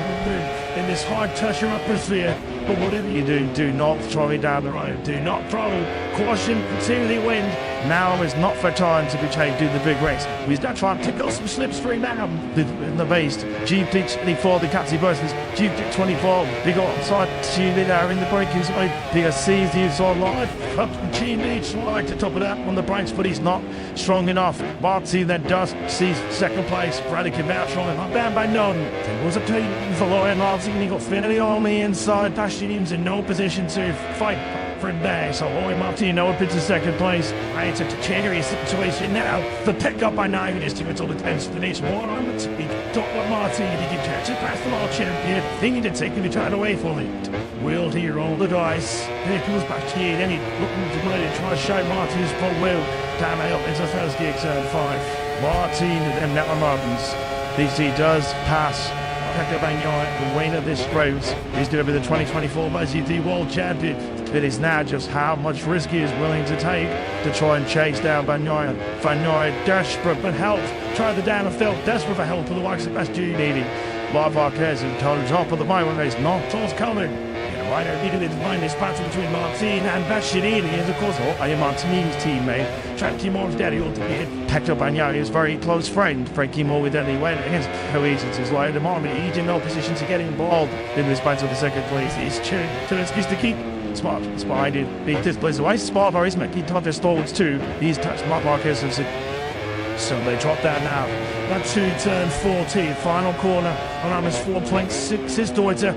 in this high pressure atmosphere. But whatever you do not throw it down the road. Do not throw caution to the wind. Now is not for time to be changed to the big race. We're not trying to pick up some slipstream now in the base. GP24, the Catzy versus GP24. Big outside GP there in the braking side. PSC's the inside live. Up GP slide to top of that on the brakes, but he's not strong enough. Barty then does see second place. Bradley came out trying not down by none. There was a team for Lauren Larson and he got Finley on the inside. He's in no position to fight for him there. So Roy Martino up into second place. It's a cherry situation now. The pickup by 9 is to get all the tens to finish. One on the speed. Top of Martin. He can catch it past the world champion. Thinking to take him to turn away from it. Will he roll the dice? Here comes Bastier. Then he's looking to play to try to show Martin's front wheel. Down up into first gear turn 5. Martin and Netler Martins. DC does pass Catalunya, the winner of this race. He's going to be the 2024 MotoGP World Champion. It is now just how much risk he is willing to take to try and chase down Bagnaia. Bagnaia desperate for help. Tried the down and felt desperate for help for the likes of Bastianini. Live Marquez and total top of the moment race. Not towards coming. Right, needed to find this battle between Martin and Bastianini, and of course, Martinini's teammate, Frankie Moore's daddy, ought to be Hector Bagnaia's very close friend. Frankie Moore with Eddie went against coincidence. Like at the moment, he's in no position to get involved in this battle for second place. He's cheering to excuse to keep Smart behind it. Beat this place away. Smart for his mate. He touched his stalwarts too. He's touched Mark Marquez and so they drop down now. That 2 turn 14, final corner on Amos 4.6 is Deuter.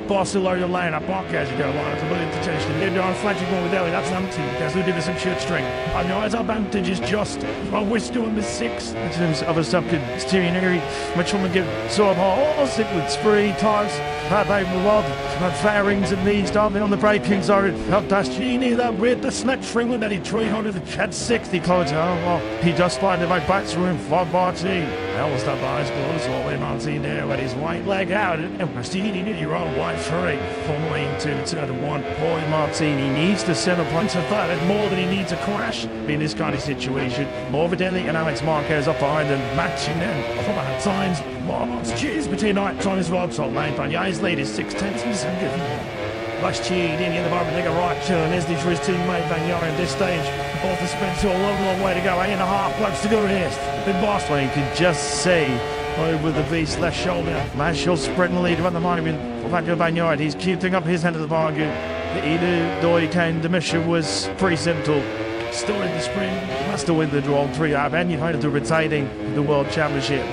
Barcelona lane up Marquez, you go line up a little intention. They're on flagship one with Ellie, that's empty. There's no difference in shirt string. I know his advantage is just. Well, we're still in the 6. In terms of other stuff, good steering area. Much want to give sort of all stick with spree times. They were fairings and knees diving on the braking zone. Bastianini that with the snap string with that 300 had 60 close. Oh well, he just find the right back room for Barty. That was the bias blows all the way Martin there with his right leg out. And Bastianini nearly rolled wide free. From lane 2 to 1. Boy Martin, he needs to send a punch of that more than he needs a crash in this kind of situation. Morbidelli and Alex Marquez up behind them, matching them from our times. Cheers between night time as well. Top lane, Bagnaia's lead is 6/10 of a second. Bastianini in the bar, take a right turn. Is this for his teammate Bagnaia at this stage? Both the sprint to a long way to go. 8.5 laps to go rest. Big boss one, you can just see over the beast left shoulder. Marshall sprinting lead around the monument for Bagnaia. He's keeping up his end of the bargain. The mission was pretty simple. Still in the sprint, must have win the draw 3 up, and you find to retaining the World Championship.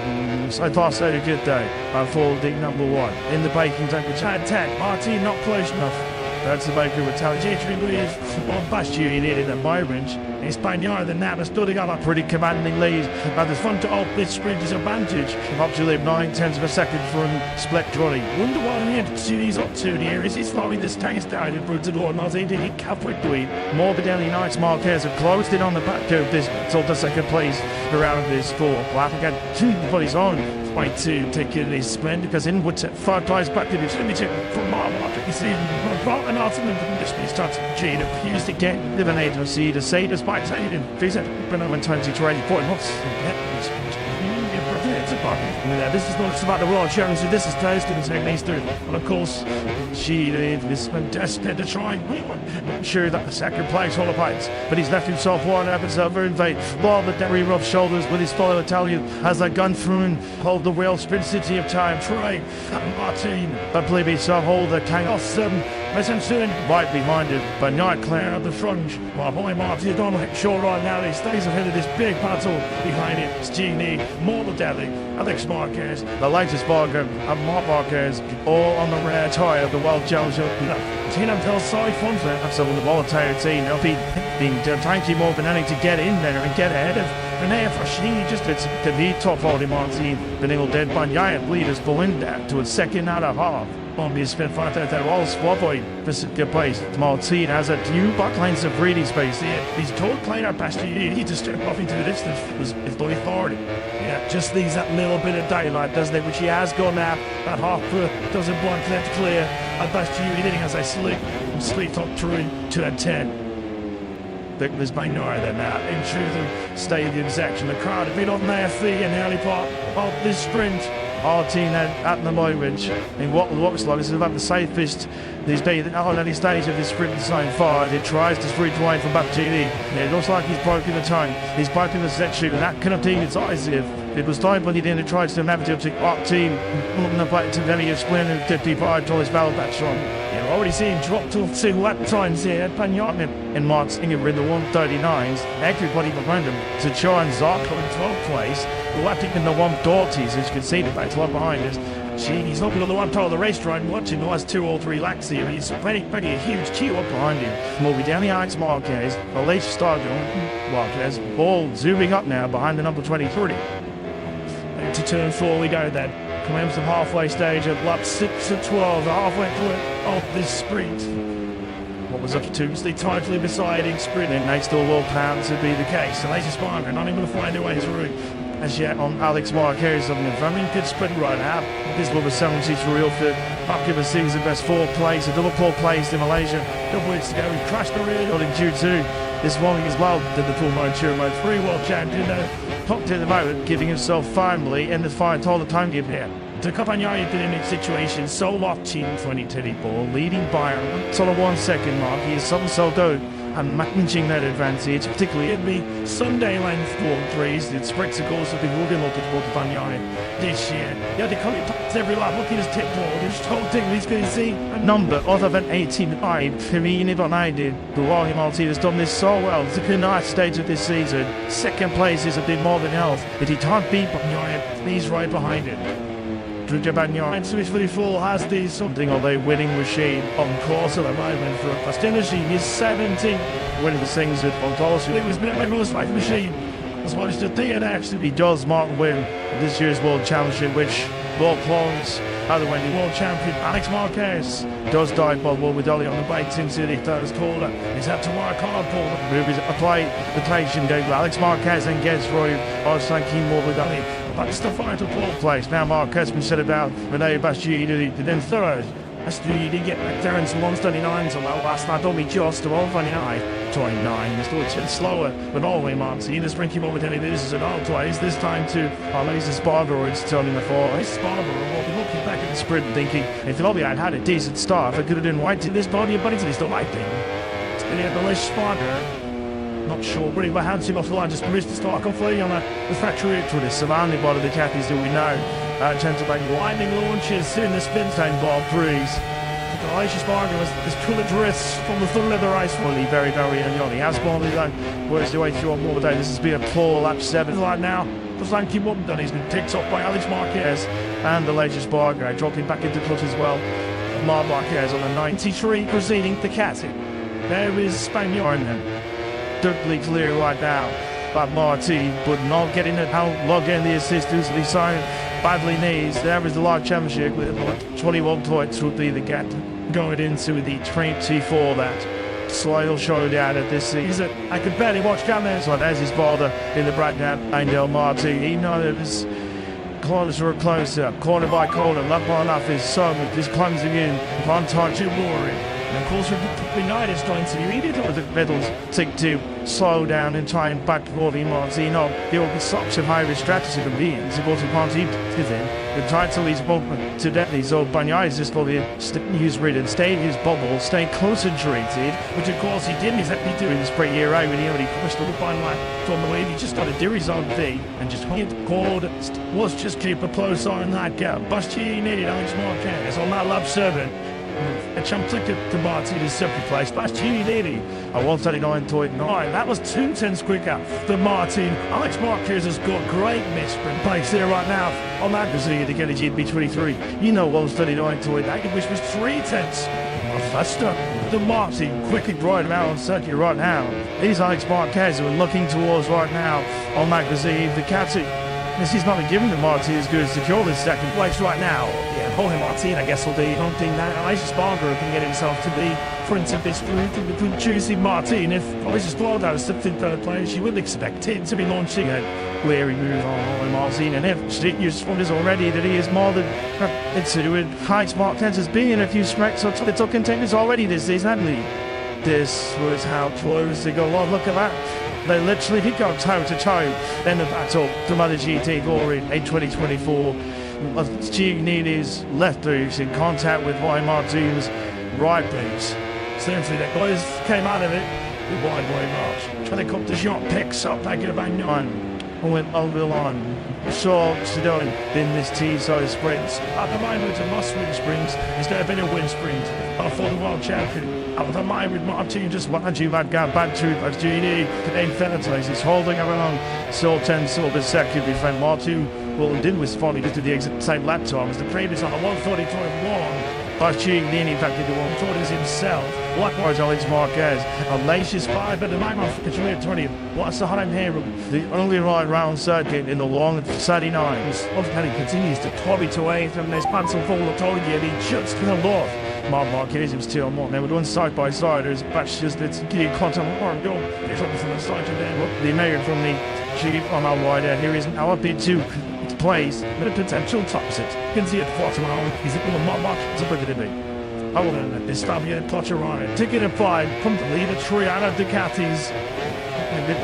So far, so good day. For the number 1 in the baking tank, which had 10. Martin not close enough. That's the baker retaliatory with on Bastianini in the Byronge. It's Bagnaia the now stood together. Pretty commanding lead. But the front to up this sprint is advantage. Up to live 9/10 of a second from Split Johnny. Wonder what an end to these up to here. Is he slowing this tank down in Brutador? Martin did he cover to it. Morbidelli Knights Marquez have closed in on the back of this until the second place around this 4. Laughing at 2 for his own. Point to take it in his sprint because in what's at 5 times back to his limited from Marvel after he's in and ultimately just be starts G to fuse to get eliminated to see to say despite saying it visit been over 20 to 80 point lots this is not about the World Championship, this is Thursday and techniques through. And of course, she has been desperate to try and sure that the second place all fights, but he's left himself one episode over invade. Ball the very rough shoulders with his fellow Italian as they gun through and hold the wheel sprint city of time. Trey Martin, but believe himself hold the chaos 7. Listen soon, right behind it, but not clear of the front. While boy Martin is on shore right now, he stays ahead of this big battle behind it. It's Genie, Morbidelli, Alex Marquez. The latest Bargo and Mark Marquez all on the rare tyre of the World Championship. Team until side front there. Absolutely volatile now being trying to more than anything to get in there and get ahead of Renee Frashini. Just it's the lead top holding on team. Been able to by giant leaders Belinda to a second and a half. On the spin fight out there, all swap boy. Visit good place. Martin has a few backlines of breathing space here. He's told Kleiner past you, he just step off into the distance. It's the authority. Yeah, just leaves that little bit of daylight, doesn't it? Which he has gone now. That half foot doesn't blunt left clear. And past you, anything as I sleep top through to that 10. There's by no other than that. In truth, the stadium section, the crowd have been on their feet in the early part of this sprint. Our team at the moment, in what looks like is about the safest there's been on any stage of this sprint so far. It tries to sprint away from Battini. It looks like he's broken the time. He's broken the set shoot, and that cannot be decisive. It was time when he then tries to navigate to our team, looking to play to Velly of Splin and 55 to his battle back strong. You're already seeing drop to 2 lap times here at Pagnotten. And Mark Singer in the 139s. Everybody behind him to try and Zarko in 12th place. Lapping in the 130s, as you can see, the back's lot behind us. He's not going to one part of the race drive and watching the last 2 or 3 laps here. He's pretty a huge queue up behind him. Moving down the Alex Marquez, the late start Marquez, ball zooming up now behind the number 23. To turn 4 we go then. Coming to the halfway stage of lap 6 to 12, halfway through of this sprint. What was up to Tuesday, tightly deciding sprint, and they still will plan to be the case. The latest Sparker not able to find their way through. As yet on Alex Marquez on the very good sprint right now. This will be 70 for real fit. Occupa season best 4th place, a double pole place in Malaysia. Couple weeks ago he crashed the rear in Q2. This morning as well did the full mode 3 world champion top to the moment, giving himself firmly in the fight all the time give here. The Campagnari did in a situation so locked in 20 ball, leading by sort of 1 second mark. He is something so good and managing that advantage, particularly in the Sunday length World 3s. The sprints of course have been looking up at the Campagnari this year. Yeah, they come in every lap looking at his tip ball. This whole thing he's going to see a number other than 18.5 for me and even I did. Guarani Maltese has done this so well. It's a nice stage of this season. Second place is a bit more than else, but he can't beat Campagnari. He's right behind him. And Swiss for the full has the something of a winning machine on course at the moment for Pastinacci. He's 17. Winning the things with Fontolsi. It was a most like machine. As well as the thing actually. He does Martin win this year's World Championship, which will close other way. World champion Alex Marquez does die by Will with Dolly on the bike into the third quarter. He's had to work hard for the movies. Apply the patient go. Alex Marquez and gets Roy Arsanki more with Dolly. That's the final place. Now Marquez been said about Renee Bastille to then third. That's the you did get back there in some 139s on that last night. Don't be just to 129. 29. It's still slower, but always Martin. This bring him over to this is an old place. This time to Lisa Spargo is turning the four. Spargo will be looking back at the sprint thinking if Lobby had had a decent start, I could have done white to this body, but it's still like thing. It's been at the list Spargo. Not sure, but he hands him off the line, just missed the start completely on the factory to the surrounding body of the Cathies that we know. Gentlemen, winding launches in the spin time ball breeze. Elijah Spargo has pulled a dress from the full leather ice. Fully very early on. He has gone works the way through on more day. This has been a poor lap 7. Right now, the Lanky Mutton done. He's been picked up by Alex Marquez. And the latest Spargo dropping back into clutch as well. Mark Marquez on the 93 proceeding the Cathy. There is Spaniard then. Totally clear right now. But Marty, but not getting it out, log in the assistance. He signed badly needs. There is the Live Championship with 21 points would be the gap going into the 24 that Slidell showdown at this season. I could barely watch Cameron. So there's his father in the breakdown. Angel Marty. He knows this closer and closer, corner by corner. Lap on off his son with this plunging in. One time too boring. And of course, United is going to be idiot. The medals take to slow down and try and back for the Martino. There will be such a high strategy to be. It's about to party with him. The title is open to death. So Banyai is just for the use ridden, stay in his bubble, stay concentrated, which of course he didn't exactly do in the sprint year out when he only pushed the final line from the way he just got to do his own thing and just hit called. Was just keep a close eye on that gap. Bastille needed Alex Marquez on that lap 7. A jump ticket to Martin's second place. Bastianini. A 1:39.9. That was 2 tenths quicker than Martin. Alex Marquez has got great mid-sprint pace there right now. On that to get a GP 23. You know 1:39.8, which was 3 tenths faster than Martin. Quickly driving out on circuit right now. He's Alex Marquez who are looking towards right now on that Ducati. This is not a given that Martin is going to secure this second place right now. Yeah, Jorge Martin, I guess, will be hunting that. Alex Spargo can get himself to be front of this group between choosing Martin. If Alex Spargo slipped in third place, you would expect him to be launching it. Where he moves on Martin, and if you responded already that he is more than into with high Marquez has been in a few smacks or top contenders already this season, hadn't he? This was how close they go on. Look at that. They literally did go toe to toe in the battle to MotoGP glory in 2024. Giannini's left boot in contact with Jorge Martin's right boot. Essentially, the guys came out of it with wide march. Trying to come to shot, picks up, back it back nine. Went over the line. Short to do in this T-size sprints. At the moment, it's a must-win sprint. It's never been a win sprint for the world champion. Out of the mind with Martin just watch you that guy bad tooth as GD today Felicitas. He's holding around so 10 silver second behind Martin. Well, did was funny just to the exact same lap time as the previous on the 1:40.1. Giannini back into 140s himself. Likewise, Alex Marquez. A lacious 5 at the moment for Catalunya 20. What's the time here? The only right round circuit in the long 39s. Kenny continues to tob it away from this pencil full of Tollier. He just to the left. Marquez is still more. They were doing side by side. There's batch just it's getting contact on go. It's up from the side to them. The American from the Jeep on our wide here is now a bit too. Place, but a potential tops it. You can see it bottom out. He's a little mud. It's a bit of it. I will let this stop here, clutch around. Ticket applied from the leader three out of Ducatis.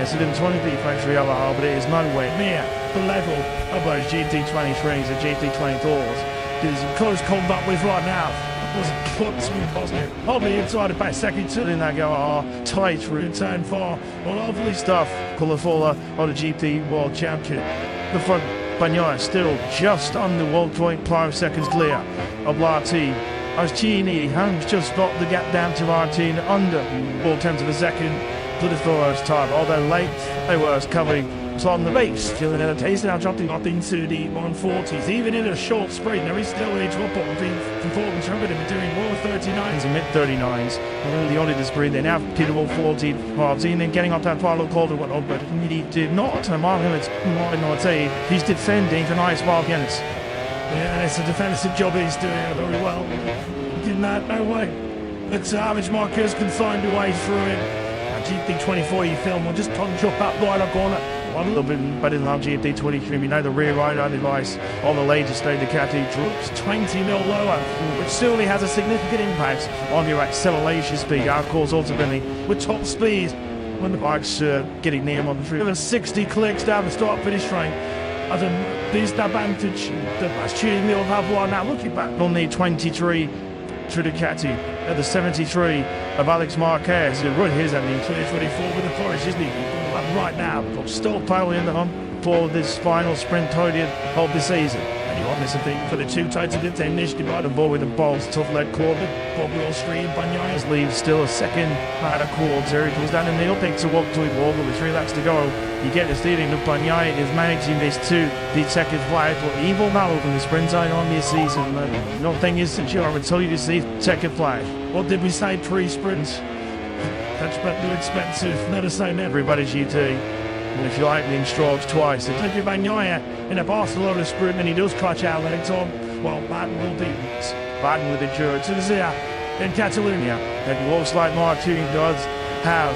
It's in 20 factory of our, but it is no way near the level of those GT23s and GT24s. There's close combat with right now. Was clutch smooth positive. Probably inside the back second two in that go tight through turn 4. Well, lovely stuff. Colourful on the GP World Champion. The front Bagnaia still just under 1.5 seconds clear of Martin. As Giannini has just got the gap down to Martin under 4 tenths of a second for the first time. Although late, they were covering on the race. Still in a taste now, dropping up into the 140s. Even in a short sprint, there is still a drop on between 4 and 7 between 139s and mid 39s. Really only the sprint. They now pitable 14 Martin, then getting up that final corner went on, but he did not. And Mark Emmett, he's defending for nice Marquez. Yeah, it's a defensive job he's doing very well. Did that, no way. But Alex Marquez can find a way through it. GT24 you film will just punch up that right corner. A little bit better than our GT23. We know the rear rider device on the latest stage Ducati drops 20 mil lower, which certainly has a significant impact on your acceleration speed. Of course, ultimately, with top speed, when the bike's getting near on the free. Over 60 clicks down the start-finish train. As a beast advantage, the Bastianini will have one now. Looking back on the 23 to Ducati at the 73 of Alex Marquez. He'll run his at the 2024 with the Forest, isn't he? Right now, but still piling in the hunt for this final sprint podium of the season. And you want this, I think, for the two tights of the team initially by the ball with the balls, tough lead quarter. Bob Will Street, Bagnaia leaves still a second out of quarter. He comes down the middle, picks a walk to it, walk with 3 laps to go. You get the steering of Bagnaia is managing this to the second flight, but he will now open the sprint zone on this season. Nothing is secure until you see second flight. What did we say pre-sprint? That's too expensive. Let us say never. Everybody's UT. And if you lightning strokes twice, it's like Bagnaia in a Barcelona sprint, and he does clutch out later on. Well, Batten will do it. Batten with insurance. To the Zia in Catalunya. And looks like Martin does have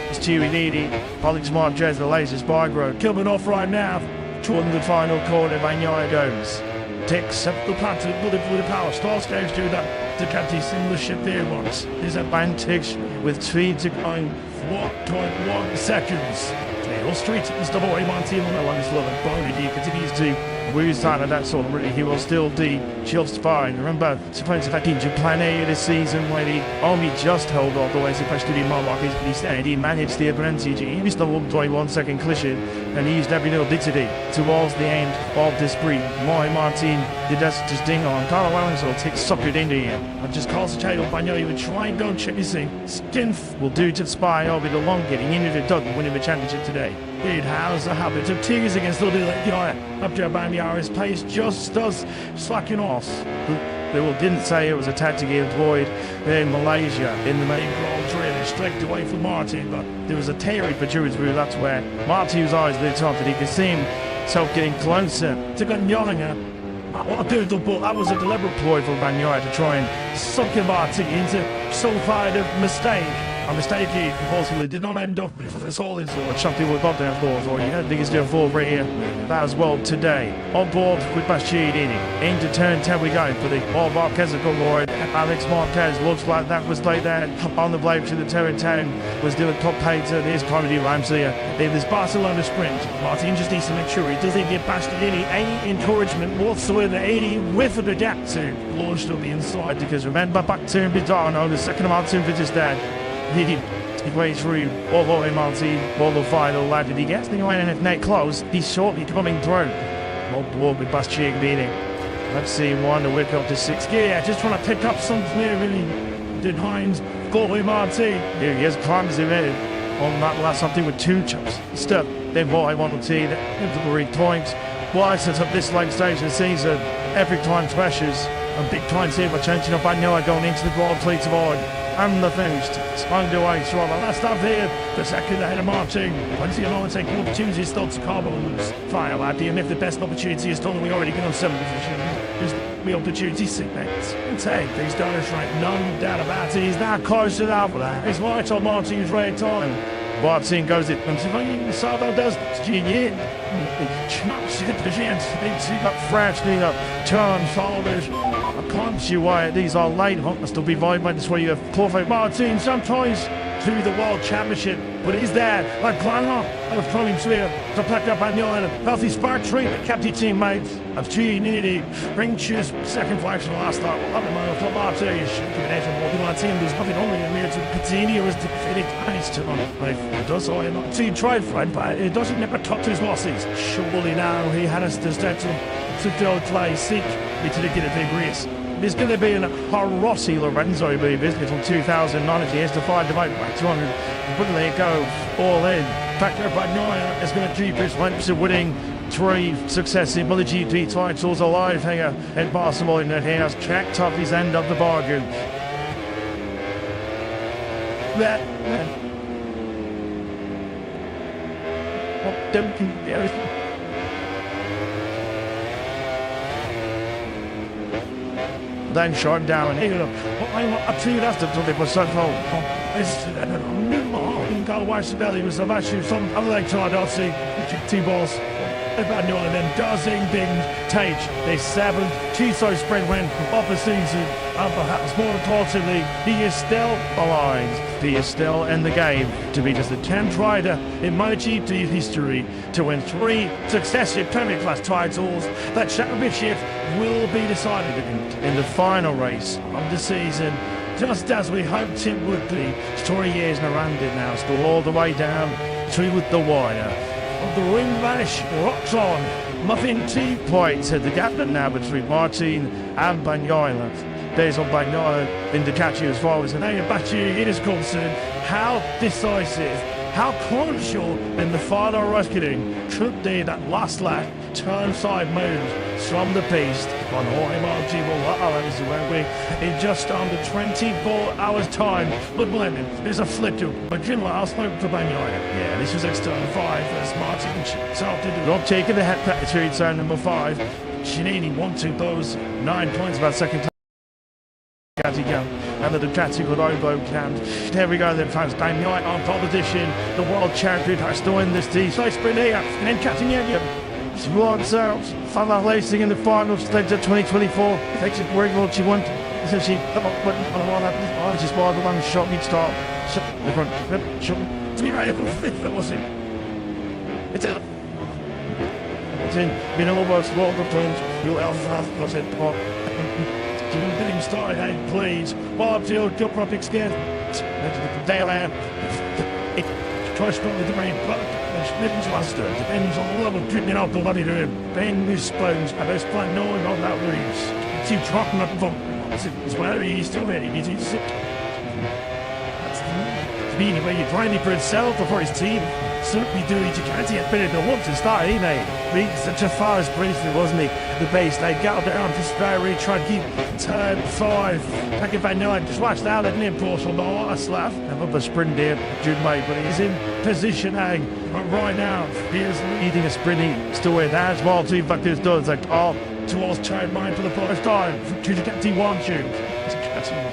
his Giannini. Alex Marquez, the latest bike road. Coming off right now. Toward the final corner, Bagnaia goes. Ticks up the plant with the power. Starts goes through that Ducati single ship there once. His advantage with 3 to 1.1 seconds. Tail Street is double A Martin on the longest level. Bony D continues to lose out of that sort of really. He will still D just fine. Remember, supposed to in Japan A this season when he only just held off the way supposed to be Marquez, but he managed the advantage. He missed the 1.1 second collision. and he used every little dignity towards the end of the sprint. Martin did just ding on. Carlo Alonso suckered into him and just concentrated on Bagnaia. He would try and go check his thing. Stinf will do to spy over the long getting into the dug and winning the championship today. It has a habit of tears against the guy. After Bagnaia's pace just does slacking off. They didn't say it was a tactic he employed in Malaysia in the main Grand Prix. They streaked away from Martin, but there was a teary protrusion through. That's where Martin's eyes lit up and he could see himself getting closer to Bagnaia. What a beautiful ball. That was a deliberate ploy for Bagnaia to try and suck Martin into so far a mistake. A mistake he unfortunately did not end up with. It's all his fault. Some people would love to have thought, or you don't think it's their fault right here. That as well today. On board with Bashir into turn 10 we go for the Marquez Lord. Alex Marquez looks like that was laid there on the blade to the turn 10. Was doing top pace at his comedy Ramsey in this Barcelona sprint. Martin just needs to make sure he doesn't get Bashir any encouragement whatsoever. 80 whiff of the gap to launched on the inside because remember back to Bidano, the second of Martin for just that. He plays through all the way Martin, all the final lad. Did he get the line and if net close, he's shortly coming through. Well, blow with Bastian beating. Let's see one to whip up to 6th gear. Just trying to pick up something there, really. Did Hines go with Martin? Here he is, climbs him in. On that last something with 2 chops. Step, then what I want to see, the 3 points. Why sets up this late stage of the season? Every time pressures. A big time here by changing up Bagnaia going into the Grand Prix tomorrow. And the first, underway through the last up here, the second ahead of Martin. Plenty of long take opportunities still to Carbos. Fire at him if the best opportunity is done, we already get on 7th position. Just the opportunity segments. And take these donors right, none doubt about it. He's now close to that for that. It's right on Martin's right time. Martin goes it, and Sabo does Genius. Chops it, the chance. They see that freshly up, turn shoulders. I can't see why these are late. Must still be vibe by this way you have perfect Martin sometimes to the World Championship. But he's there, like Clanlock. I was trying to pack up on the island. Healthy spark treat, kept his teammates. Of G, Nitty, Ring Choose, second flag from the last start. Well, I'm the man of Martin. You should give an edge on my team. There's nothing only in there to Pizzini or is defeated. And he's still on it. It does all not. So he tried Fred, but it doesn't never top to his losses. Surely now he had us to start to go play seek me to get a big race. There's going to be a Rossi Lorenzo be business from 2009. He has to find the back 200. But they go all in. Factor Bagnaia is going to keep his lengths of winning 3 successive MotoGP titles alive here in Barcelona. He has checked up his end of the bargain. Then shot down and I'm up to you, that's the 20% home. It's Galway belly was the match some other like Tardosi, 2 balls. About New and then Dazzing Bing Tage, the 7th Chiso spread win of the season. And perhaps more importantly, he is still alive. He is still in the game to be just the 10th rider in MotoGP history to win 3 successive Premier Class titles. That championship will be decided in the final race of the season, just as we hoped it would be. 3 years in around it now, still all the way down to the wire. The ring vanish, rocks on. Muffin 2 points at the gap now between Martin and Bagnaia. There's on Bagnaia in the catch as far as the name of Bachi it is concerned. How decisive, how crucial in the final reckoning should be that last lap turn side move from the beast on in just under 24 hours time. But Blenheim, there's a flip to but Jim Lyle spoke to Bagnaia. Yeah, this was external 5 as Martin started not taking the head package to turn number 5. Chinini 1-2 those 9 points about second time. And the Ducati could overcome. There we go then, fans. Bagnaia on competition. The world champion has to win this D-side sprint here. And then Catalunya. She wants out. Further racing in the final stage of 2024. Takes it where what she wants. So she just by the one shot each start. The front. Shot. To be right up fifth, that was it. It's in. Been almost rolled the twins. Real alpha was it. Getting started, hey, please. Bob Jill, jump up, scared. Dale out. Try to stop with the rain. Depends master. Depends on the level of treatment out the bloody doing. Ben this sponge. I best plan knowing on that leaves. Keep dropping up the it's where he's still ready. He's sick. That's the meaning where you trying for himself or for his team. Certainly do it. You can't see it better than once to start, eh, mate? Being such a fast briefly, wasn't he? The base, they got down to Sparrow, tried to keep turn 5. Back if I know it, just watch that, let him push on the last lap. Have up a sprint there, Jude, mate, but he's in position, eh? But right now, here's leading a sprint. He's still with that small team, but this does like all towards turn 9 for the first time. To the captain, he wants you.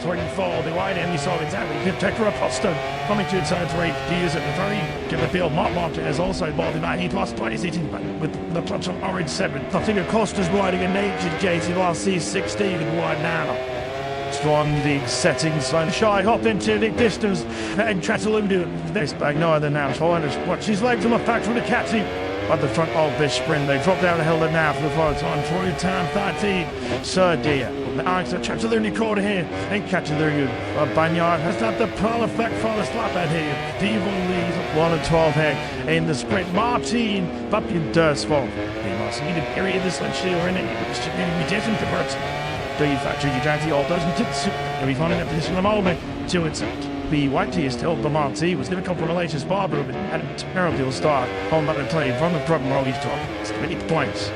Three fall, the wide end, you saw exactly. Protector Apostle coming to turn 3. He is at the very good field. Mark has also balled him out. He lost 20 sitting with the clutch on orange 7. I think Acosta's riding a nature Jason last C16 and wide now. Strong league settings, shy hop into the distance and Catalunya. This bag no other now. So watch his legs on the back from the captain. At the front of this sprint, they drop down the hill now for the first time. Through turn 13. Sir dear. The Alex Catalunya quarter here. And Catalunya. Bagnaia has had the perfect first lap at here. Devon leads 1 and 12 here in the sprint. Martin Papian Dursfall. He must need a period this lunch here in it. It's going to be different to Bert. The factory Jackie all doesn't it? He'll be finding a position at the moment. To it. The Whitey is still the Marty was going to come from the latest Barbara but had a terrible start on that play from the front row he's talking 8 points.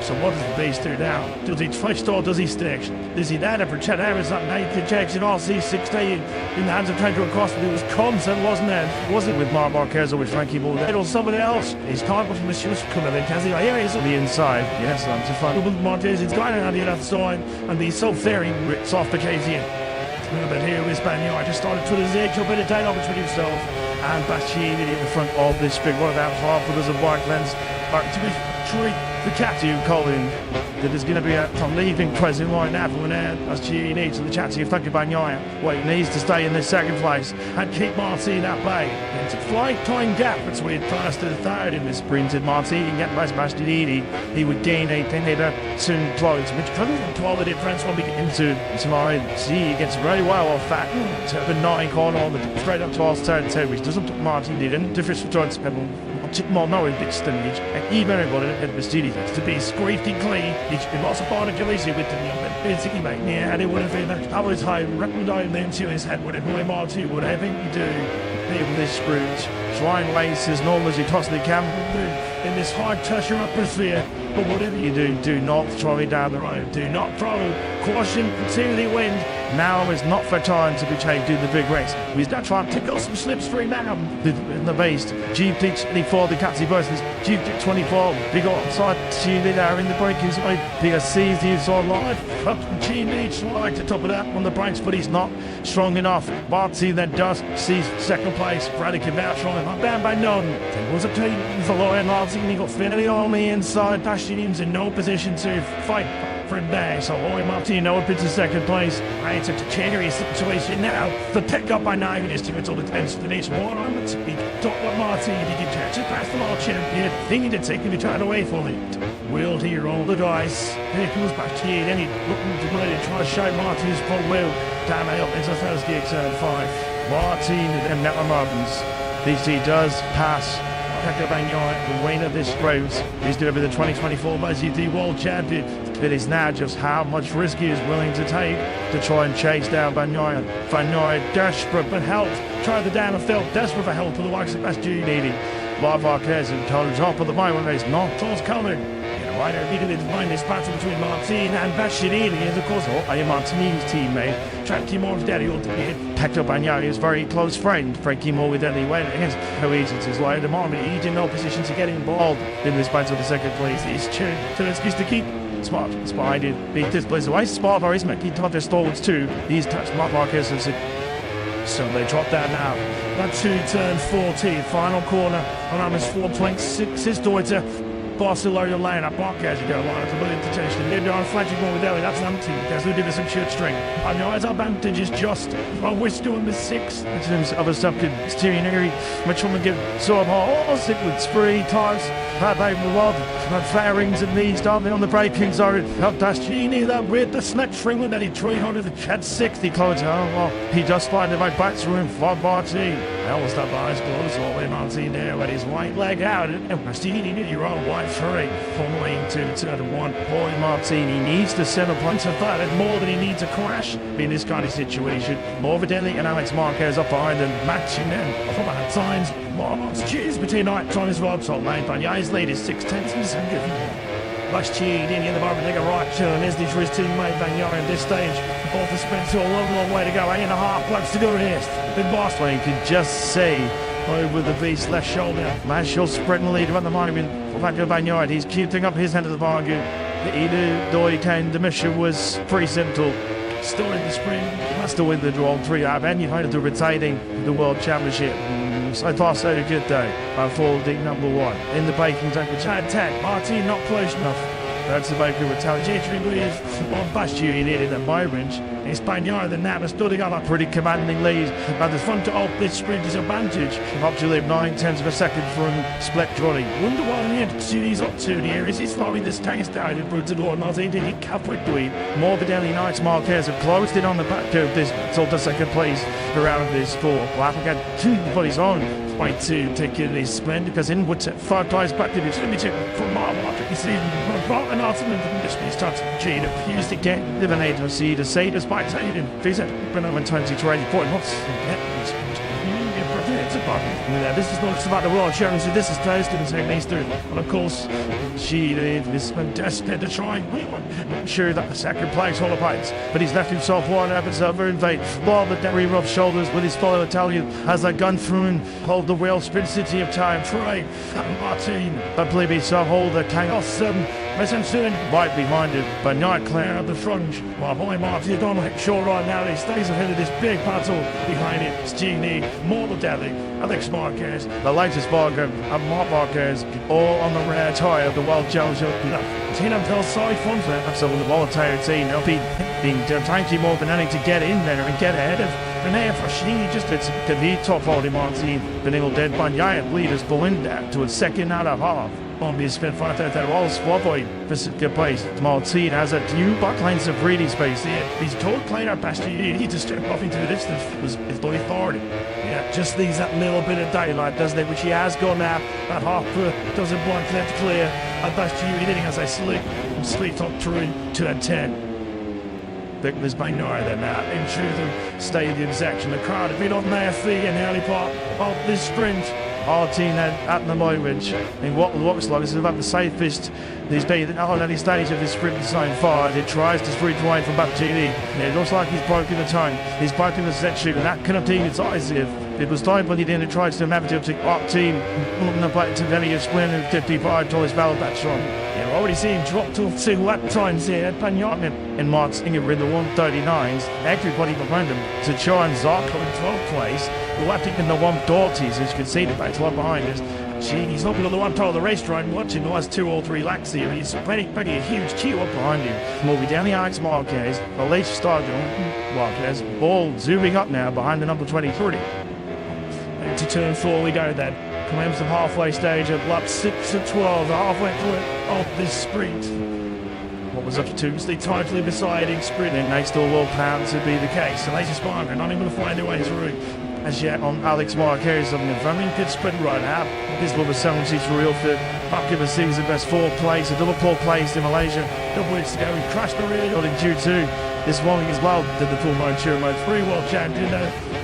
So what does the base do now? Does he twist or does he stick? Does he that ever Chet Harris that night to Jackson all C16 in the hands of Trent Acosta? It was Consent, wasn't it? Was it with Mark Marquez or with Frankie Bull? It was somebody else. He's caught with Monsieur coming in. Has he? Here he is on the inside. Yes, I'm to find Ruben Marquez. He's going on the other side and he's so very soft occasion. But here with Bagnaia just started to the edge, a bit of dialogue between himself and Bastien in the front of this big one out half for the white lens. To be Troy the captain Colin that is going to be from leaving present right now from as G needs to the chat to Frankie Bagnaia. Well, he needs to stay in this second place and keep Martin at bay. It's a flight time gap between first and third in this sprint. And Martin get past Bastianini. He would gain a 10 header soon close, which couldn't 12 the difference when we get into tomorrow. See, he gets very well off that. To the 9 corner on the straight up towards turn 2, which doesn't put Martin didn't difference for John Spebble. More no bit stunning and even got it at the studio to be squeaky clean. It's been lots of fun to with the basically mate. Yeah, and it would have been that was high recommending them to his head with it boy Martin, whatever you do. Leave this sprint. Trying laces normal as you toss the camera in this hard touch your atmosphere. But whatever you do, do not throw it down the road. Do not throw. Caution to the wind. Now is not for time to be changed to the big race. We're not trying to go some slipstream now. In the base, GP24, the Catzy versus GP24. Big outside, G there in the braking side. Big sees the inside line. Up G needs like to top it up on the brakes, but he's not strong enough. Barty then does see second place. Bradley came out trying not down by none. There was a team for Lauren Larson. He got Finley on the inside. He's in no position to fight for him there. So Roy Martino up into second place. It's a cherry situation now. The pick up by 9 minutes to it's all the tension to each one on the speed. Top of Martin, he can catch it past the world champion. Thinking to take him to turn away from it. Will he roll the dice? Here comes back here. Then he's looking to play to try to show Martin's full will. Down up into first gear turn 5. Martin and Netta Martins. DC does pass. The winner of this race is to be the 2024 MotoGP World Champion. It is now just how much risk he is willing to take to try and chase down Bagnaia. Bagnaia desperate for help. Tried the down and felt desperate for help for the likes of Bastien needing. Mark Marquez and Tony's up at the moment. There's not towards coming. Rider needed to find this battle between Martin and Bastianini, and of course, Martinini's teammate, Frankie Moore's daddy ultimately packed up Bagnaia, his very close friend, Frankie Moore with Eddie went against coincidence like at the moment. He's in no position to get involved in this battle for the second place. He's turned to the excuse to keep Smart. Spy did beat this place away. Spot for his mate. He taught their stalwarts too. He's touched Mark Marquez and said, so they drop that now. That 2 turn 14, final corner on Amos 4.6 his daughter. Barcelona lane up Marquez, you got a line of ability to change the lid on flagship one with Ellie, that's empty. There's who did this in short string. I know as our advantage is just we're still in the 6. In terms of other stuff could steering area, much woman give so all sick with spree times. They the world, fairings and knees diving on the braking zone. Up Dashini that with the snap string with that he 300 had 60 close. Oh well, he just find the right backs room for Barty. That was the eyes closed all in Martin there with his white leg out. And Martini did your own white three. Following to turn one. Boy, Martini needs to set a punch of that and more than he needs a crash in this kind of situation. Morbidelli and Alex Marquez up behind them, matching them for bad times. Marmot's cheers between night on his rod, so lane Bagna's lead is 6/10 of a second. Last cheered in the bottom, take a right turn. Is this for his teammate Bagna at this stage? Both the sprints all over, long way to go. 8.5 blocks to go rest. The boss lane can just see over the beast's left shoulder. Marshall sprinting lead around the monument for Bagna. He's keeping up his end of the bargain. The mission was pretty simple. Still in the sprint, must have win the draw 3 up, and you find to retaining the World Championship. So far, so good day. I fall deep number 1 in the baking tank. Attack, Martin not close enough. That's the baker retaliatory with on Bastiu in it in the moment. It's Bagnaia the Navas stood up a pretty commanding lead. But the front to up this sprinter's advantage. Up to live 9/10 of a second from Split Johnny. Wonder what in the end he's up to here. Is he slowing this tank down in Brutador? Martin did he cover to him. Morbidelli Knights Marquez have closed it on the back of this till the second place around this 4. Well, I got 2 for his own. Point to take it his spend because in what's 5 times back to his limited from Marmot. You see, Martin Arsenal just be starting to refuse to get eliminated. I see the say despite saying him. Visit, but over 20 point lots. This is not about the World Championship. This is close to the second Easter. And of course, she is desperate to try. I'm sure that the second place all fights, but he's left himself one up and over in vain. Ball the very rough shoulders with his fellow Italian as they gun through and hold the wheel sprint city of time. Try Martin, but believe himself hold the chaos 7. Soon right behind him, but not clear at the front. While boy Martin on sure right now he stays ahead of this big battle behind it. Stini, Morbidelli, Alex Marquez, the latest bargain, and Mark Marquez, all on the rare tie of the World Championship. Tina tells side front there. That's the voluntary team. They'll be trying to more than anything to get in there and get ahead of Renee for Stini. Just it's the lead top holding Martin. The nil dead Bagnaia leaders Belinda to a second out of half. On the spin fight out there, all swap boy. Visit good place. Martin has a few backlines of breathing space here. He's told player Bastion he just step off into the distance. His body authority. Yeah, just leaves that little bit of daylight, doesn't it? Which he has got now. That half foot doesn't blunt left clear. And Bastion hitting as they sleep top through to that 10. There's Bagnaia there now into the stadium section. The crowd have been on their feet in the early part of this sprint. Martin at the moment, in what looks like this is about the safest he's been on any stage of this sprint so far. He tries to sprint away from Battini. It looks like he's broken the tongue. He's broken the section, and that cannot be decisive. It was time when he then tries to navigate to up team, looking to play to Velio Splin and 55 to his battle batch on. You're already seeing drop to 2 lap times here at Bagnaia and Martin in the 139s. Everybody behind him to try and Zarko in 12th place. Lapping in the 130s, as you can see, the back's one behind us. He's looking at the one top of the racetrack and watching the last 2 or 3 laps here. He's pretty a huge queue up behind him. Morbidelli Alex Marquez, the late starter Marquez, all zooming up now behind the number 23. To turn 4 we go then. Coming to the halfway stage of lap 6 and 12, halfway through of this sprint. What was up to Tuesday, tightly deciding sprint, and they still will pound to be the case. The latest sparker not able to find their way through. As yet on Alex Marquez on the very good sprint right now. This will be 70 for real fit. Bucket of season best 4th place, a double pole place in Malaysia. Double weeks ago, he crashed the rear yard in Q2. This morning as well, did the full Monturo Mode 3 world champion.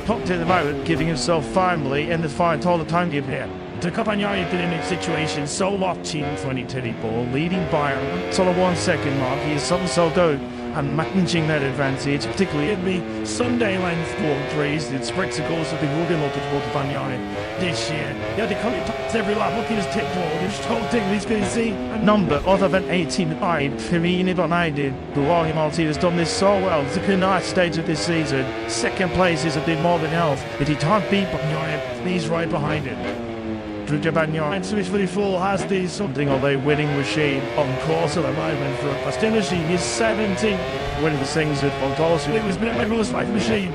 Topped at the moment, giving himself firmly in the fine total time give here. To Bagnaia did in this situation so locked in 2024, leading by a sort of 1 second mark. He is something so good and managing that advantage, particularly in the Sunday length 4-3s. The sprints of course have been looking multiple to Bagnaia this year. Yeah, they come in every lap, looking at his tip forward. This whole thing he's going to see a number other than 18-9. Firmini Bonadi, Guari Martin has done this so well. It's a nice stage of this season. Second place is a bit more than enough. If he can't beat Bagnaia, he's right behind him. Richigamme and Swiss really full has the something of a winning machine on course at the moment for Pastinacci. He's 17 winning the things with Fontossi. It was a most like machine.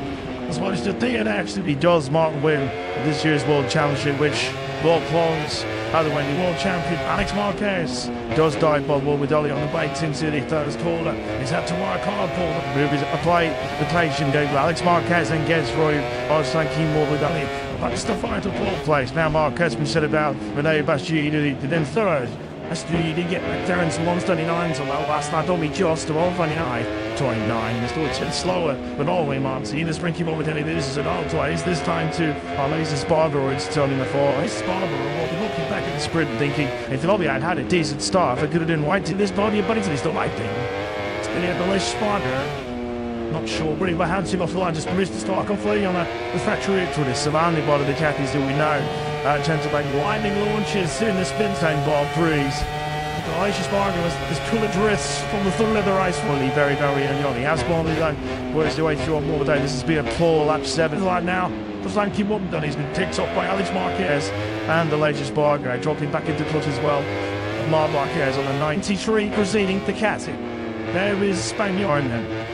As well as the thing and actually he does Martin win this year's World Championship, which will close other winning World Champion Alex Marquez does die by Morbidelli on the bikes into the third corner. He's had to work hard for the movies apply the patient game. Alex Marquez and gets through. I was thinking Morbidelli. but it's the fight of fourth place. Now Marquez been said about Rene Bastianini, then third. Bastianini did get back there into 139, so last night don't be just to 129. It's still a bit slower, but all the way Martin. This bring him over to this is an old place. This time to Laser Spargo, it's turning the four. Spargo will be looking back at the sprint thinking, if Lobby had a decent start, I could have done white to this body, but it's still like thing. It's going to have the Laser Spargo. Not sure, but he hands him off the line, just missed the start completely on the factory to the surrounding by the Ducatis that we know. Tends to make winding launches in the spin time ball breeze. Elijah Spargo has pulled a dress from the third leather ice fully, very early. He has ball line, works the way through on more day. This has been a poor lap 7 right now. Just like he wouldn't done, he's been picked up by Alex Marquez and Elijah Spargo, dropping back into clutch as well. Marquez on the 93 proceeding to Ducati. There is Spaniard then.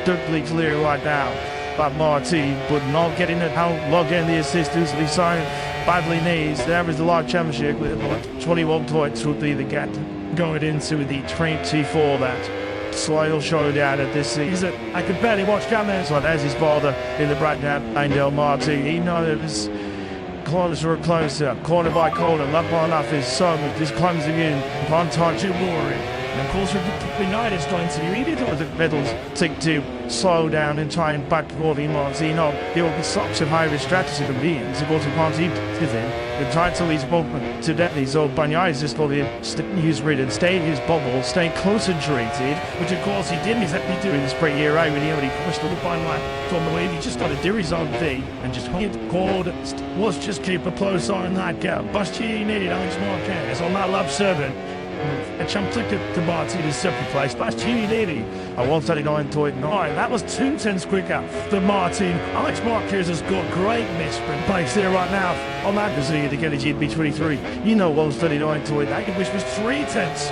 Totally clear right now, but Marti would not get in it. How log in the assistance, the sign badly needs. There is the Live Championship with 21 points would be the gap going into the 24 that Slyle showed out at this season. I could barely watch Gamme. So there's his father in the breakdown, Angel Marti. He knows it was closer and closer, corner by corner. Luck long enough is so just closing in. One time too boring. And of course, United's going to be immediate with the medals take to slow down and try and back for the Martino. He will be such a high strategy to be in. Supposed to Martino to them. The title is open to that. So Banyai just for the use rid stay in his bubble, stay concentrated, which of course he didn't exactly do in the spring year out when he already pushed the final line from the wave. He just got to do his own thing and just hit called. Was just keep a close eye on that gap. Bastianini, Alex Marquez on that lap 7. A champ took it to Martin in second place. Bastianini, a 139.9. That was 2 tenths quicker than Martin. Alex Marquez has got great mid-sprint place there right now. On that position to get a GP 23. You know 139.8, which was 3 tenths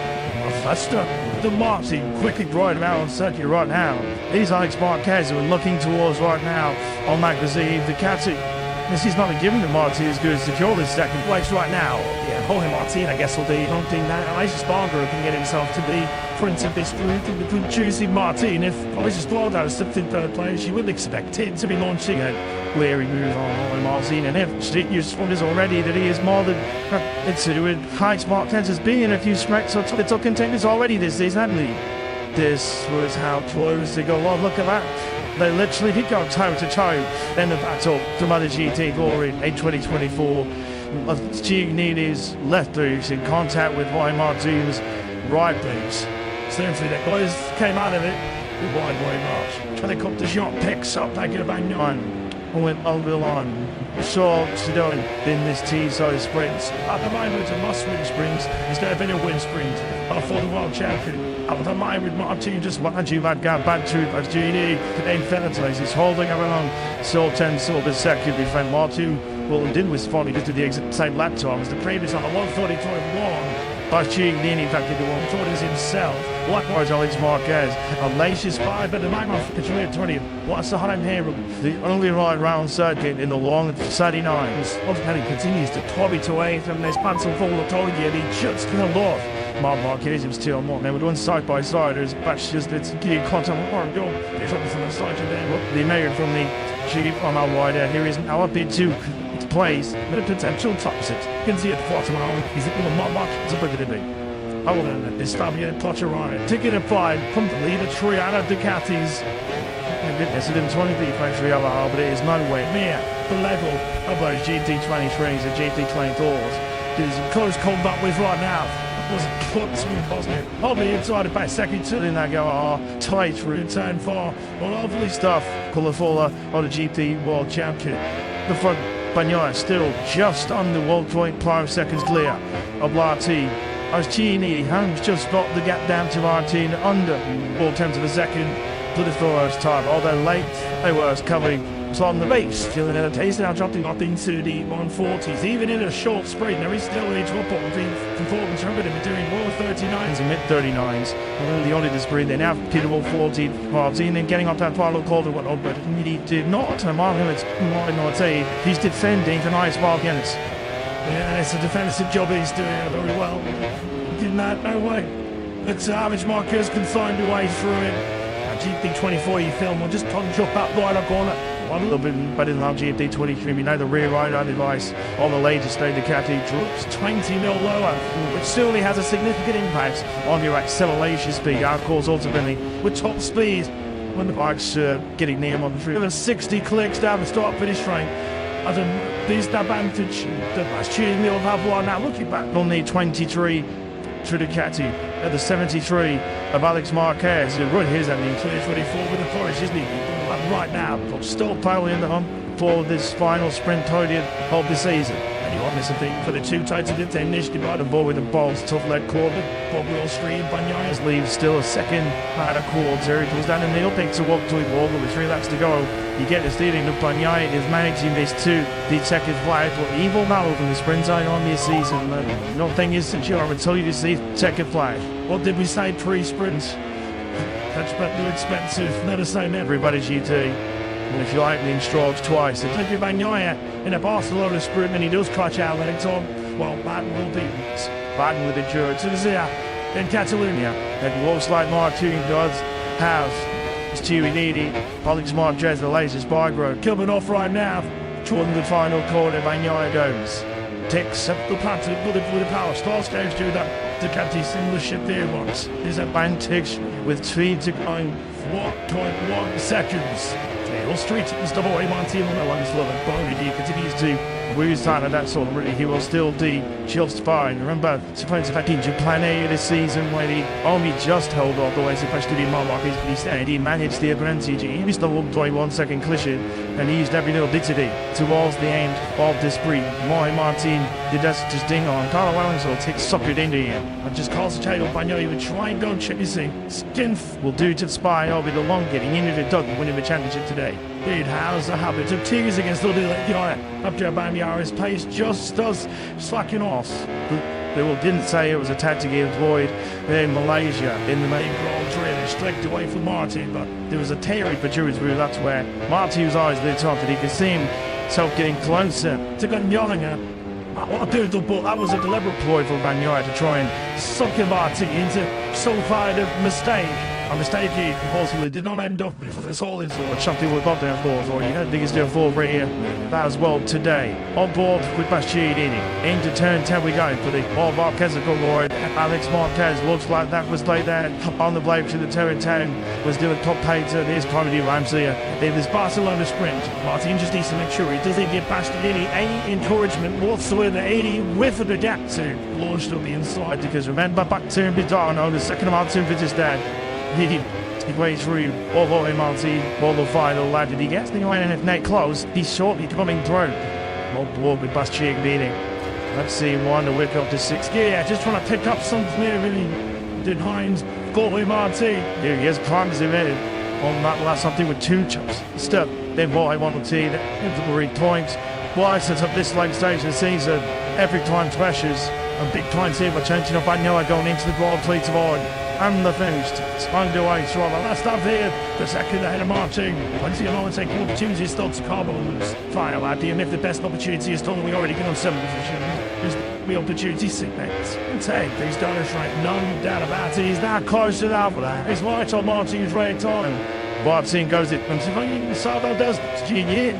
faster than Martin. Quickly riding out on circuit right now. He's Alex Marquez who we're looking towards right now on that position. Ducati. This is not a given to Martin as good as secure this second place right now. Yeah, Jorge Martin, I guess, will be hunting that. Elijah Spargo can get himself to be prince of this group between choosing Martin. If Elijah Spargo slipped in third place, you wouldn't expect him to be launching a wary move on Jorge Martin. And if Stickner's from this already that he is more than it's with high smart tenses being a few smacks or top contenders already this season, haven't he? This was how close they go. Well, look at that. They literally did go toe-to-toe in the battle to MotoGP glory in 2024. Giannini's left boots in contact with Jorge Martin's right boots. Essentially, the guys came out of it with wide march. Helicopter shot picks up, they get about 9. And went over the line. Short to do in this T-size sprints. At the moment, it's a must-win sprints instead of a win sprint for the world champion. At the moment, with Martin just watching that guy back to GD to then fertilize. He's holding around so 10 silver second before Martin will did was finally just did the exact same lap time as the previous on the 142.1. Giannini back into 140s himself. Likewise, Alex Marquez. Elacious 5 at the moment for Catalunya 20. What's the time here? The only right round circuit in the long 39s. Obviously, continues to top it away from this pencil full of Tollier. He just killed off. Marquez is still more. They were doing side by side. There's batch just it's getting contact with go. It's up from the side to them. The American from the Jeep on our rider. Here is now a bit too. Plays, but a potential tops it. You can see it bottom out. He's a little mark. It's a bit of a big. However, this time here, clutch around. Ticket applied from the leader three out of Ducatis. It's in 20 feet factory other half, but it is no way near the level of those GT23s and GT24s. There's a close combat with right now. Was a clutch smooth, wasn't it? Probably inside about second two in that go tight through turn 4. Well, lovely stuff. Colourful on the GP World Champion. The front Bagnaia still just under 1.5 seconds clear of Martin. As Giannini has just got the gap down to Martin under 4 tenths of a second for the first time. Although late, they were covering on the base. Still in a taste now, dropping up into the 140s. Even in a short sprint, there is still a drop off between performance from it between low 39s and mid 39s. The only the sprint, they now pitable 14 Martin and getting up that final call to what but he did not. And Martin not say he's defending the nice ball against. Yeah, it's a defensive job he's doing very well. Did not, no way. But Alex Marquez can find a way through it. GP24 you film will just punch up that right corner. One little bit better than MotoGP 23. We know the rear rider device on the latest stage Ducati drops 20 mil lower, which certainly has a significant impact on your acceleration speed. Of course, ultimately, with top speed, when the bike's getting near on the free. Over 60 clicks down the start-finish train. As a beast advantage, the Bastian will have one now. Looking back on the 23 to Ducati at the 73 of Alex Marquez, who run his at the 2024 with the Porsche, isn't he? Right now, but still piling on for this final sprint podium of the season. And you want this, I think, for the two tights of the finish, divided ball with the balls, tough led Corbin, Bob Will Street, Banyas leaves still a second out of quarters. There he goes down in the middle, picks a walk to Walker with 3 laps to go. You get the steering of Banyai is managing this to the second flight, but he will not open the sprint zone on this season. No thing is secure until you see second flight. What did we say pre-sprint? That's too expensive. Let us know everybody's UT. And if you lightning strokes twice, it's like Bagnaia in a Barcelona sprint and he does clutch out when it's on. Well, Batten will be Batten with endurance. It is here in Catalunya. And looks like Martin does have his Chewy Needy. Alex Marquez, the latest bike road. Coming off right now. Toward the final corner, Bagnaia goes. Takes up the plateau with the power. Starts goes to that. Ducati similar ship there once. Disadvantage with 3 to 4.1 seconds. Tail Street is double A Monty on the longest level. Boney D continues to lose out of that sort of really. He will still D shield spine. Remember, supposed to into plan A this season when he only just held off the way supposed to be Marquez, but he said he managed the advantage. He missed the 1.1 second collision and he used every little bit today towards the end of the sprint. Martin did that just ding on. Carlo Alonso takes suckered into him and just calls the tail up. I know he would try and go check his thing. Skinf will do to spy over the long getting into the dug and winning the championship today. It has a habit of tears against the after Banyara's pace just does slacking off. They didn't say it was a tactic he employed in Malaysia in the main Grand Prix. They stripped away from Martin, but there was a teary protrusion through. That's where Martin's eyes lit up and he could see himself getting closer to Ganyanga. What a beautiful ball. That was a deliberate ploy for Bagnaia to try and suck Martin into so far a mistake. A mistake he unfortunately did not end up with. It's all in sort. Something we've got there for. You don't think it's doing for right here. That as well today. On board with Bastianini. Into turn 10 we go for the Marquez Lord. Alex Marquez looks like that was laid there on the blade to the turn 10. Was doing top pace at his comedy Ramsey in this Barcelona sprint. Martin just needs to make sure he doesn't give Bastianini any encouragement whatsoever. 80 with the gap to launch to the inside because remember back to Bidano, the second Martin for just that. He way through all the Martin, all the final lad did he get the line and if net close, he's shortly coming through. More board with Bastian beating. Let's see one to whip up to 6th gear. Yeah, just trying to pick up something there really. Did Hines go with Martin? Here he is, climbs him in on that last something with 2 chops. Step, then what I want to see the 3 points. Why sets up this late stage of the season? Every time pressures and big time team attention of Bagnaia going into the Grand Prix tomorrow. And the finish. It's underway through the last up here. The second ahead of Martin. Plenty of moments taking opportunities still to Carbon's final at the end. If the best opportunity is done, we already get on 7th position. There's the opportunity segments. And take these dollars right. None doubt about it. He's now close to that for that. It's right on Martin's right on. Martin goes it. And if Savo does genius.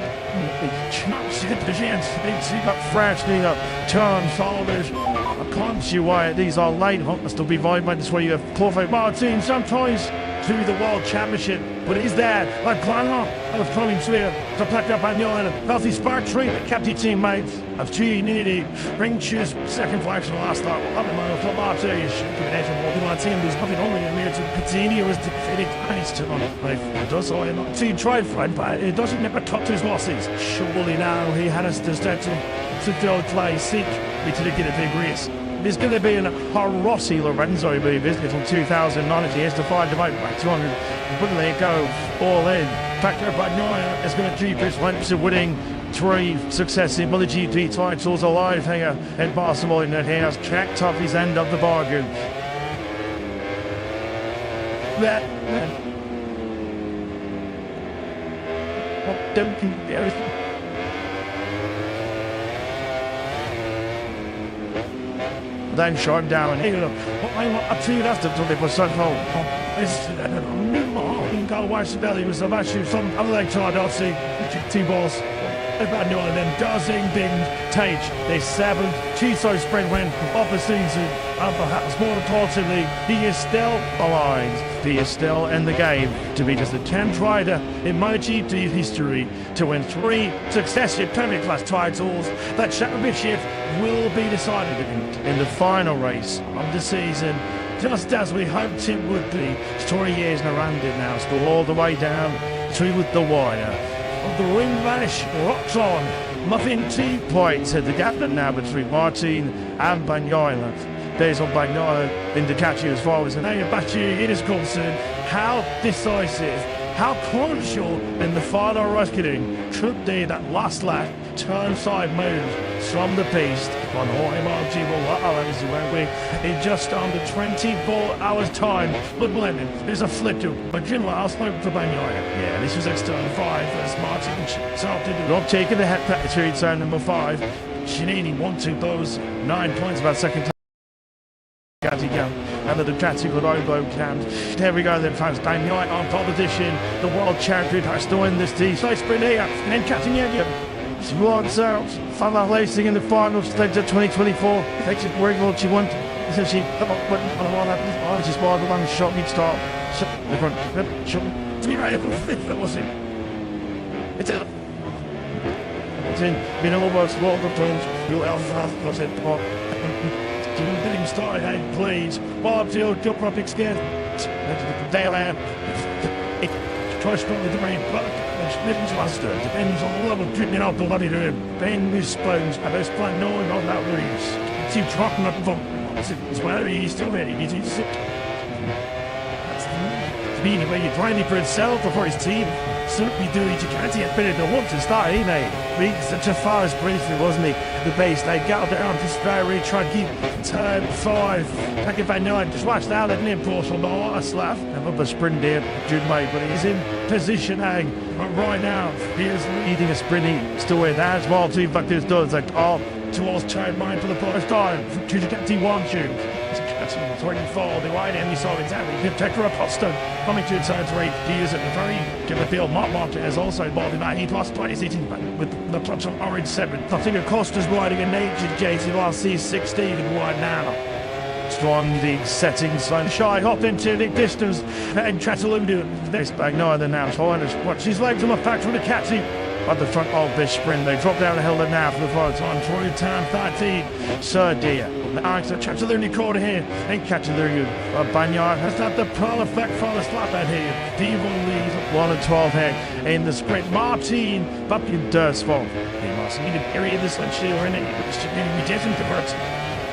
Chops it the chance. They got freshly up. Turn shoulders. I can't see why these are late. Must still be vibe by this way. You have Corvo Martin sometimes to the World Championship, but he's there like Clanlock. I was calling here to pack up on your healthy spark tree. Kept your teammates of G needy ring choose second flag for the last start. Well, I'm a club Martin. Martin there's nothing only in there to Petini was defeated twice to on. It does all in. So you tried Fred, but it doesn't never cut to his losses. Surely now he had us to start to fill play seek me to get a big race. There's going to be an Rossi Lorenzo move, isn't it, from 2009? He has to find the back 200. Wouldn't let it go all in. Factor Bagnaia is going to keep his lengths of winning 3 successive MotoGP titles alive here in Barcelona. He has tracked up his end of the bargain. Don't think there is. Then shot him down and he look, I'm up to you, that's the 20% hole. It's in Galway Valley was the match from Adelaide tried off the two balls. About New Ireland, Darzing Bing Tage, their seventh Chiso spread win of the season, and perhaps more importantly, he is still alive. He is still in the game to be just the 10th rider in MotoGP history to win 3 successive Premier Class titles. That championship will be decided in the final race of the season, just as we hoped it would be. 3 years around it now, still all the way down to the wire. The ring vanish rocks on. Muffin 2 points at the gap now between Martin and Bagnaia. There's on Bagnaia in Ducati as far as an Bachi it is concerned. How decisive, how crucial in the final reckoning should be that last lap turn side move from the piste on in just under 24 hours time. But Blenheim is a flip to but Jim Lyle spoke to Bagnaia. Yeah, this was external 5 as Martin started not taking the head back to turn number 5. Chinini 1-2 those 9 points about second time. And the Ducati with Obo Cams. There we go then, fans. Bagnaia on competition. The world champion has to win this team. So sprint here and then Catalunya. She wants out. Fala racing in the final stage of 2024. Takes it where she wants. So she come up with all that. Oh, she's wild along the shot. Need start. The front. Shot. That was it. It's in. It's in. Been almost all the times. You'll have was it. Getting started and please. Bob Jill, jump up again. Dale Am. Try to stop with the rain, but it's faster. Depends on the level of treatment out the bloody room. Ben Miss Bones, and there's plan knowing on that release. See, dropping up from. It's whether he's still ready. He's sick. That's the meaning where you're trying for himself or for his team. Certainly do it. You can't see it better than once to start, ain't they? Being such a fast briefly, wasn't he? The base, they got down to Sperry, trying to keep turn 5. Back if I know it, just watch now that impulse from the last lap. And up the sprint there, Jude May, but he's in position A. But right now, he is leading a sprint. Still with that small team, but this does like all towards turn 9 for the first time. To the Captain Wanchu. 24, the wide end, we saw exactly. Protector Apostle coming to turn 3. He is at the very give the field. Mark Marquez also involved in that. He lost 20 seating with the clutch on orange 7. I think Acosta's riding a nature JC 16 in wide now. Strong league settings. Shy hop into the distance and Catalunya. This Bagnaia the now. What she's like from a back from the Catty. At the front of this sprint, they drop down the hill now for the first time. Through time 13. Serdia. The Catalunya quarter here. And Catalunya. Bagnaia has had the perfect first lap at here. Devil leads 1-12 here in the sprint. Martin Bumpkin Dursfall. He must need a period this one. She'll in it. We didn't convert.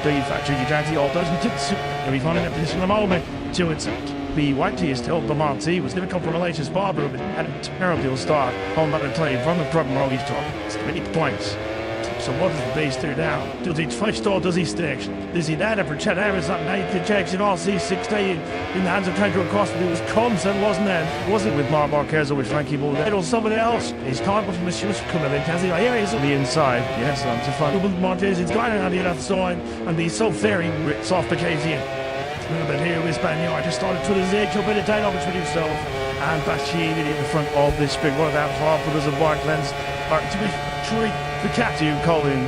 The factory Ducati all doesn't tips. And we find it in the moment. To its be Whitey is still the Monty was going to come from Malaysia's Barber but had a terrible start on that play from the front row he's dropped 20 points. So what does the base do now? Does he twist or does he stick? Does he then ever check Harris up 9 Jackson RC16 in the hands of Trent Acosta? It was Compson, wasn't it? Was it with Mark Marquez or with Frankie Ball? Or somebody else? He's time for Monsieur coming in. Here he is on the inside. Yes, I'm to find Montez. It's going on the other side and he's so very rips off the KZN. But here is Bagnaia just started to the zig, he'll better take off between himself and Bachini in the front of this big one about half of us of white lens. To be true, the Catty Colin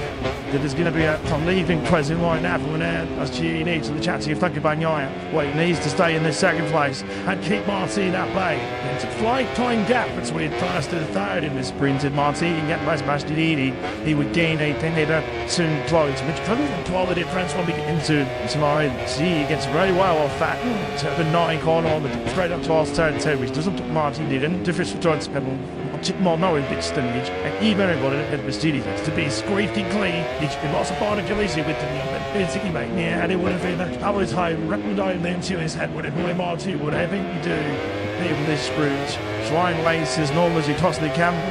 that is going to be from leaving present right now from an end as Chini to the Catty of Frankie Bagnaia. Well, he needs to stay in this second place and keep Martin at bay. It's a flight time gap between first and third in this sprint. And Martin can get past Bastianini. He would gain a pinheader soon close, which comes from 12 the difference when we get into tomorrow. See, he gets very well off that. Turn 9 corner on the straight up towards turn 10, which doesn't put Martin in. Difference for John Pebble. More no in bit stage, and even got it at Mercedes to be scraped and clean. He lost a part of Galicia with the basically mate. Yeah, and it would have been that. I was home, recommending them to his head, whatever way Martin, whatever you do. Even this sprint, trying laces, normal as you toss the camera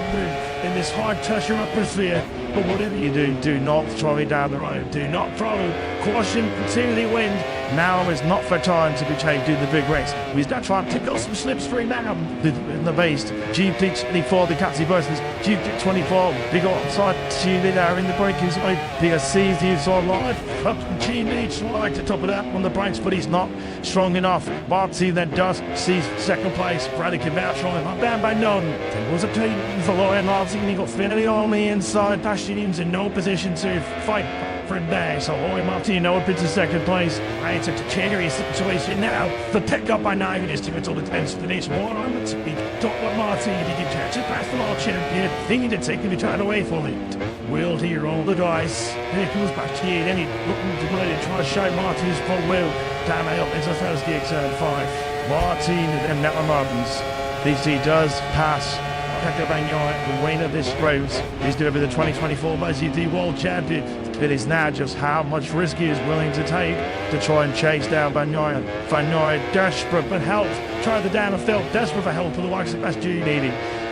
in this hard pressure atmosphere. But whatever you do, do not throw it down the road. Do not throw. Caution to the wind. Now is not for time to be changed in the big race. He's not trying to go some slipstream now in the base. GP24, the Catzy versus GP24. Big outside GP there in the braking side. Big sees the inside line. Up GP trying to top it up on the brakes, but he's not strong enough. Barty then does see second place. Bradley came out trying up down by none. There was a team for Lloyd Larson. He got Finley on the inside. Bastion's in no position to fight for him there. So Roy Martino up into second place. It's a cherry situation now. The pick up by 9 minutes to until the 10th finish. One on the speed. Top with Martino. He can catch it past the world champion. Thinking to take him to turn away from it. Will he roll the dice? Here comes Bastien. Then he looking to play and try to show Martin's full will. Down the hill into the first gear, turn 5. Martin and Netta Martins. DC does pass the winner of this race. He's doing the 2024 MotoGP World Champion. It is now just how much risk he is willing to take to try and chase down Bagnaia. Bagnaia desperate for help. Tried the down and felt desperate for help for the likes of Bastianini.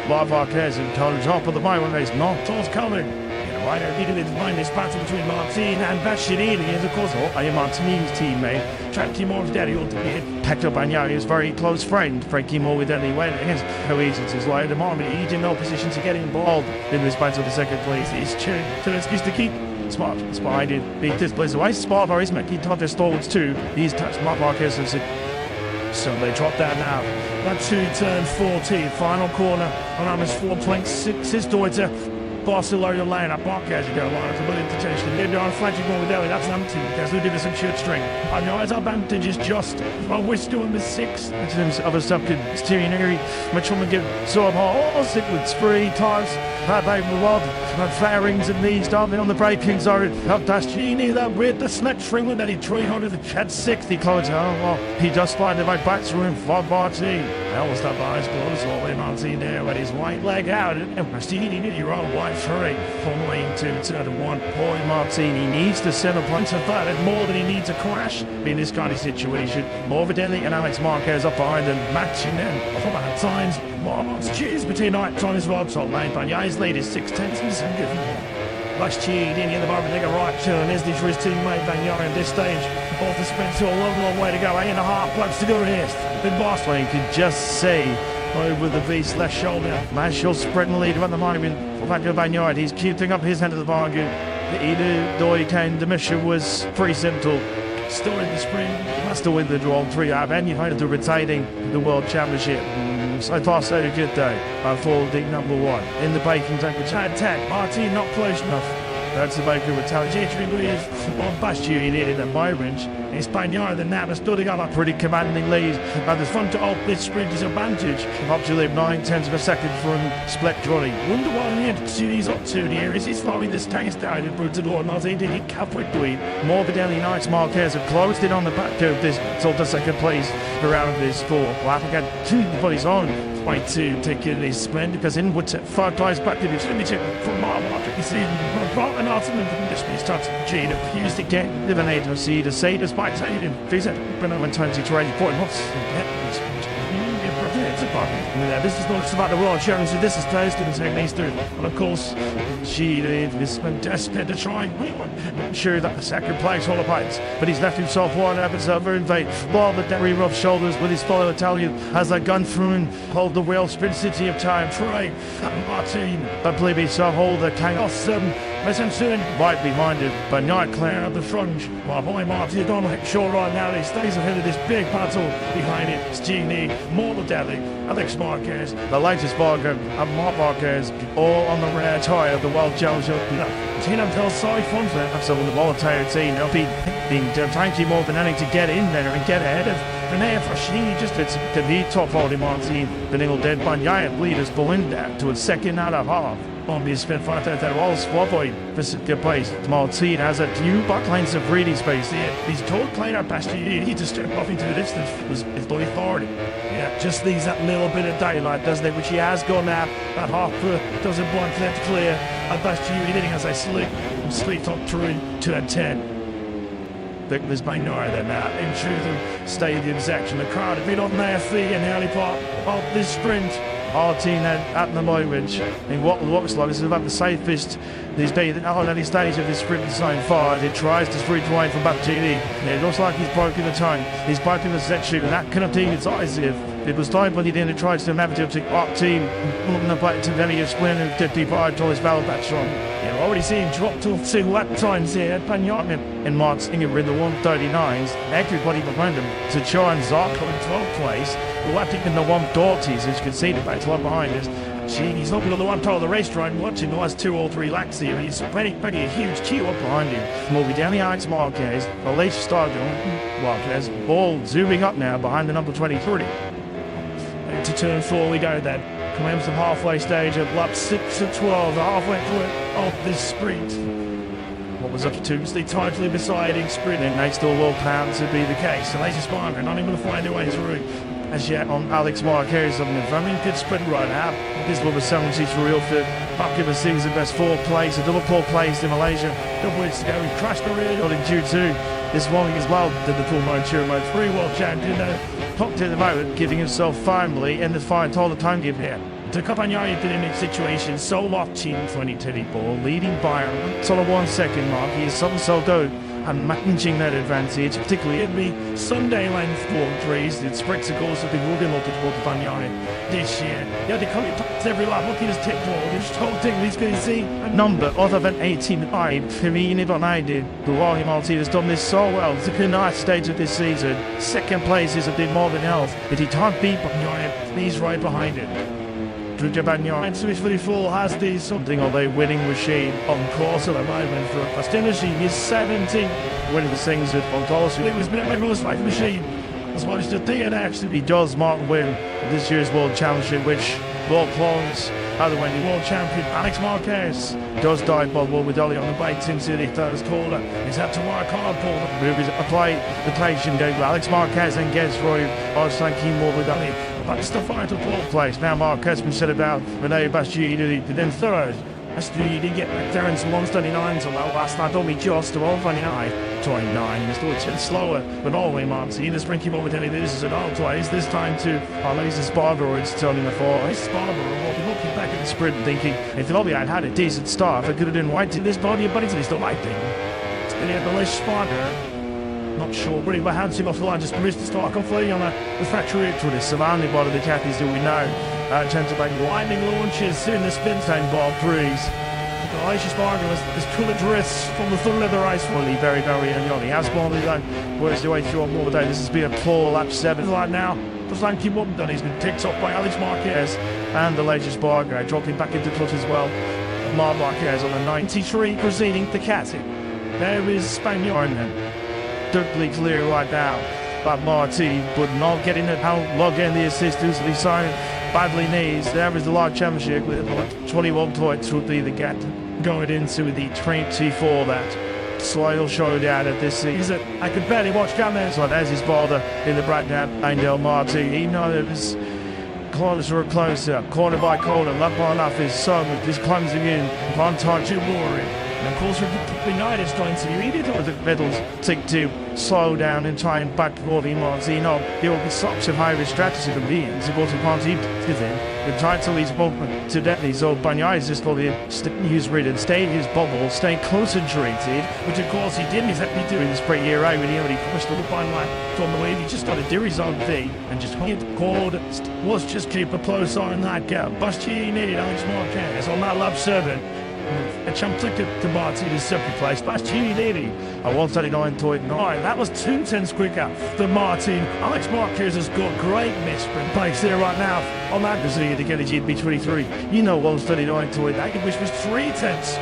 Live Marquez and Tony top of the moment race. Not towards coming. Right, I needed to find this battle between Martin and Bastianini, and of course, Martinini's teammate, Trapped Morbidelli ultimately packed up Bagnaia's very close friend, Frankie Morbidelli, went against Cohesiven's like the moment. He's in no position to get involved in this battle for second place. He's cheering to excuse to keep Smart behind it. Beat this place away. Smart for his he taught their stalwarts too. He's touched Mark Marquez and so they drop down now. That 2 turn 14, final corner on Amos 4.6 is towards Barcelona lane up Marquez you go line to William detention. Then on flashing one with Ellie, that's empty. There's no some shoot string. Bagnaia's advantage is just well we're still in the 6. In terms of a subcon steering area, Mitchell McGill saw him all sit with spree times. That baby world, fairings and knees starting on the braking zone. Up Dastini that with the sled string with any 300 had 60 close. Oh well, he just find the right back room for Barty. That was that by his close all the way Martin there with his white leg out and Dastini nearly rolled white 3 from lane 2 turn 1. Boy Martini needs to set a point of that and more than he needs a crash in this kind of situation. Morbidelli and Alex Marquez up behind and matching them from at times. Marmot's cheers between nights on his rod top lane. Bagnaia's lead is 6/10 and Last cheered in the bar, take a right turn. Is this for his teammate Bagnaia at this stage? Both the sprints a long way to go. 8.5 blokes to go rest. Big boss lane can just see over the beast left shoulder. Marshall spreading lead around the monument for Bagnaia. He's keeping up his end of the bargain. The Edu Doikan the mission was pretty simple. Still in the sprint, must have win the draw 3 up, and you find it retaining the World Championship. So far, so good day. For the number 1 in the baking tank, which had attack. Martin not close enough. That's the baker retaliatory with on Bastianini and Myringe. It's Bagnaia the Napa stood together. Pretty commanding lead. But there's fun to hold this sprinter's advantage. Up to live 9/10 of a second from Split Johnny. Wonder why he had to these up 2 here. Is he slowing this tank down in Brutador? Not did he cap with Dwayne. Morbidelli Knights Marquez have closed it on the back of this. So the second place around this 4. Laughing at 2 for his own. Point to take it his sprint because inwards at 5 times back to the limited from Marmot. You see, and after the condition starts to G to fuse to get eliminated to see the say despite saying visit when I went 20 point what's this is not just about the world challenge, this is close to the second ace through. And of course, she has been desperate to try and sure that the second place all fights, but he's left himself one episode over in vain. While the Derry rough shoulders with his fellow Italian as they gun through and hold the wheel sprint city of time. Try Martin, but believe he shall hold the King off 7. Soon right behind him, but not clear of the front. While boy Martin on the shore right now, he stays ahead of this big battle behind it. Stevie, Morbidelli, Alex Marquez, the latest bargain, and Mark Marquez, all on the rare tie of the World Championship. Tina tells side front there, so the volatility, they'll be trying to more than anything to get in there and get ahead of Renee Frashini. Just it's to be top holding Martin, the Nigel Dead Bagnaia leaders pulling down to a second out of half. Bombi spent 5 times that wall swap point for good place. Martin has a new backlines of breathing space here. He's told player Bastianini he just step off into the distance was his bloody authority. Yeah, just needs that little bit of daylight, doesn't it? Which he has gone now. That half foot doesn't want them to clear. And Bastianini as they sleep top through 2 and 10. There's Bagnaia there now into the stadium section. The crowd have been on their feet in the early part of this sprint. Martin at the moment, in what looks like it's about the safest he's been on any stage of this sprint so far. He tries to sprint away from Battini. It looks like he's broken the time. He's broken the section, and that cannot be decisive. It was time when he then tries to have to our team looking to very a sprint and 55 to his battle batch on. Yeah, we're already seeing drop to 2 lap times here at Pagnon and Mark's Singer in the 139s. Everybody behind him to try and Zarko in 12th place. We're left in the 130s, as you can see, the back one behind us. Gee, he's looking on the one part of the racetrack watching the last 2 or 3 laps here. He's pretty a huge queue up behind him. Moving down the Alex Marquez, Alicia Stargill, Marquez, all zooming up now behind the number 23. To turn 4 we go then. Coming to the halfway stage of lap 6 of 12, the halfway point of this sprint. What was up to Tuesday, tightly deciding sprint, and they still will plan to be the case. So Alicia Stargill not even to find their way through. As yet on Alex Marquez on the very good sprint right now. This will be 73 real fit. Bucky the season best 4th place, a double pole place in Malaysia. Double weeks to go, he crashed the rear on in Q2. This morning as well did the full mode 3 world champion clocked in the moment, giving himself firmly in the fight all the time give here. To Campagnari did in a situation so locked in 2024, leading by a 1 second mark. He is so good and managing that advantage, particularly in the Sunday length Grand Prix. The sprints, of course, have been moving multiple to Campagnari this year. Yeah, they come to every lap, looking at his tip ball. This whole thing he's going to see a number other than 18.5. For me, even I did. Guahi Martin has done this so well. It's a nice stage of this season. Second place is a bit more than else, but he can't beat Campagnari. He's right behind him. And Swiss 34 has the something of a winning machine on course at the moment for a finishing is 17. Winning the things with Fontolos. It was a most like machine. As well as the DNX. He does mark win this year's World Championship, which will close other way the World Champion Alex Marquez does dive by World Medallion on the bikes into the 3rd corner. He's had to work hard for apply the patient game. Alex Marquez then gets through Arslan King World Medallion. That's the final 4th place. Now Marquez has been said about Rene Bastide, then 3rd. Bastide did get back there in some 139s, although last night only just to 129. 29, he's still a bit slower, but always Martin. The Sprinky Morbidelli, this is an old place. This time to Laser Spargo, it's turning the 4. Spargo will be looking back at the sprint and thinking, if the lobby had had a decent start, I could have done white to this body, but he's still lighting. Still here, the less Spargo. Not sure, but he hands him off the line, just missed the start completely on the factory to the surrounding body of the Cathies that we know. Chance to make winding launches in the spin time ball breeze. Alicia Spargo has pulled a dress from the Thunder Leather Ice Fully very young. He has gone where's the way through on more today. This has been a poor lap 7 right now. The flanky one done. He's been picked up by Alex Marquez and Alicia Spargo dropping back into clutch as well. Marc Marquez on the 93 proceeding to Cathy. There is Spaniard then. Totally clear right now, but Martin would not get in it. How log in the assistance that he signed badly needs. There is the Live Championship with 21 points would be the gap going into the 24 that Sloyle showed out at this season. I could barely watch down there. So there's his father in the breakdown, Angel Martin. He knows it was closer and closer, corner by corner, lap by lap. His son is plunging in, one time too boring. And of course, the night is going to be needed with the medals to slow down and try and back for the Martino. There will be such a high strategy to be in. Supporting party is in. The trying to lead movement to deadly. So Banyai is just for the use ridden, stay in his bubble, stay concentrated, which of course he didn't exactly do in the spring year out when he already pushed the fine line from the way. He just got to do his own thing and just hit chord. Was just keep a close eye on that gap. Bastianini, Alex Marquez on that lap 7. A champ took it to Martin in 7th place. Bastianini, a 139.9. That was 2 tenths quicker than Martin. Alex Marquez has got great mid-sprint pace there right now on that decision to get a GP23. You know 139.9. That which was 3 tenths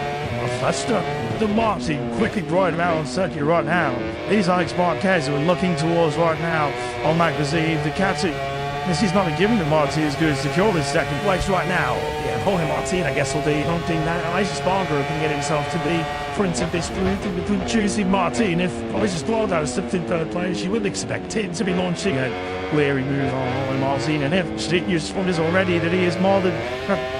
faster than Martin. Quickly riding out on circuit right now. He's Alex Marquez who we're looking towards right now on magazine. The captain. This is not a given to Martin is going to secure this 2nd place right now. Yeah, Jorge Martin, I guess, will be hunting that. Alicia Spargo can get himself to be prince of this group with Juicy Martin. If Alicia Spargo slipped in 3rd place, you would expect him to be launching a weary move on Martin. And if you've responded already that he is more than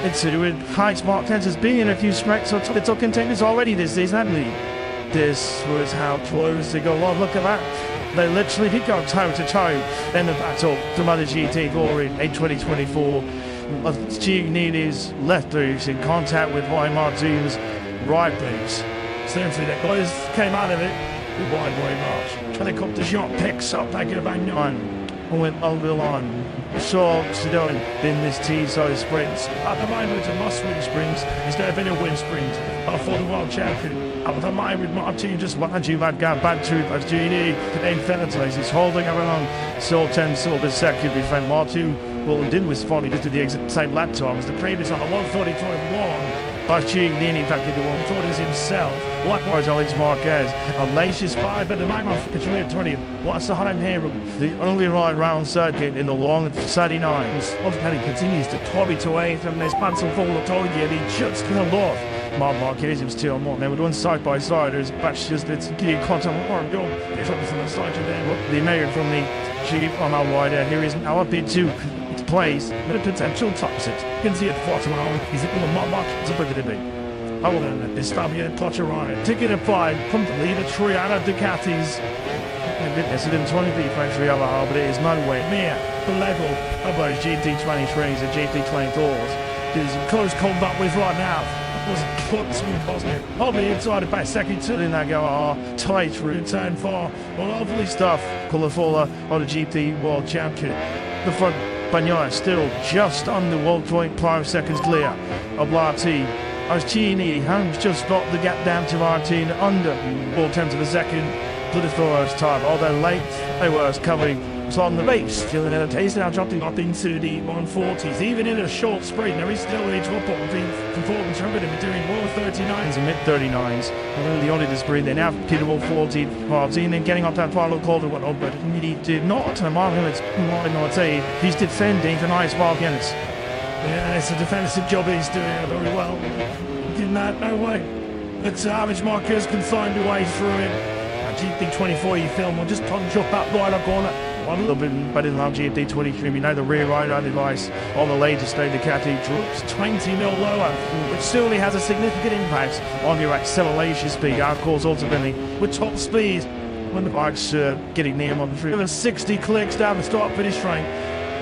considering high smart tenses being a few strikes or top contenders already this season, haven't he? This was how close they go. Oh, look at that. They literally did go toe to toe in the battle to MotoGP glory in 2024. Chignini's left boot in contact with Roy Martin's right boot. Essentially, that guys came out of it with wide way march. Helicopter shot picks up back at Van And went over the line. So, Sedone in this T-size sprint. At the moment, a must-win sprint instead of in a win sprint for the world champion. At the moment, Martin just Watch you that guy bad too, but GD Infinities is holding around so 10 silver second behind Martin. Well, did was funny, just did the exact same lap time as the previous on a 1:40.1. But Chignini back into 140s himself. Likewise, Alex Marquez. A latest 5 at the moment for Catalunya 20. What's the home here? The only right round circuit in the long 39s. Ultimately continues to Toby to 8th and there's Mansell Fall of Toby and he just killed off. Mark Marquez was still more. They were doing side by side. There's batches that's getting contact or go. It's up from the side to them. The American from the Jeep on our wide end here is now up into place. But a potential tops it. You can see it bottom out. He's it with a Mark. It's a bit of a bit. I will let this time here clutch around. Ticket at 5 from the leader Triana Ducatis. It's in 20 feet for every other half, but it is nowhere near the level of those GT23s and GT24s. There's a close combat with right now. Was put smooth, wasn't it? Probably inside about second two. Then they go tight through turn 4. Well, lovely stuff. Colourful on the GT World Champion. The front Bagnaia still just under 1.5 seconds clear of Larty. As Chini has just got the gap down to Martin under 4 tenths of a second for the first time. Although late, they were covering on the base. Still in a taste now, jumping up into the 140s. Even in a short sprint, there is still a drop off between performance remedy between low 39s and mid 39s. Although the only the sprint, they're now pitable 14 Martin and getting up that final quarter went up, but he did not. And Mark Hillis, I'd say, he's defending for nice Mark Hillis. Yeah, it's a defensive job he's doing very well. Did that, no way. But Alex Marquez can find a way through it. GT24 you film will just punch up that right corner. A little bit better than GT23. We know the rear radar device on the latest state Ducati drops 20 mil lower, which certainly has a significant impact on your acceleration speed. Of course, ultimately, with top speed, when the bike's getting near on the free. With 60 clicks down the start-finish train.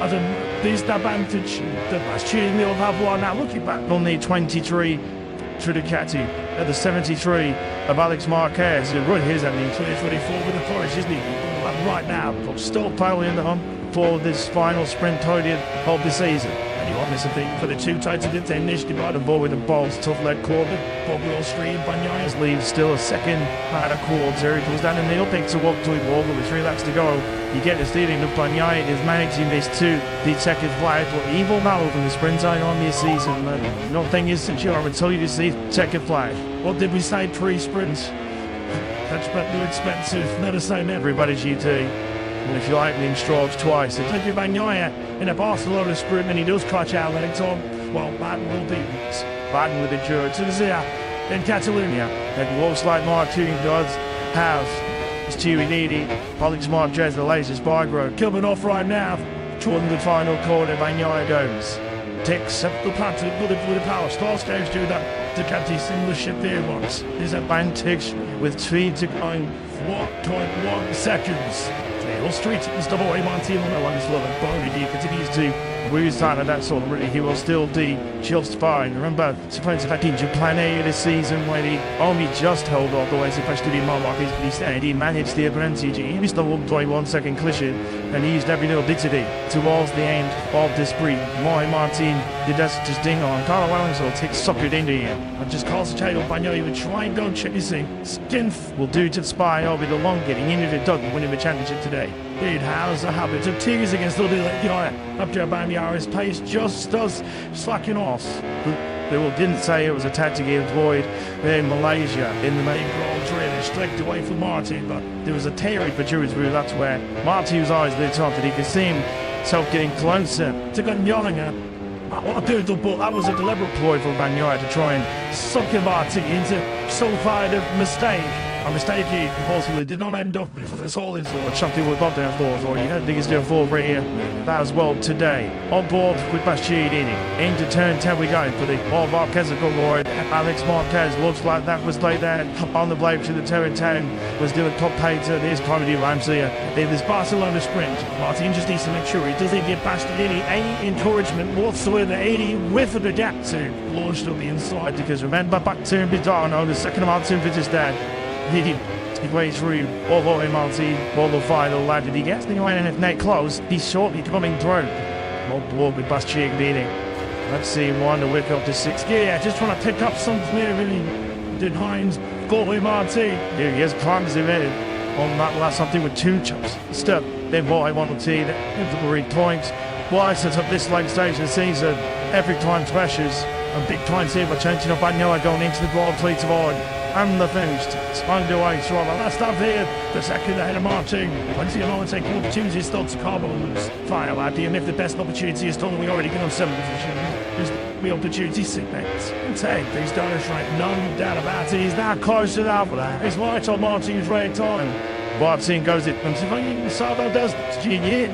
As a beast advantage, the Bastille will have one now. Looking back on the 23 to Ducati at the 73 of Alex Marquez. Who run his at the 2024 with the Porsche, isn't he? Right now, still piling in the hump for this final sprint podium of the season. And you want this a thing for the two tights of the 10 initiative by the ball with the balls, tough lead Corbin, Bob Will Street, Bagnaia leaves still a second out of quarters. There he comes down the middle, picks a walk to the ball with 3 laps to go. You get the steering of Bagnaia is managing this to the second flag, but he will now open the sprint zone on this season. Nothing is secure until you see second flag. What did we say pre-sprint? That's but too expensive. Never say never. Everybody's GT. And if you lightning strokes twice, it's like Bagnaia in a Barcelona sprint and he does clutch out and it's on. Well, Baden will be Baden with the George in Catalunya. And looks like Martin does have his Chirinidi. Alex Marquez, the latest bike road. Coming off right now. Toward the final corner, Bagnaia goes. Takes up the plateau with the power. Starts goes to that. Ducati similar ship there once. His advantage with 3 to 1.1 seconds. Tail Street is double A Martin on the one is loving. Barney D continues to lose time at that sort of really. He will still be just fine. Remember, supposed to have been Plan A this season when he only just held off the way supposed to be Marquez, but he said he managed the advantage. He missed the 1.1 second collision and he used every little ditty towards the end of the sprint. Martin did that just ding on. Carlo Alonso takes suckered into him. And just concentrate on Bagnaia would try and go chasing. Skin will do to spy over the long getting into the dog winning the championship today. It has a habit of tears against the Bagnaia. After Bagnaia's pace just does slacking off. They didn't say it was a tactic he employed in Malaysia in the main Grand Prix. They stripped away from Martin, but there was a teary protrudes through. That's where Martin's eyes lit up that he could see himself getting closer to Bagnaia. What a beautiful ball. That was a deliberate ploy for Bagnaia to try and suck Martin into some kind of mistake. a mistake he possibly did not end up with this whole incident. Something we've got down for, or you had things to fall right here. That as well today. On board with Bastianini. Into turn 10 we go for the Paul Marquez of Lord. Alex Marquez looks like that was laid there on the blade to the turn 10. Was doing top painter. There's Comedy Ramsey. In this Barcelona sprint, Martin just needs to make sure he doesn't give Bastianini any encouragement whatsoever. 80 with the gap to launch to the inside, because remember back to Bidano, the second Martin for just that. He waits through all the way Martin, all the final lad. Did he get anyway? And if net close, he's shortly coming through. More board with Bastianini. Let's see, one to whip up to 6th gear. Just trying to pick up something there, really. Did Hines go away Martin? Here he is, climbs him in. On that last something with 2 chops. Step, then boy, 1 or 2, every points. Why sets up this late stage of the season? Every time clashes. A big time save by changing up Bagnola going into the broad fleet of odd. And the finished. Spun away through the last up here. The second ahead of Martin. Plenty of moments taking opportunities still to Carbons. Final idea, and if the best opportunity is stolen, we already get on 7th position. There's the opportunity segments. And take these donors right, none doubt about it. He's now close to that. It's right on Martin's right time. Martin goes it, and Savo does it. Genius.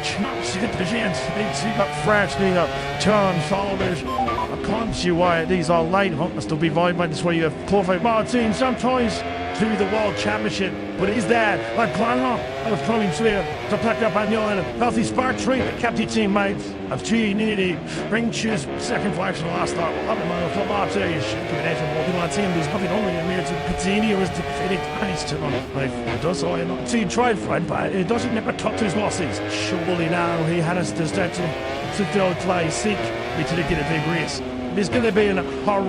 Chops at the chance. They see up fractioning up. Turn shoulders. I can't see why these are late. Must still be void by this way. You have Corvo Martin sometimes to the World Championship, but he's there like Planner of Colin Sphere to pick up on your healthy spark tree. Captain teammates of G Ringchus, second flag from the last start. Up the mile for Martin. Giving from walking on team. There's nothing only in here to Patini was defeated. Nice to run. It does all not to tried friend, but it doesn't never cut to his losses. Surely now he had us to start to go play seek me to get a big race. There's going to be an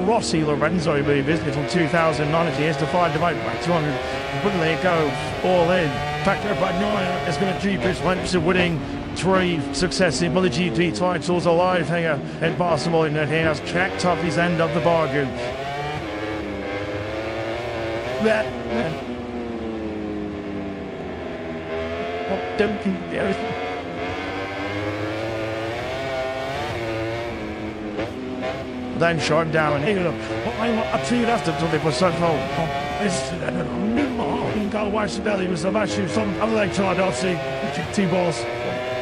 Rossi Lorenzo move, isn't it, from 2009 as he has to find the vote back 200. Wouldn't they go all in? Factor Bagnola is going to keep his went to winning 3 successive MotoGP titles alive here in Barcelona, and he has checked up his end of the bargain. Don't think then shot him down and hit him. I'm up to you after 20% home. Go watch the belly was about to some other leg try to see 2 balls.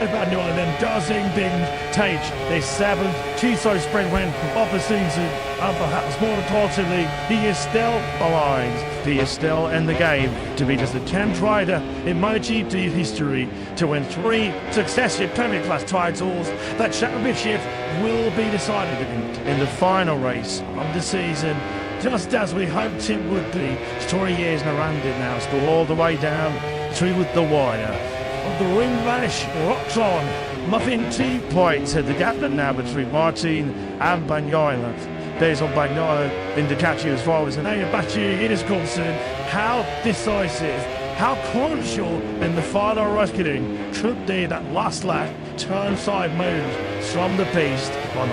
About New and then Dozing Bing Tage, their 7th Chiso sprint win of the season. And perhaps more importantly, he is still aligned. He is still in the game to be just the 10th rider in MotoGP history to win 3 successive Premier Class titles. That championship will be decided in the final race of the season, just as we hoped it would be. 3 years around it now, still all the way down to the wire. The ring lash rocks on. Muffin 2 points at the gap now between Martin and Bagnola. There's on Bagnola in the catch as far as an Abachi it is concerned. How decisive, how crucial in the final reckoning should be that last lap turn side move from the piste on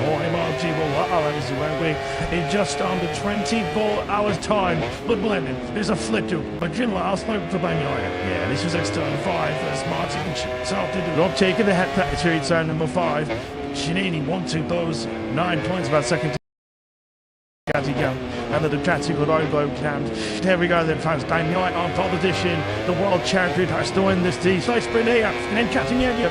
in just under 24 hours time. But Blemon, there's a flip to but Jim Last spoke to Bagnola. Yeah, this was external 5 as Martin started not taking the head to turn number 5. Shinini 1-2 those 9 points about second. And the Ducati with Obo Cams. There we go then, fans. Bagnola on competition. The world champion has to win this D-side sprint here. And then Catalunya.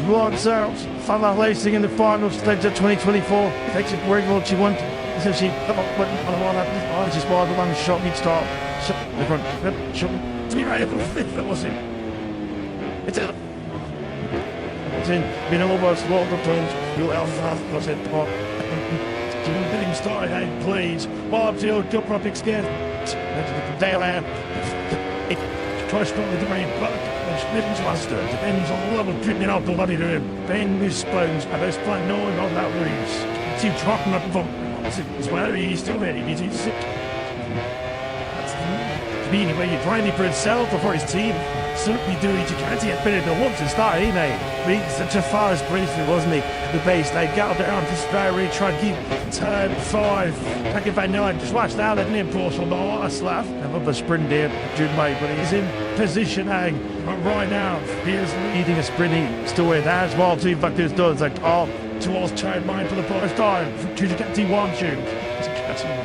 Wants out. Fala racing in the final stage of 2024. Takes it where she wants. So she come up with on the one up. Just by the one shot each start. The front. Shot. That was it. It's in. Been almost lost the turns. You'll have was it. Getting started, please. Bob Hill, jump up again. Dale Am. Try to with the rain, but it's faster. Depends on the level of treatment out the bloody room. Ben responds, and there's plan knowing on that loose. See, trotting up from. It's where he's still ready. He's sick. That's the meaning where you're trying for himself or for his team. Certainly do it. You can't see it better than once to start, ain't they? He's such a fast briefly, wasn't he? The base, they got down to Sperry, try to keep turn 5. Back if I know it, just watch now that impulse from the last lap. Another sprint there, Jude May, but he's in position A. Right now, he is leading a sprint. Still with as well, 2 factors does like all towards turn 9 for the first time. To get T1 tune.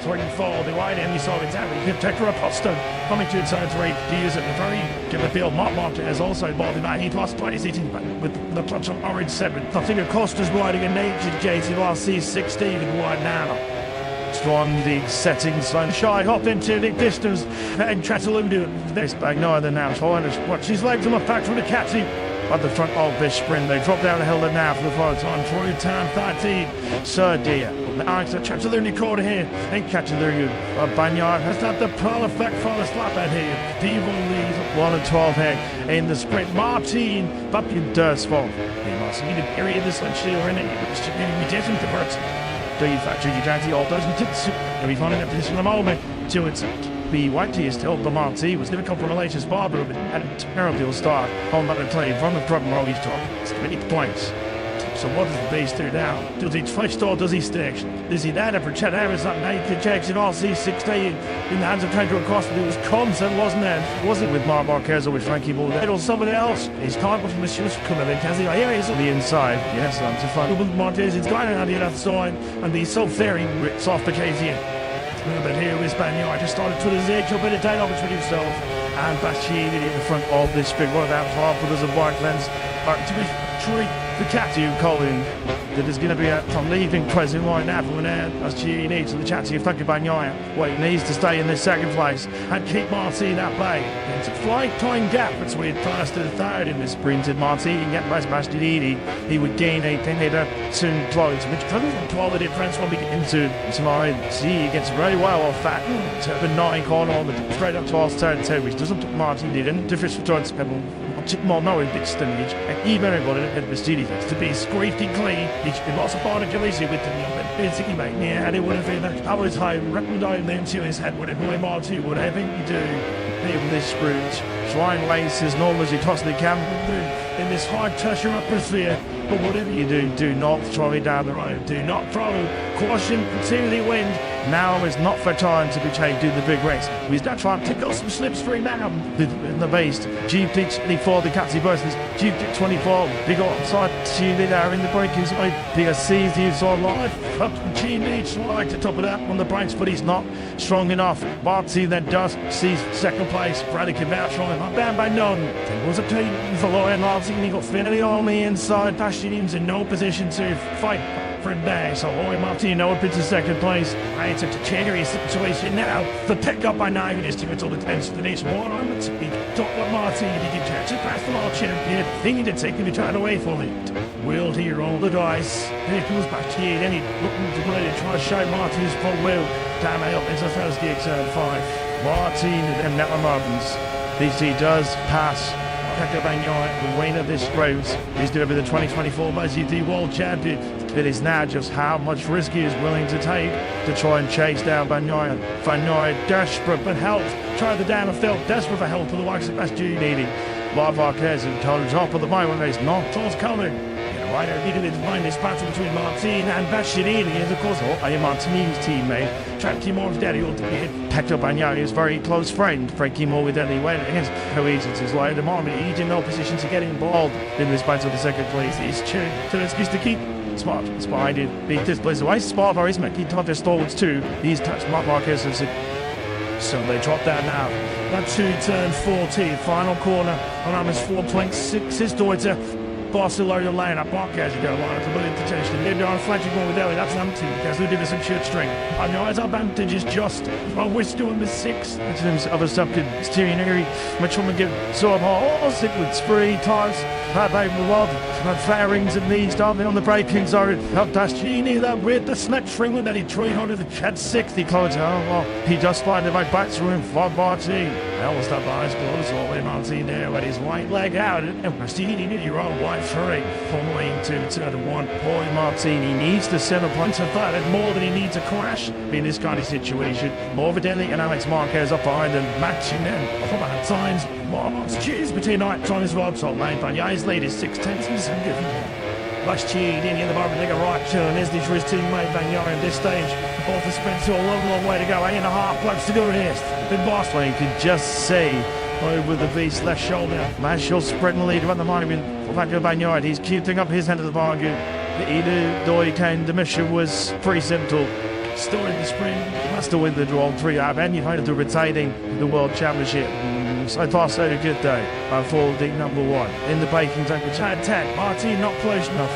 Three forward, the wide end, you saw exactly. Protector Apostle coming to turn 3 to use it in the very give the field. Mark has also balled in that. He plus plays it in with the clutch on orange 7. I think Acosta's wide again. Nature JCRC 16 and wide now. Strong the settings line shy hop into the distance and Catalunya this back neither now watch his legs on the back from the catchy at the front of this sprint. They drop down the hill now for the first time through time 13 Sardia Alex Catalunya quarter here and Catalunya Banyard has had the perfect for the slap at here. Devil leads 1 and 12 here in the sprint. Martin Bumpy Dursfall he must need a period this one shield in it which should be different to Bert. Factory Jazzy all doesn't and we find in a position at the moment to its be white is still the Monty was going to come from Malaysia's Barber but had a terrible start on that play from the front row he's top. It's 20 points. So what does the base do now? Does he twist or does he stick? Does he there for Chet Harris up 9 Jackson RC16 in the hands of Trent Acosta? It was constant, wasn't it? Was it with Mark Marquez or with Frankie Ball? It was somebody else. He's time for the shoes coming in. Here he is on the inside. Yes, I'm to find Montez. It's going on the other side and he's so very rips off the KZN. But here is Banyard just started to the zig, he'll better take off between himself and Bashir in the front of this big one out half with us a white lens. To be true, the Catu Colin that is going to be from leaving present right now from an end as G needs to the Catu of Funky Banyard. Wait, needs to stay in this second place and keep Martin that way. It's a flight time gap between first and third in this sprinted Martin and get past Bastidini. He would gain 8 then he'd soon close, which comes from 12 the difference when we get into tomorrow. See, he gets very well off that turn 9 corner on the straight up 12 turn 10, which doesn't put Martin didn't difference for turns pebble. More no big stage and even got it at the studio to be scraped and clean. He lost a part of Galicia with the basically mate. Yeah, and it would have been I was home, recommending them to his head, whatever way Martin, whatever you do, even this sprint. Trying laces normal as you toss the camera in this hard pressure atmosphere. But whatever you do, do not throw it down the road. Do not throw. Caution to the wind. Now is not for time to be changed to the big race. We're not trying to pick up some slipstream now in the base. GP 24, the Catzy versus GP 24. Big outside Chile there in the braking side. Bigger sees the inside live. Up GP slide to top of that on the brakes, but he's not strong enough. Barty then does sees second place. Bradley came out strong enough. Down by none. There was a team for Lauren Lansing. He got Finley on the inside. Bashir's in no position to fight for him there. So Roy Martino up into second place. It's a cherry situation now. The pick up by 9 minutes to its all attention to this one on the speed. Top of Martino. He can catch it past the world champion. Thinking to take him to turn away from it. Will he roll the dice? Here comes Bashir. Then he looking to play to try to show Martin's full will. Down out into the first gear turn 5. Martin and Nella Martins. DC does pass. The winner of this race is to be the 2024 MotoGP World Champion. It is now just how much risk he is willing to take to try and chase down Banyard. Banyard desperate for help. Tried the down and felt desperate for help for the likes of SG needing. Bob Marquez and Tony top of the moment race. Not forthcoming. The rider needed to find this battle between Martin and Bashiri is of course Martin's teammate. Trapped Timor's daddy ultimately packed up Banyard, his very close friend. Frankie Moore with Eddie went against cohesive his life at the moment. He's in no position to get involved in this battle for the second place. He's cheering to the excuse to keep Smart did beat this place away. Smart or isn't he taught their stalwarts too. He's touched Mark Marquez and so they drop down now. That 2 turn 14, final corner on Amos 4.6 towards Barcelona lane up Marquez you go line to William Detention. They're on flashing one with Ellie, that's empty. There's who did this in short string. And your eyes advantage is just well we're still in the 6. In terms of other stuff could steering area, much woman give so all sick with spree tires, hard over the world, and fairings and knees starting on the braking zone. Helped Genie that with the snap string that he 300 the Chad 60 close. Oh well he just finding my backs room for Barty. That was that eyes close all the way Martin there with his white leg out and Martini nearly wrong white 3 from lane 2 turn 1. Boy Martini needs to set up points of that and more than he needs a crash in this kind of situation. More evidently and Alex Marquez up behind and matching them from that times. Marmot's cheers between nights on his rod top lane. Banya's latest 6/10 and good. Last cheered in the bar take a right turn as this for his teammate Banyard at this stage. Both the sprints all long way to go. 8.5 blokes to go rest. The boss lane could just see over the beast left shoulder. Marshall sprinting leader on the monument for Banyard. He's keeping up his end of the bargain. The Edu Doy Kane, the mission was pretty simple. started the sprint. Must have win the draw 3 up and you find to retaining the World Championship. So far so good day. For the number 1 in the baking temperature. Attack, Martin not close enough.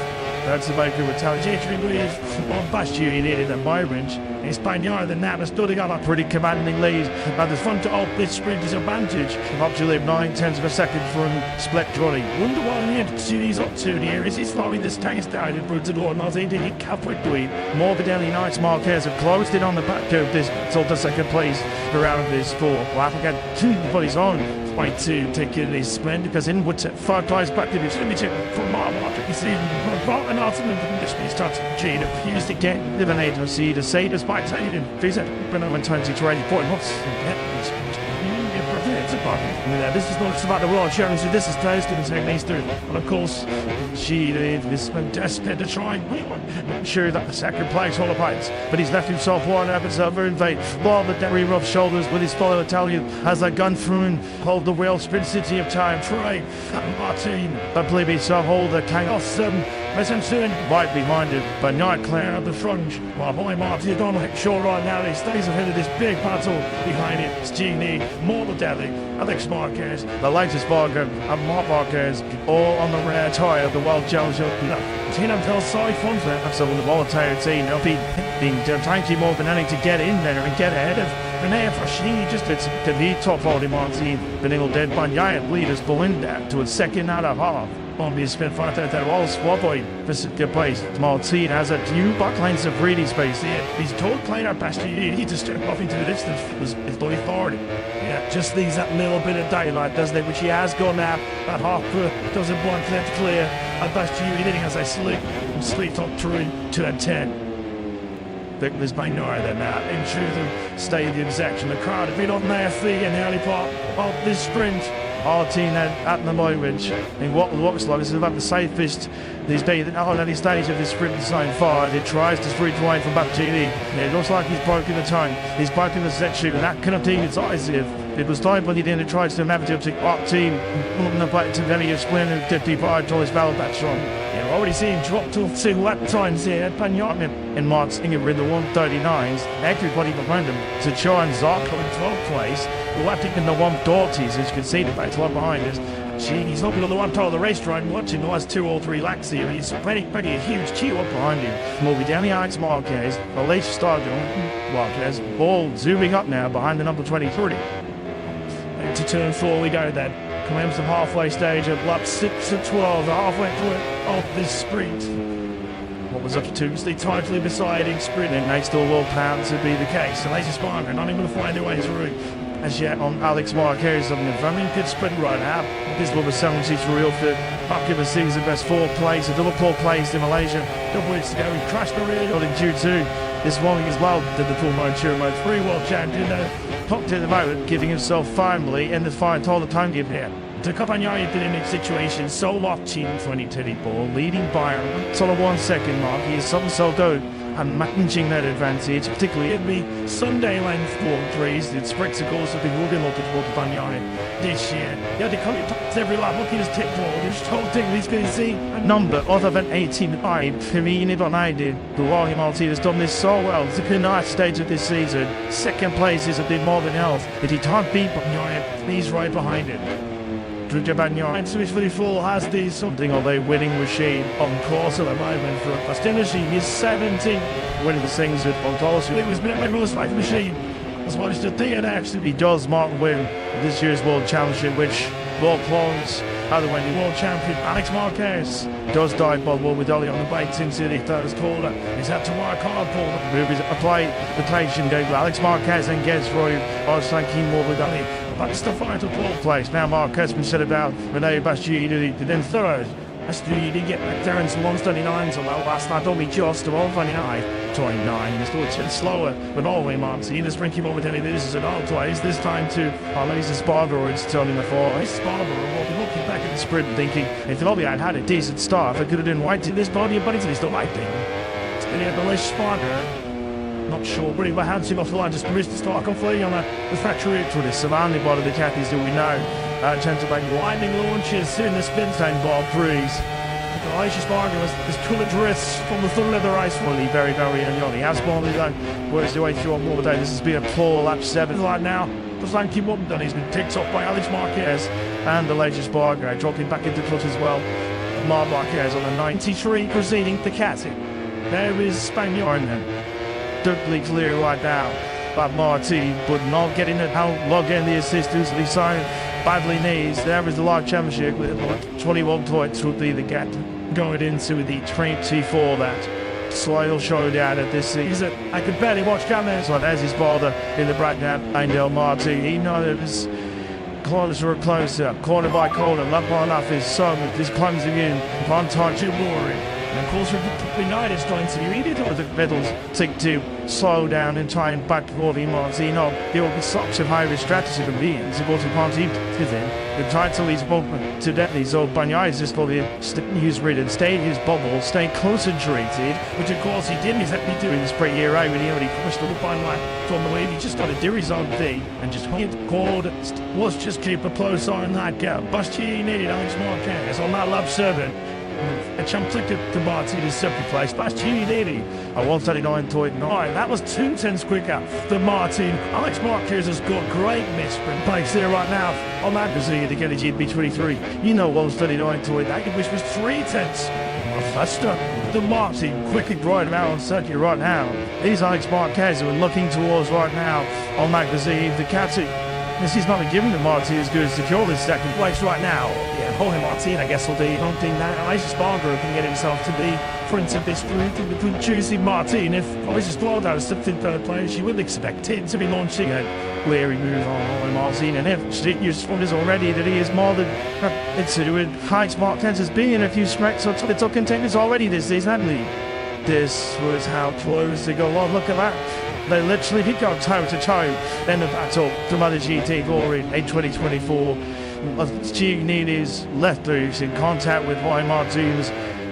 That's the baker retaliation. Trajectory with on bus you needed at my range. Español than that, stood together. Pretty commanding lead. But the front to this sprint is advantage. Up to live 9/10 of a second from Split Johnny. Wonder what the opportunities up to here is. It's following this tank down in front of the door. Not did he cap with doing. Morbidelli Knights Marquez have closed in on the back of this. Till the second place for out of this 4. Well, I think I had 2 bodies on. Point to take it this sprint because inwards at 5 times back to this limit from Marmot. You see, and after the condition starts to Gene appears to get the agency to say despite saying it. Please have been over 20 to 80 point. What's this is not just about the World Championship, this is close to the techniques through. And of course, she did this desperate to try. Not sure that the second place all fights, but he's left himself one up and over in vain. While the very rough shoulders with his fellow Italian as they gun through and hold the wheel sprint city of time. Try Martin. But believe himself hold the king off 7. Messenson right behind him, but not clear of the front. While boy Martin on like sure right now he stays ahead of this big battle behind it. It's Genie, Morbidelli, Alex Marquez. The latest bargain and Mark Marquez all on the rare tie of the World Championship. Tina tells Siphons that so the volatility they'll be trying to more than anything to get in there and get ahead of Renee Frashini just to lead top holding Martin. Benil dead Banyan leaders Belinda to a second out of half. Bombi spent 5 times that all swap point for good place. Martin has a few backlines of breathing space here. He's told playing our best he just stepped off into the distance was his body forward. Yeah, just leaves that little bit of daylight, doesn't it? Which he has gone now. That half foot doesn't want left clear. At best you hitting as I slip from sleep top through to a 10. There's by no other now into the stadium section. The crowd have been on their feet in the early part of this sprint. Martin at the moment in what looks like this is about the safest he's been on any stage of this sprint so far. He tries to sprint away from Battini. It looks like he's broken the tongue. He's broken the section, and that could have been decisive. It was time when he didn't try to navigate to our team on the back to Velio Splin and 55 to his battle back on. You've already seen him drop to 2 lap times here at Pagnac. And Mark's in the 139s. Everybody behind him to try and Zarko in 12th place. Lapping in the 140s, as you can see, the back one behind us. Gee, he's not on the one part of the racetrack watching the last 2 or 3 laps here. He's pretty a huge queue up behind him. Morbidelli Alex Marquez, the late start Marquez, all zooming up now behind the number 23. To turn 4 we go then. Coming to the halfway stage of lap 6 of 12, the halfway point of this sprint. What was up to Tuesday, tightly beside each sprint, and they still will plan to be the case. The latest sparker not even to find their way through. As yet on Alex Marquez on the very good sprint right now. This will be 70 for real fit. Bucky the season best 4th place, a double 4th place in Malaysia. Double weeks ago, he crashed the rear in Q2. This morning as well did the full mode 3 world champion. Top to the moment, giving himself firmly in the fight all the time give here. The Campagnari did in a situation so lofty in 2024, leading by until a 1 second mark. He is so good and managing that advantage, particularly in the Sunday length World 3s. It's Brexicles have been looking up at Campagnari this year. Yeah, they come to every lap, looking at his tip ball. This whole thing he's going to see a number other than 18.5. Firmini Bonide, Guahi Martin has done this so well. It's a good nice stage of this season. Second place is a bit more than else, but he can't beat Bonide. He's right behind him. And Switch 44 has the something of a winning machine on course at the moment for a finishing his 17 winning the things with Pontolos. It was my most like machine. That's what it's the thing and actually he does mark win this year's World Championship, which will close other way the World Champion Alex Marquez does dive by Morbidelli on the bikes into the 3rd corner. He's had to work hard for movies apply the rotation game. Alex Marquez and gets through Arslan King Morbidelli. But it's the final 4th place. Now Marquez been said about Rene Bastianini then 3rd. Bastianini did get back there in some 139s, although last night only just to 129. 29, he's still a bit slower, but always Martin is bringing Morbidelli. This is an old place. This time to Laser Spargo, it's turning the 4. Spargo will be looking back at the sprint and thinking, if the lobby had had a decent start, I could have done right to this body, but it's still like thing. It's been here, but Laser Spargo. Not sure, but he hands him off the line, just missed the start completely on the factory to the surrounding body of the Cathies, do we know? Chance of winding launches in the spin zone ball breeze. Elijah Spargo has colored drifts from the Thunder Leather Ice. Fully very young. He has gone works his way through on more day. This has been a poor lap 7 right now. Just like him up, and he's been picked up by Alex Marquez. And Elijah Spargo dropping back into clutch as well. Marc Marquez on the 93 proceeding Ducati. There is Spaniard. Totally clear right now. But Martin, but not getting it out, log in the assistance. He signed badly needs. There is the live championship with 21 points would be the gap going into the 24 that Sloyle showdown at this season. I could barely watch cameras. So there's his father in the breakdown. Angel Martin, he knows it was closer and closer, corner by corner, lap on off his son, just plunging in, one time too boring. And of course, the night is going to be needed. The pedals take to slow down and try and back for the Martino. The open socks of high risk strategy from me. It's about to party then. The title is open to deadly. So Bagnaia is just for the use ridden, stay in his bubble, stay concentrated, which of course he didn't exactly do in the sprint year out when he already pushed the fine line from the lead. He just got to do his own thing and just called. Let's just keep a close eye on that gap. Bastianini, Alex Marquez on that lap 7. A champ took it to Martin's separate place. Bastianini. I want 39.9. That was 2/10 quicker than Martin. Alex Marquez has got great mid-sprint pace there right now on that decision to get a GP23. You know what was 39.9. That which was 3/10 faster than Martin. Quickly right now on circuit right now. He's Alex Marquez who we're looking towards right now on magazine Ducati. This is not a given that Martin is going to secure this second place right now. Yeah, Jorge Martin, I guess, will do. I don't think that Elijah Spargo can get himself to be front of this group between Juicy Martin. If Elijah Spargo is in third place, you would expect him to be launching a Larry moves on Martin, and if you're spotted already that he is more than it's with Alex Marquez has been in a few smacks or top contenders already this season, hasn't he? This was how close they go on. Look at that. They literally did go toe to toe in the battle from other GT Glory in 2024. Giannini's left boots in contact with Jorge Martin's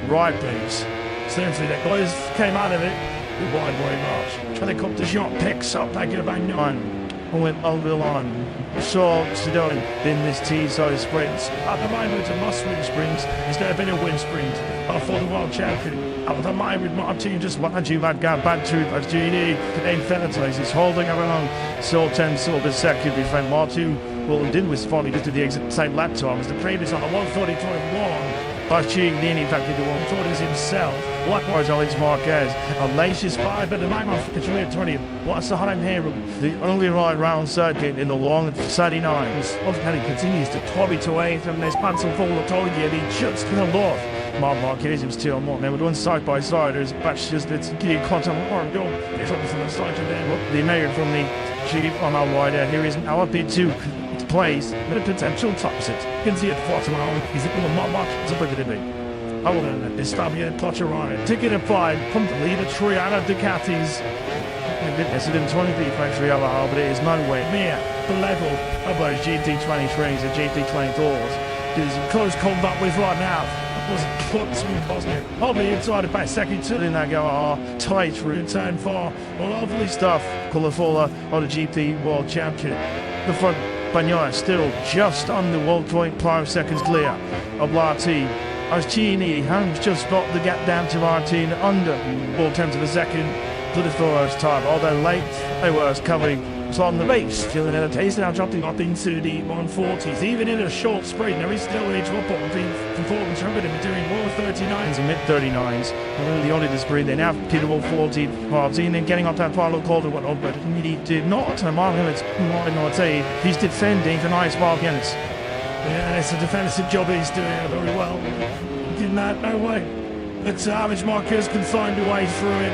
right boots. Seriously, that guys came out of it with wide way march. Trying to come to shot picks up, they get a bang on. Went over the line. Short to do in this T-side sprints. At the moment, a must-win sprint. Is there been a win sprint for the world champion? At the moment, Martin just watched you that guy bad truth as GD Infinities is holding around so 10 silver second before Martin will did was funny just to the exact same lap time as the previous on the 1:40.1. But Giannini back into 140s himself. Likewise, Alex Marquez. A latest 5 but the 9:20. What's the hot here? The only right round circuit in the long 39s. And he continues to toy to away from this pencil full of toy and he just to the north. Marc Marquez is still more. Now we're doing side by side. There's batches that's getting content or go. It's up from the side to them. The mayor from the chief on our wider here is now up into place. But a potential tops it. You can see it bottom out. He's it with a Mark. It's a bit of it. I will let this time here, clutch around. Ticket applied from the leader Triana Ducatis. It's in 23 factory hour, but it is nowhere near the level of those GT23s and GT24s. It is in close combat with right now. Was clutch with Bosnia. Probably inside about second two. Then they go tight through turn 4. Well, lovely stuff. Colourful on the GP World Champion. The front Bagnaia still just under 1.5 seconds clear of Martin. As Giannini has just got the gap down to Martin under 4/10 of a second to the first time. Although late, they were covering on the base. Still in a taste now jumping up into the 140s. Even in a short sprint, there is still age up on the performance record and doing more 39s and mid 39s. The only the sprint, they now pinnable 14 Martin and getting up that final quarter went on, but he did not. And Martin not say he's defending for nice Marquez. Yeah, it's a defensive job he's doing very well. Did not, no way. But Alex Marquez can find a way through it.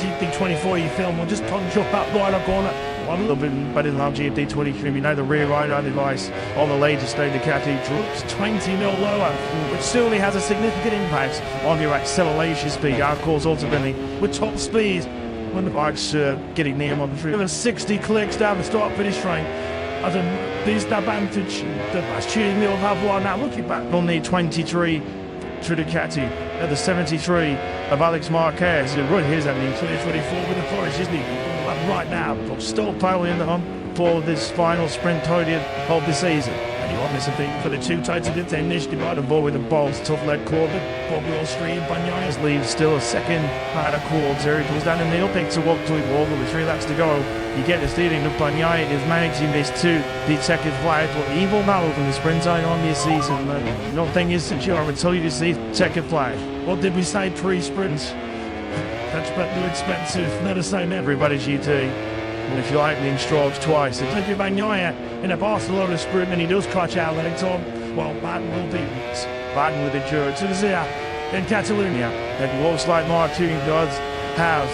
GP24 you film will just punch up that right corner. A little bit better than GP23. We know the rear rider device on the latest stage Ducati drops 20 mil lower, which certainly has a significant impact on your acceleration speed. Of course, ultimately, with top speed, when the bike's getting near on the free. There 60 clicks down the start-finish train. As a beast advantage, the Bastianini will have one now. Looking back on the 23 to Ducati at the 73 of Alex Marquez. Who run his ending 2024 with the Forest, isn't he? Right now, still piling in the hump for this final sprint podium of the season. 21 is a thing for the two tights of the 10 initiative by the ball with the balls, tough leg Corbett, Bobby Street, Banyaya's leaves still a second out of quarters. There he goes down the middle, picks a walk to it, Walker with 3 laps to go. You get the steering of Banyaya is managing this too. The second flight will evil now from the sprint zone on this season. Nothing is secure until you see second flight. What did we say pre-sprints? That's but too expensive. Never say never. Everybody's GT. And if you lightning strokes twice, it's like Banyaya in a Barcelona sprint and he does catch our legs on. Well, Martin will be Martin with the George and there in Catalunya. And looks like Martin does have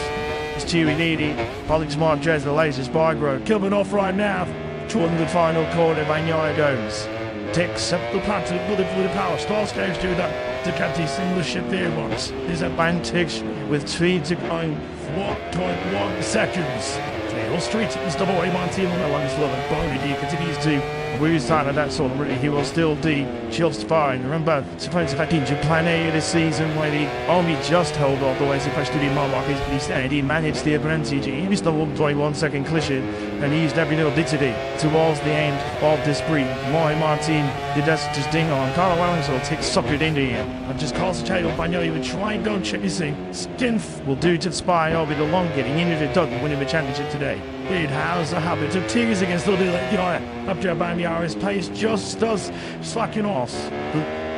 his Chewy Needy. Alex Marquez, the latest bike road. Coming off right now. Toward the final corner, Banyaya goes. Takes up the pattern with the power. Stars goes to that. Ducati single ship there once. Disadvantage with speed to going 1.1 seconds. Hill Street is the boy Montiel on the longest level. Boney D continues to lose time at that sort of really. He will still D. Chills fine. Remember, supposed to have injured plan A this season when he only just held off the way supposed to be more like he said. He managed the advantage. He missed the 1.1 second collision and he used every little ditty towards the end of this breed. Martin did just ding on. Carlo Alonso takes suckered into him and just calls the tail. Banyaya would try and go chasing. Skinf will do to the spy over the long getting into the dug winning the championship today. It has a habit of tears against the little guy. After Banyaya's pace just does slacking off.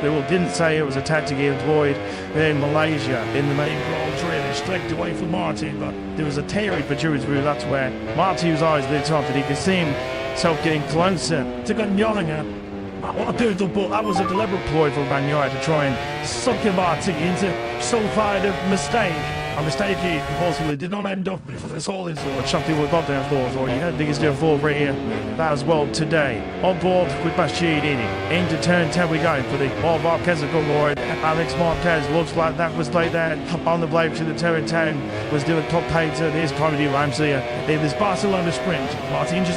They didn't say it was a tactic he employed in Malaysia in the main Grand Prix. They streaked away from Martin, but there was a tear he produced through. That's where Martin was always lit up, that he could see himself getting closer to Ganyanga. What a beautiful ball. That was a deliberate ploy for Banyaya to try and suck Martin into some kind of mistake. A mistake he possibly did not end up with. This all is something we've got there for. Or you don't think it's there for right here. That as well today. On board with Bashir in it. Into turn 10 we go for the All Marquez of Lord. Alex Marquez looks like that was laid there on the blade to the turn 10. Was doing top pace. There's Comedy Ramsey in this Barcelona sprint. Martin just